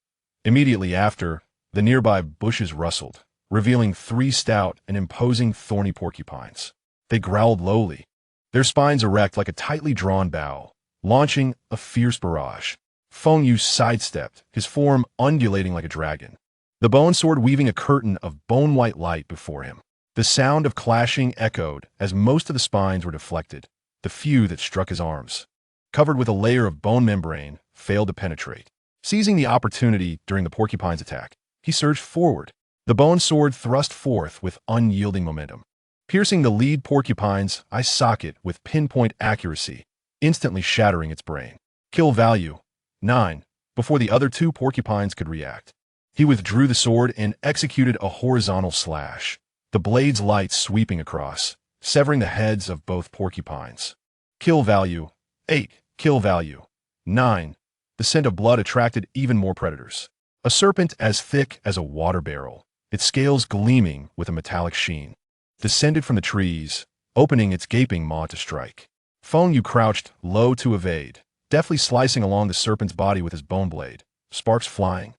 Immediately after, the nearby bushes rustled, revealing 3 stout and imposing thorny porcupines. They growled lowly, their spines erect like a tightly drawn bow, launching a fierce barrage. Feng Yu sidestepped, his form undulating like a dragon, the bone sword weaving a curtain of bone-white light before him. The sound of clashing echoed as most of the spines were deflected. The few that struck his arms, covered with a layer of bone membrane, failed to penetrate. Seizing the opportunity during the porcupine's attack, he surged forward, the bone sword thrust forth with unyielding momentum, piercing the lead porcupine's eye socket with pinpoint accuracy, instantly shattering its brain. Kill value, 9, before the other 2 porcupines could react. He withdrew the sword and executed a horizontal slash, the blade's light sweeping across, severing the heads of both porcupines. Kill value, 8. Kill value, 9. The scent of blood attracted even more predators. A serpent as thick as a water barrel, its scales gleaming with a metallic sheen, descended from the trees, opening its gaping maw to strike. Feng Yu crouched low to evade, deftly slicing along the serpent's body with his bone blade, sparks flying.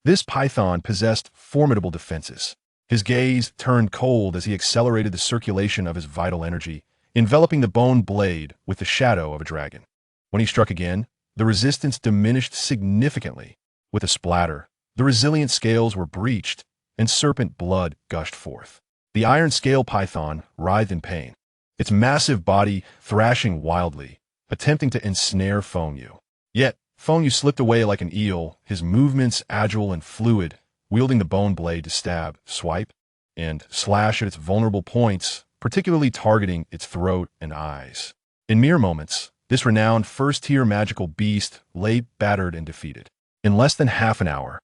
This python possessed formidable defenses. His gaze turned cold as he accelerated the circulation of his vital energy, enveloping the bone blade with the shadow of a dragon. When he struck again, the resistance diminished significantly. With a splatter, the resilient scales were breached, and serpent blood gushed forth. The iron scale python writhed in pain, its massive body thrashing wildly, attempting to ensnare Feng Yu. Yet, Feng Yu slipped away like an eel, his movements agile and fluid, wielding the bone blade to stab, swipe, and slash at its vulnerable points, particularly targeting its throat and eyes. In mere moments, this renowned first-tier magical beast lay battered and defeated. In less than half an hour,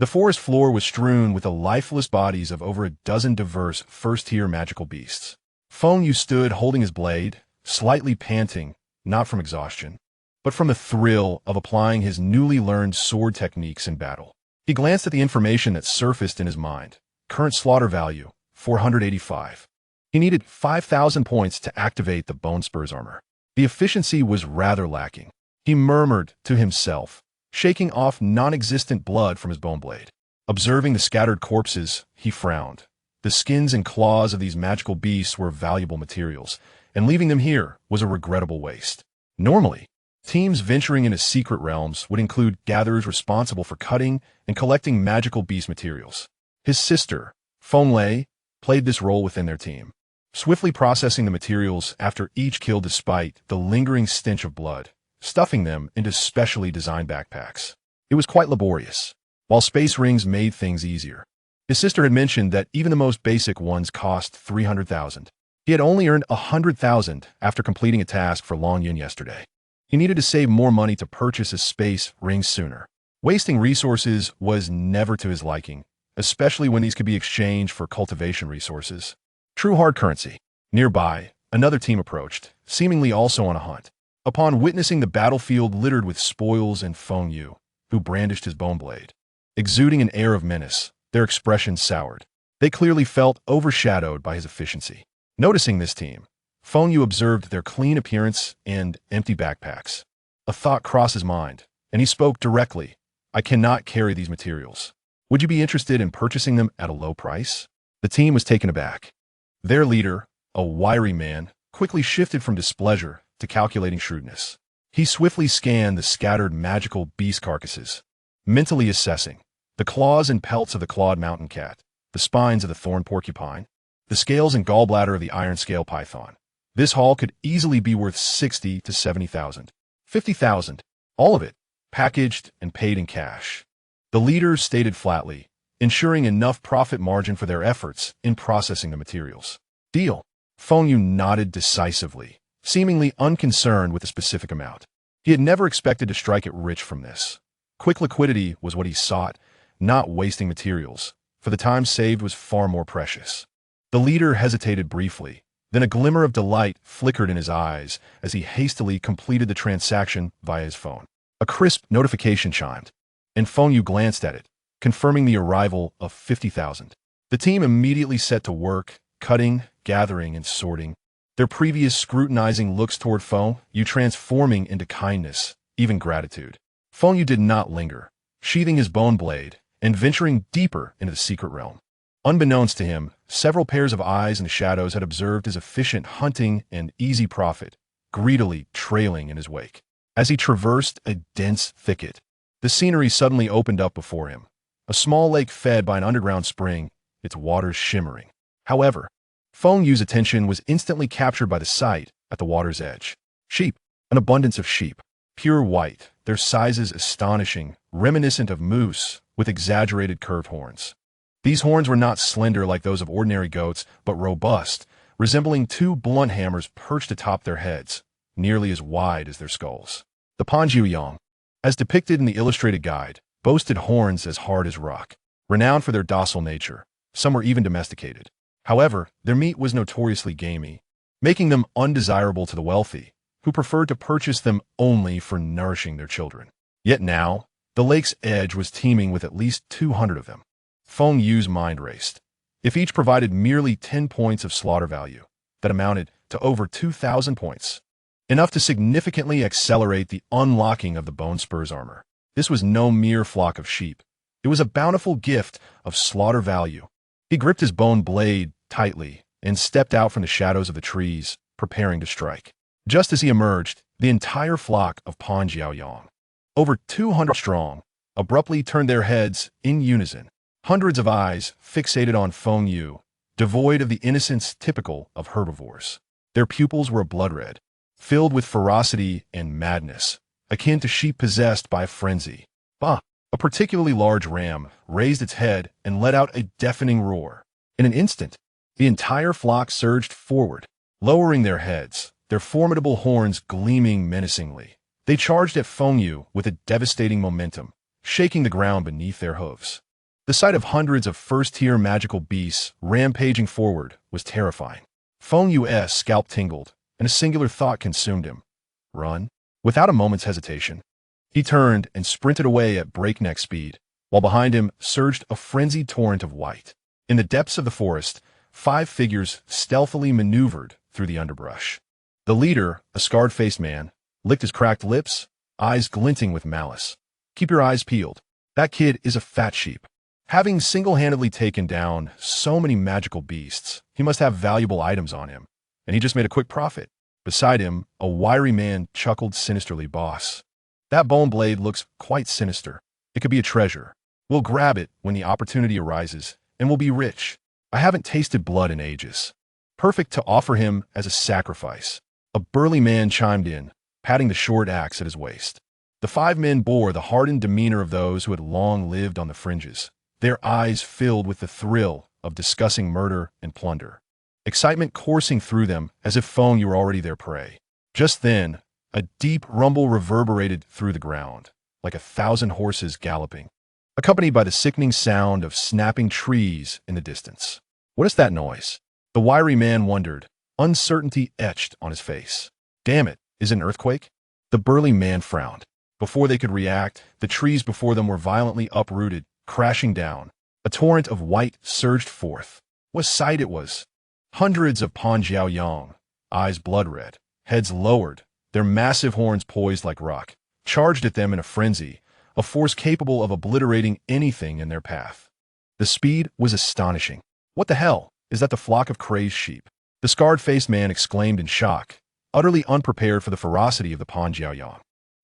the forest floor was strewn with the lifeless bodies of over a dozen diverse first-tier magical beasts. Feng Yu stood holding his blade, slightly panting, not from exhaustion, but from the thrill of applying his newly learned sword techniques in battle. He glanced at the information that surfaced in his mind. Current slaughter value, 485. He needed 5,000 points to activate the Bone Spurs armor. The efficiency was rather lacking. He murmured to himself, shaking off non-existent blood from his bone blade. Observing the scattered corpses, he frowned. The skins and claws of these magical beasts were valuable materials, and leaving them here was a regrettable waste. Normally, teams venturing into secret realms would include gatherers responsible for cutting and collecting magical beast materials. His sister, Feng Lei, played this role within their team, swiftly processing the materials after each kill despite the lingering stench of blood, stuffing them into specially designed backpacks. It was quite laborious, while space rings made things easier. His sister had mentioned that even the most basic ones cost 300,000. He had only earned 100,000 after completing a task for Long Yun yesterday. He needed to save more money to purchase his space rings sooner. Wasting resources was never to his liking, especially when these could be exchanged for cultivation resources. True hard currency. Nearby, another team approached, seemingly also on a hunt. Upon witnessing the battlefield littered with spoils and Feng Yu, who brandished his bone blade, exuding an air of menace, their expressions soured. They clearly felt overshadowed by his efficiency. Noticing this team, Feng Yu observed their clean appearance and empty backpacks. A thought crossed his mind, and he spoke directly. I cannot carry these materials. Would you be interested in purchasing them at a low price? The team was taken aback. Their leader, a wiry man, quickly shifted from displeasure to calculating shrewdness. He swiftly scanned the scattered magical beast carcasses, mentally assessing the claws and pelts of the clawed mountain cat, the spines of the thorn porcupine, the scales and gallbladder of the iron scale python. This haul could easily be worth 60 to 70,000. 50,000, all of it, packaged and paid in cash. The leader stated flatly, ensuring enough profit margin for their efforts in processing the materials. Deal. Feng Yu nodded decisively, seemingly unconcerned with the specific amount. He had never expected to strike it rich from this. Quick liquidity was what he sought, not wasting materials, for the time saved was far more precious. The leader hesitated briefly, then a glimmer of delight flickered in his eyes as he hastily completed the transaction via his phone. A crisp notification chimed, and Feng Yu glanced at it, confirming the arrival of 50,000. The team immediately set to work, cutting, gathering, and sorting, their previous scrutinizing looks toward Feng Yu transforming into kindness, even gratitude. Feng Yu did not linger, sheathing his bone blade and venturing deeper into the secret realm. Unbeknownst to him, several pairs of eyes in the shadows had observed his efficient hunting and easy profit, greedily trailing in his wake. As he traversed a dense thicket, the scenery suddenly opened up before him, a small lake fed by an underground spring, its waters shimmering. However, Feng Yu's attention was instantly captured by the sight at the water's edge. Sheep, an abundance of sheep, pure white, their sizes astonishing, reminiscent of moose with exaggerated curved horns. These horns were not slender like those of ordinary goats, but robust, resembling two blunt hammers perched atop their heads, nearly as wide as their skulls. The punchbags, as depicted in the illustrated guide, boasted horns as hard as rock. Renowned for their docile nature, some were even domesticated. However, their meat was notoriously gamey, making them undesirable to the wealthy, who preferred to purchase them only for nourishing their children. Yet now, the lake's edge was teeming with at least 200 of them. Feng Yu's mind raced. If each provided merely 10 points of slaughter value, that amounted to over 2,000 points, enough to significantly accelerate the unlocking of the Bone Spurs armor. This was no mere flock of sheep. It was a bountiful gift of slaughter value. He gripped his bone blade tightly and stepped out from the shadows of the trees, preparing to strike. Just as he emerged, the entire flock of punchbags, over 200 strong, abruptly turned their heads in unison. Hundreds of eyes fixated on Feng Yu, devoid of the innocence typical of herbivores. Their pupils were blood red, filled with ferocity and madness, akin to sheep possessed by a frenzy. Bah! A particularly large ram raised its head and let out a deafening roar. In an instant, the entire flock surged forward, lowering their heads, their formidable horns gleaming menacingly. They charged at Feng Yu with a devastating momentum, shaking the ground beneath their hooves. The sight of hundreds of first-tier magical beasts rampaging forward was terrifying. Feng Yu's scalp tingled, and a singular thought consumed him. Run? Without a moment's hesitation, he turned and sprinted away at breakneck speed, while behind him surged a frenzied torrent of white. In the depths of the forest, 5 figures stealthily maneuvered through the underbrush. The leader, a scarred-faced man, licked his cracked lips, eyes glinting with malice. Keep your eyes peeled. That kid is a fat sheep. Having single-handedly taken down so many magical beasts, he must have valuable items on him, and he just made a quick profit. Beside him, a wiry man chuckled sinisterly. Boss, that bone blade looks quite sinister. It could be a treasure. We'll grab it when the opportunity arises, and we'll be rich. I haven't tasted blood in ages. Perfect to offer him as a sacrifice. A burly man chimed in, patting the short axe at his waist. The 5 men bore the hardened demeanor of those who had long lived on the fringes, their eyes filled with the thrill of discussing murder and plunder, excitement coursing through them as if Feng Yu were already their prey. Just then, a deep rumble reverberated through the ground, like 1,000 horses galloping, accompanied by the sickening sound of snapping trees in the distance. What is that noise? The wiry man wondered, uncertainty etched on his face. Damn it, is it an earthquake? The burly man frowned. Before they could react, the trees before them were violently uprooted, crashing down. A torrent of white surged forth. What sight it was! Hundreds of punchbags, eyes blood red, heads lowered, their massive horns poised like rock, charged at them in a frenzy, a force capable of obliterating anything in their path. The speed was astonishing. What the hell? Is that the flock of crazed sheep? The scarred-faced man exclaimed in shock, utterly unprepared for the ferocity of the punchbags.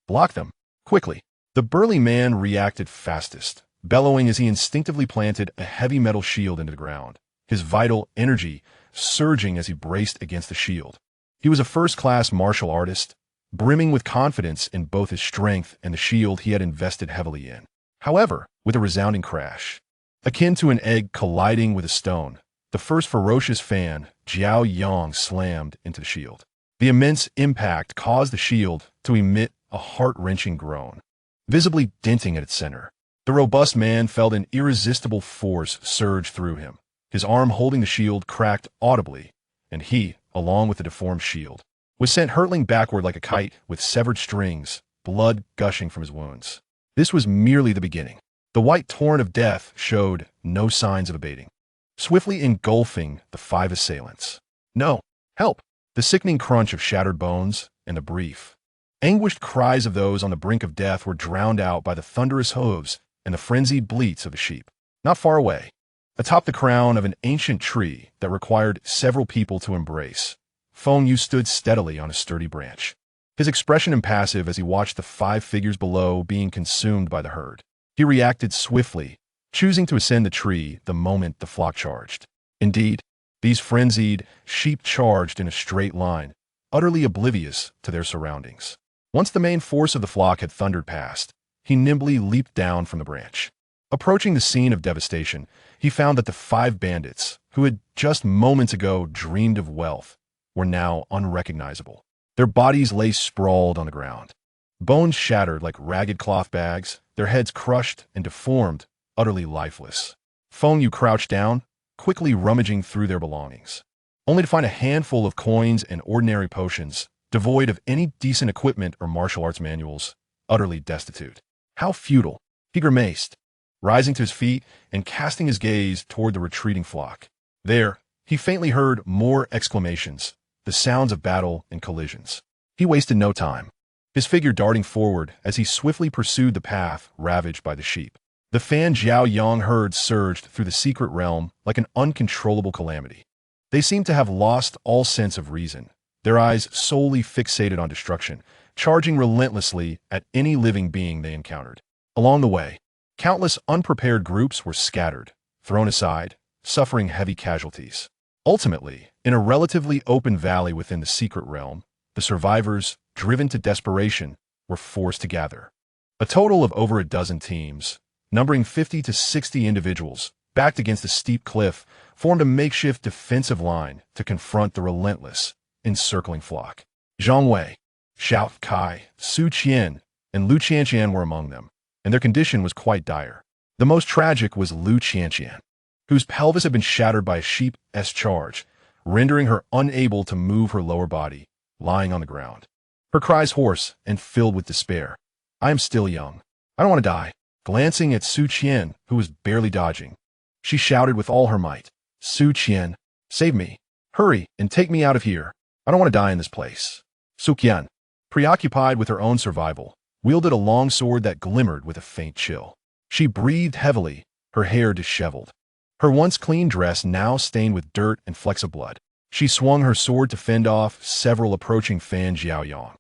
Block them, quickly. The burly man reacted fastest, bellowing as he instinctively planted a heavy metal shield into the ground, his vital energy surging as he braced against the shield. He was a first-class martial artist, brimming with confidence in both his strength and the shield he had invested heavily in. However, with a resounding crash, akin to an egg colliding with a stone, the first ferocious fan, Jiao Yang, slammed into the shield. The immense impact caused the shield to emit a heart-wrenching groan, visibly denting at its center. The robust man felt an irresistible force surge through him. His arm holding the shield cracked audibly, and he, along with the deformed shield, was sent hurtling backward like a kite with severed strings, blood gushing from his wounds. This was merely the beginning. The white torrent of death showed no signs of abating, swiftly engulfing the 5 assailants. No! Help! The sickening crunch of shattered bones and the brief, anguished cries of those on the brink of death were drowned out by the thunderous hooves and the frenzied bleats of the sheep. Not far away, atop the crown of an ancient tree that required several people to embrace, Feng Yu stood steadily on a sturdy branch, his expression impassive as he watched the 5 figures below being consumed by the herd. He reacted swiftly, choosing to ascend the tree the moment the flock charged. Indeed, these frenzied sheep charged in a straight line, utterly oblivious to their surroundings. Once the main force of the flock had thundered past, he nimbly leaped down from the branch. Approaching the scene of devastation, he found that the 5 bandits, who had just moments ago dreamed of wealth, were now unrecognizable. Their bodies lay sprawled on the ground, bones shattered like ragged cloth bags, their heads crushed and deformed, utterly lifeless. Feng Yu crouched down, quickly rummaging through their belongings, only to find a handful of coins and ordinary potions, devoid of any decent equipment or martial arts manuals, utterly destitute. How futile! He grimaced. rising to his feet and casting his gaze toward the retreating flock. There, he faintly heard more exclamations, the sounds of battle and collisions. He wasted no time, his figure darting forward as he swiftly pursued the path ravaged by the sheep. The Fan Jiao Yang herd surged through the secret realm like an uncontrollable calamity. They seemed to have lost all sense of reason, their eyes solely fixated on destruction, charging relentlessly at any living being they encountered. Along the way, countless unprepared groups were scattered, thrown aside, suffering heavy casualties. Ultimately, in a relatively open valley within the secret realm, the survivors, driven to desperation, were forced to gather. A total of over a dozen teams, numbering 50 to 60 individuals, backed against a steep cliff, formed a makeshift defensive line to confront the relentless, encircling flock. Zhang Wei, Xiao Kai, Su Qian, and Lu Qianqian were among them, and their condition was quite dire. The most tragic was Lu Qianqian, whose pelvis had been shattered by a sheep's charge, rendering her unable to move her lower body, lying on the ground. Her cries hoarse and filled with despair. "I am still young. I don't want to die." Glancing at Su Qian, who was barely dodging, she shouted with all her might, "Su Qian, save me. Hurry and take me out of here. I don't want to die in this place." Su Qian, preoccupied with her own survival, wielded a long sword that glimmered with a faint chill. She breathed heavily, her hair disheveled. Her once clean dress now stained with dirt and flecks of blood. She swung her sword to fend off several approaching Fan Jiaoyang.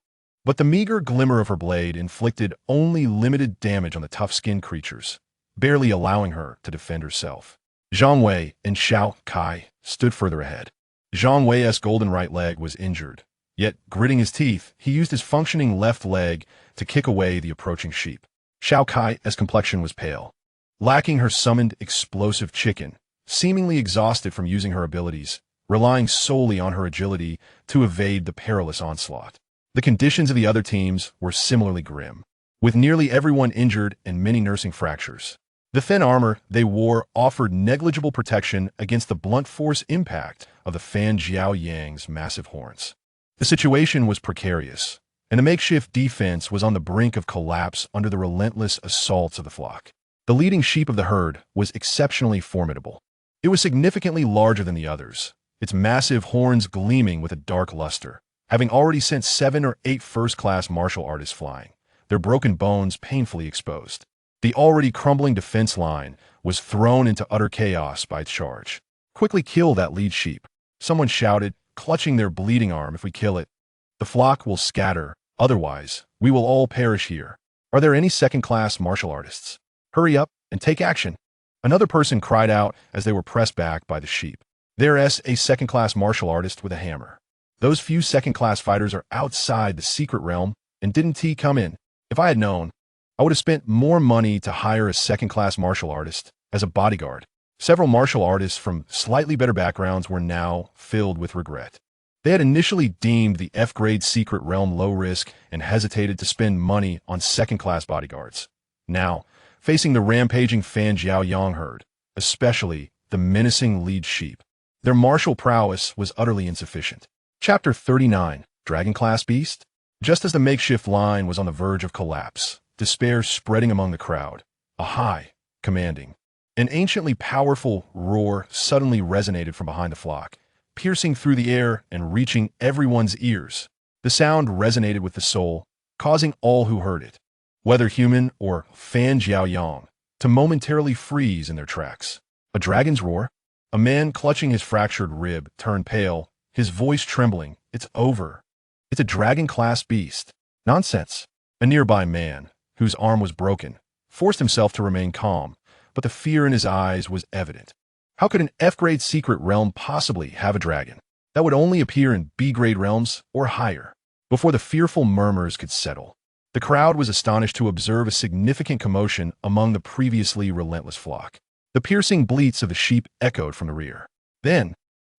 But the meager glimmer of her blade inflicted only limited damage on the tough-skinned creatures, barely allowing her to defend herself. Zhang Wei and Xiao Kai stood further ahead. Zhang Wei's golden right leg was injured, yet, gritting his teeth, he used his functioning left leg to kick away the approaching sheep. Xiao Kai's complexion was pale, lacking her summoned explosive chicken, seemingly exhausted from using her abilities, relying solely on her agility to evade the perilous onslaught. The conditions of the other teams were similarly grim, with nearly everyone injured and many nursing fractures. The thin armor they wore offered negligible protection against the blunt force impact of the Fan Jiaoyang's massive horns. The situation was precarious, and the makeshift defense was on the brink of collapse under the relentless assaults of the flock. The leading sheep of the herd was exceptionally formidable. It was significantly larger than the others, its massive horns gleaming with a dark luster, having already sent 7 or 8 first-class martial artists flying, their broken bones painfully exposed. The already crumbling defense line was thrown into utter chaos by its charge. "Quickly kill that lead sheep," someone shouted, clutching their bleeding arm. "If we kill it, the flock will scatter, otherwise, we will all perish here. Are there any second-class martial artists? Hurry up and take action." Another person cried out as they were pressed back by the sheep. "There's a second-class martial artist with a hammer. Those few second-class fighters are outside the secret realm and didn't come in. If I had known, I would have spent more money to hire a second-class martial artist as a bodyguard." Several martial artists from slightly better backgrounds were now filled with regret. They had initially deemed the F-grade secret realm low risk and hesitated to spend money on second-class bodyguards. Now, facing the rampaging Fan Jiaoyang herd, especially the menacing lead sheep, their martial prowess was utterly insufficient. Chapter 39, Dragon-Class Beast? Just as the makeshift line was on the verge of collapse, despair spreading among the crowd, a high, commanding, an anciently powerful roar suddenly resonated from behind the flock, piercing through the air and reaching everyone's ears. The sound resonated with the soul, causing all who heard it, whether human or Fan Jiaoyang, to momentarily freeze in their tracks. A dragon's roar? A man clutching his fractured rib turned pale, his voice trembling. "It's over. It's a dragon-class beast." "Nonsense." A nearby man, whose arm was broken, forced himself to remain calm, but the fear in his eyes was evident. How could an F-grade secret realm possibly have a dragon? That would only appear in B-grade realms or higher. Before the fearful murmurs could settle, the crowd was astonished to observe a significant commotion among the previously relentless flock. The piercing bleats of the sheep echoed from the rear. Then,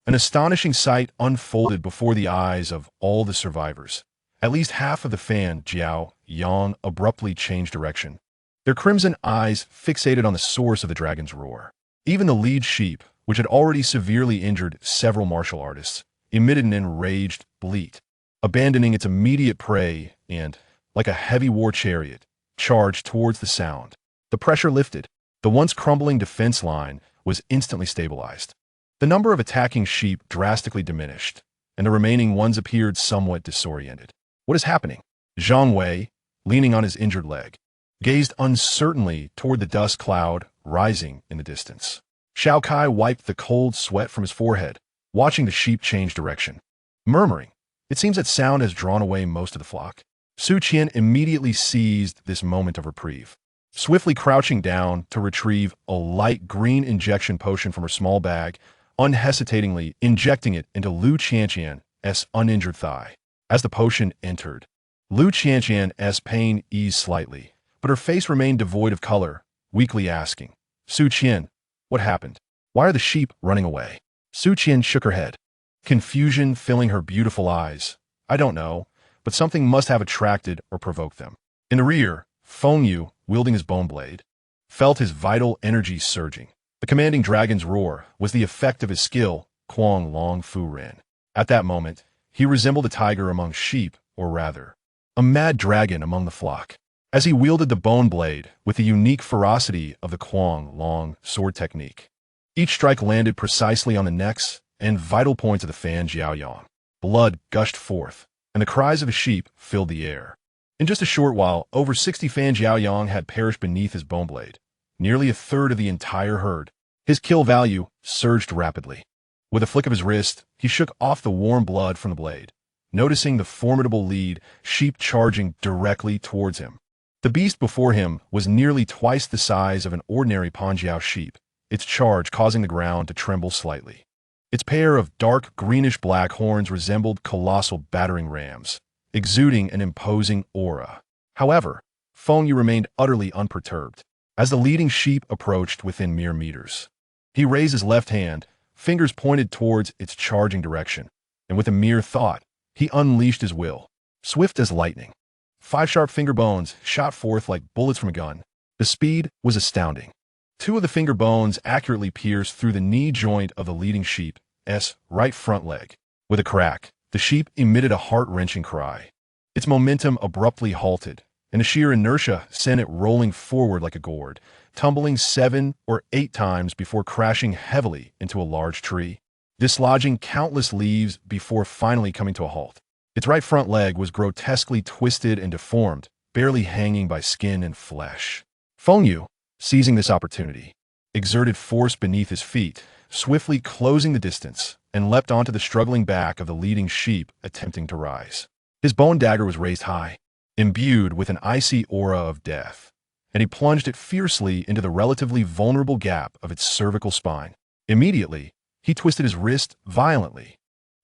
an astonishing sight unfolded before the eyes of all the survivors. At least half of the Fan Jiaoyang abruptly changed direction, their crimson eyes fixated on the source of the dragon's roar. Even the lead sheep, which had already severely injured several martial artists, emitted an enraged bleat, abandoning its immediate prey and, like a heavy war chariot, charged towards the sound. The pressure lifted. The once crumbling defense line was instantly stabilized. The number of attacking sheep drastically diminished, and the remaining ones appeared somewhat disoriented. What is happening? Zhang Wei, leaning on his injured leg, gazed uncertainly toward the dust cloud rising in the distance. Xiao Kai wiped the cold sweat from his forehead, watching the sheep change direction. Murmuring, "It seems that sound has drawn away most of the flock." Su Qian immediately seized this moment of reprieve, swiftly crouching down to retrieve a light green injection potion from her small bag, unhesitatingly injecting it into Lu Qianqian's uninjured thigh. As the potion entered, Lu Qianqian's pain eased slightly, but her face remained devoid of color, weakly asking, "Su Qian, what happened? Why are the sheep running away?" Su Qian shook her head, confusion filling her beautiful eyes. "I don't know, but something must have attracted or provoked them." In the rear, Feng Yu, wielding his bone blade, felt his vital energy surging. The commanding dragon's roar was the effect of his skill, Kuang Long Fu Ren. At that moment, he resembled a tiger among sheep, or rather, a mad dragon among the flock. As he wielded the bone blade with the unique ferocity of the Kuang Long sword technique, each strike landed precisely on the necks and vital points of the Fan Jiaoyang. Blood gushed forth, and the cries of a sheep filled the air. In just a short while, over 60 Fan Jiaoyang had perished beneath his bone blade, nearly a third of the entire herd. His kill value surged rapidly. With a flick of his wrist, he shook off the warm blood from the blade, noticing the formidable lead sheep charging directly towards him. The beast before him was nearly twice the size of an ordinary Panjiao sheep, its charge causing the ground to tremble slightly. Its pair of dark greenish-black horns resembled colossal battering rams, exuding an imposing aura. However, Feng Yu remained utterly unperturbed. As the leading sheep approached within mere meters, he raised his left hand, fingers pointed towards its charging direction, and with a mere thought, he unleashed his will. Swift as lightning, 5 sharp finger bones shot forth like bullets from a gun. The speed was astounding. 2 of the finger bones accurately pierced through the knee joint of the leading sheep's right front leg. With a crack, the sheep emitted a heart-wrenching cry. Its momentum abruptly halted, and the sheer inertia sent it rolling forward like a gourd, tumbling 7 or 8 times before crashing heavily into a large tree, dislodging countless leaves before finally coming to a halt. Its right front leg was grotesquely twisted and deformed, barely hanging by skin and flesh. Feng Yu, seizing this opportunity, exerted force beneath his feet, swiftly closing the distance, and leapt onto the struggling back of the leading sheep attempting to rise. His bone dagger was raised high, imbued with an icy aura of death, and he plunged it fiercely into the relatively vulnerable gap of its cervical spine. Immediately, he twisted his wrist violently.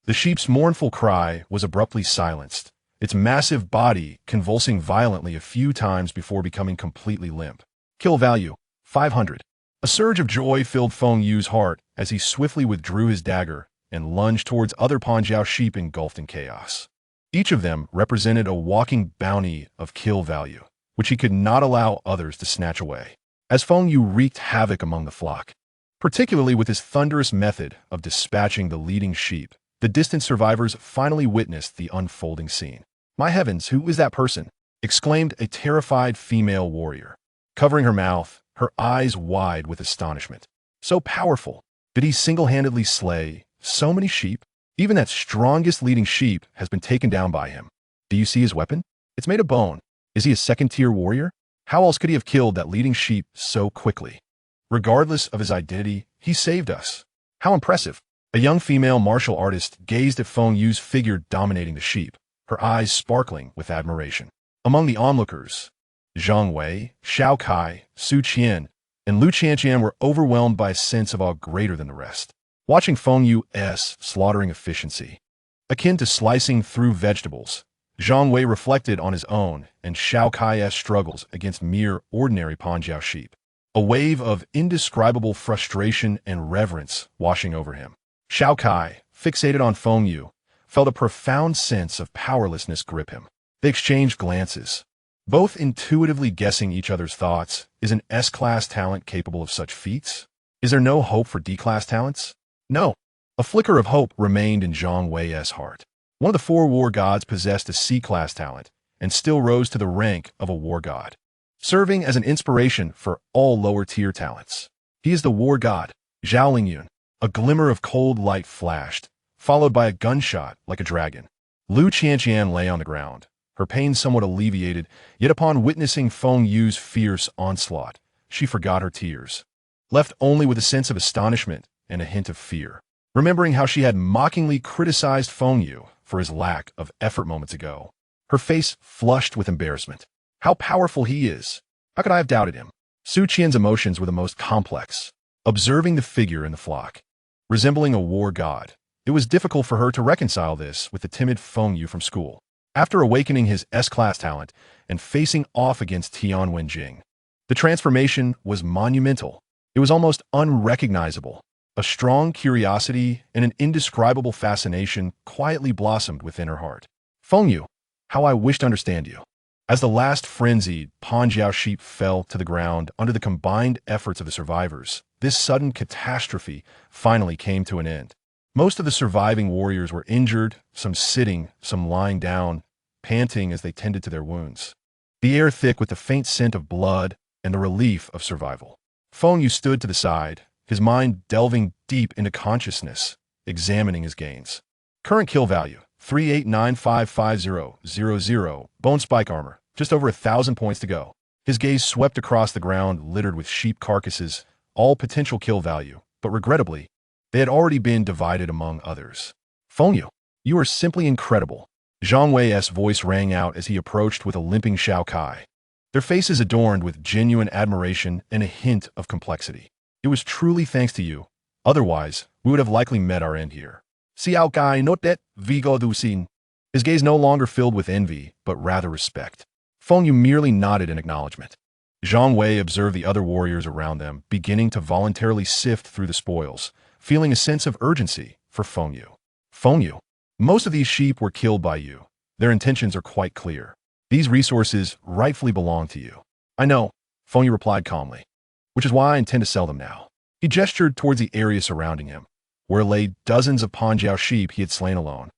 The sheep's mournful cry was abruptly silenced, its massive body convulsing violently a few times before becoming completely limp. Kill value, 500. A surge of joy filled Feng Yu's heart as he swiftly withdrew his dagger and lunged towards other Panjiao sheep engulfed in chaos. Each of them represented a walking bounty of kill value, which he could not allow others to snatch away. As Feng Yu wreaked havoc among the flock, particularly with his thunderous method of dispatching the leading sheep, the distant survivors finally witnessed the unfolding scene. "My heavens, who is that person?" exclaimed a terrified female warrior, covering her mouth, her eyes wide with astonishment. So powerful. Did he single-handedly slay so many sheep? Even that strongest leading sheep has been taken down by him. Do you see his weapon? It's made of bone. Is he a second-tier warrior? How else could he have killed that leading sheep so quickly? Regardless of his identity, he saved us. How impressive. A young female martial artist gazed at Feng Yu's figure dominating the sheep, her eyes sparkling with admiration. Among the onlookers, Zhang Wei, Xiao Kai, Su Qian, and Lu Qianqian were overwhelmed by a sense of awe greater than the rest. Watching Feng Yu's slaughtering efficiency, akin to slicing through vegetables, Zhang Wei reflected on his own and Xiao Kai's struggles against mere ordinary Panjiao sheep. A wave of indescribable frustration and reverence washing over him. Xiao Kai, fixated on Feng Yu, felt a profound sense of powerlessness grip him. They exchanged glances, both intuitively guessing each other's thoughts. Is an S-class talent capable of such feats? Is there no hope for D-class talents? No. A flicker of hope remained in Zhang Wei's heart. One of the 4 war gods possessed a C-class talent and still rose to the rank of a war god. serving as an inspiration for all lower-tier talents. He is the war god, Zhao. A glimmer of cold light flashed, followed by a gunshot like a dragon. Lu Qianqian lay on the ground, her pain somewhat alleviated, yet upon witnessing Feng Yu's fierce onslaught, she forgot her tears, left only with a sense of astonishment and a hint of fear. Remembering how she had mockingly criticized Feng Yu for his lack of effort moments ago, her face flushed with embarrassment. How powerful he is! How could I have doubted him? Su Qian's emotions were the most complex. Observing the figure in the flock, resembling a war god, it was difficult for her to reconcile this with the timid Feng Yu from school. After awakening his S-class talent and facing off against Tian Wenjing, the transformation was monumental. It was almost unrecognizable. A strong curiosity and an indescribable fascination quietly blossomed within her heart. Feng Yu, how I wish to understand you. As the last frenzied Panjiao sheep fell to the ground under the combined efforts of the survivors, this sudden catastrophe finally came to an end. Most of the surviving warriors were injured, some sitting, some lying down, panting as they tended to their wounds. The air thick with the faint scent of blood and the relief of survival. Feng Yu stood to the side, his mind delving deep into consciousness, examining his gains. Current kill value, 38955000, bone spike armor, just over 1,000 points to go. His gaze swept across the ground littered with sheep carcasses, all potential kill value, but regrettably, they had already been divided among others. Feng Yu, you are simply incredible. Zhang Wei's voice rang out as he approached with a limping Shao Kai. Their faces adorned with genuine admiration and a hint of complexity. It was truly thanks to you. Otherwise, we would have likely met our end here. Xiao Kai notet vigo du xin. His gaze no longer filled with envy, but rather respect. Feng Yu merely nodded in acknowledgement. Zhang Wei observed the other warriors around them, beginning to voluntarily sift through the spoils, feeling a sense of urgency for Feng Yu. Feng Yu, most of these sheep were killed by you. Their intentions are quite clear. These resources rightfully belong to you. I know, Feng Yu replied calmly, which is why I intend to sell them now. He gestured towards the area surrounding him, where lay dozens of Panjiao sheep he had slain alone,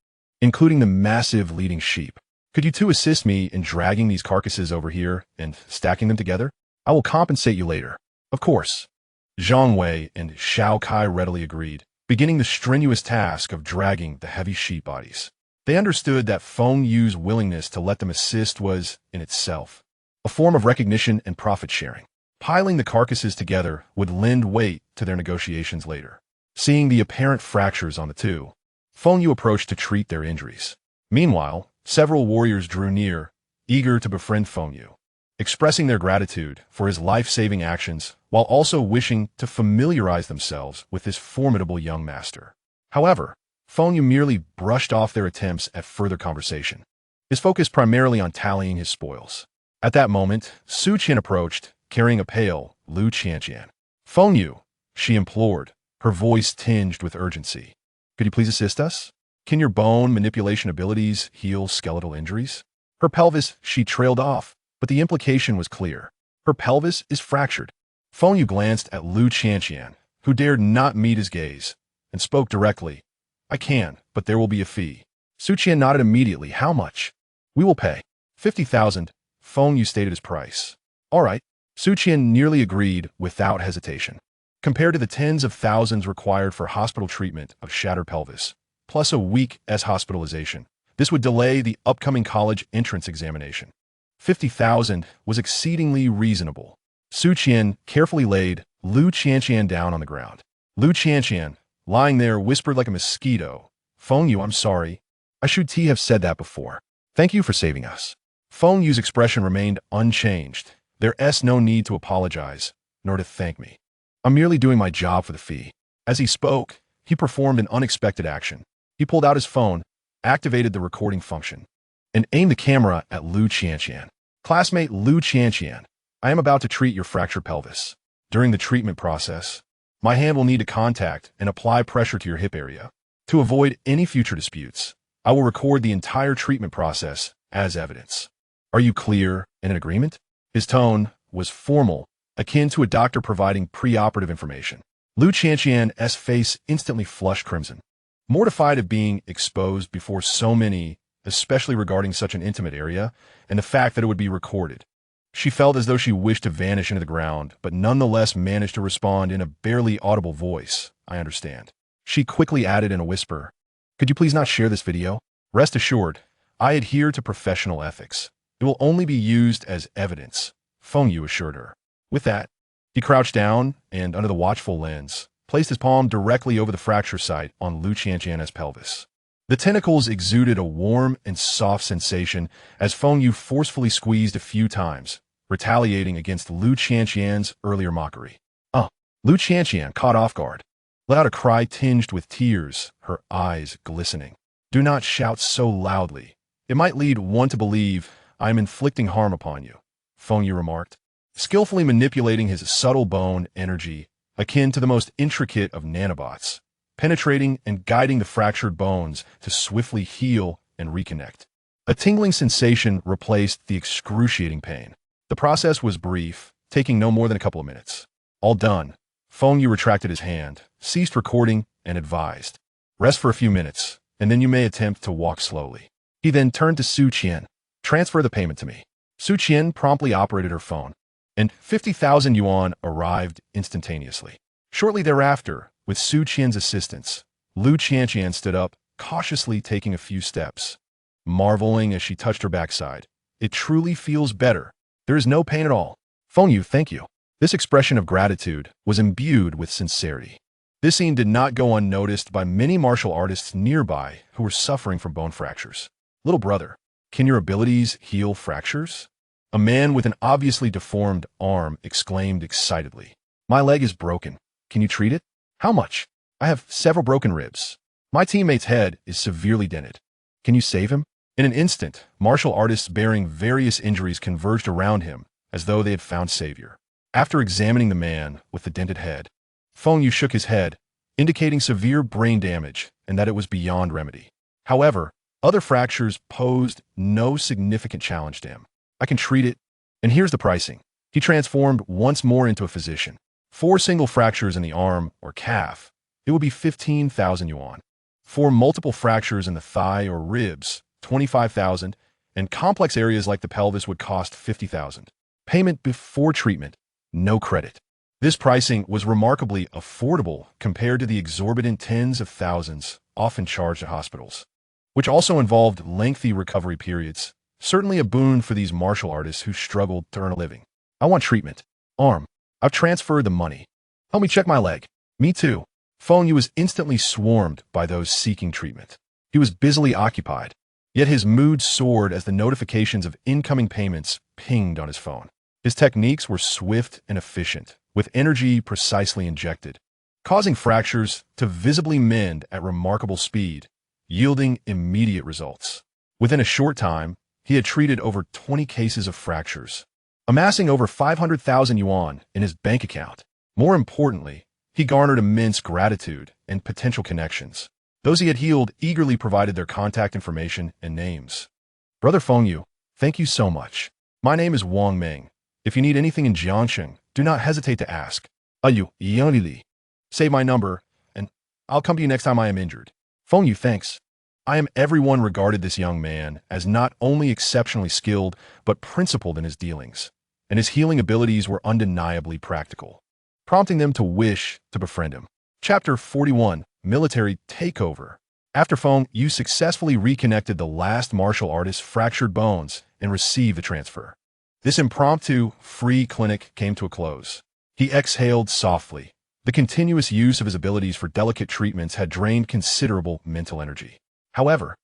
including the massive leading sheep. Could you two assist me in dragging these carcasses over here and stacking them together? I will compensate you later. Of course. Zhang Wei and Shao Kai readily agreed, beginning the strenuous task of dragging the heavy sheep bodies. They understood that Feng Yu's willingness to let them assist was, in itself, a form of recognition and profit sharing. Piling the carcasses together would lend weight to their negotiations later. Seeing the apparent fractures on the two, Feng Yu approached to treat their injuries. Meanwhile, several warriors drew near, eager to befriend Feng Yu, expressing their gratitude for his life-saving actions while also wishing to familiarize themselves with this formidable young master. However, Feng Yu merely brushed off their attempts at further conversation, his focus primarily on tallying his spoils. At that moment, Su Qian approached, carrying a pail, Lu Qianqian. Feng Yu, she implored, her voice tinged with urgency. Could you please assist us? Can your bone manipulation abilities heal skeletal injuries? Her pelvis, she trailed off, but the implication was clear. Her pelvis is fractured. Feng Yu glanced at Lu Qianqian, who dared not meet his gaze, and spoke directly. I can, but there will be a fee. Su Qian nodded immediately. How much? We will pay. 50,000, Feng Yu stated his price. All right. Su Qian nearly agreed without hesitation. Compared to the tens of thousands required for hospital treatment of shattered pelvis, plus a week's hospitalization, this would delay the upcoming college entrance examination. 50,000 was exceedingly reasonable. Su Qian carefully laid Lu Qianqian down on the ground. Lu Qianqian, lying there, whispered like a mosquito, Feng Yu, I'm sorry. I should have said that before. Thank you for saving us. Feng Yu's expression remained unchanged. There's no need to apologize, nor to thank me. I'm merely doing my job for the fee. As he spoke, he performed an unexpected action. He pulled out his phone, activated the recording function, and aimed the camera at Lu Qianqian. Classmate Lu Qianqian, I am about to treat your fractured pelvis. During the treatment process, my hand will need to contact and apply pressure to your hip area. To avoid any future disputes, I will record the entire treatment process as evidence. Are you clear and in agreement? His tone was formal, akin to a doctor providing preoperative information. Lu Qianqian's face instantly flushed crimson. Mortified of being exposed before so many, especially regarding such an intimate area, and the fact that it would be recorded, She felt as though she wished to vanish into the ground, but nonetheless managed to respond in a barely audible voice. I understand. She quickly added in a whisper, "Could you please not share this video? Rest assured, I adhere to professional ethics. It will only be used as evidence," Feng Yu assured her. With that, he crouched down and, under the watchful lens, placed his palm directly over the fracture site on Lu Qianqian's pelvis. The tentacles exuded a warm and soft sensation as Feng Yu forcefully squeezed a few times, retaliating against Lu Qianqian's earlier mockery. Lu Qianqian, caught off guard, let out a cry tinged with tears, her eyes glistening. "Do not shout so loudly. It might lead one to believe I am inflicting harm upon you," Feng Yu remarked, skillfully manipulating his subtle bone energy akin to the most intricate of nanobots, penetrating and guiding the fractured bones to swiftly heal and reconnect. A tingling sensation replaced the excruciating pain. The process was brief, taking no more than a couple of minutes. All done, Feng Yu retracted his hand, ceased recording, and advised, "Rest for a few minutes, and then you may attempt to walk slowly." He then turned to Su Qian. "Transfer the payment to me." Su Qian promptly operated her phone, and 50,000 yuan arrived instantaneously. Shortly thereafter, with Su Qian's assistance, Lu Qianqian stood up, cautiously taking a few steps, marveling as she touched her backside. "It truly feels better. There is no pain at all. Feng Yu, thank you." This expression of gratitude was imbued with sincerity. This scene did not go unnoticed by many martial artists nearby who were suffering from bone fractures. "Little brother, can your abilities heal fractures?" A man with an obviously deformed arm exclaimed excitedly. "My leg is broken. Can you treat it?" "How much?" "I have several broken ribs. My teammate's head is severely dented. Can you save him?" In an instant, martial artists bearing various injuries converged around him as though they had found savior. After examining the man with the dented head, Feng Yu shook his head, indicating severe brain damage and that it was beyond remedy. However, other fractures posed no significant challenge to him. "I can treat it, and here's the pricing." He transformed once more into a physician. 4 single fractures in the arm or calf, it would be 15,000 yuan. 4 multiple fractures in the thigh or ribs, 25,000, and complex areas like the pelvis would cost 50,000. Payment before treatment, no credit. This pricing was remarkably affordable compared to the exorbitant tens of thousands often charged at hospitals, which also involved lengthy recovery periods, certainly a boon for these martial artists who struggled to earn a living. "I want treatment. Arm. I've transferred the money. Help me check my leg." "Me too." Feng Yu was instantly swarmed by those seeking treatment. He was busily occupied, yet his mood soared as the notifications of incoming payments pinged on his phone. His techniques were swift and efficient, with energy precisely injected, causing fractures to visibly mend at remarkable speed, yielding immediate results. Within a short time, he had treated over 20 cases of fractures, amassing over 500,000 yuan in his bank account. More importantly, he garnered immense gratitude and potential connections. Those he had healed eagerly provided their contact information and names. "Brother Feng Yu, thank you so much. My name is Wang Meng. If you need anything in Jiangxing, do not hesitate to ask. Ayu, Yanili. Save my number, and I'll come to you next time I am injured." "Feng Yu, thanks." Everyone regarded this young man as not only exceptionally skilled, but principled in his dealings, and his healing abilities were undeniably practical, prompting them to wish to befriend him. Chapter 41, Military Takeover. After Feng Yu successfully reconnected the last martial artist's fractured bones and received the transfer, this impromptu, free clinic came to a close. He exhaled softly. The continuous use of his abilities for delicate treatments had drained considerable mental energy. However,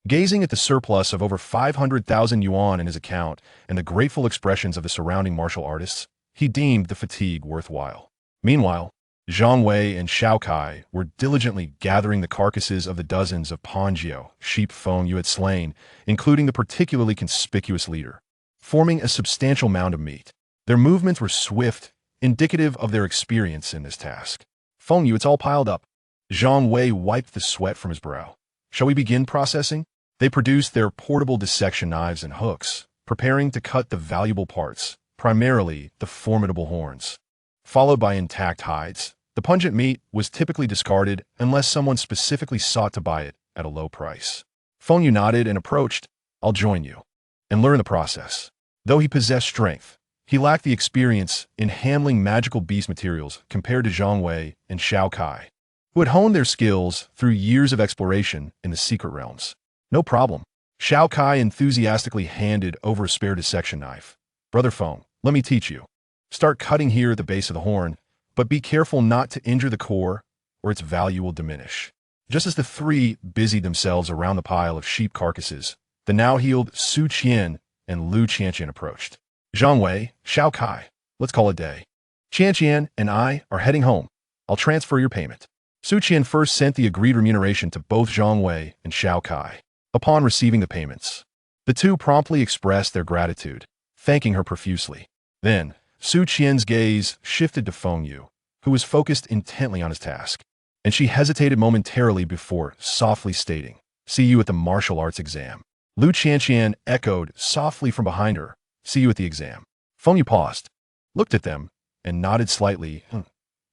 gazing at the surplus of over 500,000 yuan in his account and the grateful expressions of the surrounding martial artists, he deemed the fatigue worthwhile. Meanwhile, Zhang Wei and Xiao Kai were diligently gathering the carcasses of the dozens of Panjiao sheep Feng Yu had slain, including the particularly conspicuous leader, forming a substantial mound of meat. Their movements were swift, indicative of their experience in this task. "Feng Yu, it's all piled up." Zhang Wei wiped the sweat from his brow. "Shall we begin processing?" They produced their portable dissection knives and hooks, preparing to cut the valuable parts, primarily the formidable horns. Followed by intact hides, the pungent meat was typically discarded unless someone specifically sought to buy it at a low price. Feng Yu nodded and approached. "I'll join you and learn the process." Though he possessed strength, He lacked the experience in handling magical beast materials compared to Zhang Wei and Xiao Kai, who had honed their skills through years of exploration in the secret realms. No problem. Xiao Kai enthusiastically handed over a spare dissection knife. Brother Feng, let me teach you. Start cutting here at the base of the horn, but be careful not to injure the core, or its value will diminish. Just as the three busied themselves around the pile of sheep carcasses, the now-healed Su Qian and Lu Qianqian approached. Zhang Wei, Xiao Kai, let's call it a day. Qianqian and I are heading home. I'll transfer your payment. Su Qian first sent the agreed remuneration to both Zhang Wei and Xiao Kai. Upon receiving the payments, the two promptly expressed their gratitude, thanking her profusely. Then, Su Qian's gaze shifted to Feng Yu, who was focused intently on his task, and she hesitated momentarily before softly stating, "See you at the martial arts exam." Lu Qianqian echoed softly from behind her, "See you at the exam." Feng Yu paused, looked at them, and nodded slightly.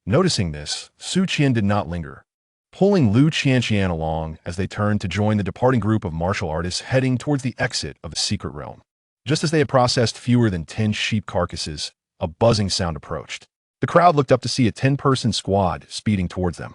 Noticing this, Su Qian did not linger, pulling Lu Qianqian along as they turned to join the departing group of martial artists heading towards the exit of the secret realm. Just as they had processed fewer than 10 sheep carcasses, a buzzing sound approached. The crowd looked up to see a 10-person squad speeding towards them.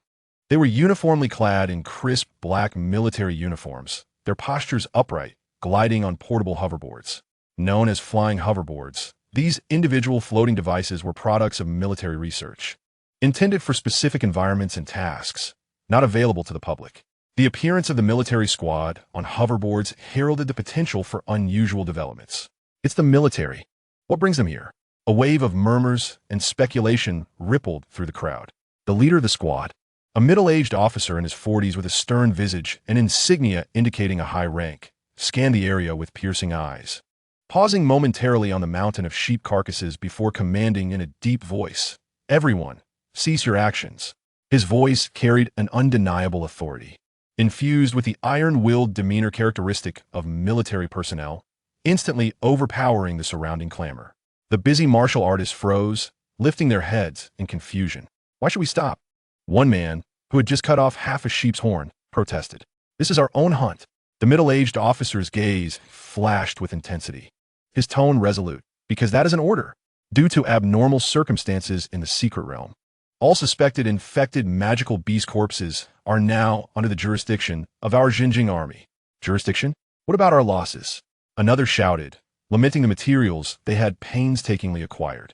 They were uniformly clad in crisp black military uniforms, their postures upright, gliding on portable hoverboards. Known as flying hoverboards, these individual floating devices were products of military research, intended for specific environments and tasks, not available to the public. The appearance of the military squad on hoverboards heralded the potential for unusual developments. It's the military. What brings them here? A wave of murmurs and speculation rippled through the crowd. The leader of the squad, a middle-aged officer in his 40s with a stern visage and insignia indicating a high rank, scanned the area with piercing eyes, pausing momentarily on the mountain of sheep carcasses before commanding in a deep voice, "Everyone, cease your actions." His voice carried an undeniable authority, infused with the iron-willed demeanor characteristic of military personnel, instantly overpowering the surrounding clamor. The busy martial artists froze, lifting their heads in confusion. "Why should we stop?" One man, who had just cut off half a sheep's horn, protested. "This is our own hunt." The middle-aged officer's gaze flashed with intensity, his tone resolute, "Because that is an order. Due to abnormal circumstances in the secret realm, all suspected infected magical beast corpses are now under the jurisdiction of our Xinjing army." Jurisdiction? What about our losses? Another shouted, lamenting the materials they had painstakingly acquired.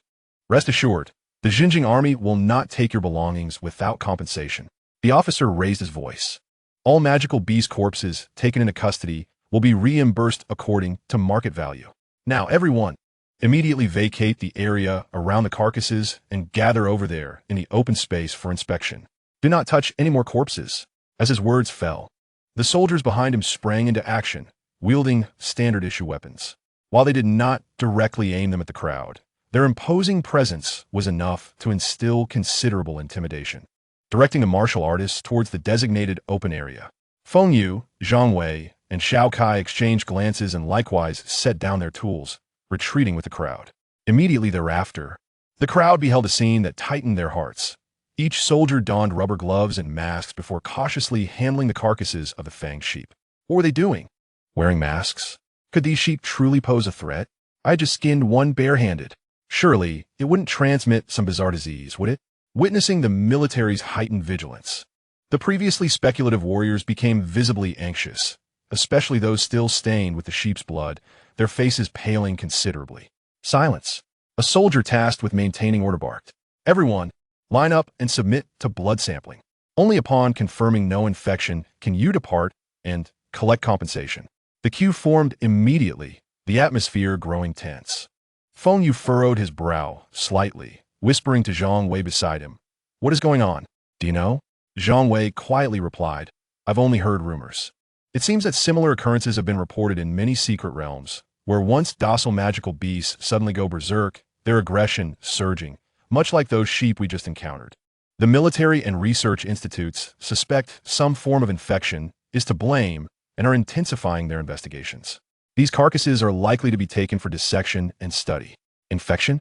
"Rest assured, the Xinjing army will not take your belongings without compensation." The officer raised his voice. "All magical beast corpses taken into custody will be reimbursed according to market value. Now, everyone, immediately vacate the area around the carcasses and gather over there in the open space for inspection. Do not touch any more corpses." As his words fell, the soldiers behind him sprang into action, wielding standard-issue weapons. While they did not directly aim them at the crowd, their imposing presence was enough to instill considerable intimidation. Directing the martial artists towards the designated open area, Feng Yu, Zhang Wei, and Xiao Kai exchanged glances and likewise set down their tools, retreating with the crowd. Immediately thereafter, the crowd beheld a scene that tightened their hearts. Each soldier donned rubber gloves and masks before cautiously handling the carcasses of the Fang sheep. What were they doing? Wearing masks? Could these sheep truly pose a threat? I had just skinned one barehanded. Surely, it wouldn't transmit some bizarre disease, would it? Witnessing the military's heightened vigilance, the previously speculative warriors became visibly anxious, especially those still stained with the sheep's blood, their faces paling considerably. "Silence!" A soldier tasked with maintaining order barked. "Everyone, line up and submit to blood sampling. Only upon confirming no infection can you depart and collect compensation." The queue formed immediately, the atmosphere growing tense. Feng Yu furrowed his brow slightly, whispering to Zhang Wei beside him, "What is going on? Do you know?" Zhang Wei quietly replied, "I've only heard rumors." It seems that similar occurrences have been reported in many secret realms, where once docile magical beasts suddenly go berserk, their aggression surging, much like those sheep we just encountered. The military and research institutes suspect some form of infection is to blame and are intensifying their investigations. These carcasses are likely to be taken for dissection and study. Infection?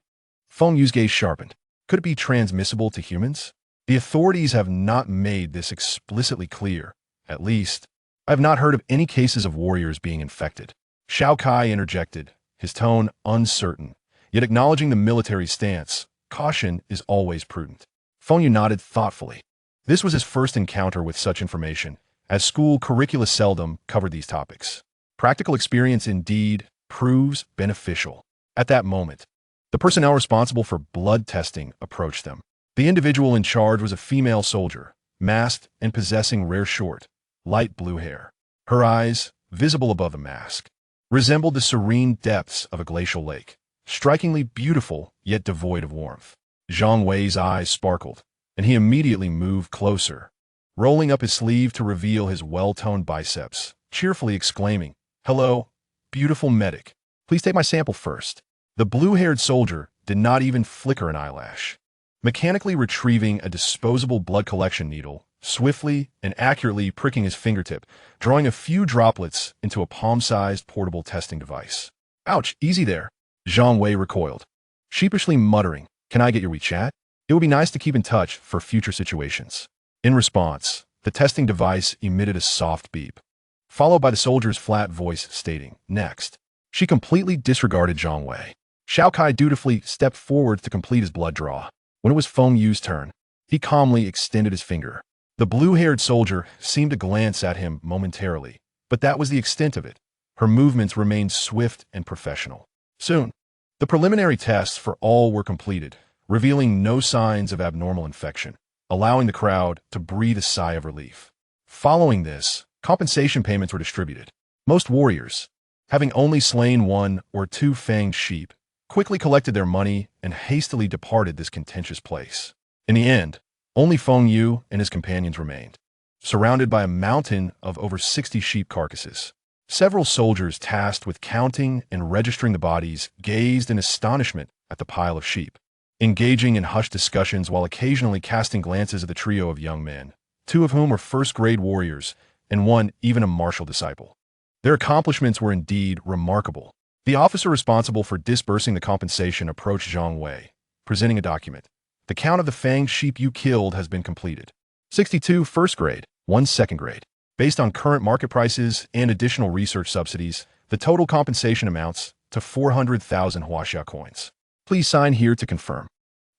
Feng Yu's gaze sharpened. Could it be transmissible to humans? The authorities have not made this explicitly clear. At least, I have not heard of any cases of warriors being infected. Xiao Kai interjected, his tone uncertain, yet acknowledging the military stance, caution is always prudent. Feng Yu nodded thoughtfully. This was his first encounter with such information, as school curricula seldom covered these topics. Practical experience indeed proves beneficial. At that moment, the personnel responsible for blood testing approached them. The individual in charge was a female soldier, masked and possessing rare short, light blue hair. Her eyes, visible above the mask, resembled the serene depths of a glacial lake, strikingly beautiful yet devoid of warmth. Zhang Wei's eyes sparkled, and he immediately moved closer, rolling up his sleeve to reveal his well-toned biceps, cheerfully exclaiming, "Hello, beautiful medic. Please take my sample first." The blue-haired soldier did not even flicker an eyelash. Mechanically retrieving a disposable blood collection needle, swiftly and accurately pricking his fingertip, drawing a few droplets into a palm-sized portable testing device. "Ouch, easy there." Zhang Wei recoiled, sheepishly muttering, "Can I get your WeChat? It would be nice to keep in touch for future situations." In response, the testing device emitted a soft beep, followed by the soldier's flat voice stating, "Next." She completely disregarded Zhang Wei. Xiao Kai dutifully stepped forward to complete his blood draw. When it was Feng Yu's turn, he calmly extended his finger. The blue-haired soldier seemed to glance at him momentarily, but that was the extent of it. Her movements remained swift and professional. Soon, the preliminary tests for all were completed, revealing no signs of abnormal infection, allowing the crowd to breathe a sigh of relief. Following this, compensation payments were distributed. Most warriors, having only slain 1 or 2 fanged sheep, quickly collected their money and hastily departed this contentious place. In the end, only Feng Yu and his companions remained, surrounded by a mountain of over 60 sheep carcasses. Several soldiers tasked with counting and registering the bodies gazed in astonishment at the pile of sheep, engaging in hushed discussions while occasionally casting glances at the trio of young men, 2 of whom were first-grade warriors and 1 even a martial disciple. Their accomplishments were indeed remarkable. The officer responsible for disbursing the compensation approached Zhang Wei, presenting a document. "The count of the fanged sheep you killed has been completed. 62 first grade, 1 second grade. Based on current market prices and additional research subsidies, the total compensation amounts to 400,000 Huaxia coins. Please sign here to confirm."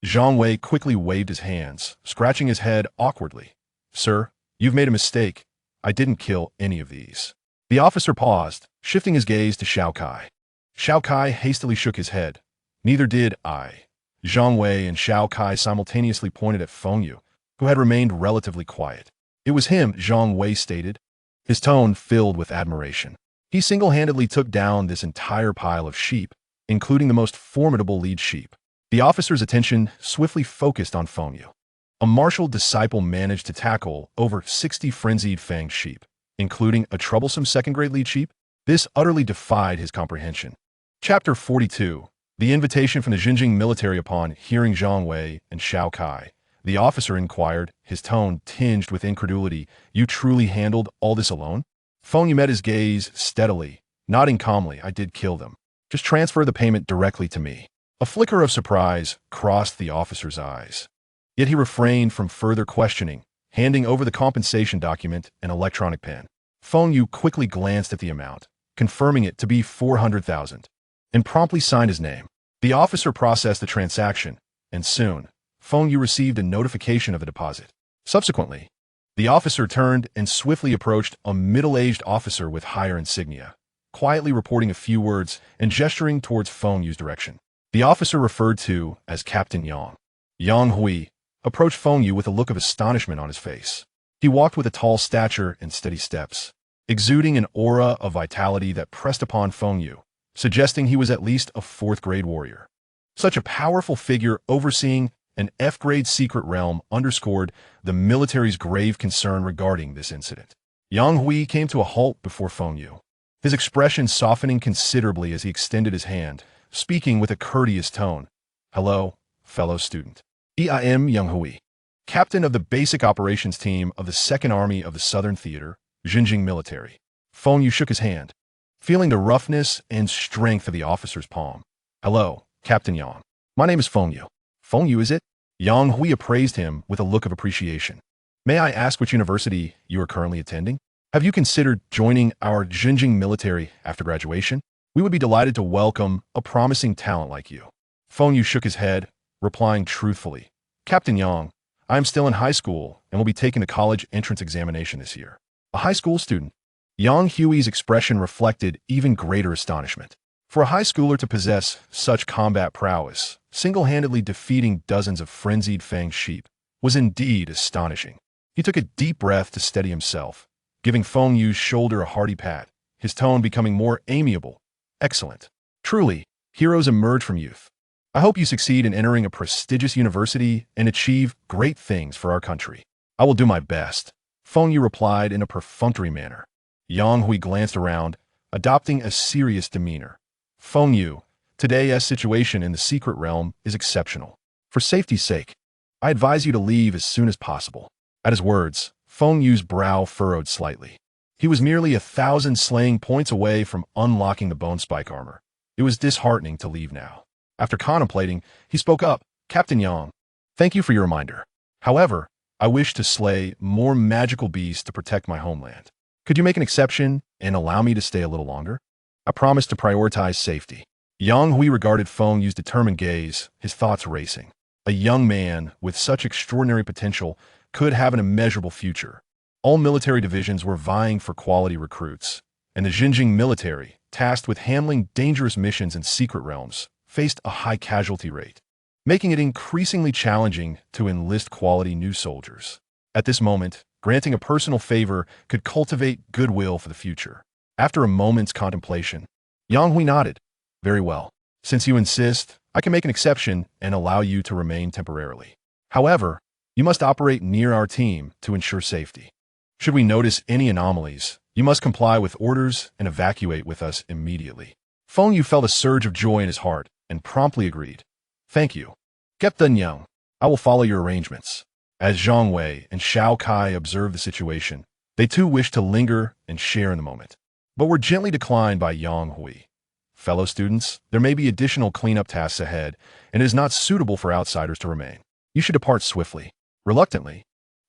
Zhang Wei quickly waved his hands, scratching his head awkwardly. "Sir, you've made a mistake. I didn't kill any of these." The officer paused, shifting his gaze to Xiao Kai. Xiao Kai hastily shook his head. "Neither did I." Zhang Wei and Xiao Kai simultaneously pointed at Feng Yu, who had remained relatively quiet. "It was him," Zhang Wei stated, his tone filled with admiration. "He single-handedly took down this entire pile of sheep, including the most formidable lead sheep." The officer's attention swiftly focused on Feng Yu. A martial disciple managed to tackle over 60 frenzied fanged sheep, including a troublesome second-grade lead sheep. This utterly defied his comprehension. Chapter 42. The invitation from the Xinjiang military. Upon hearing Zhang Wei and Xiao Kai, the officer inquired, his tone tinged with incredulity, "You truly handled all this alone?" Feng Yu met his gaze steadily, nodding calmly, "I did kill them. Just transfer the payment directly to me." A flicker of surprise crossed the officer's eyes. Yet he refrained from further questioning, handing over the compensation document and electronic pen. Feng Yu quickly glanced at the amount, confirming it to be 400,000, and promptly signed his name. The officer processed the transaction, and soon, Feng Yu received a notification of the deposit. Subsequently, the officer turned and swiftly approached a middle-aged officer with higher insignia, quietly reporting a few words and gesturing towards Feng Yu's direction. The officer, referred to as Captain Yang Hui, approached Feng Yu with a look of astonishment on his face. He walked with a tall stature and steady steps, exuding an aura of vitality that pressed upon Feng Yu, suggesting he was at least a 4th-grade warrior. Such a powerful figure overseeing an F-grade secret realm underscored the military's grave concern regarding this incident. Yang Hui came to a halt before Feng Yu, his expression softening considerably as he extended his hand, speaking with a courteous tone. "Hello, fellow student. I am Yang Hui, captain of the basic operations team of the 2nd Army of the Southern Theater, Xinjiang military." Feng Yu shook his hand, feeling the roughness and strength of the officer's palm. "Hello, Captain Yang. My name is Feng Yu." "Feng Yu, is it?" Yang Hui appraised him with a look of appreciation. "May I ask which university you are currently attending? Have you considered joining our Xinjiang military after graduation? We would be delighted to welcome a promising talent like you." Feng Yu shook his head, replying truthfully. Captain Yang, I am still in high school and will be taking the college entrance examination this year. A high school student? Yang Hui's expression reflected even greater astonishment. For a high schooler to possess such combat prowess, single-handedly defeating dozens of frenzied Fang sheep, was indeed astonishing. He took a deep breath to steady himself, giving Feng Yu's shoulder a hearty pat, his tone becoming more amiable. Excellent. Truly, heroes emerge from youth. I hope you succeed in entering a prestigious university and achieve great things for our country. I will do my best, Feng Yu replied in a perfunctory manner. Yang Hui glanced around, adopting a serious demeanor. Feng Yu, today's situation in the secret realm is exceptional. For safety's sake, I advise you to leave as soon as possible. At his words, Feng Yu's brow furrowed slightly. He was merely 1,000 slaying points away from unlocking the bone spike armor. It was disheartening to leave now. After contemplating, he spoke up. Captain Yang, thank you for your reminder. However, I wish to slay more magical beasts to protect my homeland. Could you make an exception and allow me to stay a little longer? I promise to prioritize safety. Yang Hui regarded Feng Yu's determined gaze, his thoughts racing. A young man with such extraordinary potential could have an immeasurable future. All military divisions were vying for quality recruits, and the Xinjiang military, tasked with handling dangerous missions in secret realms, faced a high casualty rate, making it increasingly challenging to enlist quality new soldiers. At this moment, granting a personal favor could cultivate goodwill for the future. After a moment's contemplation, Yang Hui nodded. Very well. Since you insist, I can make an exception and allow you to remain temporarily. However, you must operate near our team to ensure safety. Should we notice any anomalies, you must comply with orders and evacuate with us immediately. Feng Yu felt a surge of joy in his heart and promptly agreed. Thank you. Captain Yang, I will follow your arrangements. As Zhang Wei and Xiao Kai observed the situation, they too wished to linger and share in the moment, but were gently declined by Yang Hui. Fellow students, there may be additional cleanup tasks ahead, and it is not suitable for outsiders to remain. You should depart swiftly. Reluctantly,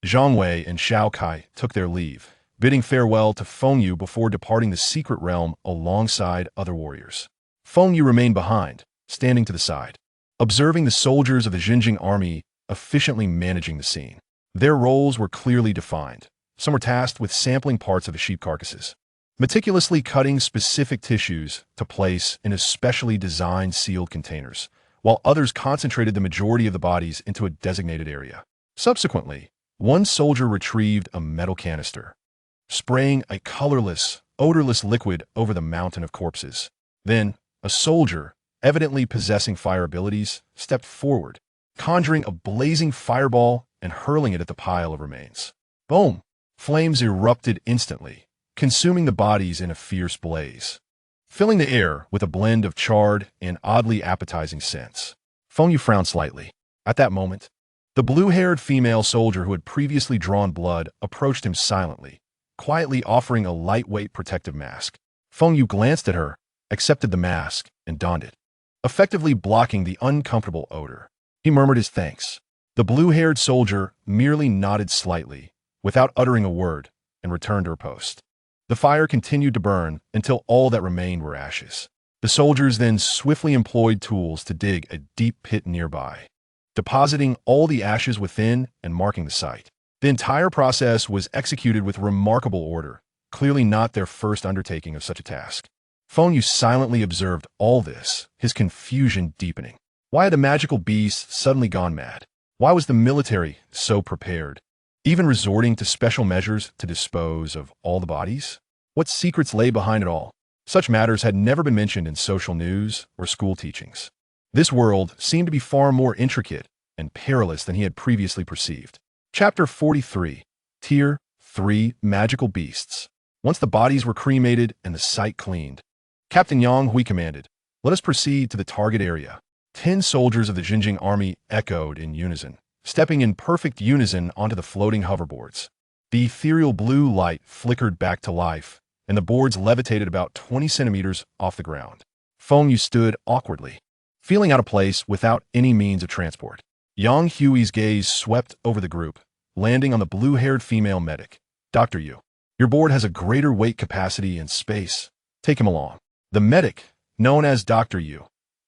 Zhang Wei and Xiao Kai took their leave, bidding farewell to Feng Yu before departing the secret realm alongside other warriors. Feng Yu remained behind, standing to the side, observing the soldiers of the Xinjiang army efficiently managing the scene. Their roles were clearly defined. Some were tasked with sampling parts of the sheep carcasses, meticulously cutting specific tissues to place in especially designed sealed containers, while others concentrated the majority of the bodies into a designated area. Subsequently, one soldier retrieved a metal canister, spraying a colorless, odorless liquid over the mountain of corpses. Then, a soldier, evidently possessing fire abilities, stepped forward, conjuring a blazing fireball and hurling it at the pile of remains. Boom! Flames erupted instantly, consuming the bodies in a fierce blaze, filling the air with a blend of charred and oddly appetizing scents. Feng Yu frowned slightly. At that moment, the blue-haired female soldier who had previously drawn blood approached him silently, quietly offering a lightweight protective mask. Feng Yu glanced at her, accepted the mask, and donned it, effectively blocking the uncomfortable odor. He murmured his thanks. The blue-haired soldier merely nodded slightly, without uttering a word, and returned to her post. The fire continued to burn until all that remained were ashes. The soldiers then swiftly employed tools to dig a deep pit nearby, depositing all the ashes within and marking the site. The entire process was executed with remarkable order, clearly not their first undertaking of such a task. Feng Yu silently observed all this, his confusion deepening. Why had the magical beast suddenly gone mad? Why was the military so prepared, even resorting to special measures to dispose of all the bodies? What secrets lay behind it all? Such matters had never been mentioned in social news or school teachings. This world seemed to be far more intricate and perilous than he had previously perceived. Chapter 43. Tier 3 Magical Beasts. Once the bodies were cremated and the site cleaned, Captain Yang Hui commanded, "Let us proceed to the target area." 10 soldiers of the Xinjiang army echoed in unison, stepping in perfect unison onto the floating hoverboards. The ethereal blue light flickered back to life, and the boards levitated about 20 centimeters off the ground. Feng Yu stood awkwardly, feeling out of place without any means of transport. Yang Hui's gaze swept over the group, landing on the blue-haired female medic. "Dr. Yu, your board has a greater weight capacity and space. Take him along." The medic, known as Dr. Yu,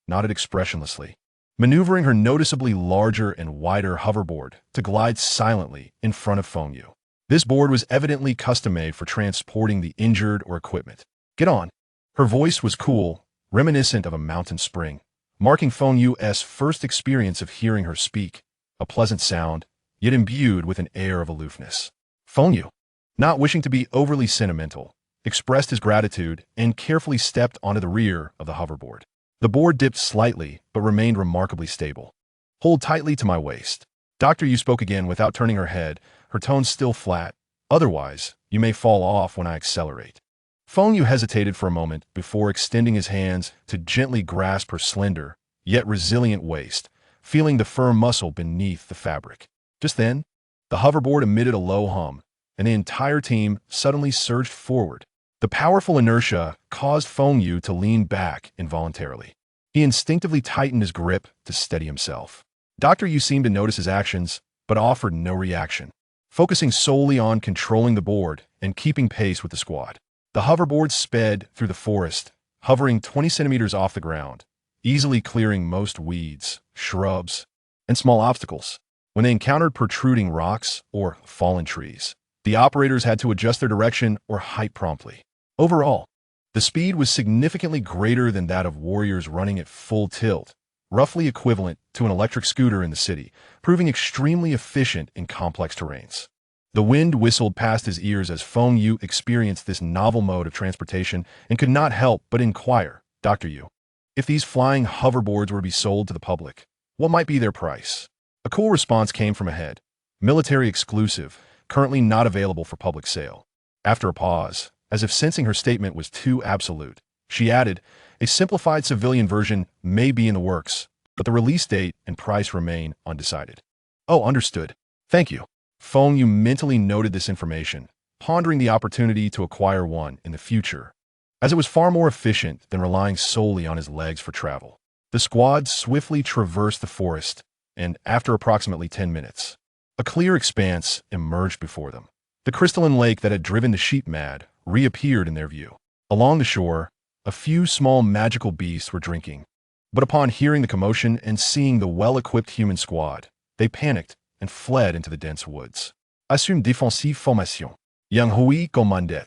nodded expressionlessly. maneuvering her noticeably larger and wider hoverboard to glide silently in front of Feng Yu. This board was evidently custom-made for transporting the injured or equipment. "Get on." Her voice was cool, reminiscent of a mountain spring, marking Feng Yu's first experience of hearing her speak, a pleasant sound, yet imbued with an air of aloofness. Feng Yu, not wishing to be overly sentimental, expressed his gratitude and carefully stepped onto the rear of the hoverboard. The board dipped slightly, but remained remarkably stable. "Hold tightly to my waist." Dr. Yu spoke again without turning her head, her tone still flat. "Otherwise, you may fall off when I accelerate." Feng Yu hesitated for a moment before extending his hands to gently grasp her slender, yet resilient waist, feeling the firm muscle beneath the fabric. Just then, the hoverboard emitted a low hum, and the entire team suddenly surged forward. The powerful inertia caused Feng Yu to lean back involuntarily. He instinctively tightened his grip to steady himself. Dr. Yu seemed to notice his actions, but offered no reaction, focusing solely on controlling the board and keeping pace with the squad. The hoverboard sped through the forest, hovering 20 centimeters off the ground, easily clearing most weeds, shrubs, and small obstacles. When they encountered protruding rocks or fallen trees, the operators had to adjust their direction or height promptly. Overall, the speed was significantly greater than that of warriors running at full tilt, roughly equivalent to an electric scooter in the city, proving extremely efficient in complex terrains. The wind whistled past his ears as Feng Yu experienced this novel mode of transportation and could not help but inquire, "Dr. Yu, if these flying hoverboards were to be sold to the public, what might be their price?" A cool response came from ahead. "Military exclusive, currently not available for public sale." After a pause, as if sensing her statement was too absolute, she added, "A simplified civilian version may be in the works, but the release date and price remain undecided." "Oh, understood. Thank you." Feng Yu mentally noted this information, pondering the opportunity to acquire one in the future, as it was far more efficient than relying solely on his legs for travel. The squad swiftly traversed the forest, and after approximately 10 minutes, a clear expanse emerged before them. The crystalline lake that had driven the sheep mad reappeared in their view. Along the shore, a few small magical beasts were drinking, but upon hearing the commotion and seeing the well-equipped human squad, they panicked and fled into the dense woods. "Assume défensive formation. Yang Hui commandait."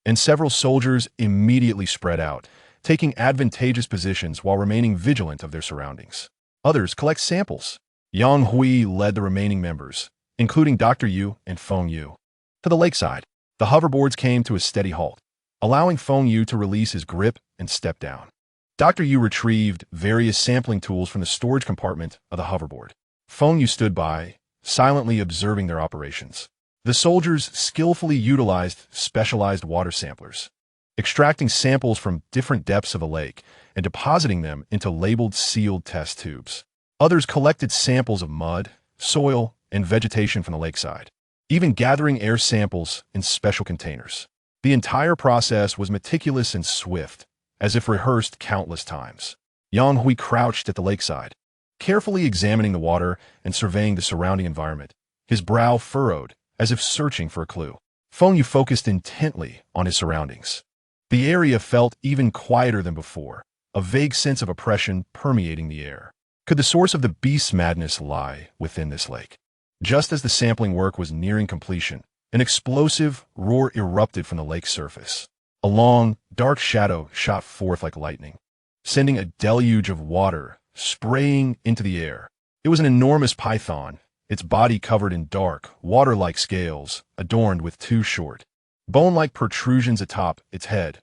And several soldiers immediately spread out, taking advantageous positions while remaining vigilant of their surroundings. "Others collect samples." Yang Hui led the remaining members, including Dr. Yu and Feng Yu, to the lakeside. The hoverboards came to a steady halt, allowing Feng Yu to release his grip and step down. Dr. Yu retrieved various sampling tools from the storage compartment of the hoverboard. Feng Yu stood by, silently observing their operations. The soldiers skillfully utilized specialized water samplers, extracting samples from different depths of the lake and depositing them into labeled sealed test tubes. Others collected samples of mud, soil, and vegetation from the lakeside, even gathering air samples in special containers. The entire process was meticulous and swift, as if rehearsed countless times. Yang Hui crouched at the lakeside, carefully examining the water and surveying the surrounding environment, his brow furrowed as if searching for a clue. Feng Yu focused intently on his surroundings. The area felt even quieter than before, a vague sense of oppression permeating the air. Could the source of the beast's madness lie within this lake? Just as the sampling work was nearing completion, an explosive roar erupted from the lake's surface. A long, dark shadow shot forth like lightning, sending a deluge of water spraying into the air. It was an enormous python, its body covered in dark, water-like scales, adorned with two short, bone-like protrusions atop its head,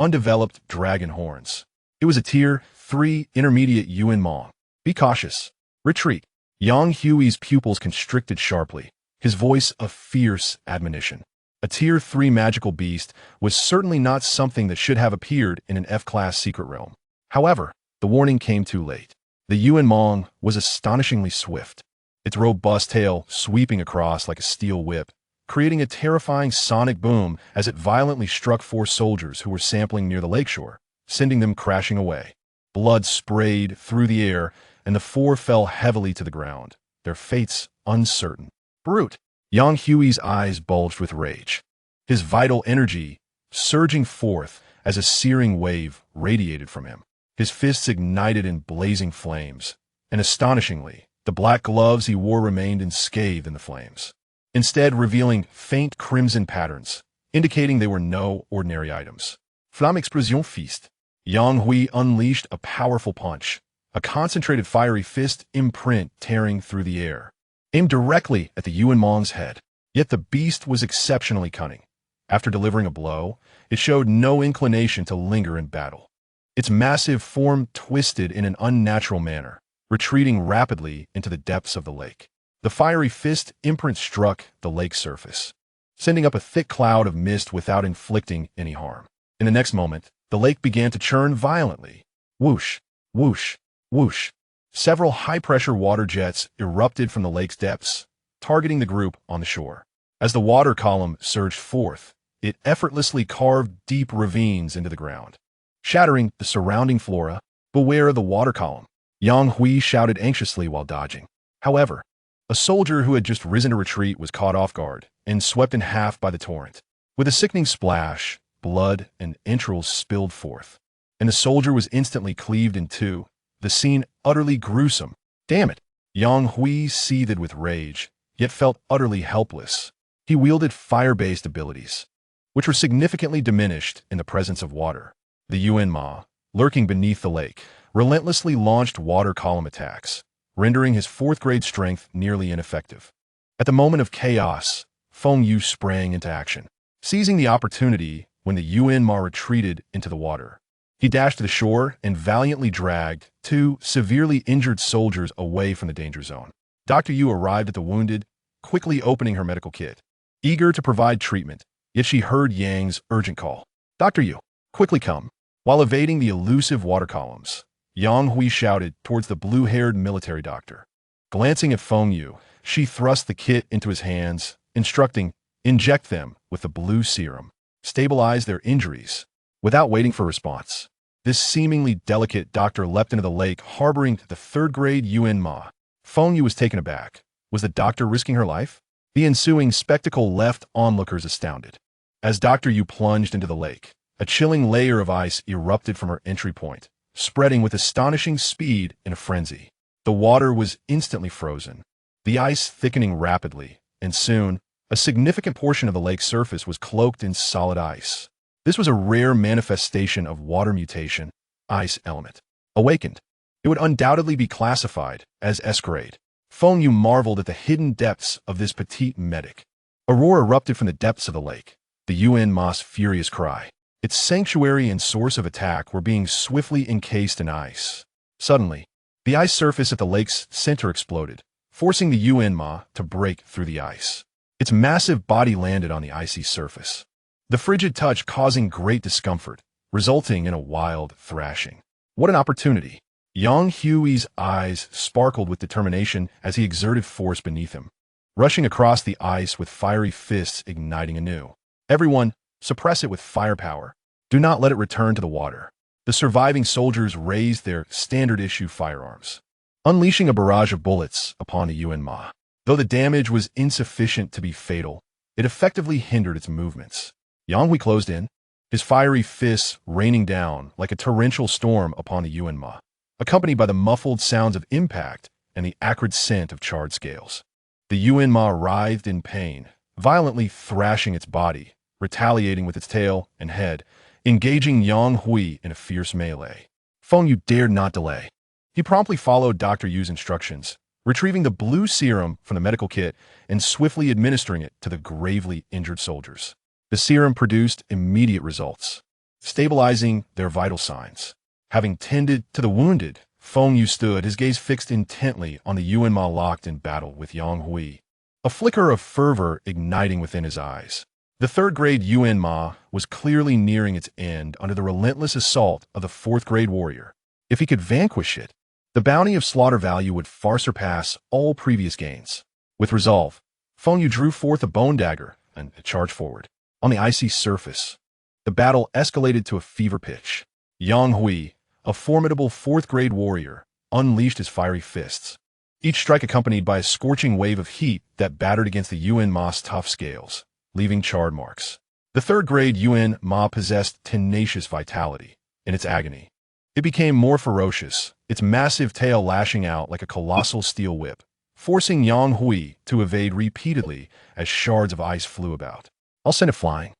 undeveloped dragon horns. It was a Tier 3 intermediate Yuan Mong. "Be cautious. Retreat." Yang Hui's pupils constricted sharply, his voice a fierce admonition. A Tier 3 magical beast was certainly not something that should have appeared in an F-class secret realm. However, the warning came too late. The Yuan Mong was astonishingly swift, its robust tail sweeping across like a steel whip, creating a terrifying sonic boom as it violently struck four soldiers who were sampling near the lakeshore, sending them crashing away. Blood sprayed through the air, and the four fell heavily to the ground, their fates uncertain. "Brute!" Yang Hui's eyes bulged with rage, his vital energy surging forth as a searing wave radiated from him. His fists ignited in blazing flames, and astonishingly, the black gloves he wore remained unscathed in the flames, instead revealing faint crimson patterns, indicating they were no ordinary items. Flamme explosion fist. Yang Hui unleashed a powerful punch, a concentrated fiery fist imprint tearing through the air, aimed directly at the Yuan Mong's head. Yet the beast was exceptionally cunning. After delivering a blow, it showed no inclination to linger in battle. Its massive form twisted in an unnatural manner, retreating rapidly into the depths of the lake. The fiery fist imprint struck the lake's surface, sending up a thick cloud of mist without inflicting any harm. In the next moment, the lake began to churn violently. Whoosh, whoosh, whoosh. Several high-pressure water jets erupted from the lake's depths, targeting the group on the shore. As the water column surged forth, it effortlessly carved deep ravines into the ground, shattering the surrounding flora. Beware of the water column, Yang Hui shouted anxiously while dodging. However, a soldier who had just risen to retreat was caught off guard and swept in half by the torrent. With a sickening splash, blood and entrails spilled forth, and the soldier was instantly cleaved in two, the scene utterly gruesome. Damn it! Yang Hui seethed with rage, yet felt utterly helpless. He wielded fire-based abilities, which were significantly diminished in the presence of water. The Yuan Ma, lurking beneath the lake, relentlessly launched water column attacks, rendering his fourth-grade strength nearly ineffective. At the moment of chaos, Feng Yu sprang into action, seizing the opportunity when the Yuan Ma retreated into the water. He dashed to the shore and valiantly dragged two severely injured soldiers away from the danger zone. Dr. Yu arrived at the wounded, quickly opening her medical kit, eager to provide treatment, yet she heard Yang's urgent call. Dr. Yu, quickly come. While evading the elusive water columns, Yang Hui shouted towards the blue-haired military doctor. Glancing at Feng Yu, she thrust the kit into his hands, instructing, inject them with the blue serum. Stabilize their injuries. Without waiting for response, this seemingly delicate doctor leapt into the lake harboring the third-grade Yuan Ma. Feng Yu was taken aback. Was the doctor risking her life? The ensuing spectacle left onlookers astounded. As Dr. Yu plunged into the lake, a chilling layer of ice erupted from her entry point, spreading with astonishing speed in a frenzy. The water was instantly frozen, the ice thickening rapidly, and soon, a significant portion of the lake's surface was cloaked in solid ice. This was a rare manifestation of water mutation, ice element. Awakened, it would undoubtedly be classified as S-grade. Feng Yu marveled at the hidden depths of this petite medic. A roar erupted from the depths of the lake, the Yuan Ma's furious cry. Its sanctuary and source of attack were being swiftly encased in ice. Suddenly, the ice surface at the lake's center exploded, forcing the Yuan Ma to break through the ice. Its massive body landed on the icy surface, the frigid touch causing great discomfort, resulting in a wild thrashing. What an opportunity! Yang Hui's eyes sparkled with determination as he exerted force beneath him, rushing across the ice with fiery fists igniting anew. Everyone, suppress it with firepower. Do not let it return to the water. The surviving soldiers raised their standard-issue firearms, unleashing a barrage of bullets upon the Yuan Ma. Though the damage was insufficient to be fatal, it effectively hindered its movements. Yang Hui closed in, his fiery fists raining down like a torrential storm upon the Yuan Ma, accompanied by the muffled sounds of impact and the acrid scent of charred scales. The Yuan Ma writhed in pain, violently thrashing its body, retaliating with its tail and head, engaging Yang Hui in a fierce melee. Feng Yu dared not delay. He promptly followed Dr. Yu's instructions, retrieving the blue serum from the medical kit and swiftly administering it to the gravely injured soldiers. The serum produced immediate results, stabilizing their vital signs. Having tended to the wounded, Feng Yu stood, his gaze fixed intently on the Yuan Ma locked in battle with Yang Hui, a flicker of fervor igniting within his eyes. The third-grade Yuan Ma was clearly nearing its end under the relentless assault of the fourth-grade warrior. If he could vanquish it, the bounty of slaughter value would far surpass all previous gains. With resolve, Feng Yu drew forth a bone dagger and charged forward. On the icy surface, the battle escalated to a fever pitch. Yang Hui, a formidable fourth-grade warrior, unleashed his fiery fists, each strike accompanied by a scorching wave of heat that battered against the Yuan Ma's tough scales, leaving charred marks. The third-grade Yuan Ma possessed tenacious vitality. In its agony, It became more ferocious, its massive tail lashing out like a colossal steel whip, forcing Yang Hui to evade repeatedly as shards of ice flew about. I'll send it flying.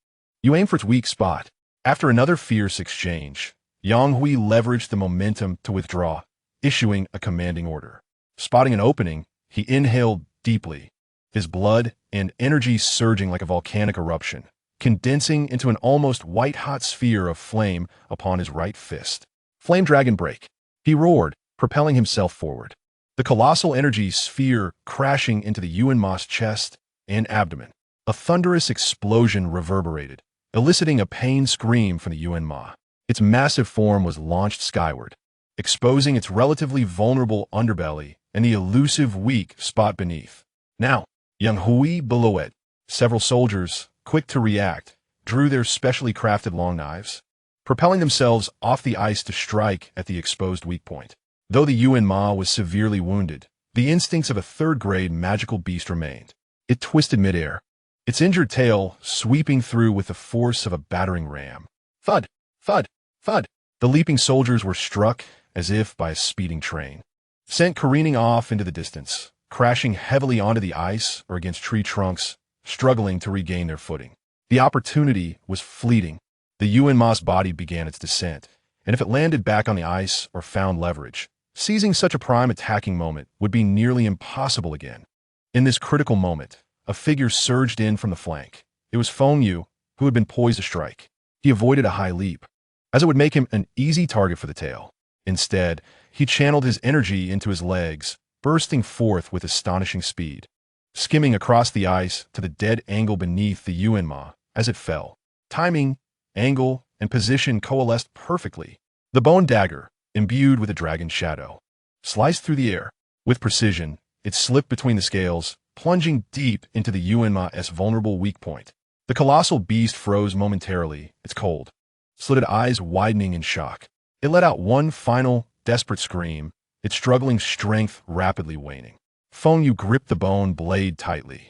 You aim for its weak spot. After another fierce exchange, Yang Hui leveraged the momentum to withdraw, issuing a commanding order. Spotting an opening, he inhaled deeply, his blood and energy surging like a volcanic eruption, condensing into an almost white-hot sphere of flame upon his right fist. Flame Dragon Break. He roared, propelling himself forward. The colossal energy sphere crashing into the Yuan Ma's chest and abdomen. A thunderous explosion reverberated, eliciting a pain scream from the Yuan Ma. Its massive form was launched skyward, exposing its relatively vulnerable underbelly and the elusive weak spot beneath. Now, Yang Hui below it. Several soldiers, quick to react, drew their specially crafted long knives, propelling themselves off the ice to strike at the exposed weak point. Though the Yuan Ma was severely wounded, the instincts of a third-grade magical beast remained. It twisted midair, its injured tail sweeping through with the force of a battering ram. Thud, thud, thud. The leaping soldiers were struck as if by a speeding train, sent careening off into the distance, crashing heavily onto the ice or against tree trunks, struggling to regain their footing. The opportunity was fleeting. The Yuan Ma's body began its descent, and if it landed back on the ice or found leverage, seizing such a prime attacking moment would be nearly impossible again. In this critical moment, a figure surged in from the flank. It was Feng Yu, who had been poised to strike. He avoided a high leap, as it would make him an easy target for the tail. Instead, he channeled his energy into his legs, bursting forth with astonishing speed, skimming across the ice to the dead angle beneath the Yuan Ma as it fell. Timing, angle, and position coalesced perfectly. The bone dagger, imbued with a dragon shadow, sliced through the air. With precision, it slipped between the scales, plunging deep into the Yuan Ma's vulnerable weak point. The colossal beast froze momentarily, its cold, slitted eyes widening in shock. It let out one final, desperate scream, its struggling strength rapidly waning. Feng Yu gripped the bone blade tightly,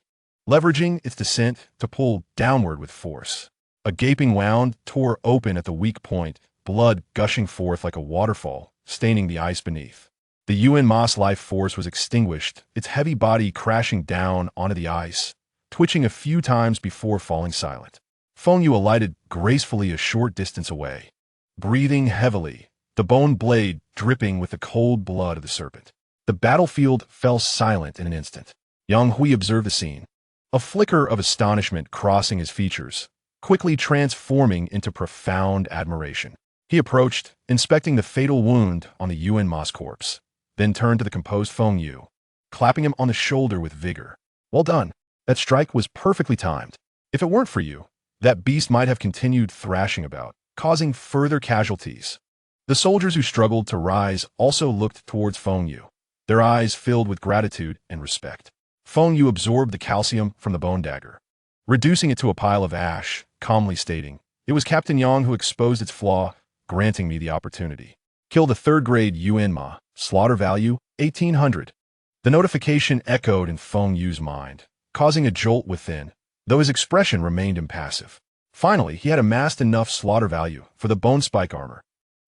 leveraging its descent to pull downward with force. A gaping wound tore open at the weak point, blood gushing forth like a waterfall, staining the ice beneath. The Yuan Ma's life force was extinguished, its heavy body crashing down onto the ice, twitching a few times before falling silent. Feng Yu alighted gracefully a short distance away, breathing heavily, the bone blade dripping with the cold blood of the serpent. The battlefield fell silent in an instant. Yang Hui observed the scene, a flicker of astonishment crossing his features, quickly transforming into profound admiration. He approached, inspecting the fatal wound on the Yuan Ma's corpse, then turned to the composed Feng Yu, clapping him on the shoulder with vigor. Well done. That strike was perfectly timed. If it weren't for you, that beast might have continued thrashing about, causing further casualties. The soldiers who struggled to rise also looked towards Feng Yu, their eyes filled with gratitude and respect. Feng Yu absorbed the calcium from the bone dagger, reducing it to a pile of ash, calmly stating, "It was Captain Yang who exposed its flaw, granting me the opportunity. Kill the third-grade Yuan Ma, slaughter value 1,800. The notification echoed in Feng Yu's mind, causing a jolt within, though his expression remained impassive. Finally, he had amassed enough slaughter value for the bone spike armor.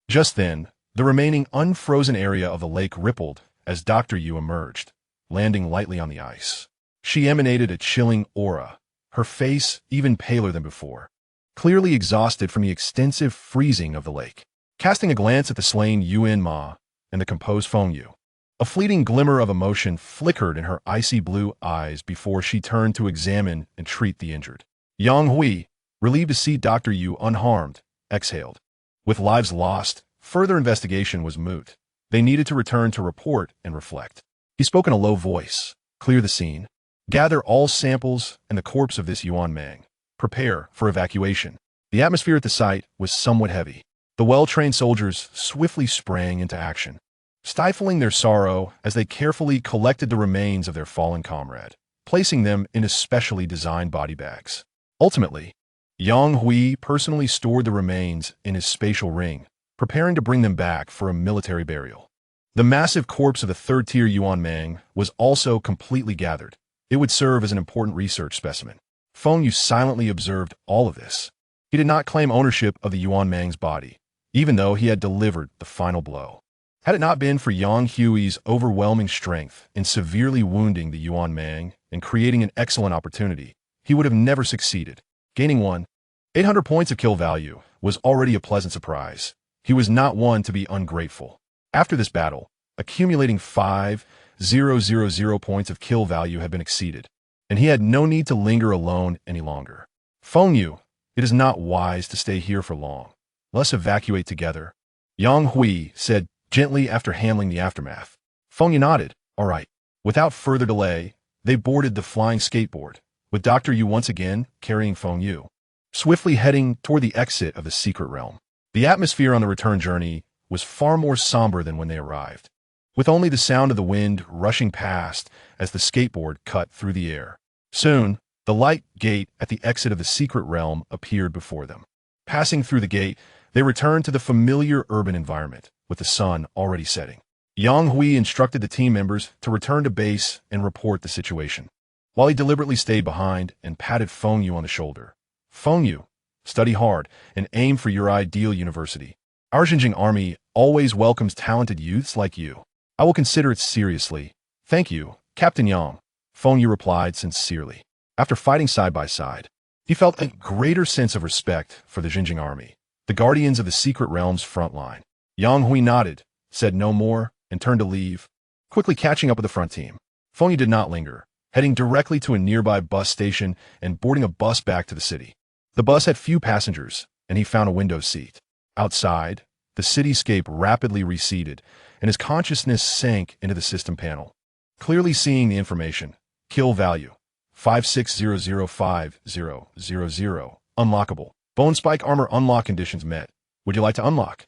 Just then, the remaining unfrozen area of the lake rippled as Dr. Yu emerged, landing lightly on the ice. She emanated a chilling aura, her face even paler than before, clearly exhausted from the extensive freezing of the lake. Casting a glance at the slain Yuan Ma and the composed Feng Yu, a fleeting glimmer of emotion flickered in her icy blue eyes before she turned to examine and treat the injured. Yang Hui, relieved to see Dr. Yu unharmed, exhaled. With lives lost, further investigation was moot. They needed to return to report and reflect. He spoke in a low voice. Clear the scene. Gather all samples and the corpse of this Yuan Mang. Prepare for evacuation. The atmosphere at the site was somewhat heavy. The well-trained soldiers swiftly sprang into action, stifling their sorrow as they carefully collected the remains of their fallen comrade, placing them in especially designed body bags. Ultimately, Yang Hui personally stored the remains in his spatial ring, preparing to bring them back for a military burial. The massive corpse of the third-tier Yuan Mang was also completely gathered. It would serve as an important research specimen. Feng Yu silently observed all of this. He did not claim ownership of the Yuan Mang's body, even though he had delivered the final blow. Had it not been for Yang Hui's overwhelming strength in severely wounding the Yuan Mang and creating an excellent opportunity, he would have never succeeded. Gaining 800 points of kill value was already a pleasant surprise. He was not one to be ungrateful. After this battle, accumulating 5,000 points of kill value had been exceeded, and he had no need to linger alone any longer. Feng Yu, it is not wise to stay here for long. Let's evacuate together, Yang Hui said gently after handling the aftermath. Feng Yu nodded. All right. Without further delay, they boarded the flying skateboard, with Dr. Yu once again carrying Feng Yu, swiftly heading toward the exit of the secret realm. The atmosphere on the return journey was far more somber than when they arrived, with only the sound of the wind rushing past as the skateboard cut through the air. Soon, the light gate at the exit of the secret realm appeared before them. Passing through the gate, they returned to the familiar urban environment, with the sun already setting. Yang Hui instructed the team members to return to base and report the situation, while he deliberately stayed behind and patted Feng Yu on the shoulder. Feng Yu, study hard and aim for your ideal university. Our Xinjiang army always welcomes talented youths like you. I will consider it seriously. Thank you, Captain Yang, Feng Yu replied sincerely. After fighting side by side, he felt a greater sense of respect for the Xinjiang army, the guardians of the secret realm's front line. Yang Hui nodded, said no more, and turned to leave, quickly catching up with the front team. Feng Yu did not linger, heading directly to a nearby bus station and boarding a bus back to the city. The bus had few passengers, and he found a window seat. Outside, the cityscape rapidly receded, and his consciousness sank into the system panel. Clearly seeing the information, kill value, 56005000, unlockable. Bone spike armor unlock conditions met. Would you like to unlock?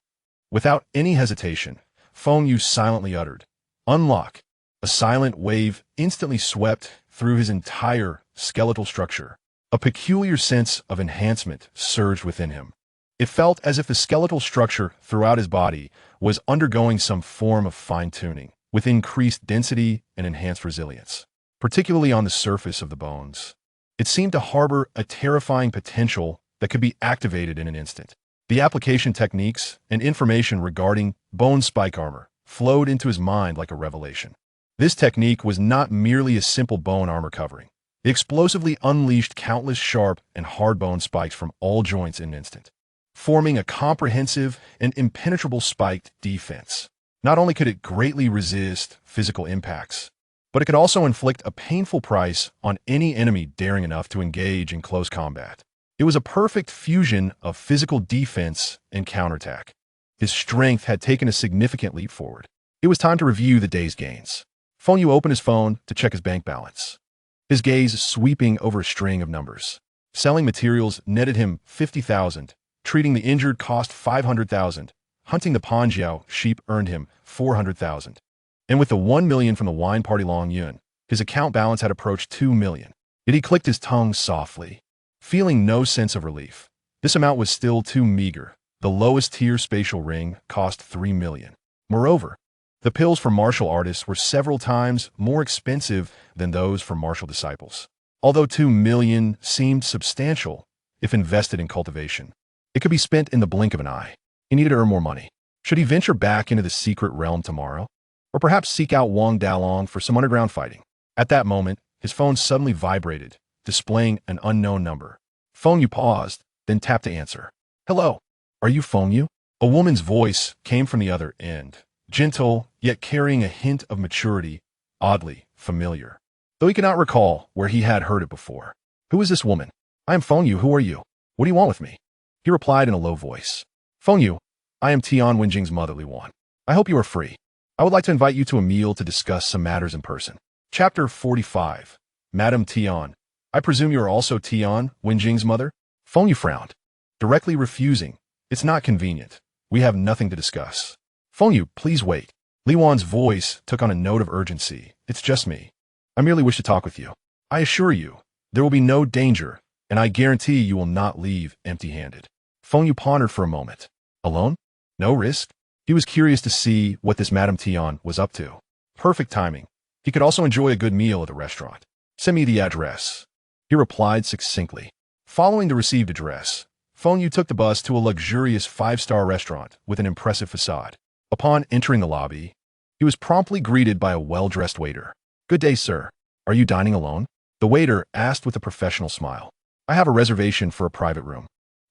Without any hesitation, Feng Yu silently uttered, unlock. A silent wave instantly swept through his entire skeletal structure. A peculiar sense of enhancement surged within him. It felt as if the skeletal structure throughout his body was undergoing some form of fine-tuning, with increased density and enhanced resilience, particularly on the surface of the bones. It seemed to harbor a terrifying potential that could be activated in an instant. The application techniques and information regarding bone spike armor flowed into his mind like a revelation. This technique was not merely a simple bone armor covering. It explosively unleashed countless sharp and hard bone spikes from all joints in an instant, forming a comprehensive and impenetrable spiked defense. Not only could it greatly resist physical impacts, but it could also inflict a painful price on any enemy daring enough to engage in close combat. It was a perfect fusion of physical defense and counterattack. His strength had taken a significant leap forward. It was time to review the day's gains. Feng Yu opened his phone to check his bank balance, his gaze sweeping over a string of numbers. Selling materials netted him 50,000, treating the injured cost 500,000, hunting the Panjiao sheep earned him 400,000. And with the 1 million from the wine party Long Yun, his account balance had approached 2 million. Yet he clicked his tongue softly, feeling no sense of relief. This amount was still too meager. The lowest tier spatial ring cost 3 million. Moreover, the pills for martial artists were several times more expensive than those for martial disciples. Although 2 million seemed substantial if invested in cultivation, it could be spent in the blink of an eye. He needed to earn more money. Should he venture back into the secret realm tomorrow? Or perhaps seek out Wang Dalong for some underground fighting? At that moment, his phone suddenly vibrated, displaying an unknown number. Feng Yu paused, then tapped to answer. Hello, are you Feng Yu? A woman's voice came from the other end, gentle, yet carrying a hint of maturity, oddly familiar, though he could not recall where he had heard it before. Who is this woman? I am Feng Yu. Who are you? What do you want with me? He replied in a low voice. Feng Yu, I am Tian Wenjing's mother, Li Wan. I hope you are free. I would like to invite you to a meal to discuss some matters in person. Chapter 45. Madam Tian, I presume you are also Tian Wenjing's mother? Feng Yu frowned, directly refusing. It's not convenient. We have nothing to discuss. Feng Yu, please wait. Li Wan's voice took on a note of urgency. It's just me. I merely wish to talk with you. I assure you, there will be no danger, and I guarantee you will not leave empty-handed. Feng Yu pondered for a moment. Alone? No risk? He was curious to see what this Madame Tian was up to. Perfect timing. He could also enjoy a good meal at the restaurant. Send me the address. He replied succinctly. Following the received address, Feng Yu took the bus to a luxurious five-star restaurant with an impressive facade. Upon entering the lobby, he was promptly greeted by a well-dressed waiter. "Good day, sir. Are you dining alone?" The waiter asked with a professional smile. "I have a reservation for a private room."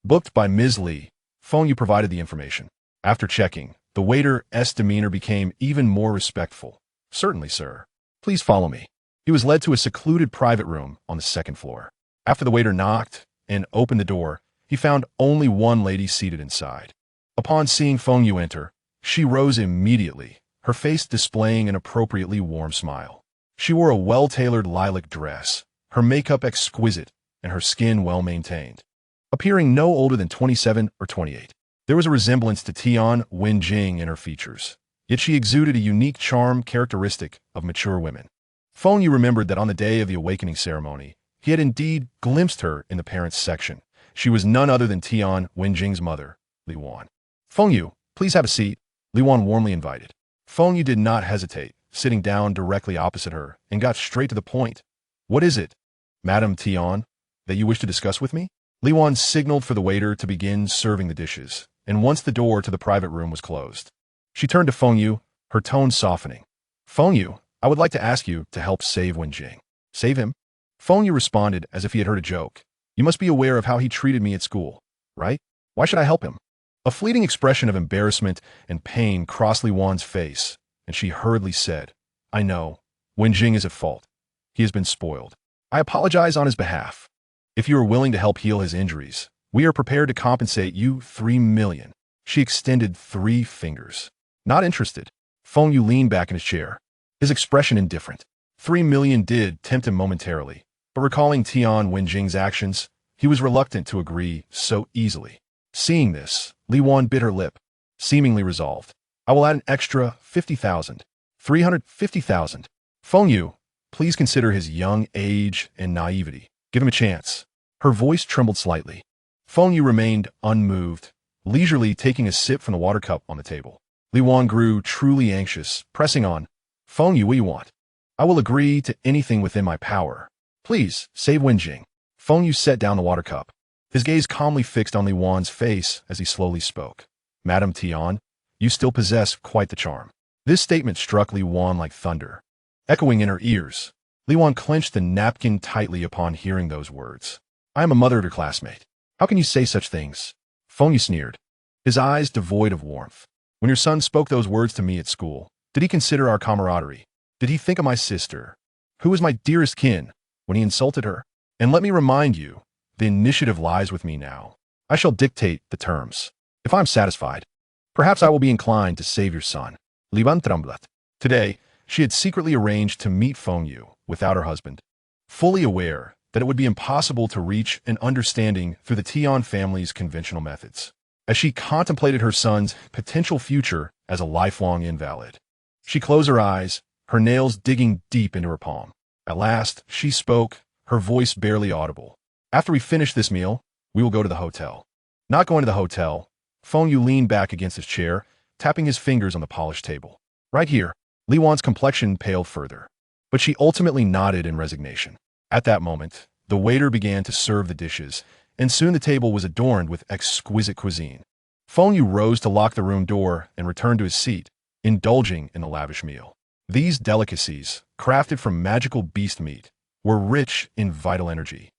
Booked by Ms. Li, Feng Yu provided the information. After checking, the waiter's demeanor became even more respectful. "Certainly, sir. Please follow me." He was led to a secluded private room on the second floor. After the waiter knocked and opened the door, he found only one lady seated inside. Upon seeing Feng Yu enter, she rose immediately, her face displaying an appropriately warm smile. She wore a well-tailored lilac dress, her makeup exquisite, and her skin well-maintained. Appearing no older than 27 or 28, there was a resemblance to Tian Wenjing in her features, yet she exuded a unique charm characteristic of mature women. Feng Yu remembered that on the day of the awakening ceremony, he had indeed glimpsed her in the parents' section. She was none other than Tian Wenjing's mother, Li Wan. "Feng Yu, please have a seat," Li Wan warmly invited. Feng Yu did not hesitate, sitting down directly opposite her, and got straight to the point. "What is it, Madame Tian, that you wish to discuss with me?" Li Wan signaled for the waiter to begin serving the dishes, and once the door to the private room was closed, she turned to Feng Yu, her tone softening. "Feng Yu, I would like to ask you to help save Wenjing." "Save him?" Feng Yu responded as if he had heard a joke. "You must be aware of how he treated me at school, right? Why should I help him?" A fleeting expression of embarrassment and pain crossed Li Wan's face, and she hurriedly said, "I know. Wenjing is at fault. He has been spoiled. I apologize on his behalf. If you are willing to help heal his injuries, we are prepared to compensate you 3 million. She extended 3 fingers. "Not interested." Feng Yu leaned back in his chair, his expression indifferent. 3 million did tempt him momentarily, but recalling Tian Wenjing's actions, he was reluctant to agree so easily. Seeing this, Li Wan bit her lip, seemingly resolved. "I will add an extra 50,000. 350,000. Feng Yu, please consider his young age and naivety. Give him a chance." Her voice trembled slightly. Feng Yu remained unmoved, leisurely taking a sip from the water cup on the table. Li Wan grew truly anxious, pressing on. "Feng Yu, what do you want? I will agree to anything within my power. Please, save Wenjing." Feng Yu set down the water cup, his gaze calmly fixed on Li Wan's face as he slowly spoke. "Madame Tian, you still possess quite the charm." This statement struck Li Wan like thunder, echoing in her ears. Li Wan clenched the napkin tightly upon hearing those words. "I am a mother of your classmate. How can you say such things?" Feng Yu sneered, his eyes devoid of warmth. "When your son spoke those words to me at school, did he consider our camaraderie? Did he think of my sister, who is my dearest kin, when he insulted her? And let me remind you, the initiative lies with me now. I shall dictate the terms. If I am satisfied, perhaps I will be inclined to save your son." Li Wan trembled. Today, she had secretly arranged to meet Feng Yu without her husband, fully aware that it would be impossible to reach an understanding through the Tian family's conventional methods, as she contemplated her son's potential future as a lifelong invalid. She closed her eyes, her nails digging deep into her palm. At last, she spoke, her voice barely audible. "After we finish this meal, we will go to the hotel." Not going to the hotel, Feng Yu leaned back against his chair, tapping his fingers on the polished table. "Right here." Li Wan's complexion paled further, but she ultimately nodded in resignation. At that moment, the waiter began to serve the dishes, and soon the table was adorned with exquisite cuisine. Feng Yu rose to lock the room door and returned to his seat, indulging in the lavish meal. These delicacies, crafted from magical beast meat, were rich in vital energy,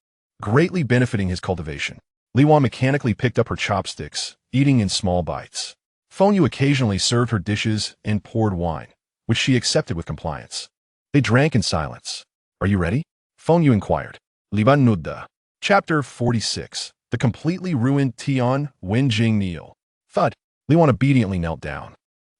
greatly benefiting his cultivation. Li Wan mechanically picked up her chopsticks, eating in small bites. Feng Yu occasionally served her dishes and poured wine, which she accepted with compliance. They drank in silence. "Are you ready?" Feng Yu inquired. Li Wan nodded. Chapter 46. The completely ruined Tian Wenjing kneel. Thud. Li Wan obediently knelt down.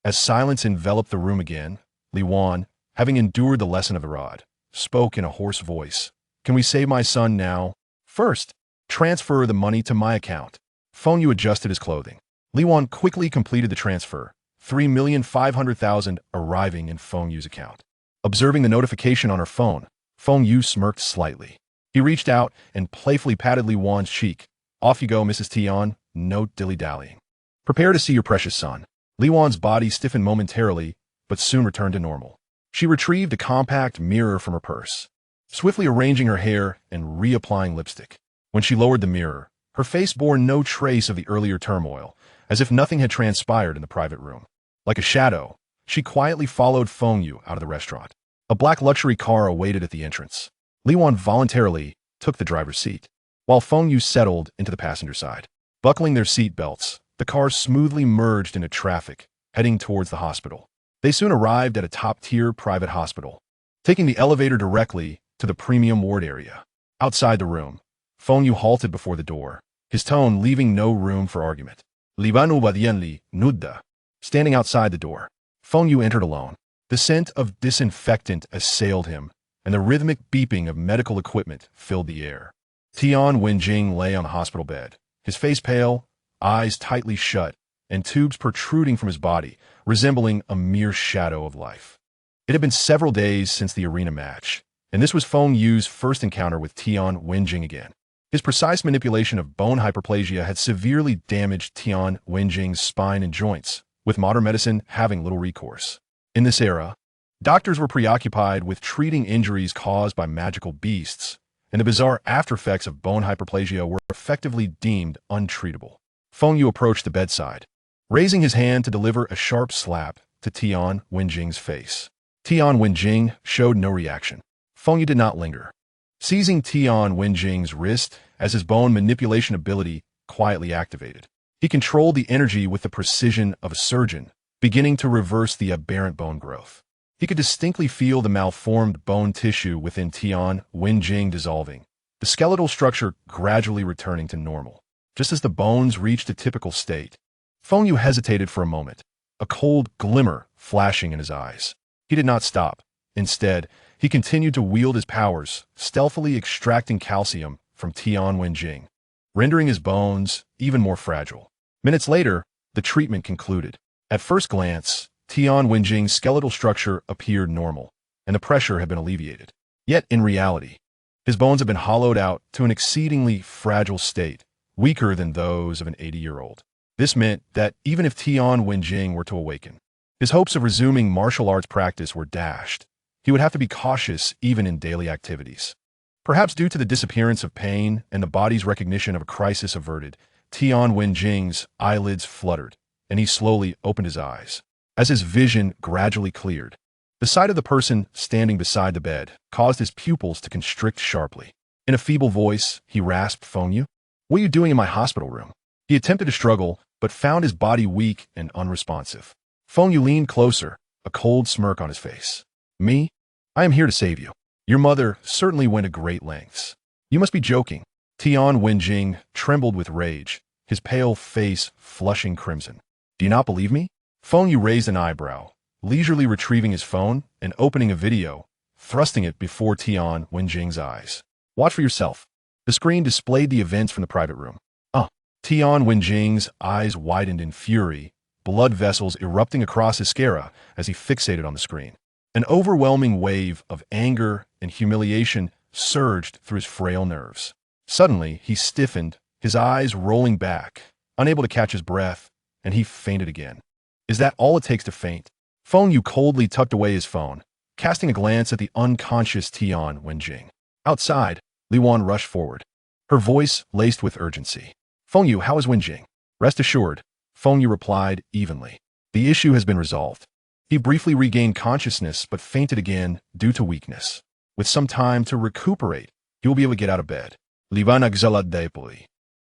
As silence enveloped the room again, Li Wan, having endured the lesson of the rod, spoke in a hoarse voice. "Can we save my son now? First, transfer the money to my account." Feng Yu adjusted his clothing. Li Wan quickly completed the transfer, 3,500,000 arriving in Feng Yu's account. Observing the notification on her phone, Feng Yu smirked slightly. He reached out and playfully patted Li Wan's cheek. "Off you go, Mrs. Tian. No dilly-dallying. Prepare to see your precious son." Li Wan's body stiffened momentarily, but soon returned to normal. She retrieved a compact mirror from her purse, swiftly arranging her hair and reapplying lipstick. When she lowered the mirror, Her face bore no trace of the earlier turmoil, as if nothing had transpired in the private room. Like a shadow, she quietly followed Feng Yu out of the restaurant. A black luxury car awaited at the entrance. Li Wan voluntarily took the driver's seat, while Feng Yu settled into the passenger side. Buckling their seat belts, the cars smoothly merged into traffic, heading towards the hospital. They soon arrived at a top-tier private hospital, taking the elevator directly to the premium ward area. Outside the room, Feng Yu halted before the door, his tone leaving no room for argument. Libanu Badianli Nudda. Standing outside the door, Feng Yu entered alone. The scent of disinfectant assailed him, and the rhythmic beeping of medical equipment filled the air. Tian Wenjing lay on the hospital bed, his face pale, eyes tightly shut, and tubes protruding from his body, resembling a mere shadow of life. It had been several days since the arena match, and this was Feng Yu's first encounter with Tian Wenjing again. His precise manipulation of bone hyperplasia had severely damaged Tian Wenjing's spine and joints, with modern medicine having little recourse. In this era, doctors were preoccupied with treating injuries caused by magical beasts, and the bizarre aftereffects of bone hyperplasia were effectively deemed untreatable. Feng Yu approached the bedside, raising his hand to deliver a sharp slap to Tian Wenjing's face. Tian Wenjing showed no reaction. Feng Yu did not linger. Seizing Tian Wenjing's wrist as his bone manipulation ability quietly activated, he controlled the energy with the precision of a surgeon, beginning to reverse the aberrant bone growth. He could distinctly feel the malformed bone tissue within Tian Wenjing dissolving, the skeletal structure gradually returning to normal. Just as the bones reached a typical state, Feng Yu hesitated for a moment, a cold glimmer flashing in his eyes. He did not stop. Instead, he continued to wield his powers, stealthily extracting calcium from Tian Wenjing, rendering his bones even more fragile. Minutes later, the treatment concluded. At first glance, Tian Wenjing's skeletal structure appeared normal, and the pressure had been alleviated. Yet, in reality, his bones had been hollowed out to an exceedingly fragile state, weaker than those of an 80-year-old. This meant that even if Tian Wenjing were to awaken, his hopes of resuming martial arts practice were dashed. He would have to be cautious even in daily activities. Perhaps due to the disappearance of pain and the body's recognition of a crisis averted, Tian Wenjing's eyelids fluttered, and he slowly opened his eyes. As his vision gradually cleared, the sight of the person standing beside the bed caused his pupils to constrict sharply. In a feeble voice, he rasped, "Feng Yu, what are you doing in my hospital room?" He attempted to struggle, but found his body weak and unresponsive. Feng Yu leaned closer, a cold smirk on his face. "Me? I am here to save you. Your mother certainly went to great lengths. You must be joking." Tian Wenjing trembled with rage, his pale face flushing crimson. "Do you not believe me?" Feng Yu raised an eyebrow, leisurely retrieving his phone and opening a video, thrusting it before Tian Wenjing's eyes. "Watch for yourself." The screen displayed the events from the private room. Tian Wenjing's eyes widened in fury, blood vessels erupting across his sclera as he fixated on the screen. An overwhelming wave of anger and humiliation surged through his frail nerves. Suddenly, he stiffened, his eyes rolling back, unable to catch his breath, and he fainted again. Is that all it takes to faint? Feng Yu coldly tucked away his phone, casting a glance at the unconscious Tian Wenjing. Outside, Li Wan rushed forward, her voice laced with urgency. "Feng Yu, how is Wenjing?" "Rest assured," Feng Yu replied evenly. "The issue has been resolved." He briefly regained consciousness but fainted again due to weakness. With some time to recuperate, he will be able to get out of bed.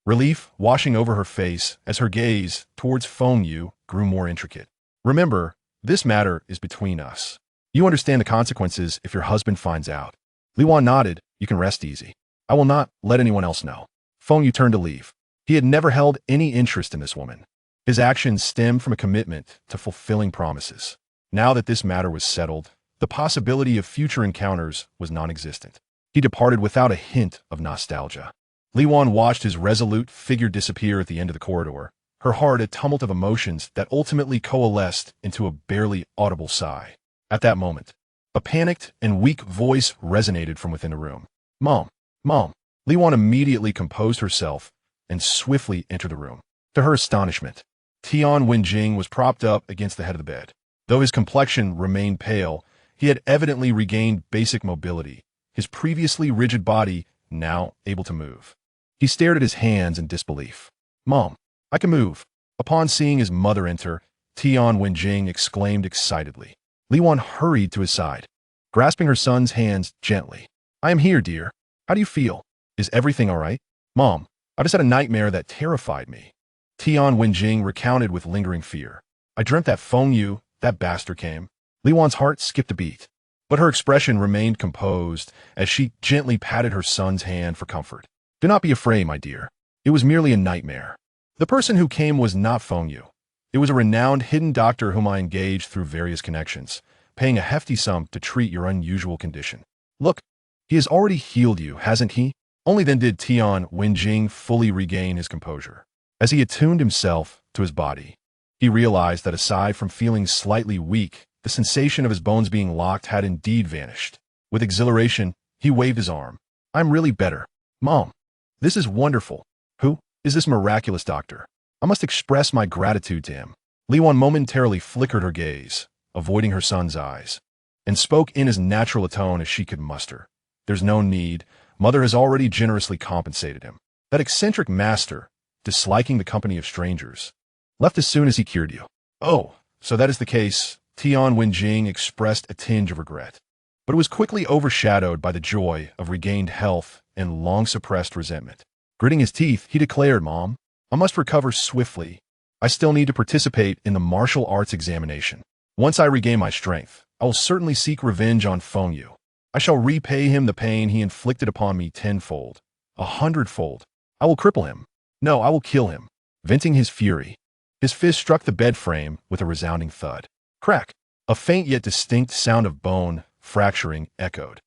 Relief washing over her face as her gaze towards Feng Yu grew more intricate. "Remember, this matter is between us. You understand the consequences if your husband finds out." Li Wan nodded. "You can rest easy. I will not let anyone else know." Feng Yu turned to leave. He had never held any interest in this woman. His actions stemmed from a commitment to fulfilling promises. Now that this matter was settled, the possibility of future encounters was non-existent. He departed without a hint of nostalgia. Li Wan watched his resolute figure disappear at the end of the corridor, her heart a tumult of emotions that ultimately coalesced into a barely audible sigh. At that moment, a panicked and weak voice resonated from within the room. "Mom, Mom." Li Wan immediately composed herself and swiftly entered the room. To her astonishment, Tian Wenjing was propped up against the head of the bed. Though his complexion remained pale, he had evidently regained basic mobility, his previously rigid body now able to move. He stared at his hands in disbelief. "Mom, I can move." Upon seeing his mother enter, Tian Wenjing exclaimed excitedly. Li Wan hurried to his side, grasping her son's hands gently. "I am here, dear. How do you feel? Is everything all right?" "Mom, I just had a nightmare that terrified me." Tian Wenjing recounted with lingering fear. "I dreamt that Feng Yu, that bastard, came." Li Wan's heart skipped a beat, but her expression remained composed as she gently patted her son's hand for comfort. "Do not be afraid, my dear. It was merely a nightmare. The person who came was not Feng Yu. It was a renowned hidden doctor whom I engaged through various connections, paying a hefty sum to treat your unusual condition. Look, he has already healed you, hasn't he?" Only then did Tian Wenjing fully regain his composure. As he attuned himself to his body, he realized that aside from feeling slightly weak, the sensation of his bones being locked had indeed vanished. With exhilaration, he waved his arm. "I'm really better. Mom, this is wonderful. Who is this miraculous doctor? I must express my gratitude to him." Li Wan momentarily flickered her gaze, avoiding her son's eyes, and spoke in as natural a tone as she could muster. "There's no need. Mother has already generously compensated him. That eccentric master, disliking the company of strangers, left as soon as he cured you." "Oh, so that is the case." Tian Wenjing expressed a tinge of regret, but it was quickly overshadowed by the joy of regained health and long-suppressed resentment. Gritting his teeth, he declared, "Mom, I must recover swiftly. I still need to participate in the martial arts examination. Once I regain my strength, I will certainly seek revenge on Feng Yu. I shall repay him the pain he inflicted upon me tenfold, 100-fold. I will cripple him. No, I will kill him." Venting his fury, his fist struck the bed frame with a resounding thud. Crack! A faint yet distinct sound of bone fracturing echoed.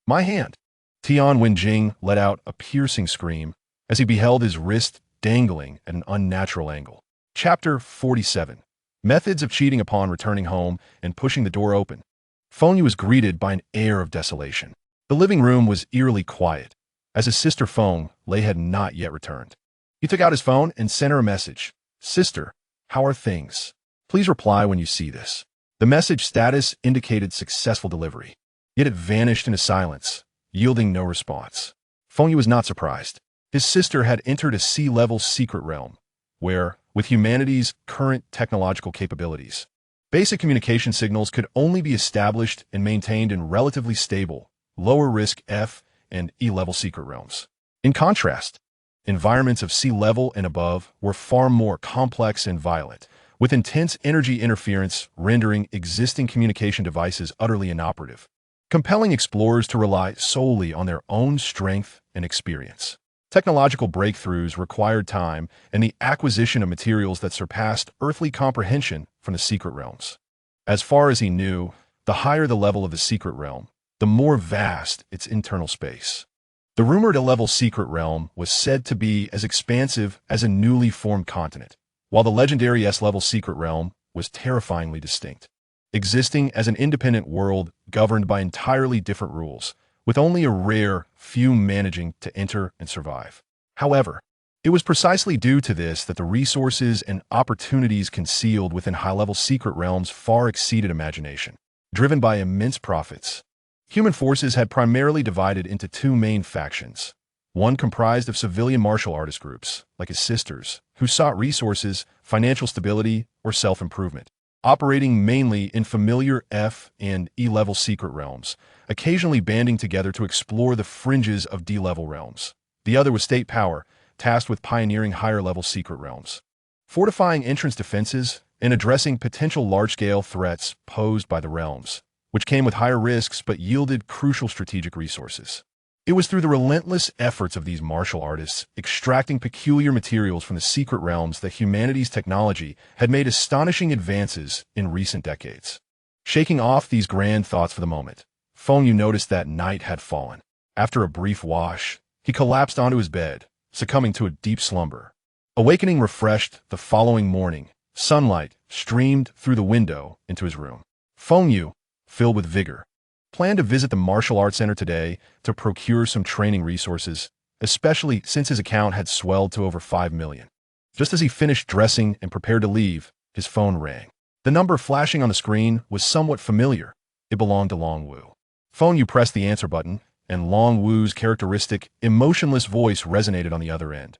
My hand!" Tian Wenjing let out a piercing scream as he beheld his wrist dangling at an unnatural angle. Chapter 47. Methods of cheating upon returning home and pushing the door open. Feng Yu was greeted by an air of desolation. The living room was eerily quiet, as his sister Feng Lei had not yet returned. He took out his phone and sent her a message. "Sister, how are things? Please reply when you see this." The message status indicated successful delivery, yet it vanished into silence, yielding no response. Feng Yu was not surprised. His sister had entered a sea-level secret realm, where, with humanity's current technological capabilities, basic communication signals could only be established and maintained in relatively stable, lower-risk F and E-level secret realms. In contrast, environments of sea level and above were far more complex and violent, with intense energy interference rendering existing communication devices utterly inoperative, compelling explorers to rely solely on their own strength and experience. Technological breakthroughs required time and the acquisition of materials that surpassed earthly comprehension from the secret realms. As far as he knew, the higher the level of the secret realm, the more vast its internal space. The rumored A-level secret realm was said to be as expansive as a newly formed continent, while the legendary S-level secret realm was terrifyingly distinct, existing as an independent world governed by entirely different rules, with only a rare few managing to enter and survive. However, it was precisely due to this that the resources and opportunities concealed within high-level secret realms far exceeded imagination. Driven by immense profits, human forces had primarily divided into two main factions. One comprised of civilian martial artist groups, like his sisters, who sought resources, financial stability, or self-improvement, operating mainly in familiar F and E-level secret realms, occasionally banding together to explore the fringes of D-level realms. The other was state power, tasked with pioneering higher-level secret realms, fortifying entrance defenses, and addressing potential large-scale threats posed by the realms, which came with higher risks but yielded crucial strategic resources. It was through the relentless efforts of these martial artists extracting peculiar materials from the secret realms that humanity's technology had made astonishing advances in recent decades. Shaking off these grand thoughts for the moment, Feng Yu noticed that night had fallen. After a brief wash, he collapsed onto his bed, succumbing to a deep slumber. Awakening refreshed the following morning, sunlight streamed through the window into his room. Feng Yu, filled with vigor, planned to visit the martial arts center today to procure some training resources, especially since his account had swelled to over 5 million. Just as he finished dressing and prepared to leave, his phone rang. The number flashing on the screen was somewhat familiar. It belonged to Long Wu. Feng Yu pressed the answer button and Long Wu's characteristic, emotionless voice resonated on the other end.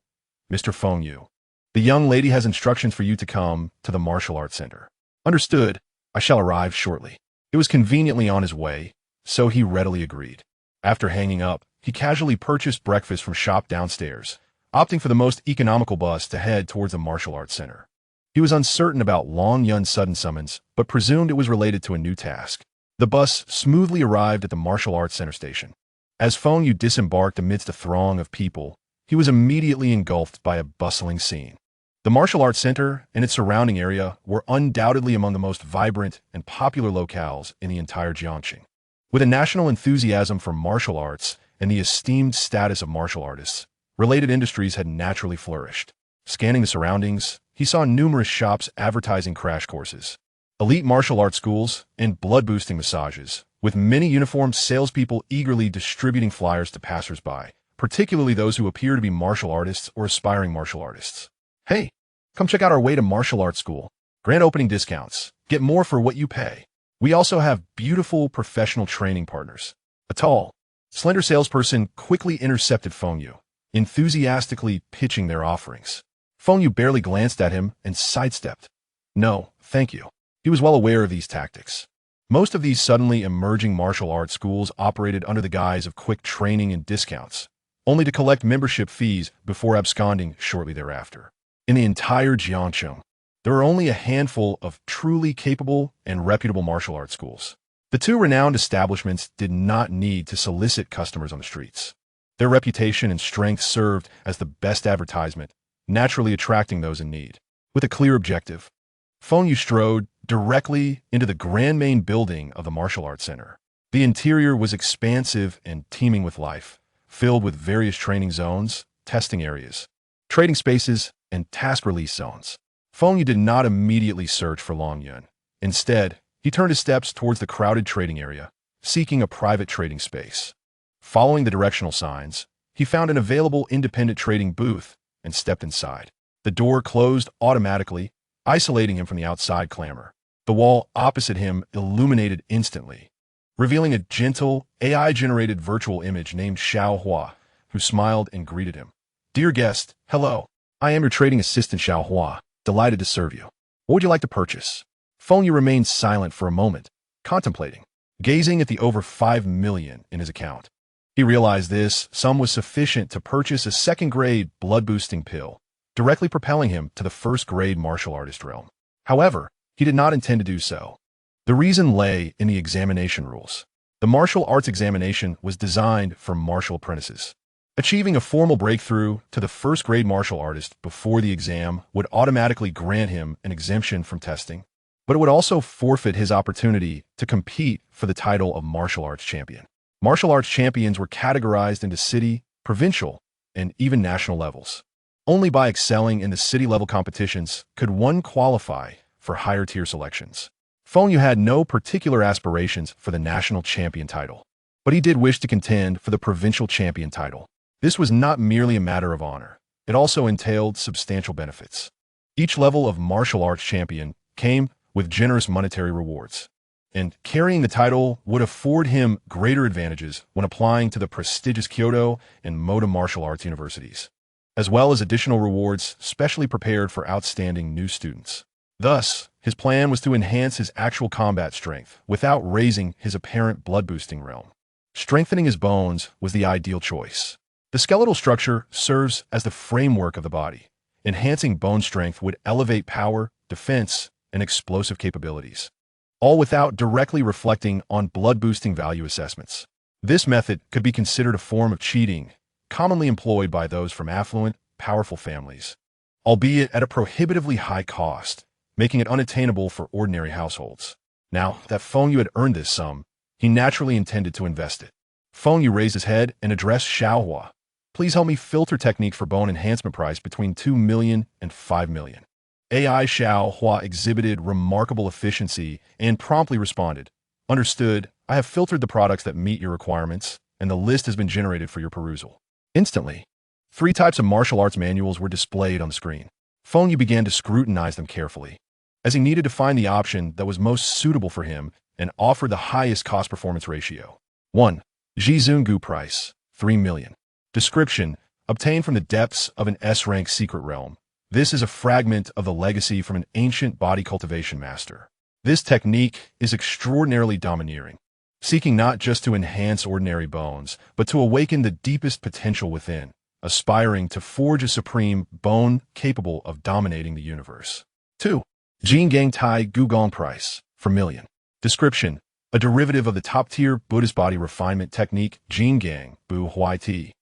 Mr. Feng Yu, the young lady has instructions for you to come to the martial arts center. Understood. I shall arrive shortly. It was conveniently on his way, so he readily agreed. After hanging up, he casually purchased breakfast from shop downstairs, opting for the most economical bus to head towards the martial arts center. He was uncertain about Long Yun's sudden summons, but presumed it was related to a new task. The bus smoothly arrived at the martial arts center station. As Feng Yu disembarked amidst a throng of people, he was immediately engulfed by a bustling scene. The martial arts center and its surrounding area were undoubtedly among the most vibrant and popular locales in the entire Jiangxing. With a national enthusiasm for martial arts and the esteemed status of martial artists, related industries had naturally flourished. Scanning the surroundings, he saw numerous shops advertising crash courses, elite martial arts schools, and blood-boosting massages, with many uniformed salespeople eagerly distributing flyers to passers-by, particularly those who appear to be martial artists or aspiring martial artists. Hey, come check out our way to martial arts school. Grand opening discounts. Get more for what you pay. We also have beautiful professional training partners. A tall, slender salesperson quickly intercepted Feng Yu, enthusiastically pitching their offerings. Feng Yu barely glanced at him and sidestepped. No, thank you. He was well aware of these tactics. Most of these suddenly emerging martial arts schools operated under the guise of quick training and discounts, only to collect membership fees before absconding shortly thereafter. In the entire Jiangxing, there were only a handful of truly capable and reputable martial arts schools. The two renowned establishments did not need to solicit customers on the streets. Their reputation and strength served as the best advertisement, naturally attracting those in need. With a clear objective, Feng Yu strode directly into the grand main building of the martial arts center. The interior was expansive and teeming with life, filled with various training zones, testing areas, trading spaces, and task release zones. Feng Yu did not immediately search for Long Yun. Instead, he turned his steps towards the crowded trading area, seeking a private trading space. Following the directional signs, he found an available independent trading booth and stepped inside. The door closed automatically, isolating him from the outside clamor. The wall opposite him illuminated instantly, revealing a gentle, AI-generated virtual image named Xiao Hua, who smiled and greeted him. Dear guest, hello. I am your trading assistant Xiao Hua, delighted to serve you. What would you like to purchase? Feng Yu remained silent for a moment, contemplating, gazing at the over 5 million in his account. He realized this sum was sufficient to purchase a second-grade blood-boosting pill, directly propelling him to the first-grade martial artist realm. However, he did not intend to do so. The reason lay in the examination rules. The martial arts examination was designed for martial apprentices. Achieving a formal breakthrough to the first-grade martial artist before the exam would automatically grant him an exemption from testing, but it would also forfeit his opportunity to compete for the title of martial arts champion. Martial arts champions were categorized into city, provincial, and even national levels. Only by excelling in the city-level competitions could one qualify for higher-tier selections. Feng Yu had no particular aspirations for the national champion title, but he did wish to contend for the provincial champion title. This was not merely a matter of honor. It also entailed substantial benefits. Each level of martial arts champion came with generous monetary rewards, and carrying the title would afford him greater advantages when applying to the prestigious Kyoto and Moda martial arts universities, as well as additional rewards specially prepared for outstanding new students. Thus, his plan was to enhance his actual combat strength without raising his apparent blood-boosting realm. Strengthening his bones was the ideal choice. The skeletal structure serves as the framework of the body. Enhancing bone strength would elevate power, defense, and explosive capabilities, all without directly reflecting on blood-boosting value assessments. This method could be considered a form of cheating, commonly employed by those from affluent, powerful families, albeit at a prohibitively high cost, making it unattainable for ordinary households. Now that Feng Yu had earned this sum, he naturally intended to invest it. Feng Yu raised his head and addressed Xiao Hua. Please help me filter technique for bone enhancement price between 2 million and 5 million. AI Xiao Hua exhibited remarkable efficiency and promptly responded. Understood, I have filtered the products that meet your requirements, and the list has been generated for your perusal. Instantly, 3 types of martial arts manuals were displayed on the screen. Feng Yu began to scrutinize them carefully, as he needed to find the option that was most suitable for him and offered the highest cost-performance ratio. 1. Jizungu price, 3 million. Description: obtained from the depths of an S-rank secret realm. This is a fragment of the legacy from an ancient body cultivation master. This technique is extraordinarily domineering, seeking not just to enhance ordinary bones, but to awaken the deepest potential within, aspiring to forge a supreme bone capable of dominating the universe. 2. Jingang Tai Gugong price, for million. Description: a derivative of the top-tier Buddhist body refinement technique Jingang Bu Huai Ti,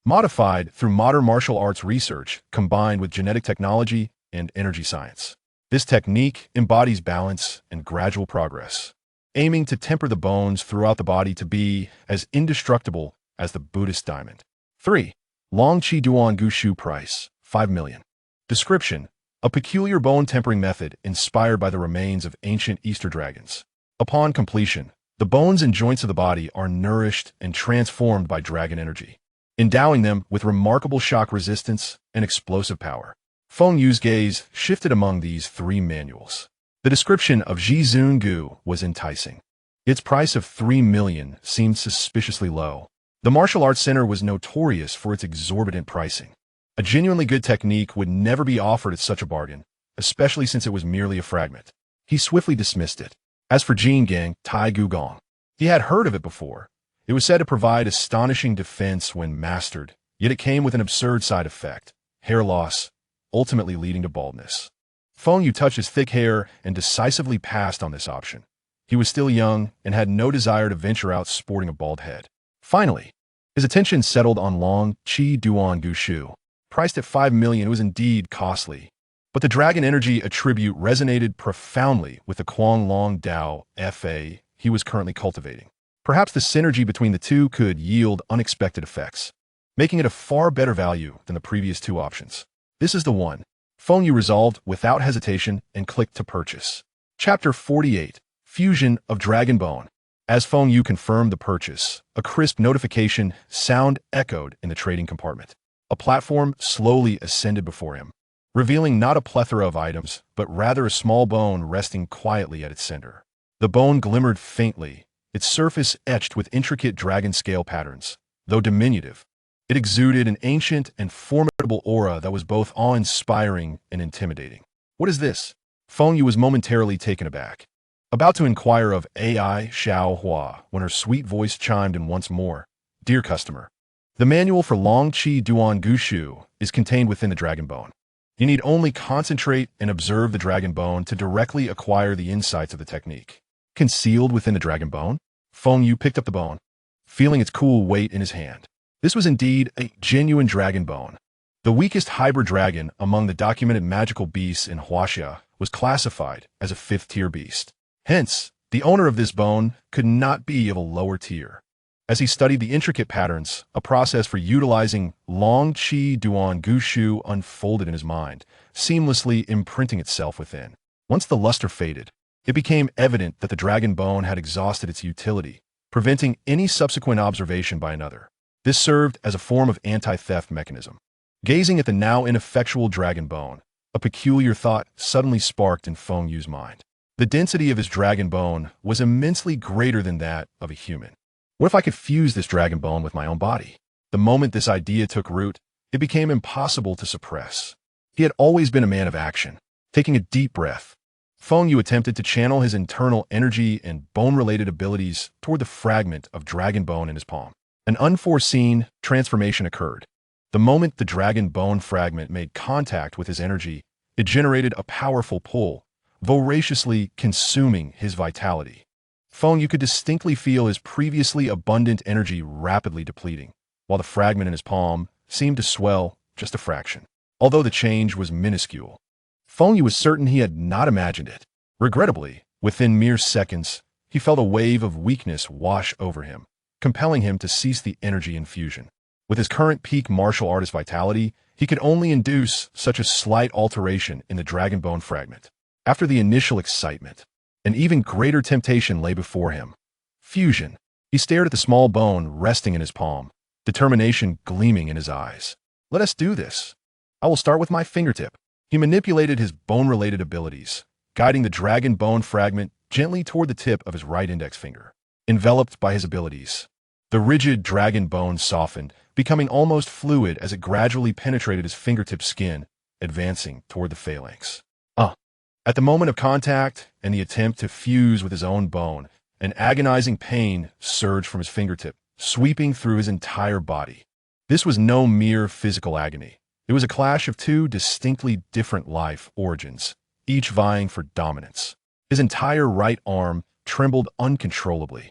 modified through modern martial arts research combined with genetic technology and energy science. This technique embodies balance and gradual progress, aiming to temper the bones throughout the body to be as indestructible as the Buddhist diamond. 3. Long Qi Duan Gu Shu price, 5 million. Description: a peculiar bone tempering method inspired by the remains of ancient Easter dragons. Upon completion, the bones and joints of the body are nourished and transformed by dragon energy, endowing them with remarkable shock resistance and explosive power. Feng Yu's gaze shifted among these three manuals. The description of Jizungu was enticing. Its price of 3 million seemed suspiciously low. The martial arts center was notorious for its exorbitant pricing. A genuinely good technique would never be offered at such a bargain, especially since it was merely a fragment. He swiftly dismissed it. As for Jingang Tai Gugong, he had heard of it before. It was said to provide astonishing defense when mastered, yet it came with an absurd side effect: hair loss, ultimately leading to baldness. Feng Yu touched his thick hair and decisively passed on this option. He was still young and had no desire to venture out sporting a bald head. Finally, his attention settled on Long Qi Duan Gu Shu. Priced at 5 million, it was indeed costly. But the dragon energy attribute resonated profoundly with the Kuang Long Dao Fa he was currently cultivating. Perhaps the synergy between the two could yield unexpected effects, making it a far better value than the previous two options. This is the one. Feng Yu resolved without hesitation and clicked to purchase. Chapter 48. Fusion of Dragon Bone. As Feng Yu confirmed the purchase, a crisp notification sound echoed in the trading compartment. A platform slowly ascended before him, revealing not a plethora of items, but rather a small bone resting quietly at its center. The bone glimmered faintly, its surface etched with intricate dragon scale patterns. Though diminutive, it exuded an ancient and formidable aura that was both awe-inspiring and intimidating. What is this? Feng Yu was momentarily taken aback, about to inquire of AI Xiao Hua when her sweet voice chimed in once more. Dear customer, the manual for Long Qi Duan Gu Shu is contained within the dragon bone. You need only concentrate and observe the dragon bone to directly acquire the insights of the technique. Concealed within the dragon bone? Feng Yu picked up the bone, feeling its cool weight in his hand. This was indeed a genuine dragon bone. The weakest hybrid dragon among the documented magical beasts in Huaxia was classified as a 5th-tier beast. Hence, the owner of this bone could not be of a lower tier. As he studied the intricate patterns, a process for utilizing Long Qi Duan Gu Shu unfolded in his mind, seamlessly imprinting itself within. Once the luster faded, it became evident that the dragon bone had exhausted its utility, preventing any subsequent observation by another. This served as a form of anti-theft mechanism. Gazing at the now ineffectual dragon bone, a peculiar thought suddenly sparked in Feng Yu's mind. The density of his dragon bone was immensely greater than that of a human. What if I could fuse this dragon bone with my own body? The moment this idea took root, it became impossible to suppress. He had always been a man of action. Taking a deep breath, Feng Yu attempted to channel his internal energy and bone-related abilities toward the fragment of dragon bone in his palm. An unforeseen transformation occurred. The moment the dragon bone fragment made contact with his energy, it generated a powerful pull, voraciously consuming his vitality. Feng Yu could distinctly feel his previously abundant energy rapidly depleting, while the fragment in his palm seemed to swell just a fraction. Although the change was minuscule, Feng Yu was certain he had not imagined it. Regrettably, within mere seconds, he felt a wave of weakness wash over him, compelling him to cease the energy infusion. With his current peak martial artist vitality, he could only induce such a slight alteration in the dragon bone fragment. After the initial excitement, an even greater temptation lay before him. Fusion. He stared at the small bone resting in his palm, determination gleaming in his eyes. Let us do this. I will start with my fingertip. He manipulated his bone-related abilities, guiding the dragon bone fragment gently toward the tip of his right index finger. Enveloped by his abilities, the The rigid dragon bone softened, becoming almost fluid as it gradually penetrated his fingertip skin, advancing toward the phalanx. At the moment of contact and the attempt to fuse with his own bone, an agonizing pain surged from his fingertip, sweeping through his entire body. This was no mere physical agony. It was a clash of two distinctly different life origins, each vying for dominance. His entire right arm trembled uncontrollably,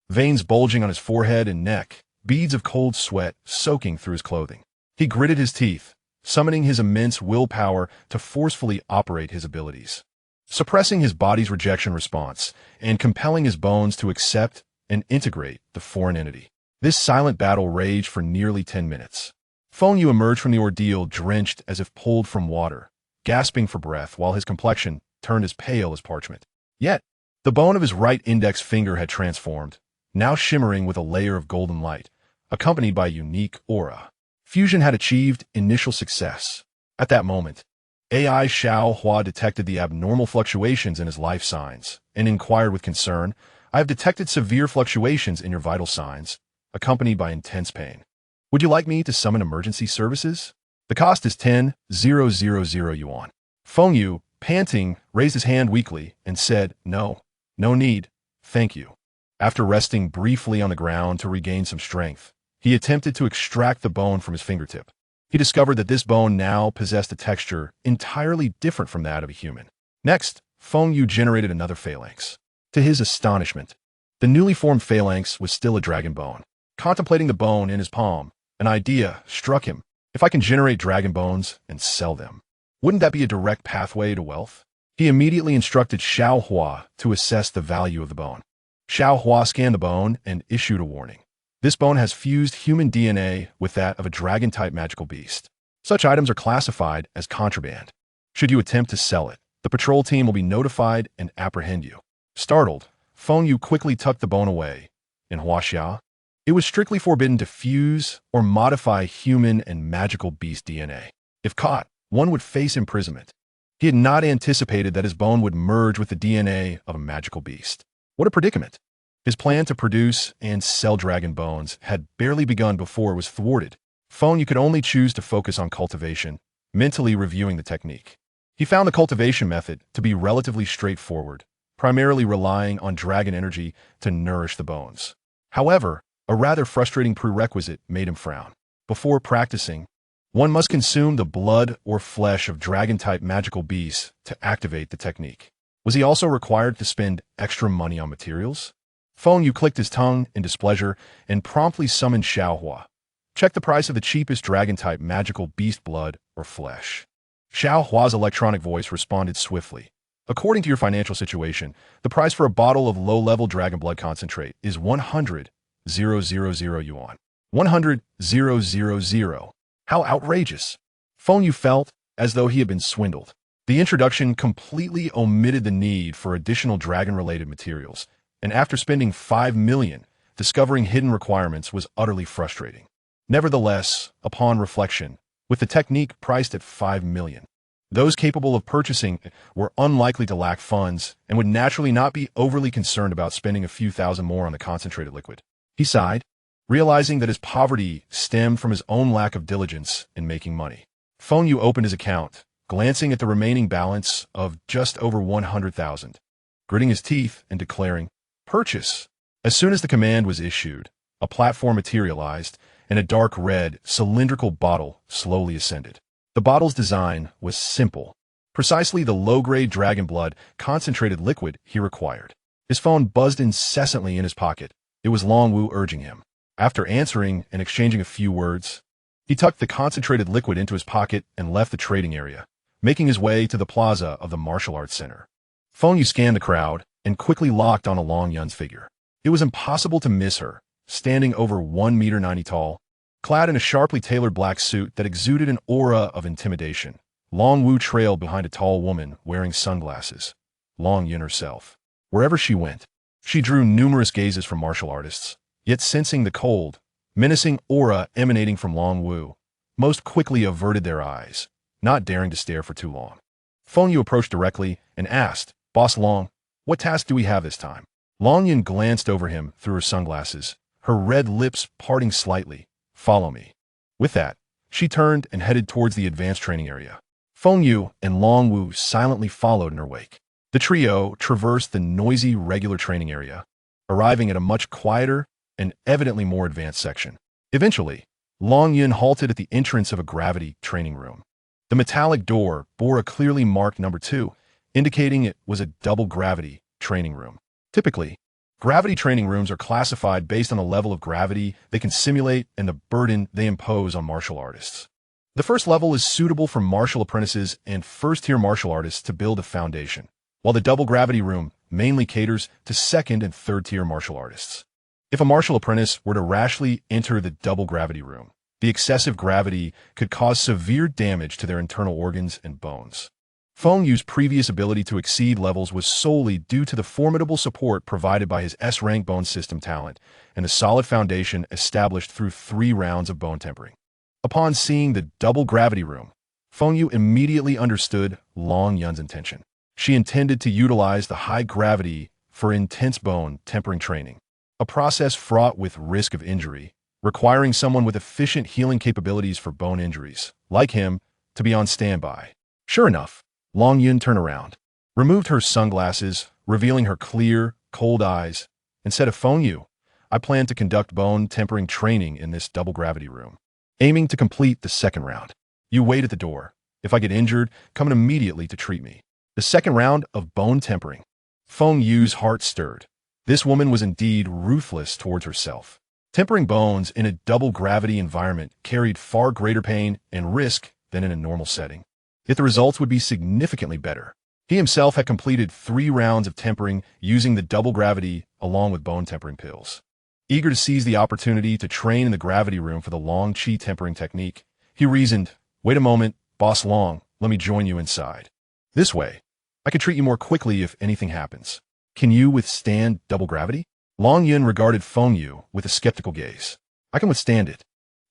veins bulging on his forehead and neck, beads of cold sweat soaking through his clothing. He gritted his teeth, summoning his immense willpower to forcefully operate his abilities, suppressing his body's rejection response and compelling his bones to accept and integrate the foreign entity. This silent battle raged for nearly 10 minutes. Feng Yu emerged from the ordeal drenched as if pulled from water, gasping for breath while his complexion turned as pale as parchment. Yet, the bone of his right index finger had transformed, now shimmering with a layer of golden light, accompanied by a unique aura. Fusion had achieved initial success. At that moment, AI Xiao Hua detected the abnormal fluctuations in his life signs and inquired with concern, "I have detected severe fluctuations in your vital signs, accompanied by intense pain. Would you like me to summon emergency services? The cost is 10,000 yuan." Feng Yu, panting, raised his hand weakly and said, "No need, thank you." After resting briefly on the ground to regain some strength, he attempted to extract the bone from his fingertip. He discovered that this bone now possessed a texture entirely different from that of a human. Next, Feng Yu generated another phalanx. To his astonishment, the newly formed phalanx was still a dragon bone. Contemplating the bone in his palm, an idea struck him. If I can generate dragon bones and sell them, wouldn't that be a direct pathway to wealth? He immediately instructed Xiao Hua to assess the value of the bone. Xiao Hua scanned the bone and issued a warning. This bone has fused human DNA with that of a dragon-type magical beast. Such items are classified as contraband. Should you attempt to sell it, the patrol team will be notified and apprehend you. Startled, Feng Yu quickly tucked the bone away. In Huaxia, it was strictly forbidden to fuse or modify human and magical beast DNA. If caught, one would face imprisonment. He had not anticipated that his bone would merge with the DNA of a magical beast. What a predicament! His plan to produce and sell dragon bones had barely begun before it was thwarted. Feng Yu could only choose to focus on cultivation, mentally reviewing the technique. He found the cultivation method to be relatively straightforward, primarily relying on dragon energy to nourish the bones. However, a rather frustrating prerequisite made him frown. Before practicing, one must consume the blood or flesh of dragon-type magical beasts to activate the technique. Was he also required to spend extra money on materials? Feng Yu clicked his tongue in displeasure and promptly summoned Xiao Hua. Check the price of the cheapest dragon-type magical beast blood or flesh. Xiao Hua's electronic voice responded swiftly. According to your financial situation, the price for a bottle of low-level dragon blood concentrate is 100,000 yuan. 100,000. How outrageous! Feng Yu felt as though he had been swindled. The introduction completely omitted the need for additional dragon-related materials, and after spending 5 million, discovering hidden requirements was utterly frustrating. Nevertheless, upon reflection, with the technique priced at 5 million, those capable of purchasing were unlikely to lack funds and would naturally not be overly concerned about spending a few thousand more on the concentrated liquid. He sighed, realizing that his poverty stemmed from his own lack of diligence in making money. Feng Yu opened his account, glancing at the remaining balance of just over 100,000, gritting his teeth and declaring, "Purchase." As soon as the command was issued, a platform materialized, and a dark red, cylindrical bottle slowly ascended. The bottle's design was simple, precisely the low-grade dragon blood concentrated liquid he required. His phone buzzed incessantly in his pocket. It was Long Wu urging him. After answering and exchanging a few words, he tucked the concentrated liquid into his pocket and left the trading area, making his way to the plaza of the martial arts center. Feng Yu scanned the crowd and quickly locked on Long Yun's figure. It was impossible to miss her, standing over 1.90 meters tall, clad in a sharply tailored black suit that exuded an aura of intimidation. Long Wu trailed behind a tall woman wearing sunglasses, Long Yun herself. Wherever she went, she drew numerous gazes from martial artists, yet sensing the cold, menacing aura emanating from Long Wu, most quickly averted their eyes, not daring to stare for too long. Feng Yu approached directly and asked, "Boss Long, what task do we have this time?" Long Yun glanced over him through her sunglasses, her red lips parting slightly. "Follow me." With that, she turned and headed towards the advanced training area. Feng Yu and Long Wu silently followed in her wake. The trio traversed the noisy regular training area, arriving at a much quieter and evidently more advanced section. Eventually, Long Yun halted at the entrance of a gravity training room. The metallic door bore a clearly marked number 2, indicating it was a double gravity training room. Typically, gravity training rooms are classified based on the level of gravity they can simulate and the burden they impose on martial artists. The first level is suitable for martial apprentices and first-tier martial artists to build a foundation, while the double gravity room mainly caters to second and third-tier martial artists. If a martial apprentice were to rashly enter the double gravity room, the excessive gravity could cause severe damage to their internal organs and bones. Feng Yu's previous ability to exceed levels was solely due to the formidable support provided by his S-rank bone system talent and the solid foundation established through 3 rounds of bone tempering. Upon seeing the double gravity room, Feng Yu immediately understood Long Yun's intention. She intended to utilize the high gravity for intense bone tempering training, a process fraught with risk of injury, requiring someone with efficient healing capabilities for bone injuries, like him, to be on standby. Sure enough, Long Yun turned around, removed her sunglasses, revealing her clear, cold eyes, and said to Feng Yu, "I plan to conduct bone tempering training in this double gravity room, aiming to complete the second round. You wait at the door. If I get injured, come in immediately to treat me." The second round of bone tempering. Feng Yu's heart stirred. This woman was indeed ruthless towards herself. Tempering bones in a double gravity environment carried far greater pain and risk than in a normal setting. Yet the results would be significantly better. He himself had completed 3 rounds of tempering using the double gravity along with bone tempering pills. Eager to seize the opportunity to train in the gravity room for the Long Qi tempering technique, he reasoned, "Wait a moment, Boss Long, let me join you inside. This way, I can treat you more quickly if anything happens. Can you withstand double gravity?" Long Yun regarded Feng Yu with a skeptical gaze. "I can withstand it.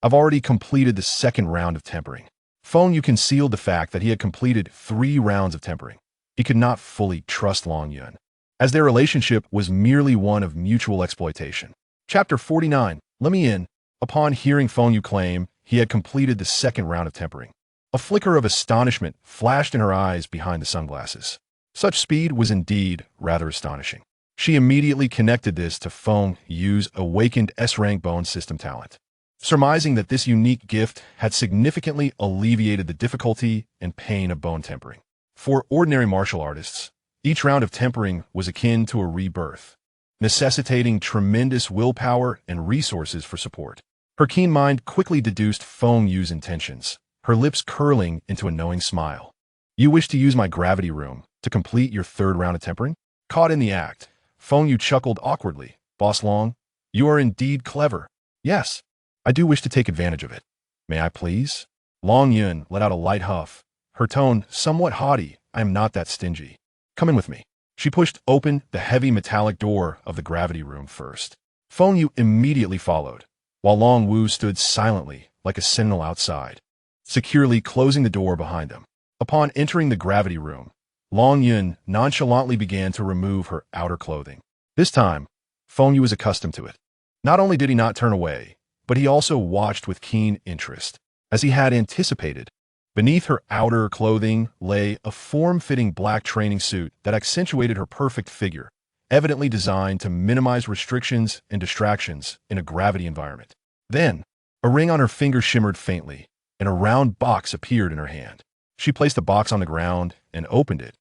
I've already completed the second round of tempering." Feng Yu concealed the fact that he had completed 3 rounds of tempering. He could not fully trust Long Yun, as their relationship was merely one of mutual exploitation. Chapter 49, Let Me In. Upon hearing Feng Yu claim he had completed the second round of tempering, a flicker of astonishment flashed in her eyes behind the sunglasses. Such speed was indeed rather astonishing. She immediately connected this to Feng Yu's awakened S-rank bone system talent, surmising that this unique gift had significantly alleviated the difficulty and pain of bone tempering. For ordinary martial artists, each round of tempering was akin to a rebirth, necessitating tremendous willpower and resources for support. Her keen mind quickly deduced Feng Yu's intentions, her lips curling into a knowing smile. "You wish to use my gravity room to complete your 3rd round of tempering?" Caught in the act, Feng Yu chuckled awkwardly. "Boss Long, you are indeed clever." "Yes, I do wish to take advantage of it. May I please?" Long Yun let out a light huff, her tone somewhat haughty. "I am not that stingy. Come in with me." She pushed open the heavy metallic door of the gravity room first. Feng Yu immediately followed, while Long Wu stood silently like a sentinel outside, securely closing the door behind them. Upon entering the gravity room, Long Yun nonchalantly began to remove her outer clothing. This time, Feng Yu was accustomed to it. Not only did he not turn away, but he also watched with keen interest. As he had anticipated, beneath her outer clothing lay a form-fitting black training suit that accentuated her perfect figure, evidently designed to minimize restrictions and distractions in a gravity environment. Then, a ring on her finger shimmered faintly, and a round box appeared in her hand. She placed the box on the ground and opened it,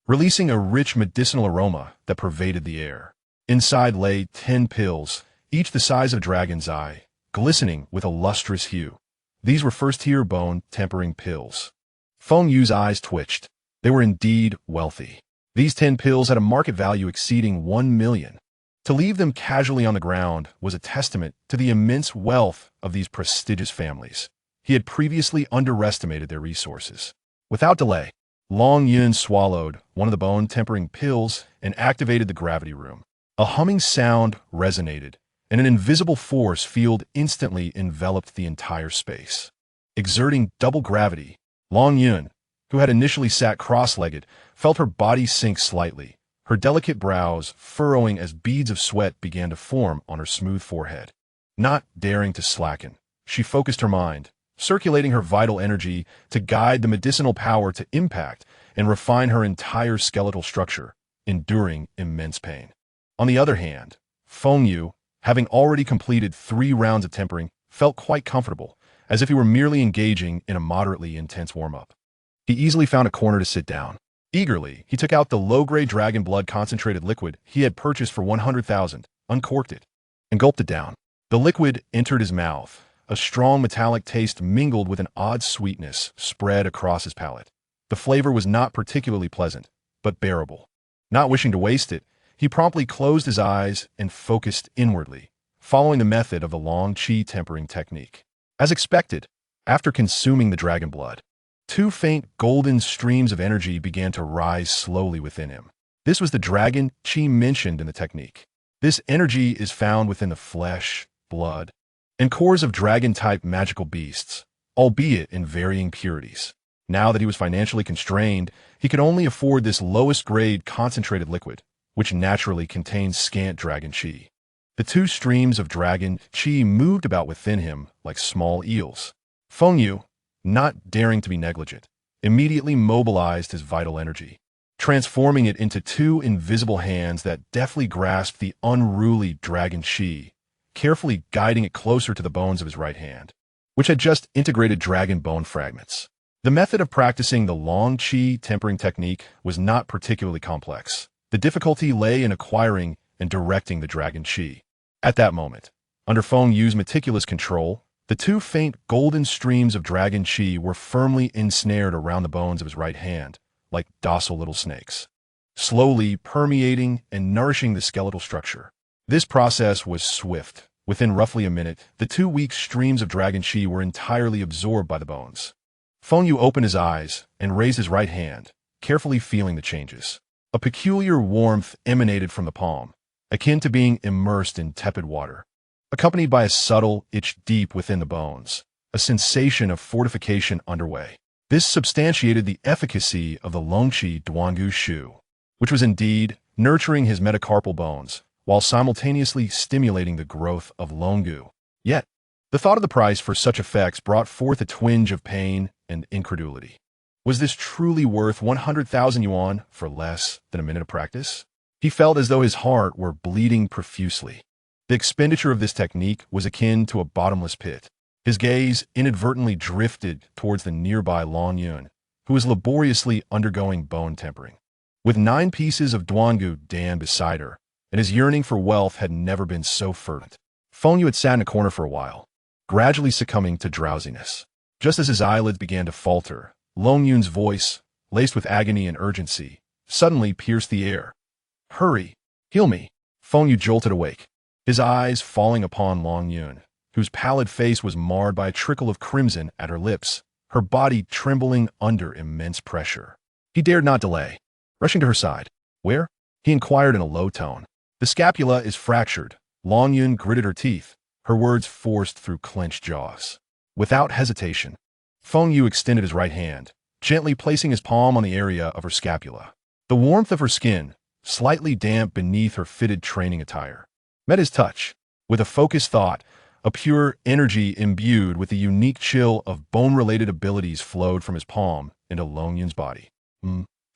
releasing a rich medicinal aroma that pervaded the air. Inside lay 10 pills, each the size of a dragon's eye, glistening with a lustrous hue. These were first-tier bone tempering pills. Feng Yu's eyes twitched. They were indeed wealthy. These 10 pills had a market value exceeding 1 million. To leave them casually on the ground was a testament to the immense wealth of these prestigious families. He had previously underestimated their resources. Without delay, Long Yun swallowed one of the bone tempering pills and activated the gravity room. A humming sound resonated, and an invisible force field instantly enveloped the entire space. Exerting double gravity, Long Yun, who had initially sat cross-legged, felt her body sink slightly, her delicate brows furrowing as beads of sweat began to form on her smooth forehead. Not daring to slacken, she focused her mind, circulating her vital energy to guide the medicinal power to impact and refine her entire skeletal structure, enduring immense pain. On the other hand, Feng Yu, having already completed 3 rounds of tempering, felt quite comfortable, as if he were merely engaging in a moderately intense warm-up. He easily found a corner to sit down. Eagerly, he took out the low-grade dragon blood concentrated liquid he had purchased for 100,000, uncorked it, and gulped it down. The liquid entered his mouth. A strong metallic taste mingled with an odd sweetness spread across his palate. The flavor was not particularly pleasant, but bearable. Not wishing to waste it, he promptly closed his eyes and focused inwardly, following the method of the long qi tempering technique. As expected, after consuming the dragon blood, 2 faint golden streams of energy began to rise slowly within him. This was the dragon qi mentioned in the technique. This energy is found within the flesh, blood, and cores of dragon-type magical beasts, albeit in varying purities. Now that he was financially constrained, he could only afford this lowest-grade concentrated liquid, which naturally contains scant dragon qi. The 2 streams of dragon qi moved about within him like small eels. Feng Yu, not daring to be negligent, immediately mobilized his vital energy, transforming it into 2 invisible hands that deftly grasped the unruly dragon qi, carefully guiding it closer to the bones of his right hand, which had just integrated dragon bone fragments. The method of practicing the long qi tempering technique was not particularly complex. The difficulty lay in acquiring and directing the dragon qi. At that moment, under Feng Yu's meticulous control, the 2 faint golden streams of dragon qi were firmly ensnared around the bones of his right hand, like docile little snakes, slowly permeating and nourishing the skeletal structure. This process was swift. Within roughly a minute, the 2 weak streams of dragon qi were entirely absorbed by the bones. Feng Yu opened his eyes and raised his right hand, carefully feeling the changes. A peculiar warmth emanated from the palm, akin to being immersed in tepid water, accompanied by a subtle itch deep within the bones, a sensation of fortification underway. This substantiated the efficacy of the Longqi Duangu Shu, which was indeed nurturing his metacarpal bones, while simultaneously stimulating the growth of Longgu. Yet, the thought of the price for such effects brought forth a twinge of pain and incredulity. Was this truly worth 100,000 yuan for less than a minute of practice? He felt as though his heart were bleeding profusely. The expenditure of this technique was akin to a bottomless pit. His gaze inadvertently drifted towards the nearby Long Yun, who was laboriously undergoing bone tempering. With 9 pieces of Duangu Dan beside her, and his yearning for wealth had never been so fervent. Feng Yu had sat in a corner for a while, gradually succumbing to drowsiness. Just as his eyelids began to falter, Long Yun's voice, laced with agony and urgency, suddenly pierced the air. "Hurry! Heal me!" Feng Yu jolted awake, his eyes falling upon Long Yun, whose pallid face was marred by a trickle of crimson at her lips, her body trembling under immense pressure. He dared not delay. Rushing to her side, "Where?" he inquired in a low tone. "The scapula is fractured." Long Yun gritted her teeth, her words forced through clenched jaws. Without hesitation, Feng Yu extended his right hand, gently placing his palm on the area of her scapula. The warmth of her skin, slightly damp beneath her fitted training attire, met his touch. With a focused thought, a pure energy imbued with the unique chill of bone-related abilities flowed from his palm into Long Yun's body.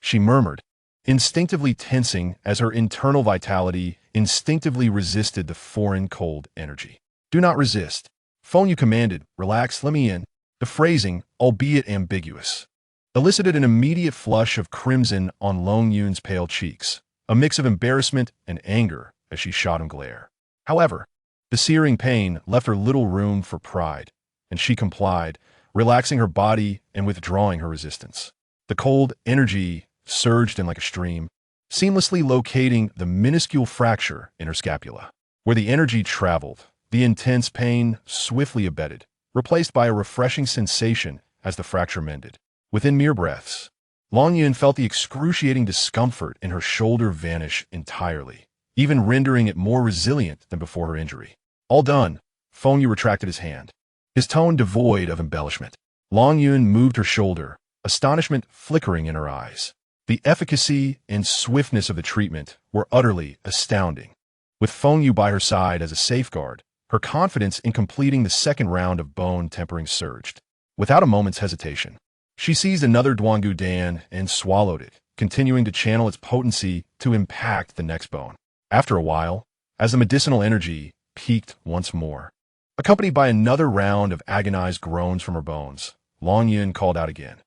She murmured, instinctively tensing as her internal vitality instinctively resisted the foreign cold energy. "Do not resist," Feng Yu commanded. "Relax, let me in." The phrasing, albeit ambiguous, elicited an immediate flush of crimson on Long Yun's pale cheeks, a mix of embarrassment and anger as she shot him glare. However, the searing pain left her little room for pride, and she complied, relaxing her body and withdrawing her resistance. The cold energy surged in like a stream, seamlessly locating the minuscule fracture in her scapula. Where the energy traveled, the intense pain swiftly abated, replaced by a refreshing sensation as the fracture mended. Within mere breaths, Long Yun felt the excruciating discomfort in her shoulder vanish entirely, even rendering it more resilient than before her injury. "All done." Feng Yu retracted his hand, his tone devoid of embellishment. Long Yun moved her shoulder, astonishment flickering in her eyes. The efficacy and swiftness of the treatment were utterly astounding. With Feng Yu by her side as a safeguard, Her confidence in completing the second round of bone tempering surged. Without a moment's hesitation, she seized another Duangu Dan and swallowed it, continuing to channel its potency to impact the next bone. After a while, as the medicinal energy peaked once more, accompanied by another round of agonized groans from her bones, Long Yun called out again.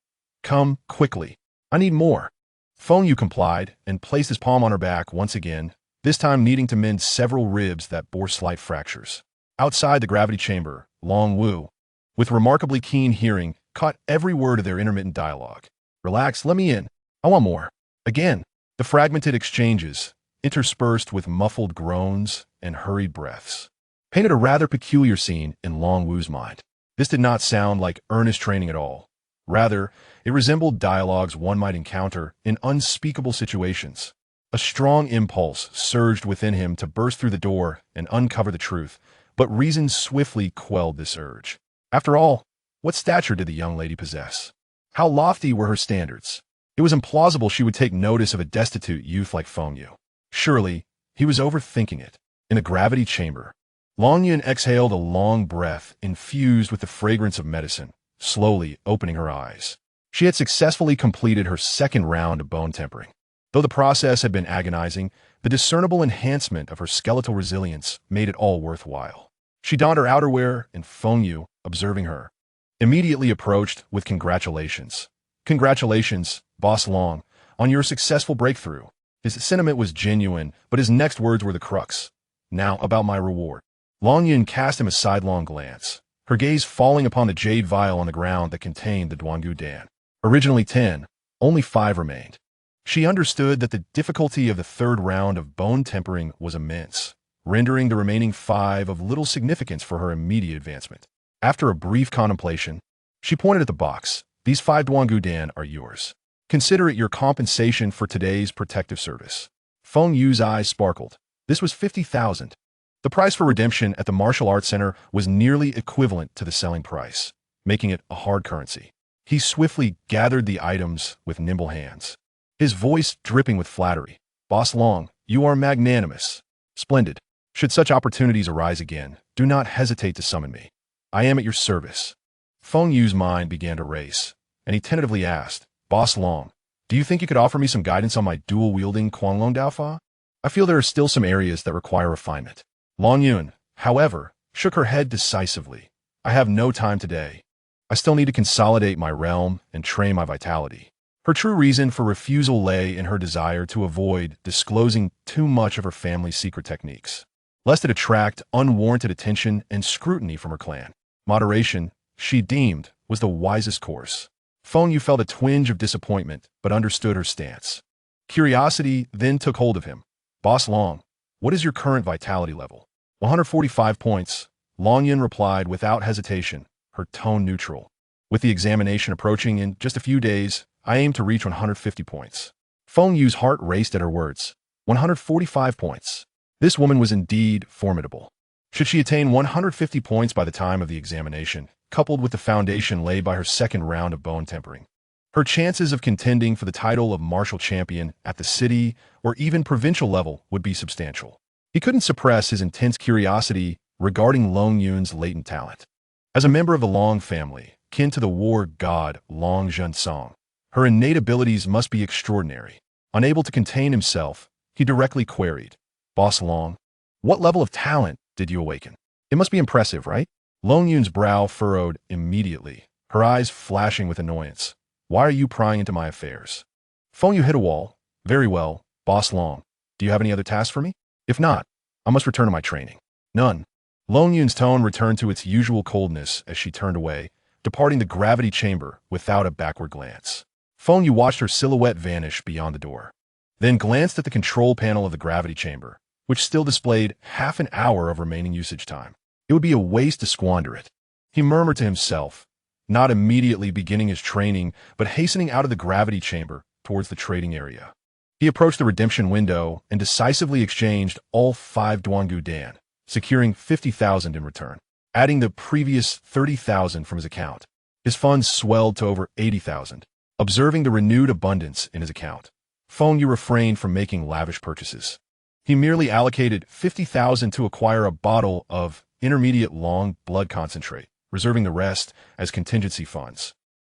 "Come, quickly. I need more." Feng Yu complied and placed his palm on her back once again, this time needing to mend several ribs that bore slight fractures. Outside the gravity chamber, Long Wu, with remarkably keen hearing, caught every word of their intermittent dialogue. "Relax, let me in. I want more." Again, the fragmented exchanges, interspersed with muffled groans and hurried breaths, painted a rather peculiar scene in Long Wu's mind. This did not sound like earnest training at all. Rather, it resembled dialogues one might encounter in unspeakable situations. A strong impulse surged within him to burst through the door and uncover the truth, but reason swiftly quelled this urge. After all, what stature did the young lady possess? How lofty were her standards? It was implausible she would take notice of a destitute youth like Feng Yu. Surely, he was overthinking it. In the gravity chamber, Long Yun exhaled a long breath infused with the fragrance of medicine, slowly opening her eyes. She had successfully completed her second round of bone tempering. Though the process had been agonizing, the discernible enhancement of her skeletal resilience made it all worthwhile. She donned her outerwear, and Feng Yu, observing her, immediately approached with congratulations. "Congratulations, Boss Long, on your successful breakthrough." His sentiment was genuine, but his next words were the crux. "Now, about my reward." Long Yun cast him a sidelong glance, her gaze falling upon the jade vial on the ground that contained the Duangu Dan. Originally 10, only 5 remained. She understood that the difficulty of the third round of bone tempering was immense, rendering the remaining 5 of little significance for her immediate advancement. After a brief contemplation, she pointed at the box. "These 5 Duangu Dan are yours. Consider it your compensation for today's protective service." Feng Yu's eyes sparkled. This was 50,000. The price for redemption at the martial arts center was nearly equivalent to the selling price, making it a hard currency. He swiftly gathered the items with nimble hands, his voice dripping with flattery. "Boss Long, you are magnanimous. Splendid. Should such opportunities arise again, do not hesitate to summon me. I am at your service." Feng Yu's mind began to race, and he tentatively asked, "Boss Long, do you think you could offer me some guidance on my dual-wielding Quanglong Daofa? I feel there are still some areas that require refinement." Long Yun, however, shook her head decisively. "I have no time today. I still need to consolidate my realm and train my vitality." Her true reason for refusal lay in her desire to avoid disclosing too much of her family's secret techniques, lest it attract unwarranted attention and scrutiny from her clan. Moderation, she deemed, was the wisest course. Feng Yu felt a twinge of disappointment, but understood her stance. Curiosity then took hold of him. "Boss Long, what is your current vitality level?" 145 points, Long Yun replied without hesitation, her tone neutral. "With the examination approaching in just a few days, I aim to reach 150 points. Feng Yu's heart raced at her words. 145 points. This woman was indeed formidable. Should she attain 150 points by the time of the examination, coupled with the foundation laid by her second round of bone tempering, her chances of contending for the title of martial champion at the city or even provincial level would be substantial. He couldn't suppress his intense curiosity regarding Long Yun's latent talent. As a member of the Long family, kin to the war god Long Zhensong, her innate abilities must be extraordinary. Unable to contain himself, he directly queried, "Boss Long, what level of talent did you awaken? It must be impressive, right?" Long Yun's brow furrowed immediately, her eyes flashing with annoyance. "Why are you prying into my affairs?" Feng Yu hit a wall. "Very well, Boss Long. Do you have any other tasks for me? If not, I must return to my training." "None." Long Yun's tone returned to its usual coldness as she turned away, departing the gravity chamber without a backward glance. Feng Yu watched her silhouette vanish beyond the door, then glanced at the control panel of the gravity chamber, which still displayed half an hour of remaining usage time. It would be a waste to squander it. He murmured to himself, not immediately beginning his training, but hastening out of the gravity chamber towards the trading area. He approached the redemption window and decisively exchanged all 5 Duangu Dan, securing 50,000 in return, adding the previous 30,000 from his account. His funds swelled to over 80,000. Observing the renewed abundance in his account, Feng Yu refrained from making lavish purchases. He merely allocated 50,000 to acquire a bottle of intermediate long blood concentrate, reserving the rest as contingency funds.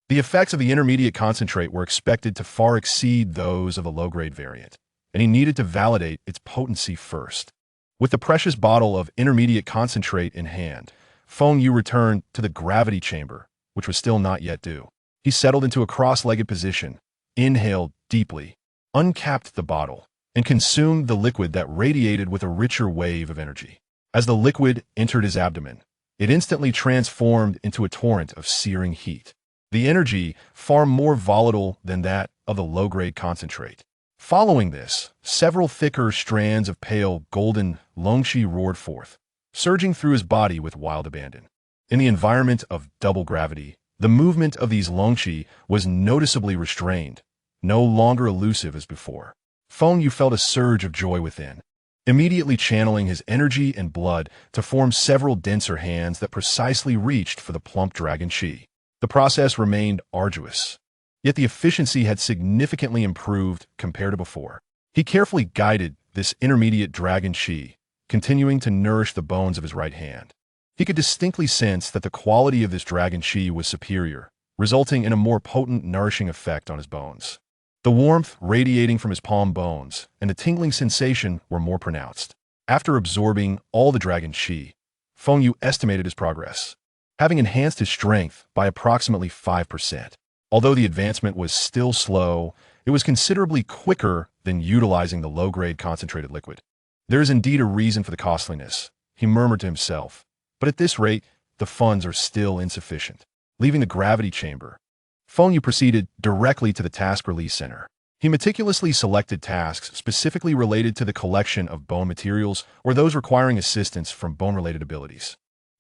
The effects of the intermediate concentrate were expected to far exceed those of the low-grade variant, and he needed to validate its potency first. With the precious bottle of intermediate concentrate in hand, Feng Yu returned to the gravity chamber, which was still not yet due. He settled into a cross-legged position, inhaled deeply, uncapped the bottle, and consumed the liquid that radiated with a richer wave of energy. As the liquid entered his abdomen, it instantly transformed into a torrent of searing heat. The energy, far more volatile than that of the low-grade concentrate. Following this, several thicker strands of pale golden longqi roared forth, surging through his body with wild abandon. In the environment of double gravity, the movement of these longqi was noticeably restrained, no longer elusive as before. Feng Yu felt a surge of joy within, immediately channeling his energy and blood to form several denser hands that precisely reached for the plump dragon qi. The process remained arduous, yet the efficiency had significantly improved compared to before. He carefully guided this intermediate dragon qi, continuing to nourish the bones of his right hand. He could distinctly sense that the quality of this dragon qi was superior, resulting in a more potent, nourishing effect on his bones. The warmth radiating from his palm bones and the tingling sensation were more pronounced. After absorbing all the dragon qi, Feng Yu estimated his progress, having enhanced his strength by approximately 5%. Although the advancement was still slow, it was considerably quicker than utilizing the low-grade concentrated liquid. There is indeed a reason for the costliness, he murmured to himself, but at this rate, the funds are still insufficient. Leaving the gravity chamber, Feng Yu proceeded directly to the task release center. He meticulously selected tasks specifically related to the collection of bone materials or those requiring assistance from bone-related abilities.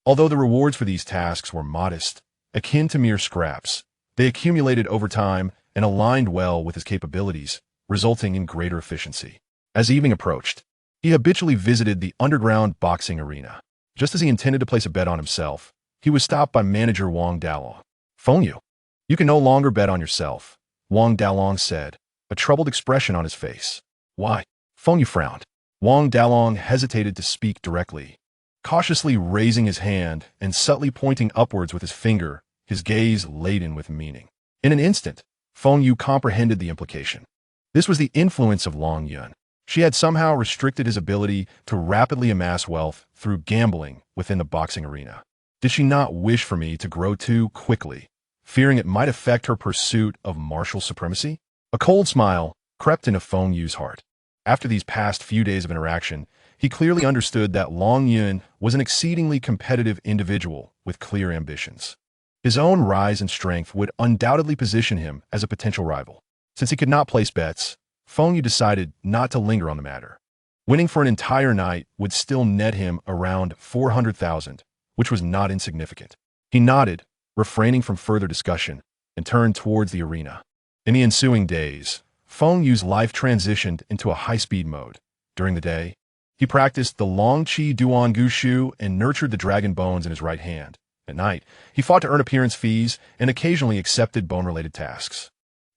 Although the rewards for these tasks were modest, akin to mere scraps, they accumulated over time and aligned well with his capabilities, resulting in greater efficiency. As evening approached, he habitually visited the underground boxing arena. Just as he intended to place a bet on himself, he was stopped by manager Wang Dalong. "Feng Yu, you can no longer bet on yourself," Wang Dalong said, a troubled expression on his face. "Why?" Feng Yu frowned. Wang Dalong hesitated to speak directly, cautiously raising his hand and subtly pointing upwards with his finger, his gaze laden with meaning. In an instant, Feng Yu comprehended the implication. This was the influence of Long Yun. She had somehow restricted his ability to rapidly amass wealth through gambling within the boxing arena. Did she not wish for me to grow too quickly, fearing it might affect her pursuit of martial supremacy? A cold smile crept into Feng Yu's heart. After these past few days of interaction, he clearly understood that Long Yun was an exceedingly competitive individual with clear ambitions. His own rise in strength would undoubtedly position him as a potential rival. Since he could not place bets, Feng Yu decided not to linger on the matter. Winning for an entire night would still net him around 400,000, which was not insignificant. He nodded, refraining from further discussion, and turned towards the arena. In the ensuing days, Feng Yu's life transitioned into a high-speed mode. During the day, he practiced the Long Qi Duan Gushu and nurtured the dragon bones in his right hand. At night, he fought to earn appearance fees and occasionally accepted bone-related tasks.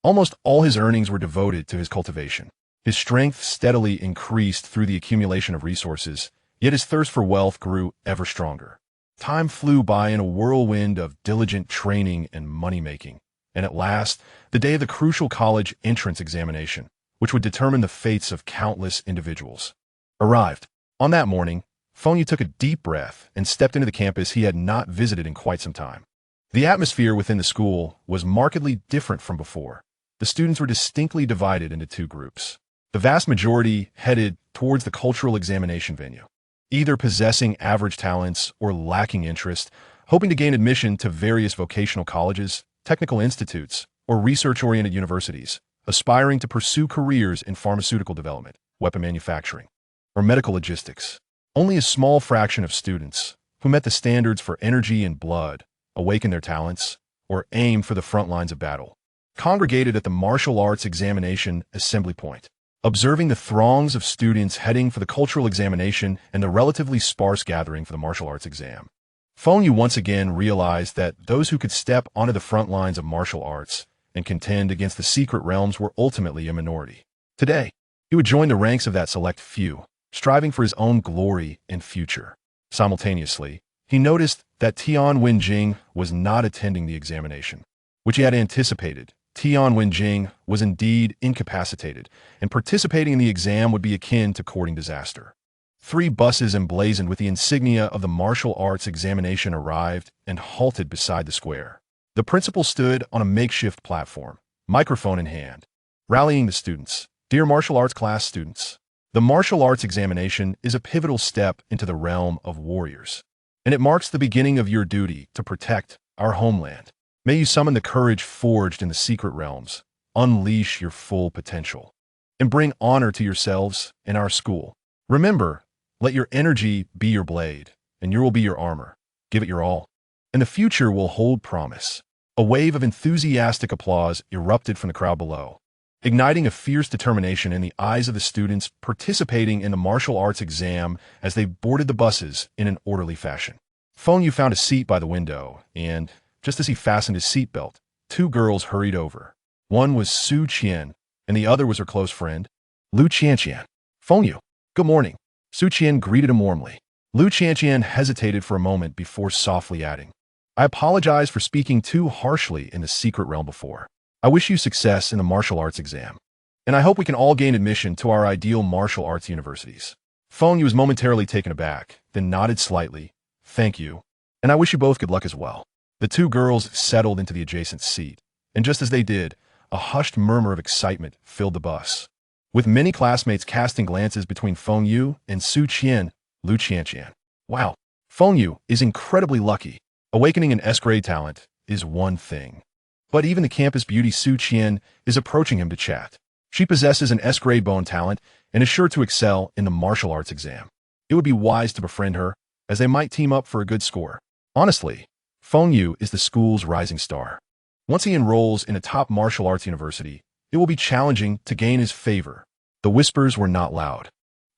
Almost all his earnings were devoted to his cultivation. His strength steadily increased through the accumulation of resources, yet his thirst for wealth grew ever stronger. Time flew by in a whirlwind of diligent training and money-making, and at last, the day of the crucial college entrance examination, which would determine the fates of countless individuals, arrived. On that morning, Feng Yu took a deep breath and stepped into the campus he had not visited in quite some time. The atmosphere within the school was markedly different from before. The students were distinctly divided into two groups. The vast majority headed towards the cultural examination venue, either possessing average talents or lacking interest, hoping to gain admission to various vocational colleges, technical institutes, or research-oriented universities, aspiring to pursue careers in pharmaceutical development, weapon manufacturing, or medical logistics. Only a small fraction of students, who met the standards for energy and blood, awakened their talents, or aimed for the front lines of battle, congregated at the martial arts examination assembly point. Observing the throngs of students heading for the cultural examination and the relatively sparse gathering for the martial arts exam, Feng Yu once again realized that those who could step onto the front lines of martial arts and contend against the secret realms were ultimately a minority. Today, he would join the ranks of that select few, striving for his own glory and future. Simultaneously, he noticed that Tian Wenjing was not attending the examination, which he had anticipated. Tian Wenjing was indeed incapacitated, and participating in the exam would be akin to courting disaster. 3 buses emblazoned with the insignia of the martial arts examination arrived and halted beside the square. The principal stood on a makeshift platform, microphone in hand, rallying the students. Dear martial arts class students, the martial arts examination is a pivotal step into the realm of warriors, and it marks the beginning of your duty to protect our homeland. May you summon the courage forged in the secret realms, unleash your full potential, and bring honor to yourselves and our school. Remember, let your energy be your blade, and your will be your armor. Give it your all, and the future will hold promise. A wave of enthusiastic applause erupted from the crowd below, igniting a fierce determination in the eyes of the students participating in the martial arts exam as they boarded the buses in an orderly fashion. Feng Yu found a seat by the window, and just as he fastened his seatbelt, 2 girls hurried over. One was Su Qian, and the other was her close friend, Lu Qianqian. Feng Yu, good morning. Su Qian greeted him warmly. Lu Qianqian hesitated for a moment before softly adding, I apologize for speaking too harshly in the secret realm before. I wish you success in the martial arts exam, and I hope we can all gain admission to our ideal martial arts universities. Feng Yu was momentarily taken aback, then nodded slightly. Thank you, and I wish you both good luck as well. The 2 girls settled into the adjacent seat, and just as they did, a hushed murmur of excitement filled the bus, with many classmates casting glances between Feng Yu and Su Qian, Lu Qianqian. Wow, Feng Yu is incredibly lucky. Awakening an S-grade talent is one thing, but even the campus beauty Su Qian is approaching him to chat. She possesses an S-grade bone talent and is sure to excel in the martial arts exam. It would be wise to befriend her, as they might team up for a good score. Honestly, Feng Yu is the school's rising star. Once he enrolls in a top martial arts university, it will be challenging to gain his favor. The whispers were not loud,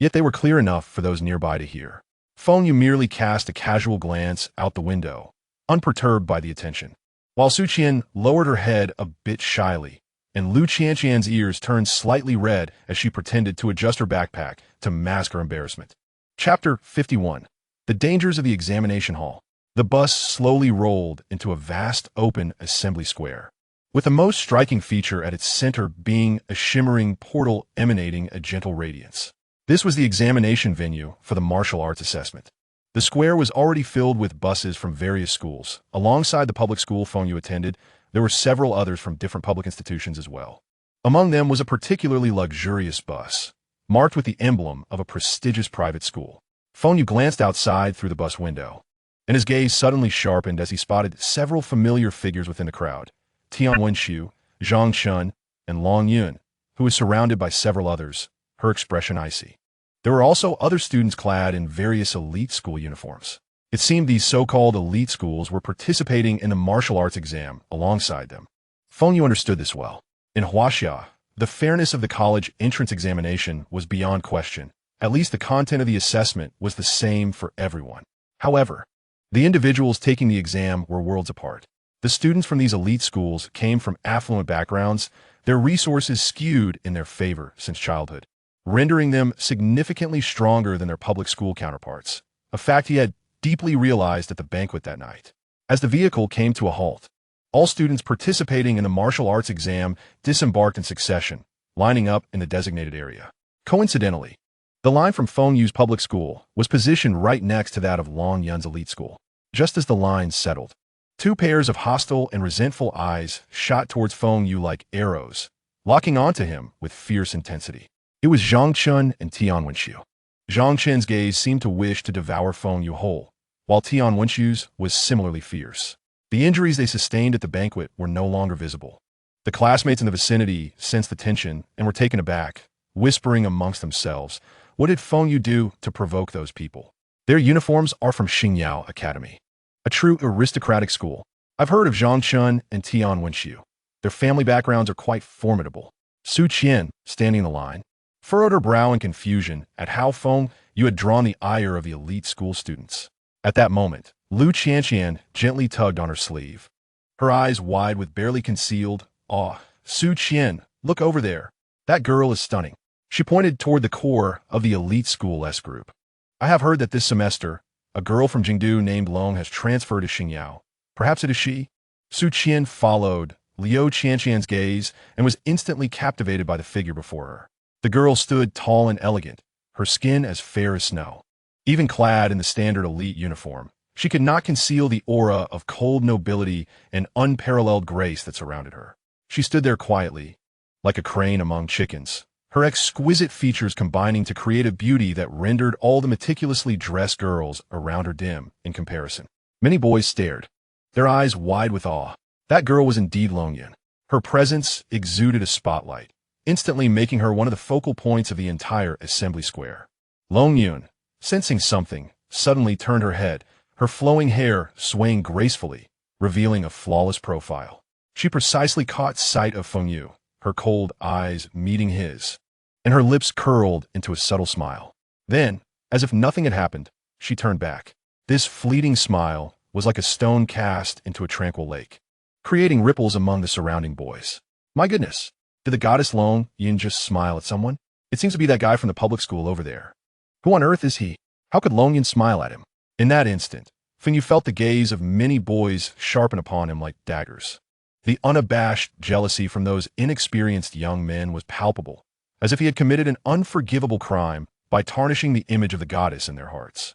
yet they were clear enough for those nearby to hear. Feng Yu merely cast a casual glance out the window, unperturbed by the attention, while Su Qian lowered her head a bit shyly, and Lu Qianqian's ears turned slightly red as she pretended to adjust her backpack to mask her embarrassment. Chapter 51. The Dangers of the Examination Hall. The bus slowly rolled into a vast open assembly square, with the most striking feature at its center being a shimmering portal emanating a gentle radiance. This was the examination venue for the martial arts assessment. The square was already filled with buses from various schools. Alongside the public school Feng Yu attended, there were several others from different public institutions as well. Among them was a particularly luxurious bus, marked with the emblem of a prestigious private school. Feng Yu glanced outside through the bus window, and his gaze suddenly sharpened as he spotted several familiar figures within the crowd. Tian Wenxiu, Zhang Chun, and Long Yun, who was surrounded by several others, her expression icy. There were also other students clad in various elite school uniforms. It seemed these so-called elite schools were participating in the martial arts exam alongside them. Feng Yu understood this well. In Huaxia, the fairness of the college entrance examination was beyond question. At least the content of the assessment was the same for everyone. However, the individuals taking the exam were worlds apart. The students from these elite schools came from affluent backgrounds, their resources skewed in their favor since childhood, rendering them significantly stronger than their public school counterparts, a fact he had deeply realized at the banquet that night. As the vehicle came to a halt, all students participating in the martial arts exam disembarked in succession, lining up in the designated area. Coincidentally, the line from Feng Yu's public school was positioned right next to that of Long Yun's elite school. Just as the line settled, 2 pairs of hostile and resentful eyes shot towards Feng Yu like arrows, locking onto him with fierce intensity. It was Zhang Chun and Tian Wenxiu. Zhang Chun's gaze seemed to wish to devour Feng Yu whole, while Tian Wenxiu's was similarly fierce. The injuries they sustained at the banquet were no longer visible. The classmates in the vicinity sensed the tension and were taken aback, whispering amongst themselves, what did Feng Yu do to provoke those people? Their uniforms are from Xingyao Academy, a true aristocratic school. I've heard of Zhang Chun and Tian Wenxiu. Their family backgrounds are quite formidable. Su Qian, standing in the line, furrowed her brow in confusion at how Feng Yu had drawn the ire of the elite school students. At that moment, Lu Qianqian gently tugged on her sleeve, her eyes wide with barely concealed awe. Su Qian, look over there. That girl is stunning. She pointed toward the core of the elite school S group. I have heard that this semester, A girl from Jingdu named Long has transferred to Xingyao. Perhaps it is she? Su Qian followed Liu Qianqian's gaze and was instantly captivated by the figure before her. The girl stood tall and elegant, her skin as fair as snow. Even clad in the standard elite uniform, she could not conceal the aura of cold nobility and unparalleled grace that surrounded her. She stood there quietly, like a crane among chickens, her exquisite features combining to create a beauty that rendered all the meticulously dressed girls around her dim in comparison. Many boys stared, their eyes wide with awe. That girl was indeed Longyun. Her presence exuded a spotlight, instantly making her one of the focal points of the entire assembly square. Longyun, sensing something, suddenly turned her head, her flowing hair swaying gracefully, revealing a flawless profile. She precisely caught sight of Feng Yu, her cold eyes meeting his, and her lips curled into a subtle smile. Then, as if nothing had happened, she turned back. This fleeting smile was like a stone cast into a tranquil lake, creating ripples among the surrounding boys. My goodness, did the goddess Long Yin just smile at someone? It seems to be that guy from the public school over there. Who on earth is he? How could Long Yin smile at him? In that instant, Feng Yu felt the gaze of many boys sharpen upon him like daggers. The unabashed jealousy from those inexperienced young men was palpable, as if he had committed an unforgivable crime by tarnishing the image of the goddess in their hearts.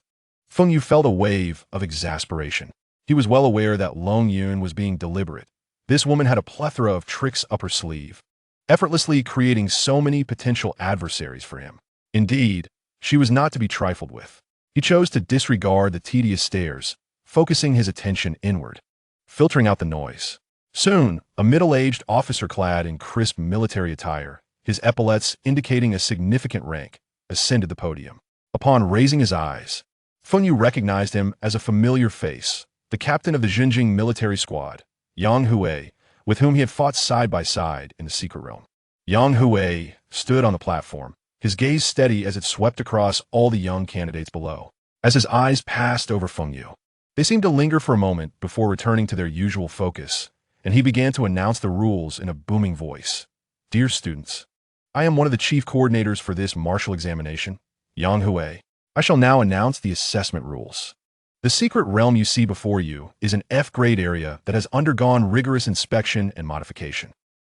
Feng Yu felt a wave of exasperation. He was well aware that Long Yun was being deliberate. This woman had a plethora of tricks up her sleeve, effortlessly creating so many potential adversaries for him. Indeed, she was not to be trifled with. He chose to disregard the tedious stares, focusing his attention inward, filtering out the noise. Soon, a middle-aged officer clad in crisp military attire, his epaulets indicating a significant rank, ascended the podium. Upon raising his eyes, Feng Yu recognized him as a familiar face, the captain of the Xinjing military squad, Yang Hui, with whom he had fought side by side in the secret realm. Yang Hui stood on the platform, his gaze steady as it swept across all the young candidates below. As his eyes passed over Feng Yu, they seemed to linger for a moment before returning to their usual focus, and he began to announce the rules in a booming voice. Dear students, I am one of the chief coordinators for this martial examination, Yang Hui. I shall now announce the assessment rules. The secret realm you see before you is an F-grade area that has undergone rigorous inspection and modification.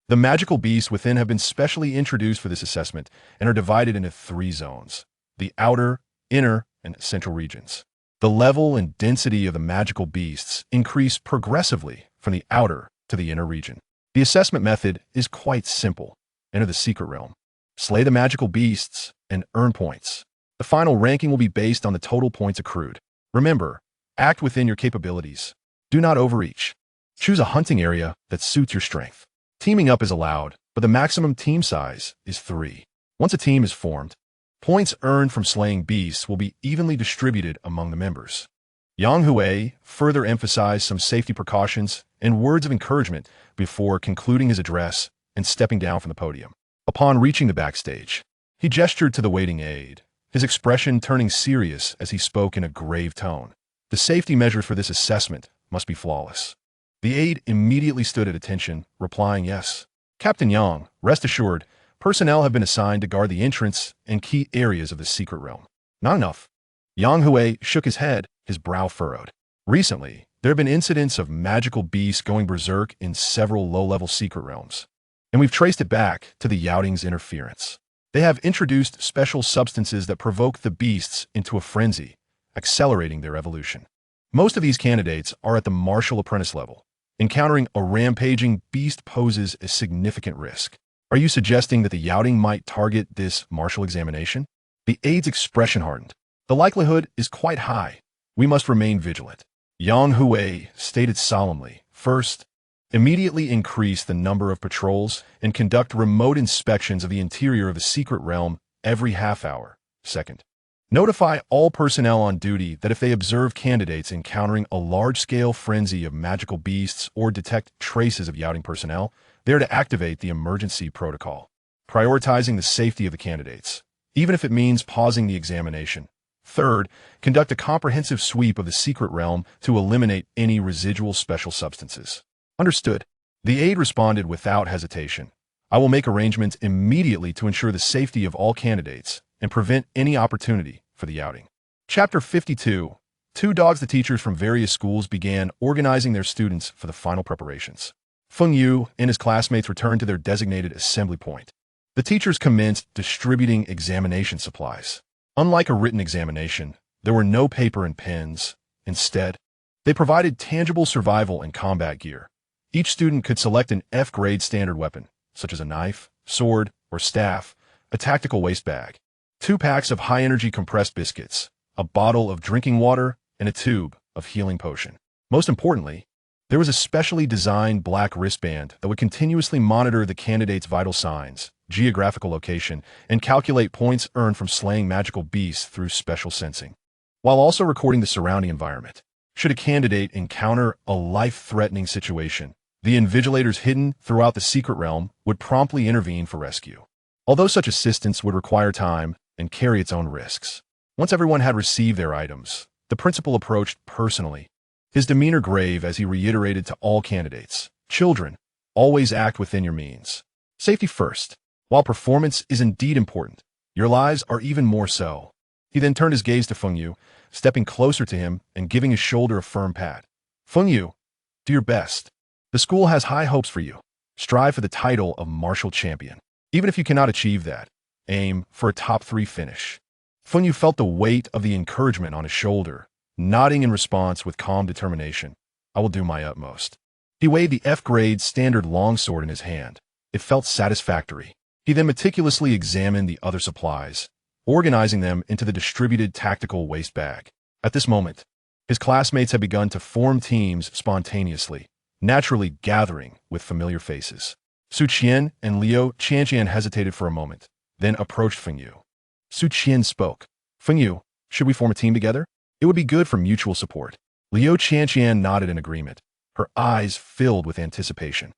The magical beasts within have been specially introduced for this assessment and are divided into 3 zones: the outer, inner, and central regions. The level and density of the magical beasts increase progressively from the outer to the inner region. The assessment method is quite simple. Enter the secret realm, slay the magical beasts, and earn points. The final ranking will be based on the total points accrued. Remember, act within your capabilities. Do not overreach. Choose a hunting area that suits your strength. Teaming up is allowed, but the maximum team size is 3. Once a team is formed, points earned from slaying beasts will be evenly distributed among the members. Yang Hui further emphasized some safety precautions and words of encouragement before concluding his address and stepping down from the podium. Upon reaching the backstage, he gestured to the waiting aide, his expression turning serious as he spoke in a grave tone. The safety measures for this assessment must be flawless. The aide immediately stood at attention, replying yes. Captain Yang, rest assured, personnel have been assigned to guard the entrance and key areas of the secret realm. Not enough. Yang Hui shook his head, his brow furrowed. Recently, there have been incidents of magical beasts going berserk in several low-level secret realms, and we've traced it back to the Yaoting's interference. They have introduced special substances that provoke the beasts into a frenzy, accelerating their evolution. Most of these candidates are at the martial apprentice level. Encountering a rampaging beast poses a significant risk. Are you suggesting that the Yaoting might target this martial examination? The aide's expression hardened. The likelihood is quite high. We must remain vigilant. Yang Hui stated solemnly, first, immediately increase the number of patrols and conduct remote inspections of the interior of the secret realm every half hour. Second, notify all personnel on duty that if they observe candidates encountering a large-scale frenzy of magical beasts or detect traces of Yaoting personnel, they are to activate the emergency protocol, prioritizing the safety of the candidates, even if it means pausing the examination. Third, conduct a comprehensive sweep of the secret realm to eliminate any residual special substances. Understood. The aide responded without hesitation. I will make arrangements immediately to ensure the safety of all candidates and prevent any opportunity for the Yaoting. Chapter 52. Two dogs, the teachers from various schools, began organizing their students for the final preparations. Feng Yu and his classmates returned to their designated assembly point. The teachers commenced distributing examination supplies. Unlike a written examination, there were no paper and pens. Instead, they provided tangible survival and combat gear. Each student could select an F-grade standard weapon, such as a knife, sword, or staff, a tactical waste bag, 2 packs of high-energy compressed biscuits, a bottle of drinking water, and a tube of healing potion. Most importantly, there was a specially designed black wristband that would continuously monitor the candidate's vital signs, geographical location, and calculate points earned from slaying magical beasts through special sensing, while also recording the surrounding environment. Should a candidate encounter a life-threatening situation, the invigilators hidden throughout the secret realm would promptly intervene for rescue. Although such assistance would require time and carry its own risks. Once everyone had received their items, the principal approached personally, his demeanor grave as he reiterated to all candidates, "Children, always act within your means. Safety first. While performance is indeed important, your lives are even more so." He then turned his gaze to Feng Yu, stepping closer to him and giving his shoulder a firm pat. "Feng Yu, do your best. The school has high hopes for you. Strive for the title of martial champion. Even if you cannot achieve that, aim for a top 3 finish." Feng Yu felt the weight of the encouragement on his shoulder, nodding in response with calm determination. "I will do my utmost." He weighed the F-grade standard longsword in his hand. It felt satisfactory. He then meticulously examined the other supplies, organizing them into the distributed tactical waste bag. At this moment, his classmates had begun to form teams spontaneously, naturally gathering with familiar faces. Su Qian and Liu Qianqian hesitated for a moment, then approached Feng Yu. Su Qian spoke. "Feng Yu, should we form a team together? It would be good for mutual support." Liu Qianqian nodded in agreement, her eyes filled with anticipation.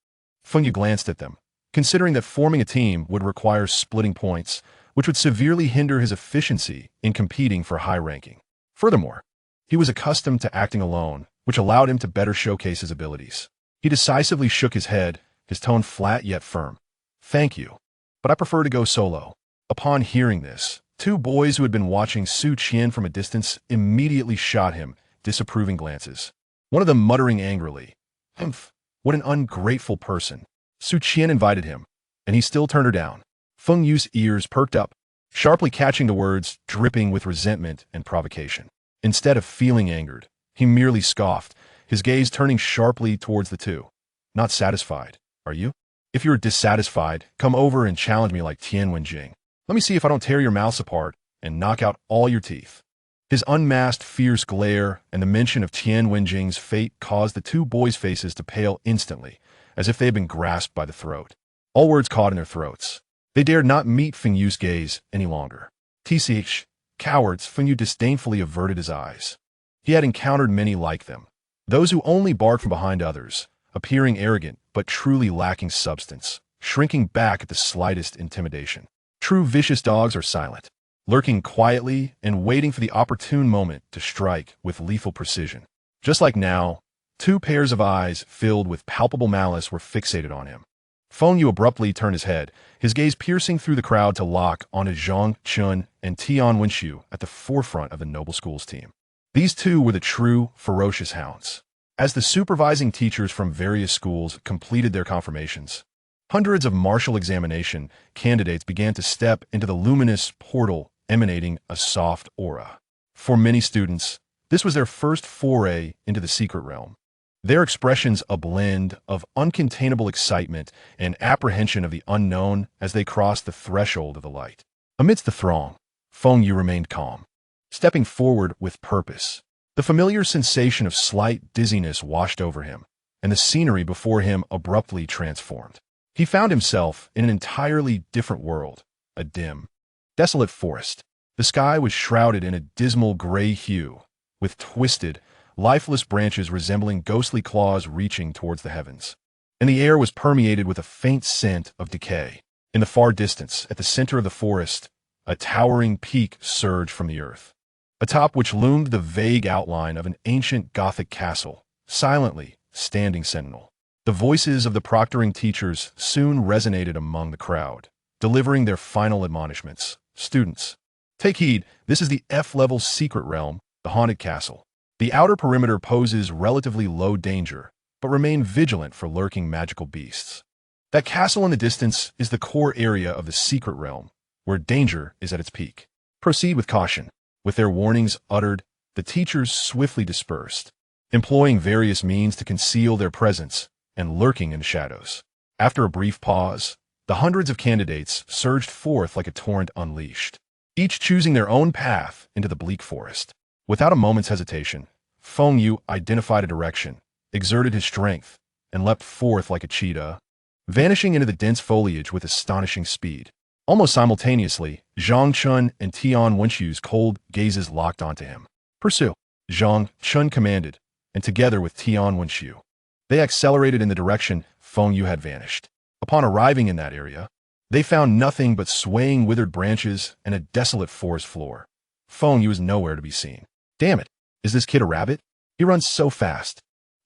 Feng Yu glanced at them, considering that forming a team would require splitting points, which would severely hinder his efficiency in competing for high ranking. Furthermore, he was accustomed to acting alone, which allowed him to better showcase his abilities. He decisively shook his head, his tone flat yet firm. "Thank you, but I prefer to go solo." Upon hearing this, 2 boys who had been watching Su Qian from a distance immediately shot him disapproving glances. One of them muttering angrily, "Humph, what an ungrateful person." Su Qian invited him, and he still turned her down. Feng Yu's ears perked up, sharply catching the words dripping with resentment and provocation. Instead of feeling angered, he merely scoffed, his gaze turning sharply towards the 2. "Not satisfied, are you? If you're dissatisfied, come over and challenge me like Tian Wenjing. Let me see if I don't tear your mouths apart and knock out all your teeth." His unmasked fierce glare and the mention of Tian Wenjing's fate caused the 2 boys' faces to pale instantly, as if they had been grasped by the throat. All words caught in their throats. They dared not meet Feng Yu's gaze any longer. "Tch, cowards," Feng Yu disdainfully averted his eyes. He had encountered many like them, those who only barked from behind others, appearing arrogant but truly lacking substance, shrinking back at the slightest intimidation. True vicious dogs are silent, lurking quietly and waiting for the opportune moment to strike with lethal precision. Just like now, 2 pairs of eyes filled with palpable malice were fixated on him. Feng Yu abruptly turned his head, his gaze piercing through the crowd to lock onto Zhang Chun and Tian Wenxiu at the forefront of the noble school's team. These 2 were the true, ferocious hounds. As the supervising teachers from various schools completed their confirmations, hundreds of martial examination candidates began to step into the luminous portal emanating a soft aura. For many students, this was their first foray into the secret realm. Their expressions a blend of uncontainable excitement and apprehension of the unknown as they crossed the threshold of the light. Amidst the throng, Feng Yu remained calm, stepping forward with purpose. The familiar sensation of slight dizziness washed over him, and the scenery before him abruptly transformed. He found himself in an entirely different world, a dim, desolate forest. The sky was shrouded in a dismal gray hue, with twisted, lifeless branches resembling ghostly claws reaching towards the heavens. And the air was permeated with a faint scent of decay. In the far distance, at the center of the forest, a towering peak surged from the earth, atop which loomed the vague outline of an ancient Gothic castle, silently standing sentinel. The voices of the proctoring teachers soon resonated among the crowd, delivering their final admonishments. "Students, take heed, this is the F-level secret realm, the haunted castle. The outer perimeter poses relatively low danger, but remain vigilant for lurking magical beasts. That castle in the distance is the core area of the secret realm, where danger is at its peak. Proceed with caution. With their warnings uttered, the teachers swiftly dispersed, employing various means to conceal their presence and lurking in the shadows. After a brief pause, the hundreds of candidates surged forth like a torrent unleashed, each choosing their own path into the bleak forest. Without a moment's hesitation, Feng Yu identified a direction, exerted his strength, and leapt forth like a cheetah, vanishing into the dense foliage with astonishing speed. Almost simultaneously, Zhang Chun and Tian Wenxu's cold gazes locked onto him. Pursue, Zhang Chun commanded, and together with Tian Wenxu, they accelerated in the direction Feng Yu had vanished. Upon arriving in that area, they found nothing but swaying withered branches and a desolate forest floor. Feng Yu was nowhere to be seen. Damn it, is this kid a rabbit? He runs so fast.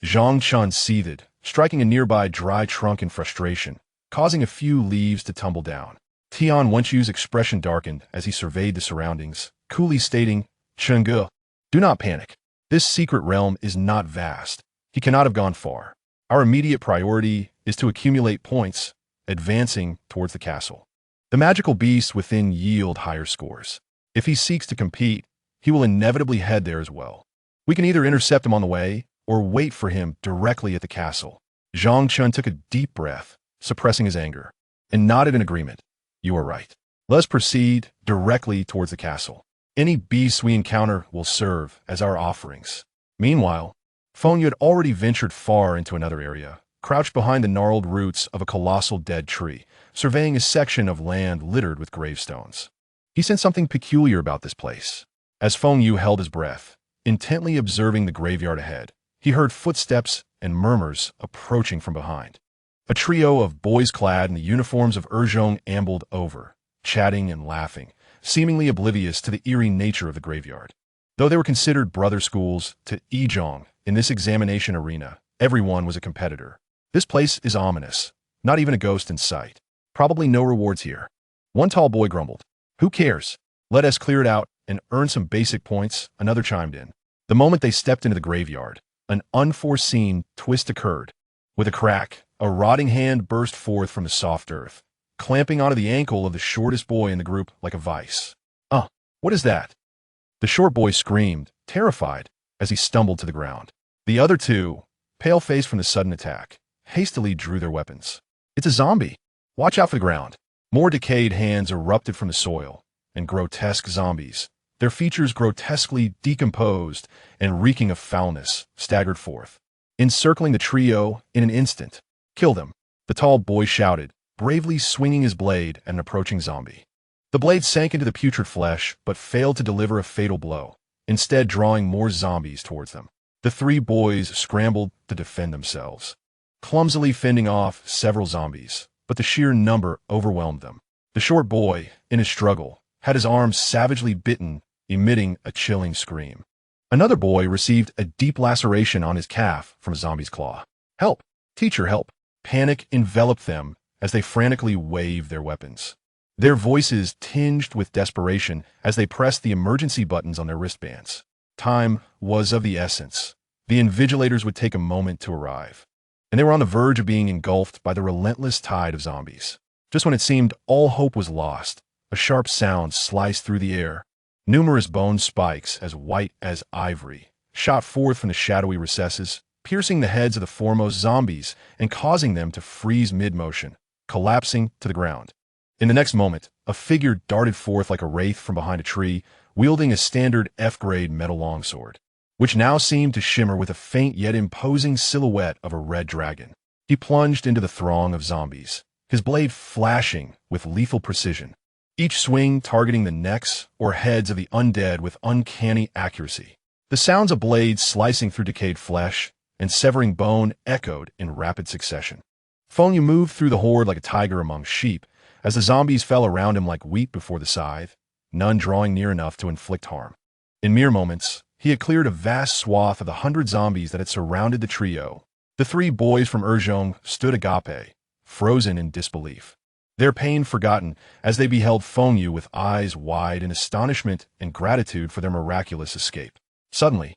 Zhang Chun seethed, striking a nearby dry trunk in frustration, causing a few leaves to tumble down. Tian Wenxu's expression darkened as he surveyed the surroundings, coolly stating, Chengge, do not panic. This secret realm is not vast. He cannot have gone far. Our immediate priority is to accumulate points, advancing towards the castle. The magical beasts within yield higher scores. If he seeks to compete, he will inevitably head there as well. We can either intercept him on the way, or wait for him directly at the castle. Zhang Chun took a deep breath, suppressing his anger, and nodded in agreement. You are right. Let us proceed directly towards the castle. Any beasts we encounter will serve as our offerings. Meanwhile, Feng Yu had already ventured far into another area, crouched behind the gnarled roots of a colossal dead tree, surveying a section of land littered with gravestones. He sensed something peculiar about this place. As Feng Yu held his breath, intently observing the graveyard ahead, he heard footsteps and murmurs approaching from behind. A trio of boys clad in the uniforms of Zhong ambled over, chatting and laughing, seemingly oblivious to the eerie nature of the graveyard. Though they were considered brother schools to Zhong in this examination arena, everyone was a competitor. This place is ominous, not even a ghost in sight. Probably no rewards here. One tall boy grumbled. Who cares? Let us clear it out and earn some basic points, another chimed in. The moment they stepped into the graveyard, an unforeseen twist occurred. With a crack, a rotting hand burst forth from the soft earth, clamping onto the ankle of the shortest boy in the group like a vice. What is that? The short boy screamed, terrified, as he stumbled to the ground. The other two, pale-faced from the sudden attack, hastily drew their weapons. It's a zombie. Watch out for the ground. More decayed hands erupted from the soil, and grotesque zombies, their features grotesquely decomposed and reeking of foulness, staggered forth, encircling the trio in an instant. Kill them, the tall boy shouted, bravely swinging his blade at an approaching zombie. The blade sank into the putrid flesh, but failed to deliver a fatal blow, instead drawing more zombies towards them. The three boys scrambled to defend themselves, clumsily fending off several zombies, but the sheer number overwhelmed them. The short boy, in his struggle, had his arm savagely bitten, emitting a chilling scream. Another boy received a deep laceration on his calf from a zombie's claw. Help! Teacher, help! Panic enveloped them as they frantically waved their weapons, their voices tinged with desperation as they pressed the emergency buttons on their wristbands. Time was of the essence. The invigilators would take a moment to arrive, and they were on the verge of being engulfed by the relentless tide of zombies. Just when it seemed all hope was lost, a sharp sound sliced through the air. Numerous bone spikes, as white as ivory, shot forth from the shadowy recesses, piercing the heads of the foremost zombies and causing them to freeze mid-motion, collapsing to the ground. In the next moment, a figure darted forth like a wraith from behind a tree, wielding a standard F-grade metal longsword, which now seemed to shimmer with a faint yet imposing silhouette of a red dragon. He plunged into the throng of zombies, his blade flashing with lethal precision, each swing targeting the necks or heads of the undead with uncanny accuracy. The sounds of blades slicing through decayed flesh and severing bone echoed in rapid succession. Feng Yu moved through the horde like a tiger among sheep, as the zombies fell around him like wheat before the scythe, none drawing near enough to inflict harm. In mere moments, he had cleared a vast swath of the 100 zombies that had surrounded the trio. The three boys from Zhong stood agape, frozen in disbelief, their pain forgotten as they beheld Feng Yu with eyes wide in astonishment and gratitude for their miraculous escape. Suddenly,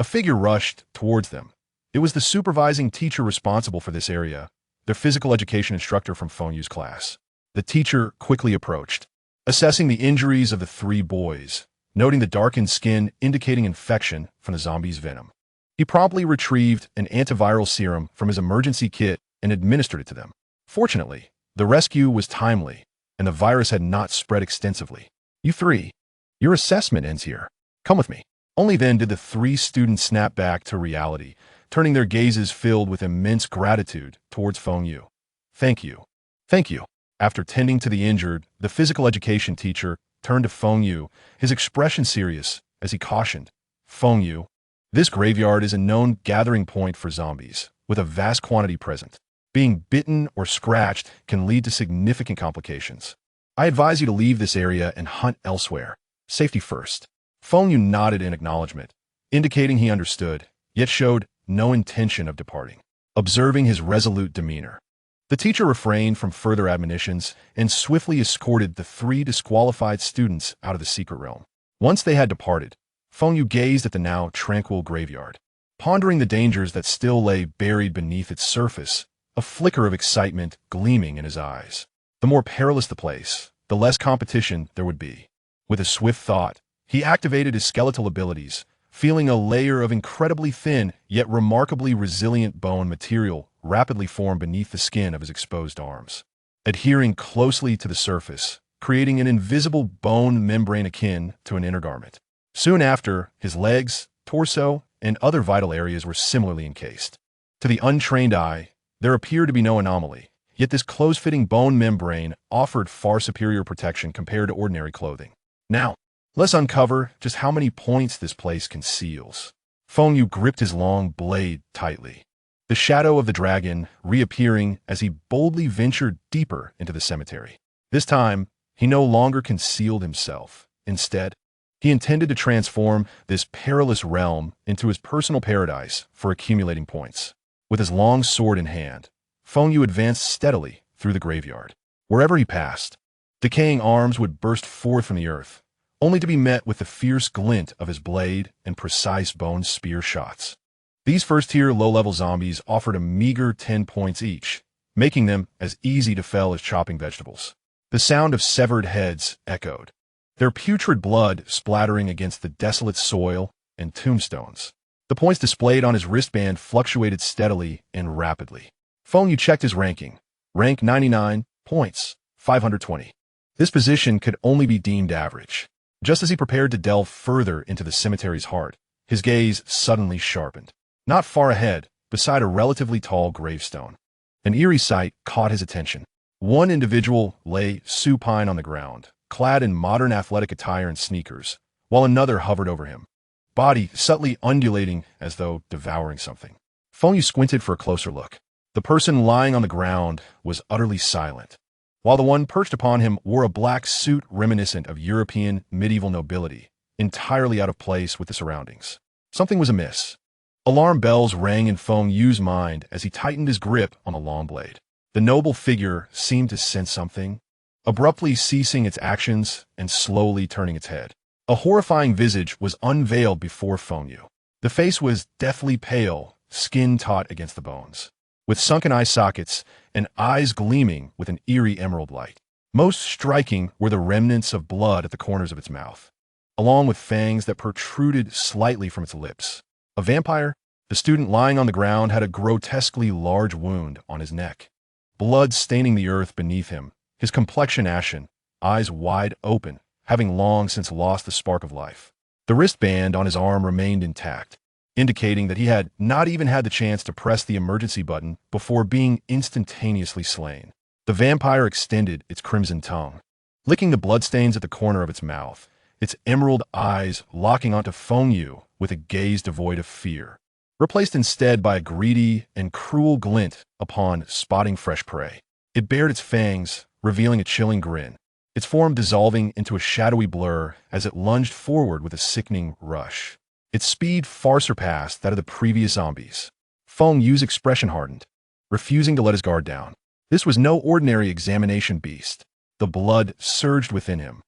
A figure rushed towards them. It was the supervising teacher responsible for this area, their physical education instructor from Feng Yu's class. The teacher quickly approached, assessing the injuries of the three boys, noting the darkened skin indicating infection from the zombie's venom. He promptly retrieved an antiviral serum from his emergency kit and administered it to them. Fortunately, the rescue was timely, and the virus had not spread extensively. You three, your assessment ends here. Come with me. Only then did the three students snap back to reality, turning their gazes filled with immense gratitude towards Feng Yu. Thank you. Thank you. After tending to the injured, the physical education teacher turned to Feng Yu, his expression serious as he cautioned, Feng Yu, this graveyard is a known gathering point for zombies, with a vast quantity present. Being bitten or scratched can lead to significant complications. I advise you to leave this area and hunt elsewhere. Safety first. Feng Yu nodded in acknowledgement, indicating he understood, yet showed no intention of departing. Observing his resolute demeanor, the teacher refrained from further admonitions and swiftly escorted the three disqualified students out of the secret realm. Once they had departed, Feng Yu gazed at the now tranquil graveyard, pondering the dangers that still lay buried beneath its surface, a flicker of excitement gleaming in his eyes. The more perilous the place, the less competition there would be. With a swift thought, he activated his skeletal abilities, feeling a layer of incredibly thin yet remarkably resilient bone material rapidly form beneath the skin of his exposed arms, adhering closely to the surface, creating an invisible bone membrane akin to an inner garment. Soon after, his legs, torso, and other vital areas were similarly encased. To the untrained eye, there appeared to be no anomaly, yet this close-fitting bone membrane offered far superior protection compared to ordinary clothing. Now, let's uncover just how many points this place conceals. Feng Yu gripped his long blade tightly, the shadow of the dragon reappearing as he boldly ventured deeper into the cemetery. This time, he no longer concealed himself. Instead, he intended to transform this perilous realm into his personal paradise for accumulating points. With his long sword in hand, Feng Yu advanced steadily through the graveyard. Wherever he passed, decaying arms would burst forth from the earth, only to be met with the fierce glint of his blade and precise bone spear shots. These first-tier low-level zombies offered a meager 10 points each, making them as easy to fell as chopping vegetables. The sound of severed heads echoed, their putrid blood splattering against the desolate soil and tombstones. The points displayed on his wristband fluctuated steadily and rapidly. Feng Yu checked his ranking. Rank 99, points, 520. This position could only be deemed average. Just as he prepared to delve further into the cemetery's heart, his gaze suddenly sharpened. Not far ahead, beside a relatively tall gravestone, an eerie sight caught his attention. One individual lay supine on the ground, clad in modern athletic attire and sneakers, while another hovered over him, body subtly undulating as though devouring something. Feng Yu squinted for a closer look. The person lying on the ground was utterly silent, while the one perched upon him wore a black suit reminiscent of European medieval nobility, entirely out of place with the surroundings. Something was amiss. Alarm bells rang in Feng Yu's mind as he tightened his grip on the long blade. The noble figure seemed to sense something, abruptly ceasing its actions and slowly turning its head. A horrifying visage was unveiled before Feng Yu. The face was deathly pale, skin taut against the bones, with sunken eye sockets and eyes gleaming with an eerie emerald light. Most striking were the remnants of blood at the corners of its mouth, along with fangs that protruded slightly from its lips. A vampire? The student lying on the ground had a grotesquely large wound on his neck, blood staining the earth beneath him, his complexion ashen, eyes wide open, having long since lost the spark of life. The wristband on his arm remained intact, indicating that he had not even had the chance to press the emergency button before being instantaneously slain. The vampire extended its crimson tongue, licking the bloodstains at the corner of its mouth, its emerald eyes locking onto Feng Yu with a gaze devoid of fear, replaced instead by a greedy and cruel glint upon spotting fresh prey. It bared its fangs, revealing a chilling grin, its form dissolving into a shadowy blur as it lunged forward with a sickening rush. Its speed far surpassed that of the previous zombies. Feng Yu's expression hardened, refusing to let his guard down. This was no ordinary examination beast. The blood surged within him,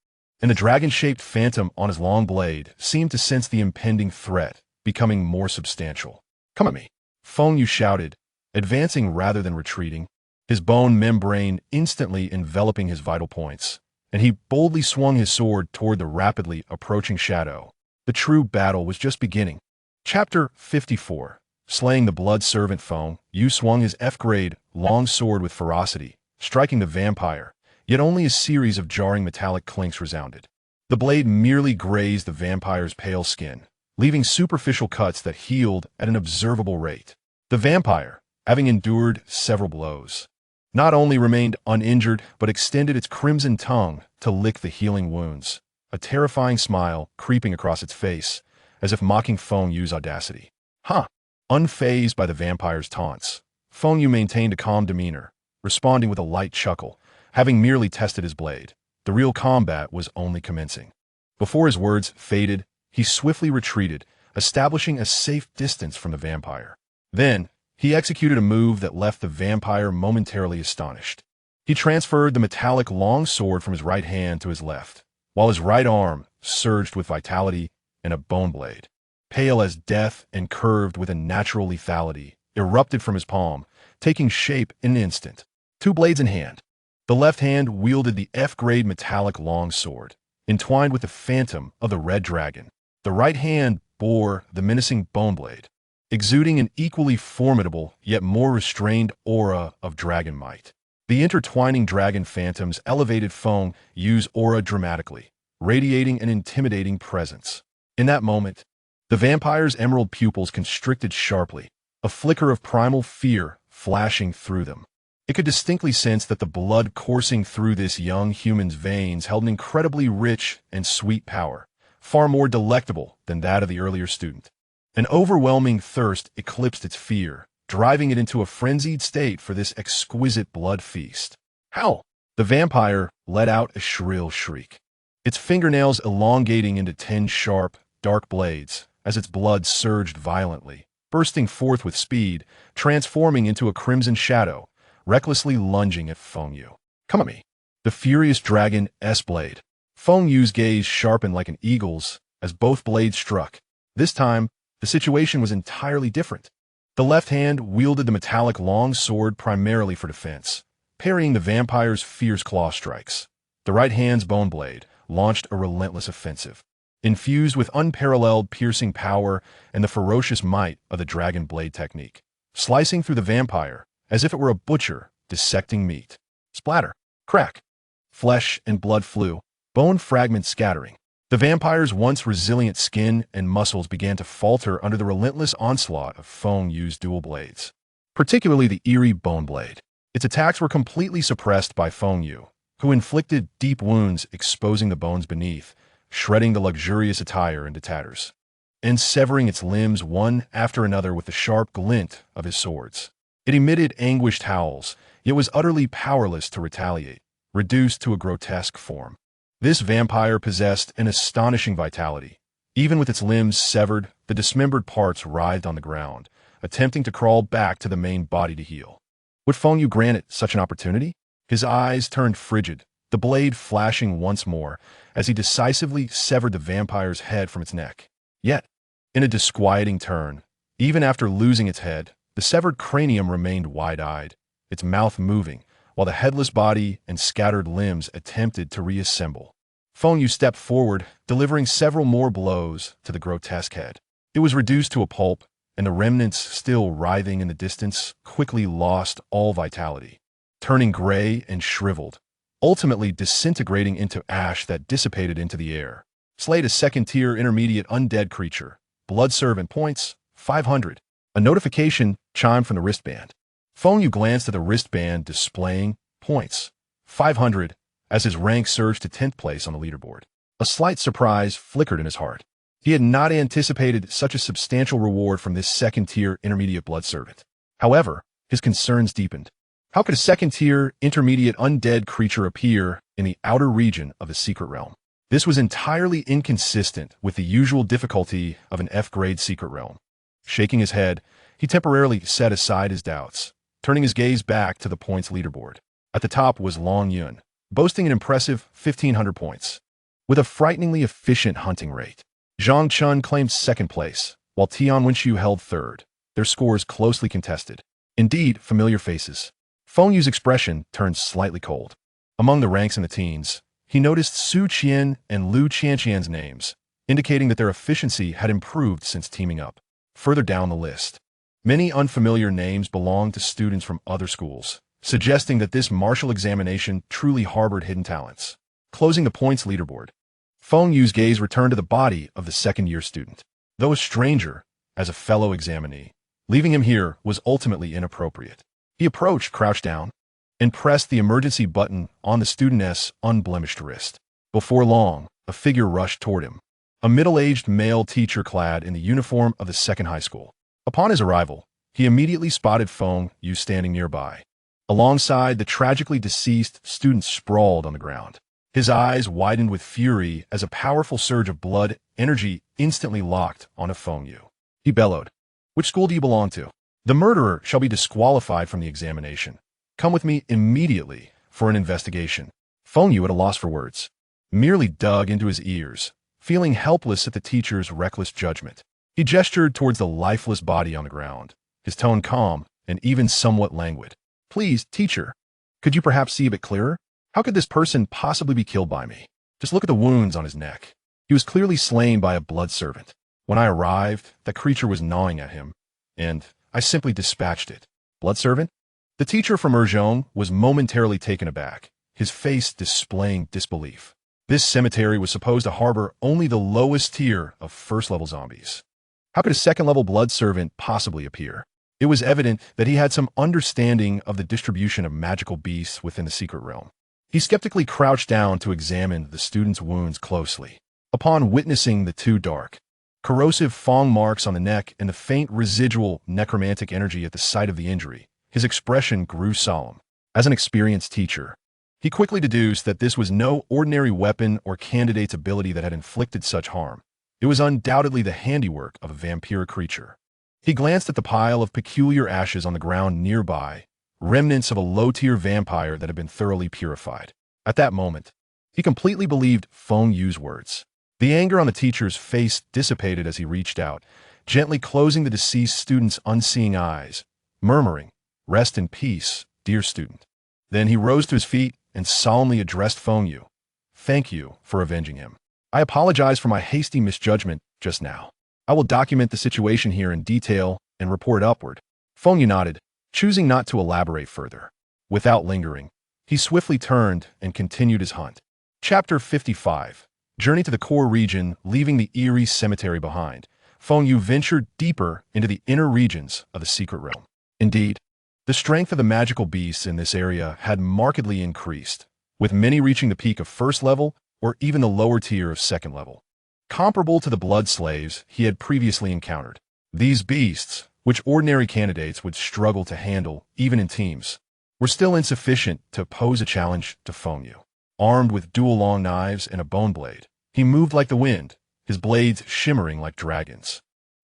and the dragon-shaped phantom on his long blade seemed to sense the impending threat, becoming more substantial. "Come at me," Feng Yu shouted, advancing rather than retreating, his bone membrane instantly enveloping his vital points, and he boldly swung his sword toward the rapidly approaching shadow. The true battle was just beginning. Chapter 54. Slaying the blood servant. Feng Yu swung his F-grade long sword with ferocity, striking the vampire, yet only a series of jarring metallic clinks resounded. The blade merely grazed the vampire's pale skin, leaving superficial cuts that healed at an observable rate. The vampire, having endured several blows, not only remained uninjured but extended its crimson tongue to lick the healing wounds, a terrifying smile creeping across its face, as if mocking Feng Yu's audacity. "Huh!" Unfazed by the vampire's taunts, Feng Yu maintained a calm demeanor, responding with a light chuckle, having merely tested his blade. The real combat was only commencing. Before his words faded, he swiftly retreated, establishing a safe distance from the vampire. Then, he executed a move that left the vampire momentarily astonished. He transferred the metallic long sword from his right hand to his left, while his right arm surged with vitality and a bone blade, pale as death and curved with a natural lethality, erupted from his palm, taking shape in an instant. Two blades in hand. The left hand wielded the F-grade metallic long sword, entwined with the phantom of the red dragon. The right hand bore the menacing bone blade, exuding an equally formidable yet more restrained aura of dragon might. The intertwining dragon phantoms elevated Feng Yu's aura dramatically, radiating an intimidating presence. In that moment, the vampire's emerald pupils constricted sharply, a flicker of primal fear flashing through them. It could distinctly sense that the blood coursing through this young human's veins held an incredibly rich and sweet power, far more delectable than that of the earlier student. An overwhelming thirst eclipsed its fear, driving it into a frenzied state for this exquisite blood feast. "Howl!" The vampire let out a shrill shriek, its fingernails elongating into 10 sharp, dark blades as its blood surged violently, bursting forth with speed, transforming into a crimson shadow, recklessly lunging at Feng Yu. "Come at me." The furious dragon S-blade. Feng Yu's gaze sharpened like an eagle's as both blades struck. This time, the situation was entirely different. The left hand wielded the metallic long sword primarily for defense, parrying the vampire's fierce claw strikes. The right hand's bone blade launched a relentless offensive, infused with unparalleled piercing power and the ferocious might of the dragon blade technique, slicing through the vampire as if it were a butcher dissecting meat. Splatter, crack, flesh and blood flew, bone fragments scattering. The vampire's once resilient skin and muscles began to falter under the relentless onslaught of Feng Yu's dual blades, particularly the eerie bone blade. Its attacks were completely suppressed by Feng Yu, who inflicted deep wounds exposing the bones beneath, shredding the luxurious attire into tatters, and severing its limbs one after another with the sharp glint of his swords. It emitted anguished howls, yet was utterly powerless to retaliate, reduced to a grotesque form. This vampire possessed an astonishing vitality. Even with its limbs severed, the dismembered parts writhed on the ground, attempting to crawl back to the main body to heal. Would Feng Yu grant it such an opportunity? His eyes turned frigid, the blade flashing once more as he decisively severed the vampire's head from its neck. Yet, in a disquieting turn, even after losing its head, the severed cranium remained wide-eyed, its mouth moving, while the headless body and scattered limbs attempted to reassemble. Feng Yu stepped forward, delivering several more blows to the grotesque head. It was reduced to a pulp, and the remnants still writhing in the distance quickly lost all vitality, turning gray and shriveled, ultimately disintegrating into ash that dissipated into the air. Slayed a second-tier intermediate undead creature. Blood servant points, 500. A notification chimed from the wristband. Feng Yu glanced at the wristband displaying points, 500, as his rank surged to 10th place on the leaderboard. A slight surprise flickered in his heart. He had not anticipated such a substantial reward from this second-tier intermediate blood servant. However, his concerns deepened. How could a second-tier intermediate undead creature appear in the outer region of the secret realm? This was entirely inconsistent with the usual difficulty of an F-grade secret realm. Shaking his head, he temporarily set aside his doubts, turning his gaze back to the points leaderboard. At the top was Long Yun, boasting an impressive 1,500 points. With a frighteningly efficient hunting rate, Zhang Chun claimed second place, while Tian Wenxiu held third, their scores closely contested. Indeed, familiar faces. Feng Yu's expression turned slightly cold. Among the ranks in the teens, he noticed Su Qian and Lu Qianqian's names, indicating that their efficiency had improved since teaming up. Further down the list, many unfamiliar names belonged to students from other schools, suggesting that this martial examination truly harbored hidden talents. Closing the points leaderboard, Feng Yu's gaze returned to the body of the second-year student. Though a stranger, as a fellow examinee, leaving him here was ultimately inappropriate. He approached, crouched down, and pressed the emergency button on the student's unblemished wrist. Before long, a figure rushed toward him, a middle-aged male teacher clad in the uniform of the second high school. Upon his arrival, he immediately spotted Feng Yu standing nearby. Alongside the tragically deceased student sprawled on the ground. His eyes widened with fury as a powerful surge of blood energy instantly locked onto Feng Yu. He bellowed, "Which school do you belong to? The murderer shall be disqualified from the examination. Come with me immediately for an investigation." Feng Yu, at a loss for words, merely dug into his ears, feeling helpless at the teacher's reckless judgment. He gestured towards the lifeless body on the ground, his tone calm and even somewhat languid. "Please, teacher, could you perhaps see a bit clearer? How could this person possibly be killed by me? Just look at the wounds on his neck. He was clearly slain by a blood servant. When I arrived, that creature was gnawing at him, and I simply dispatched it." Blood servant? The teacher from Urzhong was momentarily taken aback, his face displaying disbelief. This cemetery was supposed to harbor only the lowest tier of first-level zombies. How could a second-level blood servant possibly appear? It was evident that he had some understanding of the distribution of magical beasts within the secret realm. He skeptically crouched down to examine the student's wounds closely. Upon witnessing the two dark, corrosive Fang marks on the neck and the faint residual necromantic energy at the site of the injury, his expression grew solemn. As an experienced teacher, he quickly deduced that this was no ordinary weapon or candidate's ability that had inflicted such harm. It was undoubtedly the handiwork of a vampiric creature. He glanced at the pile of peculiar ashes on the ground nearby, remnants of a low-tier vampire that had been thoroughly purified. At that moment, he completely believed Feng Yu's words. The anger on the teacher's face dissipated as he reached out, gently closing the deceased student's unseeing eyes, murmuring, "Rest in peace, dear student." Then he rose to his feet and solemnly addressed Feng Yu. "Thank you for avenging him. I apologize for my hasty misjudgment just now. I will document the situation here in detail and report it upward." Feng Yu nodded, choosing not to elaborate further. Without lingering, he swiftly turned and continued his hunt. Chapter 55. Journey to the core region, leaving the eerie cemetery behind. Feng Yu ventured deeper into the inner regions of the secret realm. Indeed, the strength of the magical beasts in this area had markedly increased, with many reaching the peak of first level or even the lower tier of second level, comparable to the blood slaves he had previously encountered. These beasts, which ordinary candidates would struggle to handle even in teams, were still insufficient to pose a challenge to Feng Yu. Armed with dual long knives and a bone blade, he moved like the wind, his blades shimmering like dragons.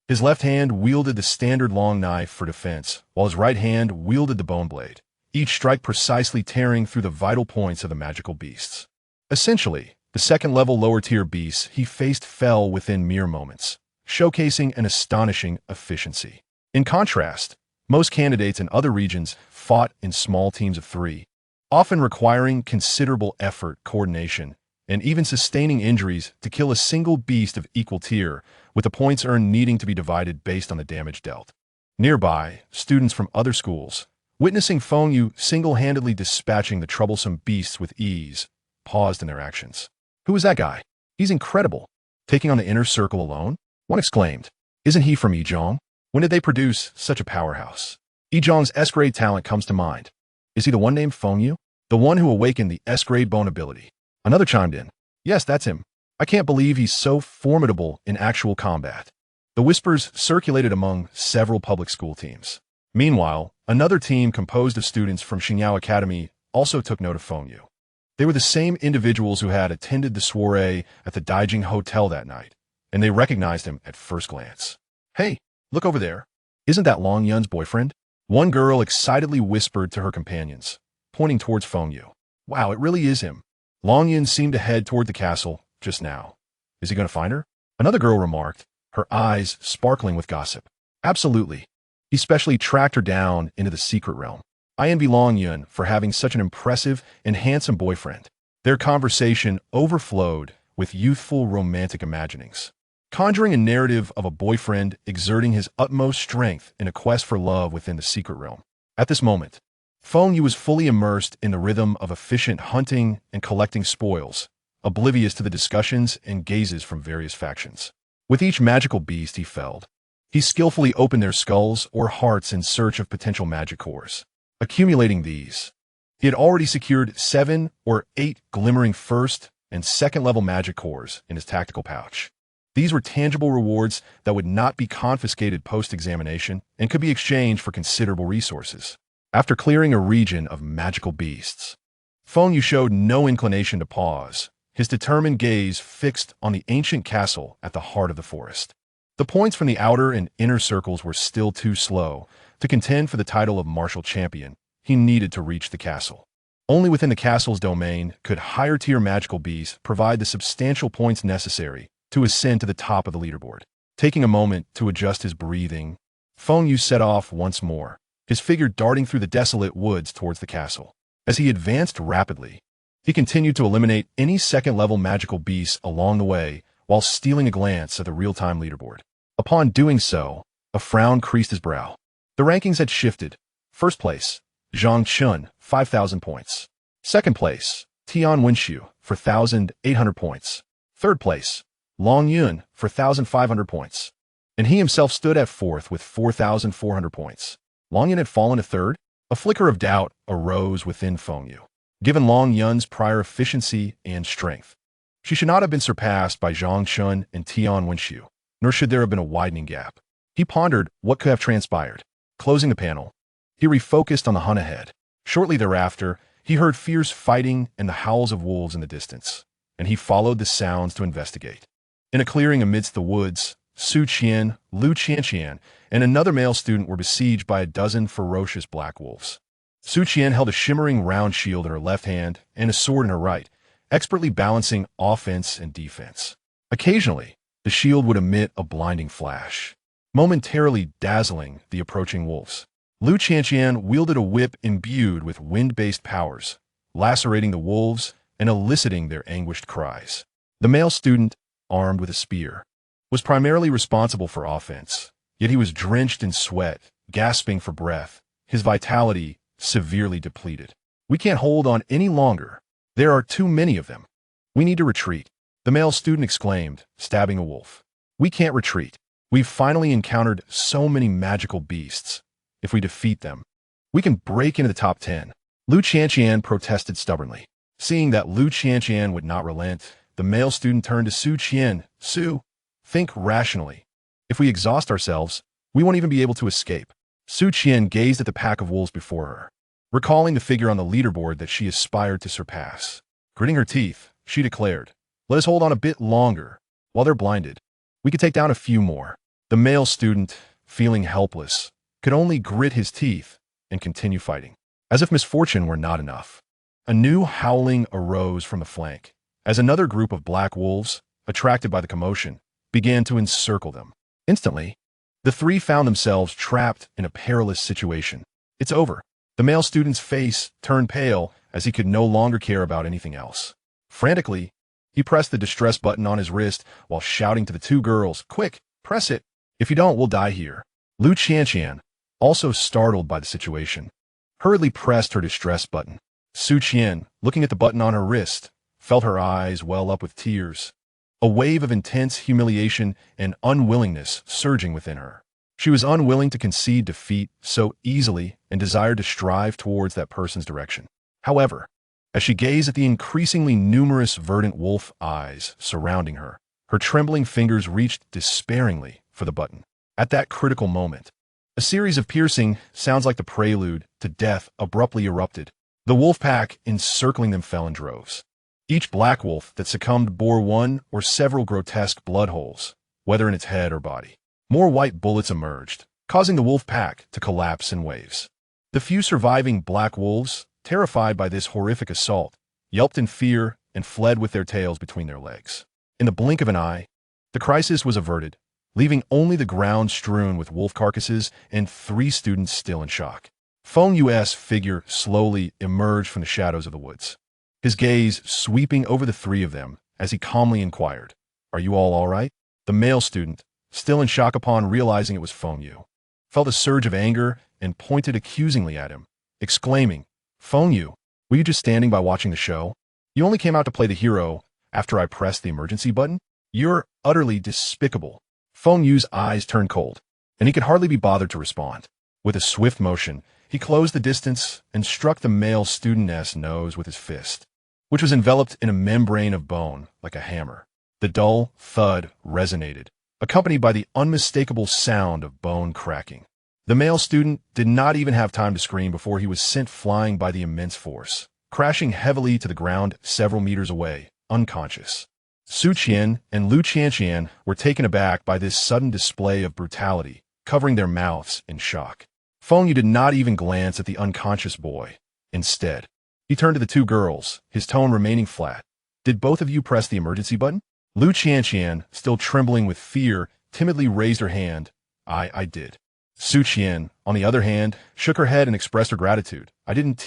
His left hand wielded the standard long knife for defense, while his right hand wielded the bone blade, each strike precisely tearing through the vital points of the magical beasts. Essentially, the second-level lower-tier beasts he faced fell within mere moments, showcasing an astonishing efficiency. In contrast, most candidates in other regions fought in small teams of 3, often requiring considerable effort, coordination, and even sustaining injuries to kill a single beast of equal tier, with the points earned needing to be divided based on the damage dealt. Nearby, students from other schools, witnessing Feng Yu single-handedly dispatching the troublesome beasts with ease, paused in their actions. "Who is that guy? He's incredible. Taking on the inner circle alone?" One exclaimed. "Isn't he from Yizhong? When did they produce such a powerhouse?" Yizhong's S-grade talent comes to mind. "Is he the one named Feng Yu? The one who awakened the S-grade bone ability?" Another chimed in. "Yes, that's him. I can't believe he's so formidable in actual combat." The whispers circulated among several public school teams. Meanwhile, another team composed of students from Xingyao Academy also took note of Feng Yu. They were the same individuals who had attended the soiree at the Daijing Hotel that night, and they recognized him at first glance. "Hey, look over there. Isn't that Long Yun's boyfriend?" One girl excitedly whispered to her companions, pointing towards Feng Yu. "Wow, it really is him. Long Yun seemed to head toward the castle just now. Is he going to find her?" Another girl remarked, her eyes sparkling with gossip. Absolutely. He specially tracked her down into the secret realm. I envy Long Yun for having such an impressive and handsome boyfriend. Their conversation overflowed with youthful romantic imaginings, conjuring a narrative of a boyfriend exerting his utmost strength in a quest for love within the secret realm. At this moment, Feng Yu was fully immersed in the rhythm of efficient hunting and collecting spoils, oblivious to the discussions and gazes from various factions. With each magical beast he felled, he skillfully opened their skulls or hearts in search of potential magic cores. Accumulating these, he had already secured 7 or 8 glimmering first and second level magic cores in his tactical pouch. These were tangible rewards that would not be confiscated post-examination and could be exchanged for considerable resources. After clearing a region of magical beasts, Feng Yu showed no inclination to pause, his determined gaze fixed on the ancient castle at the heart of the forest. The points from the outer and inner circles were still too slow to contend for the title of martial champion. He needed to reach the castle. Only within the castle's domain could higher-tier magical beasts provide the substantial points necessary to ascend to the top of the leaderboard. Taking a moment to adjust his breathing, Feng Yu set off once more, his figure darting through the desolate woods towards the castle. As he advanced rapidly, he continued to eliminate any second-level magical beasts along the way while stealing a glance at the real-time leaderboard. Upon doing so, a frown creased his brow. The rankings had shifted. First place, Zhang Chun, 5,000 points. Second place, Tian Wenxiu, for 1,800 points. Third place, Long Yun, for 1,500 points. And he himself stood at fourth with 4,400 points. Long Yun had fallen to third? A flicker of doubt arose within Feng Yu. Given Long Yun's prior efficiency and strength, she should not have been surpassed by Zhang Chun and Tian Wenxiu, nor should there have been a widening gap. He pondered what could have transpired. Closing the panel, he refocused on the hunt ahead. Shortly thereafter, he heard fierce fighting and the howls of wolves in the distance, and he followed the sounds to investigate. In a clearing amidst the woods, Su Qian, Lu Qianqian, and another male student were besieged by a dozen ferocious black wolves. Su Qian held a shimmering round shield in her left hand and a sword in her right, expertly balancing offense and defense. Occasionally, the shield would emit a blinding flash, momentarily dazzling the approaching wolves. Lu Qianqian wielded a whip imbued with wind-based powers, lacerating the wolves and eliciting their anguished cries. The male student, armed with a spear, was primarily responsible for offense, yet he was drenched in sweat, gasping for breath, his vitality severely depleted. "We can't hold on any longer. There are too many of them. We need to retreat," the male student exclaimed, stabbing a wolf. "We can't retreat. We've finally encountered so many magical beasts. If we defeat them, we can break into the top 10. Lu Qianqian protested stubbornly. Seeing that Lu Qianqian would not relent, the male student turned to Su Qian. "Su, think rationally. If we exhaust ourselves, we won't even be able to escape." Su Qian gazed at the pack of wolves before her, recalling the figure on the leaderboard that she aspired to surpass. Gritting her teeth, she declared, "Let us hold on a bit longer. While they're blinded, we could take down a few more." The male student, feeling helpless, could only grit his teeth and continue fighting. As if misfortune were not enough, a new howling arose from the flank, as another group of black wolves, attracted by the commotion, began to encircle them. Instantly, the three found themselves trapped in a perilous situation. "It's over." The male student's face turned pale as he could no longer care about anything else. Frantically, he pressed the distress button on his wrist while shouting to the two girls, "Quick, press it. If you don't, we'll die here." Lu Qianqian, also startled by the situation, hurriedly pressed her distress button. Su Qian, looking at the button on her wrist, felt her eyes well up with tears, a wave of intense humiliation and unwillingness surging within her. She was unwilling to concede defeat so easily and desired to strive towards that person's direction. However, as she gazed at the increasingly numerous verdant wolf eyes surrounding her, her trembling fingers reached despairingly for the button. At that critical moment, a series of piercing sounds like the prelude to death abruptly erupted. The wolf pack encircling them fell in droves. Each black wolf that succumbed bore one or several grotesque blood holes, whether in its head or body. More white bullets emerged, causing the wolf pack to collapse in waves. The few surviving black wolves, terrified by this horrific assault, yelped in fear and fled with their tails between their legs. In the blink of an eye, the crisis was averted, leaving only the ground strewn with wolf carcasses and 3 students still in shock. Feng Yu's figure slowly emerged from the shadows of the woods, his gaze sweeping over the 3 of them as he calmly inquired, "Are you all right?" The male student, still in shock upon realizing it was Feng Yu, felt a surge of anger and pointed accusingly at him, exclaiming, "Feng Yu, were you just standing by watching the show? You only came out to play the hero after I pressed the emergency button? You're utterly despicable." Feng Yu's eyes turned cold, and he could hardly be bothered to respond. With a swift motion, he closed the distance and struck the male student's nose with his fist, which was enveloped in a membrane of bone like a hammer. The dull thud resonated, accompanied by the unmistakable sound of bone cracking. The male student did not even have time to scream before he was sent flying by the immense force, crashing heavily to the ground several meters away, unconscious. Su Qian and Lu Qianqian were taken aback by this sudden display of brutality, covering their mouths in shock. Feng Yu did not even glance at the unconscious boy. Instead, he turned to the 2 girls, his tone remaining flat. "Did both of you press the emergency button?" Lu Qianqian, still trembling with fear, timidly raised her hand. I did." Su Qian, on the other hand, shook her head and expressed her gratitude. "I didn't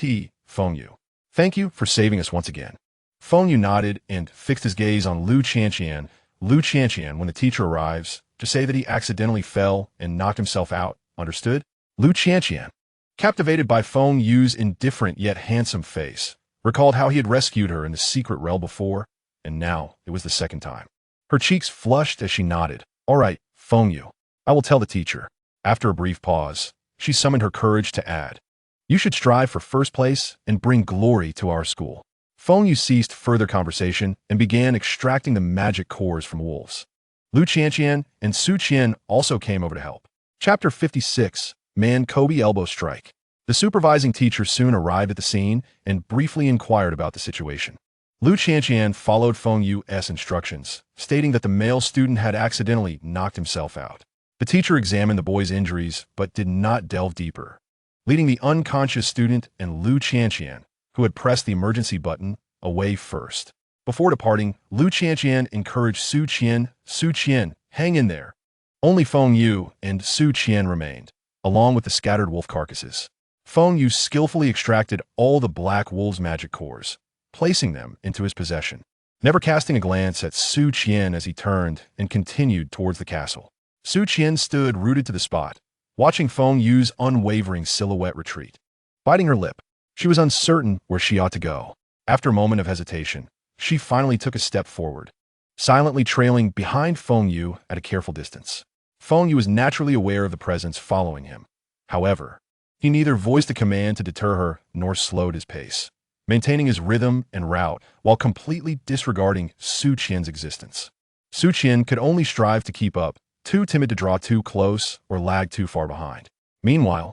Feng Yu. Thank you for saving us once again." Feng Yu nodded and fixed his gaze on Lu Qianqian. "Lu Qianqian, when the teacher arrives, just say that he accidentally fell and knocked himself out. Understood?" Lu Qianqian, captivated by Feng Yu's indifferent yet handsome face, recalled how he had rescued her in the secret realm before, and now it was the second time. Her cheeks flushed as she nodded. "All right, Feng Yu. I will tell the teacher." After a brief pause, she summoned her courage to add, "You should strive for first place and bring glory to our school." Feng Yu ceased further conversation and began extracting the magic cores from wolves. Lu Qianqian and Su Qian also came over to help. Chapter 56, Man Kobe Elbow Strike. The supervising teacher soon arrived at the scene and briefly inquired about the situation. Lu Qianqian followed Feng Yu's instructions, stating that the male student had accidentally knocked himself out. The teacher examined the boy's injuries but did not delve deeper, leading the unconscious student and Lu Qianqian, who had pressed the emergency button, away first. Before departing, Lu Qianqian encouraged Su Qian, "Su Qian, hang in there." Only Feng Yu and Su Qian remained, along with the scattered wolf carcasses. Feng Yu skillfully extracted all the black wolf's magic cores, placing them into his possession, never casting a glance at Su Qian as he turned and continued towards the castle. Su Qian stood rooted to the spot, watching Feng Yu's unwavering silhouette retreat. Biting her lip, she was uncertain where she ought to go. After a moment of hesitation, she finally took a step forward, silently trailing behind Feng Yu at a careful distance. Feng Yu was naturally aware of the presence following him. However, he neither voiced a command to deter her nor slowed his pace, maintaining his rhythm and route while completely disregarding Su Qian's existence. Su Qian could only strive to keep up, too timid to draw too close or lag too far behind. Meanwhile,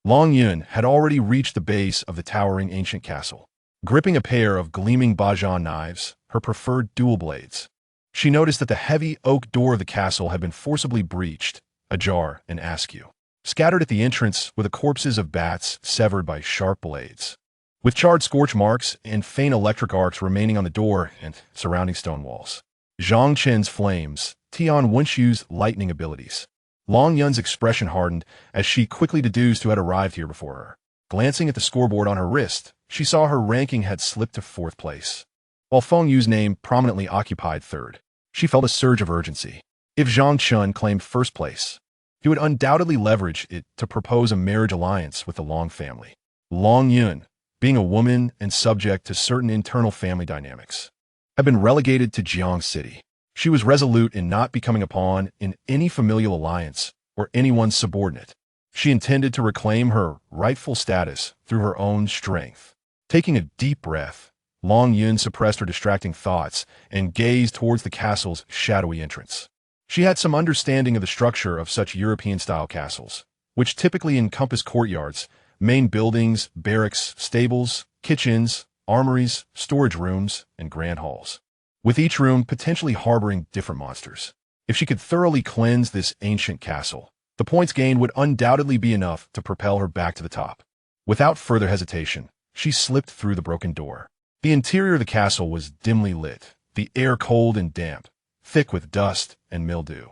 Long Yun had already reached the base of the towering ancient castle. Gripping a pair of gleaming Bajan knives, her preferred dual blades, she noticed that the heavy oak door of the castle had been forcibly breached, ajar and askew. Scattered at the entrance were the corpses of bats severed by sharp blades, with charred scorch marks and faint electric arcs remaining on the door and surrounding stone walls. Zhang Chen's flames, Tian Wenshu's lightning abilities. Long Yun's expression hardened as she quickly deduced who had arrived here before her. Glancing at the scoreboard on her wrist, she saw her ranking had slipped to 4th place, while Feng Yu's name prominently occupied 3rd. She felt a surge of urgency. If Zhang Chen claimed 1st place, he would undoubtedly leverage it to propose a marriage alliance with the Long family. Long Yun, being a woman and subject to certain internal family dynamics, had been relegated to Jiang City. She was resolute in not becoming a pawn in any familial alliance or anyone's subordinate. She intended to reclaim her rightful status through her own strength. Taking a deep breath, Long Yun suppressed her distracting thoughts and gazed towards the castle's shadowy entrance. She had some understanding of the structure of such European-style castles, which typically encompass courtyards, main buildings, barracks, stables, kitchens, armories, storage rooms, and grand halls, with each room potentially harboring different monsters. If she could thoroughly cleanse this ancient castle, the points gained would undoubtedly be enough to propel her back to the top. Without further hesitation, she slipped through the broken door. The interior of the castle was dimly lit, the air cold and damp, thick with dust and mildew.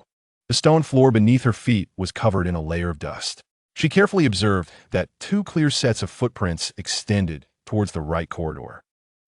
The stone floor beneath her feet was covered in a layer of dust. She carefully observed that two clear sets of footprints extended towards the right corridor.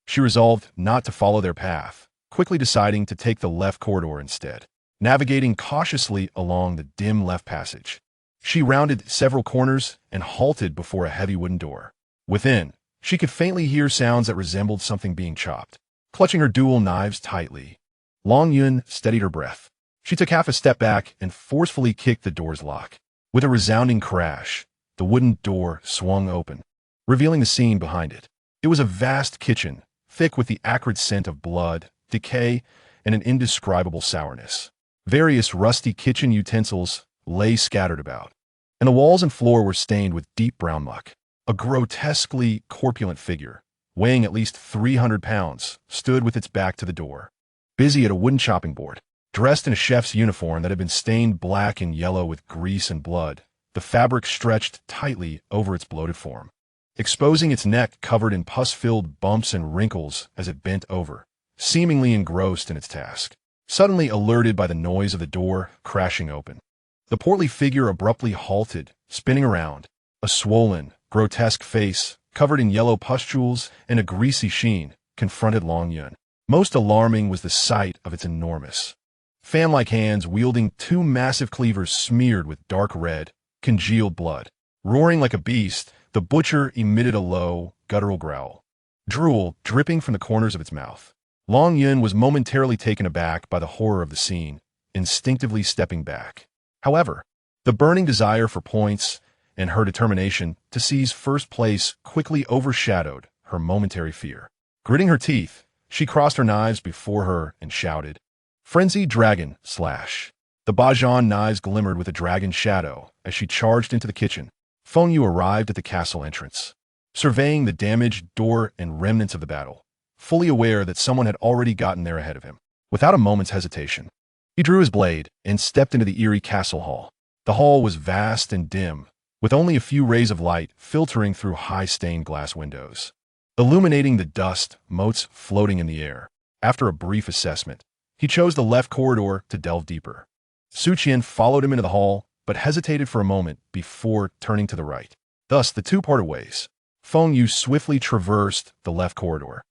She resolved not to follow their path, quickly deciding to take the left corridor instead. Navigating cautiously along the dim left passage, she rounded several corners and halted before a heavy wooden door. Within, she could faintly hear sounds that resembled something being chopped. Clutching her dual knives tightly, Long Yun steadied her breath. She took half a step back and forcefully kicked the door's lock. With a resounding crash, the wooden door swung open, revealing the scene behind it. It was a vast kitchen, thick with the acrid scent of blood, decay, and an indescribable sourness. Various rusty kitchen utensils lay scattered about, and the walls and floor were stained with deep brown muck. A grotesquely corpulent figure, weighing at least 300 pounds, stood with its back to the door, busy at a wooden chopping board. Dressed in a chef's uniform that had been stained black and yellow with grease and blood, the fabric stretched tightly over its bloated form, exposing its neck covered in pus-filled bumps and wrinkles as it bent over, seemingly engrossed in its task. Suddenly alerted by the noise of the door crashing open, the portly figure abruptly halted, spinning around. A swollen, grotesque face, covered in yellow pustules and a greasy sheen, confronted Long Yun. Most alarming was the sight of its enormous, fan-like hands wielding two massive cleavers smeared with dark red, congealed blood. Roaring like a beast, the butcher emitted a low, guttural growl, drool dripping from the corners of its mouth. Long Yun was momentarily taken aback by the horror of the scene, instinctively stepping back. However, the burning desire for points and her determination to seize first place quickly overshadowed her momentary fear. Gritting her teeth, she crossed her knives before her and shouted, "Frenzied dragon slash." The Bajan knives glimmered with a dragon shadow as she charged into the kitchen. Feng Yu arrived at the castle entrance, surveying the damaged door and remnants of the battle, fully aware that someone had already gotten there ahead of him. Without a moment's hesitation, he drew his blade and stepped into the eerie castle hall. The hall was vast and dim, with only a few rays of light filtering through high stained glass windows, illuminating the dust motes floating in the air. After a brief assessment, he chose the left corridor to delve deeper. Su Qian followed him into the hall, but hesitated for a moment before turning to the right. Thus, the two parted ways. Feng Yu swiftly traversed the left corridor,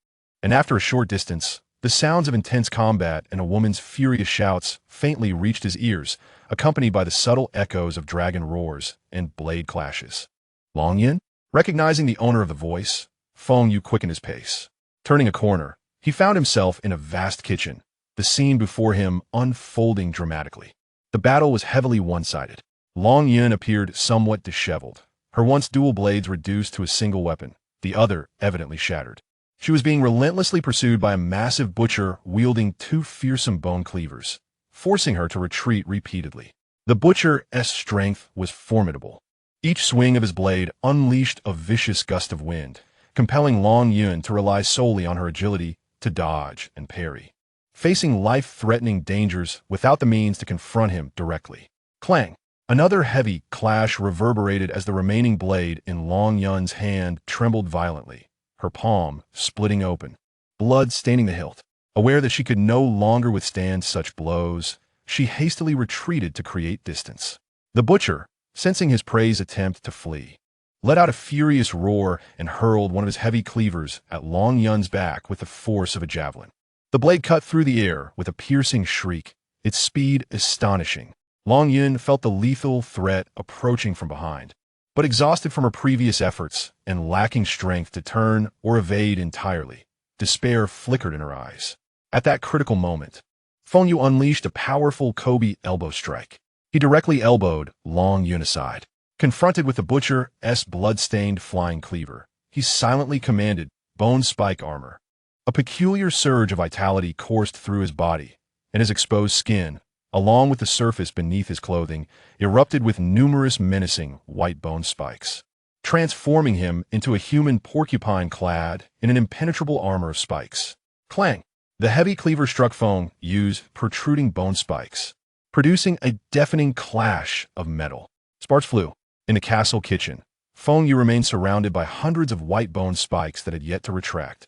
and after a short distance, the sounds of intense combat and a woman's furious shouts faintly reached his ears, accompanied by the subtle echoes of dragon roars and blade clashes. Long Yin? Recognizing the owner of the voice, Feng Yu quickened his pace. Turning a corner, he found himself in a vast kitchen, the scene before him unfolding dramatically. The battle was heavily one-sided. Long Yin appeared somewhat disheveled, her once dual blades reduced to a single weapon, the other evidently shattered. She was being relentlessly pursued by a massive butcher wielding two fearsome bone cleavers, forcing her to retreat repeatedly. The butcher's strength was formidable. Each swing of his blade unleashed a vicious gust of wind, compelling Long Yun to rely solely on her agility to dodge and parry, facing life-threatening dangers without the means to confront him directly. Clang! Another heavy clash reverberated as the remaining blade in Long Yun's hand trembled violently, her palm splitting open, blood staining the hilt. Aware that she could no longer withstand such blows, she hastily retreated to create distance. The butcher, sensing his prey's attempt to flee, let out a furious roar and hurled one of his heavy cleavers at Long Yun's back with the force of a javelin. The blade cut through the air with a piercing shriek, its speed astonishing. Long Yun felt the lethal threat approaching from behind, but exhausted from her previous efforts and lacking strength to turn or evade entirely, despair flickered in her eyes. At that critical moment, Feng Yu unleashed a powerful Kobe elbow strike. He directly elbowed Long Yun aside. Confronted with the butcher's blood-stained flying cleaver, he silently commanded bone spike armor. A peculiar surge of vitality coursed through his body, and his exposed skin, along with the surface beneath his clothing, erupted with numerous menacing white bone spikes, transforming him into a human porcupine clad in an impenetrable armor of spikes. Clang! The heavy cleaver struck Feng Yu's protruding bone spikes, producing a deafening clash of metal. Sparks flew. In the castle kitchen, Feng Yu remained surrounded by hundreds of white bone spikes that had yet to retract.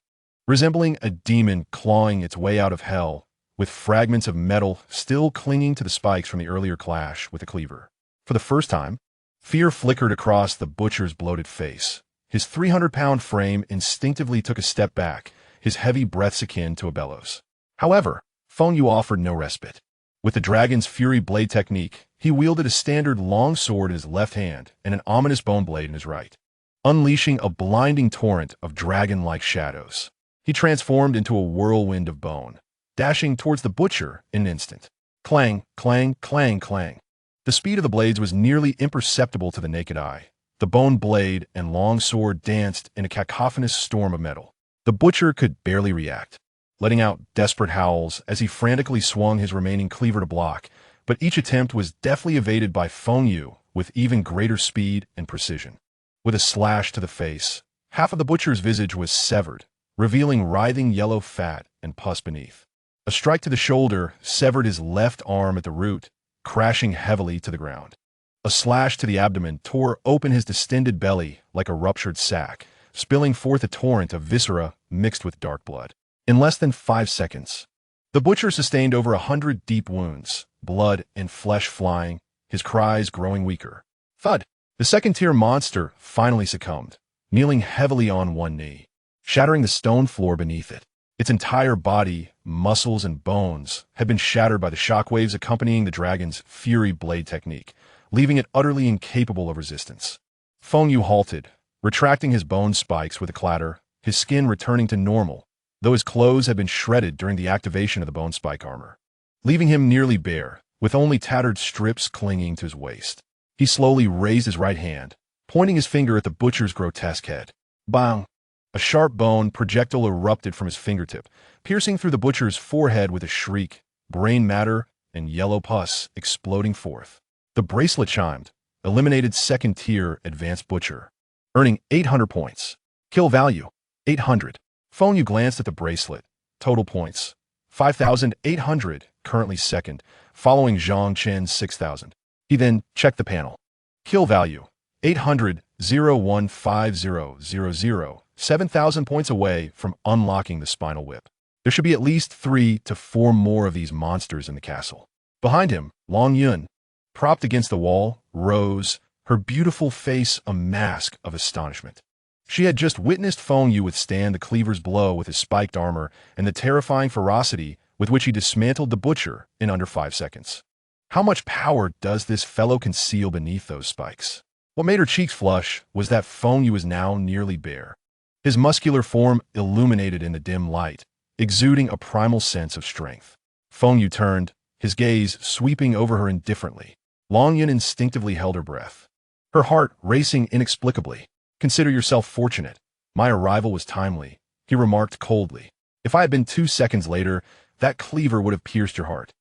Resembling a demon clawing its way out of hell, with fragments of metal still clinging to the spikes from the earlier clash with the cleaver. For the first time, fear flickered across the butcher's bloated face. His 300-pound frame instinctively took a step back, his heavy breaths akin to a bellows. However, Feng Yu offered no respite. With the dragon's fury blade technique, he wielded a standard long sword in his left hand and an ominous bone blade in his right, unleashing a blinding torrent of dragon-like shadows. He transformed into a whirlwind of bone, dashing towards the butcher in an instant. Clang, clang, clang, clang. The speed of the blades was nearly imperceptible to the naked eye. The bone blade and long sword danced in a cacophonous storm of metal. The butcher could barely react, letting out desperate howls as he frantically swung his remaining cleaver to block, but each attempt was deftly evaded by Feng Yu with even greater speed and precision. With a slash to the face, half of the butcher's visage was severed, revealing writhing yellow fat and pus beneath. A strike to the shoulder severed his left arm at the root, crashing heavily to the ground. A slash to the abdomen tore open his distended belly like a ruptured sack, spilling forth a torrent of viscera mixed with dark blood. In less than 5 seconds, the butcher sustained over 100 deep wounds, blood and flesh flying, his cries growing weaker. Thud! The second-tier monster finally succumbed, kneeling heavily on one knee, shattering the stone floor beneath it. Its entire body, muscles, and bones had been shattered by the shockwaves accompanying the dragon's fury blade technique, leaving it utterly incapable of resistance. Feng Yu halted, retracting his bone spikes with a clatter, his skin returning to normal, though his clothes had been shredded during the activation of the bone spike armor, leaving him nearly bare, with only tattered strips clinging to his waist. He slowly raised his right hand, pointing his finger at the butcher's grotesque head. Bang! A sharp bone projectile erupted from his fingertip, piercing through the butcher's forehead with a shriek, brain matter and yellow pus exploding forth. The bracelet chimed, eliminated second-tier advanced butcher, earning 800 points. Kill value, 800. Feng Yu glanced at the bracelet. Total points, 5,800, currently second, following Zhang Chen's 6,000. He then checked the panel. Kill value, 800, 015000, 7,000 points away from unlocking the spinal whip. There should be at least 3 to 4 more of these monsters in the castle. Behind him, Long Yun, propped against the wall, rose, her beautiful face a mask of astonishment. She had just witnessed Feng Yu withstand the cleaver's blow with his spiked armor and the terrifying ferocity with which he dismantled the butcher in under 5 seconds. How much power does this fellow conceal beneath those spikes? What made her cheeks flush was that Feng Yu was now nearly bare, his muscular form illuminated in the dim light, exuding a primal sense of strength. Feng Yu turned, his gaze sweeping over her indifferently. Long Yun instinctively held her breath, her heart racing inexplicably. Consider yourself fortunate. My arrival was timely, he remarked coldly. If I had been 2 seconds later, that cleaver would have pierced your heart.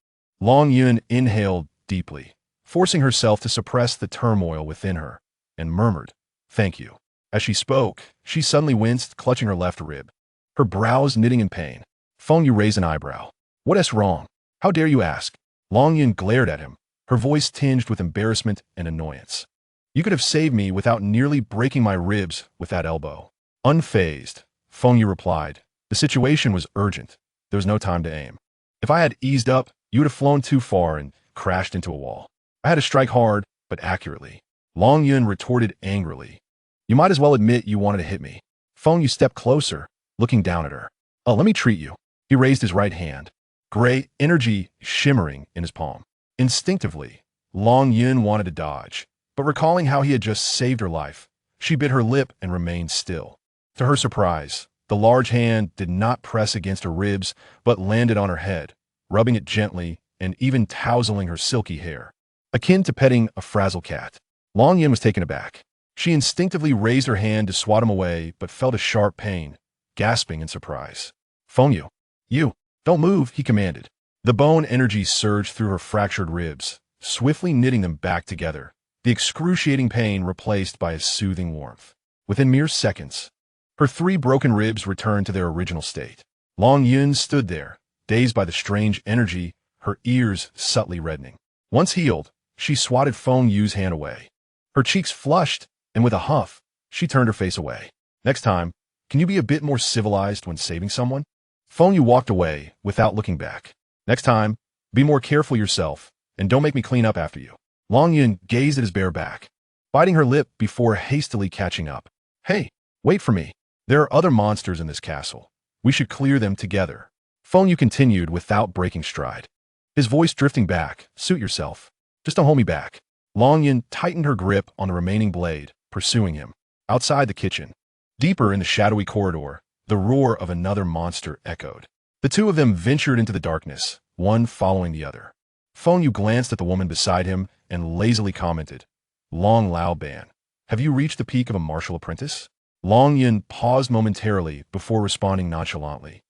Long Yun inhaled deeply, forcing herself to suppress the turmoil within her, and murmured, "Thank you." As she spoke, she suddenly winced, clutching her left rib, her brows knitting in pain. Feng Yu raised an eyebrow. "What is wrong? How dare you ask?" Long Yun glared at him, her voice tinged with embarrassment and annoyance. "You could have saved me without nearly breaking my ribs with that elbow." Unfazed, Feng Yu replied, "The situation was urgent. There was no time to aim. If I had eased up, you would have flown too far and crashed into a wall. I had to strike hard, but accurately." Long Yun retorted angrily, "You might as well admit you wanted to hit me." Feng Yu stepped closer, looking down at her. "Oh, let me treat you." He raised his right hand, gray energy shimmering in his palm. Instinctively, Long Yun wanted to dodge, but recalling how he had just saved her life, she bit her lip and remained still. To her surprise, the large hand did not press against her ribs, but landed on her head, rubbing it gently and even tousling her silky hair, akin to petting a frazzled cat. Long Yun was taken aback. She instinctively raised her hand to swat him away, but felt a sharp pain, gasping in surprise. "Feng Yu, you, don't move," he commanded. The bone energy surged through her fractured ribs, swiftly knitting them back together, the excruciating pain replaced by a soothing warmth. Within mere seconds, her 3 broken ribs returned to their original state. Long Yun stood there, dazed by the strange energy, her ears subtly reddening. Once healed, she swatted Feng Yu's hand away. Her cheeks flushed, and with a huff, she turned her face away. "Next time, can you be a bit more civilized when saving someone?" Feng Yu walked away without looking back. Next time, be more careful yourself, and don't make me clean up after you. Long Yun gazed at his bare back, biting her lip before hastily catching up. Hey, wait for me. There are other monsters in this castle. We should clear them together. Feng Yu continued without breaking stride, his voice drifting back. Suit yourself. Just don't hold me back. Long Yun tightened her grip on the remaining blade, pursuing him. Outside the kitchen, deeper in the shadowy corridor, the roar of another monster echoed. The two of them ventured into the darkness, one following the other. Feng Yu glanced at the woman beside him and lazily commented, Long Lao Ban, have you reached the peak of a martial apprentice? Long Yun paused momentarily before responding nonchalantly.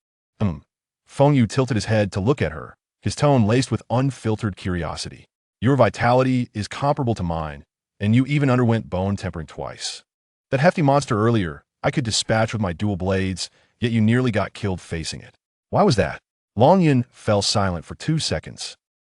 Feng Yu tilted his head to look at her, his tone laced with unfiltered curiosity. Your vitality is comparable to mine, and you even underwent bone tempering twice. That hefty monster earlier, I could dispatch with my dual blades, yet you nearly got killed facing it. Why was that? Long Yun fell silent for 2 seconds,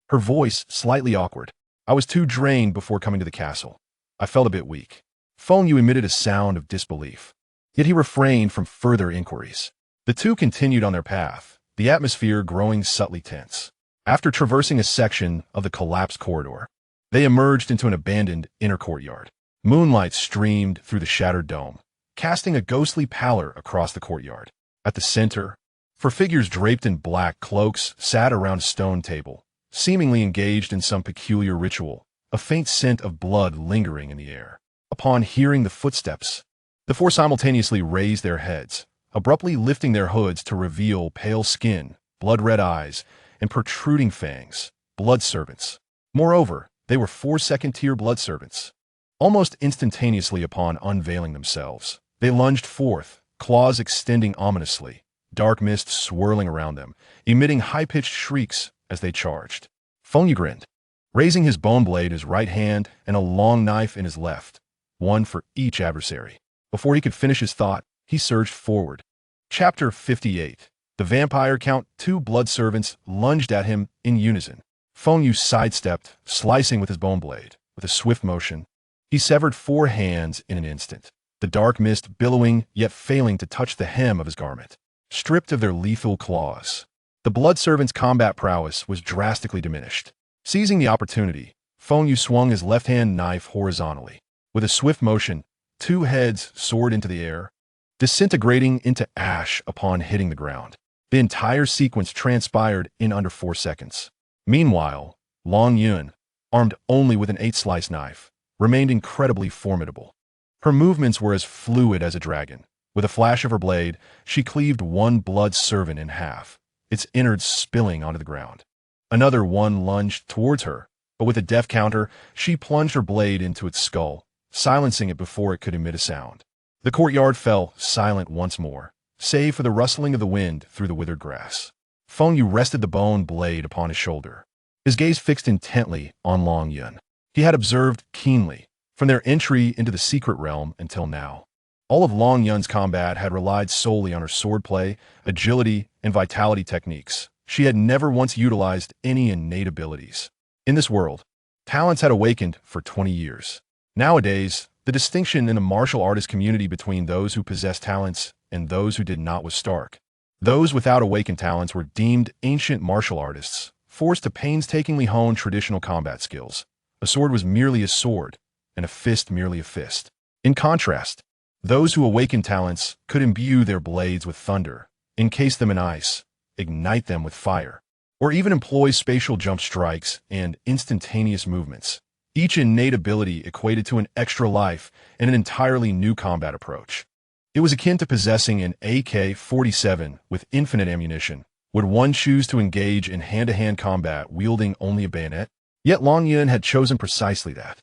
her voice slightly awkward. I was too drained before coming to the castle. I felt a bit weak. Feng Yu emitted a sound of disbelief, yet he refrained from further inquiries. The two continued on their path, the atmosphere growing subtly tense. After traversing a section of the collapsed corridor, they emerged into an abandoned inner courtyard. Moonlight streamed through the shattered dome, casting a ghostly pallor across the courtyard. At the center, four figures draped in black cloaks sat around a stone table, seemingly engaged in some peculiar ritual, a faint scent of blood lingering in the air. Upon hearing the footsteps, the four simultaneously raised their heads, abruptly lifting their hoods to reveal pale skin, blood-red eyes, and protruding fangs. Blood servants. Moreover, they were 4 second-tier blood servants. Almost instantaneously upon unveiling themselves, they lunged forth, claws extending ominously, dark mist swirling around them, emitting high-pitched shrieks as they charged. Feng Yu grinned, raising his bone blade in his right hand and a long knife in his left, one for each adversary. Before he could finish his thought, he surged forward. Chapter 58. The vampire count 2 blood servants lunged at him in unison. Feng Yu sidestepped, slicing with his bone blade. With a swift motion, he severed 4 hands in an instant, the dark mist billowing yet failing to touch the hem of his garment. Stripped of their lethal claws, the blood servant's combat prowess was drastically diminished. Seizing the opportunity, Feng Yu swung his left-hand knife horizontally. With a swift motion, 2 heads soared into the air, disintegrating into ash upon hitting the ground. The entire sequence transpired in under 4 seconds. Meanwhile, Long Yun, armed only with an 8-slice knife, remained incredibly formidable. Her movements were as fluid as a dragon. With a flash of her blade, she cleaved one blood servant in half, its innards spilling onto the ground. Another one lunged towards her, but with a deft counter, she plunged her blade into its skull, silencing it before it could emit a sound. The courtyard fell silent once more, save for the rustling of the wind through the withered grass. Feng Yu rested the bone blade upon his shoulder, his gaze fixed intently on Long Yun. He had observed keenly, from their entry into the secret realm until now. All of Long Yun's combat had relied solely on her swordplay, agility, and vitality techniques. She had never once utilized any innate abilities. In this world, talents had awakened for 20 years. Nowadays, the distinction in the martial artist community between those who possessed talents and those who did not was stark. Those without awakened talents were deemed ancient martial artists, forced to painstakingly hone traditional combat skills. A sword was merely a sword, and a fist merely a fist. In contrast, those who awakened talents could imbue their blades with thunder, encase them in ice, ignite them with fire, or even employ spatial jump strikes and instantaneous movements. Each innate ability equated to an extra life and an entirely new combat approach. It was akin to possessing an AK-47 with infinite ammunition. Would one choose to engage in hand-to-hand combat wielding only a bayonet? Yet Long Yun had chosen precisely that.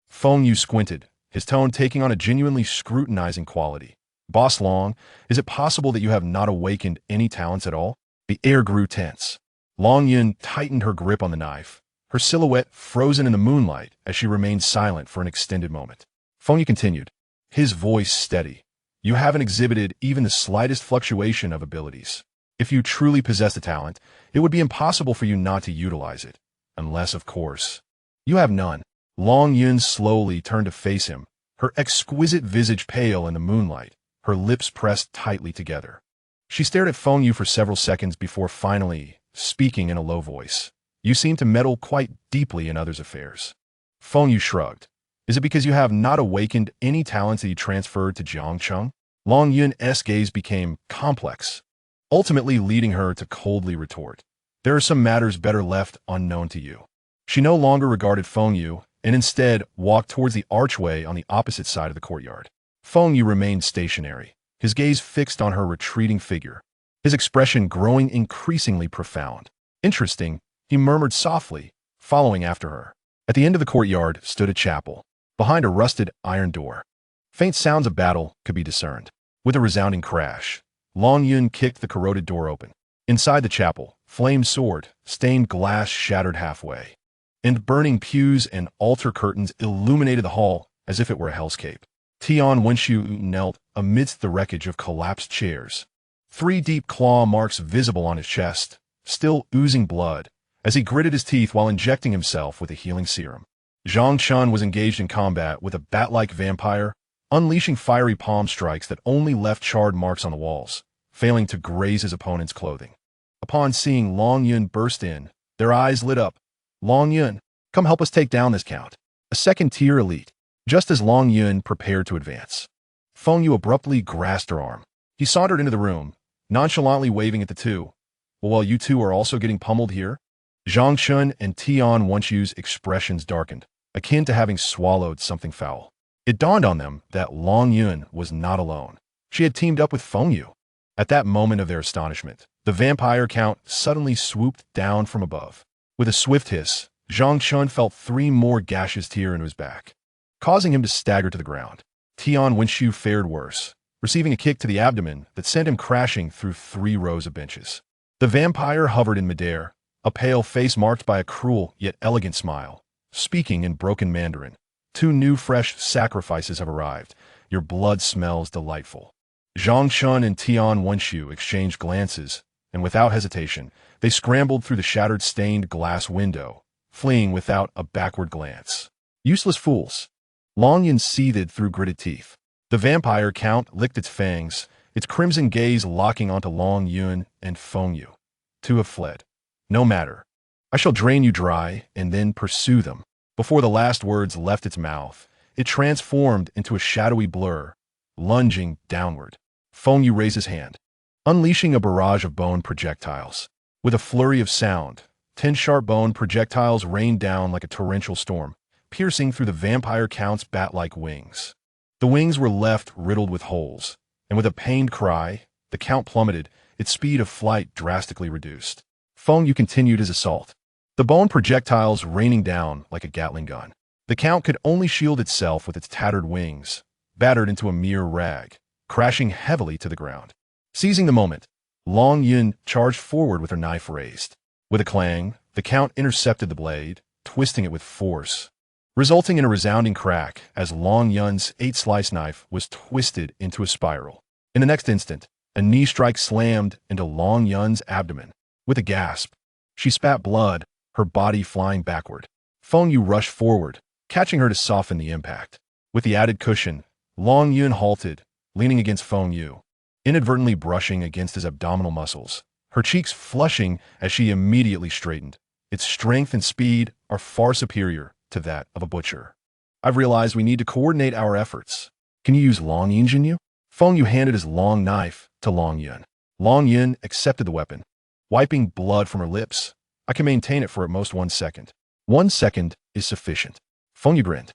Feng Yu squinted, his tone taking on a genuinely scrutinizing quality. Boss Long, is it possible that you have not awakened any talents at all? The air grew tense. Long Yun tightened her grip on the knife, her silhouette frozen in the moonlight as she remained silent for an extended moment. Feng Yu continued, his voice steady. You haven't exhibited even the slightest fluctuation of abilities. If you truly possessed a talent, it would be impossible for you not to utilize it. Unless, of course, you have none. Long Yun slowly turned to face him, her exquisite visage pale in the moonlight, her lips pressed tightly together. She stared at Feng Yu for several seconds before finally speaking in a low voice. You seem to meddle quite deeply in others' affairs. Feng Yu shrugged. Is it because you have not awakened any talents that you transferred to Jiangcheng? Long Yun's gaze became complex, ultimately leading her to coldly retort. There are some matters better left unknown to you. She no longer regarded Feng Yu and instead walked towards the archway on the opposite side of the courtyard. Feng Yu remained stationary, his gaze fixed on her retreating figure, his expression growing increasingly profound. Interesting, he murmured softly, following after her. At the end of the courtyard stood a chapel, behind a rusted iron door. Faint sounds of battle could be discerned. With a resounding crash, Long Yun kicked the corroded door open. Inside the chapel, flames soared, stained glass shattered halfway, and burning pews and altar curtains illuminated the hall as if it were a hellscape. Tian Wenshu knelt amidst the wreckage of collapsed chairs, 3 deep claw marks visible on his chest, still oozing blood, as he gritted his teeth while injecting himself with a healing serum. Zhang Chun was engaged in combat with a bat-like vampire, unleashing fiery palm strikes that only left charred marks on the walls, failing to graze his opponent's clothing. Upon seeing Long Yun burst in, their eyes lit up. Long Yun, come help us take down this count. A second-tier elite. Just as Long Yun prepared to advance, Feng Yu abruptly grasped her arm. He sauntered into the room, nonchalantly waving at the two. Well, you two are also getting pummeled here? Zhang Chun and Tian Wenshu's expressions darkened, akin to having swallowed something foul. It dawned on them that Long Yun was not alone. She had teamed up with Feng Yu. At that moment of their astonishment, the vampire count suddenly swooped down from above. With a swift hiss, Zhang Chun felt 3 more gashes tear into his back, causing him to stagger to the ground. Tian Wenshu fared worse, receiving a kick to the abdomen that sent him crashing through 3 rows of benches. The vampire hovered in midair, a pale face marked by a cruel yet elegant smile, speaking in broken Mandarin. 2 new fresh sacrifices have arrived. Your blood smells delightful. Zhang Chun and Tian Wenshu exchanged glances, and without hesitation, they scrambled through the shattered stained glass window, fleeing without a backward glance. Useless fools. Long Yun seethed through gritted teeth. The vampire count licked its fangs, its crimson gaze locking onto Long Yun and Feng Yu. 2 have fled. No matter. I shall drain you dry and then pursue them. Before the last words left its mouth, it transformed into a shadowy blur, lunging downward. Feng Yu raised his hand, unleashing a barrage of bone projectiles. With a flurry of sound, 10 sharp bone projectiles rained down like a torrential storm, piercing through the vampire count's bat-like wings. The wings were left riddled with holes, and with a pained cry, the count plummeted, its speed of flight drastically reduced. Feng Yu continued his assault, the bone projectiles raining down like a Gatling gun. The count could only shield itself with its tattered wings, battered into a mere rag, crashing heavily to the ground. Seizing the moment, Long Yun charged forward with her knife raised. With a clang, the count intercepted the blade, twisting it with force, resulting in a resounding crack as Long Yun's 8-slice knife was twisted into a spiral. In the next instant, a knee strike slammed into Long Yun's abdomen. With a gasp, she spat blood, her body flying backward. Feng Yu rushed forward, catching her to soften the impact. With the added cushion, Long Yun halted, leaning against Feng Yu, inadvertently brushing against his abdominal muscles, her cheeks flushing as she immediately straightened. Its strength and speed are far superior to that of a butcher. I've realized we need to coordinate our efforts. Can you use Long Yun? Feng Yu handed his long knife to Long Yun. Long Yun accepted the weapon, wiping blood from her lips. I can maintain it for at most 1 second. 1 second is sufficient. Feng Yu grinned,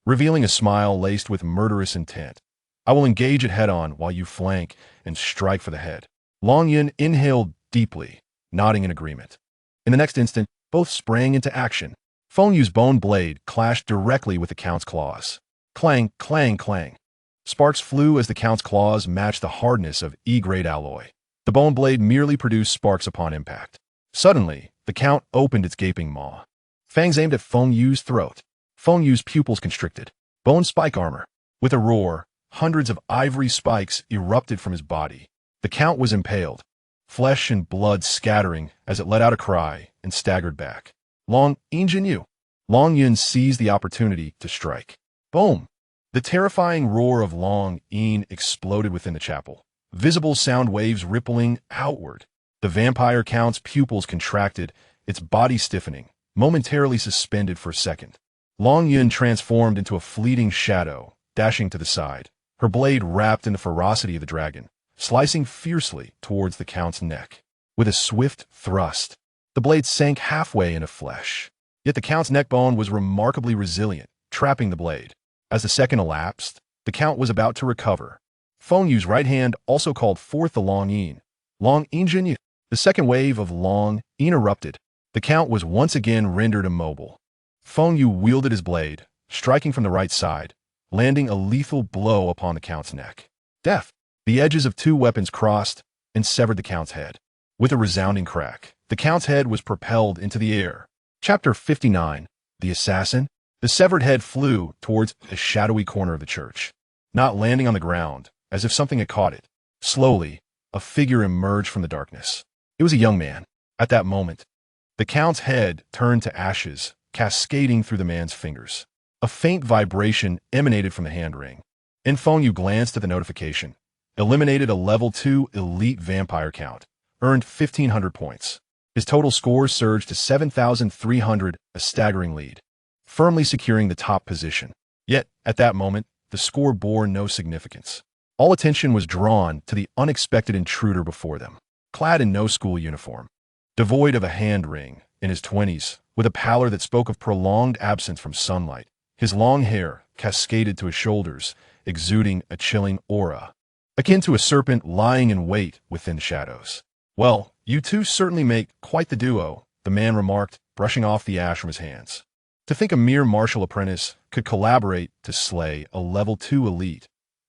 revealing a smile laced with murderous intent. I will engage it head-on while you flank and strike for the head. Long Yun inhaled deeply, nodding in agreement. In the next instant, both sprang into action. Feng Yu's bone blade clashed directly with the count's claws. Clang, clang, clang. Sparks flew as the count's claws matched the hardness of E-grade alloy. The bone blade merely produced sparks upon impact. Suddenly, the count opened its gaping maw. Fangs aimed at Feng Yu's throat. Feng Yu's pupils constricted. Bone spike armor. With a roar, hundreds of ivory spikes erupted from his body. The count was impaled, flesh and blood scattering as it let out a cry and staggered back. Long Yun. Long Yun seized the opportunity to strike. Boom! The terrifying roar of Long Yun exploded within the chapel, visible sound waves rippling outward. The vampire count's pupils contracted, its body stiffening, momentarily suspended for a second. Long Yun transformed into a fleeting shadow, dashing to the side, her blade wrapped in the ferocity of the dragon, slicing fiercely towards the count's neck. With a swift thrust, the blade sank halfway into flesh. Yet the count's neck bone was remarkably resilient, trapping the blade. As the second elapsed, the count was about to recover. Feng Yu's right hand also called forth the Long Yin. Long Yin. The second wave of Long Yin erupted. The count was once again rendered immobile. Feng Yu wielded his blade, striking from the right side, landing a lethal blow upon the count's neck. Death! The edges of two weapons crossed and severed the count's head. With a resounding crack, the count's head was propelled into the air. Chapter 59. The Assassin. The severed head flew towards a shadowy corner of the church, not landing on the ground, as if something had caught it. Slowly, a figure emerged from the darkness. It was a young man. At that moment, the count's head turned to ashes, cascading through the man's fingers. A faint vibration emanated from the hand ring. Feng Yu glanced at the notification. Eliminated a level 2 elite vampire count. Earned 1,500 points. His total score surged to 7,300, a staggering lead, firmly securing the top position. Yet, at that moment, the score bore no significance. All attention was drawn to the unexpected intruder before them. Clad in no school uniform, devoid of a hand ring, in his 20s, with a pallor that spoke of prolonged absence from sunlight, his long hair cascaded to his shoulders, exuding a chilling aura, akin to a serpent lying in wait within the shadows. "Well, you two certainly make quite the duo," the man remarked, brushing off the ash from his hands. To think a mere martial apprentice could collaborate to slay a level 2 elite.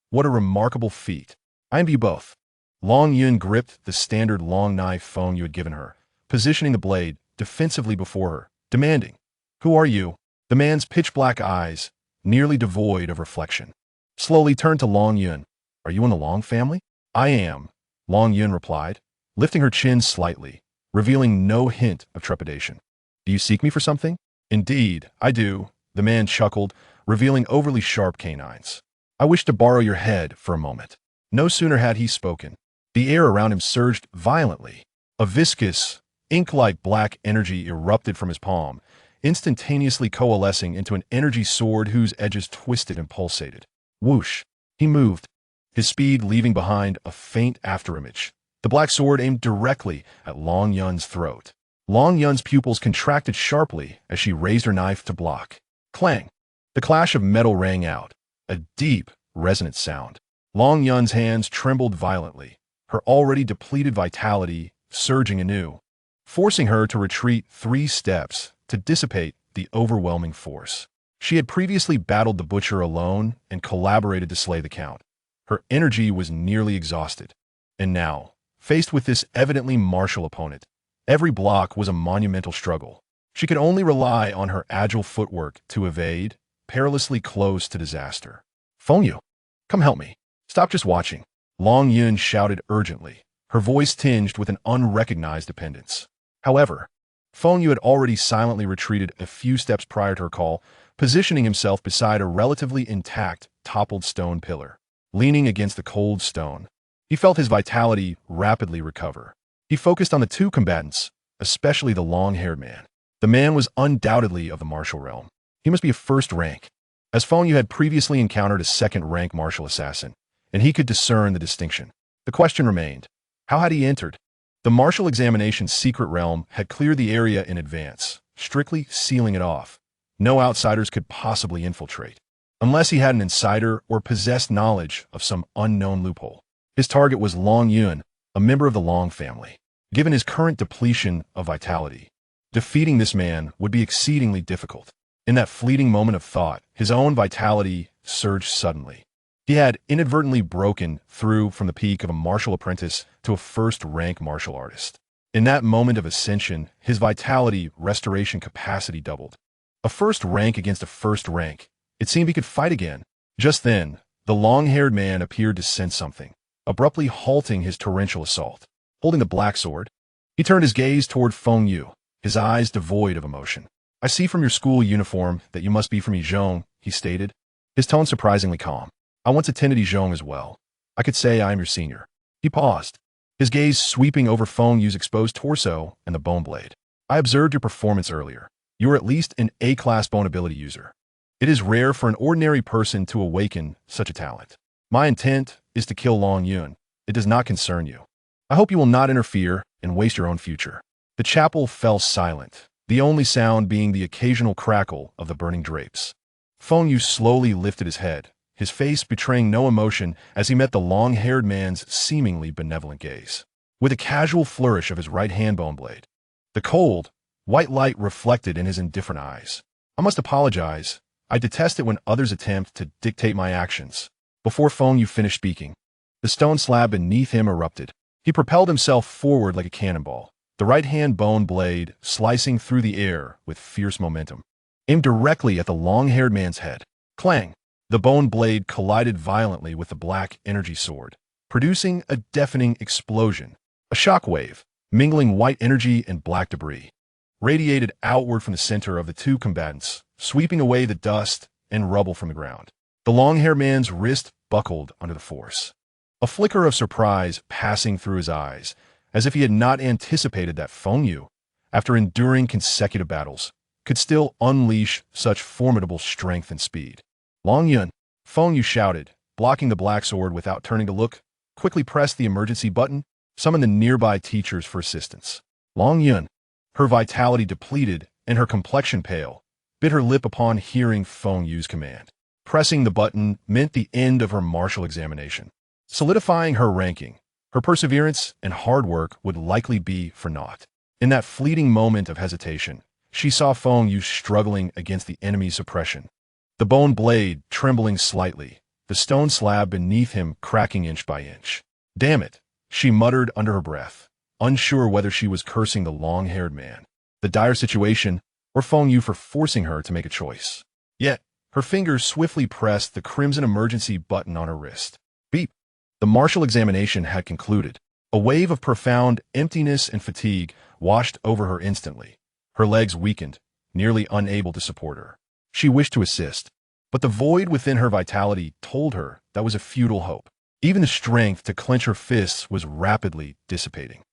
What a remarkable feat. "I envy you both." Long Yun gripped the standard long knife Feng Yu had given her, positioning the blade defensively before her, demanding, "Who are you?" The man's pitch-black eyes, nearly devoid of reflection, slowly turned to Long Yun. "Are you in the Long family?" "I am," Long Yun replied, lifting her chin slightly, revealing no hint of trepidation. "Do you seek me for something?" "Indeed, I do," the man chuckled, revealing overly sharp canines. "I wish to borrow your head for a moment." No sooner had he spoken, the air around him surged violently. A viscous, ink-like black energy erupted from his palm, instantaneously coalescing into an energy sword whose edges twisted and pulsated. Whoosh! He moved, his speed leaving behind a faint afterimage. The black sword aimed directly at Long Yun's throat. Long Yun's pupils contracted sharply as she raised her knife to block. Clang! The clash of metal rang out, a deep, resonant sound. Long Yun's hands trembled violently, her already depleted vitality surging anew, forcing her to retreat 3 steps to dissipate the overwhelming force. She had previously battled the butcher alone and collaborated to slay the count. Her energy was nearly exhausted. And now, faced with this evidently martial opponent, every block was a monumental struggle. She could only rely on her agile footwork to evade, perilously close to disaster. "Feng Yu, come help me. Stop just watching," Long Yun shouted urgently, her voice tinged with an unrecognized dependence. However, Feng Yu had already silently retreated a few steps prior to her call, positioning himself beside a relatively intact, toppled stone pillar. Leaning against the cold stone, he felt his vitality rapidly recover. He focused on the two combatants, especially the long-haired man. The man was undoubtedly of the martial realm. He must be a first rank, as Feng Yu had previously encountered a second-rank martial assassin, and he could discern the distinction. The question remained, how had he entered? The martial examination's secret realm had cleared the area in advance, strictly sealing it off. No outsiders could possibly infiltrate, unless he had an insider or possessed knowledge of some unknown loophole. His target was Long Yun, a member of the Long family. Given his current depletion of vitality, defeating this man would be exceedingly difficult. In that fleeting moment of thought, his own vitality surged suddenly. He had inadvertently broken through from the peak of a martial apprentice to a first-rank martial artist. In that moment of ascension, his vitality restoration capacity doubled. A first rank against a first rank. It seemed he could fight again. Just then, the long-haired man appeared to sense something, abruptly halting his torrential assault. Holding the black sword, he turned his gaze toward Feng Yu, his eyes devoid of emotion. "I see from your school uniform that you must be from Yizhong," he stated, his tone surprisingly calm. "I once attended Yizhong as well. I could say I am your senior." He paused, his gaze sweeping over Feng Yu's exposed torso and the bone blade. I observed your performance earlier. You are at least an A-class bone ability user. It is rare for an ordinary person to awaken such a talent. My intent is to kill Long Yun. It does not concern you. I hope you will not interfere and waste your own future. The chapel fell silent, the only sound being the occasional crackle of the burning drapes. Feng Yu slowly lifted his head, his face betraying no emotion as he met the long-haired man's seemingly benevolent gaze. With a casual flourish of his right-hand bone blade, the cold, white light reflected in his indifferent eyes. I must apologize. I detest it when others attempt to dictate my actions. Before Feng Yu finished speaking, the stone slab beneath him erupted. He propelled himself forward like a cannonball, the right-hand bone blade slicing through the air with fierce momentum, aimed directly at the long-haired man's head. Clang! The bone blade collided violently with the black energy sword, producing a deafening explosion. A shockwave, mingling white energy and black debris, radiated outward from the center of the two combatants, sweeping away the dust and rubble from the ground. The long-haired man's wrist buckled under the force, a flicker of surprise passing through his eyes, as if he had not anticipated that Feng Yu, after enduring consecutive battles, could still unleash such formidable strength and speed. Long Yun, Feng Yu shouted, blocking the black sword without turning to look, quickly pressed the emergency button, summoned the nearby teachers for assistance. Long Yun, her vitality depleted and her complexion pale, bit her lip upon hearing Feng Yu's command. Pressing the button meant the end of her martial examination. Solidifying her ranking, her perseverance and hard work would likely be for naught. In that fleeting moment of hesitation, she saw Feng Yu struggling against the enemy's suppression, the bone blade trembling slightly, the stone slab beneath him cracking inch by inch. Damn it, she muttered under her breath, unsure whether she was cursing the long-haired man, the dire situation, or Feng Yu for forcing her to make a choice. Yet, her fingers swiftly pressed the crimson emergency button on her wrist. Beep! The martial examination had concluded. A wave of profound emptiness and fatigue washed over her instantly. Her legs weakened, nearly unable to support her. She wished to assist, but the void within her vitality told her that was a futile hope. Even the strength to clench her fists was rapidly dissipating.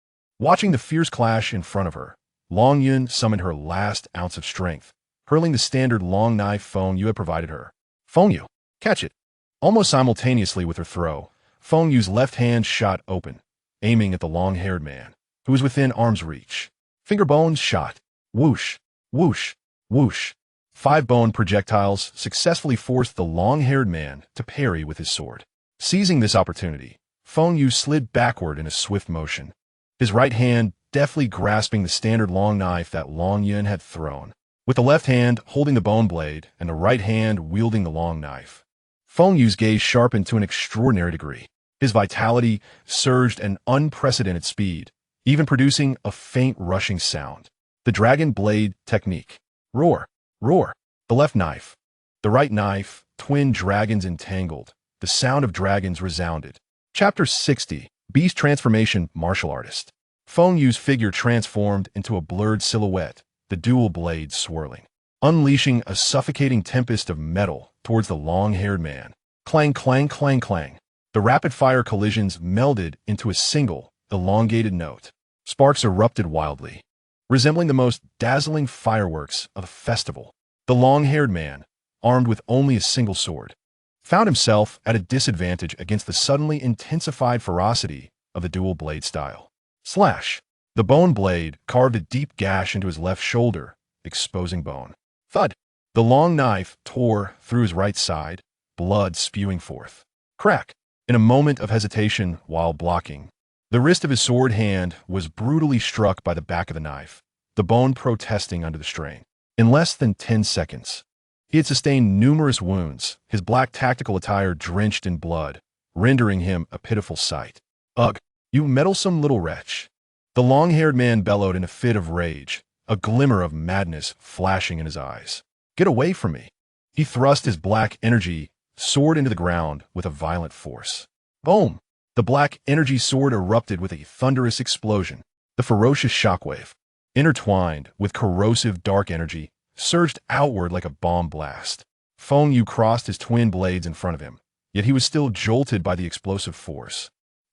Watching the fierce clash in front of her, Long Yun summoned her last ounce of strength, hurling the standard long knife Feng Yu had provided her. Feng Yu, catch it! Almost simultaneously with her throw, Feng Yu's left hand shot open, aiming at the long-haired man, who was within arm's reach. Finger bones shot. Whoosh, whoosh, whoosh. 5 bone projectiles successfully forced the long-haired man to parry with his sword. Seizing this opportunity, Feng Yu slid backward in a swift motion, his right hand deftly grasping the standard long knife that Long Yun had thrown, with the left hand holding the bone blade and the right hand wielding the long knife. Feng Yu's gaze sharpened to an extraordinary degree. His vitality surged at an unprecedented speed, even producing a faint rushing sound. The dragon blade technique. Roar, roar. The left knife, the right knife, twin dragons entangled. The sound of dragons resounded. Chapter 60. Beast Transformation Martial Artist. Feng Yu's figure transformed into a blurred silhouette, the dual blades swirling, unleashing a suffocating tempest of metal towards the long-haired man. Clang, clang, clang, clang. The rapid-fire collisions melded into a single, elongated note. Sparks erupted wildly, resembling the most dazzling fireworks of a festival. The long-haired man, armed with only a single sword, found himself at a disadvantage against the suddenly intensified ferocity of the dual blade style. Slash! The bone blade carved a deep gash into his left shoulder, exposing bone. Thud! The long knife tore through his right side, blood spewing forth. Crack! In a moment of hesitation while blocking, the wrist of his sword hand was brutally struck by the back of the knife, the bone protesting under the strain. In less than 10 seconds, he had sustained numerous wounds, his black tactical attire drenched in blood, rendering him a pitiful sight. Ugh, you meddlesome little wretch! The long-haired man bellowed in a fit of rage, a glimmer of madness flashing in his eyes. Get away from me! He thrust his black energy sword into the ground with a violent force. Boom! The black energy sword erupted with a thunderous explosion. The ferocious shockwave, intertwined with corrosive dark energy, surged outward like a bomb blast. Feng Yu crossed his twin blades in front of him, yet he was still jolted by the explosive force.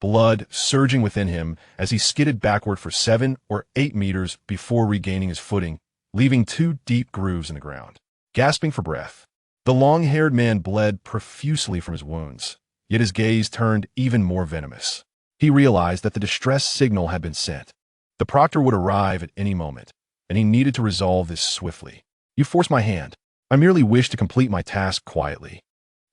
blood surging within him as he skidded backward for 7 or 8 meters before regaining his footing, leaving 2 deep grooves in the ground. Gasping for breath, the long-haired man bled profusely from his wounds, yet his gaze turned even more venomous. He realized that the distress signal had been sent. The proctor would arrive at any moment, and he needed to resolve this swiftly. "You forced my hand. I merely wished to complete my task quietly."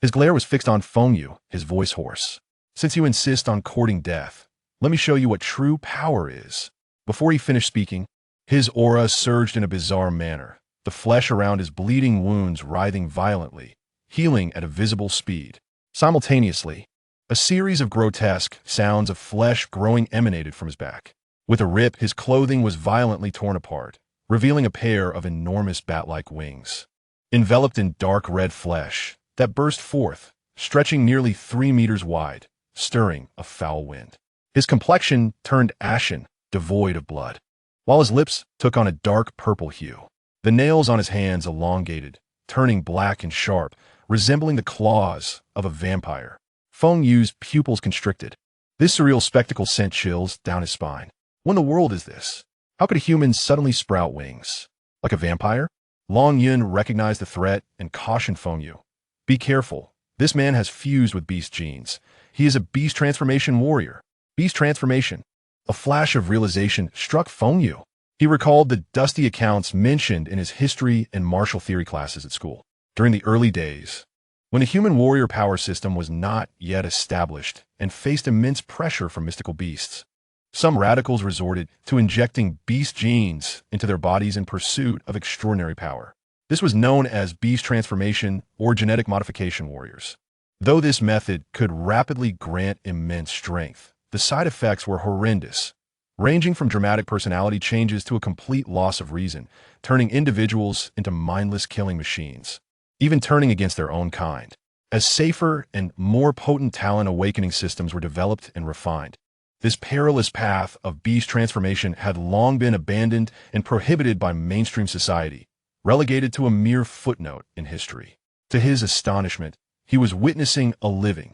His glare was fixed on Feng Yu, his voice hoarse. "Since you insist on courting death, let me show you what true power is." Before he finished speaking, his aura surged in a bizarre manner, the flesh around his bleeding wounds writhing violently, healing at a visible speed. Simultaneously, a series of grotesque sounds of flesh growing emanated from his back. With a rip, his clothing was violently torn apart, revealing a pair of enormous bat-like wings. Enveloped in dark red flesh that burst forth, stretching nearly 3 meters wide, stirring a foul wind. His complexion turned ashen, devoid of blood, while his lips took on a dark purple hue. The nails on his hands elongated, turning black and sharp, resembling the claws of a vampire. Feng Yu's pupils constricted. This surreal spectacle sent chills down his spine. What in the world is this? How could a human suddenly sprout wings? Like a vampire? Long Yun recognized the threat and cautioned Feng Yu. "Be careful. This man has fused with beast genes. He is a beast transformation warrior." Beast transformation. A flash of realization struck Feng Yu. He recalled the dusty accounts mentioned in his history and martial theory classes at school. During the early days, when the human warrior power system was not yet established and faced immense pressure from mystical beasts, some radicals resorted to injecting beast genes into their bodies in pursuit of extraordinary power. This was known as beast transformation or genetic modification warriors. Though this method could rapidly grant immense strength, the side effects were horrendous, ranging from dramatic personality changes to a complete loss of reason, turning individuals into mindless killing machines, even turning against their own kind. As safer and more potent talent awakening systems were developed and refined, this perilous path of beast transformation had long been abandoned and prohibited by mainstream society, relegated to a mere footnote in history. To his astonishment, he was witnessing a living,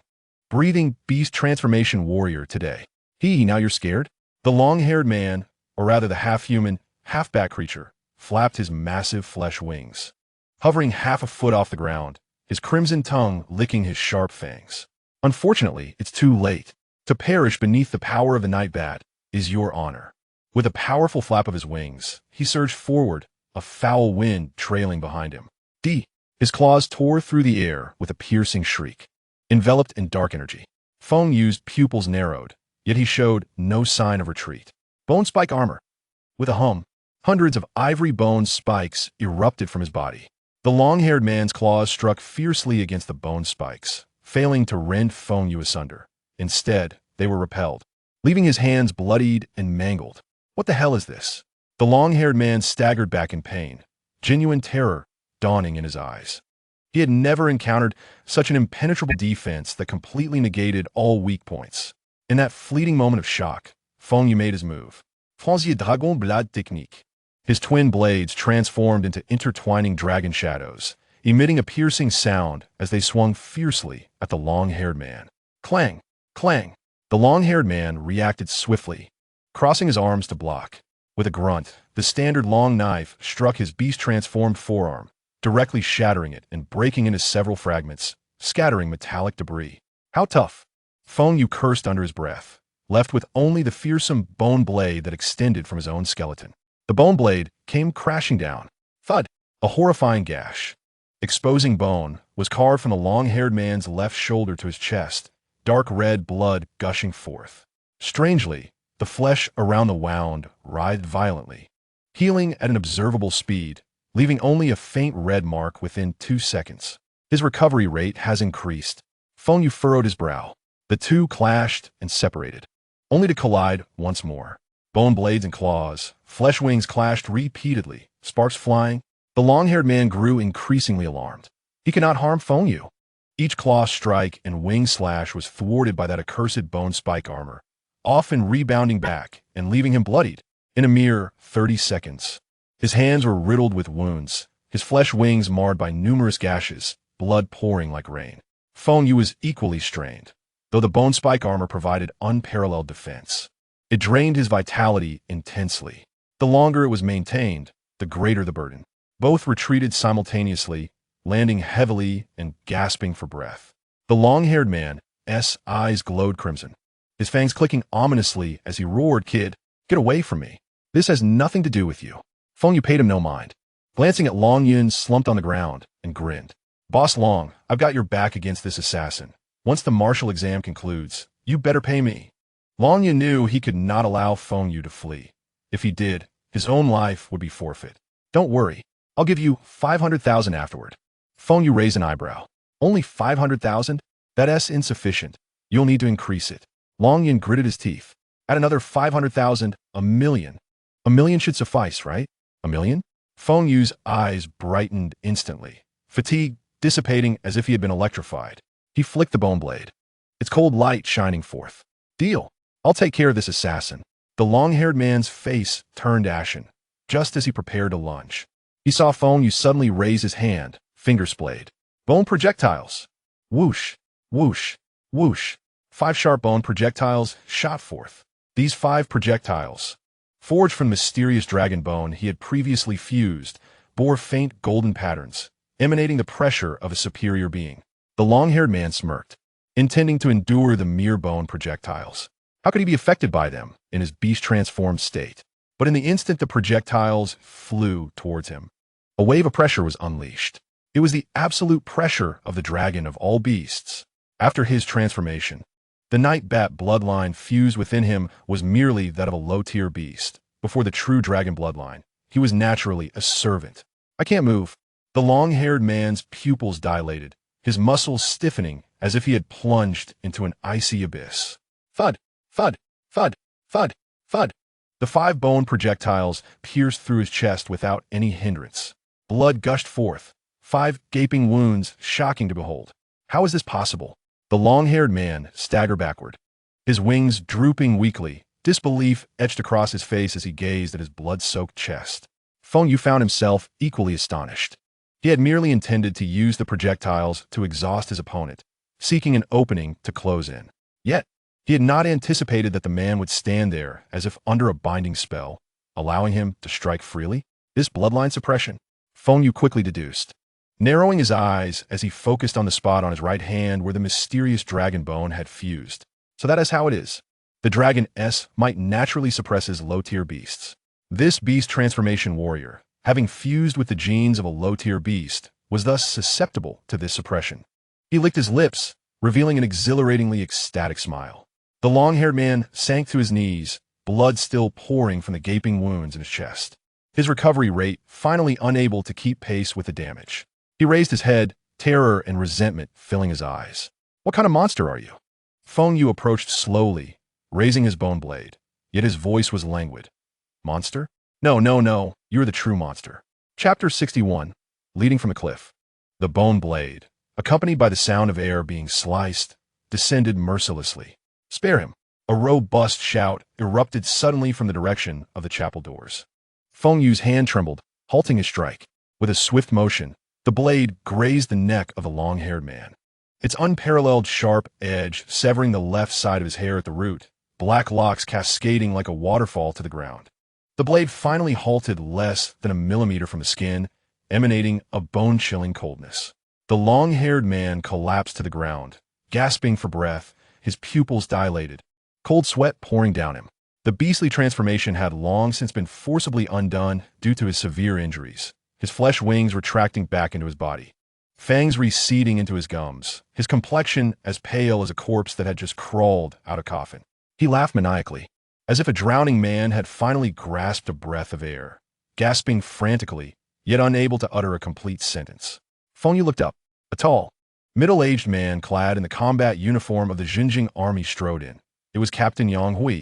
breathing beast transformation warrior today. Now you're scared? The long-haired man, or rather the half-human, half-bat creature, flapped his massive flesh wings, hovering half a foot off the ground, his crimson tongue licking his sharp fangs. "Unfortunately, it's too late. To perish beneath the power of the night bat is your honor." With a powerful flap of his wings, he surged forward, a foul wind trailing behind him. His claws tore through the air with a piercing shriek. Enveloped in dark energy, Feng Yu's pupils narrowed, yet he showed no sign of retreat. Bone spike armor. With a hum, hundreds of ivory bone spikes erupted from his body. The long-haired man's claws struck fiercely against the bone spikes, failing to rend Feng Yu asunder. Instead, they were repelled, leaving his hands bloodied and mangled. "What the hell is this?" The long-haired man staggered back in pain, genuine terror dawning in his eyes. He had never encountered such an impenetrable defense that completely negated all weak points. In that fleeting moment of shock, Feng Yu made his move. Franzier Dragon Blade Technique. His twin blades transformed into intertwining dragon shadows, emitting a piercing sound as they swung fiercely at the long-haired man. Clang! Clang! The long-haired man reacted swiftly, crossing his arms to block. With a grunt, the standard long knife struck his beast-transformed forearm, directly shattering it and breaking into several fragments, scattering metallic debris. "How tough!" Feng Yu cursed under his breath, left with only the fearsome bone blade that extended from his own skeleton. The bone blade came crashing down. Thud! A horrifying gash, exposing bone, was carved from the long-haired man's left shoulder to his chest, dark red blood gushing forth. Strangely, the flesh around the wound writhed violently, healing at an observable speed, leaving only a faint red mark within 2 seconds. His recovery rate has increased. Feng Yu furrowed his brow. The two clashed and separated, only to collide once more. Bone blades and claws, flesh wings clashed repeatedly, sparks flying. The long-haired man grew increasingly alarmed. He could not harm Feng Yu. Each claw strike and wing slash was thwarted by that accursed bone spike armor, often rebounding back and leaving him bloodied. In a mere 30 seconds, his hands were riddled with wounds, his flesh wings marred by numerous gashes, blood pouring like rain. Feng Yu was equally strained. though the bone spike armor provided unparalleled defense. It drained his vitality intensely. The longer it was maintained, the greater the burden. Both retreated simultaneously, landing heavily and gasping for breath. The long-haired man's eyes glowed crimson, his fangs clicking ominously as he roared, "Kid, get away from me. This has nothing to do with you." Feng Yu paid him no mind. Glancing at Long Yun slumped on the ground and grinned. "Boss Long, I've got your back against this assassin. Once the martial exam concludes, you better pay me." Long Yun knew he could not allow Feng Yu to flee. If he did, his own life would be forfeit. "Don't worry, I'll give you 500,000 afterward." Feng Yu raised an eyebrow. "Only 500,000? That's insufficient. You'll need to increase it." Long Yun gritted his teeth. "Add another 500,000, a million. A million should suffice, right? A million?" Feng Yu's eyes brightened instantly, fatigue dissipating as if he had been electrified. He flicked the bone blade, its cold light shining forth. "Deal. I'll take care of this assassin." The long-haired man's face turned ashen, just as he prepared to lunge. He saw Feng Yu suddenly raise his hand, fingers splayed. Bone projectiles. Whoosh, whoosh, whoosh. 5 sharp bone projectiles shot forth. These 5 projectiles, forged from mysterious dragon bone he had previously fused, bore faint golden patterns, emanating the pressure of a superior being. The long-haired man smirked, intending to endure the mere bone projectiles. How could he be affected by them in his beast-transformed state? But in the instant the projectiles flew towards him, a wave of pressure was unleashed. It was the absolute pressure of the dragon of all beasts. After his transformation, the night bat bloodline fused within him was merely that of a low-tier beast. Before the true dragon bloodline, he was naturally a servant. "I can't move." The long-haired man's pupils dilated, his muscles stiffening as if he had plunged into an icy abyss. Thud, thud, thud, thud, thud. The 5 bone projectiles pierced through his chest without any hindrance. Blood gushed forth, 5 gaping wounds shocking to behold. How is this possible? The long-haired man staggered backward, his wings drooping weakly. Disbelief etched across his face as he gazed at his blood-soaked chest. Feng Yu found himself equally astonished. He had merely intended to use the projectiles to exhaust his opponent, seeking an opening to close in. Yet, he had not anticipated that the man would stand there as if under a binding spell, allowing him to strike freely. This bloodline suppression, Feng Yu quickly deduced, narrowing his eyes as he focused on the spot on his right hand where the mysterious dragon bone had fused. So that is how it is. The dragon might naturally suppress his low-tier beasts. This beast transformation warrior, having fused with the genes of a low-tier beast, was thus susceptible to this suppression. He licked his lips, revealing an exhilaratingly ecstatic smile. The long-haired man sank to his knees, blood still pouring from the gaping wounds in his chest. His recovery rate finally unable to keep pace with the damage. He raised his head, terror and resentment filling his eyes. "What kind of monster are you?" Feng Yu approached slowly, raising his bone blade, yet his voice was languid. "Monster? No, no, no, you're the true monster." Chapter 61, Leading from the Cliff. The bone blade, accompanied by the sound of air being sliced, descended mercilessly. "Spare him!" A robust shout erupted suddenly from the direction of the chapel doors. Feng Yu's hand trembled, halting his strike. With a swift motion, the blade grazed the neck of the long-haired man. Its unparalleled sharp edge severing the left side of his hair at the root, black locks cascading like a waterfall to the ground. The blade finally halted less than a millimeter from the skin, emanating a bone-chilling coldness. The long-haired man collapsed to the ground, gasping for breath, his pupils dilated, cold sweat pouring down him. The beastly transformation had long since been forcibly undone due to his severe injuries, his flesh wings retracting back into his body, fangs receding into his gums, his complexion as pale as a corpse that had just crawled out of coffin. He laughed maniacally, as if a drowning man had finally grasped a breath of air, gasping frantically, yet unable to utter a complete sentence. Feng Yu looked up. A tall, middle-aged man clad in the combat uniform of the Xinjiang army strode in. It was Captain Yang Hui,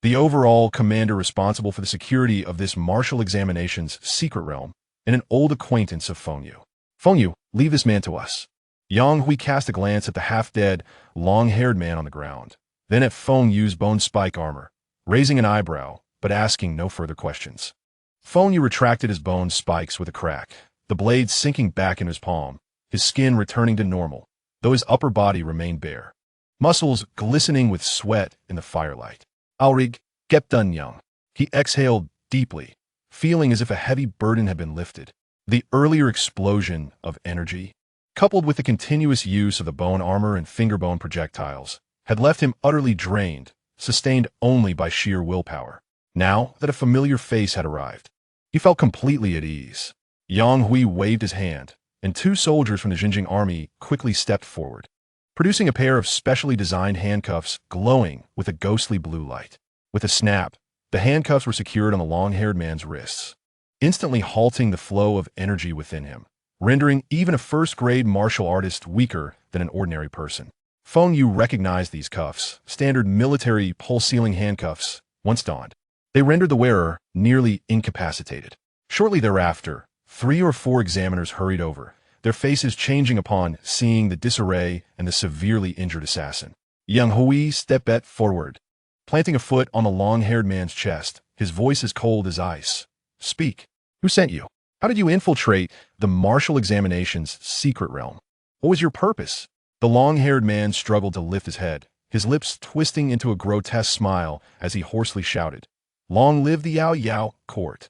the overall commander responsible for the security of this martial examination's secret realm, and an old acquaintance of Feng Yu. "Feng Yu, leave this man to us." Yang Hui cast a glance at the half-dead, long-haired man on the ground, then at Feng Yu's bone spike armor, raising an eyebrow, but asking no further questions. Feng Yu retracted his bone spikes with a crack, the blade sinking back in his palm, his skin returning to normal, though his upper body remained bare. muscles glistening with sweat in the firelight. Alrig, get done young. He exhaled deeply, feeling as if a heavy burden had been lifted. The earlier explosion of energy, coupled with the continuous use of the bone armor and fingerbone projectiles, had left him utterly drained, sustained only by sheer willpower. Now that a familiar face had arrived, he felt completely at ease. Yang Hui waved his hand, and two soldiers from the Xinjiang army quickly stepped forward, producing a pair of specially designed handcuffs glowing with a ghostly blue light. With a snap, the handcuffs were secured on the long-haired man's wrists, instantly halting the flow of energy within him, rendering even a first-grade martial artist weaker than an ordinary person. Feng Yu recognized these cuffs, standard military pulse-sealing handcuffs, once donned. They rendered the wearer nearly incapacitated. Shortly thereafter, 3 or 4 examiners hurried over, their faces changing upon seeing the disarray and the severely injured assassin. Yang Hui stepped forward, planting a foot on the long-haired man's chest, his voice as cold as ice. Speak. Who sent you? How did you infiltrate the martial examination's secret realm? What was your purpose? The long-haired man struggled to lift his head, his lips twisting into a grotesque smile as he hoarsely shouted, "Long live the Yao Yao court."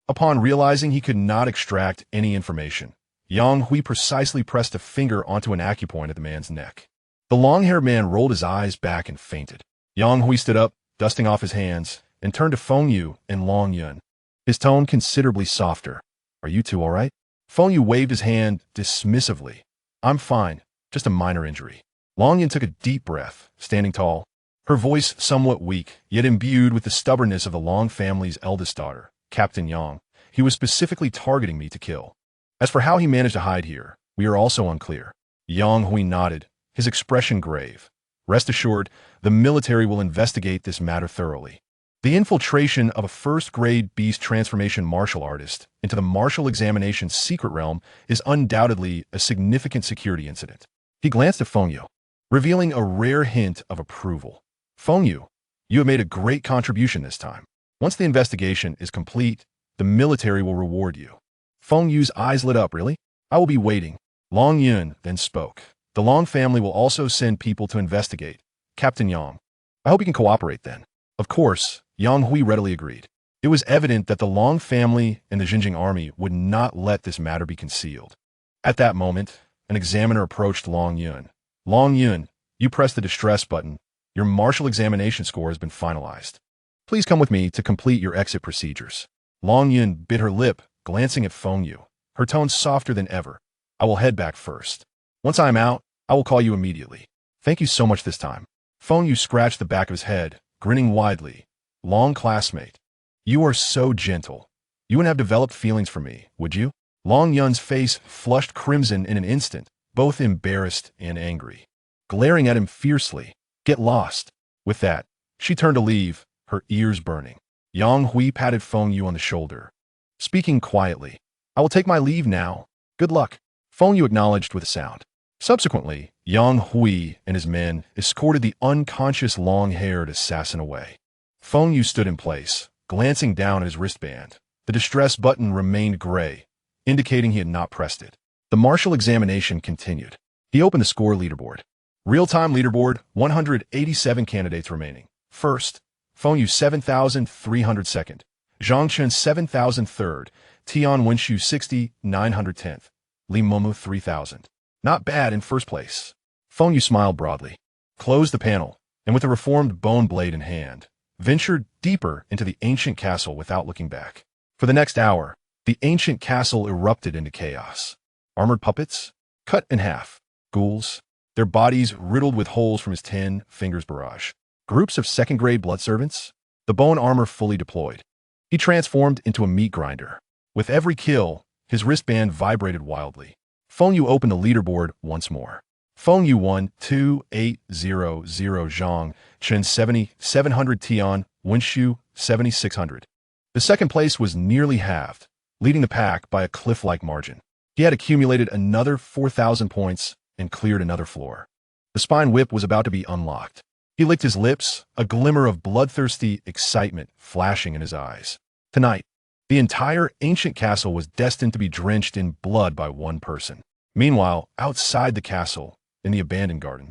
Upon realizing he could not extract any information, Yang Hui precisely pressed a finger onto an acupoint at the man's neck. The long-haired man rolled his eyes back and fainted. Yang Hui stood up, dusting off his hands, and turned to Feng Yu and Long Yun, his tone considerably softer. "Are you two all right?" Feng Yu waved his hand dismissively. "I'm fine, just a minor injury." Long Yun took a deep breath, standing tall, her voice somewhat weak, yet imbued with the stubbornness of the Long family's eldest daughter, Captain Yang. "He was specifically targeting me to kill. As for how he managed to hide here, we are also unclear." Yang Hui nodded, his expression grave. "Rest assured, the military will investigate this matter thoroughly." The infiltration of a first-grade beast transformation martial artist into the martial examination's secret realm is undoubtedly a significant security incident. He glanced at Feng Yu, revealing a rare hint of approval. "Feng Yu, you have made a great contribution this time. Once the investigation is complete, the military will reward you." Feng Yu's eyes lit up. "Really? I will be waiting." Long Yun then spoke. "The Long family will also send people to investigate. Captain Yang, I hope you can cooperate then." Of course, Yang Hui readily agreed. It was evident that the Long family and the Xinjiang army would not let this matter be concealed. At that moment, an examiner approached Long Yun. "Long Yun, you pressed the distress button. Your martial examination score has been finalized. Please come with me to complete your exit procedures." Long Yun bit her lip, glancing at Feng Yu, her tone softer than ever. "I will head back first. Once I am out, I will call you immediately. Thank you so much this time." Feng Yu scratched the back of his head, grinning widely. "Long classmate, you are so gentle. You wouldn't have developed feelings for me, would you?" Long Yun's face flushed crimson in an instant, both embarrassed and angry. Glaring at him fiercely, "Get lost." With that, she turned to leave, her ears burning. Yang Hui patted Feng Yu on the shoulder, speaking quietly. "I will take my leave now. Good luck." Feng Yu acknowledged with a sound. Subsequently, Yang Hui and his men escorted the unconscious long-haired assassin away. Feng Yu stood in place, glancing down at his wristband. The distress button remained gray, indicating he had not pressed it. The martial examination continued. He opened the score leaderboard. Real-time leaderboard, 187 candidates remaining. First, Feng Yu 7,302nd, Zhang Chen 7,003rd, Tian Wenshu 60,910th, Li Momu 3,000. Not bad in first place. Feng Yu smiled broadly, closed the panel, and with a reformed bone blade in hand, ventured deeper into the ancient castle without looking back. For the next hour, the ancient castle erupted into chaos. Armored puppets, cut in half, ghouls, their bodies riddled with holes from his 10 fingers barrage. Groups of second-grade blood servants, the bone armor fully deployed. He transformed into a meat grinder. With every kill, his wristband vibrated wildly. Feng Yu opened the leaderboard once more. Feng Yu won 2,800 Zhang, Chen 7,700 Tian, Wenshu 7,600. The second place was nearly halved, leading the pack by a cliff-like margin. He had accumulated another 4,000 points and cleared another floor. The spine whip was about to be unlocked. He licked his lips, a glimmer of bloodthirsty excitement flashing in his eyes. Tonight, the entire ancient castle was destined to be drenched in blood by one person. Meanwhile, outside the castle, in the abandoned garden,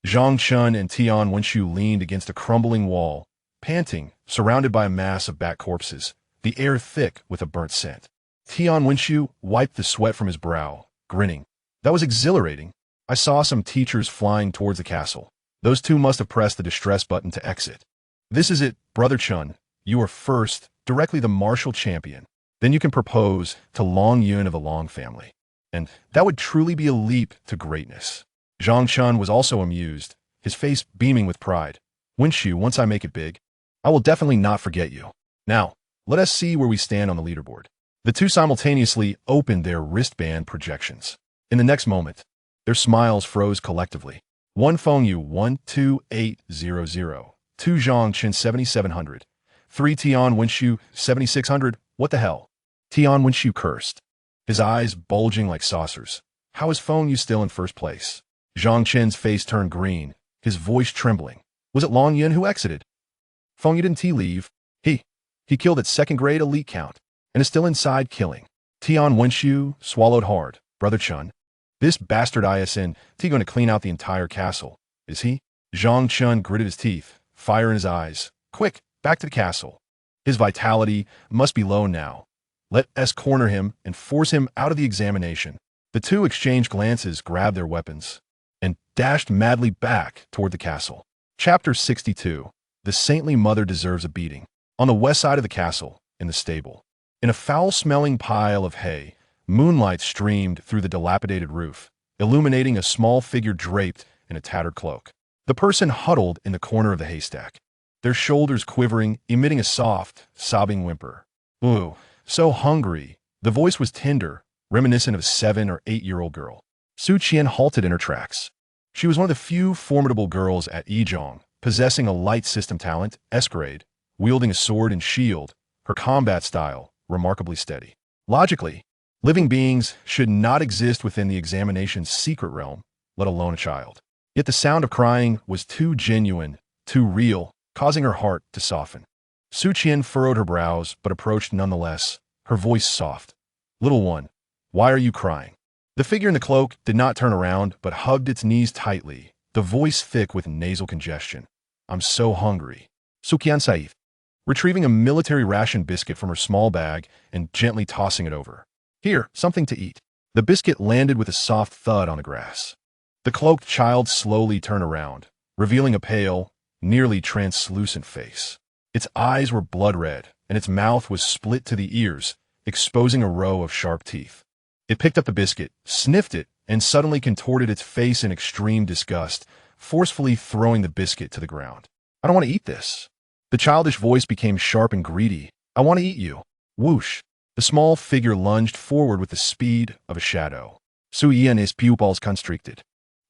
Zhang Chun and Tian Wenshu leaned against a crumbling wall, panting, surrounded by a mass of bat corpses, the air thick with a burnt scent. Tian Wenshu wiped the sweat from his brow, grinning. That was exhilarating. I saw some teachers flying towards the castle. Those two must have pressed the distress button to exit. This is it, Brother Chun. You are first, directly the martial champion. Then you can propose to Long Yun of the Long family. And that would truly be a leap to greatness. Zhang Chun was also amused, his face beaming with pride. Wenshu, once I make it big, I will definitely not forget you. Now, let us see where we stand on the leaderboard. The two simultaneously opened their wristband projections. In the next moment, their smiles froze collectively. 1 Feng Yu 12800, 2 Zhang Chen 7700, 3 Tian Wenshu 7600. What the hell? Tian Wenshu cursed, his eyes bulging like saucers. How is Feng Yu still in first place? Zhang Chen's face turned green, his voice trembling. Was it Long Yun who exited? Feng Yu didn't leave. He killed at second grade elite count, and is still inside killing. Tian Wenshu swallowed hard. Brother Chun, this bastard ISN going to clean out the entire castle, is he? Zhang Chun gritted his teeth, fire in his eyes. Quick, back to the castle. His vitality must be low now. Let us corner him and force him out of the examination. The two exchanged glances, grabbed their weapons, and dashed madly back toward the castle. Chapter 62. The saintly mother deserves a beating. On the west side of the castle, in the stable, in a foul-smelling pile of hay, moonlight streamed through the dilapidated roof, illuminating a small figure draped in a tattered cloak. The person huddled in the corner of the haystack, their shoulders quivering, emitting a soft, sobbing whimper. Ooh, so hungry. The voice was tender, reminiscent of a 7 or 8-year-old girl. Su Qian halted in her tracks. She was one of the few formidable girls at Yizhong, possessing a light system talent, S-grade, wielding a sword and shield, her combat style remarkably steady. Logically, living beings should not exist within the examination's secret realm, let alone a child. Yet the sound of crying was too genuine, too real, causing her heart to soften. Su Qian furrowed her brows, but approached nonetheless, her voice soft. Little one, why are you crying? The figure in the cloak did not turn around, but hugged its knees tightly, the voice thick with nasal congestion. I'm so hungry. Su Qian Saif, retrieving a military ration biscuit from her small bag and gently tossing it over. Here, something to eat. The biscuit landed with a soft thud on the grass. The cloaked child slowly turned around, revealing a pale, nearly translucent face. Its eyes were blood red, and its mouth was split to the ears, exposing a row of sharp teeth. It picked up the biscuit, sniffed it, and suddenly contorted its face in extreme disgust, forcefully throwing the biscuit to the ground. I don't want to eat this. The childish voice became sharp and greedy. I want to eat you. Whoosh. The small figure lunged forward with the speed of a shadow. Su Yian's pupils constricted,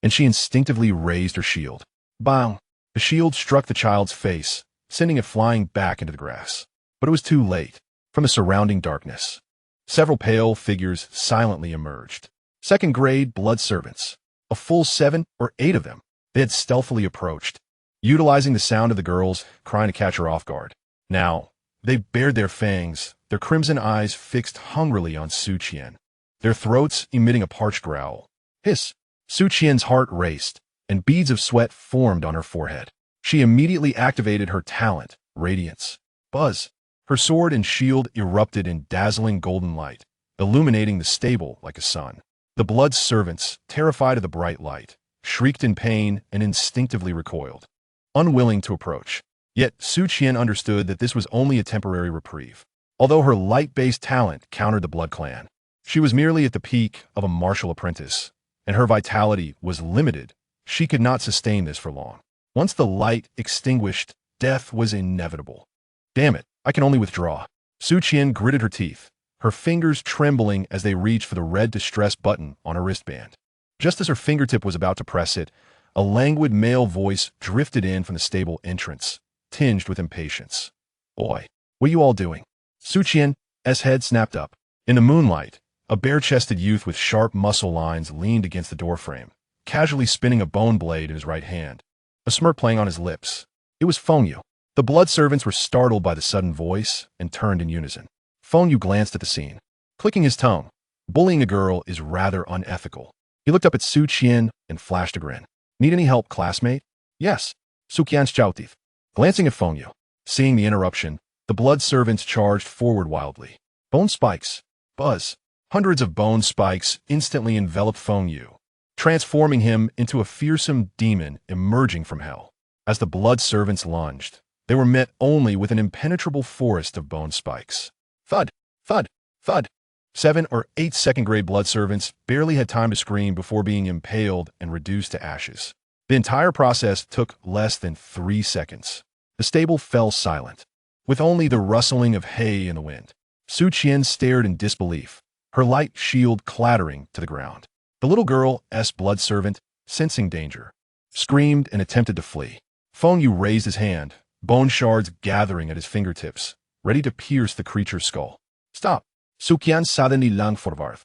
and she instinctively raised her shield. Bang! The shield struck the child's face, sending it flying back into the grass. But it was too late. From the surrounding darkness, several pale figures silently emerged. Second-grade blood servants. A full 7 or 8 of them. They had stealthily approached, utilizing the sound of the girls crying to catch her off guard. Now, they bared their fangs, their crimson eyes fixed hungrily on Su Qian, their throats emitting a parched growl. Hiss! Su Qian's heart raced, and beads of sweat formed on her forehead. She immediately activated her talent, Radiance. Buzz! Her sword and shield erupted in dazzling golden light, illuminating the stable like a sun. The blood servants, terrified of the bright light, shrieked in pain and instinctively recoiled, unwilling to approach. Yet Su Qian understood that this was only a temporary reprieve. Although her light-based talent countered the Blood Clan, she was merely at the peak of a martial apprentice, and her vitality was limited. She could not sustain this for long. Once the light extinguished, death was inevitable. Damn it, I can only withdraw. Su Qian gritted her teeth, her fingers trembling as they reached for the red distress button on her wristband. Just as her fingertip was about to press it, a languid male voice drifted in from the stable entrance, tinged with impatience. Boy, what are you all doing? Su Qian's head snapped up. In the moonlight, a bare-chested youth with sharp muscle lines leaned against the doorframe, casually spinning a bone blade in his right hand, a smirk playing on his lips. It was Feng Yu. The blood servants were startled by the sudden voice and turned in unison. Feng Yu glanced at the scene, clicking his tongue. Bullying a girl is rather unethical. He looked up at Su Qian and flashed a grin. Need any help, classmate? Yes. Sukyan's Chowtif. Glancing at Feng Yu. Seeing the interruption, the blood servants charged forward wildly. Bone spikes. Buzz. Hundreds of bone spikes instantly enveloped Feng Yu, transforming him into a fearsome demon emerging from hell. As the blood servants lunged, they were met only with an impenetrable forest of bone spikes. Thud, thud, thud. 7 or 8 second-grade blood servants barely had time to scream before being impaled and reduced to ashes. The entire process took less than 3 seconds. The stable fell silent, with only the rustling of hay in the wind. Su Qian stared in disbelief, her light shield clattering to the ground. The little girl's blood servant, sensing danger, screamed and attempted to flee. Feng Yu raised his hand, bone shards gathering at his fingertips, ready to pierce the creature's skull. Stop! Su Qian suddenly lunged forward,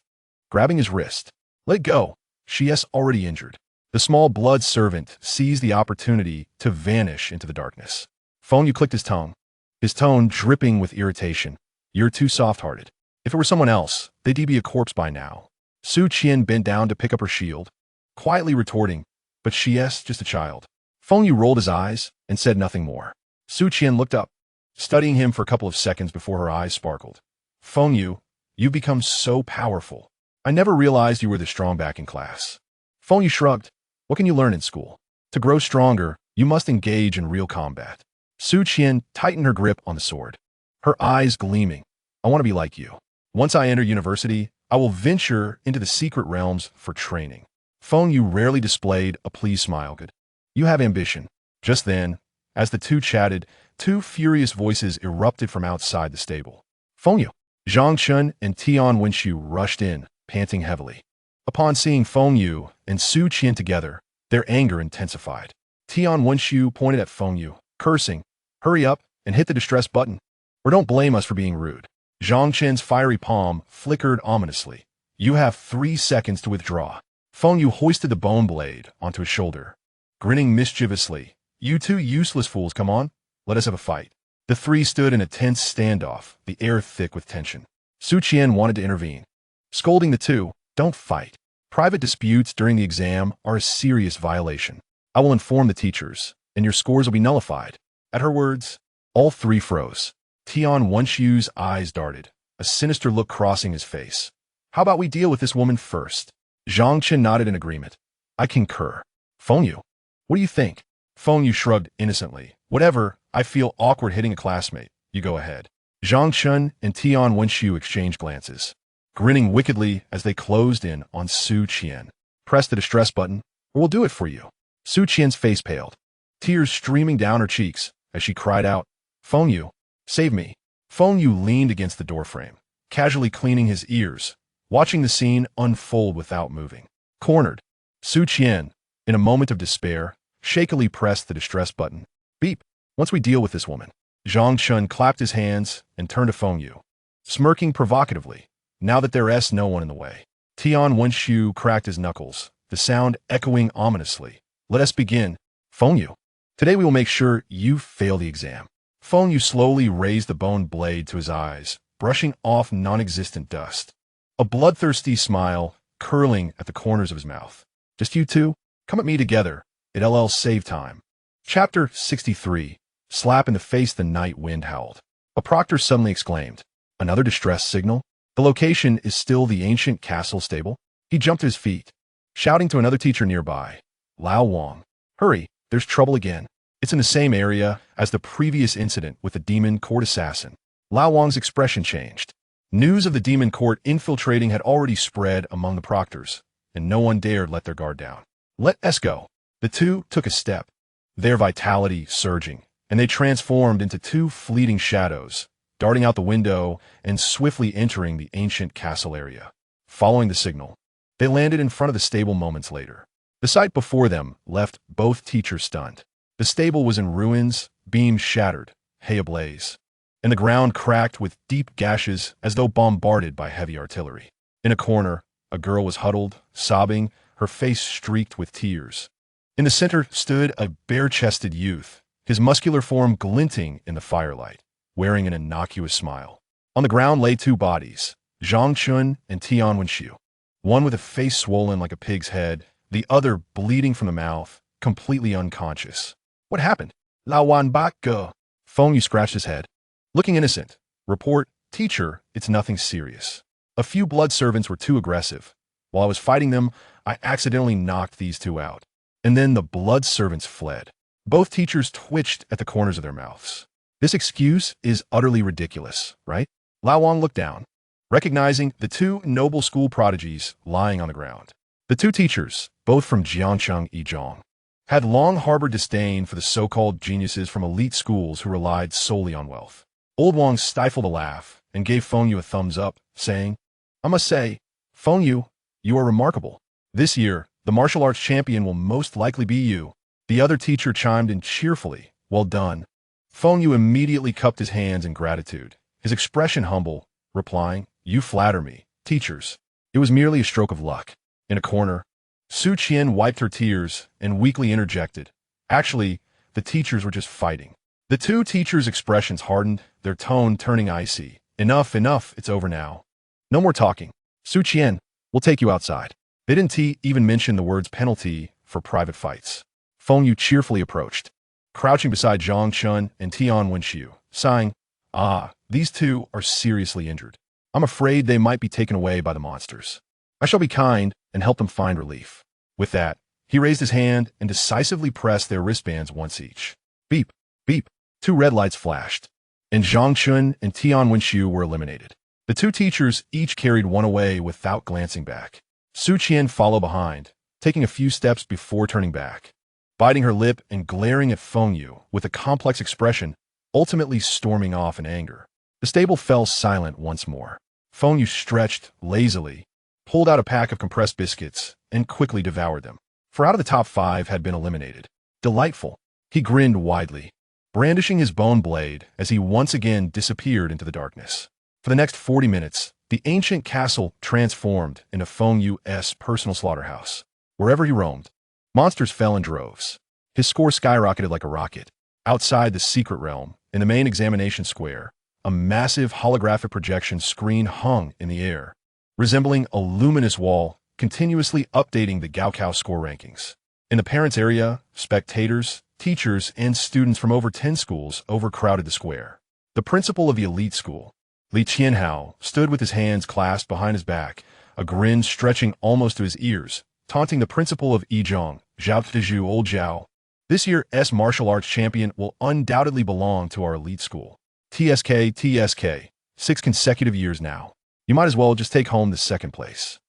grabbing his wrist. Let it go. She is already injured. The small blood servant seized the opportunity to vanish into the darkness. Feng Yu clicked his tone dripping with irritation. You're too soft-hearted. If it were someone else, they'd be a corpse by now. Su Qian bent down to pick up her shield, quietly retorting, but she is just a child. Feng Yu rolled his eyes and said nothing more. Su Qian looked up, studying him for a couple of seconds before her eyes sparkled. Feng Yu, you've become so powerful. I never realized you were this strong back in class. Feng Yu shrugged. What can you learn in school? To grow stronger, you must engage in real combat. Su Qian tightened her grip on the sword, her eyes gleaming. I want to be like you. Once I enter university, I will venture into the secret realms for training. Feng Yu rarely displayed a pleased smile. Good. You have ambition. Just then, as the two chatted, 2 furious voices erupted from outside the stable. Feng Yu, Zhang Chun, and Tian Wenxiu rushed in, panting heavily. Upon seeing Feng Yu and Su Qian together, their anger intensified. Tian Wenxiu pointed at Feng Yu, cursing, "Hurry up and hit the distress button, or don't blame us for being rude." Zhang Chen's fiery palm flickered ominously. You have 3 seconds to withdraw. Feng Yu hoisted the bone blade onto his shoulder, grinning mischievously. You 2 useless fools, come on, let us have a fight. The 3 stood in a tense standoff, the air thick with tension. Su Qian wanted to intervene, scolding the 2, don't fight. Private disputes during the exam are a serious violation. I will inform the teachers, and your scores will be nullified. At her words, all 3 froze. Tian Wenxiu's eyes darted, a sinister look crossing his face. How about we deal with this woman first? Zhang Chen nodded in agreement. I concur. Feng Yu, what do you think? Feng Yu shrugged innocently. Whatever, I feel awkward hitting a classmate. You go ahead. Zhang Chen and Tian Wenxiu exchanged glances, grinning wickedly as they closed in on Su Qian. Press the distress button, or we'll do it for you. Su Qian's face paled, tears streaming down her cheeks as she cried out, Feng Yu, save me. Feng Yu leaned against the doorframe, casually cleaning his ears, watching the scene unfold without moving. Cornered, Su Qian, in a moment of despair, shakily pressed the distress button. Beep. Once we deal with this woman. Zhang Chun clapped his hands and turned to Feng Yu, smirking provocatively, now that there is no one in the way. Tian Wenxiu cracked his knuckles, the sound echoing ominously. Let us begin. Feng Yu. Today we will make sure you fail the exam. Feng Yu slowly raised the bone blade to his eyes, brushing off non-existent dust. A bloodthirsty smile curling at the corners of his mouth. Just you 2? Come at me together. It'll save time. Chapter 63. Slap in the face. The night wind howled. A proctor suddenly exclaimed, another distress signal? The location is still the ancient castle stable? He jumped to his feet, shouting to another teacher nearby. Lao Wang. Hurry, there's trouble again. It's in the same area as the previous incident with the demon court assassin. Lao Wang's expression changed. News of the demon court infiltrating had already spread among the proctors, and no one dared let their guard down. Let us go. The 2 took a step, their vitality surging, and they transformed into 2 fleeting shadows, darting out the window and swiftly entering the ancient castle area. Following the signal, they landed in front of the stable moments later. The sight before them left both teachers stunned. The stable was in ruins, beams shattered, hay ablaze, and the ground cracked with deep gashes as though bombarded by heavy artillery. In a corner, a girl was huddled, sobbing, her face streaked with tears. In the center stood a bare-chested youth, his muscular form glinting in the firelight, wearing an innocuous smile. On the ground lay 2 bodies, Zhang Chun and Tian Wenxiu, one with a face swollen like a pig's head, the other bleeding from the mouth, completely unconscious. What happened? La Wan Bak Go. Feng Yu scratched his head. Looking innocent. Report, teacher, it's nothing serious. A few blood servants were too aggressive. While I was fighting them, I accidentally knocked these two out. And then the blood servants fled. Both teachers twitched at the corners of their mouths. This excuse is utterly ridiculous, right? Lao Wang looked down, recognizing the two noble school prodigies lying on the ground. The two teachers, both from Jiangcheng Yizhong, had long harbored disdain for the so-called geniuses from elite schools who relied solely on wealth. Old Wang stifled a laugh and gave Feng Yu a thumbs up, saying, I must say, Feng Yu, you are remarkable. This year, the martial arts champion will most likely be you. The other teacher chimed in cheerfully, well done. Feng Yu immediately cupped his hands in gratitude, his expression humble, replying, you flatter me, teachers. It was merely a stroke of luck. In a corner, Su Qian wiped her tears and weakly interjected, actually, the teachers were just fighting. The two teachers' expressions hardened, their tone turning icy. Enough, it's over now. No more talking. Su Qian, we'll take you outside. They didn't even mention the words penalty for private fights. Feng Yu cheerfully approached, crouching beside Zhang Chun and Tian Wenxiu, sighing, these two are seriously injured. I'm afraid they might be taken away by the monsters. I shall be kind and help them find relief. With that, he raised his hand and decisively pressed their wristbands once each. Beep, beep, two red lights flashed, and Zhang Chun and Tian Wenxiu were eliminated. The two teachers each carried one away without glancing back. Su Qian followed behind, taking a few steps before turning back, biting her lip and glaring at Feng Yu with a complex expression, ultimately storming off in anger. The stable fell silent once more. Feng Yu stretched lazily, pulled out a pack of compressed biscuits, and quickly devoured them. 4 out of the top 5 had been eliminated. Delightful. He grinned widely, brandishing his bone blade as he once again disappeared into the darkness. For the next 40 minutes, the ancient castle transformed into Feng Yu's personal slaughterhouse. Wherever he roamed, monsters fell in droves. His score skyrocketed like a rocket. Outside the secret realm, in the main examination square, a massive holographic projection screen hung in the air, resembling a luminous wall, continuously updating the Gaokao score rankings. In the parents' area, spectators, teachers, and students from over 10 schools overcrowded the square. The principal of the elite school, Li Qianhao, stood with his hands clasped behind his back, a grin stretching almost to his ears, taunting the principal of Yizhong, Zhao Tizhu Old Zhao. This year's martial arts champion will undoubtedly belong to our elite school. TSK, 6 consecutive years now. You might as well just take home the second place.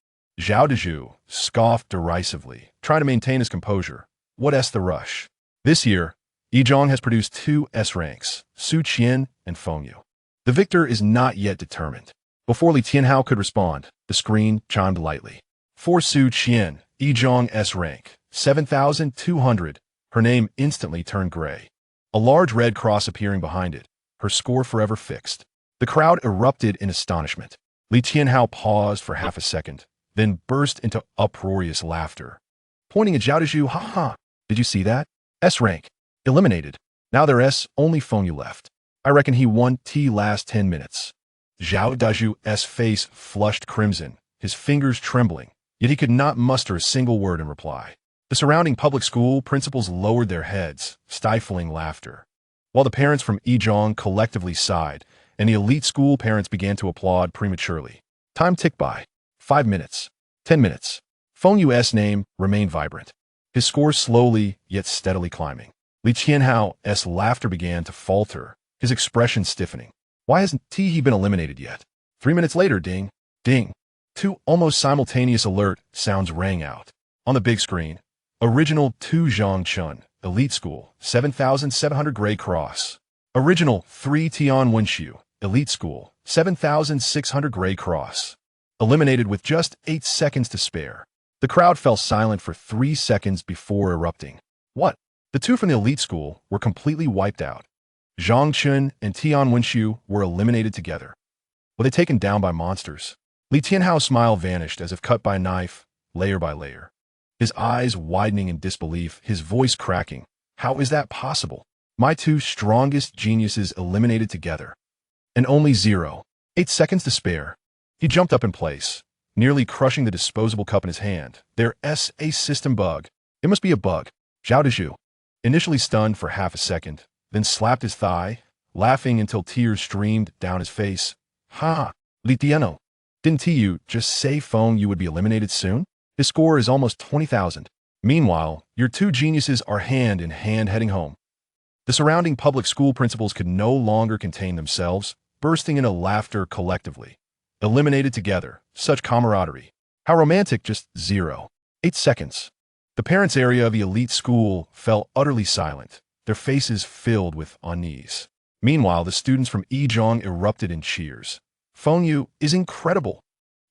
Zhao Tizhu scoffed derisively, trying to maintain his composure. What's the rush? This year, Yizhong has produced 2 S ranks, Su Qian and Feng Yu. The victor is not yet determined. Before Li Tianhao could respond, the screen chimed lightly. For Su Qian, Yizhong S rank, 7,200. Her name instantly turned gray. A large red cross appearing behind it, her score forever fixed. The crowd erupted in astonishment. Li Tianhao paused for half a second, then burst into uproarious laughter. Pointing at Zhao Tizhu, ha, did you see that? S rank, eliminated. Now there's only Feng Yu left. I reckon he won last 10 minutes. Zhao Tizhu's face flushed crimson, his fingers trembling, yet he could not muster a single word in reply. The surrounding public school principals lowered their heads, stifling laughter, while the parents from Yizhong collectively sighed, and the elite school parents began to applaud prematurely. Time ticked by. 5 minutes. 10 minutes. Feng Yu's name remained vibrant, his score slowly yet steadily climbing. Li Qianhao's laughter began to falter, his expression stiffening. Why hasn't he been eliminated yet? 3 minutes later, ding, ding. 2 almost simultaneous alert sounds rang out. On the big screen, original 2 Zhang Chun, elite school, 7,700 gray cross. Original 3 Tian Wenxiu, elite school, 7,600 gray cross. Eliminated with just 8 seconds to spare. The crowd fell silent for 3 seconds before erupting. What? The 2 from the elite school were completely wiped out. Zhang Chun and Tian Wenxiu were eliminated together. Were they taken down by monsters? Li Tianhao's smile vanished as if cut by a knife, layer by layer. His eyes widening in disbelief, his voice cracking. How is that possible? My 2 strongest geniuses eliminated together. And only 8 seconds to spare. He jumped up in place, nearly crushing the disposable cup in his hand. There's a system bug. It must be a bug. Zhao Dezhu, initially stunned for half a second, then slapped his thigh, laughing until tears streamed down his face. Ha! Li Tiano. Didn't you just say Feng Yu would be eliminated soon? His score is almost 20,000. Meanwhile, your two geniuses are hand in hand heading home. The surrounding public school principals could no longer contain themselves, bursting into laughter collectively. Eliminated together. Such camaraderie. How romantic, just 0.8 seconds. The parents' area of the elite school fell utterly silent, their faces filled with unease. Meanwhile, the students from Yizhong erupted in cheers. Feng Yu is incredible.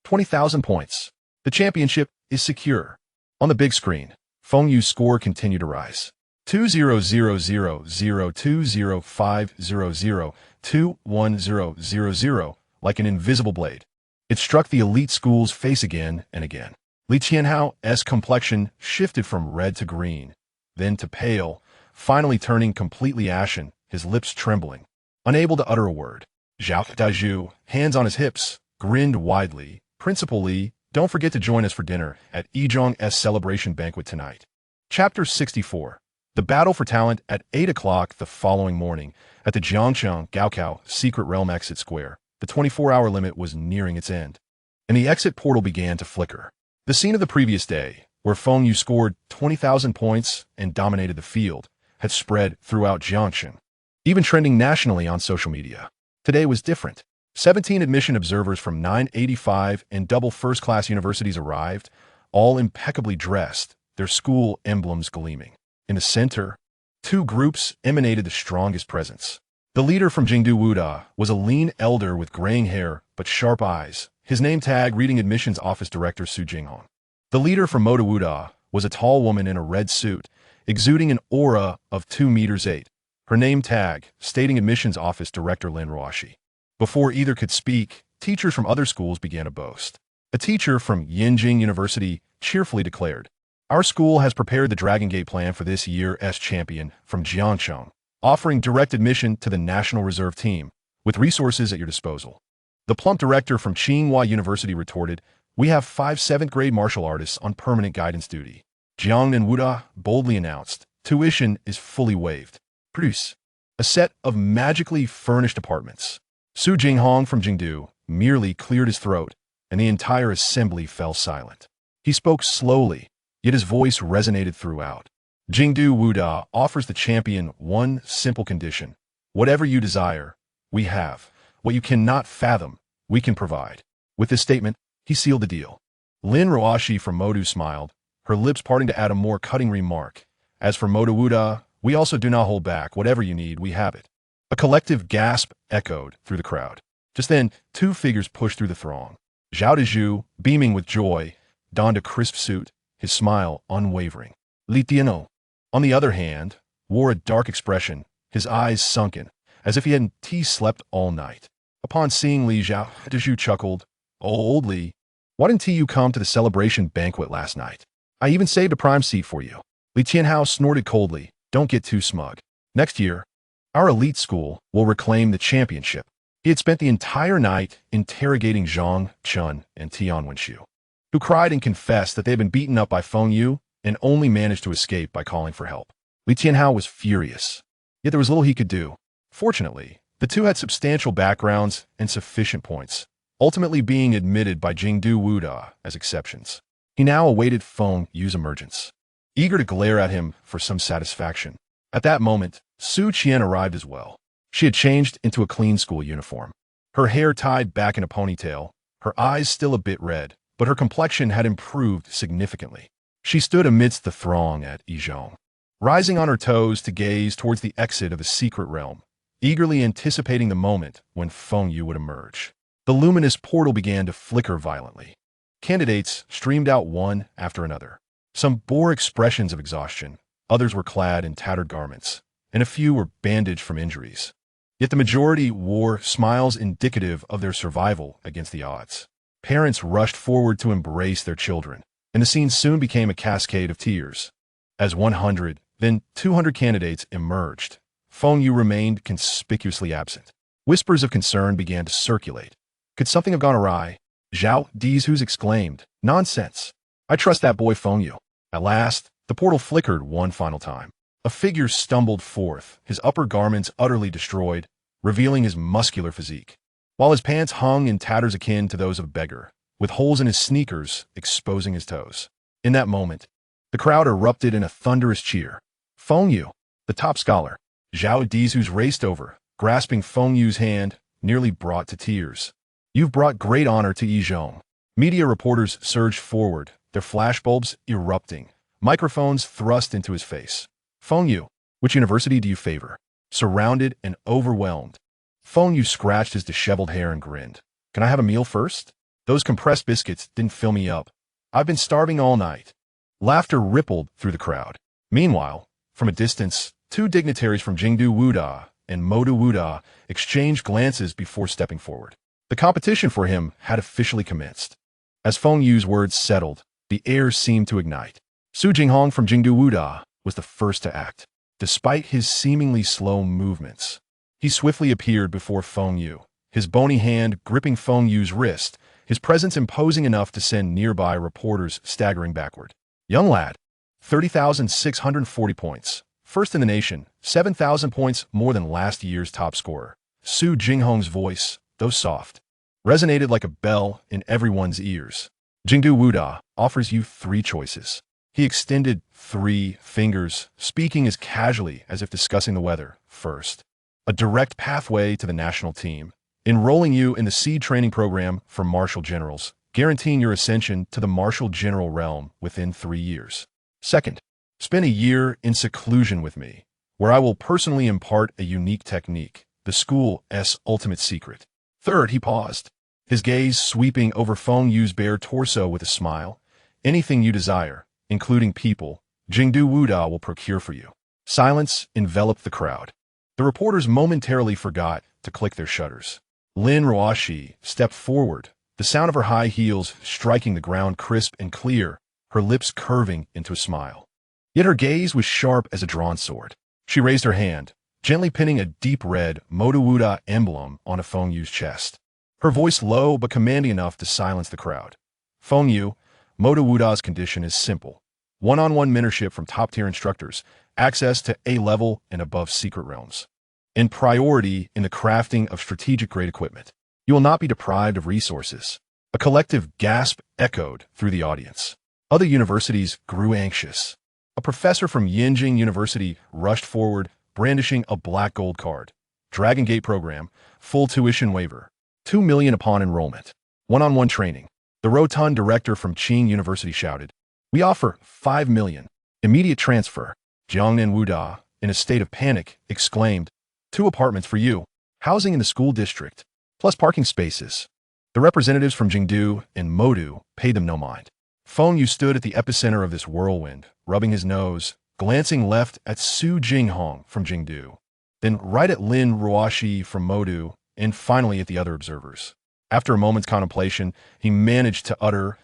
20,000 points. The championship is secure. On the big screen, Feng Yu's score continued to rise. 200000205002100, like an invisible blade. It struck the elite school's face again and again. Li Qianhao's complexion shifted from red to green, then to pale, finally turning completely ashen, his lips trembling, unable to utter a word. Zhao Dezhu, hands on his hips, grinned widely. Principal Li, don't forget to join us for dinner at Yizhong's celebration banquet tonight. Chapter 64. The battle for talent at 8 o'clock the following morning at the Jiangcheng Gaokao Secret Realm exit square. The 24-hour limit was nearing its end, and the exit portal began to flicker. The scene of the previous day, where Feng Yu scored 20,000 points and dominated the field, had spread throughout Jiangcheng, even trending nationally on social media. Today was different. 17 admission observers from 985 and double first-class universities arrived, all impeccably dressed, their school emblems gleaming. In the center, two groups emanated the strongest presence. The leader from Jingdu Wuda was a lean elder with graying hair but sharp eyes, his name tag reading admissions office director Su Jinghong. The leader from Moda Wuda was a tall woman in a red suit, exuding an aura of 2 meters 8, her name tag stating admissions office director Lin Ruoshi. Before either could speak, teachers from other schools began to boast. A teacher from Yinjing University cheerfully declared, "Our school has prepared the Dragon Gate plan for this year's champion from Jiangcheng, offering direct admission to the National Reserve team, with resources at your disposal." The plump director from Tsinghua University retorted, "We have 5 7th-grade martial artists on permanent guidance duty." Jiangnan Wuda boldly announced, "Tuition is fully waived. Produce a set of magically furnished apartments." Su Jinghong from Jingdu merely cleared his throat, and the entire assembly fell silent. He spoke slowly, yet his voice resonated throughout. Jingdu Wuda offers the champion one simple condition. Whatever you desire, we have. What you cannot fathom, we can provide. With this statement, he sealed the deal. Lin Ruoshi from Modu smiled, her lips parting to add a more cutting remark. "As for Moda Wuda, we also do not hold back. Whatever you need, we have it." A collective gasp echoed through the crowd. Just then, 2 figures pushed through the throng. Zhao Dezhu, beaming with joy, donned a crisp suit, his smile unwavering. Li Tiano, on the other hand, wore a dark expression, his eyes sunken, as if he hadn't slept all night. Upon seeing Li, Zhao Dezhu chuckled, "Oh, old Li, why didn't you come to the celebration banquet last night? I even saved a prime seat for you." Li Tianhao snorted coldly, "Don't get too smug. Next year, our elite school will reclaim the championship." He had spent the entire night interrogating Zhang Chun and Tian Wenxiu, who cried and confessed that they had been beaten up by Feng Yu and only managed to escape by calling for help. Li Tianhao was furious, yet there was little he could do. Fortunately, the two had substantial backgrounds and sufficient points, ultimately being admitted by Jingdu Wuda as exceptions. He now awaited Feng Yu's emergence, eager to glare at him for some satisfaction. At that moment, Su Qian arrived as well. She had changed into a clean school uniform, her hair tied back in a ponytail, her eyes still a bit red, but her complexion had improved significantly. She stood amidst the throng at Yizhong, rising on her toes to gaze towards the exit of the secret realm, eagerly anticipating the moment when Feng Yu would emerge. The luminous portal began to flicker violently. Candidates streamed out one after another. Some bore expressions of exhaustion, others were clad in tattered garments, and a few were bandaged from injuries. Yet the majority wore smiles indicative of their survival against the odds. Parents rushed forward to embrace their children, and the scene soon became a cascade of tears. As 100, then 200 candidates emerged, Feng Yu remained conspicuously absent. Whispers of concern began to circulate. Could something have gone awry? Zhao Dizhu's exclaimed. Nonsense. I trust that boy Feng Yu. At last, the portal flickered one final time. A figure stumbled forth, his upper garments utterly destroyed, revealing his muscular physique, while his pants hung in tatters akin to those of a beggar, with holes in his sneakers exposing his toes. In that moment, the crowd erupted in a thunderous cheer. Feng Yu, the top scholar. Zhao Dizhu's raced over, grasping Feng Yu's hand, nearly brought to tears. You've brought great honor to Yizhong. Media reporters surged forward, their flashbulbs erupting, microphones thrust into his face. Feng Yu, which university do you favor? Surrounded and overwhelmed, Feng Yu scratched his disheveled hair and grinned. Can I have a meal first? Those compressed biscuits didn't fill me up. I've been starving all night. Laughter rippled through the crowd. Meanwhile, from a distance, two dignitaries from Jingdu Wuda and Modu Wuda exchanged glances before stepping forward. The competition for him had officially commenced. As Feng Yu's words settled, the air seemed to ignite. Su Jinghong from Jingdu Wuda was the first to act. Despite his seemingly slow movements, he swiftly appeared before Feng Yu, his bony hand gripping Feng Yu's wrist, his presence imposing enough to send nearby reporters staggering backward. Young lad, 30,640 points. First in the nation, 7,000 points more than last year's top scorer. Su Jinghong's voice, though soft, resonated like a bell in everyone's ears. Jingdu Wuda offers you 3 choices. He extended 3 fingers, speaking as casually as if discussing the weather. First, a direct pathway to the national team, enrolling you in the seed training program for marshal generals, guaranteeing your ascension to the marshal general realm within 3 years. Second, spend a year in seclusion with me, where I will personally impart a unique technique, the school's ultimate secret. Third, he paused, his gaze sweeping over Feng Yu's bare torso with a smile. Anything you desire, including people, Jingdu Wuda will procure for you. Silence enveloped the crowd. The reporters momentarily forgot to click their shutters. Lin Ruoshi stepped forward, the sound of her high heels striking the ground crisp and clear, her lips curving into a smile. Yet her gaze was sharp as a drawn sword. She raised her hand, gently pinning a deep red Modu Wuda emblem onto Feng Yu's chest. Her voice low but commanding enough to silence the crowd. Feng Yu, Modu Wuda's condition is simple. One-on-one mentorship from top-tier instructors, access to A-level and above secret realms, and priority in the crafting of strategic-grade equipment. You will not be deprived of resources. A collective gasp echoed through the audience. Other universities grew anxious. A professor from Yinjing University rushed forward, brandishing a black gold card. Dragon Gate program, full tuition waiver, 2 million upon enrollment. One-on-one training. The rotund director from Qing University shouted, "We offer 5 million. Immediate transfer." Jiangnan Wuda, in a state of panic, exclaimed, 2 apartments for you, housing in the school district, plus parking spaces. The representatives from Jingdu and Modu paid them no mind. Feng Yu stood at the epicenter of this whirlwind, rubbing his nose, glancing left at Su Jinghong from Jingdu, then right at Lin Ruoshi from Modu, and finally at the other observers. After a moment's contemplation, he managed to utter,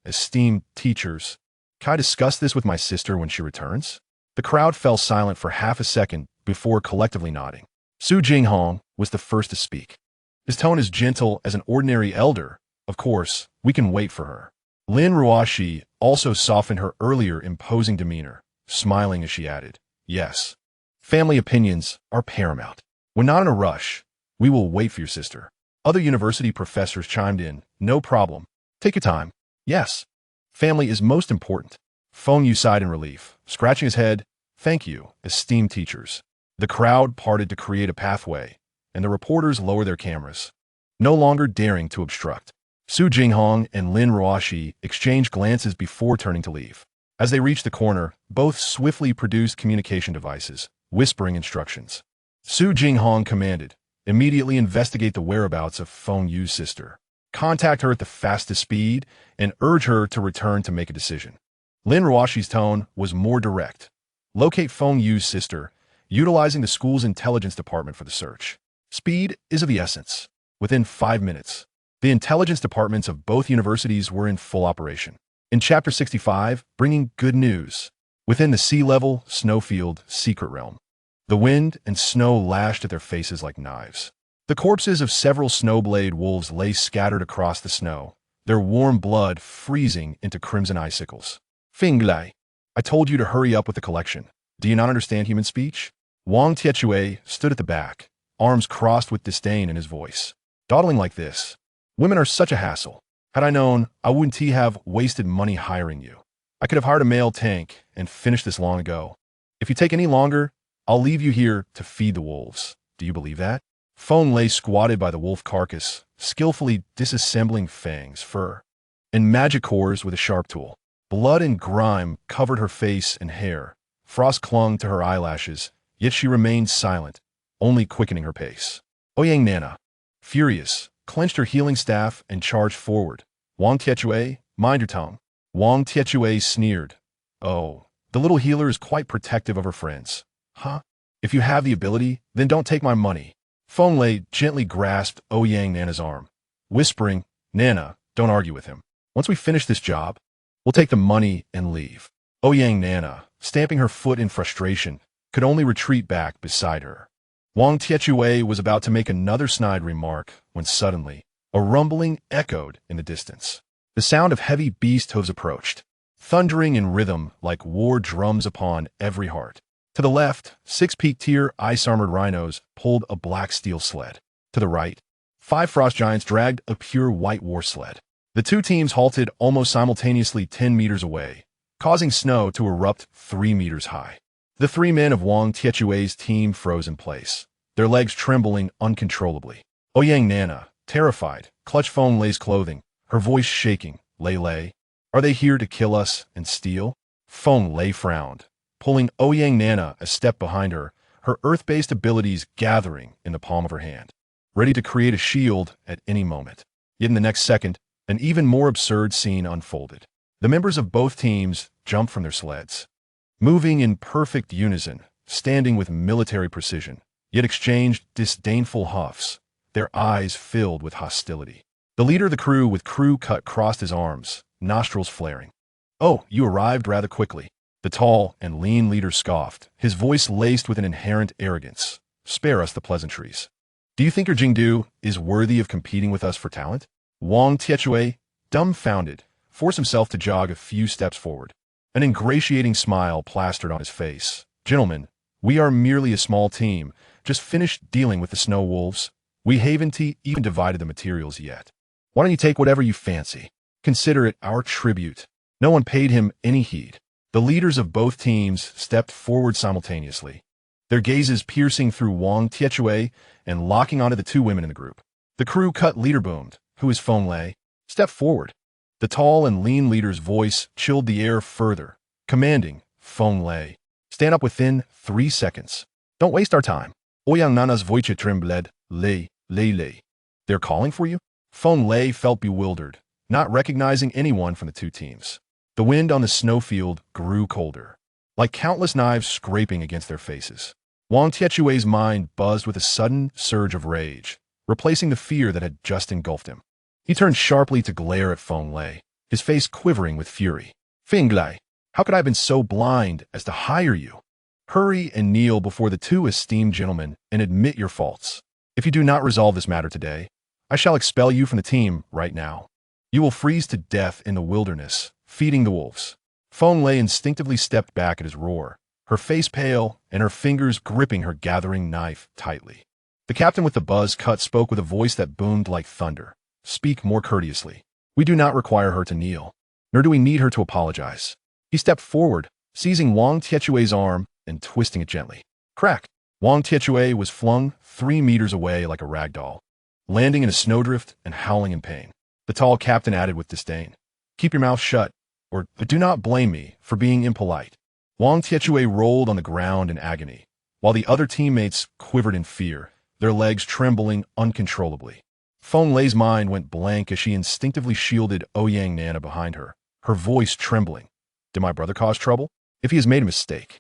esteemed teachers, can I discuss this with my sister when she returns? The crowd fell silent for half a second before collectively nodding. Su Jinghong was the first to speak. His tone as gentle as an ordinary elder. Of course, we can wait for her. Lin Ruoshi also softened her earlier imposing demeanor, smiling as she added, yes, family opinions are paramount. We're not in a rush. We will wait for your sister. Other university professors chimed in, no problem. Take your time. Yes, family is most important. Feng Yu sighed in relief, scratching his head. Thank you, esteemed teachers. The crowd parted to create a pathway, and the reporters lowered their cameras, no longer daring to obstruct. Su Jinghong and Lin Ruoshi exchanged glances before turning to leave. As they reached the corner, both swiftly produced communication devices, whispering instructions. Su Jinghong commanded, immediately investigate the whereabouts of Feng Yu's sister. Contact her at the fastest speed and urge her to return to make a decision. Lin Ruoshi's tone was more direct. Locate Feng Yu's sister, utilizing the school's intelligence department for the search. Speed is of the essence. Within 5 minutes, the intelligence departments of both universities were in full operation. In Chapter 65, bringing good news. Within the sea-level, snowfield, secret realm, the wind and snow lashed at their faces like knives. The corpses of several snowblade wolves lay scattered across the snow, their warm blood freezing into crimson icicles. Feng Yu, I told you to hurry up with the collection. Do you not understand human speech? Wang Tietue stood at the back, arms crossed with disdain in his voice. Dawdling like this. Women are such a hassle. Had I known, I wouldn't have wasted money hiring you. I could have hired a male tank and finished this long ago. If you take any longer, I'll leave you here to feed the wolves. Do you believe that? Feng lay squatted by the wolf carcass, skillfully disassembling Fang's fur and magic cores with a sharp tool. Blood and grime covered her face and hair. Frost clung to her eyelashes, yet she remained silent, only quickening her pace. Ouyang Nana, furious, clenched her healing staff and charged forward. Wang Tietue, mind your tongue. Wang Tietue sneered. Oh, the little healer is quite protective of her friends. Huh? If you have the ability, then don't take my money. Feng Lei gently grasped Ouyang Nana's arm, whispering, Nana, don't argue with him. Once we finish this job, we'll take the money and leave. Ouyang Nana, stamping her foot in frustration, could only retreat back beside her. Wang Tietue was about to make another snide remark when suddenly, a rumbling echoed in the distance. The sound of heavy beast hooves approached, thundering in rhythm like war drums upon every heart. To the left, 6 peak-tier ice-armored rhinos pulled a black steel sled. To the right, 5 frost giants dragged a pure white war sled. The two teams halted almost simultaneously 10 meters away, causing snow to erupt 3 meters high. The 3 men of Wang Tietue's team froze in place, their legs trembling uncontrollably. Ouyang Nana, terrified, clutched Feng Lei's clothing, her voice shaking. Lei, are they here to kill us and steal? Feng Lei frowned, pulling Ouyang Nana a step behind her, her earth-based abilities gathering in the palm of her hand, ready to create a shield at any moment. Yet in the next second, an even more absurd scene unfolded. The members of both teams jumped from their sleds, moving in perfect unison, standing with military precision, yet exchanged disdainful huffs, their eyes filled with hostility. The leader of the crew with crew cut crossed his arms, nostrils flaring. Oh, you arrived rather quickly. The tall and lean leader scoffed, his voice laced with an inherent arrogance. Spare us the pleasantries. Do you think your Jingdu is worthy of competing with us for talent? Wang Tietue, dumbfounded, forced himself to jog a few steps forward. An ingratiating smile plastered on his face. Gentlemen, we are merely a small team, just finished dealing with the snow wolves. We haven't even divided the materials yet. Why don't you take whatever you fancy? Consider it our tribute. No one paid him any heed. The leaders of both teams stepped forward simultaneously, their gazes piercing through Wang Tietue and locking onto the 2 women in the group. The crew cut leader boomed, who is Feng Lei, step forward. The tall and lean leader's voice chilled the air further, commanding, Feng Lei, stand up within 3 seconds. Don't waste our time. Ouyang Nana's voice trembled, Lei. They're calling for you? Feng Lei felt bewildered, not recognizing anyone from the 2 teams. The wind on the snowfield grew colder, like countless knives scraping against their faces. Wang Tietue's mind buzzed with a sudden surge of rage, replacing the fear that had just engulfed him. He turned sharply to glare at Feng Lei, his face quivering with fury. Feng Lei, how could I have been so blind as to hire you? Hurry and kneel before the 2 esteemed gentlemen and admit your faults. If you do not resolve this matter today, I shall expel you from the team right now. You will freeze to death in the wilderness, feeding the wolves. Feng Lei instinctively stepped back at his roar, her face pale and her fingers gripping her gathering knife tightly. The captain with the buzz cut spoke with a voice that boomed like thunder. Speak more courteously. We do not require her to kneel, nor do we need her to apologize. He stepped forward, seizing Wang Tietue's arm and twisting it gently. Crack! Wang Tietue was flung 3 meters away like a rag doll, landing in a snowdrift and howling in pain. The tall captain added with disdain, keep your mouth shut, or do not blame me for being impolite. Wang Tietue rolled on the ground in agony, while the other teammates quivered in fear, their legs trembling uncontrollably. Feng Lei's mind went blank as she instinctively shielded Ouyang Nana behind her, her voice trembling. Did my brother cause trouble? If he has made a mistake,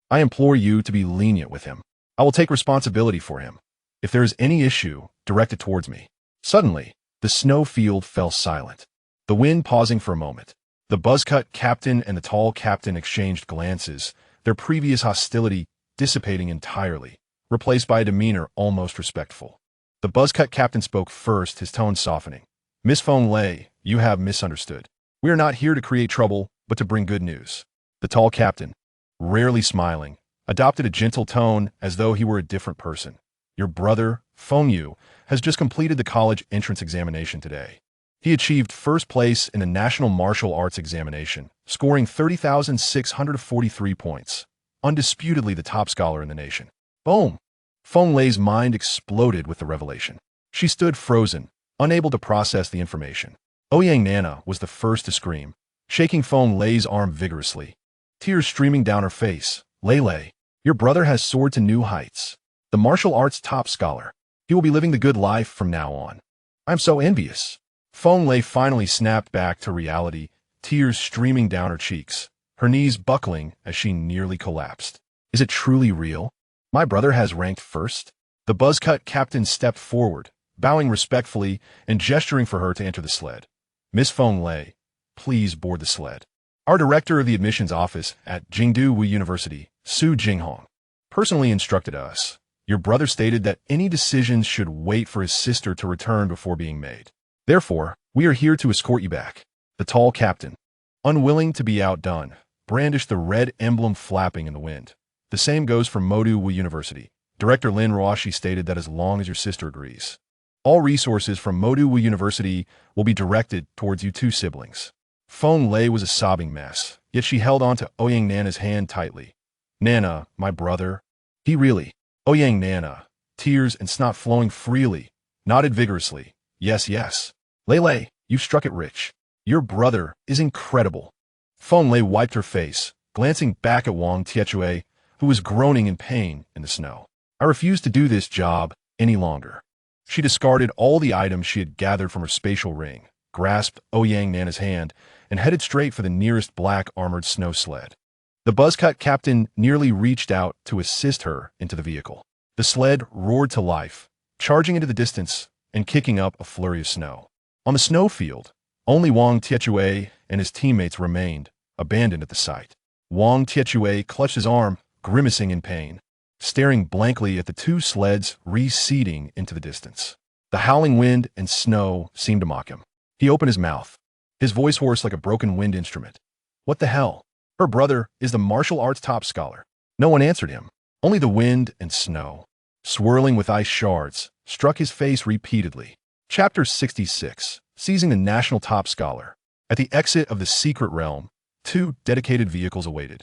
I implore you to be lenient with him. I will take responsibility for him. If there is any issue, direct it towards me. Suddenly, the snowfield fell silent, the wind pausing for a moment. The buzzcut captain and the tall captain exchanged glances, their previous hostility dissipating entirely, replaced by a demeanor almost respectful. The buzzcut captain spoke first, his tone softening. Miss Feng Lei, you have misunderstood. We are not here to create trouble, but to bring good news. The tall captain, rarely smiling, adopted a gentle tone as though he were a different person. Your brother, Feng Yu, has just completed the college entrance examination today. He achieved first place in the National Martial Arts examination, scoring 30,643 points. Undisputedly the top scholar in the nation. Boom! Feng Lei's mind exploded with the revelation. She stood frozen, unable to process the information. Ouyang Nana was the first to scream, shaking Feng Lei's arm vigorously. Tears streaming down her face. Lei, your brother has soared to new heights. The martial arts top scholar. He will be living the good life from now on. I'm so envious. Feng Lei finally snapped back to reality, tears streaming down her cheeks, her knees buckling as she nearly collapsed. Is it truly real? My brother has ranked first? The buzzcut captain stepped forward, bowing respectfully and gesturing for her to enter the sled. Miss Feng Lei, please board the sled. Our director of the admissions office at Jingdu University, Su Jinghong, personally instructed us. Your brother stated that any decisions should wait for his sister to return before being made. Therefore, we are here to escort you back. The tall captain, unwilling to be outdone, brandished the red emblem flapping in the wind. The same goes for Modu University. Director Lin Ruoshi stated that as long as your sister agrees, all resources from Modu University will be directed towards you two siblings. Feng Lei was a sobbing mess, yet she held on to Ouyang Nana's hand tightly. Nana, my brother. He really. Ouyang Nana, tears and snot flowing freely, nodded vigorously. Yes, yes. Lei, you've struck it rich. Your brother is incredible. Feng Lei wiped her face, glancing back at Wang Tiechue, who was groaning in pain in the snow. I refuse to do this job any longer. She discarded all the items she had gathered from her spatial ring, grasped Ouyang Nana's hand, and headed straight for the nearest black armored snow sled. The buzzcut captain nearly reached out to assist her into the vehicle. The sled roared to life, charging into the distance and kicking up a flurry of snow. On the snowfield, only Wang Tiechue and his teammates remained, abandoned at the sight. Wang Tiechue clutched his arm, grimacing in pain, staring blankly at the two sleds receding into the distance. The howling wind and snow seemed to mock him. He opened his mouth, his voice hoarse like a broken wind instrument. What the hell? Her brother is the martial arts top scholar. No one answered him. Only the wind and snow, swirling with ice shards, struck his face repeatedly. Chapter 66, Seizing the National Top Scholar. At the exit of the secret realm, two dedicated vehicles awaited,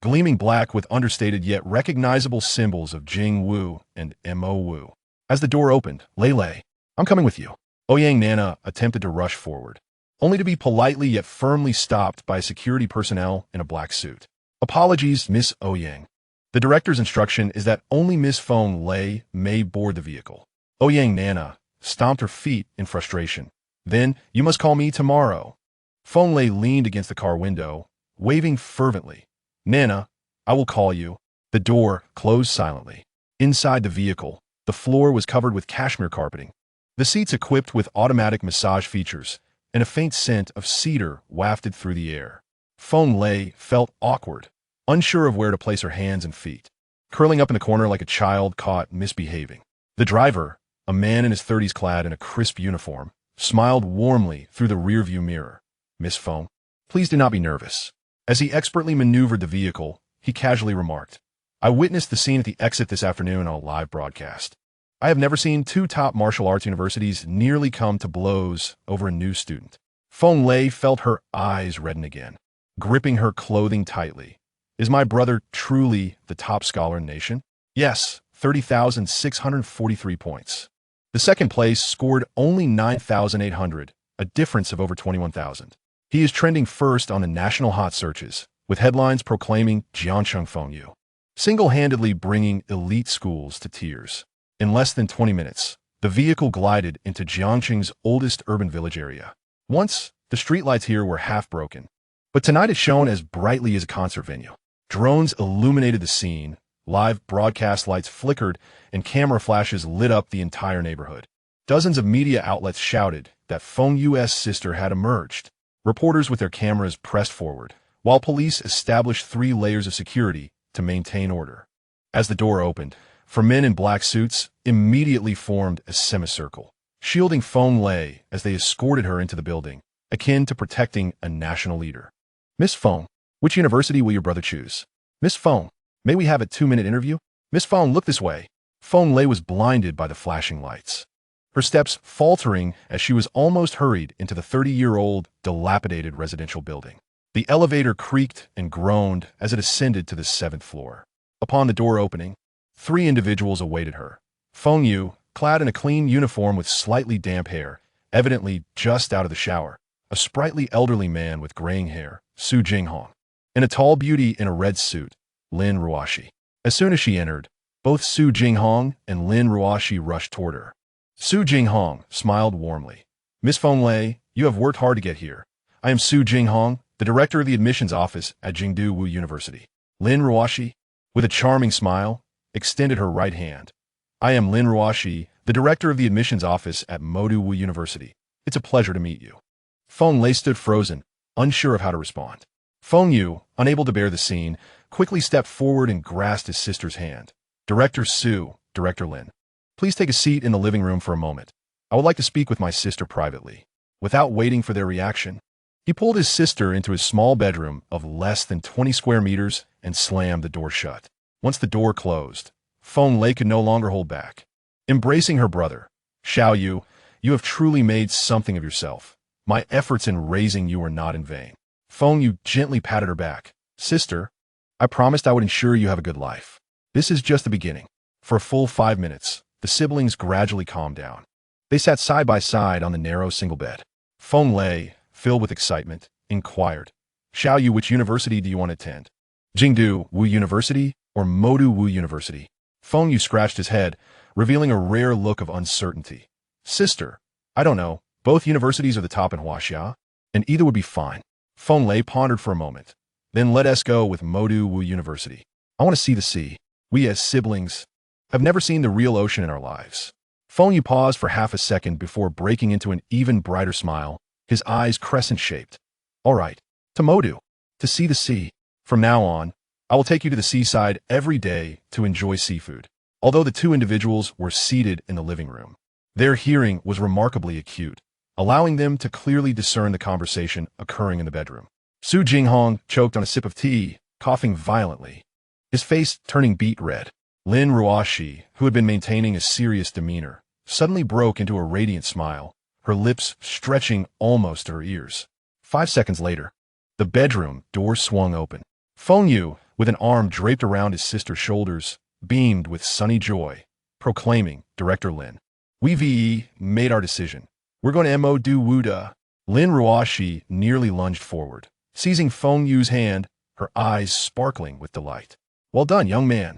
gleaming black with understated yet recognizable symbols of Jing Wu and Mo Wu. As the door opened, Lei, I'm coming with you. Ouyang Nana attempted to rush forward, only to be politely yet firmly stopped by security personnel in a black suit. Apologies, Miss Ouyang. The director's instruction is that only Miss Feng Lei may board the vehicle. Ouyang Nana stomped her feet in frustration. Then, you must call me tomorrow. Feng Lei leaned against the car window, waving fervently. Nana, I will call you. The door closed silently. Inside the vehicle, the floor was covered with cashmere carpeting, the seats equipped with automatic massage features, and a faint scent of cedar wafted through the air. Feng Lei felt awkward, unsure of where to place her hands and feet, curling up in the corner like a child caught misbehaving. The driver, a man in his 30s clad in a crisp uniform, smiled warmly through the rearview mirror. Miss Feng, please do not be nervous. As he expertly maneuvered the vehicle, he casually remarked, I witnessed the scene at the exit this afternoon on a live broadcast. I have never seen two top martial arts universities nearly come to blows over a new student. Feng Lei felt her eyes redden again, gripping her clothing tightly. Is my brother truly the top scholar in the nation? Yes, 30,643 points. The second place scored only 9,800, a difference of over 21,000. He is trending first on the national hot searches, with headlines proclaiming Jiangcheng Feng Yu, single-handedly bringing elite schools to tears. In less than 20 minutes, the vehicle glided into Jiangcheng's oldest urban village area. Once, the streetlights here were half broken, but tonight it shone as brightly as a concert venue. Drones illuminated the scene, live broadcast lights flickered, and camera flashes lit up the entire neighborhood. Dozens of media outlets shouted that Feng Yu's sister had emerged. Reporters with their cameras pressed forward, while police established 3 layers of security to maintain order. As the door opened, for men in black suits immediately formed a semicircle, shielding Feng Lei as they escorted her into the building, akin to protecting a national leader. Miss Feng, which university will your brother choose? Miss Feng, may we have a 2-minute interview? Miss Feng, look this way. Feng Lei was blinded by the flashing lights, her steps faltering as she was almost hurried into the 30-year-old, dilapidated residential building. The elevator creaked and groaned as it ascended to the 7th floor. Upon the door opening, 3 individuals awaited her. Feng Yu, clad in a clean uniform with slightly damp hair, evidently just out of the shower. A sprightly elderly man with graying hair, Su Jinghong. And a tall beauty in a red suit, Lin Ruoshi. As soon as she entered, both Su Jinghong and Lin Ruoshi rushed toward her. Su Jinghong smiled warmly. Miss Feng Lei, you have worked hard to get here. I am Su Jinghong, the director of the admissions office at Jingdu Wu University. Lin Ruoshi, with a charming smile, extended her right hand. I am Lin Ruoshi, the director of the admissions office at Modu Wu University. It's a pleasure to meet you. Feng Lei stood frozen, unsure of how to respond. Feng Yu, unable to bear the scene, quickly stepped forward and grasped his sister's hand. Director Su, Director Lin, please take a seat in the living room for a moment. I would like to speak with my sister privately. Without waiting for their reaction, he pulled his sister into his small bedroom of less than 20 square meters and slammed the door shut. Once the door closed, Feng Lei could no longer hold back. Embracing her brother, Xiao Yu, you have truly made something of yourself. My efforts in raising you were not in vain. Feng Yu gently patted her back. Sister, I promised I would ensure you have a good life. This is just the beginning. For a full 5 minutes, the siblings gradually calmed down. They sat side by side on the narrow single bed. Feng Lei, filled with excitement, inquired, Xiao Yu, which university do you want to attend? Jingdu Wu University or Modu Wu University? Feng Yu scratched his head, revealing a rare look of uncertainty. Sister, I don't know. Both universities are the top in Huaxia, and either would be fine. Feng Lei pondered for a moment. Then let us go with Modu Wu University. I want to see the sea. We as siblings have never seen the real ocean in our lives. Feng Yu paused for half a second before breaking into an even brighter smile, his eyes crescent-shaped. All right, to Modu, to see the sea. From now on, I will take you to the seaside every day to enjoy seafood. Although the 2 individuals were seated in the living room, their hearing was remarkably acute, allowing them to clearly discern the conversation occurring in the bedroom. Su Jinghong choked on a sip of tea, coughing violently, his face turning beet red. Lin Ruoshi, who had been maintaining a serious demeanor, suddenly broke into a radiant smile, her lips stretching almost to her ears. 5 seconds later, the bedroom door swung open. Feng Yu, with an arm draped around his sister's shoulders, beamed with sunny joy, proclaiming, Director Lin, we made our decision. We're going to Modu Wu da. Lin Ruoshi nearly lunged forward, seizing Feng Yu's hand, her eyes sparkling with delight. Well done, young man.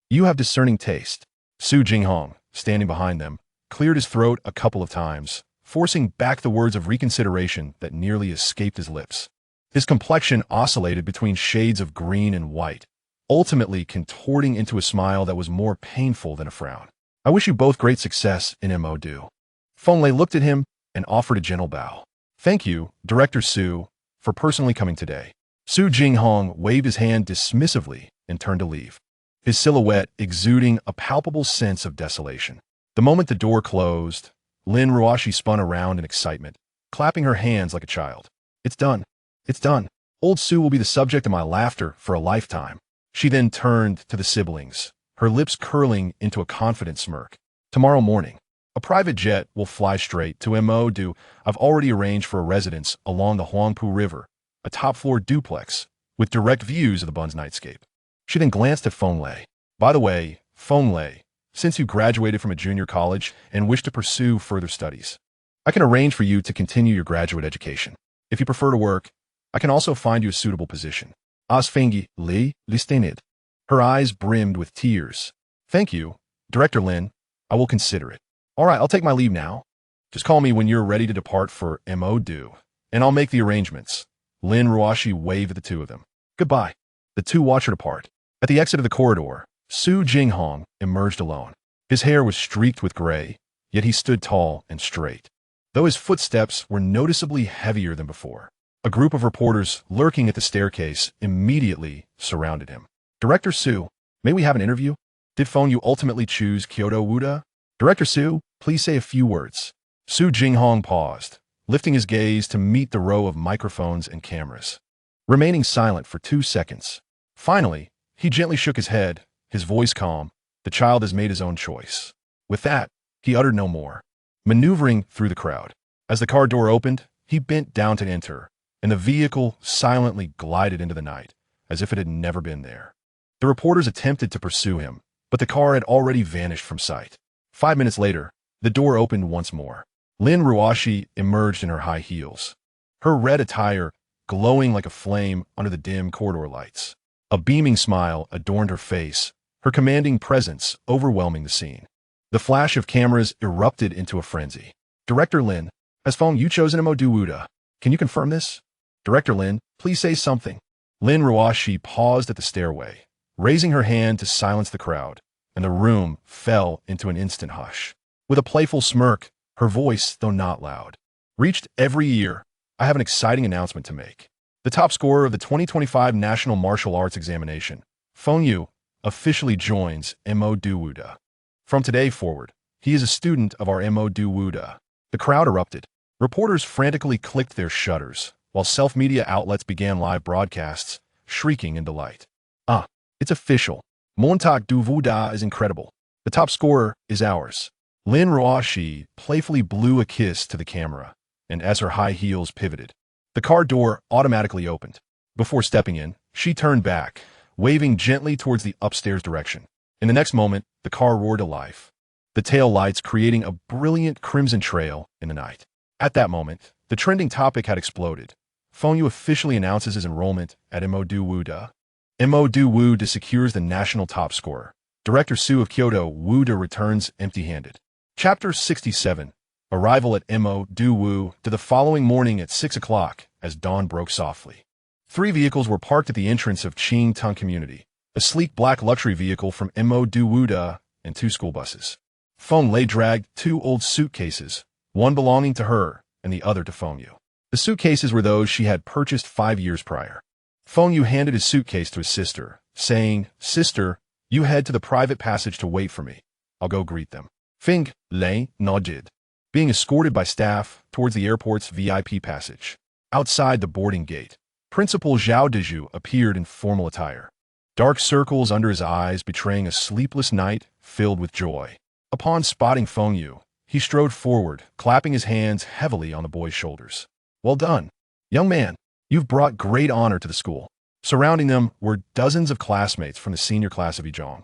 You have discerning taste. Su Jinghong, standing behind them, cleared his throat a couple of times, forcing back the words of reconsideration that nearly escaped his lips. His complexion oscillated between shades of green and white, ultimately contorting into a smile that was more painful than a frown. I wish you both great success in Modu. Feng Lei looked at him and offered a gentle bow. Thank you, Director Su, for personally coming today. Su Jinghong waved his hand dismissively and turned to leave, his silhouette exuding a palpable sense of desolation. The moment the door closed, Lin Ruoshi spun around in excitement, clapping her hands like a child. It's done. It's done. Old Su will be the subject of my laughter for a lifetime. She then turned to the siblings, her lips curling into a confident smirk. Tomorrow morning, a private jet will fly straight to Modu. I've already arranged for a residence along the Huangpu River, a top-floor duplex with direct views of the Bun's nightscape. She then glanced at Feng Lei. By the way, Feng Lei, since you graduated from a junior college and wish to pursue further studies, I can arrange for you to continue your graduate education. If you prefer to work, I can also find you a suitable position. Feng Lei listed. Her eyes brimmed with tears. Thank you, Director Lin. I will consider it. All right, I'll take my leave now. Just call me when you're ready to depart for Modu, and I'll make the arrangements. Lin Ruoshi waved at the 2 of them. Goodbye. The 2 watched her depart. At the exit of the corridor, Su Jinghong emerged alone. His hair was streaked with gray, yet he stood tall and straight, though his footsteps were noticeably heavier than before. A group of reporters lurking at the staircase immediately surrounded him. Director Su, may we have an interview? Did Feng Yu ultimately choose Kyoto Wuda? Director Su, please say a few words. Su Jinghong paused, lifting his gaze to meet the row of microphones and cameras, remaining silent for 2 seconds. Finally, he gently shook his head, his voice calm. The child has made his own choice. With that, he uttered no more, maneuvering through the crowd. As the car door opened, he bent down to enter, and the vehicle silently glided into the night, as if it had never been there. The reporters attempted to pursue him, but the car had already vanished from sight. 5 minutes later, the door opened once more. Lin Ruashi emerged in her high heels, her red attire glowing like a flame under the dim corridor lights. A beaming smile adorned her face, her commanding presence overwhelming the scene. The flash of cameras erupted into a frenzy. Director Lin, has Feng Yu chosen Mo Wuda? Can you confirm this? Director Lin, please say something. Lin Ruashi paused at the stairway, raising her hand to silence the crowd, and the room fell into an instant hush. With a playful smirk, her voice, though not loud, reached every ear. I have an exciting announcement to make. The top scorer of the 2025 National Martial Arts Examination, Feng Yu, officially joins Mo Wuda. From today forward, he is a student of our Mo Wuda. The crowd erupted. Reporters frantically clicked their shutters, while self-media outlets began live broadcasts, shrieking in delight. Ah, it's official. Montauk du Wuda is incredible. The top scorer is ours. Lin Ruashi playfully blew a kiss to the camera, and as her high heels pivoted, the car door automatically opened. Before stepping in, she turned back, waving gently towards the upstairs direction. In the next moment, the car roared to life, the tail lights creating a brilliant crimson trail in the night. At that moment, the trending topic had exploded. Feng Yu officially announces his enrollment at Mo Wuda. Mo Wuda secures the national top scorer. Director Su of Kyoto Wuda returns empty-handed. Chapter 67. Arrival at Mo Wuda. The following morning at 6 o'clock, as dawn broke softly. 3 vehicles were parked at the entrance of Ching Tung Community, a sleek black luxury vehicle from Mo Wuda and 2 school buses. Feng Lei dragged 2 old suitcases, one belonging to her and the other to Feng Yu. The suitcases were those she had purchased 5 years prior. Feng Yu handed his suitcase to his sister, saying, "Sister, you head to the private passage to wait for me. I'll go greet them." Feng Lei nodded, being escorted by staff towards the airport's VIP passage. Outside the boarding gate, Principal Zhao Dezhu appeared in formal attire, dark circles under his eyes betraying a sleepless night filled with joy. Upon spotting Feng Yu, he strode forward, clapping his hands heavily on the boy's shoulders. "Well done, young man. You've brought great honor to the school." Surrounding them were dozens of classmates from the senior class of Yizhong,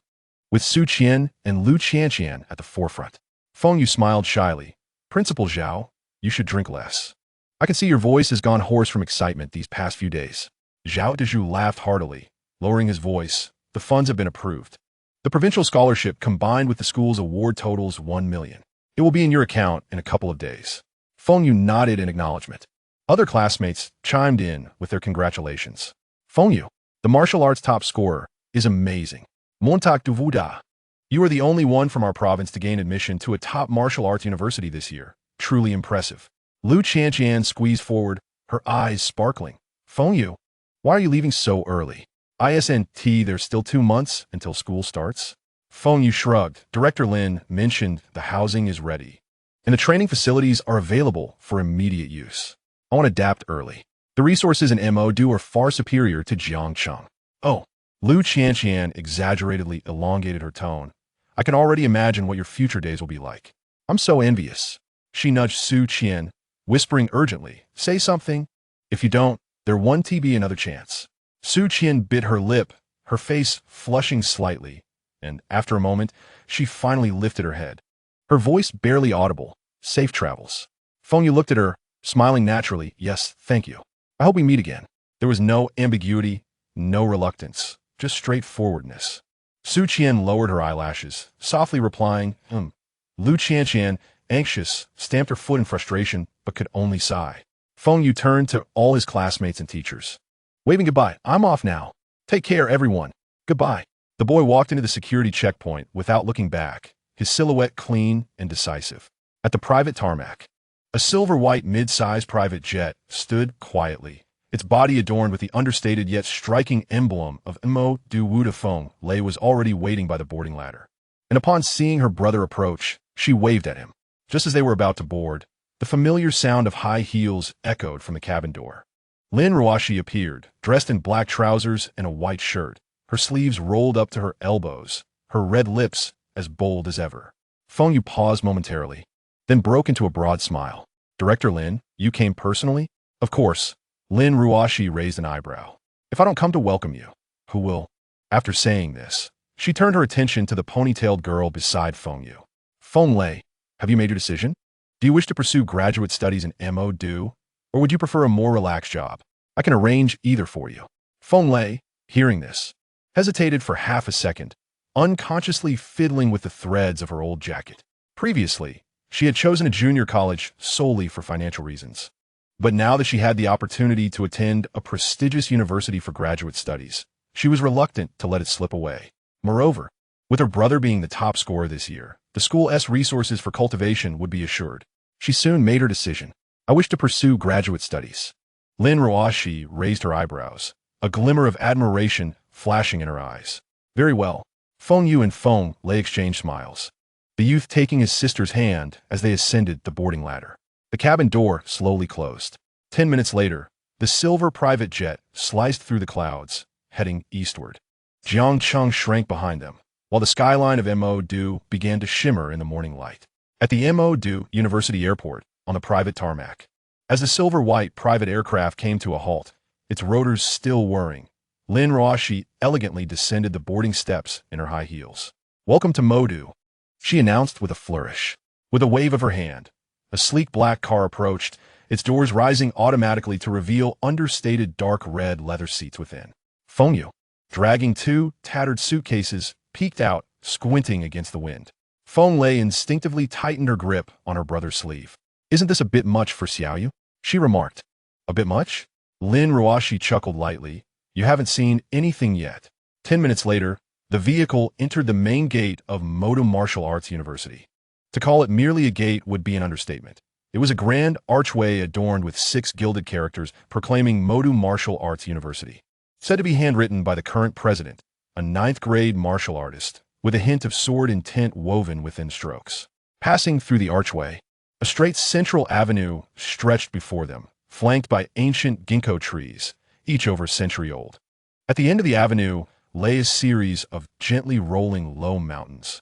with Su Qian and Lu Qianqian at the forefront. Feng Yu smiled shyly. "Principal Zhao, you should drink less. I can see your voice has gone hoarse from excitement these past few days." Zhao Dezhu laughed heartily, lowering his voice. "The funds have been approved. The provincial scholarship combined with the school's award totals 1 million. It will be in your account in a couple of days." Feng Yu nodded in acknowledgement. Other classmates chimed in with their congratulations. "Feng Yu, the martial arts top scorer, is amazing. Montauk du Wuda. You are the only one from our province to gain admission to a top martial arts university this year. Truly impressive." Lu Qianqian squeezed forward, her eyes sparkling. "Feng Yu, why are you leaving so early? Isn't there's still 2 months until school starts?" Feng Yu shrugged. Director Lin mentioned the housing is ready, and the training facilities are available for immediate use. I want to adapt early. The resources in Mo are far superior to Jiangcheng. "Oh," Lu Qianqian exaggeratedly elongated her tone. "I can already imagine what your future days will be like. I'm so envious." She nudged Su Qian, whispering urgently, "Say something. If you don't, there won't be another chance." Su Qian bit her lip, her face flushing slightly, and after a moment, she finally lifted her head. Her voice barely audible. "Safe travels." Feng Yu looked at her, smiling naturally. "Yes, thank you. I hope we meet again." There was no ambiguity, no reluctance, just straightforwardness. Su Qian lowered her eyelashes, softly replying, Lu Qianqian, anxious, stamped her foot in frustration, but could only sigh. Feng Yu turned to all his classmates and teachers, waving goodbye. "I'm off now. Take care, everyone. Goodbye." The boy walked into the security checkpoint without looking back, his silhouette clean and decisive. At the private tarmac, a silver-white mid-sized private jet stood quietly, its body adorned with the understated yet striking emblem of Mo Du Wu de Feng. Lei was already waiting by the boarding ladder, and upon seeing her brother approach, she waved at him. Just as they were about to board, the familiar sound of high heels echoed from the cabin door. Lin Ruoshi appeared, dressed in black trousers and a white shirt, her sleeves rolled up to her elbows, her red lips as bold as ever. Feng Yu paused momentarily, then broke into a broad smile. "Director Lin, you came personally?" "Of course." Lin Ruoshi raised an eyebrow. "If I don't come to welcome you, who will?" After saying this, she turned her attention to the ponytailed girl beside Feng Yu. "Feng Lei, have you made your decision? Do you wish to pursue graduate studies in Mo Du, or would you prefer a more relaxed job? I can arrange either for you." Feng Lei, hearing this, hesitated for half a second, unconsciously fiddling with the threads of her old jacket. Previously, she had chosen a junior college solely for financial reasons. But now that she had the opportunity to attend a prestigious university for graduate studies, she was reluctant to let it slip away. Moreover, with her brother being the top scorer this year, the school's resources for cultivation would be assured. She soon made her decision. "I wish to pursue graduate studies." Lin Ruoshi raised her eyebrows, a glimmer of admiration flashing in her eyes. "Very well." Feng Yu and Feng Lei exchanged smiles, the youth taking his sister's hand as they ascended the boarding ladder. The cabin door slowly closed. 10 minutes later, the silver private jet sliced through the clouds, heading eastward. Jiangcheng shrank behind them, while the skyline of Mo Du began to shimmer in the morning light. At the Mo Du University Airport, on the private tarmac, as the silver-white private aircraft came to a halt, its rotors still whirring, Lin Ruoshi elegantly descended the boarding steps in her high heels. "Welcome to Mo Du," she announced with a flourish. With a wave of her hand, a sleek black car approached, its doors rising automatically to reveal understated dark red leather seats within. Feng Yu, dragging 2 tattered suitcases, peeked out, squinting against the wind. Feng Lei instinctively tightened her grip on her brother's sleeve. "Isn't this a bit much for Xiaoyu?" she remarked. "A bit much?" Lin Ruoshi chuckled lightly. "You haven't seen anything yet." 10 minutes later, the vehicle entered the main gate of Modo Martial Arts University. To call it merely a gate would be an understatement. It was a grand archway adorned with 6 gilded characters proclaiming Modo Martial Arts University. Said to be handwritten by the current president, a 9th-grade martial artist, with a hint of sword intent woven within strokes. Passing through the archway, a straight central avenue stretched before them, flanked by ancient ginkgo trees, each over a century old. At the end of the avenue lay a series of gently rolling low mountains,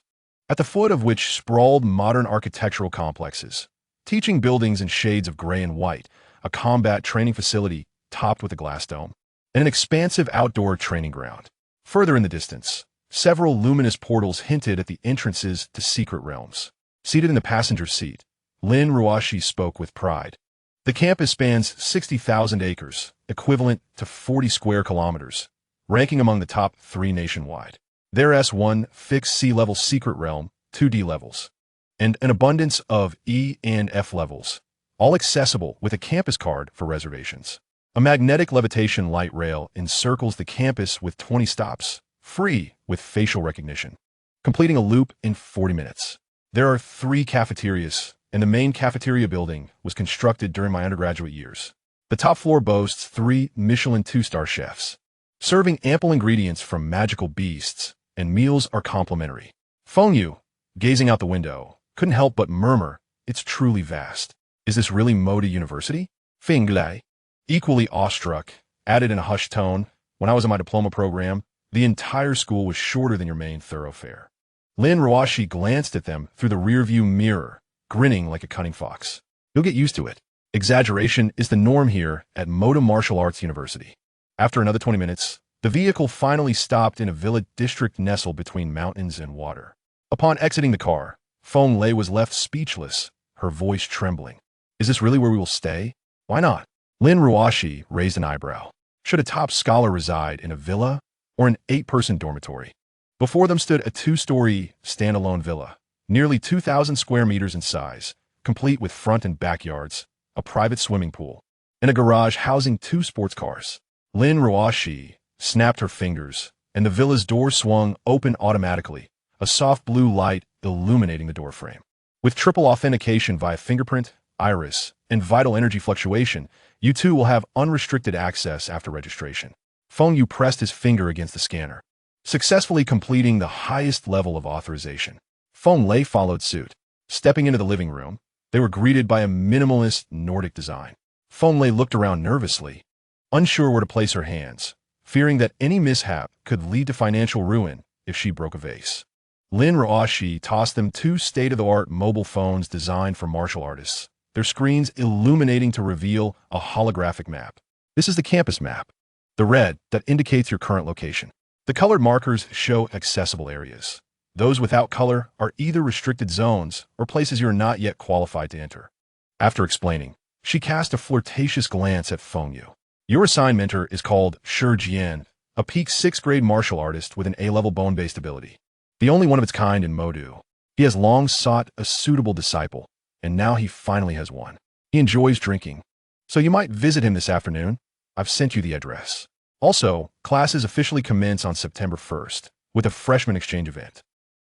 at the foot of which sprawled modern architectural complexes, teaching buildings in shades of gray and white, a combat training facility topped with a glass dome, and an expansive outdoor training ground. Further in the distance, several luminous portals hinted at the entrances to secret realms. Seated in the passenger seat, Lin Ruoshi spoke with pride. The campus spans 60,000 acres, equivalent to 40 square kilometers, ranking among the top 3 nationwide. There's 1 fixed C-level secret realm, 2D levels, and an abundance of E and F levels, all accessible with a campus card for reservations. A magnetic levitation light rail encircles the campus with 20 stops, free with facial recognition, completing a loop in 40 minutes. There are 3 cafeterias, and the main cafeteria building was constructed during my undergraduate years. The top floor boasts 3 Michelin 2-star chefs, serving ample ingredients from magical beasts, and meals are complimentary. Feng Yu, gazing out the window, couldn't help but murmur, "It's truly vast. Is this really Moda University?" Feng Lei, equally awestruck, added in a hushed tone, "When I was in my diploma program, the entire school was shorter than your main thoroughfare." Lin Ruoshi glanced at them through the rearview mirror, grinning like a cunning fox. "You'll get used to it. Exaggeration is the norm here at Moda Martial Arts University." After another 20 minutes, the vehicle finally stopped in a villa district nestled between mountains and water. Upon exiting the car, Feng Lei was left speechless, her voice trembling. "Is this really where we will stay? Why not?" Lin Ruoshi raised an eyebrow. Should a top scholar reside in a villa or an 8-person dormitory? Before them stood a 2-story standalone villa, nearly 2,000 square meters in size, complete with front and backyards, a private swimming pool, and a garage housing 2 sports cars. Lin Ruoshi snapped her fingers, and the villa's door swung open automatically, a soft blue light illuminating the doorframe. With triple authentication via fingerprint, iris, and vital energy fluctuation, You two will have unrestricted access after registration. Feng Yu pressed his finger against the scanner, successfully completing the highest level of authorization. Feng Lei followed suit. Stepping into the living room, they were greeted by a minimalist Nordic design. Feng Lei looked around nervously, unsure where to place her hands, fearing that any mishap could lead to financial ruin if she broke a vase. Lin Ruoshi tossed them two state-of-the-art mobile phones designed for martial artists, their screens illuminating to reveal a holographic map. This is the campus map, the red that indicates your current location. The colored markers show accessible areas. Those without color are either restricted zones or places you are not yet qualified to enter. After explaining, she cast a flirtatious glance at Feng Yu. Your assigned mentor is called Shi Jian, a peak 6th grade martial artist with an A-level bone-based ability. The only one of its kind in Modu. He has long sought a suitable disciple, and now he finally has one. He enjoys drinking, so you might visit him this afternoon. I've sent you the address. Also, classes officially commence on September 1st with a freshman exchange event.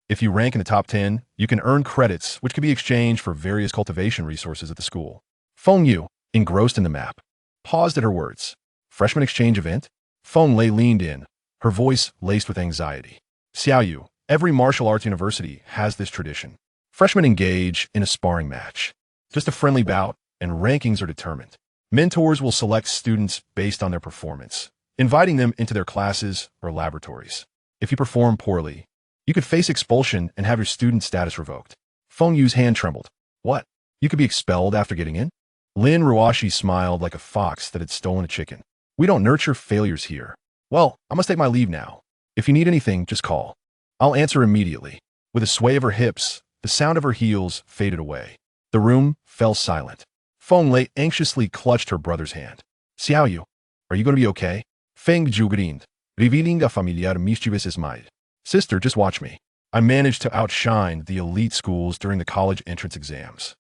If you rank in the top 10, you can earn credits which can be exchanged for various cultivation resources at the school. Feng Yu, engrossed in the map, paused at her words. Freshman exchange event? Feng Lei leaned in, her voice laced with anxiety. Xiao Yu, every martial arts university has this tradition. Freshmen engage in a sparring match. Just a friendly bout, and rankings are determined. Mentors will select students based on their performance, inviting them into their classes or laboratories. If you perform poorly, you could face expulsion and have your student status revoked. Feng Yu's hand trembled. What? You could be expelled after getting in? Lin Ruoshi smiled like a fox that had stolen a chicken. We don't nurture failures here. Well, I must take my leave now. If you need anything, just call. I'll answer immediately. With a sway of her hips, the sound of her heels faded away. The room fell silent. Feng Lei anxiously clutched her brother's hand. Xiao Yu, are you going to be okay? Feng Yu grinned, revealing a familiar mischievous smile. Sister, just watch me. I managed to outshine the elite schools during the college entrance exams.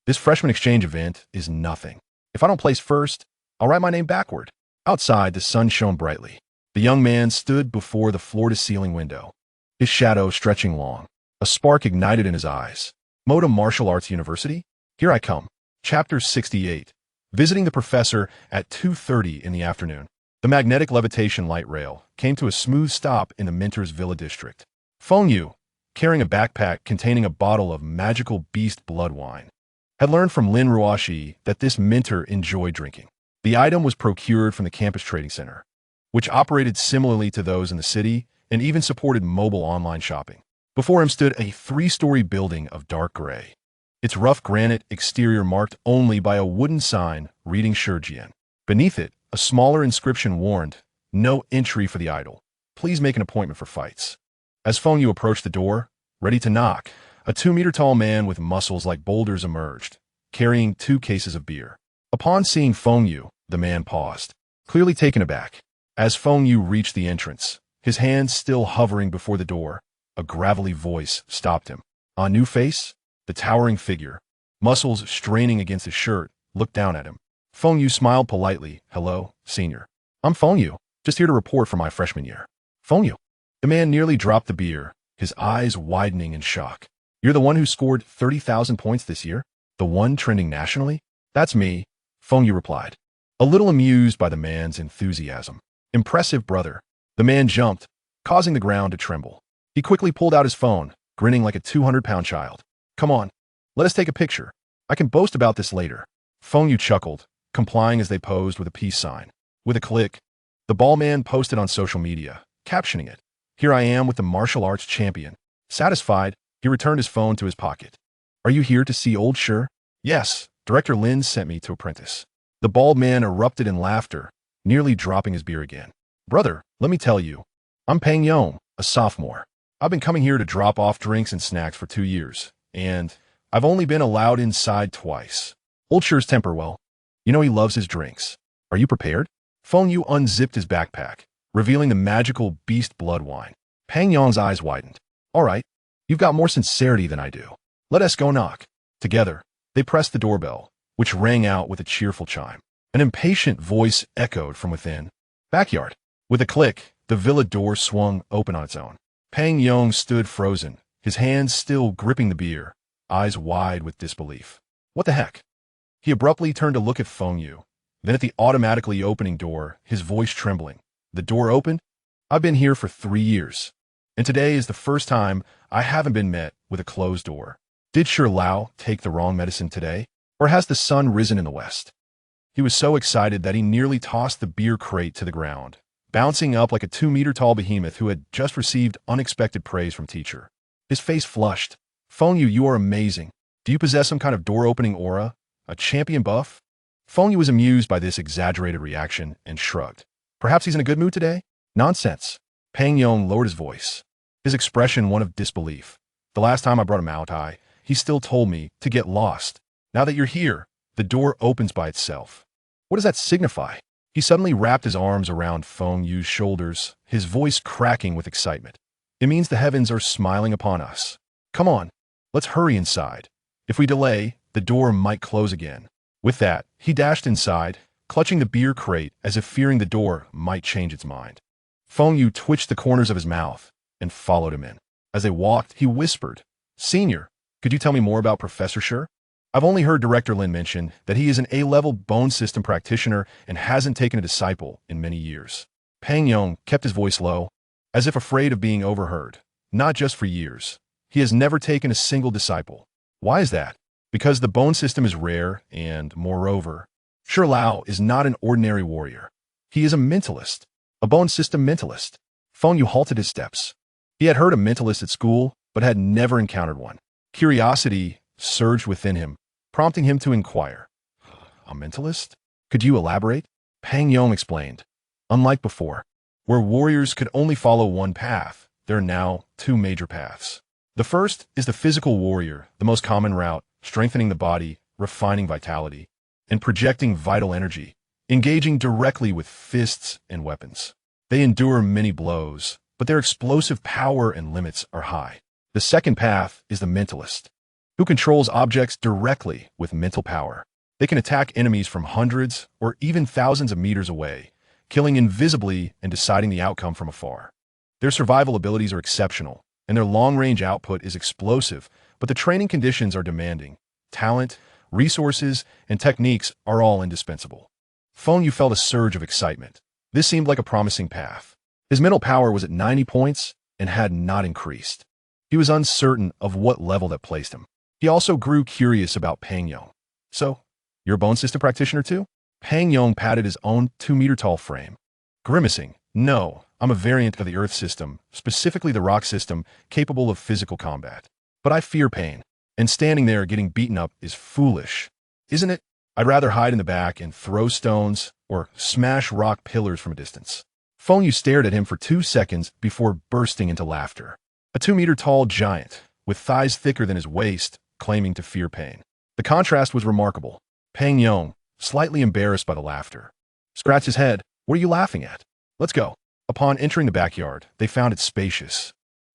This freshman exchange event is nothing. If I don't place first, I'll write my name backward. Outside, the sun shone brightly. The young man stood before the floor-to-ceiling window, his shadow stretching long. A spark ignited in his eyes. Moda Martial Arts University? Here I come. Chapter 68. Visiting the professor at 2:30 in the afternoon. The magnetic levitation light rail came to a smooth stop in the Mentor's Villa district. Feng Yu, carrying a backpack containing a bottle of magical beast blood wine, had learned from Lin Ruoshi that this mentor enjoyed drinking. The item was procured from the campus trading center, which operated similarly to those in the city and even supported mobile online shopping. Before him stood a 3-story building of dark gray, its rough granite exterior marked only by a wooden sign reading Shi Jian. Beneath it, a smaller inscription warned, "No entry for the idol. Please make an appointment for fights." As Feng Yu approached the door, ready to knock, a 2-meter-tall man with muscles like boulders emerged, carrying 2 cases of beer. Upon seeing Feng Yu, the man paused, clearly taken aback. As Feng Yu reached the entrance, his hands still hovering before the door, a gravelly voice stopped him. A new face, the towering figure, muscles straining against his shirt, looked down at him. Feng Yu smiled politely. "Hello, senior. I'm Feng Yu, just here to report for my freshman year." Feng Yu. The man nearly dropped the beer, his eyes widening in shock. "You're the one who scored 30,000 points this year? The one trending nationally?" "That's me," Feng Yu replied, a little amused by the man's enthusiasm. "Impressive, brother." The man jumped, causing the ground to tremble. He quickly pulled out his phone, grinning like a 200-pound child. "Come on, let us take a picture. I can boast about this later." Feng Yu chuckled, complying as they posed with a peace sign. With a click, the ball man posted on social media, captioning it, "Here I am with the martial arts champion." Satisfied, he returned his phone to his pocket. "Are you here to see old Shi?" "Yes, Director Lin sent me to apprentice." The bald man erupted in laughter, nearly dropping his beer again. "Brother, let me tell you, I'm Feng Yu, a sophomore. I've been coming here to drop off drinks and snacks for 2 years, and I've only been allowed inside twice. Old Shi's temper, well, you know he loves his drinks. Are you prepared?" Feng Yu unzipped his backpack, revealing the magical beast blood wine. Feng Yu's eyes widened. "All right, you've got more sincerity than I do. Let us go knock." Together, they pressed the doorbell, which rang out with a cheerful chime. An impatient voice echoed from within. "Backyard." With a click, the villa door swung open on its own. Feng Yu stood frozen, his hands still gripping the beer, eyes wide with disbelief. "What the heck?" He abruptly turned to look at Feng Yu, Then at the automatically opening door, his voice trembling. The door opened? I've been here for 3 years. And today is the first time I haven't been met with a closed door. Did Shi Lao take the wrong medicine today? Or has the sun risen in the west? He was so excited that he nearly tossed the beer crate to the ground, bouncing up like a 2-meter-tall behemoth who had just received unexpected praise from teacher. His face flushed. Feng Yu, you are amazing. Do you possess some kind of door-opening aura? A champion buff? Feng Yu was amused by this exaggerated reaction and shrugged. Perhaps he's in a good mood today? Nonsense. Pang Yong lowered his voice, his expression one of disbelief. The last time I brought him out, he still told me to get lost. Now that you're here, the door opens by itself. What does that signify? He suddenly wrapped his arms around Feng Yu's shoulders, his voice cracking with excitement. It means the heavens are smiling upon us. Come on, let's hurry inside. If we delay, the door might close again. With that, he dashed inside, clutching the beer crate as if fearing the door might change its mind. Feng Yu twitched the corners of his mouth and followed him in. As they walked, he whispered, "Senior, could you tell me more about Professor Shi? I've only heard Director Lin mention that he is an A-level bone system practitioner and hasn't taken a disciple in many years." Pang Yong kept his voice low, as if afraid of being overheard. Not just for years. He has never taken a single disciple. Why is that? Because the bone system is rare and, moreover, Shi Lao is not an ordinary warrior. He is a mentalist, a bone system mentalist. Feng Yu halted his steps. He had heard of mentalist at school, but had never encountered one. Curiosity surged within him, prompting him to inquire. A mentalist? Could you elaborate? Pang Yong explained. Unlike before, where warriors could only follow one path, there are now 2 major paths. The first is the physical warrior, the most common route, strengthening the body, refining vitality, and projecting vital energy, engaging directly with fists and weapons. They endure many blows, but their explosive power and limits are high. The second path is the mentalist, who controls objects directly with mental power. They can attack enemies from hundreds or even thousands of meters away, killing invisibly and deciding the outcome from afar. Their survival abilities are exceptional, and their long-range output is explosive, but the training conditions are demanding. Talent, resources, and techniques are all indispensable. Feng Yu felt a surge of excitement. This seemed like a promising path. His mental power was at 90 points and had not increased. He was uncertain of what level that placed him. He also grew curious about Pang Yong. So, you're a bone system practitioner too? Pang Yong patted his own 2-meter-tall frame. Grimacing, no, I'm a variant of the Earth system, specifically the rock system, capable of physical combat. But I fear pain, and standing there getting beaten up is foolish. Isn't it? I'd rather hide in the back and throw stones or smash rock pillars from a distance. Feng Yu stared at him for 2 seconds before bursting into laughter. A 2-meter-tall giant, with thighs thicker than his waist, claiming to fear pain. The contrast was remarkable. Pang Yong, slightly embarrassed by the laughter, scratched his head. What are you laughing at? Let's go. Upon entering the backyard, they found it spacious,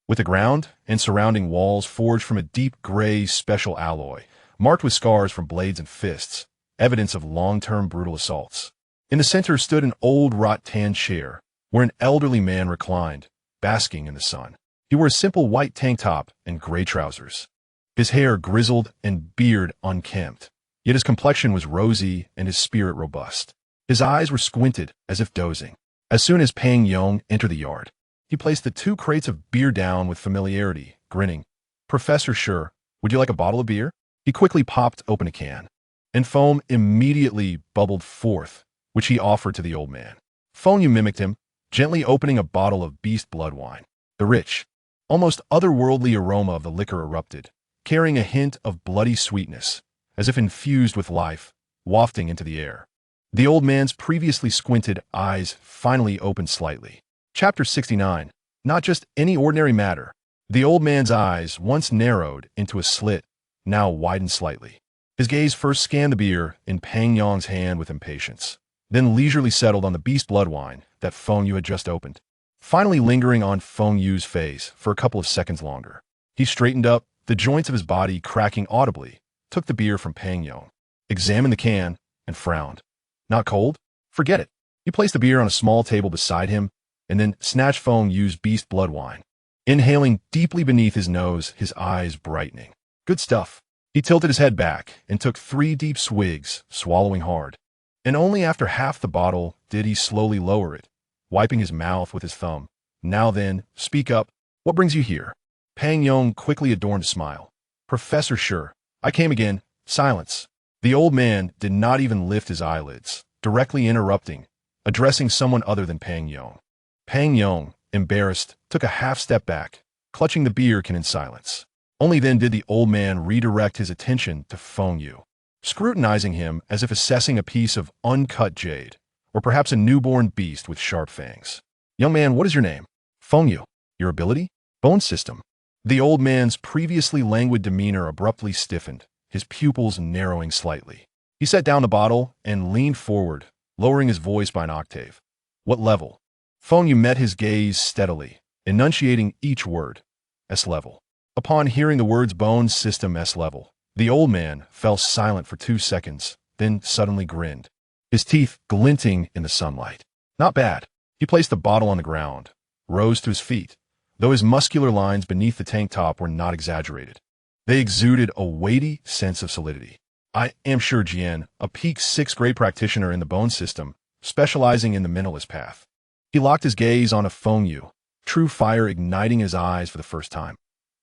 with the ground and surrounding walls forged from a deep gray special alloy, marked with scars from blades and fists, evidence of long-term brutal assaults. In the center stood an old rot-tan chair, where an elderly man reclined, basking in the sun. He wore a simple white tank top and gray trousers, his hair grizzled and beard unkempt. Yet his complexion was rosy and his spirit robust. His eyes were squinted as if dozing. As soon as Pang Yong entered the yard, he placed the 2 crates of beer down with familiarity, grinning. "Professor Shi, would you like a bottle of beer?" He quickly popped open a can, and foam immediately bubbled forth, which he offered to the old man. Feng Yu mimicked him, gently opening a bottle of beast blood wine. The rich, almost otherworldly aroma of the liquor erupted, carrying a hint of bloody sweetness, as if infused with life, wafting into the air. The old man's previously squinted eyes finally opened slightly. Chapter 69. Not just any ordinary matter. The old man's eyes, once narrowed into a slit, now widened slightly. His gaze first scanned the beer in Pang Yong's hand with impatience, then leisurely settled on the beast blood wine that Feng Yu had just opened, finally lingering on Feng Yu's face for a couple of seconds longer. He straightened up, the joints of his body cracking audibly, took the beer from Pang Yong, examined the can, and frowned. Not cold? Forget it. He placed the beer on a small table beside him, and then snatched Feng Yu's beast blood wine, inhaling deeply beneath his nose, his eyes brightening. Good stuff. He tilted his head back and took 3 deep swigs, swallowing hard. and only after half the bottle did he slowly lower it, wiping his mouth with his thumb. Now then, speak up. What brings you here? Fang Yu quickly adorned a smile. Professor Sure, I came again. Silence. The old man did not even lift his eyelids, directly interrupting, addressing someone other than Fang Yu. Fang Yu, embarrassed, took a half step back, clutching the beer can in silence. Only then did the old man redirect his attention to Feng Yu, scrutinizing him as if assessing a piece of uncut jade, or perhaps a newborn beast with sharp fangs. Young man, what is your name? Feng Yu. Your ability? Bone system. The old man's previously languid demeanor abruptly stiffened, his pupils narrowing slightly. He set down the bottle and leaned forward, lowering his voice by an octave. What level? Feng Yu met his gaze steadily, enunciating each word. S level. Upon hearing the words bone system S level, the old man fell silent for 2 seconds, then suddenly grinned, his teeth glinting in the sunlight. Not bad. He placed the bottle on the ground, rose to his feet, though his muscular lines beneath the tank top were not exaggerated. They exuded a weighty sense of solidity. I am Sure Jian, a peak 6th grade practitioner in the bone system, specializing in the mentalist path. He locked his gaze on a Feng Yu, true fire igniting his eyes for the first time.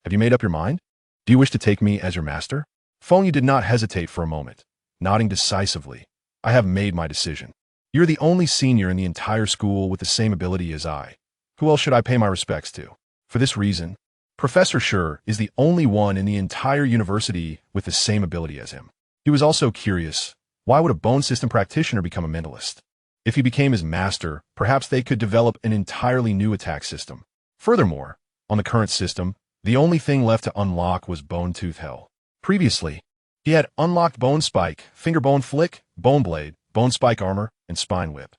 Have you made up your mind? Do you wish to take me as your master? Feng Yu did not hesitate for a moment, nodding decisively. I have made my decision. You're the only senior in the entire school with the same ability as I. Who else should I pay my respects to? For this reason, Professor Sure is the only one in the entire university with the same ability as him. He was also curious, why would a bone system practitioner become a mentalist? If he became his master, perhaps they could develop an entirely new attack system. Furthermore, on the current system, the only thing left to unlock was Bone Tooth Hell. Previously, he had unlocked Bone Spike, Finger Bone Flick, Bone Blade, Bone Spike Armor, and Spine Whip.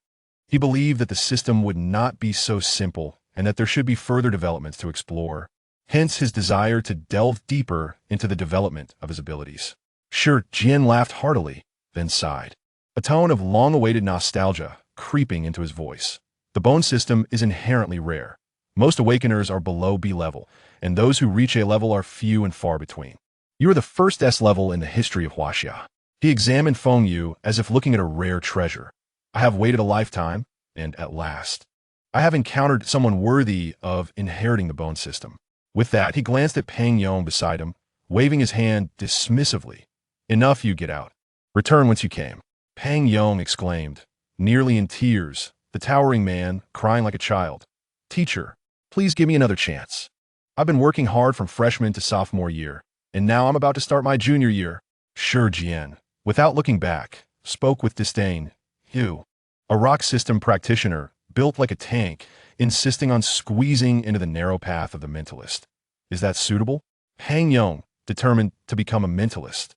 He believed that the system would not be so simple and that there should be further developments to explore, hence his desire to delve deeper into the development of his abilities. Sure, Jian laughed heartily, then sighed, a tone of long-awaited nostalgia creeping into his voice. The bone system is inherently rare. Most awakeners are below B level, and those who reach A level are few and far between. You are the first S level in the history of Huaxia. He examined Feng Yu as if looking at a rare treasure. I have waited a lifetime, and at last, I have encountered someone worthy of inheriting the bone system. With that, he glanced at Fang Yu beside him, waving his hand dismissively. Enough, you get out. Return whence you came. Fang Yu exclaimed, nearly in tears, the towering man crying like a child. Teacher, please give me another chance. I've been working hard from freshman to sophomore year, and now I'm about to start my junior year. Sure Jian, without looking back, spoke with disdain. You, a rock system practitioner, built like a tank, insisting on squeezing into the narrow path of the mentalist. Is that suitable? Fang Yu, determined to become a mentalist,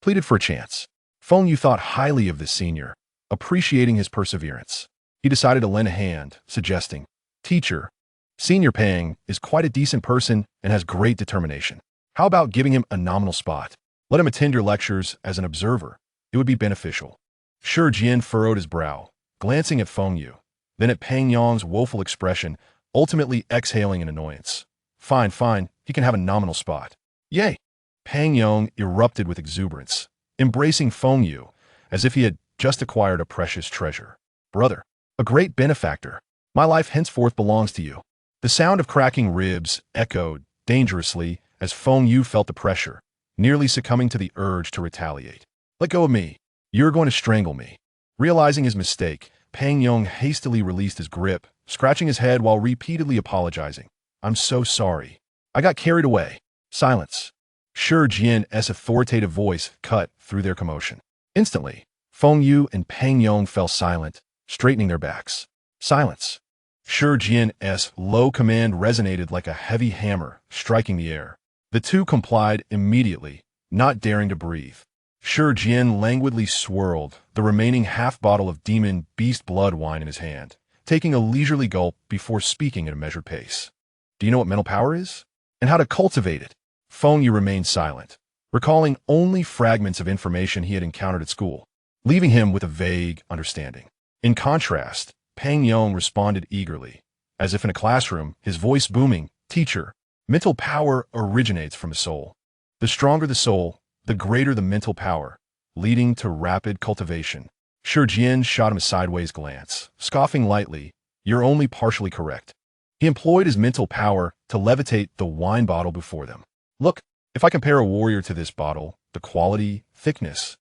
pleaded for a chance. Feng Yu thought highly of this senior, appreciating his perseverance. He decided to lend a hand, suggesting, Teacher, Senior Fang is quite a decent person and has great determination. How about giving him a nominal spot? Let him attend your lectures as an observer. It would be beneficial. Sure Jian furrowed his brow, glancing at Feng Yu, then at Fang Yu's woeful expression, ultimately exhaling in annoyance. Fine, fine, he can have a nominal spot. Yay! Fang Yu erupted with exuberance, embracing Feng Yu as if he had just acquired a precious treasure. Brother, a great benefactor, my life henceforth belongs to you. The sound of cracking ribs echoed dangerously as Feng Yu felt the pressure, nearly succumbing to the urge to retaliate. Let go of me. You're going to strangle me. Realizing his mistake, Fang Yu hastily released his grip, scratching his head while repeatedly apologizing. I'm so sorry. I got carried away. Silence. Sure Jian's authoritative voice cut through their commotion. Instantly, Feng Yu and Fang Yu fell silent, straightening their backs. Silence. Sure Jian's low command resonated like a heavy hammer, striking the air. The two complied immediately, not daring to breathe. Sure Jian languidly swirled the remaining half bottle of demon beast blood wine in his hand, taking a leisurely gulp before speaking at a measured pace. Do you know what mental power is? And how to cultivate it? Feng Yu remained silent, recalling only fragments of information he had encountered at school, leaving him with a vague understanding. In contrast, Fang Yu responded eagerly, as if in a classroom, his voice booming, Teacher, mental power originates from the soul. The stronger the soul, the greater the mental power, leading to rapid cultivation. Shi Jian shot him a sideways glance, scoffing lightly. You're only partially correct. He employed his mental power to levitate the wine bottle before them. Look, if I compare a warrior to this bottle, the quality, thickness,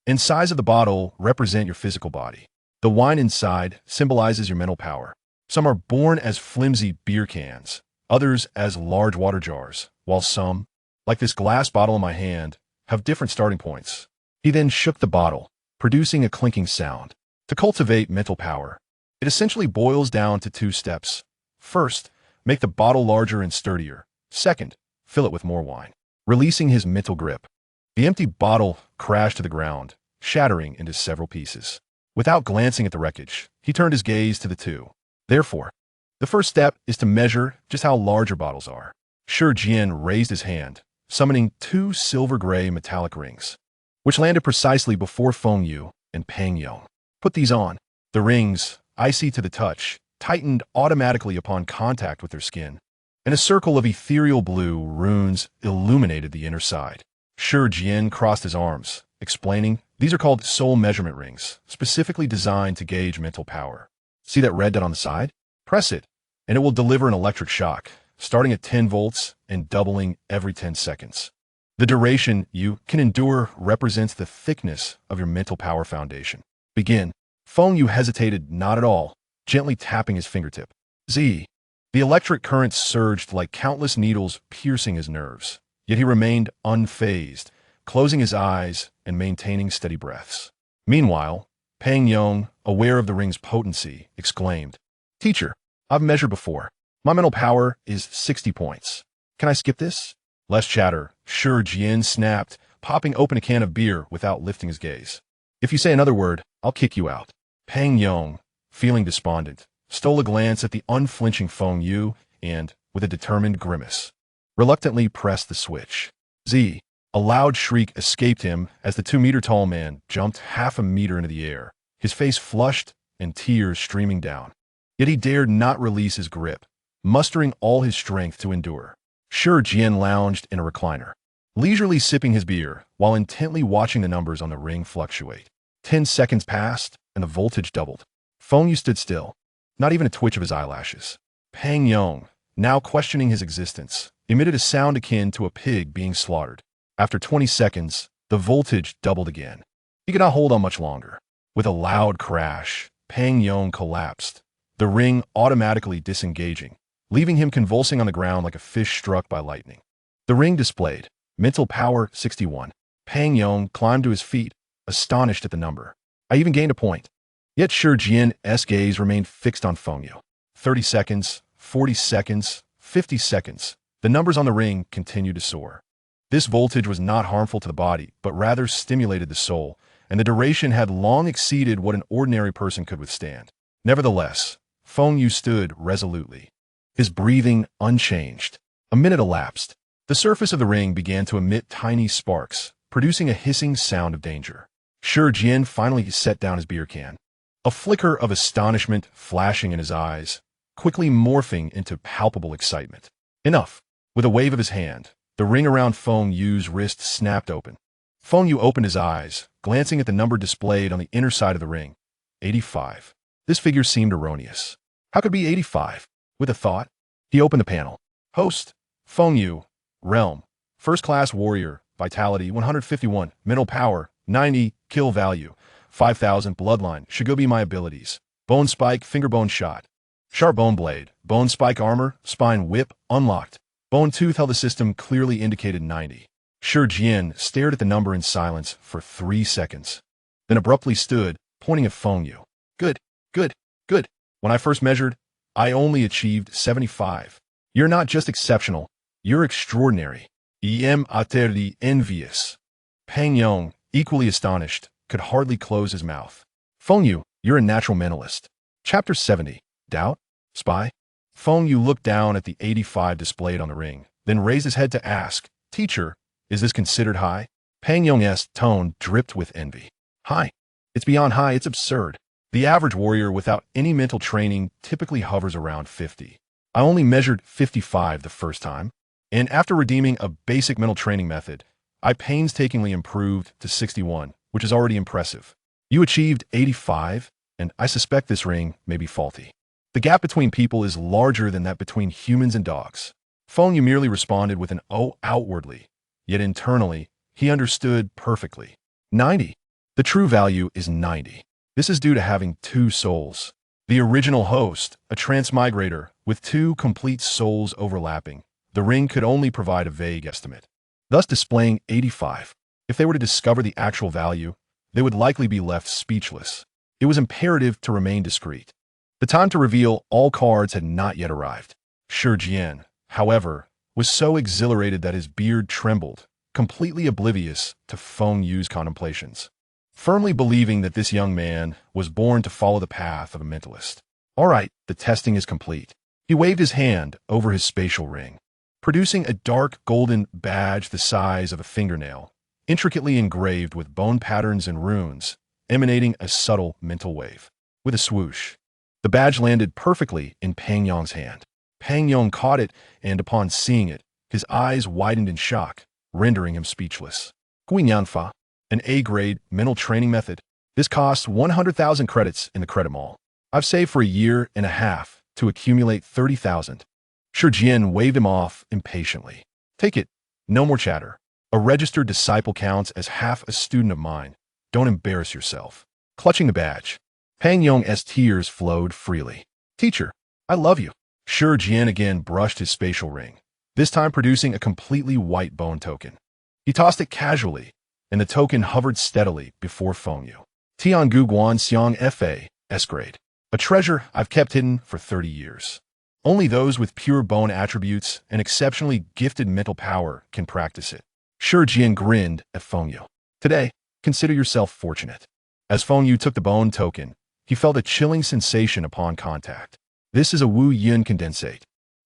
and size of the bottle represent your physical body. The wine inside symbolizes your mental power. Some are born as flimsy beer cans, others as large water jars, while some, like this glass bottle in my hand, have different starting points. He then shook the bottle, producing a clinking sound. To cultivate mental power, it essentially boils down to 2 steps. First, make the bottle larger and sturdier. Second, fill it with more wine. Releasing his mental grip, the empty bottle crashed to the ground, shattering into several pieces. Without glancing at the wreckage, he turned his gaze to the 2. Therefore, the first step is to measure just how large your bottles are. Shi Jian raised his hand, summoning 2 silver-gray metallic rings, which landed precisely before Feng Yu and Fang Yu. Put these on. The rings, icy to the touch, tightened automatically upon contact with their skin, and a circle of ethereal blue runes illuminated the inner side. Shi Jian crossed his arms, explaining, these are called soul measurement rings, specifically designed to gauge mental power. See that red dot on the side? Press it, and it will deliver an electric shock, starting at 10 volts and doubling every 10 seconds. The duration you can endure represents the thickness of your mental power foundation. Begin. Feng Yu hesitated not at all, gently tapping his fingertip. Z. The electric current surged like countless needles piercing his nerves, yet he remained unfazed, closing his eyes and maintaining steady breaths. Meanwhile, Fang Yu, aware of the ring's potency, exclaimed, Teacher, I've measured before. My mental power is 60 points. Can I skip this? Less chatter, Shi Jian snapped, popping open a can of beer without lifting his gaze. If you say another word, I'll kick you out. Fang Yu, feeling despondent, stole a glance at the unflinching Feng Yu and, with a determined grimace, reluctantly pressed the switch. Z. A loud shriek escaped him as the 2-meter-tall man jumped half a meter into the air, his face flushed and tears streaming down. Yet he dared not release his grip, mustering all his strength to endure. Shi Jian lounged in a recliner, leisurely sipping his beer while intently watching the numbers on the ring fluctuate. 10 seconds passed, and the voltage doubled. Feng Yu stood still, not even a twitch of his eyelashes. Fang Yu, now questioning his existence, emitted a sound akin to a pig being slaughtered. After 20 seconds, the voltage doubled again. He could not hold on much longer. With a loud crash, Fang Yu collapsed, the ring automatically disengaging, leaving him convulsing on the ground like a fish struck by lightning. The ring displayed mental power 61. Fang Yu climbed to his feet, astonished at the number. I even gained a point. Yet Shi Jian's gaze remained fixed on Feng Yu. 30 seconds, 40 seconds, 50 seconds. The numbers on the ring continued to soar. This voltage was not harmful to the body, but rather stimulated the soul, and the duration had long exceeded what an ordinary person could withstand. Nevertheless, Feng Yu stood resolutely, his breathing unchanged. A minute elapsed. The surface of the ring began to emit tiny sparks, producing a hissing sound of danger. Shi Jian finally set down his beer can, a flicker of astonishment flashing in his eyes, quickly morphing into palpable excitement. Enough. With a wave of his hand, the ring around Feng Yu's wrist snapped open. Feng Yu opened his eyes, glancing at the number displayed on the inner side of the ring. 85. This figure seemed erroneous. How could it be 85? With a thought, he opened the panel. Host, Feng Yu, Realm, First Class Warrior, Vitality 151, Mental Power 90, Kill Value 5,000, Bloodline, Shigubi My Abilities, Bone Spike, Fingerbone Shot, Sharp Bone Blade, Bone Spike Armor, Spine Whip, Unlocked. Bone Tooth held the system clearly indicated 90. Shi Jian stared at the number in silence for 3 seconds, then abruptly stood, pointing at Feng Yu. Good, good, good. When I first measured, I only achieved 75. You're not just exceptional, you're extraordinary. Em utterly envious. Fang Yu, equally astonished, could hardly close his mouth. Feng Yu, you're a natural mentalist. Chapter 70. Doubt? Spy? Feng Yu looked down at the 85 displayed on the ring, then raised his head to ask, Teacher, is this considered high? Fang Yu's tone dripped with envy. High? It's beyond high, it's absurd. The average warrior without any mental training typically hovers around 50. I only measured 55 the first time, and after redeeming a basic mental training method, I painstakingly improved to 61, which is already impressive. You achieved 85, and I suspect this ring may be faulty. The gap between people is larger than that between humans and dogs. Feng Yu merely responded with an "oh" outwardly, yet internally, he understood perfectly. 90. The true value is 90. This is due to having two souls. The original host, a transmigrator, with two complete souls overlapping, the ring could only provide a vague estimate, thus displaying 85. If they were to discover the actual value, they would likely be left speechless. It was imperative to remain discreet. The time to reveal all cards had not yet arrived. Shi Jian, however, was so exhilarated that his beard trembled, completely oblivious to Feng Yu's contemplations, firmly believing that this young man was born to follow the path of a mentalist. All right, the testing is complete. He waved his hand over his spatial ring, producing a dark golden badge the size of a fingernail, intricately engraved with bone patterns and runes, emanating a subtle mental wave. With a swoosh, the badge landed perfectly in Pang Yong's hand. Pang Yong caught it, and upon seeing it, his eyes widened in shock, rendering him speechless. Guinyanfa, an A-grade mental training method. This costs 100,000 credits in the credit mall. I've saved for a year and a half to accumulate 30,000. Shi Jian waved him off impatiently. Take it. No more chatter. A registered disciple counts as half a student of mine. Don't embarrass yourself. Clutching the badge, Pang Yong's tears flowed freely. Teacher, I love you. Shi Jian again brushed his spatial ring, this time producing a completely white bone token. He tossed it casually, and the token hovered steadily before Feng Yu. Tiangu Guan Xiang Fa, S-grade. A treasure I've kept hidden for 30 years. Only those with pure bone attributes and exceptionally gifted mental power can practice it. Shi Jian grinned at Feng Yu. Today, consider yourself fortunate. As Feng Yu took the bone token, he felt a chilling sensation upon contact. This is a Wu Yun condensate,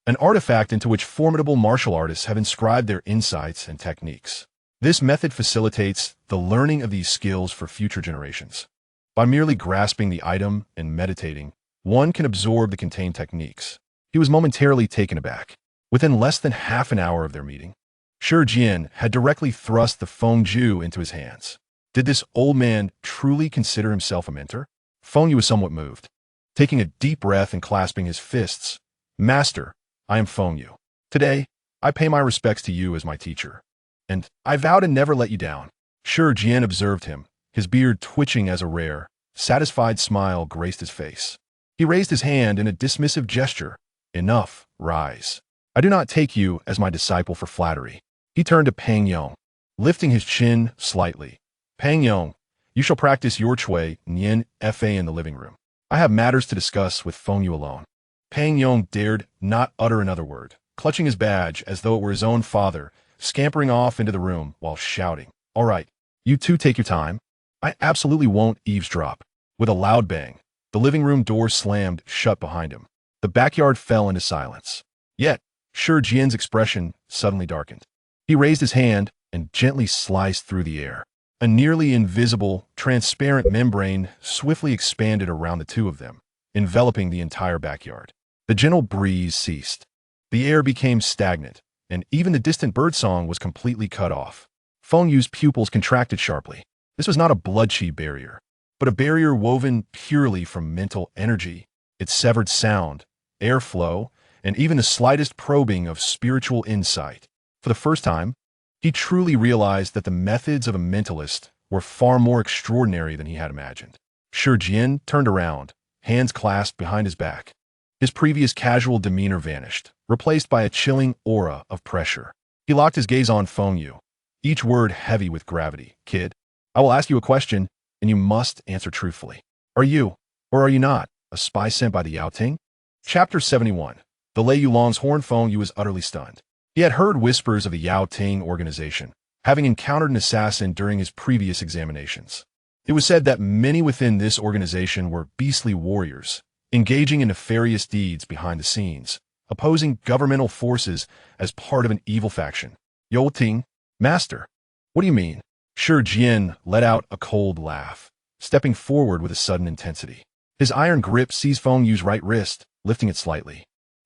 an artifact into which formidable martial artists have inscribed their insights and techniques. This method facilitates the learning of these skills for future generations. By merely grasping the item and meditating, one can absorb the contained techniques. He was momentarily taken aback. Within less than half an hour of their meeting, Shi Jian had directly thrust the Feng Yu into his hands. Did this old man truly consider himself a mentor? Feng Yu was somewhat moved. Taking a deep breath and clasping his fists, Master, I am Feng Yu. Today, I pay my respects to you as my teacher. And I vow to never let you down. Shi Jian observed him, his beard twitching as a rare, satisfied smile graced his face. He raised his hand in a dismissive gesture. Enough, rise. I do not take you as my disciple for flattery. He turned to Pang Yong, lifting his chin slightly. Pang Yong, you shall practice your Chui Nian Fa in the living room. I have matters to discuss with Feng Yu alone. Pang Yong dared not utter another word, clutching his badge as though it were his own father, scampering off into the room while shouting, All right, you two take your time. I absolutely won't eavesdrop. With a loud bang, the living room door slammed shut behind him. The backyard fell into silence. Yet, Shi Jian's expression suddenly darkened. He raised his hand and gently sliced through the air. A nearly invisible, transparent membrane swiftly expanded around the two of them, enveloping the entire backyard. The gentle breeze ceased. The air became stagnant, and even the distant birdsong was completely cut off. Feng Yu's pupils contracted sharply. This was not a blood-chi barrier, but a barrier woven purely from mental energy. It severed sound, airflow, and even the slightest probing of spiritual insight. For the first time, he truly realized that the methods of a mentalist were far more extraordinary than he had imagined. Shi Jian turned around, hands clasped behind his back. His previous casual demeanor vanished, replaced by a chilling aura of pressure. He locked his gaze on Feng Yu, each word heavy with gravity. Kid, I will ask you a question, and you must answer truthfully. Are you, or are you not, a spy sent by the Yao Ting? Chapter 71. The Lei Yulong's horn. Feng Yu was utterly stunned. He had heard whispers of the Yao Ting organization, having encountered an assassin during his previous examinations. It was said that many within this organization were beastly warriors, engaging in nefarious deeds behind the scenes, opposing governmental forces as part of an evil faction. Yao Ting, Master, what do you mean? Shi Jian let out a cold laugh, stepping forward with a sudden intensity. His iron grip seized Feng Yu's right wrist, lifting it slightly.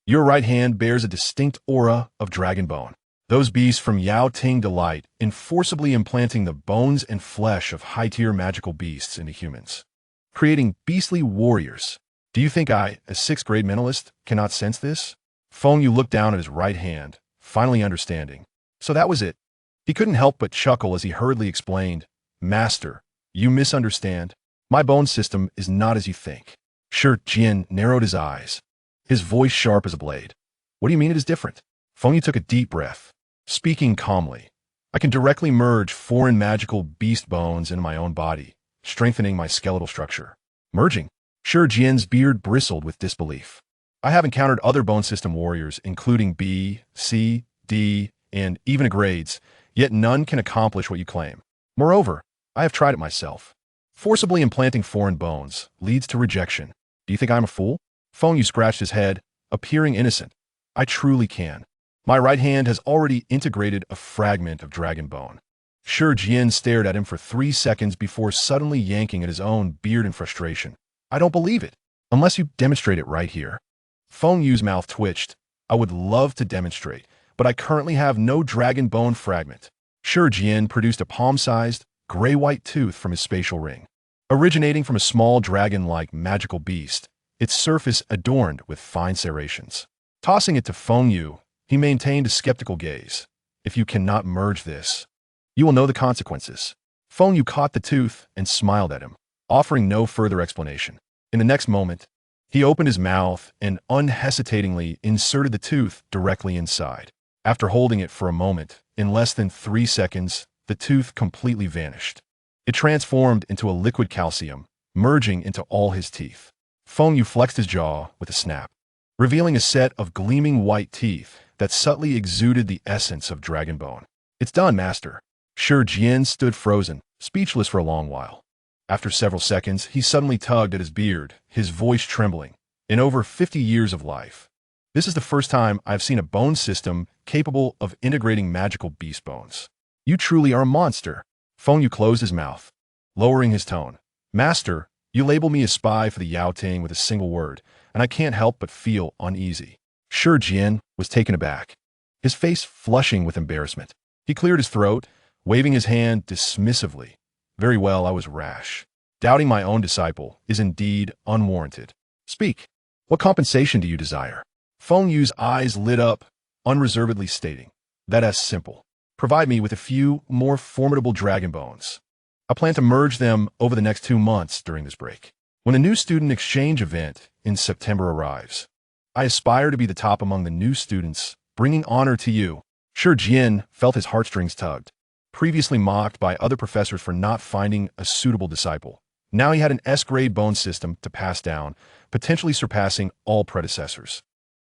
Your right hand bears a distinct aura of dragon bone. Those beasts from Yao Ting delight in forcibly implanting the bones and flesh of high-tier magical beasts into humans, creating beastly warriors. Do you think I, a sixth-grade mentalist, cannot sense this? Feng Yu looked down at his right hand, finally understanding. So that was it. He couldn't help but chuckle as he hurriedly explained, Master, you misunderstand. My bone system is not as you think. Shi Jian narrowed his eyes, his voice sharp as a blade. What do you mean it is different? Feng Yu took a deep breath, speaking calmly. I can directly merge foreign magical beast bones into my own body, strengthening my skeletal structure. Merging? Shi Jian's beard bristled with disbelief. I have encountered other bone system warriors, including B, C, D, and even a grades, yet none can accomplish what you claim. Moreover, I have tried it myself. Forcibly implanting foreign bones leads to rejection. Do you think I'm a fool? Feng Yu scratched his head, appearing innocent. I truly can. My right hand has already integrated a fragment of dragon bone. Shi Jian stared at him for 3 seconds before suddenly yanking at his own beard in frustration. I don't believe it, unless you demonstrate it right here. Feng Yu's mouth twitched. I would love to demonstrate, but I currently have no dragon bone fragment. Shi Jian produced a palm-sized, gray-white tooth from his spatial ring. Originating from a small dragon-like magical beast, its surface adorned with fine serrations. Tossing it to Feng Yu, he maintained a skeptical gaze. If you cannot merge this, you will know the consequences. Feng Yu caught the tooth and smiled at him, offering no further explanation. In the next moment, he opened his mouth and unhesitatingly inserted the tooth directly inside. After holding it for a moment, in less than 3 seconds, the tooth completely vanished. It transformed into a liquid calcium, merging into all his teeth. Feng Yu flexed his jaw with a snap, revealing a set of gleaming white teeth that subtly exuded the essence of dragon bone. It's done, Master. Shi Jian stood frozen, speechless for a long while. After several seconds, he suddenly tugged at his beard, his voice trembling. In over 50 years of life, this is the first time I've seen a bone system capable of integrating magical beast bones. You truly are a monster. Feng Yu closed his mouth, lowering his tone. Master, you label me a spy for the Yao Ting with a single word, and I can't help but feel uneasy. Shi Jian was taken aback, his face flushing with embarrassment. He cleared his throat, waving his hand dismissively. Very well, I was rash. Doubting my own disciple is indeed unwarranted. Speak. What compensation do you desire? Feng Yu's eyes lit up, unreservedly stating, That's simple. Provide me with a few more formidable dragon bones. I plan to merge them over the next 2 months during this break. When the new student exchange event in September arrives, I aspire to be the top among the new students, bringing honor to you. Shi Jian felt his heartstrings tugged. Previously mocked by other professors for not finding a suitable disciple, now he had an S-grade bone system to pass down, potentially surpassing all predecessors.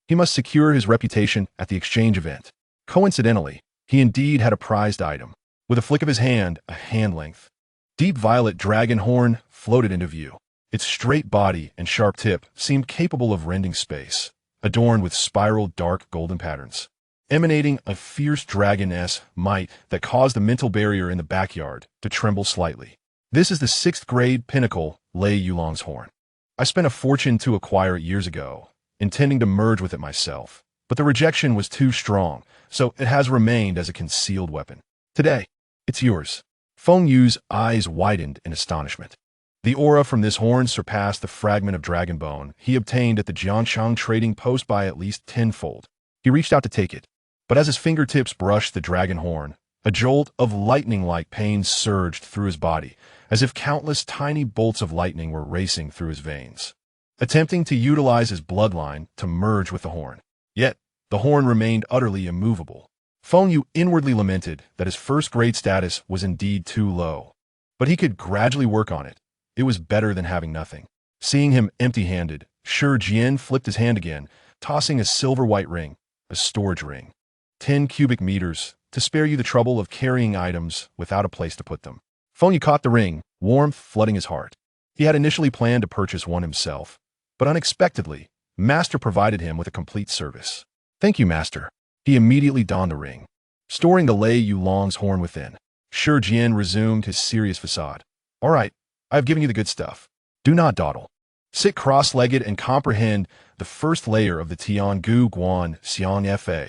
He must secure his reputation at the exchange event. Coincidentally, he indeed had a prized item. With a flick of his hand, a hand-length, deep violet dragon horn floated into view. Its straight body and sharp tip seemed capable of rending space, adorned with spiral dark golden patterns, emanating a fierce dragon-esque might that caused the mental barrier in the backyard to tremble slightly. This is the 6th grade pinnacle Lei Yulong's horn. I spent a fortune to acquire it years ago, intending to merge with it myself, but the rejection was too strong, so it has remained as a concealed weapon. Today, it's yours. Feng Yu's eyes widened in astonishment. The aura from this horn surpassed the fragment of dragon bone he obtained at the Jianshan trading post by at least tenfold. He reached out to take it, but as his fingertips brushed the dragon horn, a jolt of lightning-like pain surged through his body, as if countless tiny bolts of lightning were racing through his veins, attempting to utilize his bloodline to merge with the horn. Yet, the horn remained utterly immovable. Feng Yu inwardly lamented that his first-grade status was indeed too low, but he could gradually work on it. It was better than having nothing. Seeing him empty-handed, Shi Jian flipped his hand again, tossing a silver-white ring, a storage ring. 10 cubic meters, to spare you the trouble of carrying items without a place to put them. Feng Yu caught the ring, warmth flooding his heart. He had initially planned to purchase one himself, but unexpectedly, Master provided him with a complete service. Thank you, Master. He immediately donned the ring, storing the Lei Yulong's horn within. Shi Jian resumed his serious facade. All right, I have given you the good stuff. Do not dawdle. Sit cross-legged and comprehend the first layer of the Tian Gu Guan Xiang Fa.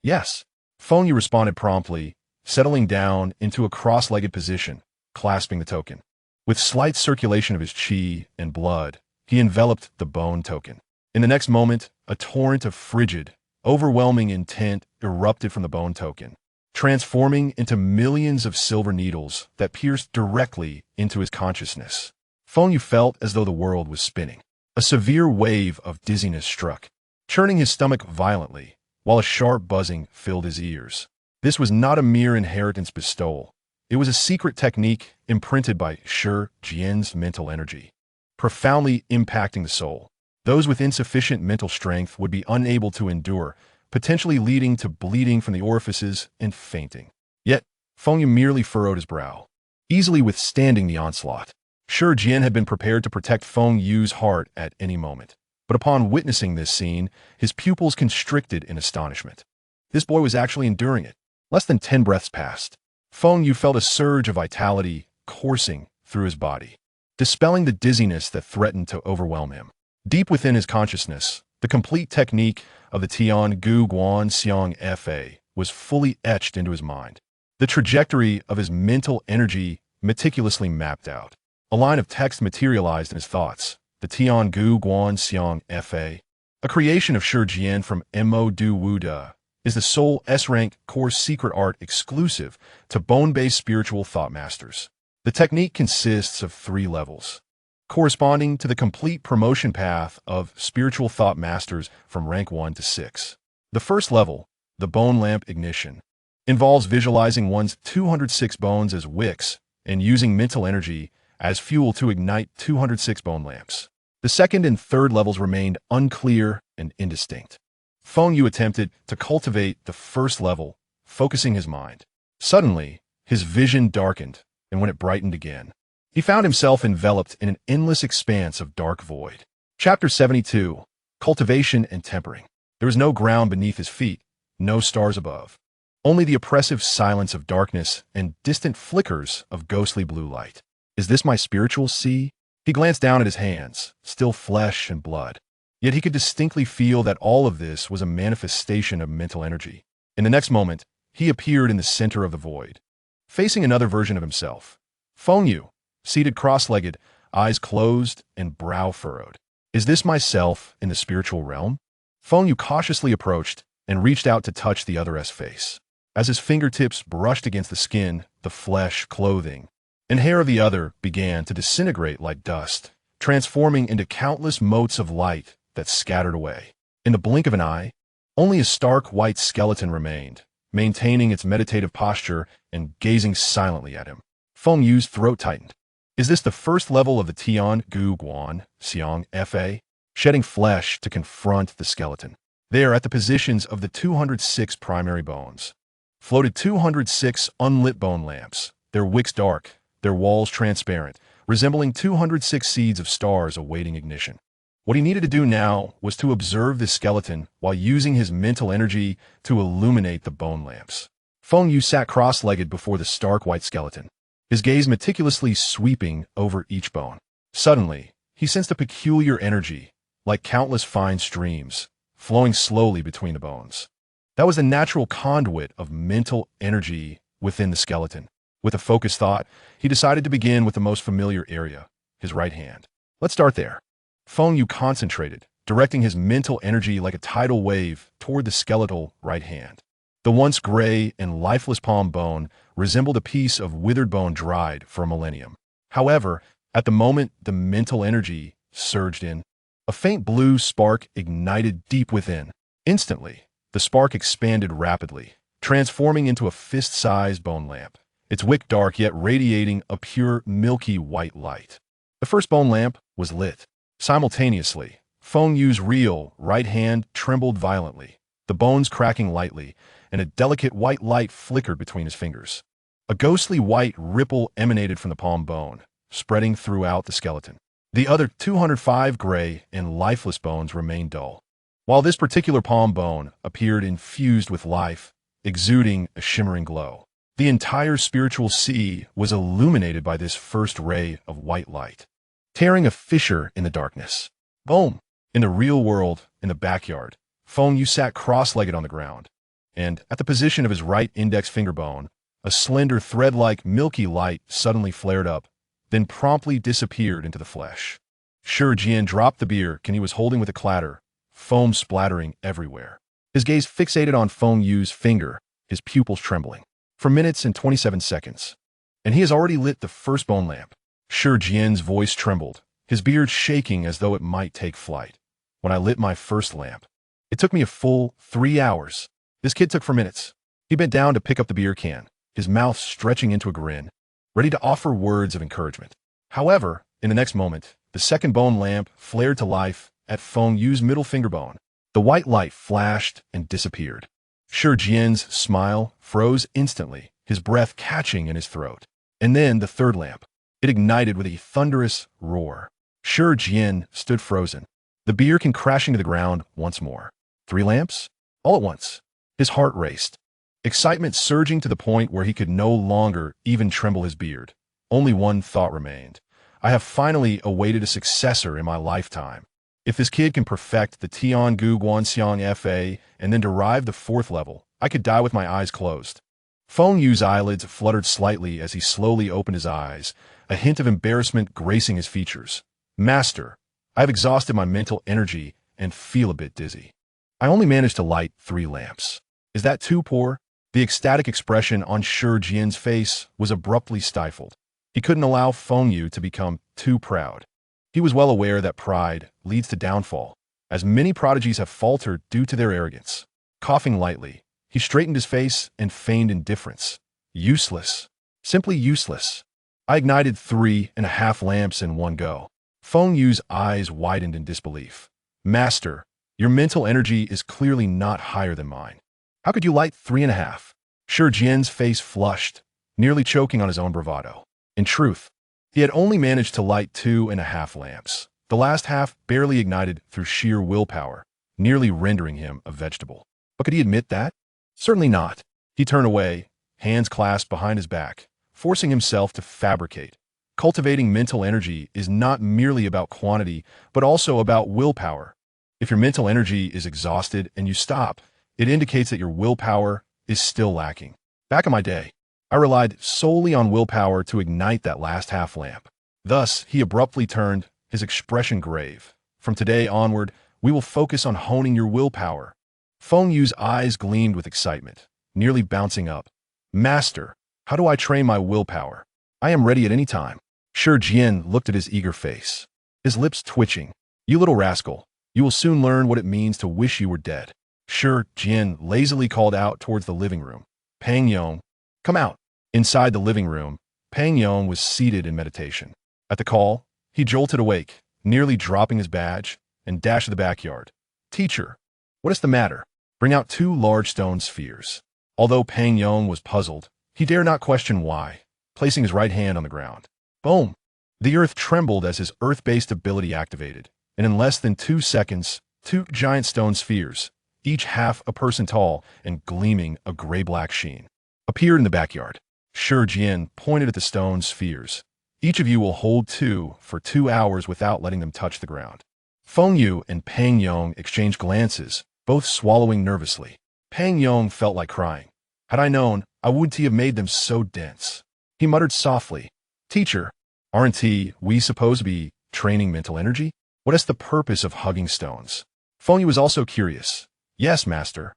Yes. Feng Yu responded promptly, settling down into a cross-legged position, clasping the token. With slight circulation of his qi and blood, he enveloped the bone token. In the next moment, a torrent of frigid, overwhelming intent erupted from the bone token, transforming into millions of silver needles that pierced directly into his consciousness. Feng Yu felt as though the world was spinning. A severe wave of dizziness struck, churning his stomach violently, while a sharp buzzing filled his ears. This was not a mere inheritance bestowal. It was a secret technique imprinted by Shi Jian's mental energy, profoundly impacting the soul. Those with insufficient mental strength would be unable to endure, potentially leading to bleeding from the orifices and fainting. Yet, Feng Yu merely furrowed his brow, easily withstanding the onslaught. Shi Jian had been prepared to protect Feng Yu's heart at any moment. But upon witnessing this scene, his pupils constricted in astonishment. This boy was actually enduring it. Less than 10 breaths passed. Feng Yu felt a surge of vitality coursing through his body, dispelling the dizziness that threatened to overwhelm him. Deep within his consciousness, the complete technique of the Tian Gu Guan Xiang Fa was fully etched into his mind. The trajectory of his mental energy meticulously mapped out. A line of text materialized in his thoughts. The Tian Gu Guan Xiang Fa, a creation of Shi Jian from Mo Du Wu Da, is the sole S-rank core secret art exclusive to bone-based spiritual thought masters. The technique consists of 3 levels, corresponding to the complete promotion path of spiritual thought masters from rank 1 to 6. The first level, the bone lamp ignition, involves visualizing one's 206 bones as wicks and using mental energy as fuel to ignite 206 bone lamps. The second and third levels remained unclear and indistinct. Feng Yu attempted to cultivate the first level, focusing his mind. Suddenly, his vision darkened, and when it brightened again, he found himself enveloped in an endless expanse of dark void. Chapter 72, Cultivation and Tempering. There was no ground beneath his feet, no stars above. Only the oppressive silence of darkness and distant flickers of ghostly blue light. Is this my spiritual sea? He glanced down at his hands, still flesh and blood. Yet he could distinctly feel that all of this was a manifestation of mental energy. In the next moment, he appeared in the center of the void, facing another version of himself. Feng Yu, seated cross-legged, eyes closed and brow furrowed. Is this myself in the spiritual realm? Feng Yu cautiously approached and reached out to touch the other's face. As his fingertips brushed against the skin, the flesh, clothing, and hair of the other began to disintegrate like dust, transforming into countless motes of light that scattered away. In the blink of an eye, only a stark white skeleton remained, maintaining its meditative posture and gazing silently at him. Feng Yu's throat tightened. Is this the first level of the Tian Gu Guan Xiang Fa? Shedding flesh to confront the skeleton. There, at the positions of the 206 primary bones, floated 206 unlit bone lamps, their wicks dark, their walls transparent, resembling 206 seeds of stars awaiting ignition. What he needed to do now was to observe the skeleton while using his mental energy to illuminate the bone lamps. Feng Yu sat cross-legged before the stark white skeleton, his gaze meticulously sweeping over each bone. Suddenly, he sensed a peculiar energy, like countless fine streams, flowing slowly between the bones. That was the natural conduit of mental energy within the skeleton. With a focused thought, he decided to begin with the most familiar area, his right hand. Let's start there. Feng Yu concentrated, directing his mental energy like a tidal wave toward the skeletal right hand. The once gray and lifeless palm bone resembled a piece of withered bone dried for a millennium. However, at the moment the mental energy surged in, a faint blue spark ignited deep within. Instantly, the spark expanded rapidly, transforming into a fist-sized bone lamp, its wick dark yet radiating a pure, milky white light. The first bone lamp was lit. Simultaneously, Feng Yu's real right hand trembled violently, the bones cracking lightly, and a delicate white light flickered between his fingers. A ghostly white ripple emanated from the palm bone, spreading throughout the skeleton. The other 205 gray and lifeless bones remained dull, while this particular palm bone appeared infused with life, exuding a shimmering glow. The entire spiritual sea was illuminated by this first ray of white light, tearing a fissure in the darkness. Boom! In the real world, in the backyard, Feng Yu sat cross-legged on the ground, and at the position of his right index finger bone, a slender thread-like milky light suddenly flared up, then promptly disappeared into the flesh. Shi Jian dropped the beer can he was holding with a clatter, foam splattering everywhere. His gaze fixated on Feng Yu's finger, his pupils trembling. For minutes and 27 seconds. And he has already lit the first bone lamp. Shi Jian's voice trembled, his beard shaking as though it might take flight. When I lit my first lamp, it took me a full 3 hours. This kid took 4 minutes. He bent down to pick up the beer can, his mouth stretching into a grin, ready to offer words of encouragement. However, in the next moment, the second bone lamp flared to life at Feng Yu's middle finger bone. The white light flashed and disappeared. Shi Jian's smile froze instantly, his breath catching in his throat. And then the third lamp. It ignited with a thunderous roar. Shi Jian stood frozen, the beer can crashing to the ground once more. 3 lamps? All at once. His heart raced, excitement surging to the point where he could no longer even tremble his beard. Only one thought remained. I have finally awaited a successor in my lifetime. If this kid can perfect the Tiangu Guanxiang FA and then derive the 4th level, I could die with my eyes closed. Feng Yu's eyelids fluttered slightly as he slowly opened his eyes, a hint of embarrassment gracing his features. Master, I have exhausted my mental energy and feel a bit dizzy. I only managed to light 3 lamps. Is that too poor? The ecstatic expression on Shi Jian's face was abruptly stifled. He couldn't allow Feng Yu to become too proud. He was well aware that pride leads to downfall, as many prodigies have faltered due to their arrogance. Coughing lightly, he straightened his face and feigned indifference. Useless. Simply useless. I ignited 3.5 lamps in one go. Feng Yu's eyes widened in disbelief. Master, your mental energy is clearly not higher than mine. How could you light 3.5? Shi Jian's face flushed, nearly choking on his own bravado. In truth, he had only managed to light 2.5 lamps, the last half barely ignited through sheer willpower, nearly rendering him a vegetable. But could he admit that? Certainly not. He turned away, hands clasped behind his back, forcing himself to fabricate. Cultivating mental energy is not merely about quantity, but also about willpower. If your mental energy is exhausted and you stop, it indicates that your willpower is still lacking. Back in my day, I relied solely on willpower to ignite that last half lamp. Thus, he abruptly turned, his expression grave. From today onward, we will focus on honing your willpower. Feng Yu's eyes gleamed with excitement, nearly bouncing up. Master, how do I train my willpower? I am ready at any time. Shi Jian looked at his eager face, his lips twitching. You little rascal, you will soon learn what it means to wish you were dead. Shi Jian lazily called out towards the living room. Pang Yong, come out. Inside the living room, Pang Yong was seated in meditation. At the call, he jolted awake, nearly dropping his badge, and dashed to the backyard. Teacher, what is the matter? Bring out 2 large stone spheres. Although Pang Yong was puzzled, he dare not question why, placing his right hand on the ground. Boom! The earth trembled as his earth-based ability activated, and in less than 2 seconds, 2 giant stone spheres, each half a person tall and gleaming a gray-black sheen, appeared in the backyard. Shi Jian pointed at the stone spheres. Each of you will hold 2 for 2 hours without letting them touch the ground. Feng Yu and Pang Yong exchanged glances, both swallowing nervously. Pang Yong felt like crying. Had I known, I wouldn't have made them so dense. He muttered softly. Teacher, aren't we supposed to be training mental energy? What is the purpose of hugging stones? Feng Yu was also curious. Yes, master.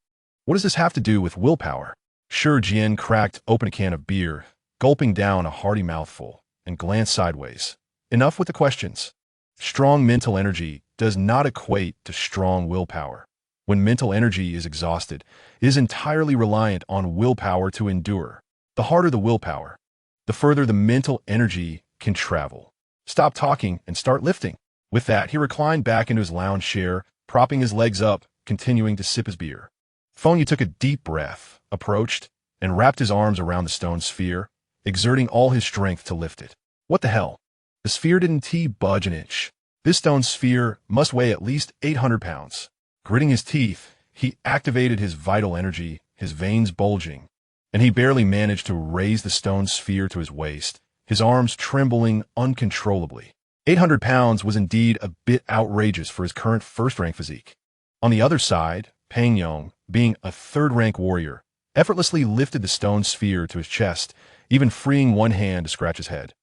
What does this have to do with willpower? Shi Jian cracked open a can of beer, gulping down a hearty mouthful, and glanced sideways. Enough with the questions. Strong mental energy does not equate to strong willpower. When mental energy is exhausted, it is entirely reliant on willpower to endure. The harder the willpower, the further the mental energy can travel. Stop talking and start lifting. With that, he reclined back into his lounge chair, propping his legs up, continuing to sip his beer. Feng Yu took a deep breath, approached, and wrapped his arms around the stone sphere, exerting all his strength to lift it. What the hell? The sphere didn't budge an inch. This stone sphere must weigh at least 800 pounds. Gritting his teeth, he activated his vital energy, his veins bulging, and he barely managed to raise the stone sphere to his waist, his arms trembling uncontrollably. 800 pounds was indeed a bit outrageous for his current first-rank physique. On the other side, Fang, being a third-rank warrior, effortlessly lifted the stone sphere to his chest, even freeing one hand to scratch his head.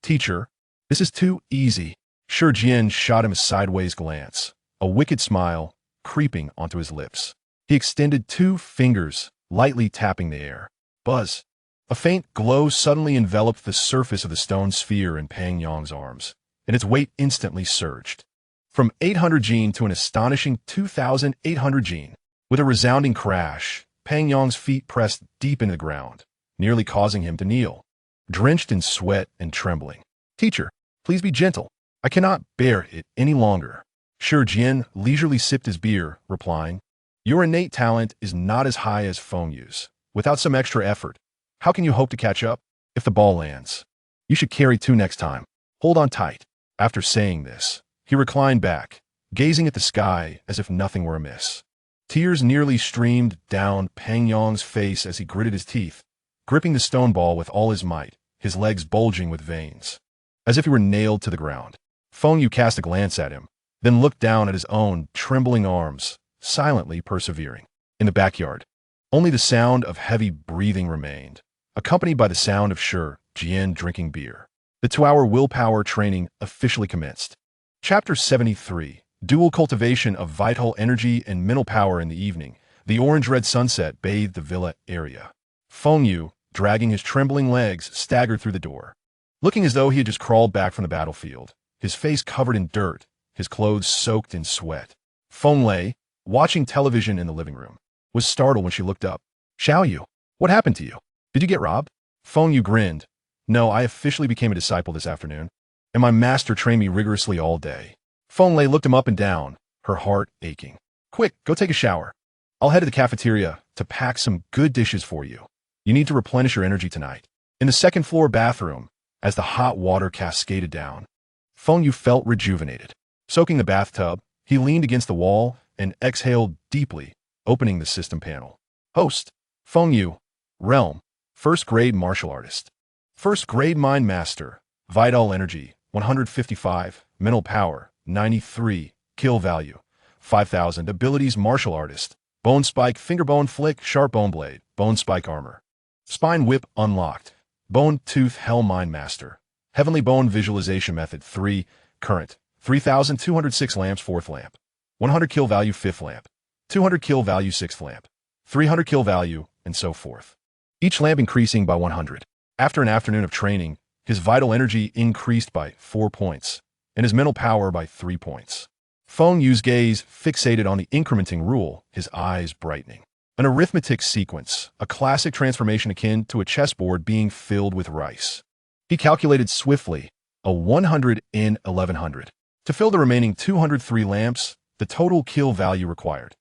"Teacher, this is too easy." Shi Jian shot him a sideways glance, a wicked smile creeping onto his lips. He extended 2 fingers, lightly tapping the air. Buzz! A faint glow suddenly enveloped the surface of the stone sphere in Fang Yong's arms, and its weight instantly surged. From 800 Jin to an astonishing 2,800 Jin. With a resounding crash, Fang Yong's feet pressed deep into the ground, nearly causing him to kneel, drenched in sweat and trembling. "Teacher, please be gentle. I cannot bear it any longer." Shi Jian leisurely sipped his beer, replying, "Your innate talent is not as high as Feng Yu's. Without some extra effort, how can you hope to catch up? If the ball lands, you should carry 2 next time. Hold on tight." After saying this, he reclined back, gazing at the sky as if nothing were amiss. Tears nearly streamed down Fang Yong's face as he gritted his teeth, gripping the stone ball with all his might, his legs bulging with veins, as if he were nailed to the ground. Feng Yu cast a glance at him, then looked down at his own trembling arms, silently persevering. In the backyard, only the sound of heavy breathing remained, accompanied by the sound of Shi Jian drinking beer. The 2-hour willpower training officially commenced. Chapter 73. Dual cultivation of vital energy and mental power. In the evening, the orange-red sunset bathed the villa area. Feng Yu, dragging his trembling legs, staggered through the door, looking as though he had just crawled back from the battlefield, his face covered in dirt, his clothes soaked in sweat. Feng Lei, watching television in the living room, was startled when she looked up. "Xiao Yu, what happened to you? Did you get robbed?" Feng Yu grinned. "No, I officially became a disciple this afternoon, and my master trained me rigorously all day." Feng Lei looked him up and down, her heart aching. "Quick, go take a shower. I'll head to the cafeteria to pack some good dishes for you. You need to replenish your energy tonight." In the second-floor bathroom, as the hot water cascaded down, Feng Yu felt rejuvenated. Soaking the bathtub, he leaned against the wall and exhaled deeply, opening the system panel. Host: Feng Yu. Realm: first-grade martial artist. First-grade mind master. Vital energy: 155. Mental power: 93. Kill value: 5,000. Abilities: martial artist. Bone spike, finger bone flick, sharp bone blade, bone spike armor. Spine whip unlocked. Bone tooth hell mind master. Heavenly bone visualization method 3. Current: 3,206 lamps 4th lamp. 100 kill value 5th lamp. 200 kill value 6th lamp. 300 kill value, and so forth. Each lamp increasing by 100. After an afternoon of training, his vital energy increased by 4 points, and his mental power by 3 points. Feng Yu's gaze fixated on the incrementing rule, his eyes brightening. An arithmetic sequence, a classic transformation akin to a chessboard being filled with rice. He calculated swiftly, a 100 in 1100. To fill the remaining 203 lamps, the total kill value required: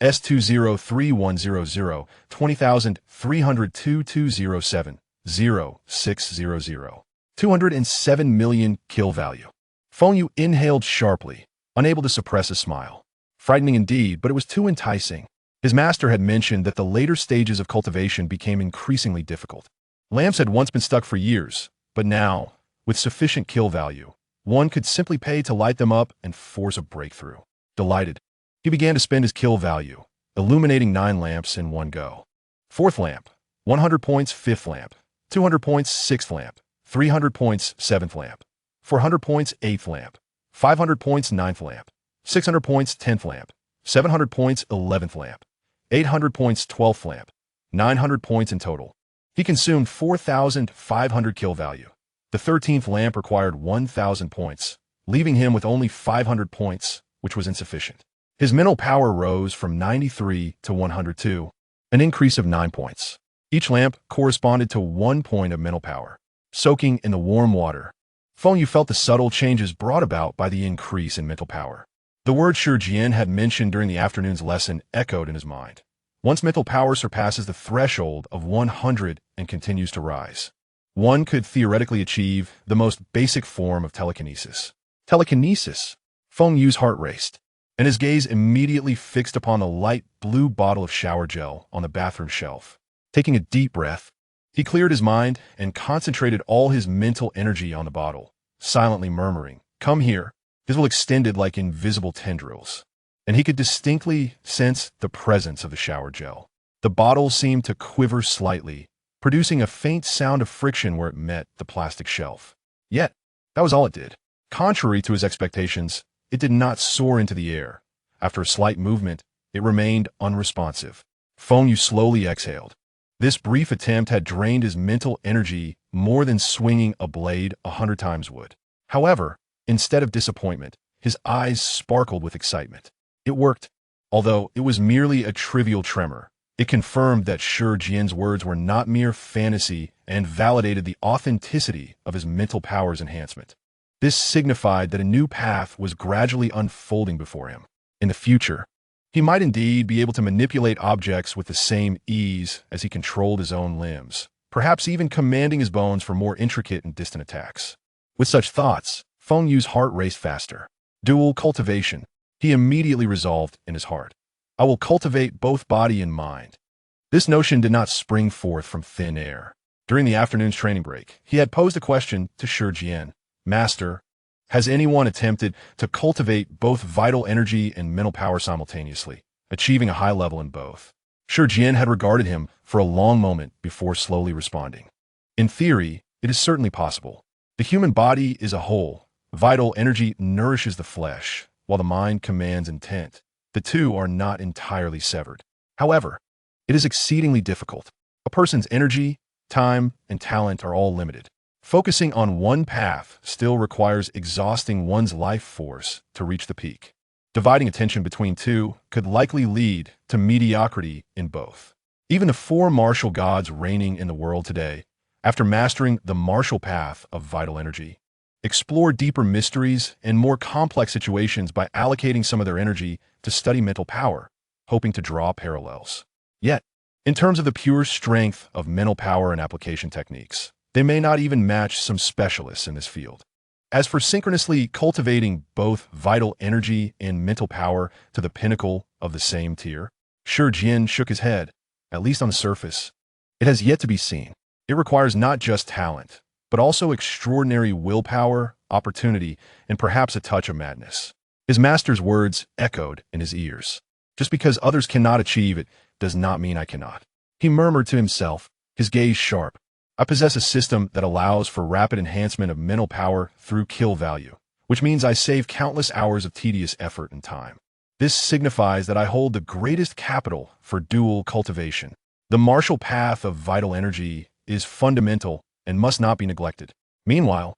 S203100 20,302,207 0600. 207 million kill value. Feng Yu inhaled sharply, unable to suppress a smile. Frightening indeed, but it was too enticing. His master had mentioned that the later stages of cultivation became increasingly difficult. Lamps had once been stuck for years, but now, with sufficient kill value, one could simply pay to light them up and force a breakthrough. Delighted, he began to spend his kill value, illuminating 9 lamps in one go. 4th lamp: 100 points 5th lamp, 200 points 6th lamp, 300 points 7th lamp, 400 points 8th lamp, 500 points 9th lamp, 600 points 10th lamp, 700 points 11th lamp, 800 points 12th lamp, 900 points in total. He consumed 4,500 kill value. The 13th lamp required 1,000 points, leaving him with only 500 points, which was insufficient. His mental power rose from 93 to 102, an increase of 9 points. Each lamp corresponded to 1 point of mental power. Soaking in the warm water, Feng Yu felt the subtle changes brought about by the increase in mental power. The word Shi Jian had mentioned during the afternoon's lesson echoed in his mind. Once mental power surpasses the threshold of 100 and continues to rise, one could theoretically achieve the most basic form of telekinesis. Telekinesis? Feng Yu's heart raced, and his gaze immediately fixed upon the light blue bottle of shower gel on the bathroom shelf. Taking a deep breath, he cleared his mind and concentrated all his mental energy on the bottle, silently murmuring, "Come here." His will extended like invisible tendrils, and he could distinctly sense the presence of the shower gel. The bottle seemed to quiver slightly, producing a faint sound of friction where it met the plastic shelf. Yet, that was all it did. Contrary to his expectations, it did not soar into the air. After a slight movement, it remained unresponsive. Feng Yu slowly exhaled. This brief attempt had drained his mental energy more than swinging a blade 100 times would. However, instead of disappointment, his eyes sparkled with excitement. It worked. Although it was merely a trivial tremor, it confirmed that Shi Jian's words were not mere fantasy and validated the authenticity of his mental powers enhancement. This signified that a new path was gradually unfolding before him. In the future, he might indeed be able to manipulate objects with the same ease as he controlled his own limbs, perhaps even commanding his bones for more intricate and distant attacks. With such thoughts, Feng Yu's heart raced faster. Dual cultivation, he immediately resolved in his heart. I will cultivate both body and mind. This notion did not spring forth from thin air. During the afternoon's training break, he had posed a question to Shi Jian. Master, has anyone attempted to cultivate both vital energy and mental power simultaneously, achieving a high level in both? Shi Jian had regarded him for a long moment before slowly responding. In theory, it is certainly possible. The human body is a whole. Vital energy nourishes the flesh, while the mind commands intent. The two are not entirely severed. However, it is exceedingly difficult. A person's energy, time, and talent are all limited. Focusing on one path still requires exhausting one's life force to reach the peak. Dividing attention between two could likely lead to mediocrity in both. Even the four martial gods reigning in the world today, after mastering the martial path of vital energy, explore deeper mysteries and more complex situations by allocating some of their energy to study mental power, hoping to draw parallels. Yet, in terms of the pure strength of mental power and application techniques, they may not even match some specialists in this field. As for synchronously cultivating both vital energy and mental power to the pinnacle of the same tier, Shi Jian shook his head, at least on the surface. It has yet to be seen. It requires not just talent, but also extraordinary willpower, opportunity, and perhaps a touch of madness. His master's words echoed in his ears. Just because others cannot achieve it does not mean I cannot. He murmured to himself, his gaze sharp. I possess a system that allows for rapid enhancement of mental power through kill value, which means I save countless hours of tedious effort and time. This signifies that I hold the greatest capital for dual cultivation. The martial path of vital energy is fundamental and must not be neglected. Meanwhile,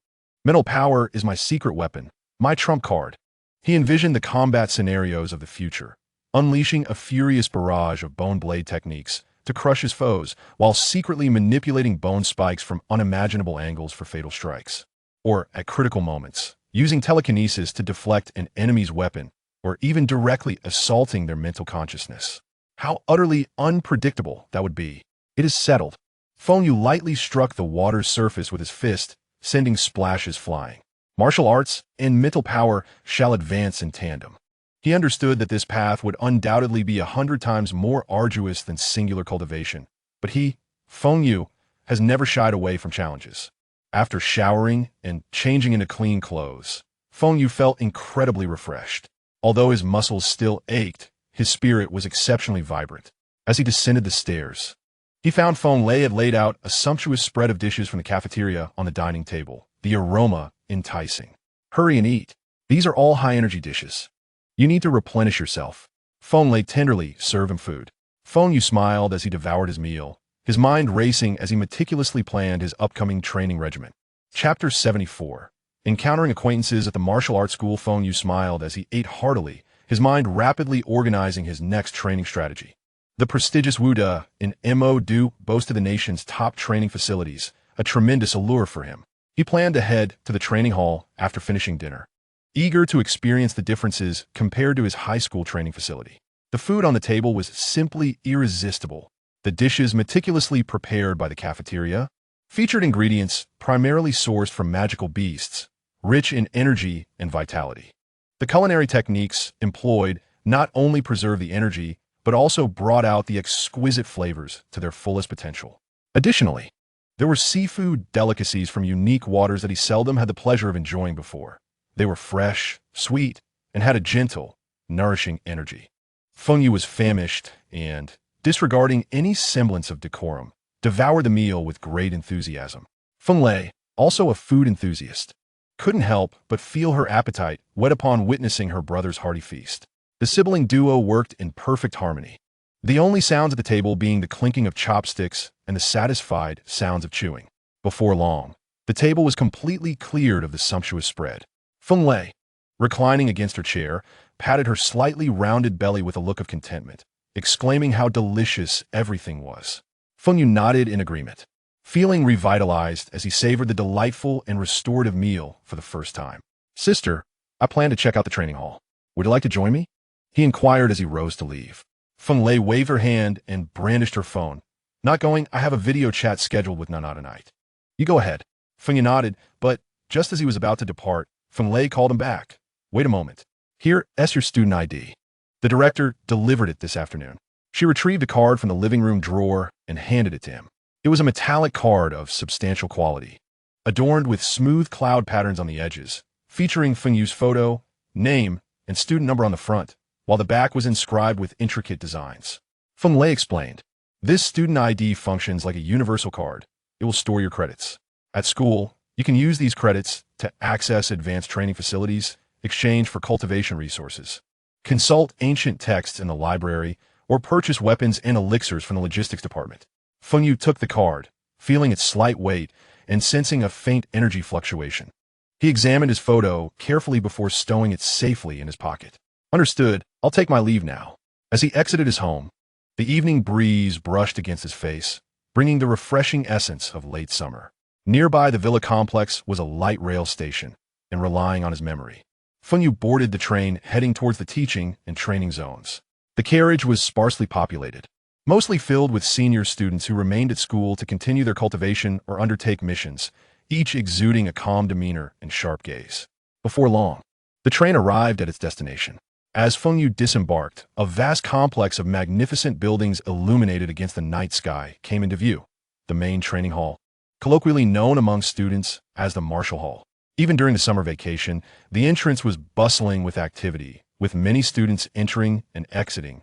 mental power is my secret weapon, my trump card. He envisioned the combat scenarios of the future, unleashing a furious barrage of bone blade techniques to crush his foes, while secretly manipulating bone spikes from unimaginable angles for fatal strikes. Or, at critical moments, using telekinesis to deflect an enemy's weapon, or even directly assaulting their mental consciousness. How utterly unpredictable that would be. It is settled. Feng Yu lightly struck the water's surface with his fist, sending splashes flying. Martial arts and mental power shall advance in tandem. He understood that this path would undoubtedly be 100 times more arduous than singular cultivation, but he, Feng Yu, has never shied away from challenges. After showering and changing into clean clothes, Feng Yu felt incredibly refreshed. Although his muscles still ached, his spirit was exceptionally vibrant. As he descended the stairs, he found Feng Lei had laid out a sumptuous spread of dishes from the cafeteria on the dining table, the aroma enticing. Hurry and eat. These are all high-energy dishes. You need to replenish yourself. Feng Lei tenderly served him food. Feng Yu smiled as he devoured his meal, his mind racing as he meticulously planned his upcoming training regimen. Chapter 74. Encountering acquaintances at the martial arts school, Feng Yu smiled as he ate heartily, his mind rapidly organizing his next training strategy. The prestigious Wuda in Mo-Du boasted the nation's top training facilities, a tremendous allure for him. He planned to head to the training hall after finishing dinner, eager to experience the differences compared to his high school training facility. The food on the table was simply irresistible. The dishes meticulously prepared by the cafeteria featured ingredients primarily sourced from magical beasts, rich in energy and vitality. The culinary techniques employed not only preserved the energy, but also brought out the exquisite flavors to their fullest potential. Additionally, there were seafood delicacies from unique waters that he seldom had the pleasure of enjoying before. They were fresh, sweet, and had a gentle, nourishing energy. Feng Yu was famished and, disregarding any semblance of decorum, devoured the meal with great enthusiasm. Feng Lei, also a food enthusiast, couldn't help but feel her appetite whet upon witnessing her brother's hearty feast. The sibling duo worked in perfect harmony, the only sounds at the table being the clinking of chopsticks and the satisfied sounds of chewing. Before long, the table was completely cleared of the sumptuous spread. Feng Lei, reclining against her chair, patted her slightly rounded belly with a look of contentment, exclaiming how delicious everything was. Feng Yu nodded in agreement, feeling revitalized as he savored the delightful and restorative meal for the first time. "Sister, I plan to check out the training hall. Would you like to join me?" he inquired as he rose to leave. Feng Lei waved her hand and brandished her phone. "Not going. I have a video chat scheduled with Nana tonight." "You go ahead." Feng Yu nodded, but just as he was about to depart, Feng Lei called him back. "Wait a moment. Here's your student ID. The director delivered it this afternoon." She retrieved a card from the living room drawer and handed it to him. It was a metallic card of substantial quality, adorned with smooth cloud patterns on the edges, featuring Feng Yu's photo, name, and student number on the front, while the back was inscribed with intricate designs. Feng Lei explained, "This student ID functions like a universal card. It will store your credits. At school, you can use these credits to access advanced training facilities, exchange for cultivation resources, consult ancient texts in the library, or purchase weapons and elixirs from the logistics department." Feng Yu took the card, feeling its slight weight and sensing a faint energy fluctuation. He examined his photo carefully before stowing it safely in his pocket. "Understood. I'll take my leave now." As he exited his home, the evening breeze brushed against his face, bringing the refreshing essence of late summer. Nearby the villa complex was a light rail station, and relying on his memory, Feng Yu boarded the train heading towards the teaching and training zones. The carriage was sparsely populated, mostly filled with senior students who remained at school to continue their cultivation or undertake missions, each exuding a calm demeanor and sharp gaze. Before long, the train arrived at its destination. As Feng Yu disembarked, a vast complex of magnificent buildings illuminated against the night sky came into view. The main training hall, colloquially known among students as the Martial Hall. Even during the summer vacation, the entrance was bustling with activity, with many students entering and exiting,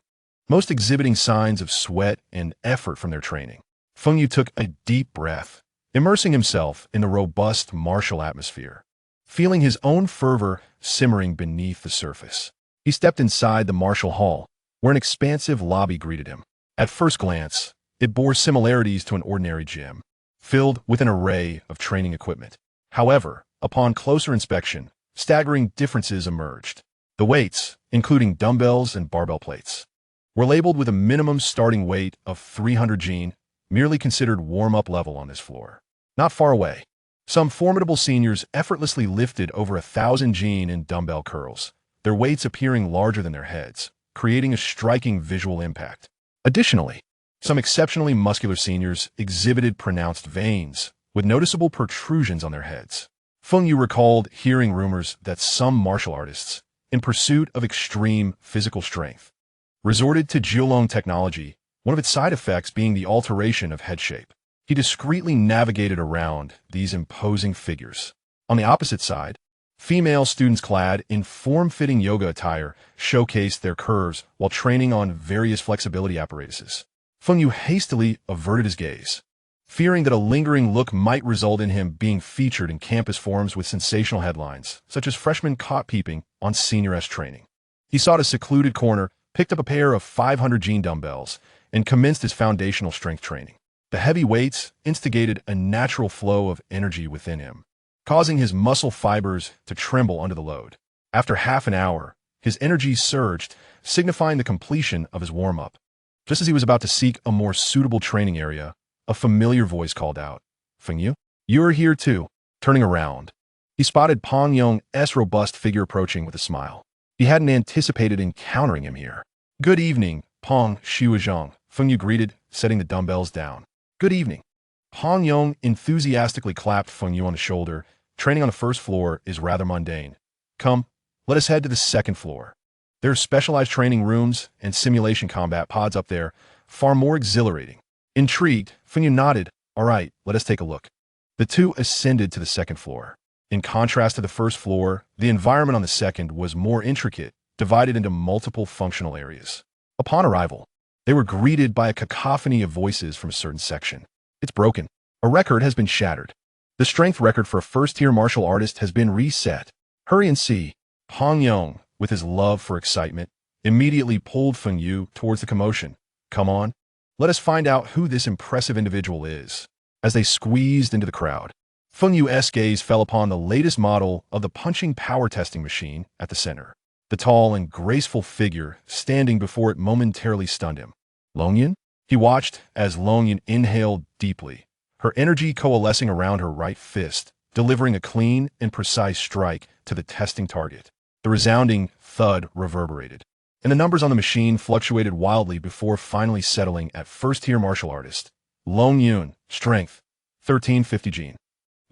most exhibiting signs of sweat and effort from their training. Feng Yu took a deep breath, immersing himself in the robust martial atmosphere, feeling his own fervor simmering beneath the surface. He stepped inside the martial hall, where an expansive lobby greeted him. At first glance, it bore similarities to an ordinary gym, filled with an array of training equipment. However, upon closer inspection, staggering differences emerged. The weights, including dumbbells and barbell plates, were labeled with a minimum starting weight of 300 Jin, merely considered warm-up level on this floor. Not far away, some formidable seniors effortlessly lifted over 1,000 Jin in dumbbell curls, their weights appearing larger than their heads, creating a striking visual impact. Additionally, some exceptionally muscular seniors exhibited pronounced veins, with noticeable protrusions on their heads. Feng Yu recalled hearing rumors that some martial artists, in pursuit of extreme physical strength, resorted to Jiulong technology, one of its side effects being the alteration of head shape. He discreetly navigated around these imposing figures. On the opposite side, female students clad in form-fitting yoga attire showcased their curves while training on various flexibility apparatuses. Feng Yu hastily averted his gaze, fearing that a lingering look might result in him being featured in campus forums with sensational headlines, such as freshmen caught peeping on senior S training. He sought a secluded corner, picked up a pair of 500 Jin dumbbells, and commenced his foundational strength training. The heavy weights instigated a natural flow of energy within him, causing his muscle fibers to tremble under the load. After half an hour, his energy surged, signifying the completion of his warm-up. Just as he was about to seek a more suitable training area, a familiar voice called out, "Feng Yu, you are here too." Turning around, he spotted Pang Yong's robust figure approaching with a smile. He hadn't anticipated encountering him here. "Good evening, Pang Xiuzhang," Feng Yu greeted, setting the dumbbells down. "Good evening." Pang Yong enthusiastically clapped Feng Yu on the shoulder. "Training on the first floor is rather mundane. Come, let us head to the second floor. There are specialized training rooms and simulation combat pods up there, far more exhilarating." Intrigued, Feng Yu nodded. "All right, let us take a look." The two ascended to the second floor. In contrast to the first floor, the environment on the second was more intricate, divided into multiple functional areas. Upon arrival, they were greeted by a cacophony of voices from a certain section. It's broken. A record has been shattered. The strength record for a first-tier martial artist has been reset. Hurry and see. Feng Yu, with his love for excitement, immediately pulled Feng Yu towards the commotion. Come on, let us find out who this impressive individual is. As they squeezed into the crowd, Feng Yu's gaze fell upon the latest model of the punching power testing machine at the center. The tall and graceful figure standing before it momentarily stunned him. Longyun? He watched as Longyun inhaled deeply, her energy coalescing around her right fist, delivering a clean and precise strike to the testing target. The resounding thud reverberated, and the numbers on the machine fluctuated wildly before finally settling at first-tier martial artist. Longyun, strength, 1350 gene.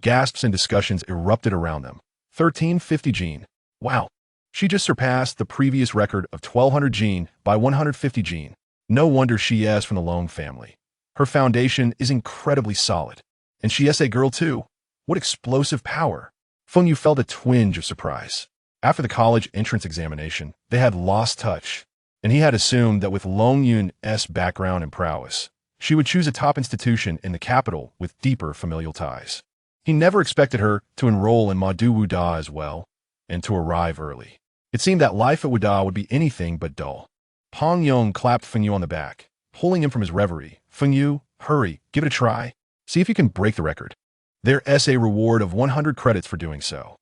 Gasps and discussions erupted around them. 1350 gene. Wow. She just surpassed the previous record of 1200 gene by 150 gene. No wonder she is from the Long family. Her foundation is incredibly solid. And she is a girl too. What explosive power. Feng Yu felt a twinge of surprise. After the college entrance examination, they had lost touch, and he had assumed that with Longyun's background and prowess, she would choose a top institution in the capital with deeper familial ties. He never expected her to enroll in Madu Wuda as well, and to arrive early. It seemed that life at Wuda would be anything but dull. Feng Yu clapped Feng Yu on the back, pulling him from his reverie. Feng Yu, hurry, give it a try. See if you can break the record. There is a reward of 100 credits for doing so.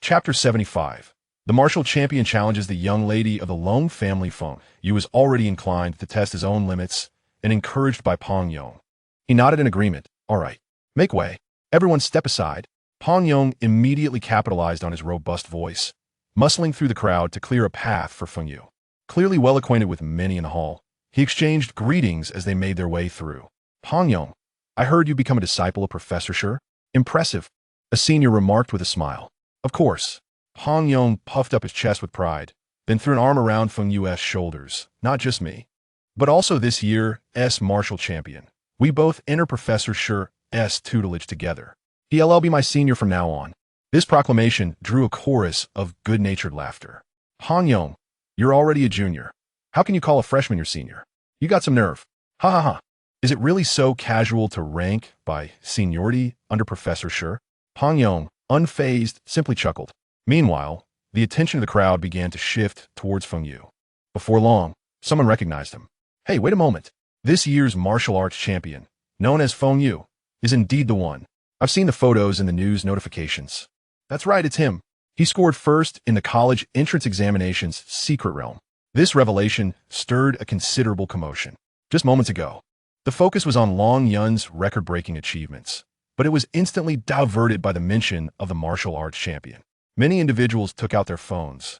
Chapter 75. The martial champion challenges the young lady of the Long family. Feng Yu is already inclined to test his own limits and encouraged by Feng Yu. He nodded in agreement. All right, make way. Everyone step aside. Feng Yu immediately capitalized on his robust voice, muscling through the crowd to clear a path for Feng Yu. Clearly well acquainted with many in the hall, he exchanged greetings as they made their way through. Feng Yu, I heard you become a disciple of Professor Shi. Impressive, a senior remarked with a smile. Of course. Feng Yu puffed up his chest with pride, then threw an arm around Feng Yu's shoulders. Not just me, but also this year's martial champion. We both enter Professor Shi's tutelage together. He'll be my senior from now on. This proclamation drew a chorus of good-natured laughter. Feng Yu, you're already a junior. How can you call a freshman your senior? You got some nerve. Ha ha ha. Is it really so casual to rank by seniority under Professor Shi? Feng Yu, unfazed, simply chuckled. Meanwhile, the attention of the crowd began to shift towards Feng Yu. Before long, someone recognized him. Hey, wait a moment. This year's martial arts champion, known as Feng Yu, is indeed the one. I've seen the photos in the news notifications. That's right, it's him. He scored first in the college entrance examinations secret realm. This revelation stirred a considerable commotion. Just moments ago, the focus was on Longyun's record-breaking achievements, but it was instantly diverted by the mention of the martial arts champion. Many individuals took out their phones,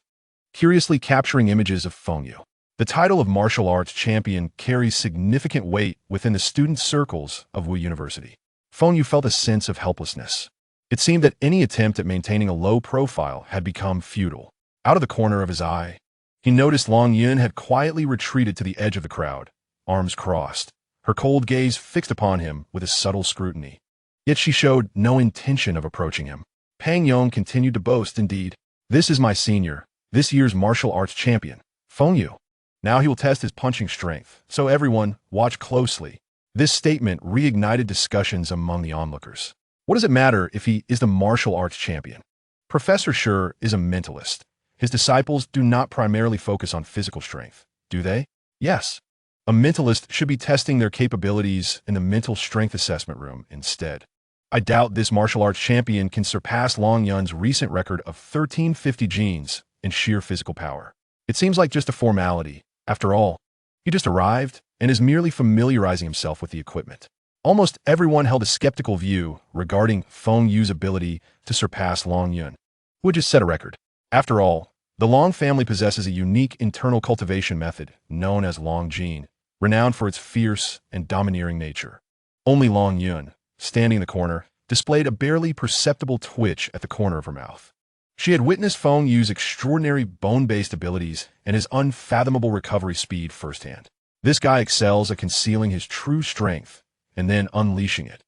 curiously capturing images of Feng Yu. The title of martial arts champion carries significant weight within the student circles of Wu University. Feng Yu felt a sense of helplessness. It seemed that any attempt at maintaining a low profile had become futile. Out of the corner of his eye, he noticed Longyun had quietly retreated to the edge of the crowd, arms crossed, her cold gaze fixed upon him with a subtle scrutiny. Yet she showed no intention of approaching him. Feng Yu continued to boast, indeed, this is my senior, this year's martial arts champion, Feng Yu. Now he will test his punching strength, so everyone, watch closely. This statement reignited discussions among the onlookers. What does it matter if he is the martial arts champion? Professor Shi is a mentalist. His disciples do not primarily focus on physical strength, do they? Yes. A mentalist should be testing their capabilities in the mental strength assessment room instead. I doubt this martial arts champion can surpass Longyun's recent record of 1350 genes in sheer physical power. It seems like just a formality. After all, he just arrived and is merely familiarizing himself with the equipment. Almost everyone held a skeptical view regarding Feng Yu's ability to surpass Longyun, who had just set a record. After all, the Long family possesses a unique internal cultivation method known as Long Gene, renowned for its fierce and domineering nature. Only Longyun, standing in the corner, displayed a barely perceptible twitch at the corner of her mouth. She had witnessed Feng Yu's extraordinary bone-based abilities and his unfathomable recovery speed firsthand. This guy excels at concealing his true strength and then unleashing it.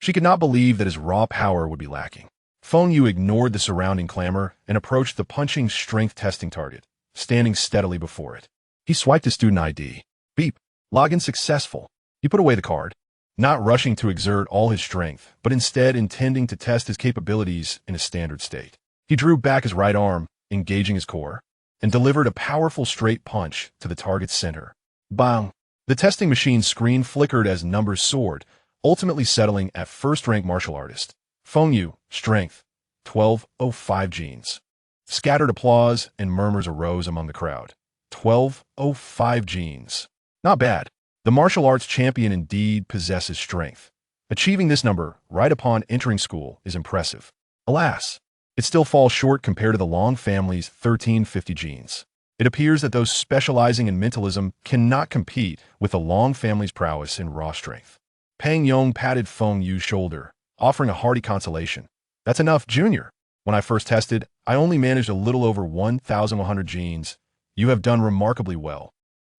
She could not believe that his raw power would be lacking. Feng Yu ignored the surrounding clamor and approached the punching strength testing target, standing steadily before it. He swiped his student ID. Beep. Login successful. He put away the card, not rushing to exert all his strength, but instead intending to test his capabilities in a standard state. He drew back his right arm, engaging his core, and delivered a powerful straight punch to the target's center. Bang! The testing machine's screen flickered as numbers soared, ultimately settling at first-rank martial artist. Feng Yu, strength, 1205 genes. Scattered applause and murmurs arose among the crowd. 1205 genes. Not bad. The martial arts champion indeed possesses strength. Achieving this number right upon entering school is impressive. Alas, it still falls short compared to the Long family's 1350 genes. It appears that those specializing in mentalism cannot compete with the Long family's prowess in raw strength. Pang Yong patted Feng Yu's shoulder, offering a hearty consolation. That's enough, Junior. When I first tested, I only managed a little over 1,100 genes. You have done remarkably well.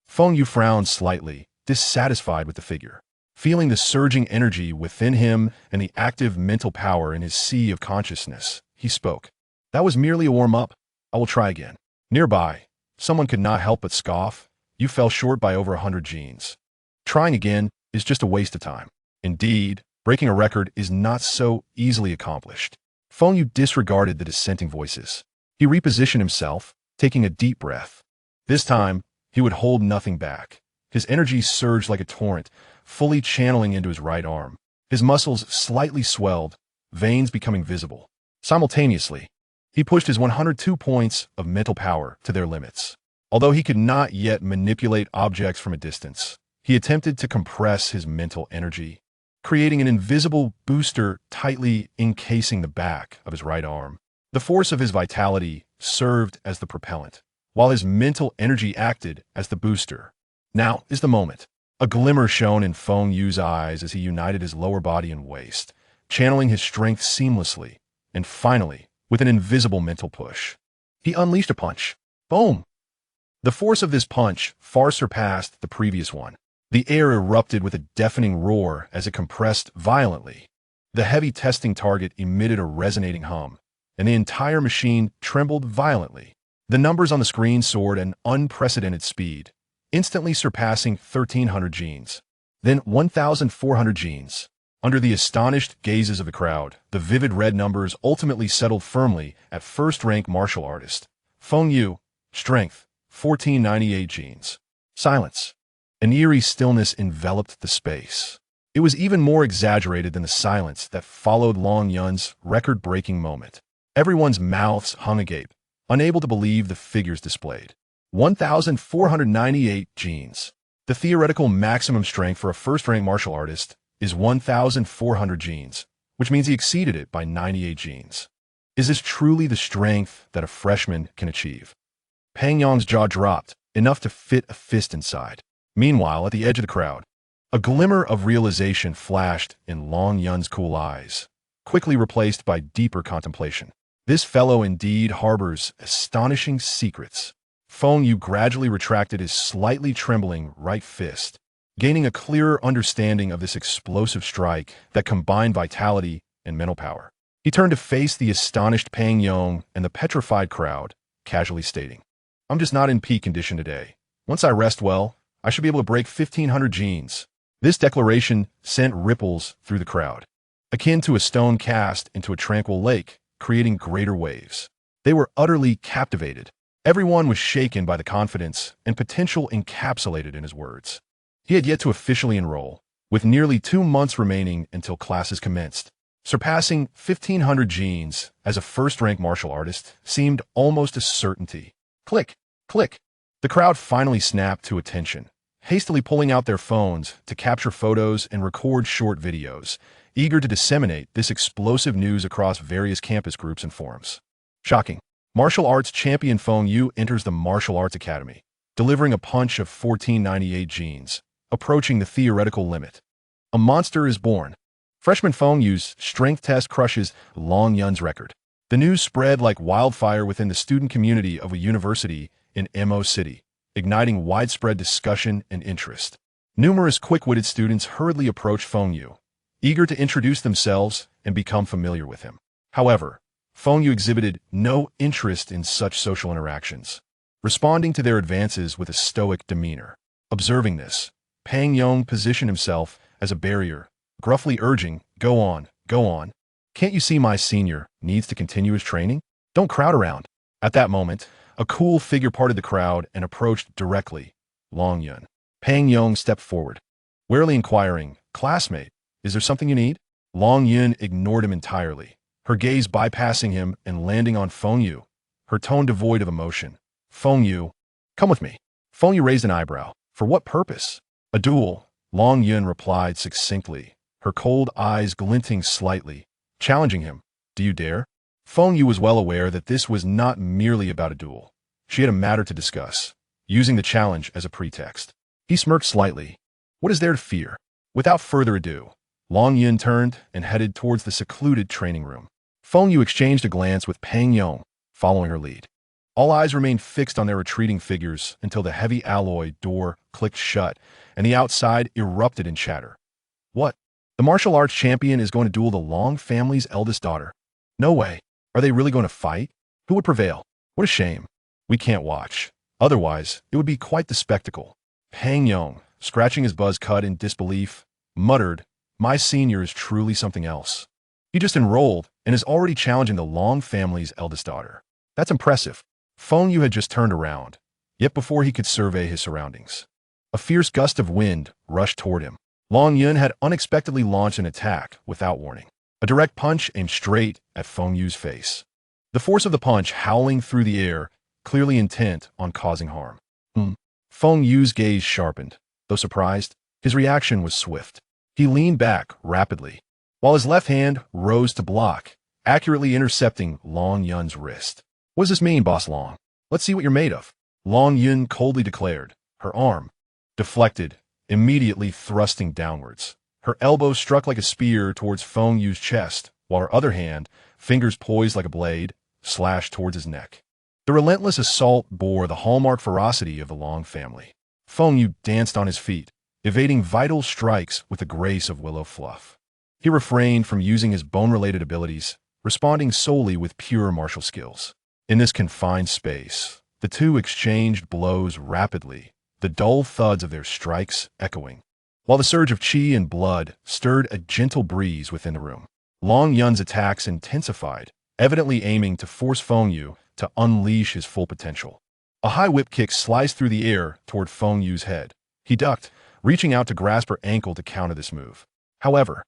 Feng Yu frowned slightly, dissatisfied with the figure. Feeling the surging energy within him and the active mental power in his sea of consciousness, he spoke. That was merely a warm-up. I will try again. Nearby, someone could not help but scoff. You fell short by over 100 genes. Trying again is just a waste of time. Indeed, breaking a record is not so easily accomplished. Feng Yu disregarded the dissenting voices. He repositioned himself, taking a deep breath. This time, he would hold nothing back. His energy surged like a torrent, fully channeling into his right arm. His muscles slightly swelled, veins becoming visible. Simultaneously, he pushed his 102 points of mental power to their limits. Although he could not yet manipulate objects from a distance, he attempted to compress his mental energy, creating an invisible booster tightly encasing the back of his right arm. The force of his vitality served as the propellant, while his mental energy acted as the booster. Now is the moment. A glimmer shone in Feng Yu's eyes as he united his lower body and waist, channeling his strength seamlessly, and finally, with an invisible mental push, he unleashed a punch. Boom! The force of this punch far surpassed the previous one. The air erupted with a deafening roar as it compressed violently. The heavy testing target emitted a resonating hum, and the entire machine trembled violently. The numbers on the screen soared at an unprecedented speed, instantly surpassing 1,300 genes, then 1,400 genes. Under the astonished gazes of the crowd, the vivid red numbers ultimately settled firmly at first-rank martial artist. Feng Yu, strength, 1,498 genes. Silence. An eerie stillness enveloped the space. It was even more exaggerated than the silence that followed Long Yun's record-breaking moment. Everyone's mouths hung agape, unable to believe the figures displayed. 1,498 genes. The theoretical maximum strength for a first-rank martial artist is 1,400 genes, which means he exceeded it by 98 genes. Is this truly the strength that a freshman can achieve? Pang Yong's jaw dropped, enough to fit a fist inside. Meanwhile, at the edge of the crowd, a glimmer of realization flashed in Long Yun's cool eyes, quickly replaced by deeper contemplation. This fellow indeed harbors astonishing secrets. Feng Yu gradually retracted his slightly trembling right fist, gaining a clearer understanding of this explosive strike that combined vitality and mental power. He turned to face the astonished Pang Yong and the petrified crowd, casually stating, I'm just not in peak condition today. Once I rest well, I should be able to break 1,500 genes. This declaration sent ripples through the crowd, akin to a stone cast into a tranquil lake, creating greater waves. They were utterly captivated. Everyone was shaken by the confidence and potential encapsulated in his words. He had yet to officially enroll, with nearly 2 months remaining until classes commenced. Surpassing 1,500 genes as a first-rank martial artist seemed almost a certainty. Click, click. The crowd finally snapped to attention, hastily pulling out their phones to capture photos and record short videos, eager to disseminate this explosive news across various campus groups and forums. Shocking. Martial arts champion Feng Yu enters the Martial Arts Academy, delivering a punch of 1,498 genes, approaching the theoretical limit. A monster is born. Freshman Feng Yu's strength test crushes Long Yun's record. The news spread like wildfire within the student community of a university in Mo City, igniting widespread discussion and interest. Numerous quick-witted students hurriedly approached Feng Yu, eager to introduce themselves and become familiar with him. However, Feng Yu exhibited no interest in such social interactions. responding to their advances with a stoic demeanor. Observing this, Fang Yu positioned himself as a barrier, gruffly urging, "Go on, go on. Can't you see my senior needs to continue his training? Don't crowd around." At that moment, a cool figure parted the crowd and approached directly Long Yun. Fang Yu stepped forward, warily inquiring, "Classmate, is there something you need?" Long Yun ignored him entirely, her gaze bypassing him and landing on Feng Yu, her tone devoid of emotion. "Feng Yu, come with me." Feng Yu raised an eyebrow. "For what purpose?" "A duel," Long Yun replied succinctly, her cold eyes glinting slightly, challenging him. "Do you dare?" Feng Yu was well aware that this was not merely about a duel. She had a matter to discuss, using the challenge as a pretext. He smirked slightly. What is there to fear? Without further ado, Long Yun turned and headed towards the secluded training room. Feng Yu exchanged a glance with Fang Yu, following her lead. All eyes remained fixed on their retreating figures until the heavy alloy door clicked shut and the outside erupted in chatter. What? The martial arts champion is going to duel the Long family's eldest daughter? No way. Are they really going to fight? Who would prevail? What a shame. We can't watch. Otherwise, it would be quite the spectacle. Fang Yu, scratching his buzz cut in disbelief, muttered, "My senior is truly something else. He just enrolled and is already challenging the Long family's eldest daughter. That's impressive." Feng Yu had just turned around, yet before he could survey his surroundings, a fierce gust of wind rushed toward him. Long Yun had unexpectedly launched an attack without warning. A direct punch aimed straight at Feng Yu's face. The force of the punch howling through the air, clearly intent on causing harm. Feng Yu's gaze sharpened. Though surprised, his reaction was swift. He leaned back rapidly, while his left hand rose to block, accurately intercepting Long Yun's wrist. "What does this mean, Boss Long? Let's see what you're made of," Long Yun coldly declared, her arm deflected, immediately thrusting downwards. Her elbow struck like a spear towards Feng Yu's chest, while her other hand, fingers poised like a blade, slashed towards his neck. The relentless assault bore the hallmark ferocity of the Long family. Feng Yu danced on his feet, evading vital strikes with the grace of willow fluff. He refrained from using his bone-related abilities, responding solely with pure martial skills. In this confined space, the two exchanged blows rapidly, the dull thuds of their strikes echoing, while the surge of qi and blood stirred a gentle breeze within the room. Long Yun's attacks intensified, evidently aiming to force Feng Yu to unleash his full potential. A high whip kick sliced through the air toward Feng Yu's head. He ducked, reaching out to grasp her ankle to counter this move. However,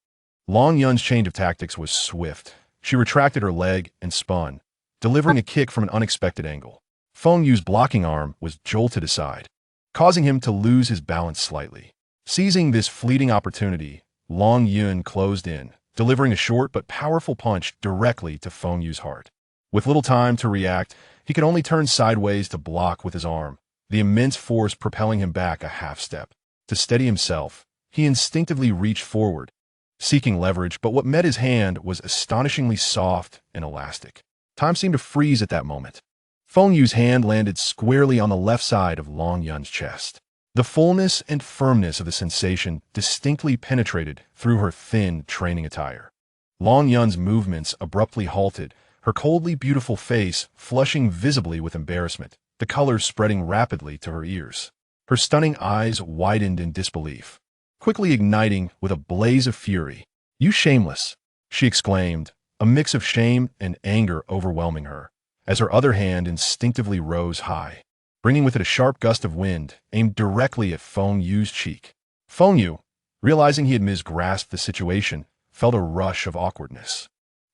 Long Yun's change of tactics was swift. She retracted her leg and spun, delivering a kick from an unexpected angle. Feng Yu's blocking arm was jolted aside, causing him to lose his balance slightly. Seizing this fleeting opportunity, Long Yun closed in, delivering a short but powerful punch directly to Feng Yu's heart. With little time to react, he could only turn sideways to block with his arm, the immense force propelling him back a half step. To steady himself, he instinctively reached forward, seeking leverage, but what met his hand was astonishingly soft and elastic. Time seemed to freeze at that moment. Feng Yu's hand landed squarely on the left side of Long Yun's chest. The fullness and firmness of the sensation distinctly penetrated through her thin training attire. Long Yun's movements abruptly halted, her coldly beautiful face flushing visibly with embarrassment, the color spreading rapidly to her ears. Her stunning eyes widened in disbelief, quickly igniting with a blaze of fury. "You shameless!" she exclaimed, a mix of shame and anger overwhelming her, as her other hand instinctively rose high, bringing with it a sharp gust of wind aimed directly at Feng Yu's cheek. Feng Yu, realizing he had misgrasped the situation, felt a rush of awkwardness.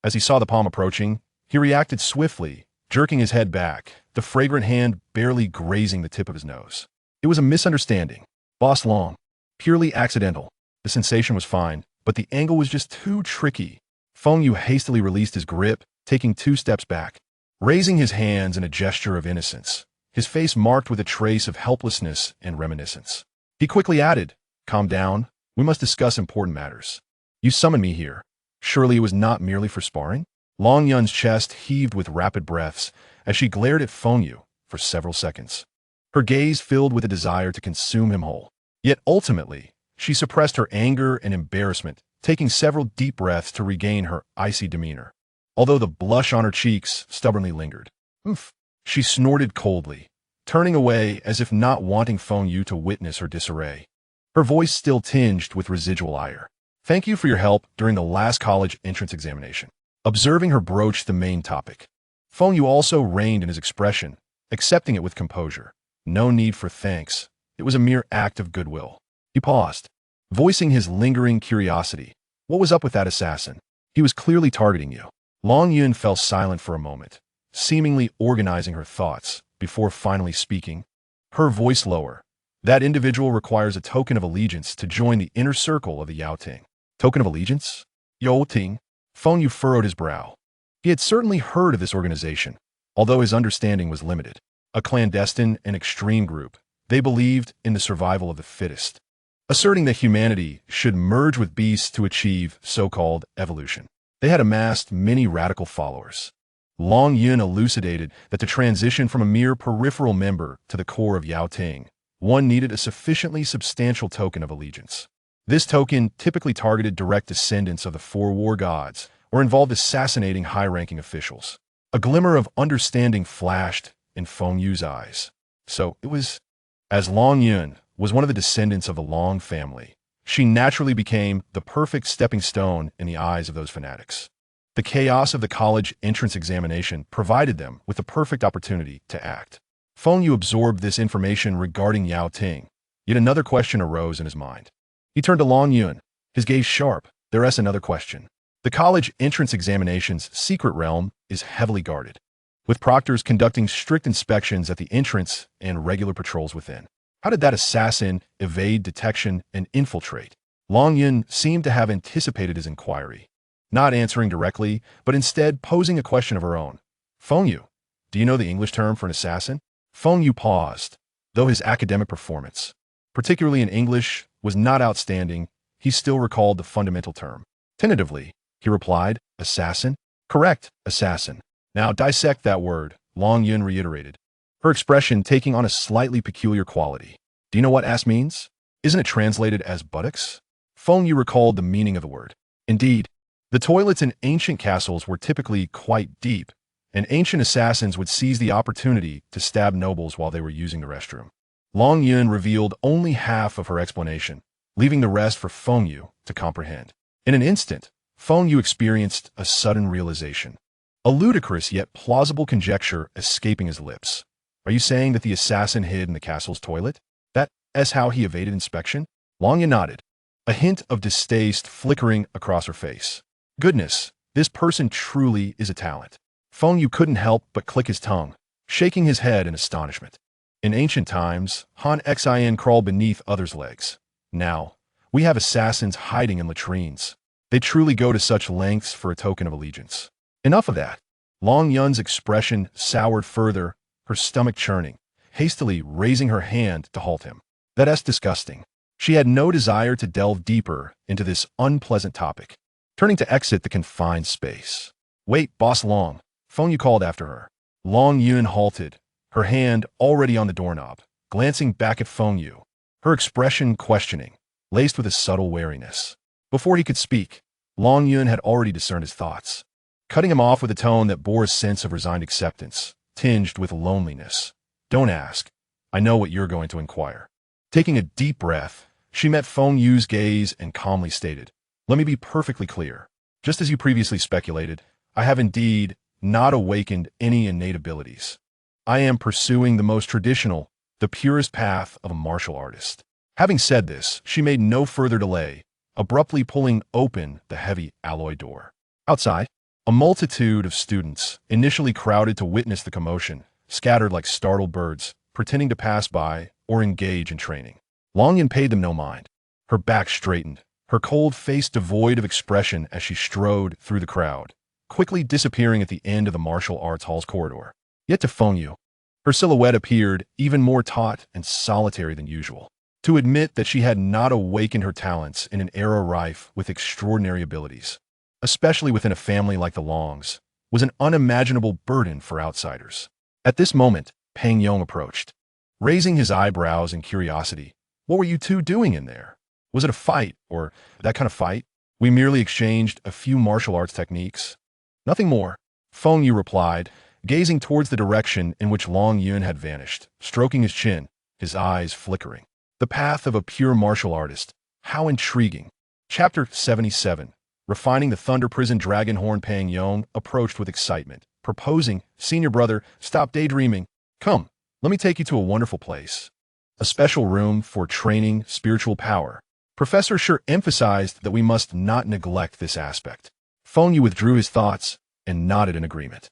As he saw the palm approaching, he reacted swiftly, jerking his head back, the fragrant hand barely grazing the tip of his nose. It was a misunderstanding. Boss Long. Purely accidental. The sensation was fine, but the angle was just too tricky. Feng Yu hastily released his grip, taking 2 steps back, raising his hands in a gesture of innocence, his face marked with a trace of helplessness and reminiscence. He quickly added, "Calm down. We must discuss important matters. You summoned me here. Surely it was not merely for sparring?" Long Yun's chest heaved with rapid breaths as she glared at Feng Yu for several seconds, her gaze filled with a desire to consume him whole. Yet ultimately, she suppressed her anger and embarrassment, taking several deep breaths to regain her icy demeanor, although the blush on her cheeks stubbornly lingered. "Oof," she snorted coldly, turning away as if not wanting Feng Yu to witness her disarray. Her voice still tinged with residual ire. "Thank you for your help during the last college entrance examination." Observing her broach the main topic, Feng Yu also reined in his expression, accepting it with composure. No need for thanks. It was a mere act of goodwill. He paused, voicing his lingering curiosity. What was up with that assassin? He was clearly targeting you. Long Yun fell silent for a moment, seemingly organizing her thoughts, before finally speaking. Her voice lower. "That individual requires a token of allegiance to join the inner circle of the Yao Ting." Token of allegiance? Yao Ting? Feng Yu furrowed his brow. He had certainly heard of this organization, although his understanding was limited. A clandestine and extreme group, they believed in the survival of the fittest, asserting that humanity should merge with beasts to achieve so-called evolution. They had amassed many radical followers. Long Yun elucidated that to transition from a mere peripheral member to the core of Yao Ting, one needed a sufficiently substantial token of allegiance. This token typically targeted direct descendants of the four war gods or involved assassinating high-ranking officials. A glimmer of understanding flashed in Feng Yu's eyes. So it was, as Long Yun was one of the descendants of the Long family, she naturally became the perfect stepping stone in the eyes of those fanatics. The chaos of the college entrance examination provided them with the perfect opportunity to act. Feng Yu absorbed this information regarding Yao Ting. Yet another question arose in his mind. He turned to Long Yun, his gaze sharp. There is another question. The college entrance examination's secret realm is heavily guarded, with proctors conducting strict inspections at the entrance and regular patrols within. How did that assassin evade detection and infiltrate? Long Yun seemed to have anticipated his inquiry, not answering directly, but instead posing a question of her own. "Feng Yu, do you know the English term for an assassin?" Feng Yu paused. Though his academic performance, particularly in English, was not outstanding, he still recalled the fundamental term. Tentatively, he replied, "Assassin?" "Correct, assassin." "Now dissect that word," Long Yun reiterated, her expression taking on a slightly peculiar quality. "Do you know what ass means? Isn't it translated as buttocks?" Feng Yu recalled the meaning of the word. Indeed, the toilets in ancient castles were typically quite deep, and ancient assassins would seize the opportunity to stab nobles while they were using the restroom. Long Yun revealed only half of her explanation, leaving the rest for Feng Yu to comprehend. In an instant, Feng Yu experienced a sudden realization, a ludicrous yet plausible conjecture escaping his lips. "Are you saying that the assassin hid in the castle's toilet? That's how he evaded inspection?" Long Yun nodded, a hint of distaste flickering across her face. Goodness, this person truly is a talent. Feng Yu couldn't help but click his tongue, shaking his head in astonishment. In ancient times, Han Xin crawled beneath others' legs. Now, we have assassins hiding in latrines. They truly go to such lengths for a token of allegiance. Enough of that. Long Yun's expression soured further, her stomach churning, hastily raising her hand to halt him. That's disgusting. She had no desire to delve deeper into this unpleasant topic, turning to exit the confined space. "Wait, Boss Long," Feng Yu called after her. Long Yun halted, her hand already on the doorknob, glancing back at Feng Yu, her expression questioning, laced with a subtle wariness. Before he could speak, Long Yun had already discerned his thoughts, cutting him off with a tone that bore a sense of resigned acceptance, tinged with loneliness. "Don't ask. I know what you're going to inquire." Taking a deep breath, she met Feng Yu's gaze and calmly stated, "Let me be perfectly clear. Just as you previously speculated, I have indeed not awakened any innate abilities. I am pursuing the most traditional, the purest path of a martial artist." Having said this, she made no further delay, abruptly pulling open the heavy alloy door. Outside, a multitude of students, initially crowded to witness the commotion, scattered like startled birds, pretending to pass by or engage in training. Long Yun paid them no mind. Her back straightened, her cold face devoid of expression as she strode through the crowd, quickly disappearing at the end of the martial arts hall's corridor. Yet to Feng Yu, her silhouette appeared even more taut and solitary than usual. To admit that she had not awakened her talents in an era rife with extraordinary abilities, especially within a family like the Longs, was an unimaginable burden for outsiders. At this moment, Peng Yong approached, raising his eyebrows in curiosity. "What were you two doing in there? Was it a fight, or that kind of fight?" "We merely exchanged a few martial arts techniques." "Nothing more," Feng Yu replied, gazing towards the direction in which Long Yun had vanished, stroking his chin, his eyes flickering. The path of a pure martial artist. How intriguing. Chapter 77. Refining the Thunder Prison Dragon Horn. Feng Yu approached with excitement, proposing, "Senior brother, stop daydreaming. Come, let me take you to a wonderful place. A special room for training spiritual power." Professor Shi emphasized that we must not neglect this aspect. Feng Yu withdrew his thoughts and nodded in agreement.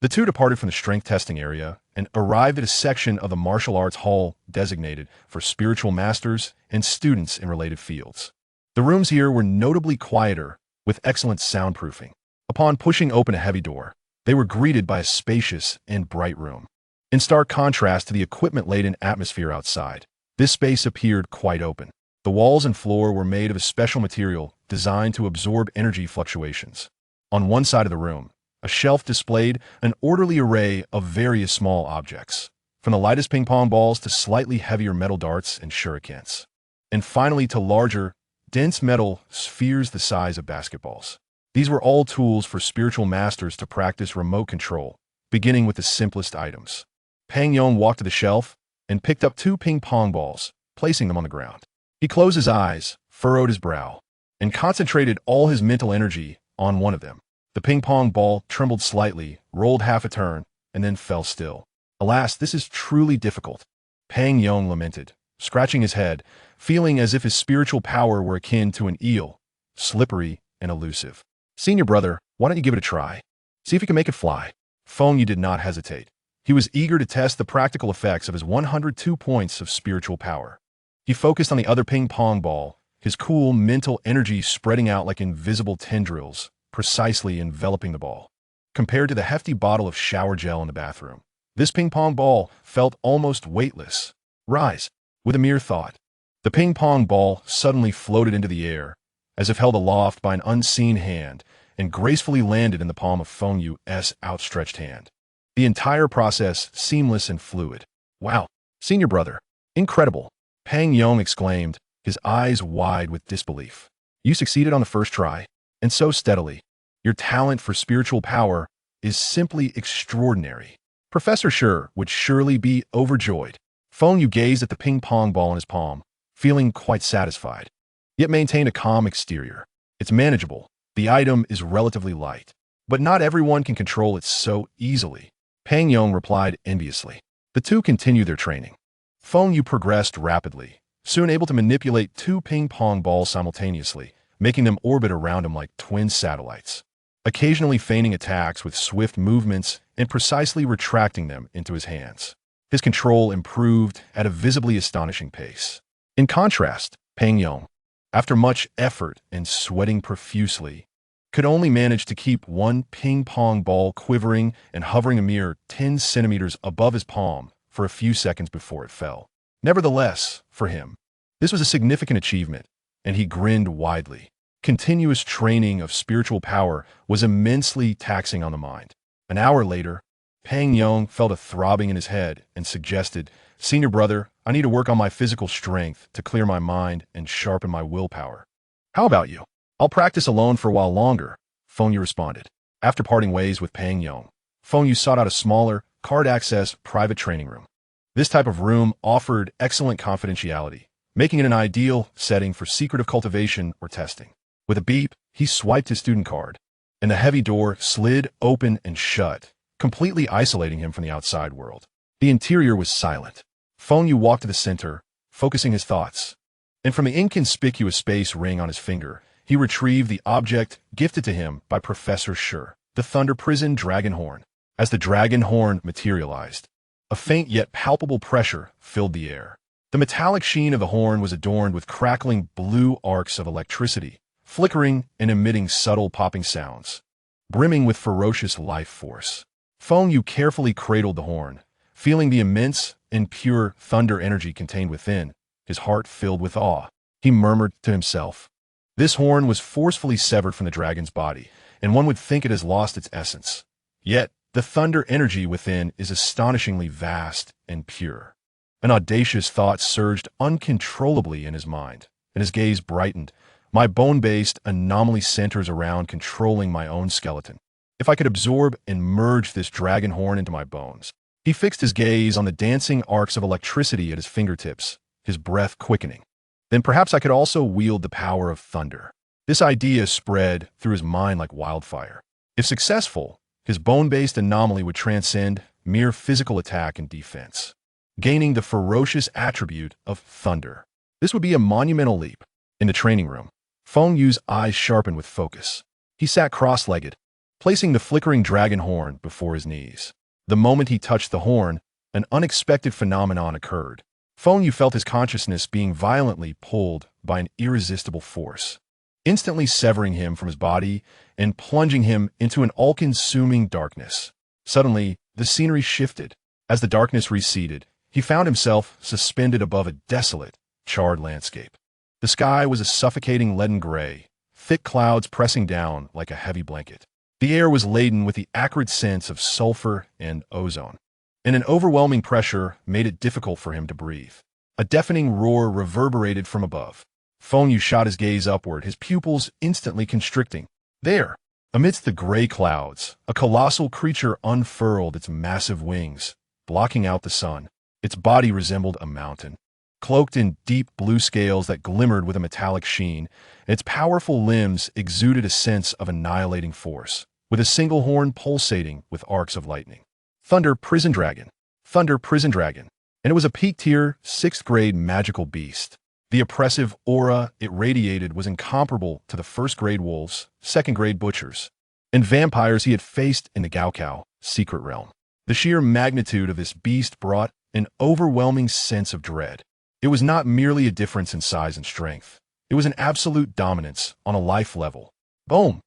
The two departed from the strength testing area and arrived at a section of the martial arts hall designated for spiritual masters and students in related fields. The rooms here were notably quieter, with excellent soundproofing. Upon pushing open a heavy door, they were greeted by a spacious and bright room. In stark contrast to the equipment-laden atmosphere outside, this space appeared quite open. The walls and floor were made of a special material designed to absorb energy fluctuations. On one side of the room, a shelf displayed an orderly array of various small objects, from the lightest ping-pong balls to slightly heavier metal darts and shurikens, and finally to larger, dense metal spheres the size of basketballs. These were all tools for spiritual masters to practice remote control, beginning with the simplest items. Feng Yu walked to the shelf and picked up 2 ping-pong balls, placing them on the ground. He closed his eyes, furrowed his brow, and concentrated all his mental energy on one of them. The ping-pong ball trembled slightly, rolled half a turn, and then fell still. "Alas, this is truly difficult," Feng Yu lamented, scratching his head, feeling as if his spiritual power were akin to an eel, slippery and elusive. "Senior brother, why don't you give it a try? See if you can make it fly." Feng Yu did not hesitate. He was eager to test the practical effects of his 102 points of spiritual power. He focused on the other ping-pong ball, his cool mental energy spreading out like invisible tendrils, precisely enveloping the ball. Compared to the hefty bottle of shower gel in the bathroom, this ping-pong ball felt almost weightless. "Rise," with a mere thought. The ping-pong ball suddenly floated into the air, as if held aloft by an unseen hand, and gracefully landed in the palm of Feng Yu's outstretched hand. The entire process seamless and fluid. "Wow, senior brother, incredible," Feng Yu exclaimed, his eyes wide with disbelief. "You succeeded on the first try, and so steadily. Your talent for spiritual power is simply extraordinary." Professor Shi would surely be overjoyed. Feng Yu gazed at the ping-pong ball in his palm, feeling quite satisfied, yet maintained a calm exterior. "It's manageable. The item is relatively light, but not everyone can control it so easily," Feng Yu replied enviously. The two continued their training. Feng Yu progressed rapidly, soon able to manipulate 2 ping-pong balls simultaneously, making them orbit around him like twin satellites, occasionally feigning attacks with swift movements and precisely retracting them into his hands. His control improved at a visibly astonishing pace. In contrast, Feng Yu, after much effort and sweating profusely, could only manage to keep one ping-pong ball quivering and hovering a mere 10 centimeters above his palm for a few seconds before it fell. Nevertheless, for him, this was a significant achievement, and he grinned widely. Continuous training of spiritual power was immensely taxing on the mind. An hour later, Feng Yu felt a throbbing in his head and suggested, "Senior brother, I need to work on my physical strength to clear my mind and sharpen my willpower." "How about you? I'll practice alone for a while longer," Feng Yu responded. After parting ways with Feng Yu, Feng Yu sought out a smaller, card-access private training room. This type of room offered excellent confidentiality, making it an ideal setting for secretive cultivation or testing. With a beep, he swiped his student card, and the heavy door slid open and shut, completely isolating him from the outside world. The interior was silent. Feng Yu walked to the center, focusing his thoughts, and from the inconspicuous space ring on his finger, he retrieved the object gifted to him by Professor Shi, the Thunder Prison Dragon Horn. As the dragon horn materialized, a faint yet palpable pressure filled the air. The metallic sheen of the horn was adorned with crackling blue arcs of electricity, flickering and emitting subtle popping sounds, brimming with ferocious life force. Feng Yu carefully cradled the horn, feeling the immense and pure thunder energy contained within, his heart filled with awe. He murmured to himself, "This horn was forcefully severed from the dragon's body, and one would think it has lost its essence. Yet, the thunder energy within is astonishingly vast and pure." An audacious thought surged uncontrollably in his mind, and his gaze brightened. "My bone-based anomaly centers around controlling my own skeleton. If I could absorb and merge this dragon horn into my bones. He fixed his gaze on the dancing arcs of electricity at his fingertips, his breath quickening. Then perhaps I could also wield the power of thunder. This idea spread through his mind like wildfire. If successful, his bone-based anomaly would transcend mere physical attack and defense, gaining the ferocious attribute of thunder. This would be a monumental leap. In the training room, Feng Yu's eyes sharpened with focus. He sat cross-legged, placing the flickering dragon horn before his knees. The moment he touched the horn, an unexpected phenomenon occurred. Feng Yu felt his consciousness being violently pulled by an irresistible force, instantly severing him from his body and plunging him into an all-consuming darkness. Suddenly, the scenery shifted. As the darkness receded, he found himself suspended above a desolate, charred landscape. The sky was a suffocating leaden gray, thick clouds pressing down like a heavy blanket. The air was laden with the acrid scents of sulfur and ozone, and an overwhelming pressure made it difficult for him to breathe. A deafening roar reverberated from above. Feng Yu shot his gaze upward, his pupils instantly constricting. There, amidst the gray clouds, a colossal creature unfurled its massive wings, blocking out the sun. Its body resembled a mountain, cloaked in deep blue scales that glimmered with a metallic sheen. Its powerful limbs exuded a sense of annihilating force, with a single horn pulsating with arcs of lightning. Thunder Prison Dragon. Thunder Prison Dragon. And it was a peak-tier, 6th-grade magical beast. The oppressive aura it radiated was incomparable to the 1st-grade wolves, 2nd-grade butchers, and vampires he had faced in the Gaokao secret realm. The sheer magnitude of this beast brought an overwhelming sense of dread. It was not merely a difference in size and strength. It was an absolute dominance on a life level. Boom!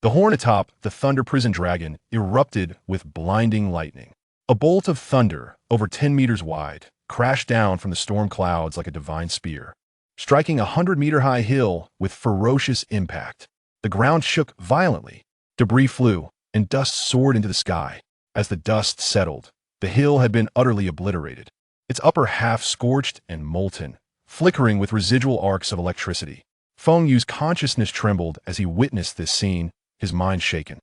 The horn atop the Thunder Prison Dragon erupted with blinding lightning. A bolt of thunder, over 10 meters wide, crashed down from the storm clouds like a divine spear, striking a 100-meter-high hill with ferocious impact. The ground shook violently. Debris flew, and dust soared into the sky. As the dust settled, the hill had been utterly obliterated, its upper half scorched and molten, flickering with residual arcs of electricity. Feng Yu's consciousness trembled as he witnessed this scene, his mind shaken.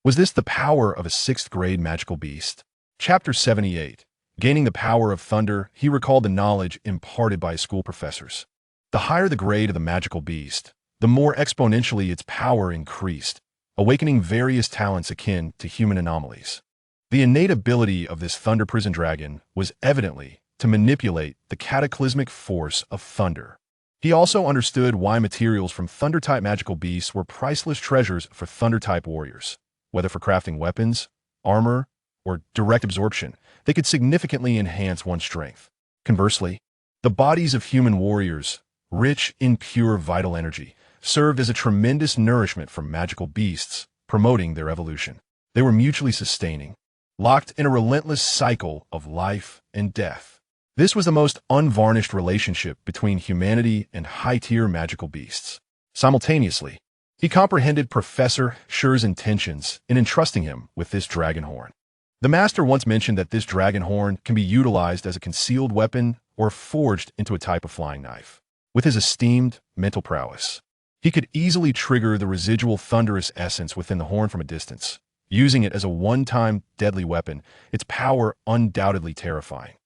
Was this the power of a 6th-grade magical beast? Chapter 78. Gaining the power of thunder, he recalled the knowledge imparted by his school professors. The higher the grade of the magical beast, the more exponentially its power increased, awakening various talents akin to human anomalies. The innate ability of this Thunder Prison Dragon was evidently to manipulate the cataclysmic force of thunder. He also understood why materials from Thunder-type magical beasts were priceless treasures for Thunder-type warriors. Whether for crafting weapons, armor, or direct absorption, they could significantly enhance one's strength. Conversely, the bodies of human warriors, rich in pure vital energy, served as a tremendous nourishment for magical beasts, promoting their evolution. They were mutually sustaining, locked in a relentless cycle of life and death. This was the most unvarnished relationship between humanity and high-tier magical beasts. Simultaneously, he comprehended Professor Shi's intentions in entrusting him with this dragon horn. The master once mentioned that this dragon horn can be utilized as a concealed weapon or forged into a type of flying knife. With his esteemed mental prowess, he could easily trigger the residual thunderous essence within the horn from a distance, using it as a one-time deadly weapon, its power undoubtedly terrifying.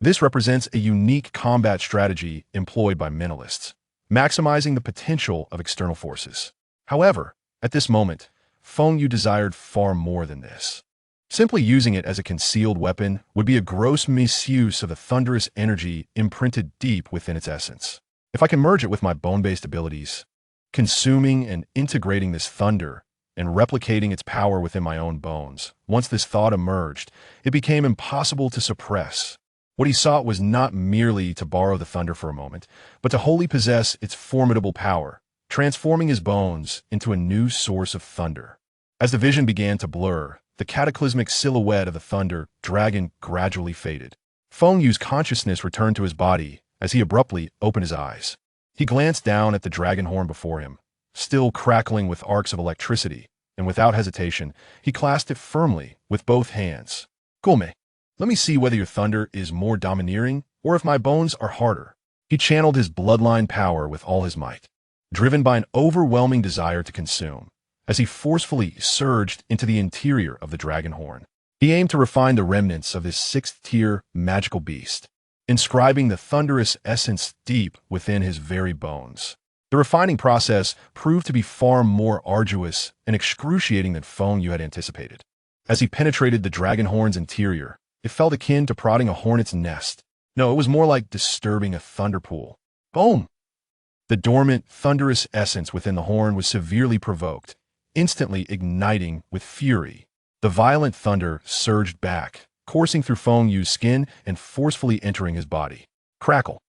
This represents a unique combat strategy employed by mentalists, maximizing the potential of external forces. However, at this moment, Feng Yu desired far more than this. Simply using it as a concealed weapon would be a gross misuse of the thunderous energy imprinted deep within its essence. If I can merge it with my bone-based abilities, consuming and integrating this thunder and replicating its power within my own bones, once this thought emerged, it became impossible to suppress. What he sought was not merely to borrow the thunder for a moment, but to wholly possess its formidable power, transforming his bones into a new source of thunder. As the vision began to blur, the cataclysmic silhouette of the thunder dragon gradually faded. Feng Yu's consciousness returned to his body as he abruptly opened his eyes. He glanced down at the dragon horn before him, still crackling with arcs of electricity, and without hesitation, he clasped it firmly with both hands. "Gome, let me see whether your thunder is more domineering or if my bones are harder." He channeled his bloodline power with all his might. Driven by an overwhelming desire to consume, as he forcefully surged into the interior of the dragon horn. He aimed to refine the remnants of this sixth-tier magical beast, inscribing the thunderous essence deep within his very bones. The refining process proved to be far more arduous and excruciating than Feng Yu had anticipated. As he penetrated the dragon horn's interior, it felt akin to prodding a hornet's nest. No, it was more like disturbing a thunder pool. Boom! The dormant, thunderous essence within the horn was severely provoked, instantly igniting with fury. The violent thunder surged back, coursing through Feng Yu's skin and forcefully entering his body. Crackle!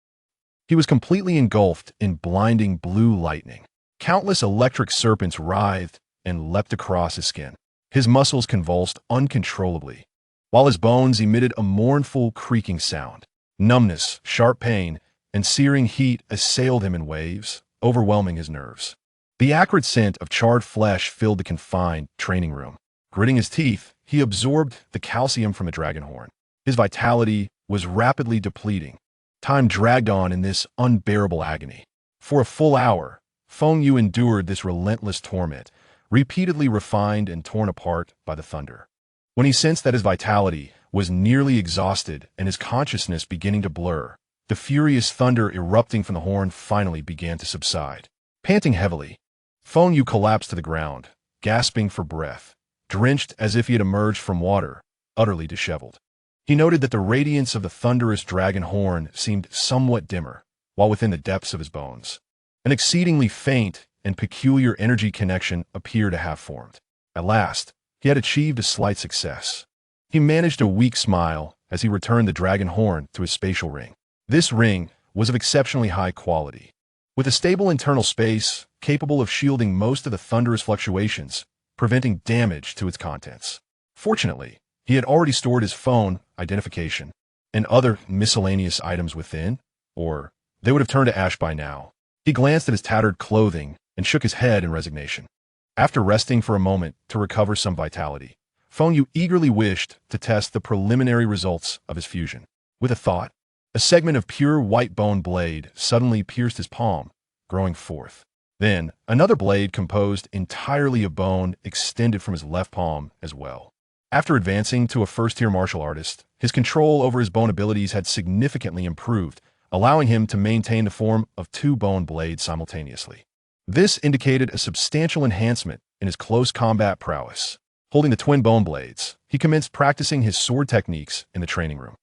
He was completely engulfed in blinding blue lightning. Countless electric serpents writhed and leapt across his skin. His muscles convulsed uncontrollably, while his bones emitted a mournful creaking sound. Numbness, sharp pain, and searing heat assailed him in waves, overwhelming his nerves. The acrid scent of charred flesh filled the confined training room. Gritting his teeth, he absorbed the calcium from the dragon horn. His vitality was rapidly depleting. Time dragged on in this unbearable agony. For a full hour, Feng Yu endured this relentless torment, repeatedly refined and torn apart by the thunder. When he sensed that his vitality was nearly exhausted and his consciousness beginning to blur, the furious thunder erupting from the horn finally began to subside. Panting heavily, Feng Yu collapsed to the ground, gasping for breath, drenched as if he had emerged from water, utterly disheveled. He noted that the radiance of the thunderous dragon horn seemed somewhat dimmer, while within the depths of his bones, an exceedingly faint and peculiar energy connection appeared to have formed. At last, he had achieved a slight success. He managed a weak smile as he returned the dragon horn to his spatial ring. This ring was of exceptionally high quality, with a stable internal space capable of shielding most of the thunderous fluctuations, preventing damage to its contents. Fortunately, he had already stored his phone, identification, and other miscellaneous items within, or they would have turned to ash by now. He glanced at his tattered clothing and shook his head in resignation. After resting for a moment to recover some vitality, Feng Yu eagerly wished to test the preliminary results of his fusion. With a thought, a segment of pure white bone blade suddenly pierced his palm, growing forth. Then, another blade composed entirely of bone extended from his left palm as well. After advancing to a first-tier martial artist, his control over his bone abilities had significantly improved, allowing him to maintain the form of two bone blades simultaneously. This indicated a substantial enhancement in his close combat prowess. Holding the twin bone blades, he commenced practicing his sword techniques in the training room.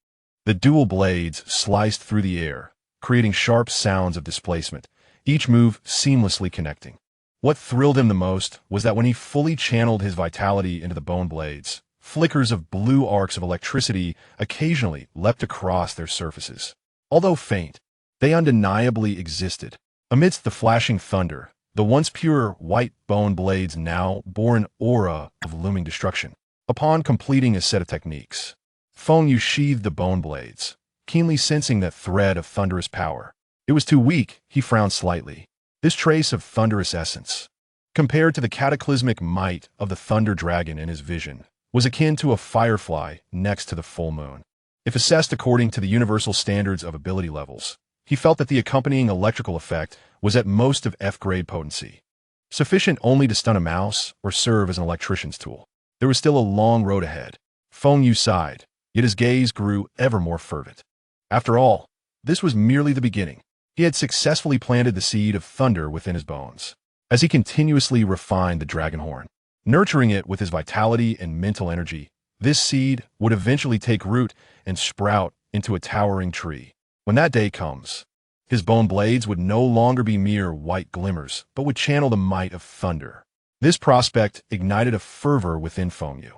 The dual blades sliced through the air, creating sharp sounds of displacement, each move seamlessly connecting. What thrilled him the most was that when he fully channeled his vitality into the bone blades, flickers of blue arcs of electricity occasionally leapt across their surfaces. Although faint, they undeniably existed. Amidst the flashing thunder, the once pure white bone blades now bore an aura of looming destruction. Upon completing a set of techniques, Feng Yu sheathed the bone blades, keenly sensing that thread of thunderous power. It was too weak, he frowned slightly. This trace of thunderous essence, compared to the cataclysmic might of the thunder dragon in his vision, was akin to a firefly next to the full moon. If assessed according to the universal standards of ability levels, he felt that the accompanying electrical effect was at most of F-grade potency, sufficient only to stun a mouse or serve as an electrician's tool. There was still a long road ahead. Feng Yu sighed, yet his gaze grew ever more fervent. After all, this was merely the beginning. He had successfully planted the seed of thunder within his bones. As he continuously refined the dragon horn, nurturing it with his vitality and mental energy, this seed would eventually take root and sprout into a towering tree. When that day comes, his bone blades would no longer be mere white glimmers, but would channel the might of thunder. This prospect ignited a fervor within Feng Yu.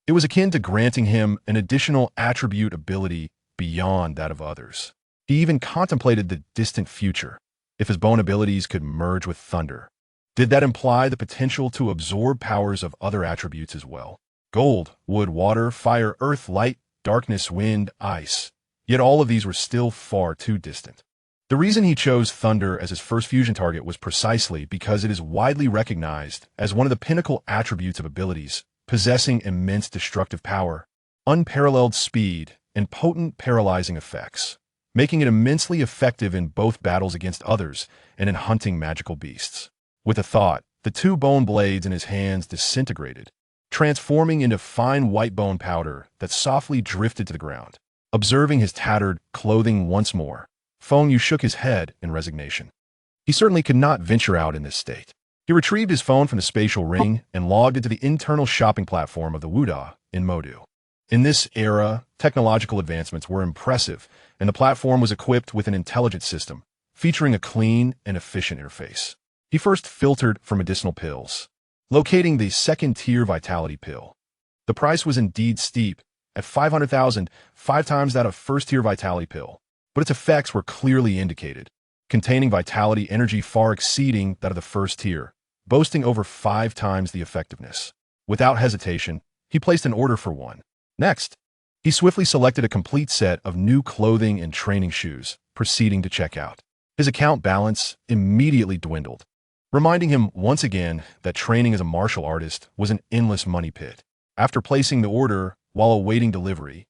It was akin to granting him an additional attribute ability beyond that of others. He even contemplated the distant future, if his bone abilities could merge with thunder. Did that imply the potential to absorb powers of other attributes as well? Gold, wood, water, fire, earth, light, darkness, wind, ice. Yet all of these were still far too distant. The reason he chose thunder as his first fusion target was precisely because it is widely recognized as one of the pinnacle attributes of abilities, possessing immense destructive power, unparalleled speed, and potent paralyzing effects, making it immensely effective in both battles against others and in hunting magical beasts. With a thought, the two bone blades in his hands disintegrated, transforming into fine white bone powder that softly drifted to the ground. Observing his tattered clothing once more, Feng Yu shook his head in resignation. He certainly could not venture out in this state. He retrieved his phone from the spatial ring and logged into the internal shopping platform of the Wuda in Modu. In this era, technological advancements were impressive, and the platform was equipped with an intelligent system, featuring a clean and efficient interface. He first filtered for medicinal pills, locating the second-tier vitality pill. The price was indeed steep, at 500,000, 5 times that of first-tier vitality pill, but its effects were clearly indicated, containing vitality energy far exceeding that of the first tier, boasting over 5 times the effectiveness. Without hesitation, he placed an order for one. Next, he swiftly selected a complete set of new clothing and training shoes, proceeding to check out. His account balance immediately dwindled, reminding him once again that training as a martial artist was an endless money pit. After placing the order while awaiting delivery,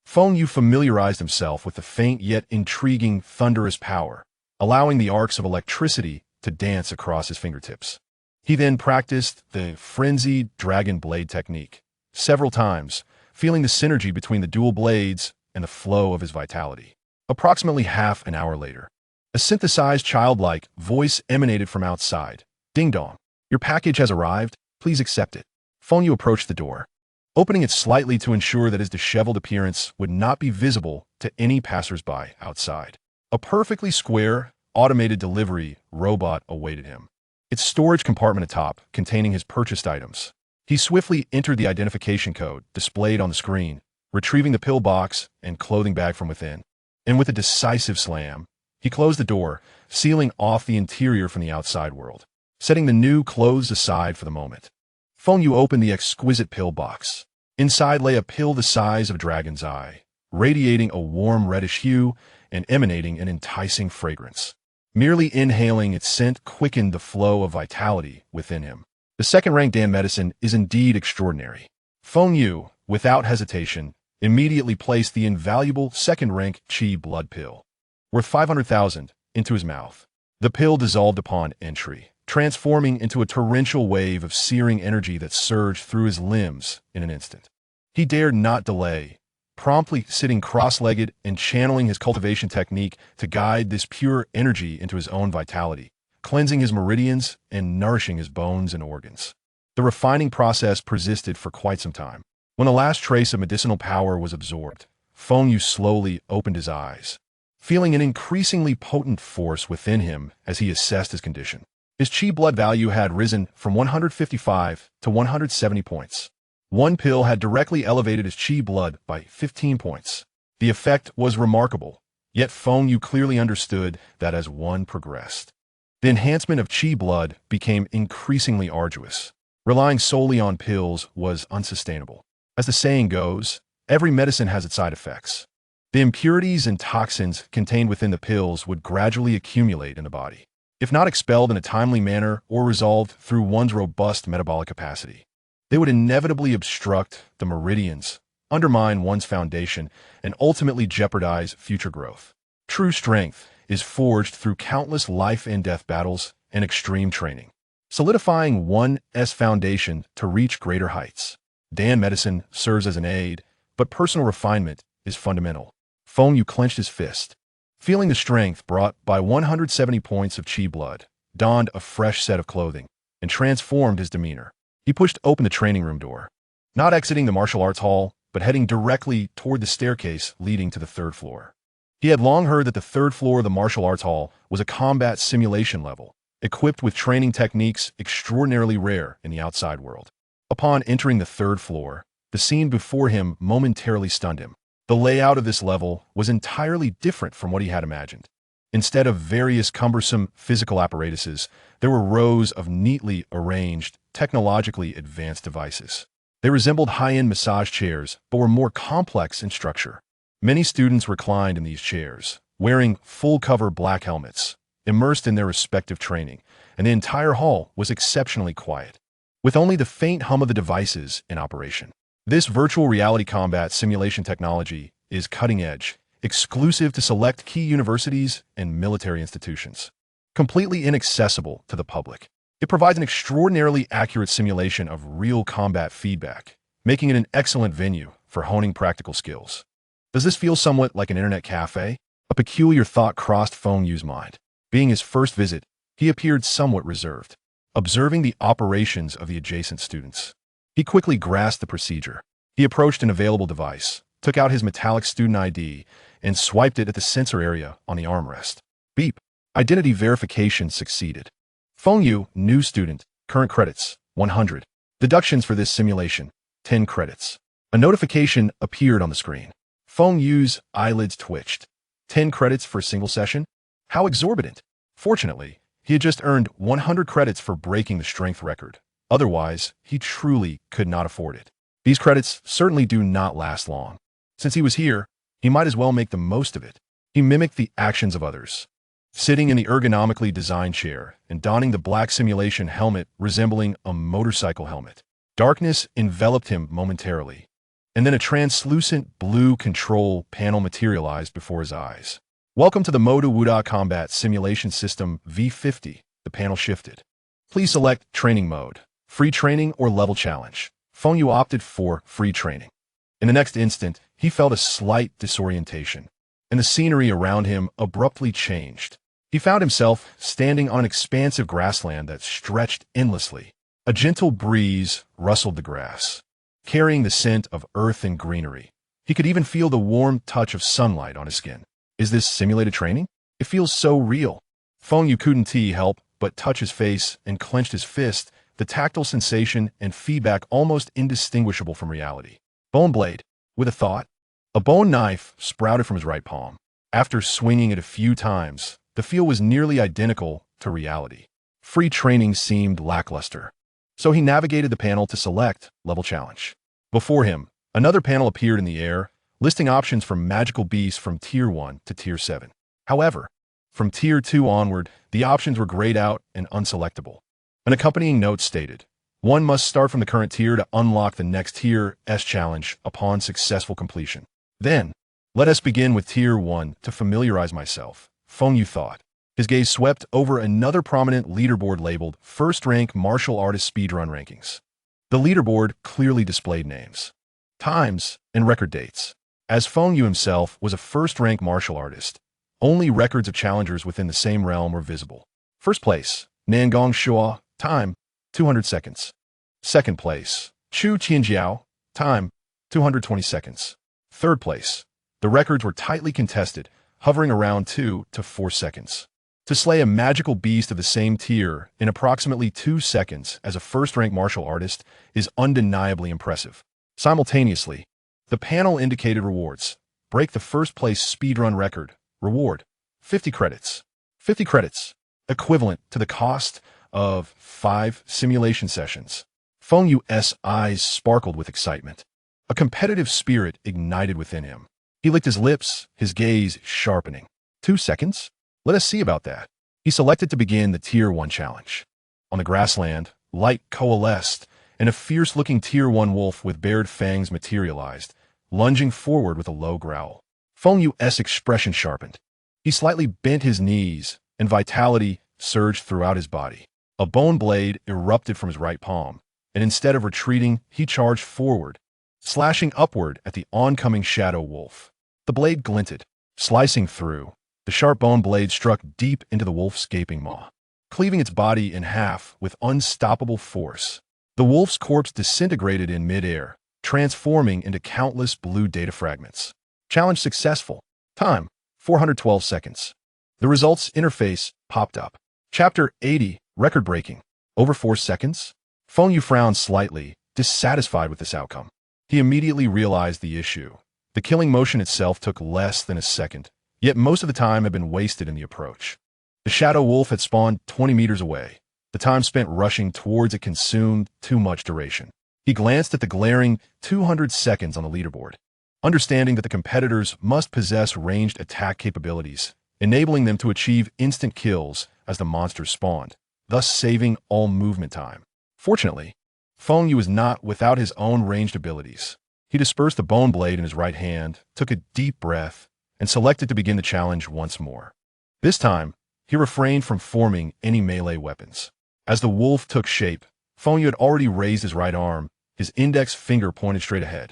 Feng Yu familiarized himself with the faint yet intriguing thunderous power, allowing the arcs of electricity to dance across his fingertips. He then practiced the frenzied dragon blade technique several times, feeling the synergy between the dual blades and the flow of his vitality. Approximately half an hour later, a synthesized childlike voice emanated from outside. "Ding dong, your package has arrived, please accept it." Feng Yu approached the door, opening it slightly to ensure that his disheveled appearance would not be visible to any passersby outside. A perfectly square, automated delivery robot awaited him, its storage compartment atop containing his purchased items. He swiftly entered the identification code displayed on the screen, retrieving the pill box and clothing bag from within. And with a decisive slam, he closed the door, sealing off the interior from the outside world. Setting the new clothes aside for the moment, Feng Yu opened the exquisite pill box. Inside lay a pill the size of a dragon's eye, radiating a warm reddish hue and emanating an enticing fragrance. Merely inhaling its scent quickened the flow of vitality within him. The second-rank Dan medicine is indeed extraordinary. Feng Yu, without hesitation, immediately placed the invaluable second-rank Qi blood pill, worth 500,000, into his mouth. The pill dissolved upon entry, transforming into a torrential wave of searing energy that surged through his limbs in an instant. He dared not delay, promptly sitting cross-legged and channeling his cultivation technique to guide this pure energy into his own vitality, cleansing his meridians and nourishing his bones and organs. The refining process persisted for quite some time. When the last trace of medicinal power was absorbed, Feng Yu slowly opened his eyes, feeling an increasingly potent force within him as he assessed his condition. His Qi blood value had risen from 155 to 170 points. One pill had directly elevated his Qi blood by 15 points. The effect was remarkable, yet Feng Yu clearly understood that as one progressed, the enhancement of Qi blood became increasingly arduous. Relying solely on pills was unsustainable. As the saying goes, every medicine has its side effects. The impurities and toxins contained within the pills would gradually accumulate in the body, if not expelled in a timely manner or resolved through one's robust metabolic capacity. They would inevitably obstruct the meridians, undermine one's foundation, and ultimately jeopardize future growth. True strength is forged through countless life and death battles and extreme training, solidifying one's foundation to reach greater heights. Dan medicine serves as an aid, but personal refinement is fundamental. Feng Yu clenched his fist, feeling the strength brought by 170 points of Qi blood, donned a fresh set of clothing, and transformed his demeanor. He pushed open the training room door, not exiting the martial arts hall, but heading directly toward the staircase leading to the 3rd floor. He had long heard that the 3rd floor of the martial arts hall was a combat simulation level, equipped with training techniques extraordinarily rare in the outside world. Upon entering the 3rd floor, the scene before him momentarily stunned him. The layout of this level was entirely different from what he had imagined. Instead of various cumbersome physical apparatuses, there were rows of neatly arranged, technologically advanced devices. They resembled high-end massage chairs, but were more complex in structure. Many students reclined in these chairs, wearing full-cover black helmets, immersed in their respective training, and the entire hall was exceptionally quiet, with only the faint hum of the devices in operation. This virtual reality combat simulation technology is cutting-edge, exclusive to select key universities and military institutions, completely inaccessible to the public. It provides an extraordinarily accurate simulation of real combat feedback, making it an excellent venue for honing practical skills. Does this feel somewhat like an internet cafe? A peculiar thought crossed Feng Yu's mind. Being his first visit, he appeared somewhat reserved, observing the operations of the adjacent students. He quickly grasped the procedure. He approached an available device, took out his metallic student ID, and swiped it at the sensor area on the armrest. Beep. Identity verification succeeded. Feng Yu, new student, current credits, 100. Deductions for this simulation, 10 credits. A notification appeared on the screen. Feng Yu's eyelids twitched. 10 credits for a single session? How exorbitant. Fortunately, he had just earned 100 credits for breaking the strength record. Otherwise, he truly could not afford it. These credits certainly do not last long. Since he was here, he might as well make the most of it. He mimicked the actions of others, sitting in the ergonomically designed chair and donning the black simulation helmet resembling a motorcycle helmet. Darkness enveloped him momentarily, and then a translucent blue control panel materialized before his eyes. Welcome to the Moda Wuda Combat Simulation System V50. The panel shifted. Please select Training Mode, Free Training or Level Challenge. Feng Yu opted for Free Training. In the next instant, he felt a slight disorientation, and the scenery around him abruptly changed. He found himself standing on an expansive grassland that stretched endlessly. A gentle breeze rustled the grass, carrying the scent of earth and greenery. He could even feel the warm touch of sunlight on his skin. Is this simulated training? It feels so real. Feng Yu couldn't help but touch his face and clenched his fist, the tactile sensation and feedback almost indistinguishable from reality. Bone blade. With a thought, a bone knife sprouted from his right palm. After swinging it a few times, the feel was nearly identical to reality. Free training seemed lackluster, so he navigated the panel to select Level Challenge. Before him, another panel appeared in the air, listing options for magical beasts from Tier 1 to Tier 7. However, from Tier 2 onward, the options were grayed out and unselectable. An accompanying note stated, one must start from the current tier to unlock the next Tier S challenge upon successful completion. Then, let us begin with Tier 1 to familiarize myself, Feng Yu thought. His gaze swept over another prominent leaderboard labeled First Rank Martial Artist Speedrun Rankings. The leaderboard clearly displayed names, times, and record dates. As Feng Yu himself was a first-rank martial artist, only records of challengers within the same realm were visible. First place, Nangong Shua, time, 200 seconds. Second place, Chu Qianjiao, time, 220 seconds. Third place, the records were tightly contested, hovering around 2 to 4 seconds. To slay a magical beast of the same tier in approximately 2 seconds as a first-rank martial artist is undeniably impressive. Simultaneously, the panel indicated rewards. Break the first-place speedrun record. Reward, 50 credits. 50 credits, equivalent to the cost of 5 simulation sessions. Feng Yu's eyes sparkled with excitement. A competitive spirit ignited within him. He licked his lips, his gaze sharpening. 2 seconds? Let us see about that. He selected to begin the Tier 1 challenge. On the grassland, light coalesced, and a fierce-looking Tier 1 wolf with bared fangs materialized, lunging forward with a low growl. Feng Yu's expression sharpened. He slightly bent his knees, and vitality surged throughout his body. A bone blade erupted from his right palm, and instead of retreating, he charged forward, slashing upward at the oncoming shadow wolf. The blade glinted, slicing through. The sharp bone blade struck deep into the wolf's gaping maw, cleaving its body in half with unstoppable force. The wolf's corpse disintegrated in midair, transforming into countless blue data fragments. Challenge successful. Time, 412 seconds. The results interface popped up. Chapter 80, record-breaking. Over 4 seconds? Feng Yu frowned slightly, dissatisfied with this outcome. He immediately realized the issue. The killing motion itself took less than a second, yet most of the time had been wasted in the approach. The shadow wolf had spawned 20 meters away. The time spent rushing towards it consumed too much duration. He glanced at the glaring 200 seconds on the leaderboard, understanding that the competitors must possess ranged attack capabilities, enabling them to achieve instant kills as the monsters spawned, thus saving all movement time. Fortunately, Feng Yu was not without his own ranged abilities. He dispersed the bone blade in his right hand, took a deep breath, and selected to begin the challenge once more. This time, he refrained from forming any melee weapons. As the wolf took shape, Feng Yu had already raised his right arm, his index finger pointed straight ahead.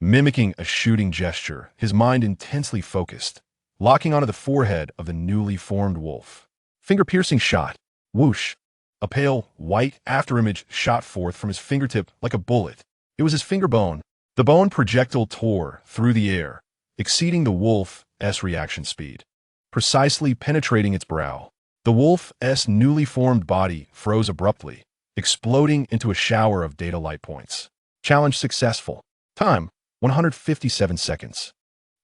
Mimicking a shooting gesture, his mind intensely focused, locking onto the forehead of the newly formed wolf. Finger-piercing shot. Whoosh! A pale, white afterimage shot forth from his fingertip like a bullet. It was his finger bone. The bone projectile tore through the air, exceeding the wolf's reaction speed, precisely penetrating its brow. The wolf's newly formed body froze abruptly, exploding into a shower of data light points. Challenge successful. Time, 157 seconds.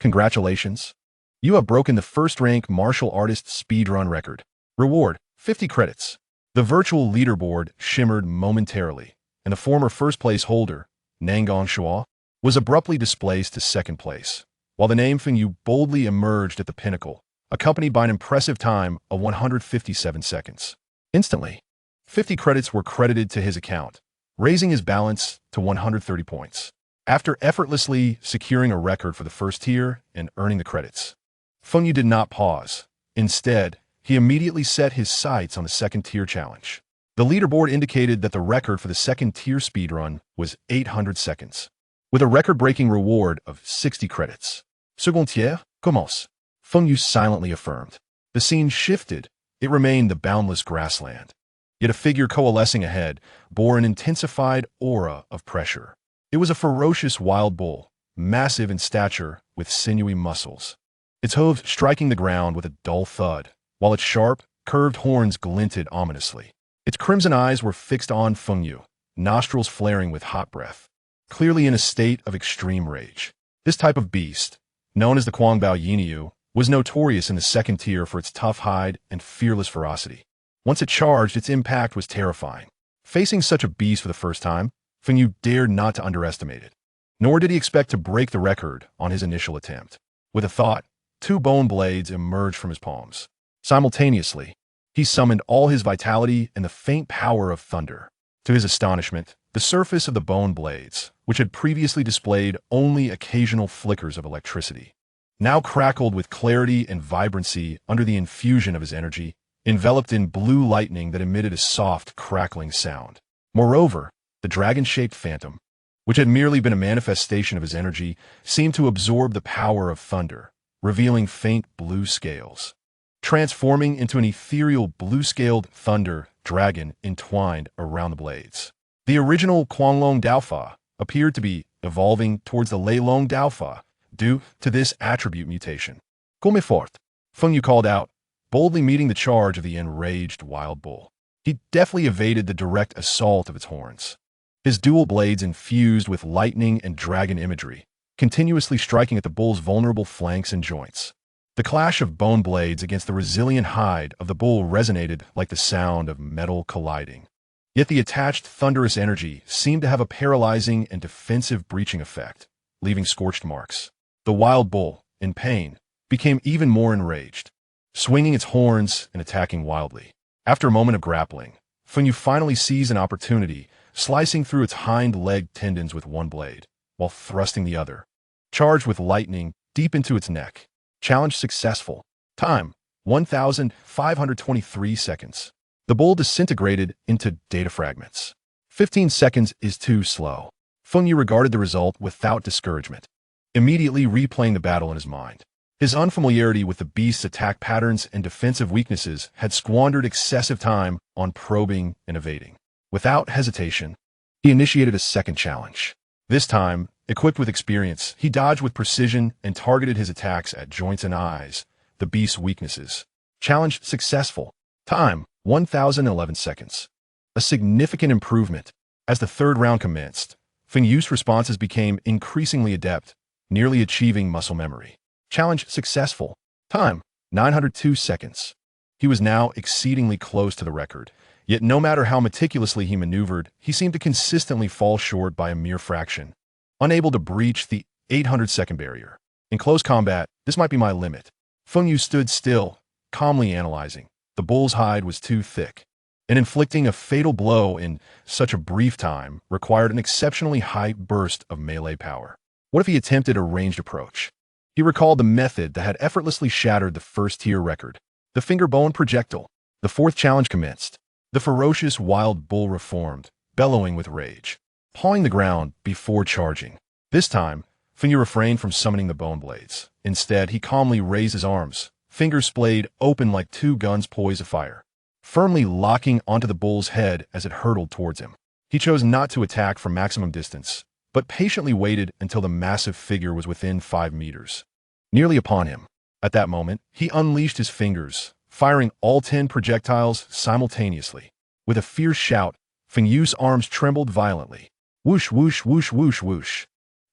Congratulations. You have broken the first-rank martial artist speedrun record. Reward, 50 credits. The virtual leaderboard shimmered momentarily, and the former first-place holder, Nangon Shua, was abruptly displaced to second place, while the name Feng Yu boldly emerged at the pinnacle, accompanied by an impressive time of 157 seconds. Instantly, 50 credits were credited to his account, raising his balance to 130 points. After effortlessly securing a record for the first tier and earning the credits, Feng Yu did not pause. Instead, he immediately set his sights on the second-tier challenge. The leaderboard indicated that the record for the second-tier speedrun was 800 seconds, with a record-breaking reward of 60 credits. Second tier commence, Feng Yu silently affirmed. The scene shifted. It remained the boundless grassland. Yet a figure coalescing ahead bore an intensified aura of pressure. It was a ferocious wild bull, massive in stature with sinewy muscles, its hooves striking the ground with a dull thud, while its sharp, curved horns glinted ominously. Its crimson eyes were fixed on Feng Yu, nostrils flaring with hot breath, clearly in a state of extreme rage. This type of beast, known as the Quangbao Yinyu, was notorious in the second tier for its tough hide and fearless ferocity. Once it charged, its impact was terrifying. Facing such a beast for the first time, Feng Yu dared not to underestimate it. Nor did he expect to break the record on his initial attempt. With a thought, 2 bone blades emerged from his palms. Simultaneously, he summoned all his vitality and the faint power of thunder. To his astonishment, the surface of the bone blades, which had previously displayed only occasional flickers of electricity, now crackled with clarity and vibrancy under the infusion of his energy, enveloped in blue lightning that emitted a soft, crackling sound. Moreover, the dragon-shaped phantom, which had merely been a manifestation of his energy, seemed to absorb the power of thunder, revealing faint blue scales, transforming into an ethereal blue-scaled thunder dragon entwined around the blades. The original Quanglong Daofa appeared to be evolving towards the Leilong Daofa due to this attribute mutation. Come fort, Feng Yu called out, boldly meeting the charge of the enraged wild bull. He deftly evaded the direct assault of its horns, his dual blades infused with lightning and dragon imagery, continuously striking at the bull's vulnerable flanks and joints. The clash of bone blades against the resilient hide of the bull resonated like the sound of metal colliding. Yet the attached thunderous energy seemed to have a paralyzing and defensive breaching effect, leaving scorched marks. The wild bull, in pain, became even more enraged, swinging its horns and attacking wildly. After a moment of grappling, Feng Yu finally seized an opportunity, slicing through its hind leg tendons with one blade, while thrusting the other, charged with lightning, deep into its neck. Challenge successful. Time, 1,523 seconds. The bull disintegrated into data fragments. 15 seconds is too slow. Feng Yu regarded the result without discouragement, immediately replaying the battle in his mind. His unfamiliarity with the beast's attack patterns and defensive weaknesses had squandered excessive time on probing and evading. Without hesitation, he initiated a second challenge. This time, equipped with experience, he dodged with precision and targeted his attacks at joints and eyes, the beast's weaknesses. Challenge successful. Time, 1,011 seconds. A significant improvement. As the third round commenced, Feng Yu's responses became increasingly adept, nearly achieving muscle memory. Challenge successful. Time, 902 seconds. He was now exceedingly close to the record, yet no matter how meticulously he maneuvered, he seemed to consistently fall short by a mere fraction, unable to breach the 800-second barrier. In close combat, this might be my limit. Feng Yu stood still, calmly analyzing. The bull's hide was too thick, and inflicting a fatal blow in such a brief time required an exceptionally high burst of melee power. What if he attempted a ranged approach? He recalled the method that had effortlessly shattered the first-tier record. The finger bone projectile. The fourth challenge commenced. The ferocious wild bull reformed, bellowing with rage, pawing the ground before charging. This time, Feng Yu refrained from summoning the bone blades. Instead, he calmly raised his arms, fingers splayed open like two guns poised to fire, firmly locking onto the bull's head as it hurtled towards him. He chose not to attack from maximum distance, but patiently waited until the massive figure was within 5 meters. Nearly upon him. At that moment, he unleashed his fingers, firing all 10 projectiles simultaneously. With a fierce shout, Feng Yu's arms trembled violently. Whoosh, whoosh, whoosh, whoosh, whoosh.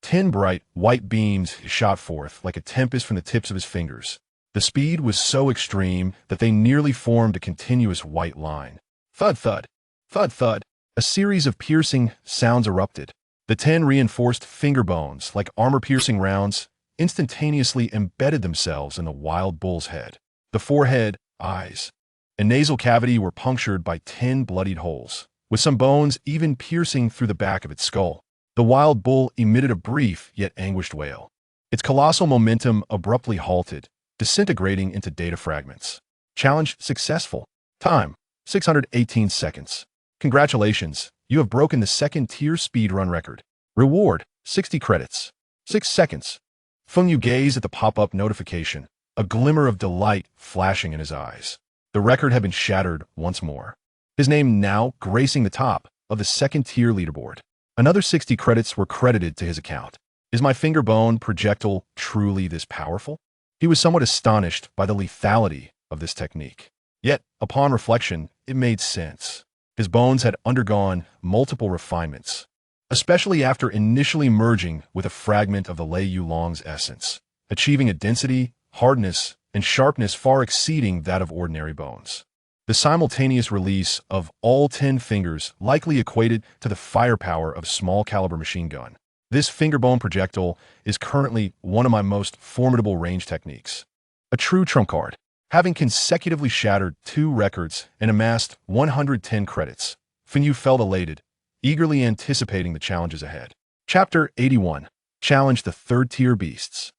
10 bright, white beams shot forth like a tempest from the tips of his fingers. The speed was so extreme that they nearly formed a continuous white line. Thud, thud, thud, thud. A series of piercing sounds erupted. The 10 reinforced finger bones, like armor-piercing rounds, instantaneously embedded themselves in the wild bull's head. The forehead, eyes, and nasal cavity were punctured by 10 bloodied holes, with some bones even piercing through the back of its skull. The wild bull emitted a brief yet anguished wail. Its colossal momentum abruptly halted, disintegrating into data fragments. Challenge successful. Time, 618 seconds. Congratulations, you have broken the second-tier speedrun record. Reward, 60 credits. 6 seconds. Feng Yu gazed at the pop-up notification, a glimmer of delight flashing in his eyes. The record had been shattered once more. His name now gracing the top of the second-tier leaderboard. Another 60 credits were credited to his account. Is my finger bone projectile truly this powerful? He was somewhat astonished by the lethality of this technique. Yet, upon reflection, it made sense. His bones had undergone multiple refinements, especially after initially merging with a fragment of the Lei Yulong's essence, achieving a density, hardness, and sharpness far exceeding that of ordinary bones. The simultaneous release of all 10 fingers likely equated to the firepower of a small-caliber machine gun. This fingerbone projectile is currently one of my most formidable range techniques. A true trump card. Having consecutively shattered 2 records and amassed 110 credits, Feng Yu felt elated, eagerly anticipating the challenges ahead. Chapter 81. Challenge the third-tier beasts.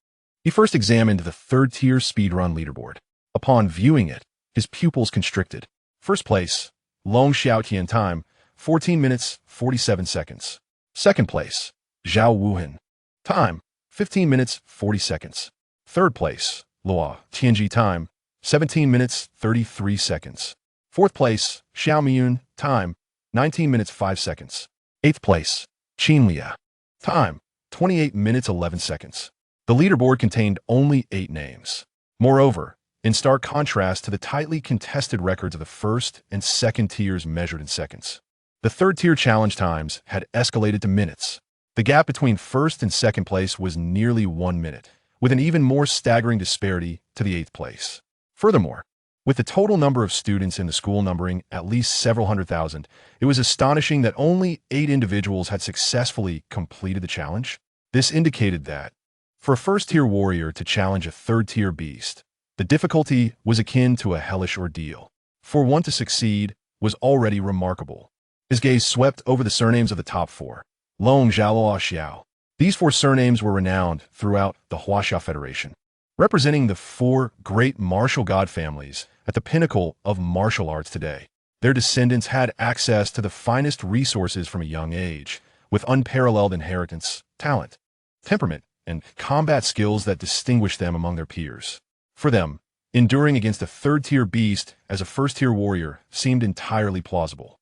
He first examined the third-tier speedrun leaderboard. Upon viewing it, his pupils constricted. First place, Long Xiaotian time, 14 minutes, 47 seconds. Second place, Zhao Wuhan. Time, 15 minutes, 40 seconds. Third place, Luo Tianji time, 17 minutes, 33 seconds. Fourth place, Xiao Miyun. Time, 19 minutes, 5 seconds. Eighth place, Qinlia. Time, 28 minutes, 11 seconds. The leaderboard contained only 8 names. Moreover, in stark contrast to the tightly contested records of the first and second tiers measured in seconds, the third-tier challenge times had escalated to minutes. The gap between first and second place was nearly 1 minute, with an even more staggering disparity to the 8th place. Furthermore, with the total number of students in the school numbering at least several hundred thousand, it was astonishing that only 8 individuals had successfully completed the challenge. This indicated that, for a first-tier warrior to challenge a third-tier beast, the difficulty was akin to a hellish ordeal. For one to succeed was already remarkable. His gaze swept over the surnames of the top 4. Long Zhao Xiao. These 4 surnames were renowned throughout the Huaxia Federation, representing the 4 great martial god families at the pinnacle of martial arts today. Their descendants had access to the finest resources from a young age, with unparalleled inheritance, talent, temperament, and combat skills that distinguished them among their peers. For them, enduring against a third-tier beast as a first-tier warrior seemed entirely plausible.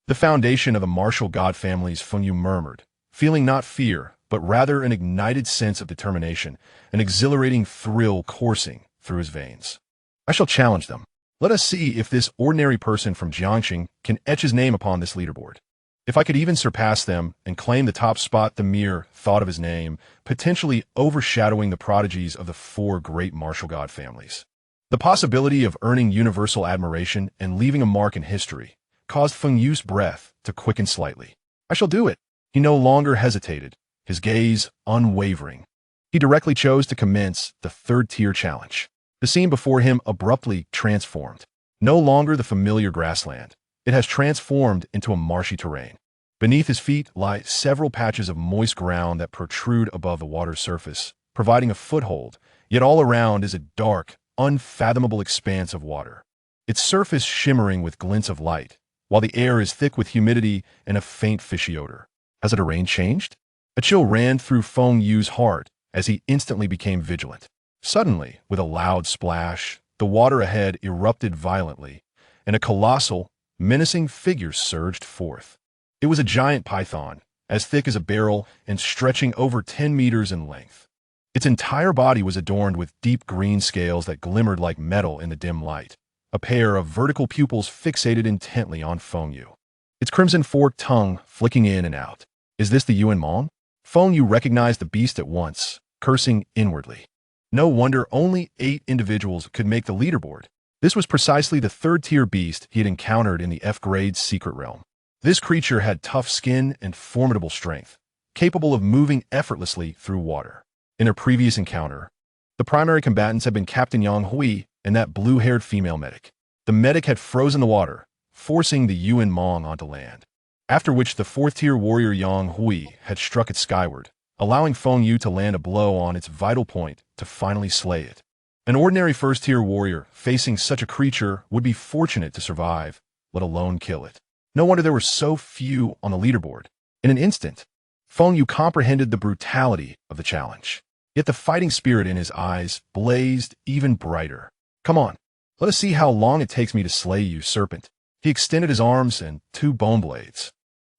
The foundation of the martial god families, Feng Yu murmured, feeling not fear, but rather an ignited sense of determination, an exhilarating thrill coursing through his veins. I shall challenge them. Let us see if this ordinary person from Jiangxing can etch his name upon this leaderboard. If I could even surpass them and claim the top spot, the mere thought of his name, potentially overshadowing the prodigies of the 4 great martial god families. The possibility of earning universal admiration and leaving a mark in history caused Feng Yu's breath to quicken slightly. I shall do it. He no longer hesitated, his gaze unwavering. He directly chose to commence the third-tier challenge. The scene before him abruptly transformed. No longer the familiar grassland. It has transformed into a marshy terrain. Beneath his feet lie several patches of moist ground that protrude above the water's surface, providing a foothold, yet all around is a dark, unfathomable expanse of water. Its surface shimmering with glints of light, while the air is thick with humidity and a faint fishy odor. Has the terrain changed? A chill ran through Feng Yu's heart as he instantly became vigilant. Suddenly, with a loud splash, the water ahead erupted violently, and a colossal, menacing figure surged forth. It was a giant python, as thick as a barrel and stretching over 10 meters in length. Its entire body was adorned with deep green scales that glimmered like metal in the dim light, a pair of vertical pupils fixated intently on Feng Yu. Its crimson forked tongue flicking in and out. Is this the Yuan Mong? Feng Yu recognized the beast at once, cursing inwardly. No wonder only 8 individuals could make the leaderboard. This was precisely the third-tier beast he had encountered in the F-Grade's secret realm. This creature had tough skin and formidable strength, capable of moving effortlessly through water. In their previous encounter, the primary combatants had been Captain Yang Hui and that blue-haired female medic. The medic had frozen the water, forcing the Yuan Mong onto land, after which the fourth-tier warrior Yang Hui had struck it skyward, allowing Feng Yu to land a blow on its vital point to finally slay it. An ordinary first-tier warrior facing such a creature would be fortunate to survive, let alone kill it. No wonder there were so few on the leaderboard. In an instant, Feng Yu comprehended the brutality of the challenge. Yet the fighting spirit in his eyes blazed even brighter. Come on, let us see how long it takes me to slay you, serpent. He extended his arms, and 2 bone blades,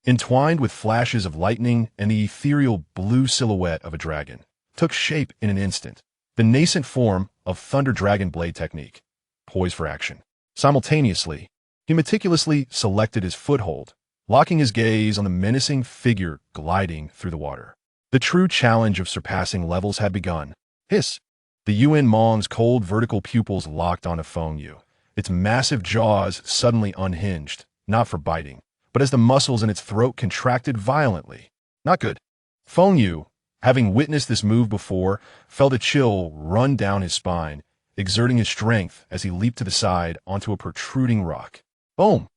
entwined with flashes of lightning and the ethereal blue silhouette of a dragon, took shape in an instant. The nascent form of Thunder Dragon Blade technique, poised for action. Simultaneously, he meticulously selected his foothold, locking his gaze on the menacing figure gliding through the water. The true challenge of surpassing levels had begun. Hiss! The Yuan Mong's cold vertical pupils locked onto Feng Yu, its massive jaws suddenly unhinged, not for biting, but as the muscles in its throat contracted violently. Not good. Feng Yu, having witnessed this move before, felt a chill run down his spine, exerting his strength as he leaped to the side onto a protruding rock. Boom!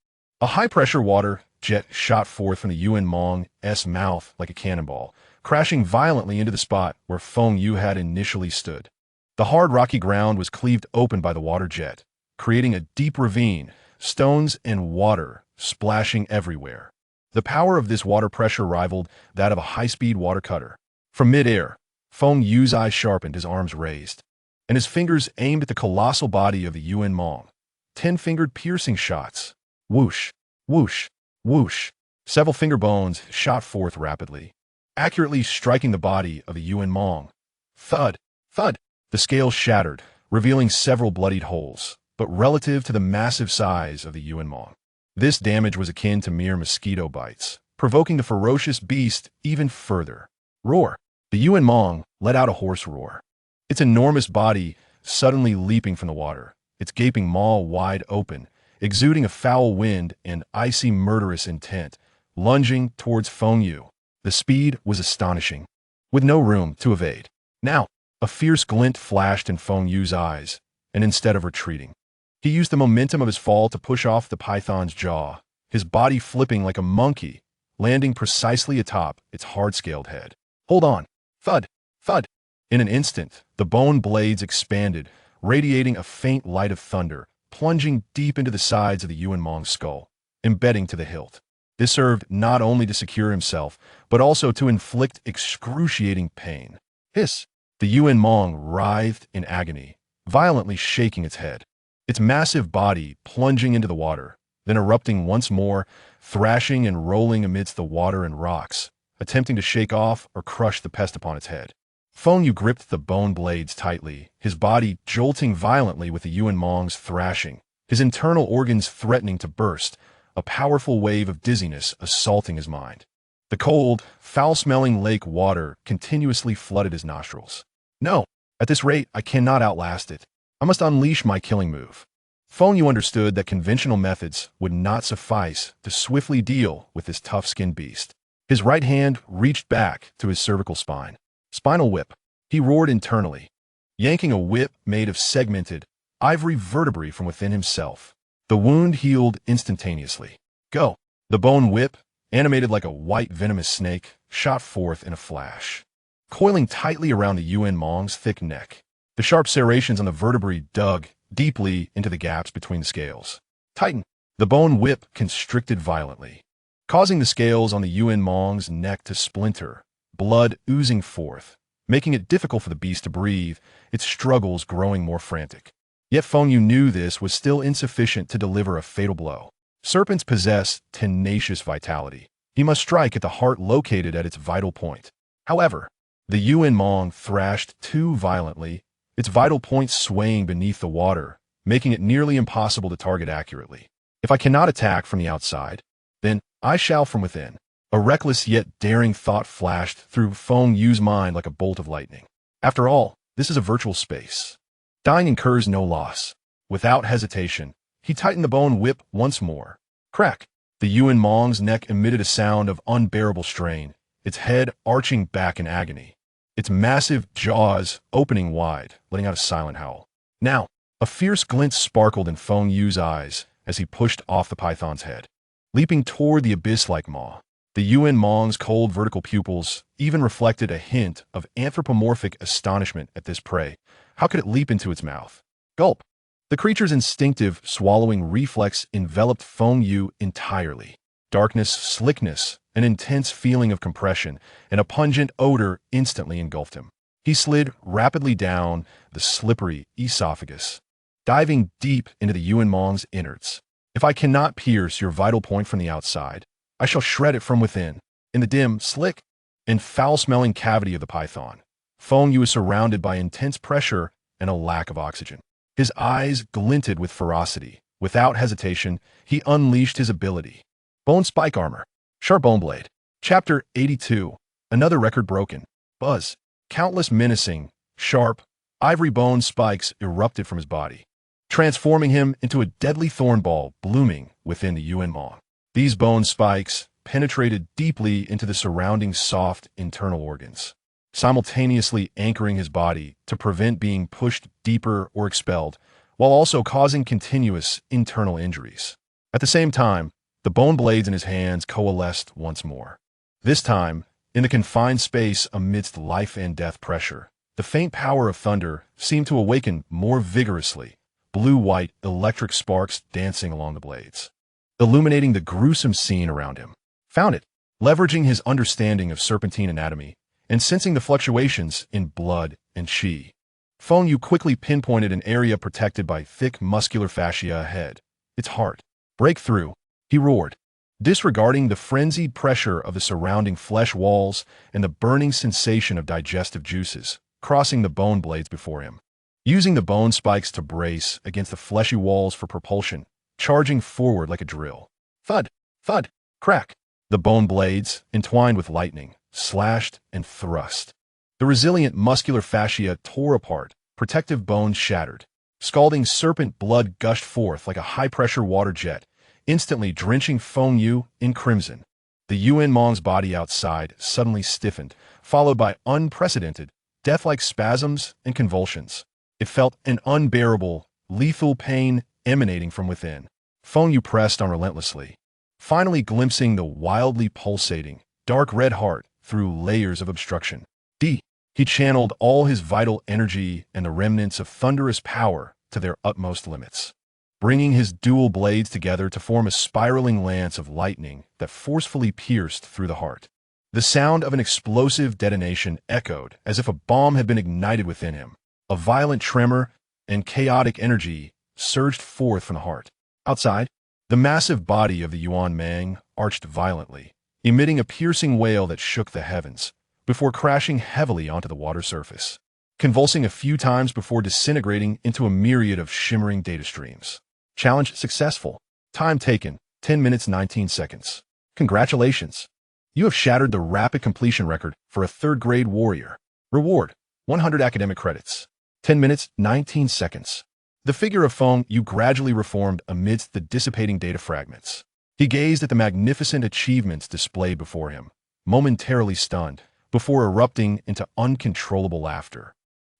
A high-pressure water jet shot forth from the Yuan Mong's mouth like a cannonball, crashing violently into the spot where Feng Yu had initially stood. The hard rocky ground was cleaved open by the water jet, creating a deep ravine, stones and water splashing everywhere. The power of this water pressure rivaled that of a high-speed water cutter. From mid-air, Feng Yu's eyes sharpened, his arms raised, and his fingers aimed at the colossal body of the Yuan Mong. 10-fingered piercing shots. Whoosh, whoosh, whoosh. Several finger bones shot forth rapidly, accurately striking the body of the Yuan Mong. Thud, thud. The scales shattered, revealing several bloodied holes, but relative to the massive size of the Yuan Mong, this damage was akin to mere mosquito bites, provoking the ferocious beast even further. Roar! The Yuan Mong let out a hoarse roar, its enormous body suddenly leaping from the water, its gaping maw wide open, exuding a foul wind and icy murderous intent, lunging towards Feng Yu. The speed was astonishing, with no room to evade. Now, a fierce glint flashed in Feng Yu's eyes, and instead of retreating, he used the momentum of his fall to push off the python's jaw, his body flipping like a monkey, landing precisely atop its hard-scaled head. Hold on. Thud, thud. In an instant, the bone blades expanded, radiating a faint light of thunder, plunging deep into the sides of the Yuan Mong's skull, embedding to the hilt. This served not only to secure himself, but also to inflict excruciating pain. Hiss! The Yuan Mong writhed in agony, violently shaking its head, its massive body plunging into the water, then erupting once more, thrashing and rolling amidst the water and rocks, attempting to shake off or crush the pest upon its head. Feng Yu gripped the bone blades tightly, his body jolting violently with the Yuan Mong's thrashing, his internal organs threatening to burst, a powerful wave of dizziness assaulting his mind. The cold, foul-smelling lake water continuously flooded his nostrils. No, at this rate, I cannot outlast it. I must unleash my killing move. Feng Yu understood that conventional methods would not suffice to swiftly deal with this tough-skinned beast. His right hand reached back to his cervical spine. Spinal whip. He roared internally, yanking a whip made of segmented, ivory vertebrae from within himself. The wound healed instantaneously. Go. The bone whip, animated like a white venomous snake, shot forth in a flash, coiling tightly around the Yuan Mong's thick neck. The sharp serrations on the vertebrae dug deeply into the gaps between the scales. Tighten. The bone whip constricted violently, causing the scales on the Yuan Mong's neck to splinter, blood oozing forth, making it difficult for the beast to breathe, its struggles growing more frantic. Yet Feng Yu knew this was still insufficient to deliver a fatal blow. Serpents possess tenacious vitality. He must strike at the heart located at its vital point. However, the Yuan Mong thrashed too violently, its vital point swaying beneath the water, making it nearly impossible to target accurately. If I cannot attack from the outside, then I shall from within. A reckless yet daring thought flashed through Feng Yu's mind like a bolt of lightning. After all, this is a virtual space. Dying incurs no loss. Without hesitation, he tightened the bone whip once more. Crack! The Yuan Mong's neck emitted a sound of unbearable strain, its head arching back in agony, its massive jaws opening wide, letting out a silent howl. Now, a fierce glint sparkled in Feng Yu's eyes as he pushed off the python's head. Leaping toward the abyss like maw, the Yuan Mong's cold vertical pupils even reflected a hint of anthropomorphic astonishment at this prey. How could it leap into its mouth? Gulp! The creature's instinctive swallowing reflex enveloped Feng Yu entirely. Darkness, slickness, an intense feeling of compression, and a pungent odor instantly engulfed him. He slid rapidly down the slippery esophagus, diving deep into the Yuan Mong's innards. If I cannot pierce your vital point from the outside, I shall shred it from within. In the dim, slick, and foul-smelling cavity of the python, Feng Yu was surrounded by intense pressure and a lack of oxygen. His eyes glinted with ferocity. Without hesitation, he unleashed his ability. Bone Spike Armor. Sharp Bone Blade. Chapter 82. Another record broken. Buzz. Countless menacing, sharp, ivory bone spikes erupted from his body, transforming him into a deadly thorn ball blooming within the Yuan Mong. These bone spikes penetrated deeply into the surrounding soft internal organs, simultaneously anchoring his body to prevent being pushed deeper or expelled, while also causing continuous internal injuries. At the same time, the bone blades in his hands coalesced once more. This time, in the confined space amidst life and death pressure, the faint power of thunder seemed to awaken more vigorously, blue-white electric sparks dancing along the blades, illuminating the gruesome scene around him. Found it, leveraging his understanding of serpentine anatomy and sensing the fluctuations in blood and qi, Feng Yu quickly pinpointed an area protected by thick muscular fascia ahead. Its heart. Breakthrough, he roared, disregarding the frenzied pressure of the surrounding flesh walls and the burning sensation of digestive juices crossing the bone blades before him. Using the bone spikes to brace against the fleshy walls for propulsion, charging forward like a drill. Thud, thud, crack. The bone blades, entwined with lightning, slashed and thrust. The resilient muscular fascia tore apart, protective bones shattered. Scalding serpent blood gushed forth like a high-pressure water jet, instantly drenching Feng Yu in crimson. The Yuan Mong's body outside suddenly stiffened, followed by unprecedented, death-like spasms and convulsions. It felt an unbearable, lethal pain emanating from within. Feng Yu pressed on relentlessly, finally glimpsing the wildly pulsating, dark red heart through layers of obstruction. He channeled all his vital energy and the remnants of thunderous power to their utmost limits, bringing his dual blades together to form a spiraling lance of lightning that forcefully pierced through the heart. The sound of an explosive detonation echoed as if a bomb had been ignited within him. A violent tremor and chaotic energy surged forth from the heart. Outside, the massive body of the Yuan Mong arched violently, emitting a piercing wail that shook the heavens, before crashing heavily onto the water surface, convulsing a few times before disintegrating into a myriad of shimmering data streams. Challenge successful. Time taken, 10 minutes 19 seconds. Congratulations! You have shattered the rapid completion record for a third-grade warrior. Reward, 100 academic credits. 10 minutes 19 seconds. The figure of Feng Yu gradually reformed amidst the dissipating data fragments. He gazed at the magnificent achievements displayed before him, momentarily stunned, before erupting into uncontrollable laughter.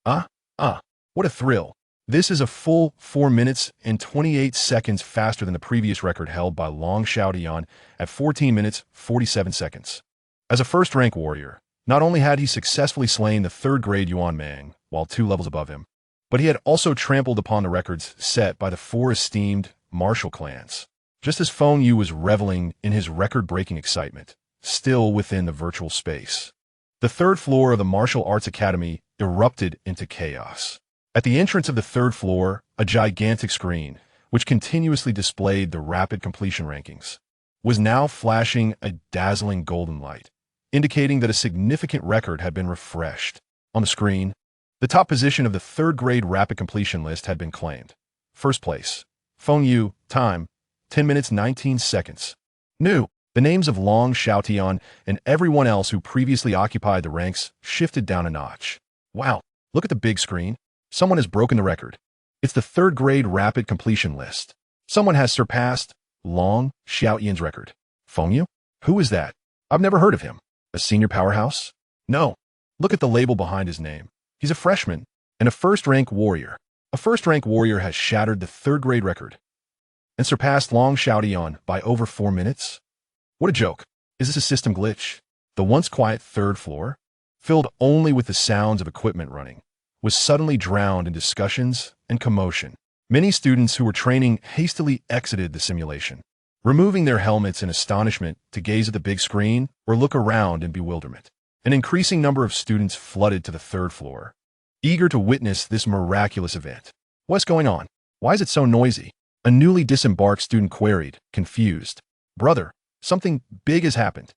What a thrill. This is a full 4 minutes and 28 seconds faster than the previous record held by Long Xiaodian at 14 minutes 47 seconds. As a first-rank warrior, not only had he successfully slain the third-grade Yuan Mong, while 2 levels above him, but he had also trampled upon the records set by the 4 esteemed martial clans. just as Feng Yu was reveling in his record-breaking excitement, still within the virtual space. The third floor of the Martial Arts Academy erupted into chaos. At the entrance of the third floor, a gigantic screen, which continuously displayed the rapid completion rankings, was now flashing a dazzling golden light, indicating that a significant record had been refreshed. On the screen, the top position of the third-grade rapid completion list had been claimed. First place, Feng Yu, time, 10 minutes 19 seconds. New. The names of Long Xiaotian and everyone else who previously occupied the ranks shifted down a notch. Wow, look at the big screen. Someone has broken the record. It's the third-grade rapid completion list. Someone has surpassed Long Xiaotian's record. Feng Yu? Who is that? I've never heard of him. A senior powerhouse? No. Look at the label behind his name. He's a freshman and a first-rank warrior. A first-rank warrior has shattered the third-grade record and surpassed Long Xiaotian by over 4 minutes? What a joke. Is this a system glitch? The once quiet third floor, filled only with the sounds of equipment running, was suddenly drowned in discussions and commotion. Many students who were training hastily exited the simulation, removing their helmets in astonishment to gaze at the big screen or look around in bewilderment. An increasing number of students flooded to the third floor, eager to witness this miraculous event. What's going on? Why is it so noisy? A newly disembarked student queried, confused. Brother, something big has happened.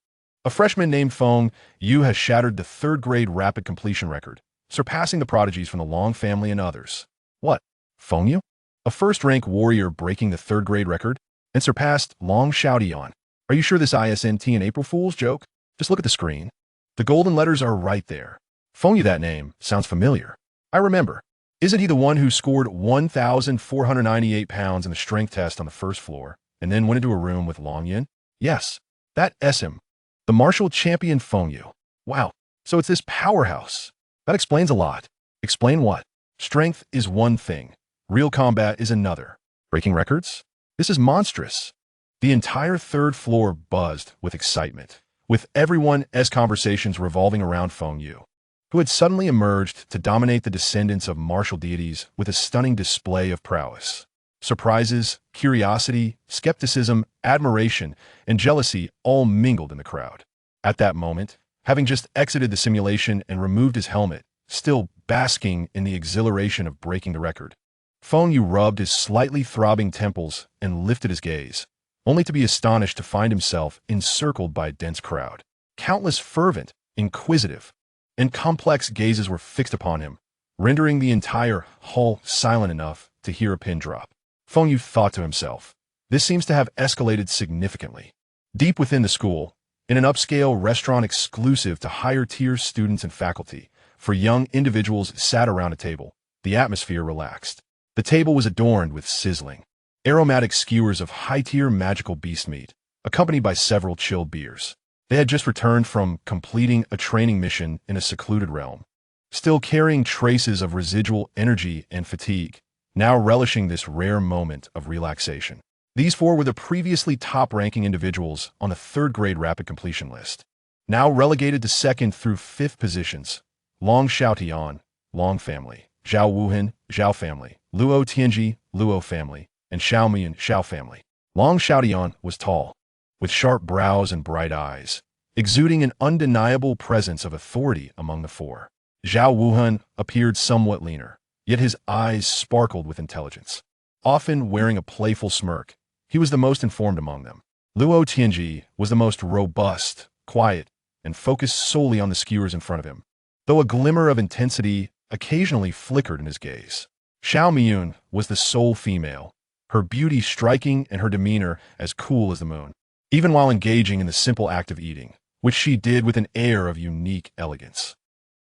A freshman named Feng Yu has shattered the third-grade rapid completion record, surpassing the prodigies from the Long family and others. What? Feng Yu? A first-rank warrior breaking the third-grade record and surpassed Long Xiaotian. Are you sure this isn't an April Fool's joke? Just look at the screen. The golden letters are right there. Feng Yu, that name sounds familiar. I remember. Isn't he the one who scored 1,498 pounds in the strength test on the first floor and then went into a room with Long Yin? Yes, that SM. The martial champion Feng Yu. Wow, so it's this powerhouse. That explains a lot. Explain what? Strength is one thing. Real combat is another. Breaking records? This is monstrous. The entire third floor buzzed with excitement, with everyone's conversations revolving around Feng Yu, who had suddenly emerged to dominate the descendants of martial deities with a stunning display of prowess. Surprises, curiosity, skepticism, admiration, and jealousy all mingled in the crowd. At that moment, having just exited the simulation and removed his helmet, still basking in the exhilaration of breaking the record, Feng Yu rubbed his slightly throbbing temples and lifted his gaze, only to be astonished to find himself encircled by a dense crowd. Countless fervent, inquisitive, and complex gazes were fixed upon him, rendering the entire hall silent enough to hear a pin drop. Feng Yu thought to himself, this seems to have escalated significantly. Deep within the school, in an upscale restaurant exclusive to higher-tier students and faculty, for young individuals sat around a table, the atmosphere relaxed. The table was adorned with sizzling, aromatic skewers of high-tier magical beast meat, accompanied by several chilled beers. They had just returned from completing a training mission in a secluded realm, still carrying traces of residual energy and fatigue, now relishing this rare moment of relaxation. These four were the previously top-ranking individuals on the third-grade rapid completion list, now relegated to second through fifth positions: Long Xiaotian, Long family; Zhao Wuhan, Zhao family; Luo Tianji, Luo family; and Xiao Mian, Xiao family. Long Xiaotian was tall, with sharp brows and bright eyes, exuding an undeniable presence of authority among the four. Zhao Wuhan appeared somewhat leaner, yet his eyes sparkled with intelligence. Often wearing a playful smirk, he was the most informed among them. Luo Tianji was the most robust, quiet, and focused solely on the skewers in front of him, though a glimmer of intensity occasionally flickered in his gaze. Xiao Mian was the sole female, her beauty striking and her demeanor as cool as the moon, even while engaging in the simple act of eating, which she did with an air of unique elegance.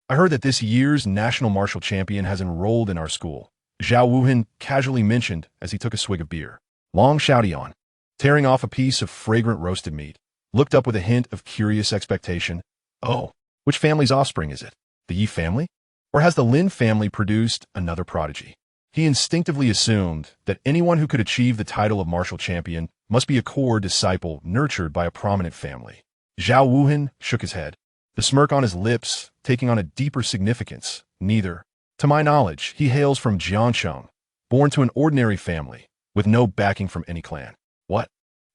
I heard that this year's national martial champion has enrolled in our school, Zhao Wuhan casually mentioned as he took a swig of beer. Long Xiaotian, tearing off a piece of fragrant roasted meat, looked up with a hint of curious expectation. Oh, which family's offspring is it? The Yi family? Or has the Lin family produced another prodigy? He instinctively assumed that anyone who could achieve the title of martial champion must be a core disciple nurtured by a prominent family. Zhao Wuhan shook his head, the smirk on his lips taking on a deeper significance. Neither. To my knowledge, he hails from Jiancheng, born to an ordinary family, with no backing from any clan. What?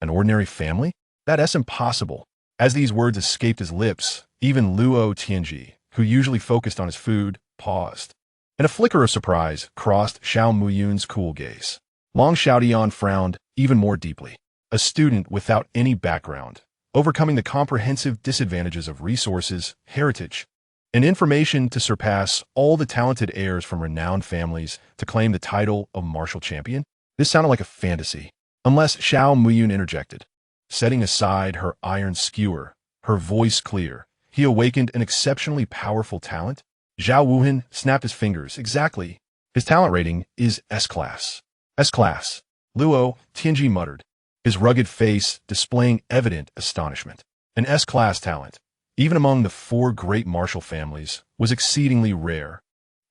An ordinary family? That's impossible. As these words escaped his lips, even Luo Tianji, who usually focused on his food, paused. And a flicker of surprise crossed Xiao Muyun's cool gaze. Long Xiaodian frowned even more deeply. A student without any background, overcoming the comprehensive disadvantages of resources, heritage, and information to surpass all the talented heirs from renowned families to claim the title of martial champion? This sounded like a fantasy, unless Xiao Muyun interjected. Setting aside her iron skewer, her voice clear, he awakened an exceptionally powerful talent. Zhao Wuhan snapped his fingers. Exactly. His talent rating is S-class. S-class. Luo Tianji muttered, his rugged face displaying evident astonishment. An S-class talent, even among the 4 great martial families, was exceedingly rare,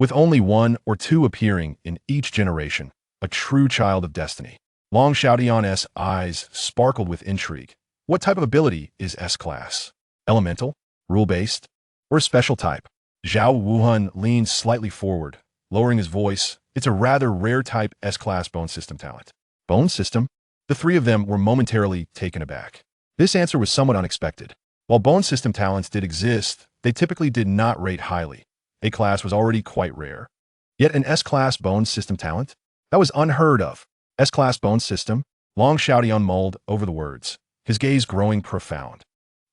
with only 1 or 2 appearing in each generation, a true child of destiny. Long Xiaodian's eyes sparkled with intrigue. What type of ability is S-class? Elemental? Rule-based? Or a special type? Zhao Wuhan leaned slightly forward, lowering his voice. It's a rather rare type S-class bone system talent. Bone system? The 3 of them were momentarily taken aback. This answer was somewhat unexpected. While bone system talents did exist, they typically did not rate highly. A-class was already quite rare. Yet an S-class bone system talent? That was unheard of. S-class bone system? Long Xiaodian mulled over the words, his gaze growing profound.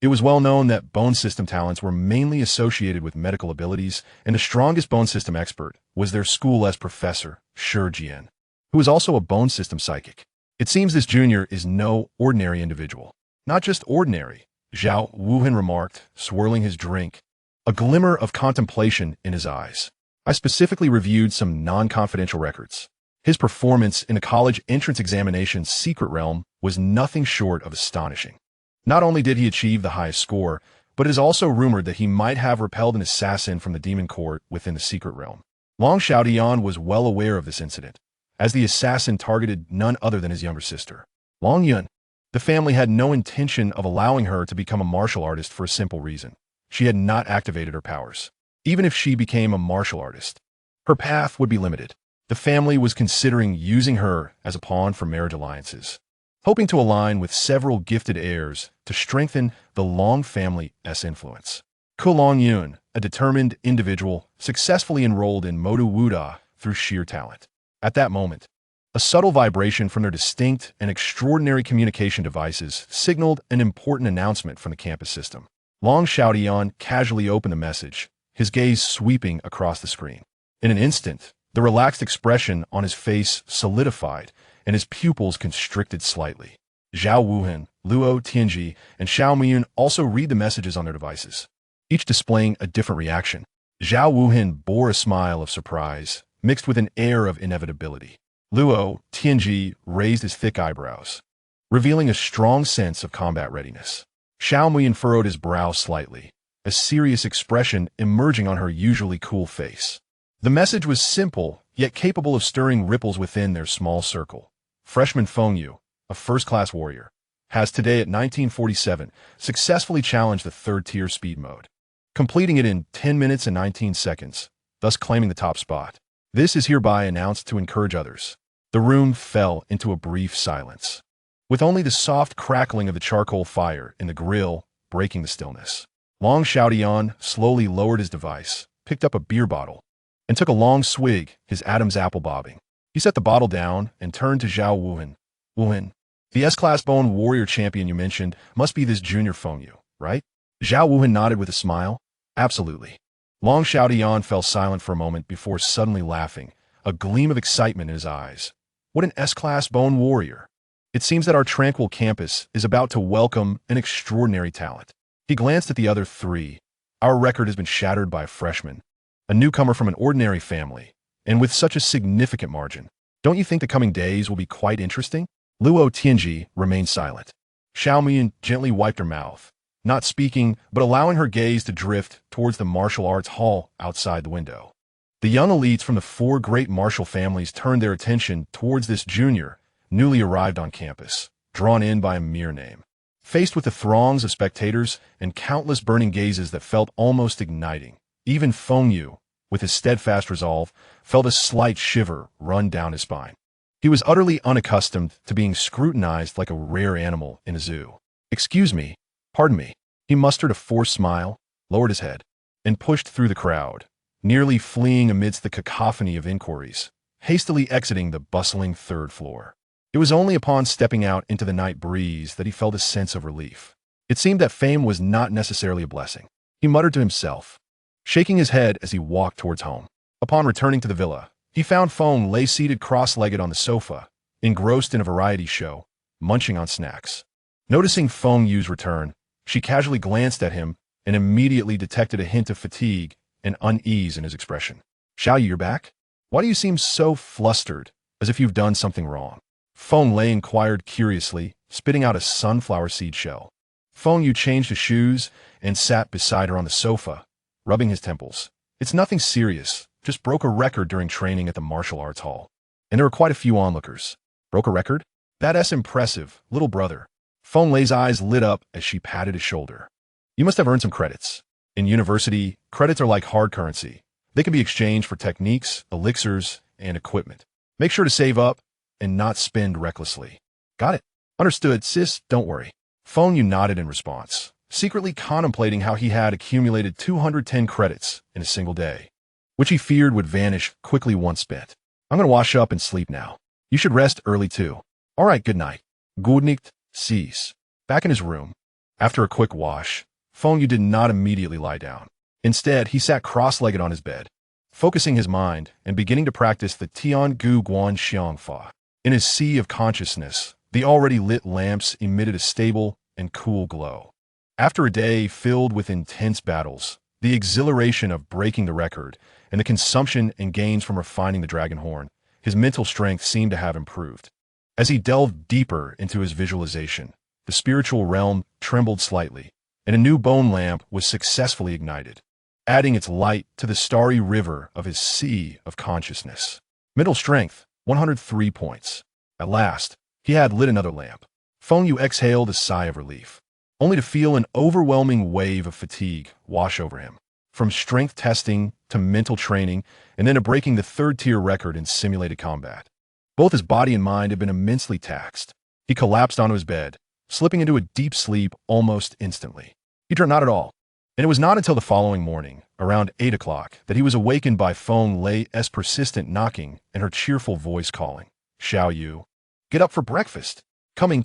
It was well known that bone system talents were mainly associated with medical abilities, and the strongest bone system expert was their school-S professor, Shi Jian, who was also a bone system psychic. It seems this junior is no ordinary individual. Not just ordinary, Zhao Wuhan remarked, swirling his drink, a glimmer of contemplation in his eyes. I specifically reviewed some non-confidential records. His performance in a college entrance examination's secret realm was nothing short of astonishing. Not only did he achieve the highest score, but it is also rumored that he might have repelled an assassin from the demon court within the secret realm. Long Xiaodian was well aware of this incident, as the assassin targeted none other than his younger sister, Long Yun. The family had no intention of allowing her to become a martial artist for a simple reason. She had not activated her powers. Even if she became a martial artist, her path would be limited. The family was considering using her as a pawn for marriage alliances, hoping to align with several gifted heirs to strengthen the Long family's influence. Ku Long Yun, a determined individual, successfully enrolled in Modu Wuda through sheer talent. At that moment, a subtle vibration from their distinct and extraordinary communication devices signaled an important announcement from the campus system. Long Xiaodian casually opened the message, his gaze sweeping across the screen. In an instant, the relaxed expression on his face solidified, and his pupils constricted slightly. Zhao Wuhan, Luo Tianji, and Xiao Muyun also read the messages on their devices, each displaying a different reaction. Zhao Wuhan bore a smile of surprise, mixed with an air of inevitability. Luo Tianji raised his thick eyebrows, revealing a strong sense of combat readiness. Xiao Muyun furrowed his brow slightly, a serious expression emerging on her usually cool face. The message was simple, yet capable of stirring ripples within their small circle. Freshman Feng Yu, a first-class warrior, has today at 1947 successfully challenged the 3rd-tier speed mode, completing it in 10 minutes and 19 seconds, thus claiming the top spot. This is hereby announced to encourage others. The room fell into a brief silence, with only the soft crackling of the charcoal fire in the grill breaking the stillness. Long Xiaodian slowly lowered his device, picked up a beer bottle, and took a long swig, his Adam's apple bobbing. He set the bottle down and turned to Zhao Wuhan. Wuhan, the S-class bone warrior champion you mentioned must be this junior Feng Yu, right? Zhao Wuhan nodded with a smile. Absolutely. Long Xiaodian fell silent for a moment before suddenly laughing, a gleam of excitement in his eyes. What an S-class bone warrior. It seems that our tranquil campus is about to welcome an extraordinary talent. He glanced at the other 3. Our record has been shattered by a freshman, a newcomer from an ordinary family, and with such a significant margin. Don't you think the coming days will be quite interesting? Luo Tianji remained silent. Xiao Muyun gently wiped her mouth, not speaking, but allowing her gaze to drift towards the martial arts hall outside the window. The young elites from the 4 great martial families turned their attention towards this junior, newly arrived on campus, drawn in by a mere name. Faced with the throngs of spectators and countless burning gazes that felt almost igniting, even Feng Yu, with his steadfast resolve, felt a slight shiver run down his spine. He was utterly unaccustomed to being scrutinized like a rare animal in a zoo. "Excuse me, pardon me." He mustered a forced smile, lowered his head, and pushed through the crowd, nearly fleeing amidst the cacophony of inquiries, hastily exiting the bustling third floor. It was only upon stepping out into the night breeze that he felt a sense of relief. It seemed that fame was not necessarily a blessing. He muttered to himself, shaking his head as he walked towards home. Upon returning to the villa, he found Feng lay seated cross-legged on the sofa, engrossed in a variety show, munching on snacks. Noticing Feng Yu's return, she casually glanced at him and immediately detected a hint of fatigue and unease in his expression. "Xiao Yu, you're back? Why do you seem so flustered, as if you've done something wrong?" Feng Lei inquired curiously, spitting out a sunflower seed shell. Feng Yu changed his shoes and sat beside her on the sofa, rubbing his temples. "It's nothing serious, just broke a record during training at the martial arts hall. And there were quite a few onlookers." "Broke a record? That's impressive, little brother." Feng Lei's eyes lit up as she patted his shoulder. "You must have earned some credits. In university, credits are like hard currency. They can be exchanged for techniques, elixirs, and equipment. Make sure to save up and not spend recklessly." "Got it. Understood, sis, don't worry." Feng Yu nodded in response, secretly contemplating how he had accumulated 210 credits in a single day, which he feared would vanish quickly once spent. "I'm going to wash up and sleep now. You should rest early too." "All right, good night." "Good night, sis." Back in his room, after a quick wash, Feng Yu did not immediately lie down. Instead, he sat cross-legged on his bed, focusing his mind and beginning to practice the Tian Gu Guan Xiang Fa. In his sea of consciousness, the already lit lamps emitted a stable and cool glow. After a day filled with intense battles, the exhilaration of breaking the record, and the consumption and gains from refining the dragon horn, his mental strength seemed to have improved. As he delved deeper into his visualization, the spiritual realm trembled slightly, and a new bone lamp was successfully ignited, adding its light to the starry river of his sea of consciousness. Mental strength, 103 points. At last, he had lit another lamp. Feng Yu exhaled a sigh of relief, only to feel an overwhelming wave of fatigue wash over him. From strength testing to mental training, and then to breaking the third-tier record in simulated combat. Both his body and mind had been immensely taxed. He collapsed onto his bed, slipping into a deep sleep almost instantly. He dreamt not at all, and it was not until the following morning, around 8 o'clock, that he was awakened by Feng Lei's persistent knocking and her cheerful voice calling, "Xiao Yu, get up for breakfast." Coming.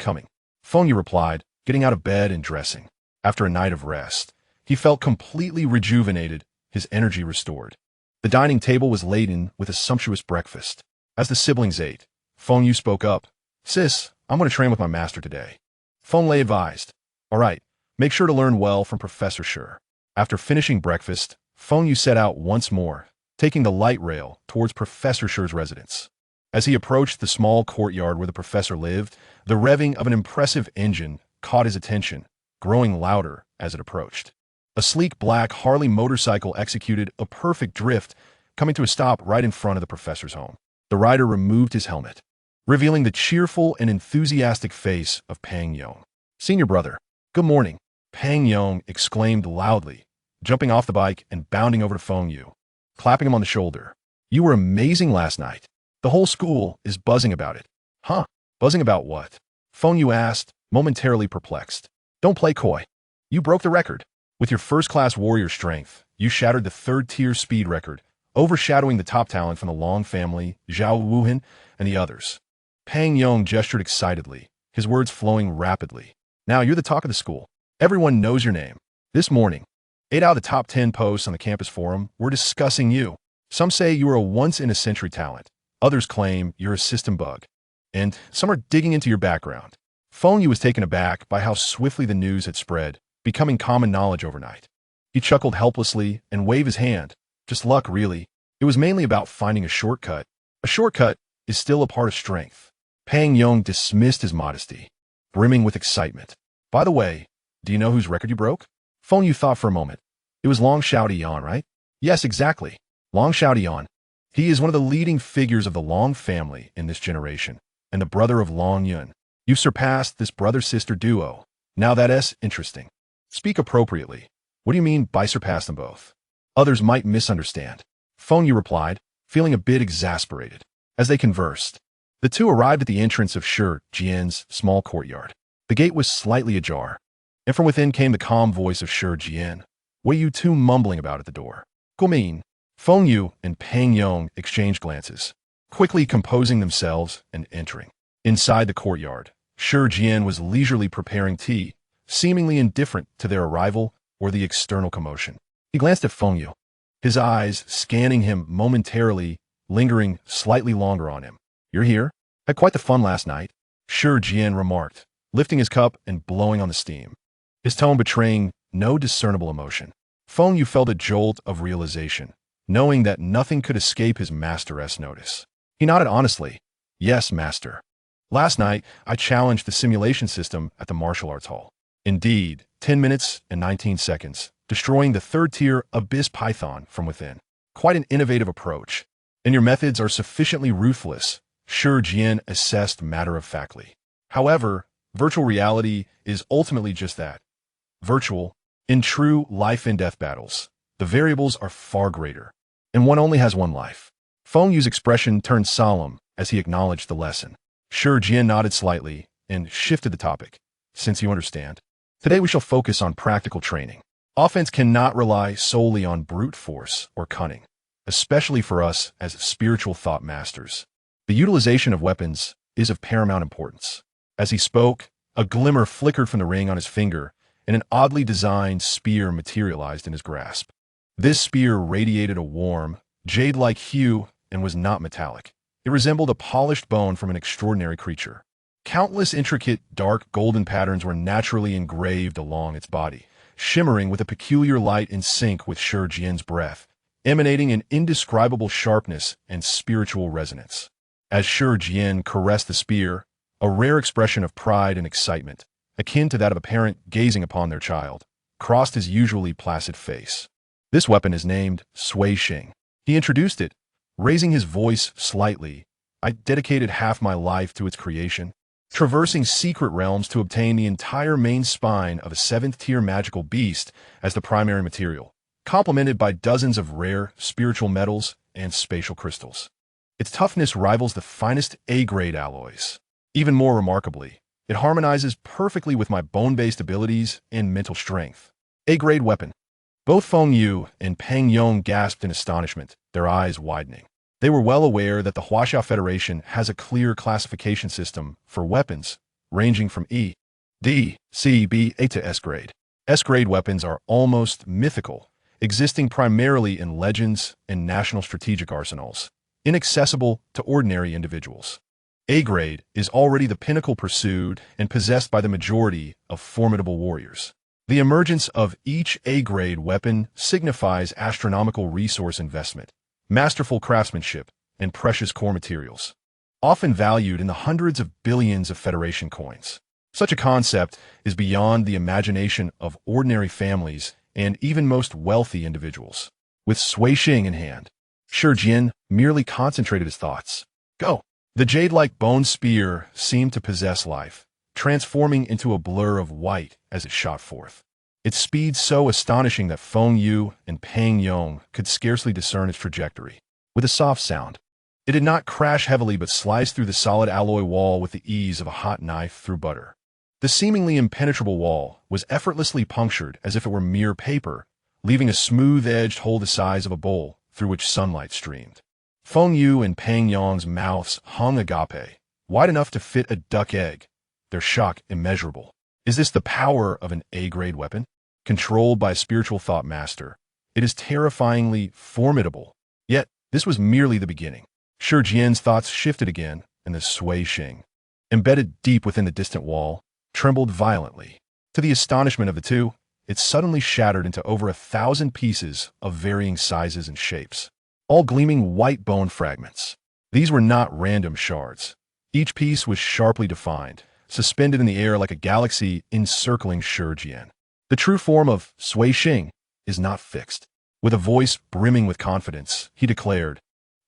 Feng Yu replied, getting out of bed and dressing. After a night of rest, he felt completely rejuvenated, his energy restored. The dining table was laden with a sumptuous breakfast. As the siblings ate, Feng Yu spoke up, "Sis, I'm going to train with my master today." Feng Lei advised, "All right, make sure to learn well from Professor Shi." After finishing breakfast, Feng Yu set out once more, taking the light rail towards Professor Shi's residence. As he approached the small courtyard where the professor lived, the revving of an impressive engine caught his attention, growing louder as it approached. A sleek black Harley motorcycle executed a perfect drift, coming to a stop right in front of the professor's home. The rider removed his helmet, revealing the cheerful and enthusiastic face of Pang Yong. "Senior brother, good morning," Pang Yong exclaimed loudly, jumping off the bike and bounding over to Feng Yu, clapping him on the shoulder. "You were amazing last night. The whole school is buzzing about it." "Huh? Buzzing about what?" Feng Yu asked, momentarily perplexed. "Don't play coy. You broke the record. With your first-class warrior strength, you shattered the third-tier speed record, overshadowing the top talent from the Long family, Zhao Wuhan, and the others." Pang Yong gestured excitedly, his words flowing rapidly. "Now you're the talk of the school. Everyone knows your name. This morning, 8 out of the top 10 posts on the campus forum were discussing you. Some say you are a once-in-a-century talent. Others claim you're a system bug. And some are digging into your background." Feng Yu was taken aback by how swiftly the news had spread, becoming common knowledge overnight. He chuckled helplessly and waved his hand. "Just luck, really. It was mainly about finding a shortcut. A shortcut is still a part of strength." Pang Yong dismissed his modesty, brimming with excitement. "By the way, do you know whose record you broke?" Feng Yu thought for a moment. "It was Long Xiaodian, right?" "Yes, exactly. Long Xiaodian. He is one of the leading figures of the Long family in this generation, and the brother of Long Yun. You've surpassed this brother-sister duo. Now that's interesting." "Speak appropriately. What do you mean by surpass them both? Others might misunderstand." Feng Yu replied, feeling a bit exasperated. As they conversed, The two arrived at the entrance of Shi Jian's small courtyard. The gate was slightly ajar, and from within came the calm voice of Shi Jian. What are you two mumbling about at the door? Guomin. Feng Yu and Pang Yong exchanged glances, quickly composing themselves and entering. Inside the courtyard, Shi Jian was leisurely preparing tea, seemingly indifferent to their arrival or the external commotion. He glanced at Feng Yu, his eyes scanning him momentarily, lingering slightly longer on him. You're here? Had quite the fun last night, Shi Jian remarked, lifting his cup and blowing on the steam, his tone betraying no discernible emotion. Feng Yu felt a jolt of realization, knowing that nothing could escape his master's notice. He nodded honestly. Yes, master. Last night, I challenged the simulation system at the martial arts hall. Indeed, 10 minutes and 19 seconds, destroying the third-tier abyss python from within. Quite an innovative approach. And your methods are sufficiently ruthless, Shi Jian assessed matter-of-factly. However, virtual reality is ultimately just that. Virtual. In true life-and-death battles, the variables are far greater, and one only has one life. Feng Yu's expression turned solemn as he acknowledged the lesson. Shi Jian nodded slightly and shifted the topic. Since you understand, today we shall focus on practical training. Offense cannot rely solely on brute force or cunning, especially for us as spiritual thought masters. The utilization of weapons is of paramount importance. As he spoke, a glimmer flickered from the ring on his finger, and an oddly designed spear materialized in his grasp. This spear radiated a warm, jade-like hue and was not metallic. It resembled a polished bone from an extraordinary creature. Countless intricate, dark golden patterns were naturally engraved along its body, shimmering with a peculiar light in sync with Shi Jian's breath, emanating an indescribable sharpness and spiritual resonance. As Shi Jian caressed the spear, a rare expression of pride and excitement, akin to that of a parent gazing upon their child, crossed his usually placid face. This weapon is named Sui Xing. He introduced it, raising his voice slightly. I dedicated half my life to its creation, traversing secret realms to obtain the entire main spine of a 7th-tier magical beast as the primary material, complemented by dozens of rare spiritual metals and spatial crystals. Its toughness rivals the finest A-grade alloys. Even more remarkably, it harmonizes perfectly with my bone-based abilities and mental strength. A-grade weapon. Both Feng Yu and Pang Yong gasped in astonishment, their eyes widening. They were well aware that the Huaxia Federation has a clear classification system for weapons, ranging from E, D, C, B, A to S-grade. S-grade weapons are almost mythical, existing primarily in legends and national strategic arsenals, inaccessible to ordinary individuals. A-grade is already the pinnacle pursued and possessed by the majority of formidable warriors. The emergence of each A-grade weapon signifies astronomical resource investment, masterful craftsmanship, and precious core materials, often valued in the hundreds of billions of Federation coins. Such a concept is beyond the imagination of ordinary families and even most wealthy individuals. With Sui Xing in hand, Shi Jian merely concentrated his thoughts. Go! The jade-like bone spear seemed to possess life, transforming into a blur of white as it shot forth. Its speed so astonishing that Feng Yu and Pang Yong could scarcely discern its trajectory. With a soft sound, it did not crash heavily but sliced through the solid alloy wall with the ease of a hot knife through butter. The seemingly impenetrable wall was effortlessly punctured as if it were mere paper, leaving a smooth-edged hole the size of a bowl through which sunlight streamed. Feng Yu and Pang Yong's mouths hung agape, wide enough to fit a duck egg, their shock immeasurable. Is this the power of an A-grade weapon? Controlled by a spiritual thought master, it is terrifyingly formidable. Yet, this was merely the beginning. Shi Jian's thoughts shifted again, and the Sui Xing, embedded deep within the distant wall, trembled violently. To the astonishment of the two, it suddenly shattered into over 1,000 pieces of varying sizes and shapes, all gleaming white bone fragments. These were not random shards. Each piece was sharply defined, suspended in the air like a galaxy encircling Shi Jian. The true form of Sui Xing is not fixed. With a voice brimming with confidence, he declared,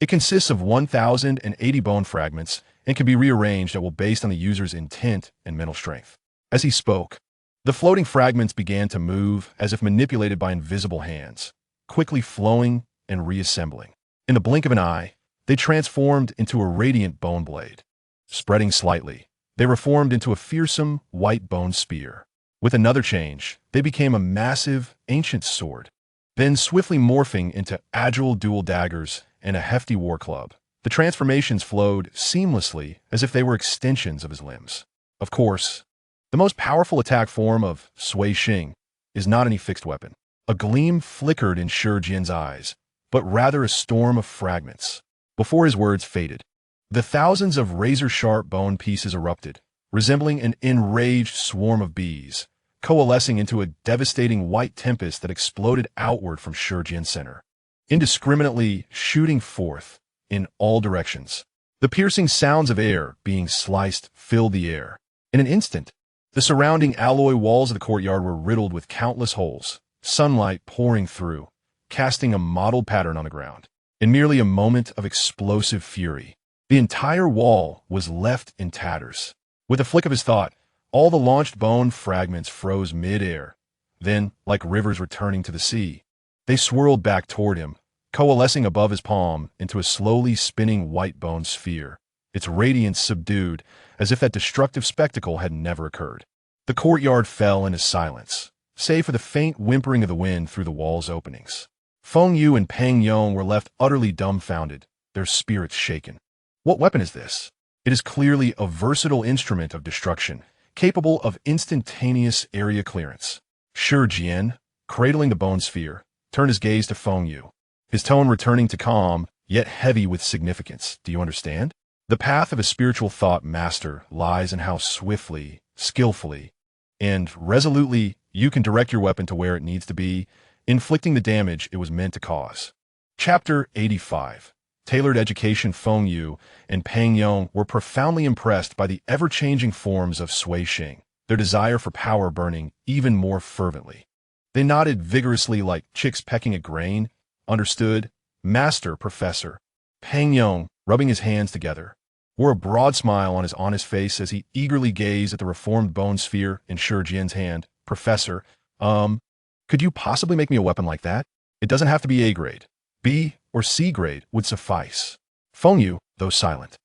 it consists of 1,080 bone fragments and can be rearranged at will based on the user's intent and mental strength. As he spoke, the floating fragments began to move as if manipulated by invisible hands, quickly flowing and reassembling. In the blink of an eye, they transformed into a radiant bone blade. Spreading slightly, they reformed into a fearsome, white-boned spear. With another change, they became a massive, ancient sword, then swiftly morphing into agile dual daggers and a hefty war club. The transformations flowed seamlessly as if they were extensions of his limbs. Of course, the most powerful attack form of Sui Xing is not any fixed weapon. A gleam flickered in Shi Jian's eyes, but rather a storm of fragments. Before his words faded, the thousands of razor-sharp bone pieces erupted, resembling an enraged swarm of bees, coalescing into a devastating white tempest that exploded outward from Shi Jian's center, indiscriminately shooting forth in all directions. The piercing sounds of air being sliced filled the air. In an instant, the surrounding alloy walls of the courtyard were riddled with countless holes, sunlight pouring through, casting a mottled pattern on the ground. In merely a moment of explosive fury, the entire wall was left in tatters. With a flick of his thought, all the launched bone fragments froze mid-air. Then, like rivers returning to the sea, they swirled back toward him, coalescing above his palm into a slowly spinning white bone sphere, its radiance subdued as if that destructive spectacle had never occurred. The courtyard fell into silence, save for the faint whimpering of the wind through the wall's openings. Feng Yu and Pang Yong were left utterly dumbfounded, their spirits shaken. What weapon is this? It is clearly a versatile instrument of destruction, capable of instantaneous area clearance. Shi Jian, cradling the bone sphere, turned his gaze to Feng Yu, his tone returning to calm, yet heavy with significance. Do you understand? The path of a spiritual thought master lies in how swiftly, skillfully, and resolutely you can direct your weapon to where it needs to be, inflicting the damage it was meant to cause. Chapter 85. Tailored education. Feng Yu and Pang Yong were profoundly impressed by the ever-changing forms of Sui Xing, their desire for power burning even more fervently. They nodded vigorously like chicks pecking at grain. Understood, Master, Professor. Pang Yong, rubbing his hands together, wore a broad smile on his honest face as he eagerly gazed at the reformed bone sphere in Shi Jian's hand. Professor, could you possibly make me a weapon like that? It doesn't have to be A grade. B or C grade would suffice. Feng Yu, though silent,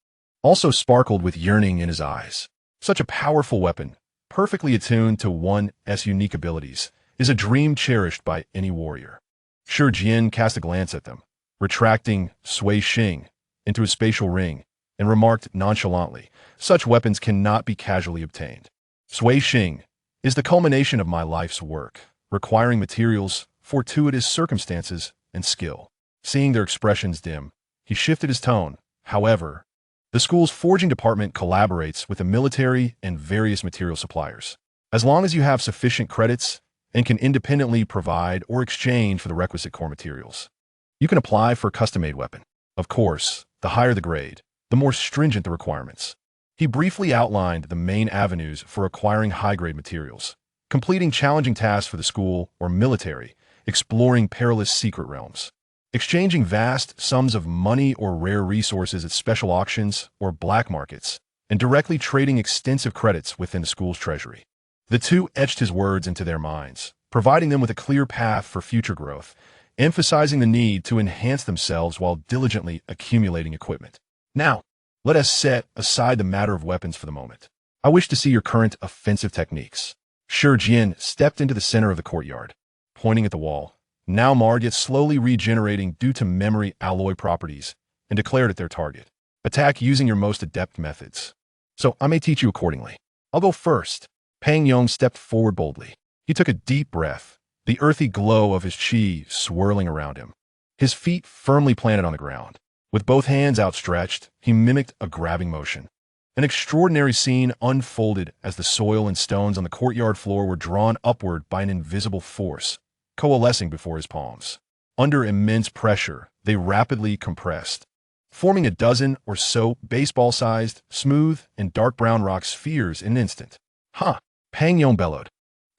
also sparkled with yearning in his eyes. Such a powerful weapon, perfectly attuned to one's unique abilities, is a dream cherished by any warrior. Shi Jian cast a glance at them, retracting Sui Xing into a spatial ring, and remarked nonchalantly, such weapons cannot be casually obtained. Sui Xing is the culmination of my life's work, requiring materials, fortuitous circumstances, and skill. Seeing their expressions dim, he shifted his tone. However, the school's forging department collaborates with the military and various material suppliers. As long as you have sufficient credits and can independently provide or exchange for the requisite core materials, you can apply for a custom-made weapon. Of course, the higher the grade, the more stringent the requirements. He briefly outlined the main avenues for acquiring high-grade materials, completing challenging tasks for the school or military, exploring perilous secret realms, exchanging vast sums of money or rare resources at special auctions or black markets, and directly trading extensive credits within the school's treasury. The two etched his words into their minds, providing them with a clear path for future growth, emphasizing the need to enhance themselves while diligently accumulating equipment. Now, let us set aside the matter of weapons for the moment. I wish to see your current offensive techniques. Shi Jian stepped into the center of the courtyard, pointing at the wall, now marred yet slowly regenerating due to memory alloy properties, and declared at their target. Attack using your most adept methods. So I may teach you accordingly. I'll go first. Pang Yong stepped forward boldly. He took a deep breath, the earthy glow of his chi swirling around him. His feet firmly planted on the ground. With both hands outstretched, he mimicked a grabbing motion. An extraordinary scene unfolded as the soil and stones on the courtyard floor were drawn upward by an invisible force, coalescing before his palms. Under immense pressure, they rapidly compressed, forming a dozen or so baseball-sized, smooth, and dark brown rock spheres in an instant. "Huh!" Pang Yong bellowed,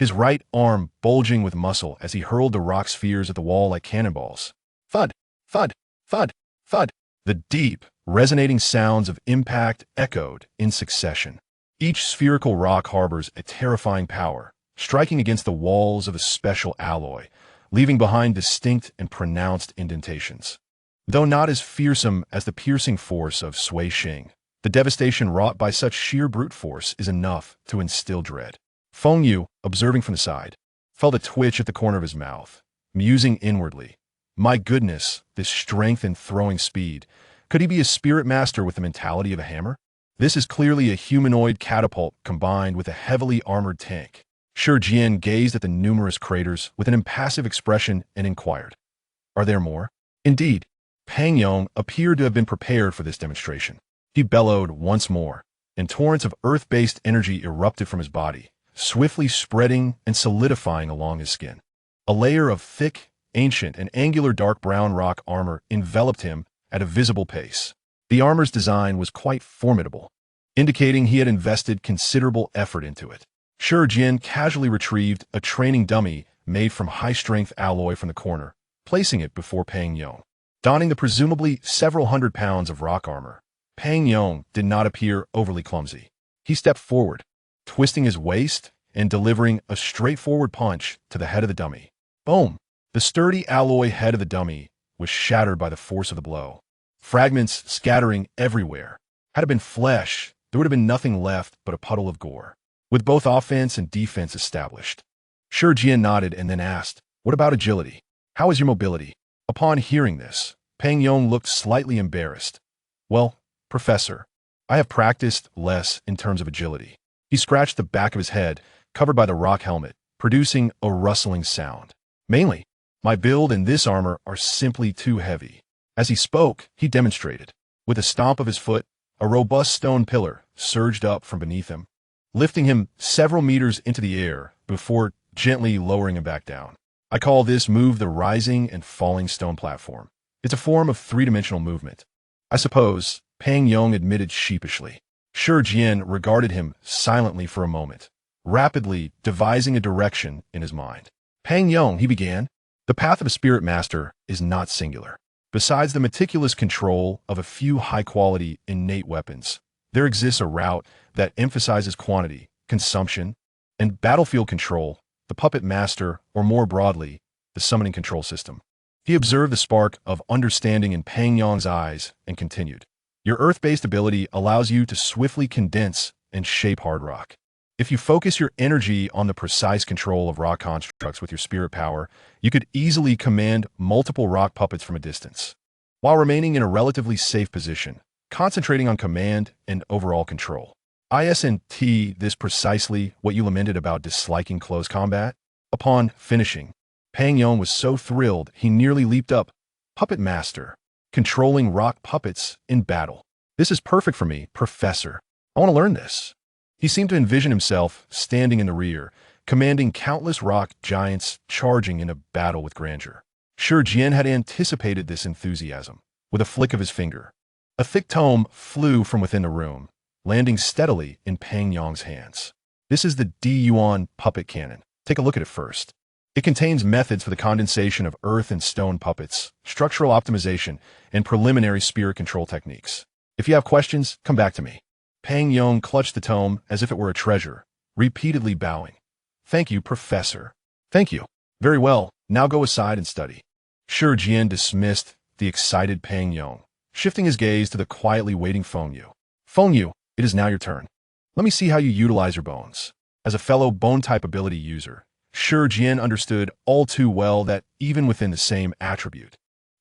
his right arm bulging with muscle as he hurled the rock spheres at the wall like cannonballs. Thud! Thud! Thud! Thud! The deep, resonating sounds of impact echoed in succession. Each spherical rock harbors a terrifying power, striking against the walls of a special alloy, leaving behind distinct and pronounced indentations. Though not as fearsome as the piercing force of Sui Xing, The devastation wrought by such sheer brute force is enough to instill dread. Feng Yu, observing from the side, felt a twitch at the corner of his mouth, musing inwardly. My goodness, this strength and throwing speed. Could he be a spirit master with the mentality of a hammer? This is clearly a humanoid catapult combined with a heavily armored tank. Shi Jian gazed at the numerous craters with an impassive expression and inquired, "Are there more?" Indeed, Pang Yong appeared to have been prepared for this demonstration. He bellowed once more, and torrents of earth-based energy erupted from his body, swiftly spreading and solidifying along his skin. A layer of thick, ancient, and angular dark brown rock armor enveloped him at a visible pace. The armor's design was quite formidable, indicating he had invested considerable effort into it. Shi Jian casually retrieved a training dummy made from high-strength alloy from the corner, placing it before Pang Yong. Donning the presumably several hundred pounds of rock armor, Pang Yong did not appear overly clumsy. He stepped forward, twisting his waist and delivering a straightforward punch to the head of the dummy. Boom! The sturdy alloy head of the dummy was shattered by the force of the blow, fragments scattering everywhere. Had it been flesh, there would have been nothing left but a puddle of gore. With both offense and defense established, Shi Jian nodded and then asked, "What about agility? How is your mobility?" Upon hearing this, Pang Yong looked slightly embarrassed. "Well, Professor, I have practiced less in terms of agility." He scratched the back of his head, covered by the rock helmet, producing a rustling sound. "Mainly, my build and this armor are simply too heavy." As he spoke, he demonstrated. With a stomp of his foot, a robust stone pillar surged up from beneath him, lifting him several meters into the air before gently lowering him back down. I call this move the rising and falling stone platform. It's a form of three-dimensional movement, I suppose, Pang Yong admitted sheepishly. Shi Jian regarded him silently for a moment, rapidly devising a direction in his mind. "Pang Yong," he began, "the path of a spirit master is not singular. Besides the meticulous control of a few high-quality innate weapons, there exists a route that emphasizes quantity, consumption, and battlefield control, the puppet master, or more broadly, the summoning control system." He observed the spark of understanding in Pang Yong's eyes and continued. "Your earth-based ability allows you to swiftly condense and shape hard rock. If you focus your energy on the precise control of rock constructs with your spirit power, you could easily command multiple rock puppets from a distance, while remaining in a relatively safe position, concentrating on command and overall control. Isn't this precisely what you lamented about disliking close combat?" Upon finishing, Pang Yong was so thrilled he nearly leaped up. "Puppet Master, controlling rock puppets in battle. This is perfect for me, Professor. I want to learn this." He seemed to envision himself standing in the rear, commanding countless rock giants charging in a battle with grandeur. Shi Jian had anticipated this enthusiasm. With a flick of his finger, a thick tome flew from within the room, landing steadily in Pang Yong's hands. "This is the D-Yuan puppet cannon. Take a look at it first. It contains methods for the condensation of earth and stone puppets, structural optimization, and preliminary spirit control techniques. If you have questions, come back to me." Pang Yong clutched the tome as if it were a treasure, repeatedly bowing. "Thank you, Professor." "Thank you. Very well, now go aside and study." Shi Jian dismissed the excited Pang Yong, shifting his gaze to the quietly waiting Feng Yu. "Feng Yu, it is now your turn. Let me see how you utilize your bones." As a fellow bone-type ability user, Shi Jian understood all too well that even within the same attribute,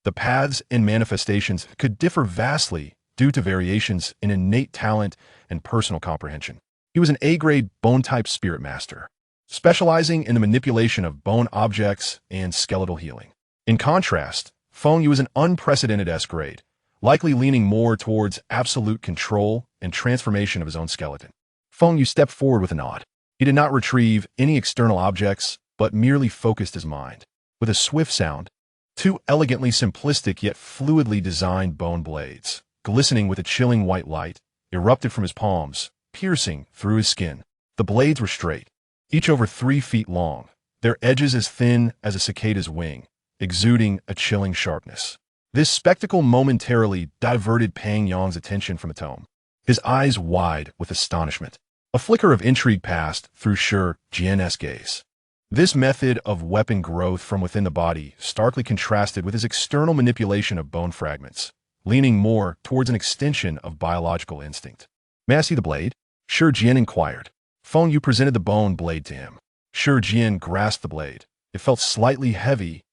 the paths and manifestations could differ vastly due to variations in innate talent and personal comprehension. He was an A-grade bone-type spirit master, specializing in the manipulation of bone objects and skeletal healing. In contrast, Feng Yu was an unprecedented S-grade, likely leaning more towards absolute control and transformation of his own skeleton. Feng Yu stepped forward with a nod. He did not retrieve any external objects, but merely focused his mind. With a swift sound, two elegantly simplistic yet fluidly designed bone blades, glistening with a chilling white light, erupted from his palms, piercing through his skin. The blades were straight, each over 3 feet long, their edges as thin as a cicada's wing, exuding a chilling sharpness. This spectacle momentarily diverted Pang Yong's attention from the tome, his eyes wide with astonishment. A flicker of intrigue passed through Shi Jian's gaze. This method of weapon growth from within the body starkly contrasted with his external manipulation of bone fragments, leaning more towards an extension of biological instinct. "May I see the blade?" Shi Jian inquired. Feng Yu presented the bone blade to him. Shi Jian grasped the blade. It felt slightly heavy,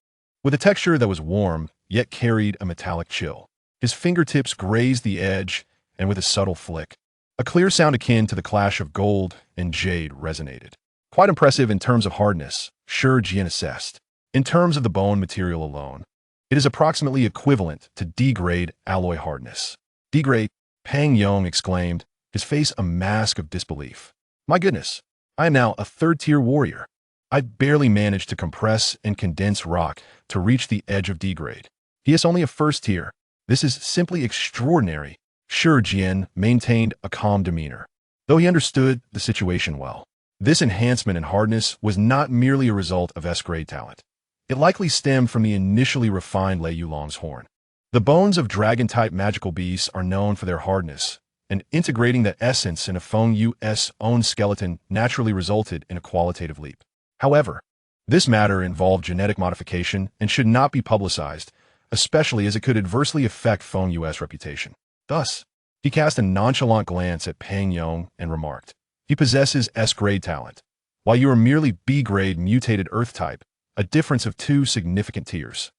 with a texture that was warm, yet carried a metallic chill. His fingertips grazed the edge, and with a subtle flick, a clear sound akin to the clash of gold and jade resonated. Quite impressive in terms of hardness, Shi Jian assessed. In terms of the bone material alone, it is approximately equivalent to D-grade alloy hardness. D-grade, Pang Yong exclaimed, his face a mask of disbelief. "My goodness, I am now a third-tier warrior. I barely managed to compress and condense rock to reach the edge of D-grade. He is only a first tier. This is simply extraordinary." Shi Jian maintained a calm demeanor, though he understood the situation well. This enhancement in hardness was not merely a result of S-grade talent. It likely stemmed from the initially refined Lei Yulong's horn. The bones of dragon-type magical beasts are known for their hardness, and integrating that essence in a Feng Yu's own skeleton naturally resulted in a qualitative leap. However, this matter involved genetic modification and should not be publicized, especially as it could adversely affect Feng Yu's reputation. Thus, he cast a nonchalant glance at Pang Yong and remarked, "He possesses S-grade talent, while you are merely B-grade mutated Earth-type, a difference of 2 significant tiers.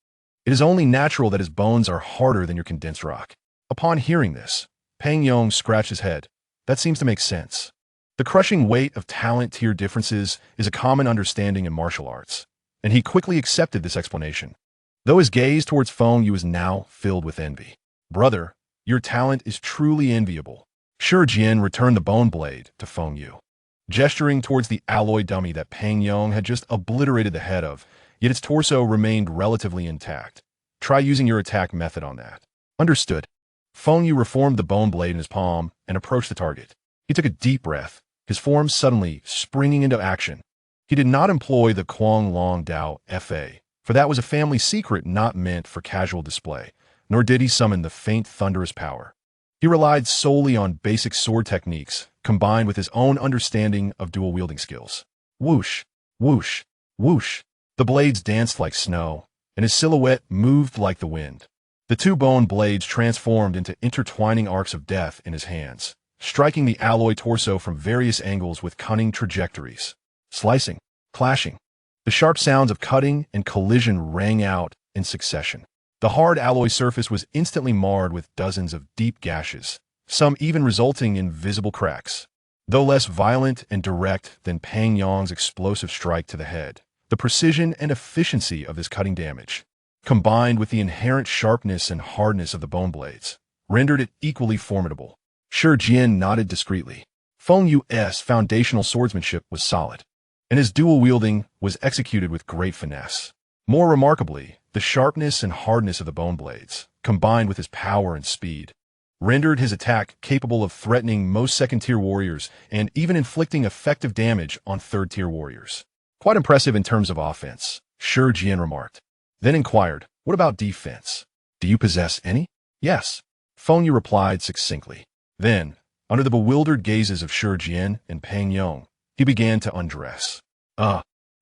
It is only natural that his bones are harder than your condensed rock." Upon hearing this, Pang Yong scratched his head. That seems to make sense. The crushing weight of talent tier differences is a common understanding in martial arts, and he quickly accepted this explanation, though his gaze towards Feng Yu was now filled with envy. "Brother, your talent is truly enviable." Shi Jian returned the bone blade to Feng Yu, gesturing towards the alloy dummy that Pang Yong had just obliterated the head of, yet its torso remained relatively intact. "Try using your attack method on that." "Understood." Feng Yu reformed the bone blade in his palm and approached the target. He took a deep breath, his form suddenly springing into action. He did not employ the Kuang Long Dao Fa, for that was a family secret not meant for casual display, nor did he summon the faint thunderous power. He relied solely on basic sword techniques, combined with his own understanding of dual-wielding skills. Whoosh, whoosh, whoosh. The blades danced like snow, and his silhouette moved like the wind. The 2 bone blades transformed into intertwining arcs of death in his hands, striking the alloy torso from various angles with cunning trajectories. Slicing, clashing. The sharp sounds of cutting and collision rang out in succession. The hard alloy surface was instantly marred with dozens of deep gashes, some even resulting in visible cracks. Though less violent and direct than Pang Yong's explosive strike to the head, the precision and efficiency of this cutting damage, combined with the inherent sharpness and hardness of the bone blades, rendered it equally formidable. Shi Jian nodded discreetly. Feng Yu's foundational swordsmanship was solid, and his dual wielding was executed with great finesse. More remarkably, the sharpness and hardness of the bone blades, combined with his power and speed, rendered his attack capable of threatening most second-tier warriors and even inflicting effective damage on third-tier warriors. "Quite impressive in terms of offense," Shi Jian remarked. Then inquired, "What about defense? Do you possess any?" "Yes," Feng Yu replied succinctly. Then, under the bewildered gazes of Shi Jian and Pang Yong, he began to undress.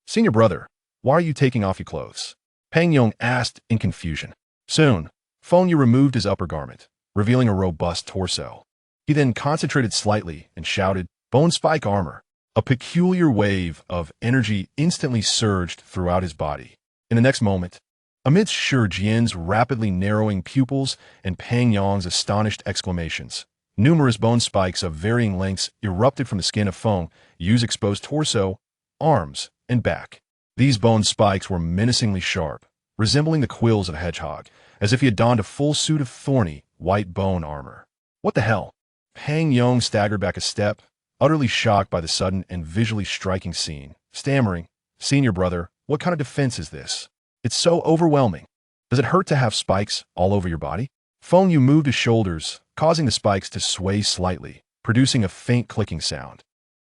Senior brother, why are you taking off your clothes?" Pang Yong asked in confusion. Soon, Feng Yu removed his upper garment, revealing a robust torso. He then concentrated slightly and shouted, "Bone spike armor." A peculiar wave of energy instantly surged throughout his body. In the next moment, amidst Shi Jian's rapidly narrowing pupils and Pang Yong's astonished exclamations, numerous bone spikes of varying lengths erupted from the skin of Feng Yu's exposed torso, arms, and back. These bone spikes were menacingly sharp, resembling the quills of a hedgehog, as if he had donned a full suit of thorny, white bone armor. "What the hell?" Pang Yong staggered back a step, utterly shocked by the sudden and visually striking scene, stammering, "Senior brother, what kind of defense is this? It's so overwhelming. Does it hurt to have spikes all over your body?" Feng Yu moved his shoulders, causing the spikes to sway slightly, producing a faint clicking sound.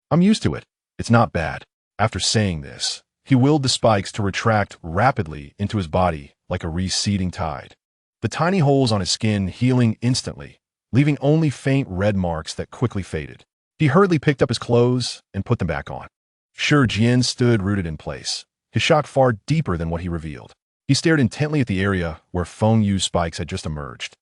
"I'm used to it. It's not bad." After saying this, he willed the spikes to retract rapidly into his body like a receding tide, the tiny holes on his skin healing instantly, leaving only faint red marks that quickly faded. He hurriedly picked up his clothes and put them back on. Shi Jian stood rooted in place, his shock far deeper than what he revealed. He stared intently at the area where Feng Yu's spikes had just emerged.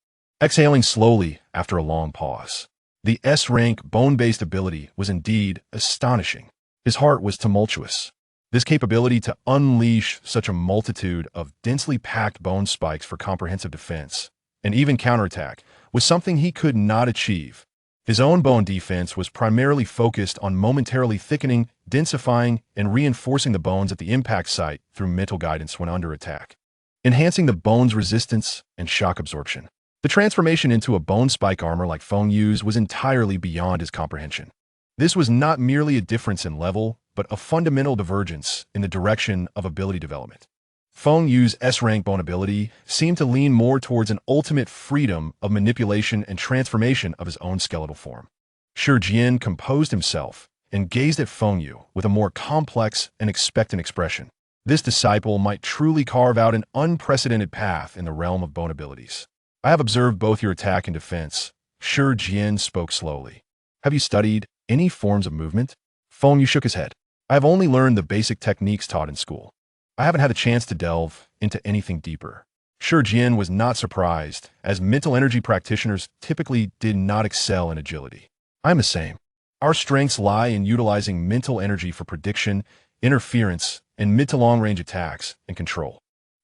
exhaling slowly after a long pause. The S-rank bone-based ability was indeed astonishing. His heart was tumultuous. This capability to unleash such a multitude of densely packed bone spikes for comprehensive defense, and even counterattack, was something he could not achieve. His own bone defense was primarily focused on momentarily thickening, densifying, and reinforcing the bones at the impact site through mental guidance when under attack, enhancing the bone's resistance and shock absorption. The transformation into a bone spike armor like Feng Yu's was entirely beyond his comprehension. This was not merely a difference in level, but a fundamental divergence in the direction of ability development. Feng Yu's S-rank bone ability seemed to lean more towards an ultimate freedom of manipulation and transformation of his own skeletal form. Shi Jian composed himself and gazed at Feng Yu with a more complex and expectant expression. This disciple might truly carve out an unprecedented path in the realm of bone abilities. I have observed both your attack and defense. Shi Jian spoke slowly. Have you studied any forms of movement? Feng Yu shook his head. I have only learned the basic techniques taught in school. I haven't had a chance to delve into anything deeper. Shi Jian was not surprised, as mental energy practitioners typically did not excel in agility. I'm the same. Our strengths lie in utilizing mental energy for prediction, interference, and mid to long-range attacks and control.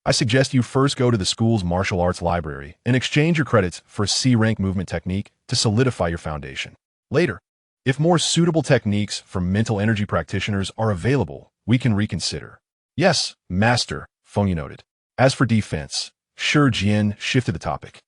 I suggest you first go to the school's martial arts library and exchange your credits for a C-rank movement technique to solidify your foundation. Later, if more suitable techniques for mental energy practitioners are available, we can reconsider. Yes, Master, Feng Yu noted. As for defense, Shi Jian shifted the topic.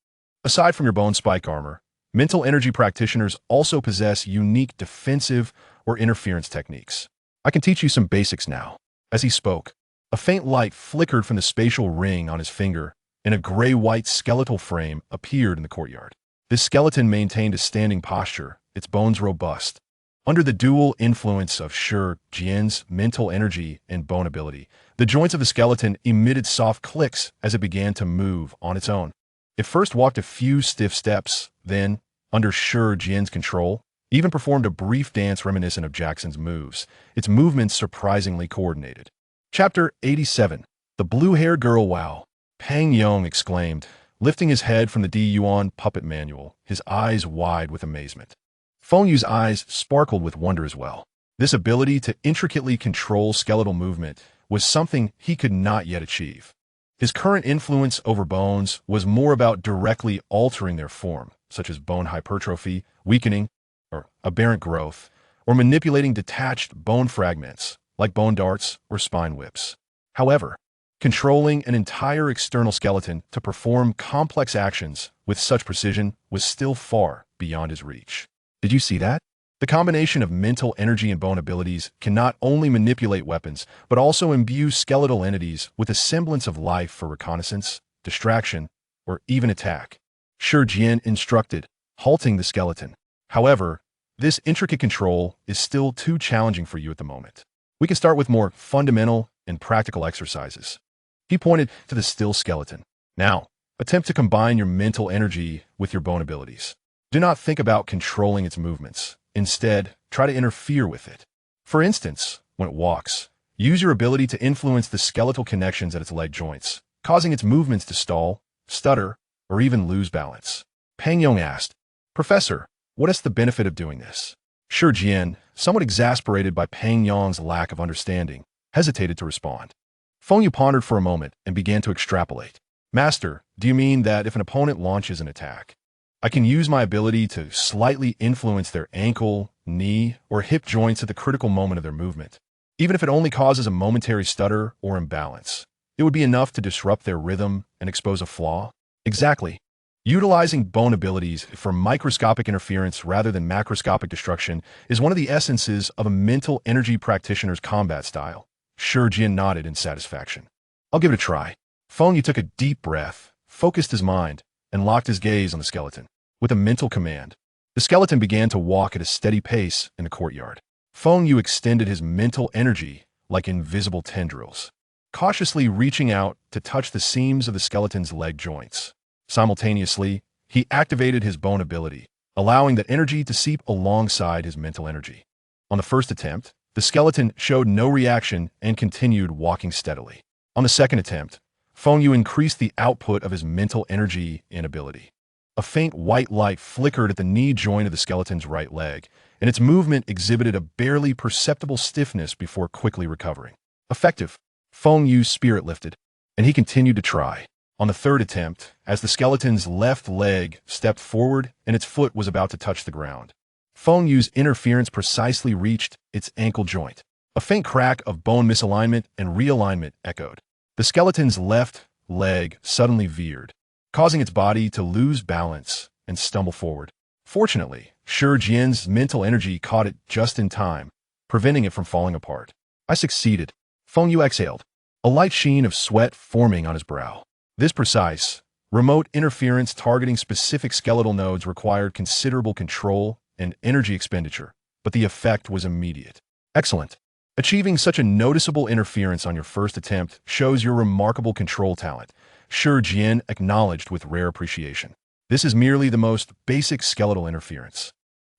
Aside from your bone spike armor, mental energy practitioners also possess unique defensive or interference techniques. I can teach you some basics now. As he spoke, a faint light flickered from the spatial ring on his finger, and a gray-white skeletal frame appeared in the courtyard. This skeleton maintained a standing posture, its bones robust. Under the dual influence of Shi Jian's mental energy and bone ability, the joints of the skeleton emitted soft clicks as it began to move on its own. It first walked a few stiff steps, then, under Shi Jian's control, even performed a brief dance reminiscent of Jackson's moves, its movements surprisingly coordinated. Chapter 87. The Blue-Haired Girl. Wow! Pang Yong exclaimed, lifting his head from the Di Yuan puppet manual, his eyes wide with amazement. Feng Yu's eyes sparkled with wonder as well. This ability to intricately control skeletal movement was something he could not yet achieve. His current influence over bones was more about directly altering their form, such as bone hypertrophy, weakening, or aberrant growth, or manipulating detached bone fragments, like bone darts or spine whips. However, controlling an entire external skeleton to perform complex actions with such precision was still far beyond his reach. Did you see that? The combination of mental energy and bone abilities can not only manipulate weapons, but also imbue skeletal entities with a semblance of life for reconnaissance, distraction, or even attack. Shi Jian instructed, halting the skeleton. However, this intricate control is still too challenging for you at the moment. We can start with more fundamental and practical exercises. He pointed to the still skeleton. Now, attempt to combine your mental energy with your bone abilities. Do not think about controlling its movements. Instead, try to interfere with it. For instance, when it walks, use your ability to influence the skeletal connections at its leg joints, causing its movements to stall, stutter, or even lose balance. Pang Yong asked, Professor, what is the benefit of doing this? Shi Jian, somewhat exasperated by Pang Yong's lack of understanding, hesitated to respond. Feng Yu pondered for a moment and began to extrapolate. Master, do you mean that if an opponent launches an attack, I can use my ability to slightly influence their ankle, knee, or hip joints at the critical moment of their movement? Even if it only causes a momentary stutter or imbalance, it would be enough to disrupt their rhythm and expose a flaw? Exactly. Utilizing bone abilities for microscopic interference rather than macroscopic destruction is one of the essences of a mental energy practitioner's combat style. Shi Jian nodded in satisfaction. I'll give it a try. Feng Yu took a deep breath, focused his mind, and locked his gaze on the skeleton. With a mental command, the skeleton began to walk at a steady pace in the courtyard. Feng Yu extended his mental energy like invisible tendrils, cautiously reaching out to touch the seams of the skeleton's leg joints. Simultaneously, he activated his bone ability, allowing that energy to seep alongside his mental energy. On the first attempt, the skeleton showed no reaction and continued walking steadily. On the second attempt, Feng Yu increased the output of his mental energy and ability. A faint white light flickered at the knee joint of the skeleton's right leg, and its movement exhibited a barely perceptible stiffness before quickly recovering. Effective. Feng Yu's spirit lifted, and he continued to try. On the third attempt, as the skeleton's left leg stepped forward and its foot was about to touch the ground, Feng Yu's interference precisely reached its ankle joint. A faint crack of bone misalignment and realignment echoed. The skeleton's left leg suddenly veered, causing its body to lose balance and stumble forward. Fortunately, Shi Jian's mental energy caught it just in time, preventing it from falling apart. I succeeded. Feng Yu exhaled, a light sheen of sweat forming on his brow. This precise, remote interference targeting specific skeletal nodes required considerable control and energy expenditure, but the effect was immediate. Excellent. Achieving such a noticeable interference on your first attempt shows your remarkable control talent, Shi Jian acknowledged with rare appreciation. This is merely the most basic skeletal interference.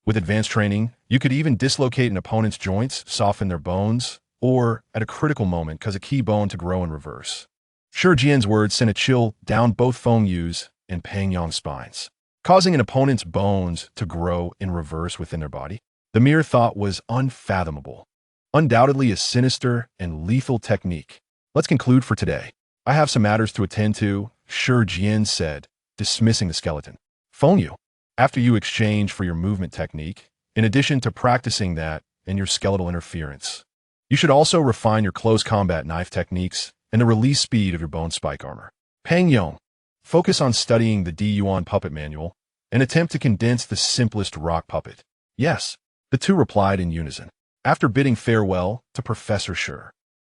With advanced training, you could even dislocate an opponent's joints, soften their bones, or, at a critical moment, cause a key bone to grow in reverse. Shi Jian's words sent a chill down both Feng Yu's and Pang Yong's spines, causing an opponent's bones to grow in reverse within their body. The mere thought was unfathomable. Undoubtedly a sinister and lethal technique. Let's conclude for today. I have some matters to attend to, Shi Jian said, dismissing the skeleton. Feng Yu, after you exchange for your movement technique, in addition to practicing that and your skeletal interference, you should also refine your close combat knife techniques and the release speed of your bone spike armor. Pang Yong, focus on studying the Di Yuan puppet manual and attempt to condense the simplest rock puppet. Yes, the two replied in unison. After bidding farewell to Professor Shi,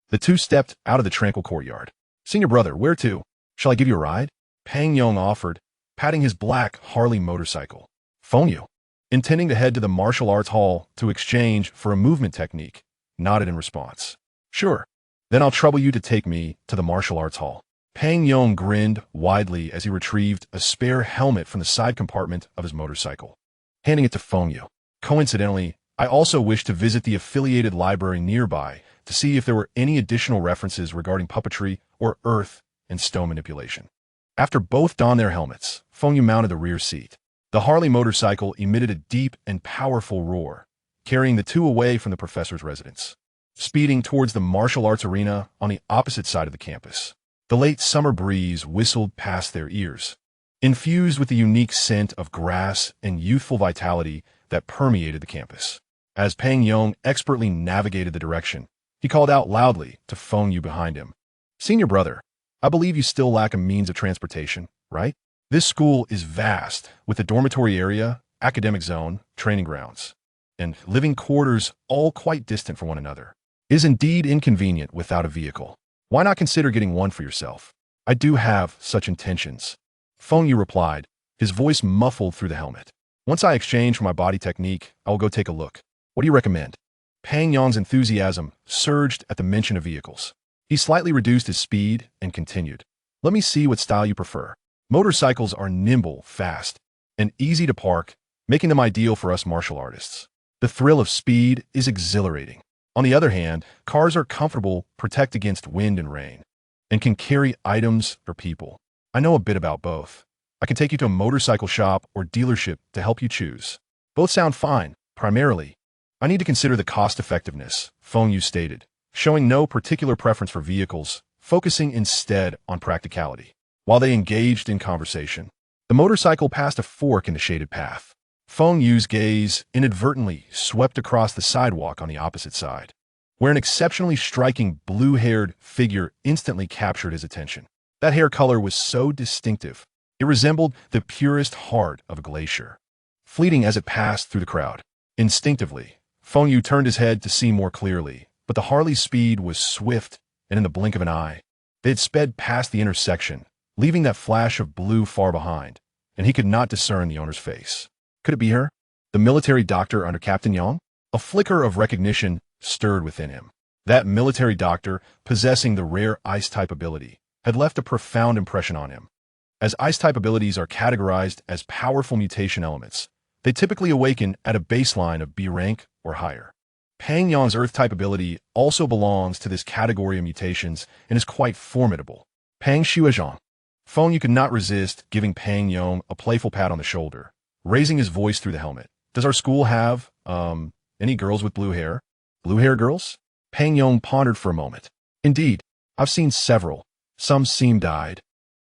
the two stepped out of the tranquil courtyard. Senior brother, where to? Shall I give you a ride? Pang Yong offered, patting his black Harley motorcycle. Feng Yu, intending to head to the martial arts hall to exchange for a movement technique, nodded in response. Sure. Then I'll trouble you to take me to the martial arts hall. Pang Yong grinned widely as he retrieved a spare helmet from the side compartment of his motorcycle, handing it to Feng Yu. Coincidentally, I also wish to visit the affiliated library nearby to see if there were any additional references regarding puppetry or earth and stone manipulation. After both donned their helmets, Feng Yu mounted the rear seat. The Harley motorcycle emitted a deep and powerful roar, carrying the two away from the professor's residence, speeding towards the martial arts arena on the opposite side of the campus. The late summer breeze whistled past their ears, infused with the unique scent of grass and youthful vitality that permeated the campus. As Pang Yong expertly navigated the direction, he called out loudly to Feng Yu behind him. Senior brother, I believe you still lack a means of transportation, right? This school is vast, with a dormitory area, academic zone, training grounds, and living quarters all quite distant from one another. It is indeed inconvenient without a vehicle. Why not consider getting one for yourself? I do have such intentions. Feng Yu replied, his voice muffled through the helmet. Once I exchange for my body technique, I will go take a look. What do you recommend? Pang Yong's enthusiasm surged at the mention of vehicles. He slightly reduced his speed and continued. Let me see what style you prefer. Motorcycles are nimble, fast, and easy to park, making them ideal for us martial artists. The thrill of speed is exhilarating. On the other hand, cars are comfortable, protect against wind and rain, and can carry items or people. I know a bit about both. I can take you to a motorcycle shop or dealership to help you choose. Both sound fine, primarily. I need to consider the cost-effectiveness, Feng Yu stated, showing no particular preference for vehicles, focusing instead on practicality. While they engaged in conversation, the motorcycle passed a fork in the shaded path. Feng Yu's gaze inadvertently swept across the sidewalk on the opposite side, where an exceptionally striking blue-haired figure instantly captured his attention. That hair color was so distinctive, it resembled the purest heart of a glacier, fleeting as it passed through the crowd. Instinctively, Feng Yu turned his head to see more clearly, but the Harley's speed was swift, and in the blink of an eye, they had sped past the intersection, leaving that flash of blue far behind, and he could not discern the owner's face. Could it be her? The military doctor under Captain Yang? A flicker of recognition stirred within him. That military doctor, possessing the rare ice-type ability, had left a profound impression on him. As ice-type abilities are categorized as powerful mutation elements, they typically awaken at a baseline of B rank or higher. Pang Yang's Earth-type ability also belongs to this category of mutations and is quite formidable. Pang Shuazhong. Feng Yu could not resist giving Pang Yong a playful pat on the shoulder, raising his voice through the helmet. Does our school have, any girls with blue hair? Blue hair girls? Pang Yong pondered for a moment. Indeed, I've seen several. Some seem dyed,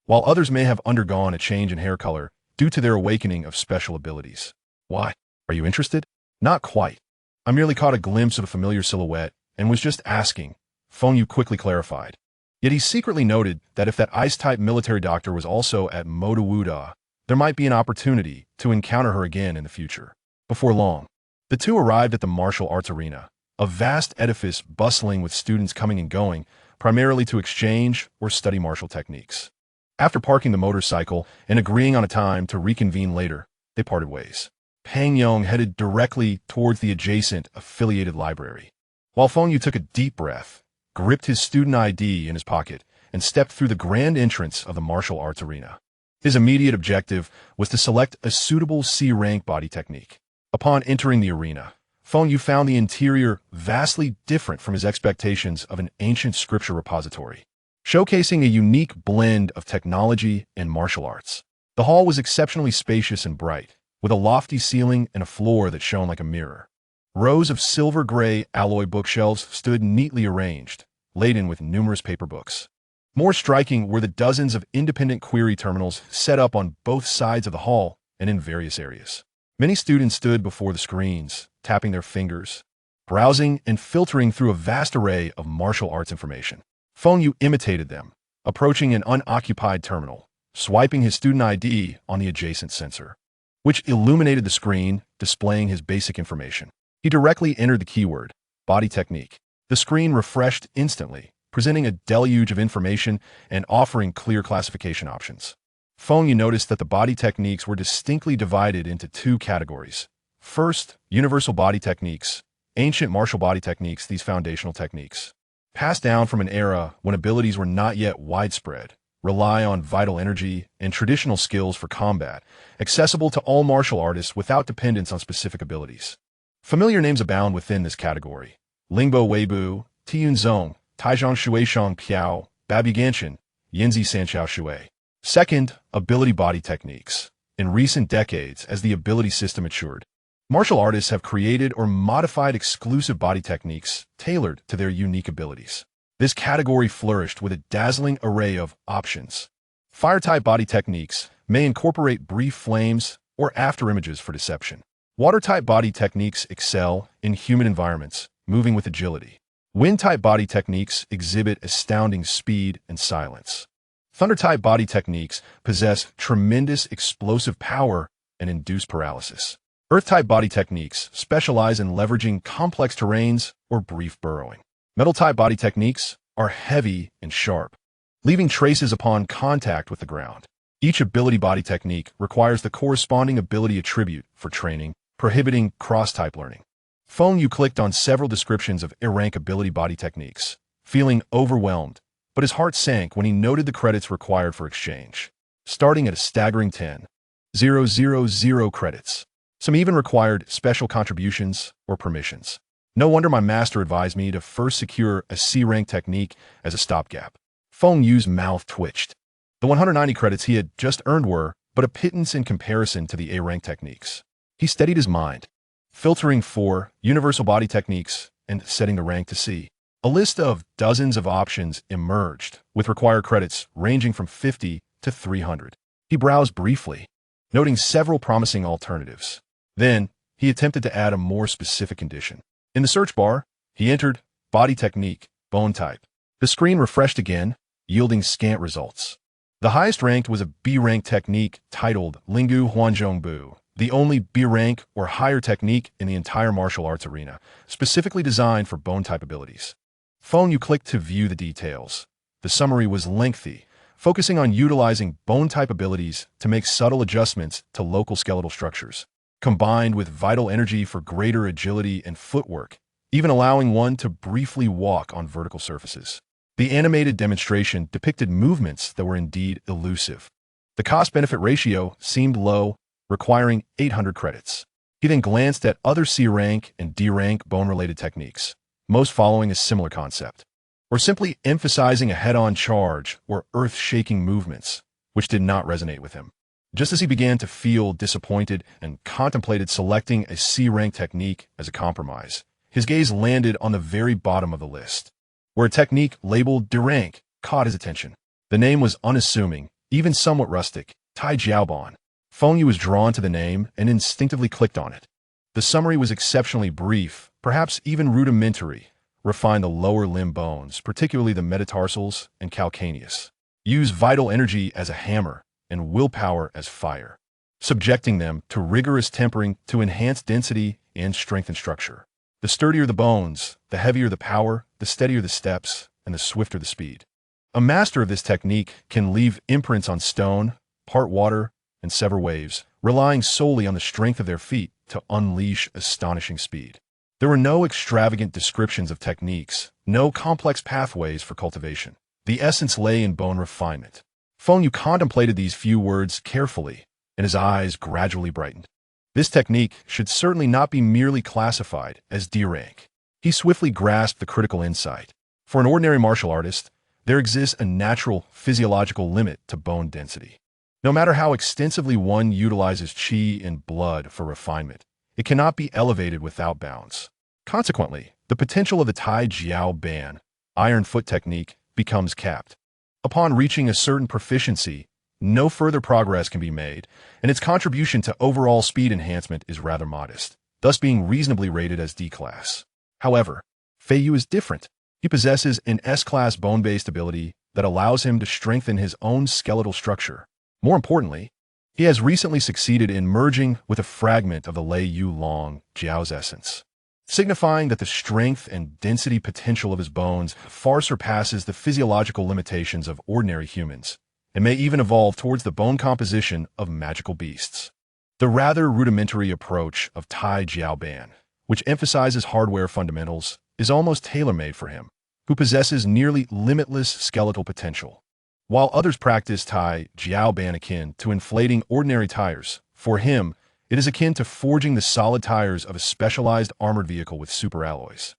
while others may have undergone a change in hair color due to their awakening of special abilities. Why? Are you interested? Not quite. I merely caught a glimpse of a familiar silhouette and was just asking, Feng Yu quickly clarified. Yet he secretly noted that if that ice-type military doctor was also at Modawuda, there might be an opportunity to encounter her again in the future. Before long, the two arrived at the martial arts arena, a vast edifice bustling with students coming and going, primarily to exchange or study martial techniques. After parking the motorcycle and agreeing on a time to reconvene later, they parted ways. Pang Yong headed directly towards the adjacent affiliated library, while Feng Yu took a deep breath, gripped his student ID in his pocket, and stepped through the grand entrance of the martial arts arena. His immediate objective was to select a suitable C-rank body technique. Upon entering the arena, Feng Yu found the interior vastly different from his expectations of an ancient scripture repository, showcasing a unique blend of technology and martial arts. The hall was exceptionally spacious and bright, with a lofty ceiling and a floor that shone like a mirror. Rows of silver-gray alloy bookshelves stood neatly arranged, laden with numerous paper books. More striking were the dozens of independent query terminals set up on both sides of the hall and in various areas. Many students stood before the screens, tapping their fingers, browsing and filtering through a vast array of martial arts information. Feng Yu imitated them, approaching an unoccupied terminal, swiping his student ID on the adjacent sensor, which illuminated the screen, displaying his basic information. He directly entered the keyword, body technique. The screen refreshed instantly, presenting a deluge of information and offering clear classification options. Feng Yu noticed that the body techniques were distinctly divided into two categories. First, universal body techniques, ancient martial body techniques. These foundational techniques, passed down from an era when abilities were not yet widespread, rely on vital energy and traditional skills for combat, accessible to all martial artists without dependence on specific abilities. Familiar names abound within this category: Lingbo Weibu, Tiyun Zong, Taizhong Shueishang Piao, Babi Ganshin, Yinzi Sanchao Shui. Second, ability body techniques. In recent decades, as the ability system matured, martial artists have created or modified exclusive body techniques tailored to their unique abilities. This category flourished with a dazzling array of options. Fire-type body techniques may incorporate brief flames or afterimages for deception. Water-type body techniques excel in humid environments, moving with agility. Wind-type body techniques exhibit astounding speed and silence. Thunder-type body techniques possess tremendous explosive power and induce paralysis. Earth-type body techniques specialize in leveraging complex terrains or brief burrowing. Metal-type body techniques are heavy and sharp, leaving traces upon contact with the ground. Each ability body technique requires the corresponding ability attribute for training, prohibiting cross-type learning. Feng Yu clicked on several descriptions of A-rank ability body techniques, feeling overwhelmed, but his heart sank when he noted the credits required for exchange, starting at a staggering 10,000 credits. Some even required special contributions or permissions. No wonder my master advised me to first secure a C-rank technique as a stopgap. Feng Yu's mouth twitched. The 190 credits he had just earned were but a pittance in comparison to the A-rank techniques. He steadied his mind, filtering for universal body techniques and setting the rank to C. A list of dozens of options emerged, with required credits ranging from 50 to 300. He browsed briefly, noting several promising alternatives. Then, he attempted to add a more specific condition. In the search bar, he entered body technique, bone type. The screen refreshed again, yielding scant results. The highest ranked was a B-rank technique titled Lingu Huanzhongbu, the only B-rank or higher technique in the entire martial arts arena, specifically designed for bone-type abilities. Feng Yu clicked to view the details. The summary was lengthy, focusing on utilizing bone-type abilities to make subtle adjustments to local skeletal structures, combined with vital energy for greater agility and footwork, even allowing one to briefly walk on vertical surfaces. The animated demonstration depicted movements that were indeed elusive. The cost-benefit ratio seemed low, requiring 800 credits. He then glanced at other C-rank and D-rank bone-related techniques, most following a similar concept, or simply emphasizing a head-on charge or earth-shaking movements. which did not resonate with him. Just as he began to feel disappointed and contemplated selecting a C-rank technique as a compromise, his gaze landed on the very bottom of the list, where a technique labeled D rank caught his attention. The name was unassuming, even somewhat rustic, Tai Jiaoban. Feng Yu was drawn to the name and instinctively clicked on it. The summary was exceptionally brief, perhaps even rudimentary. Refine the lower limb bones, particularly the metatarsals and calcaneus. Use vital energy as a hammer and willpower as fire, subjecting them to rigorous tempering to enhance density and strengthen structure. The sturdier the bones, the heavier the power, the steadier the steps, and the swifter the speed. A master of this technique can leave imprints on stone, part water, and sever waves, relying solely on the strength of their feet to unleash astonishing speed. There were no extravagant descriptions of techniques, no complex pathways for cultivation. The essence lay in bone refinement. Feng Yu contemplated these few words carefully, and his eyes gradually brightened. This technique should certainly not be merely classified as D rank. He swiftly grasped the critical insight. For an ordinary martial artist, there exists a natural physiological limit to bone density. No matter how extensively one utilizes qi and blood for refinement, it cannot be elevated without bounds. Consequently, the potential of the Tai Jiao Ban, iron foot technique, becomes capped. Upon reaching a certain proficiency, no further progress can be made, and its contribution to overall speed enhancement is rather modest, thus being reasonably rated as D-class. However, Feng Yu is different. He possesses an S-class bone-based ability that allows him to strengthen his own skeletal structure. More importantly, he has recently succeeded in merging with a fragment of the Lei Yu Long Jiao's essence, signifying that the strength and density potential of his bones far surpasses the physiological limitations of ordinary humans, and may even evolve towards the bone composition of magical beasts. The rather rudimentary approach of Tai Jiaoban, which emphasizes hardware fundamentals, is almost tailor-made for him, who possesses nearly limitless skeletal potential. While others practice Tai Jiaoban akin to inflating ordinary tires, for him, it is akin to forging the solid tires of a specialized armored vehicle with superalloys.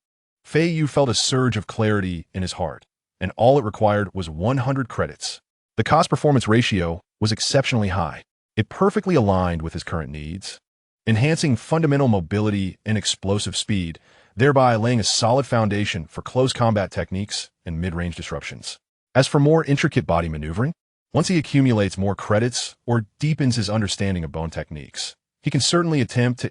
Feng Yu felt a surge of clarity in his heart, and all it required was 100 credits. The cost-performance ratio was exceptionally high. It perfectly aligned with his current needs, enhancing fundamental mobility and explosive speed, thereby laying a solid foundation for close combat techniques and mid-range disruptions. As for more intricate body maneuvering, once he accumulates more credits or deepens his understanding of bone techniques, he can certainly attempt to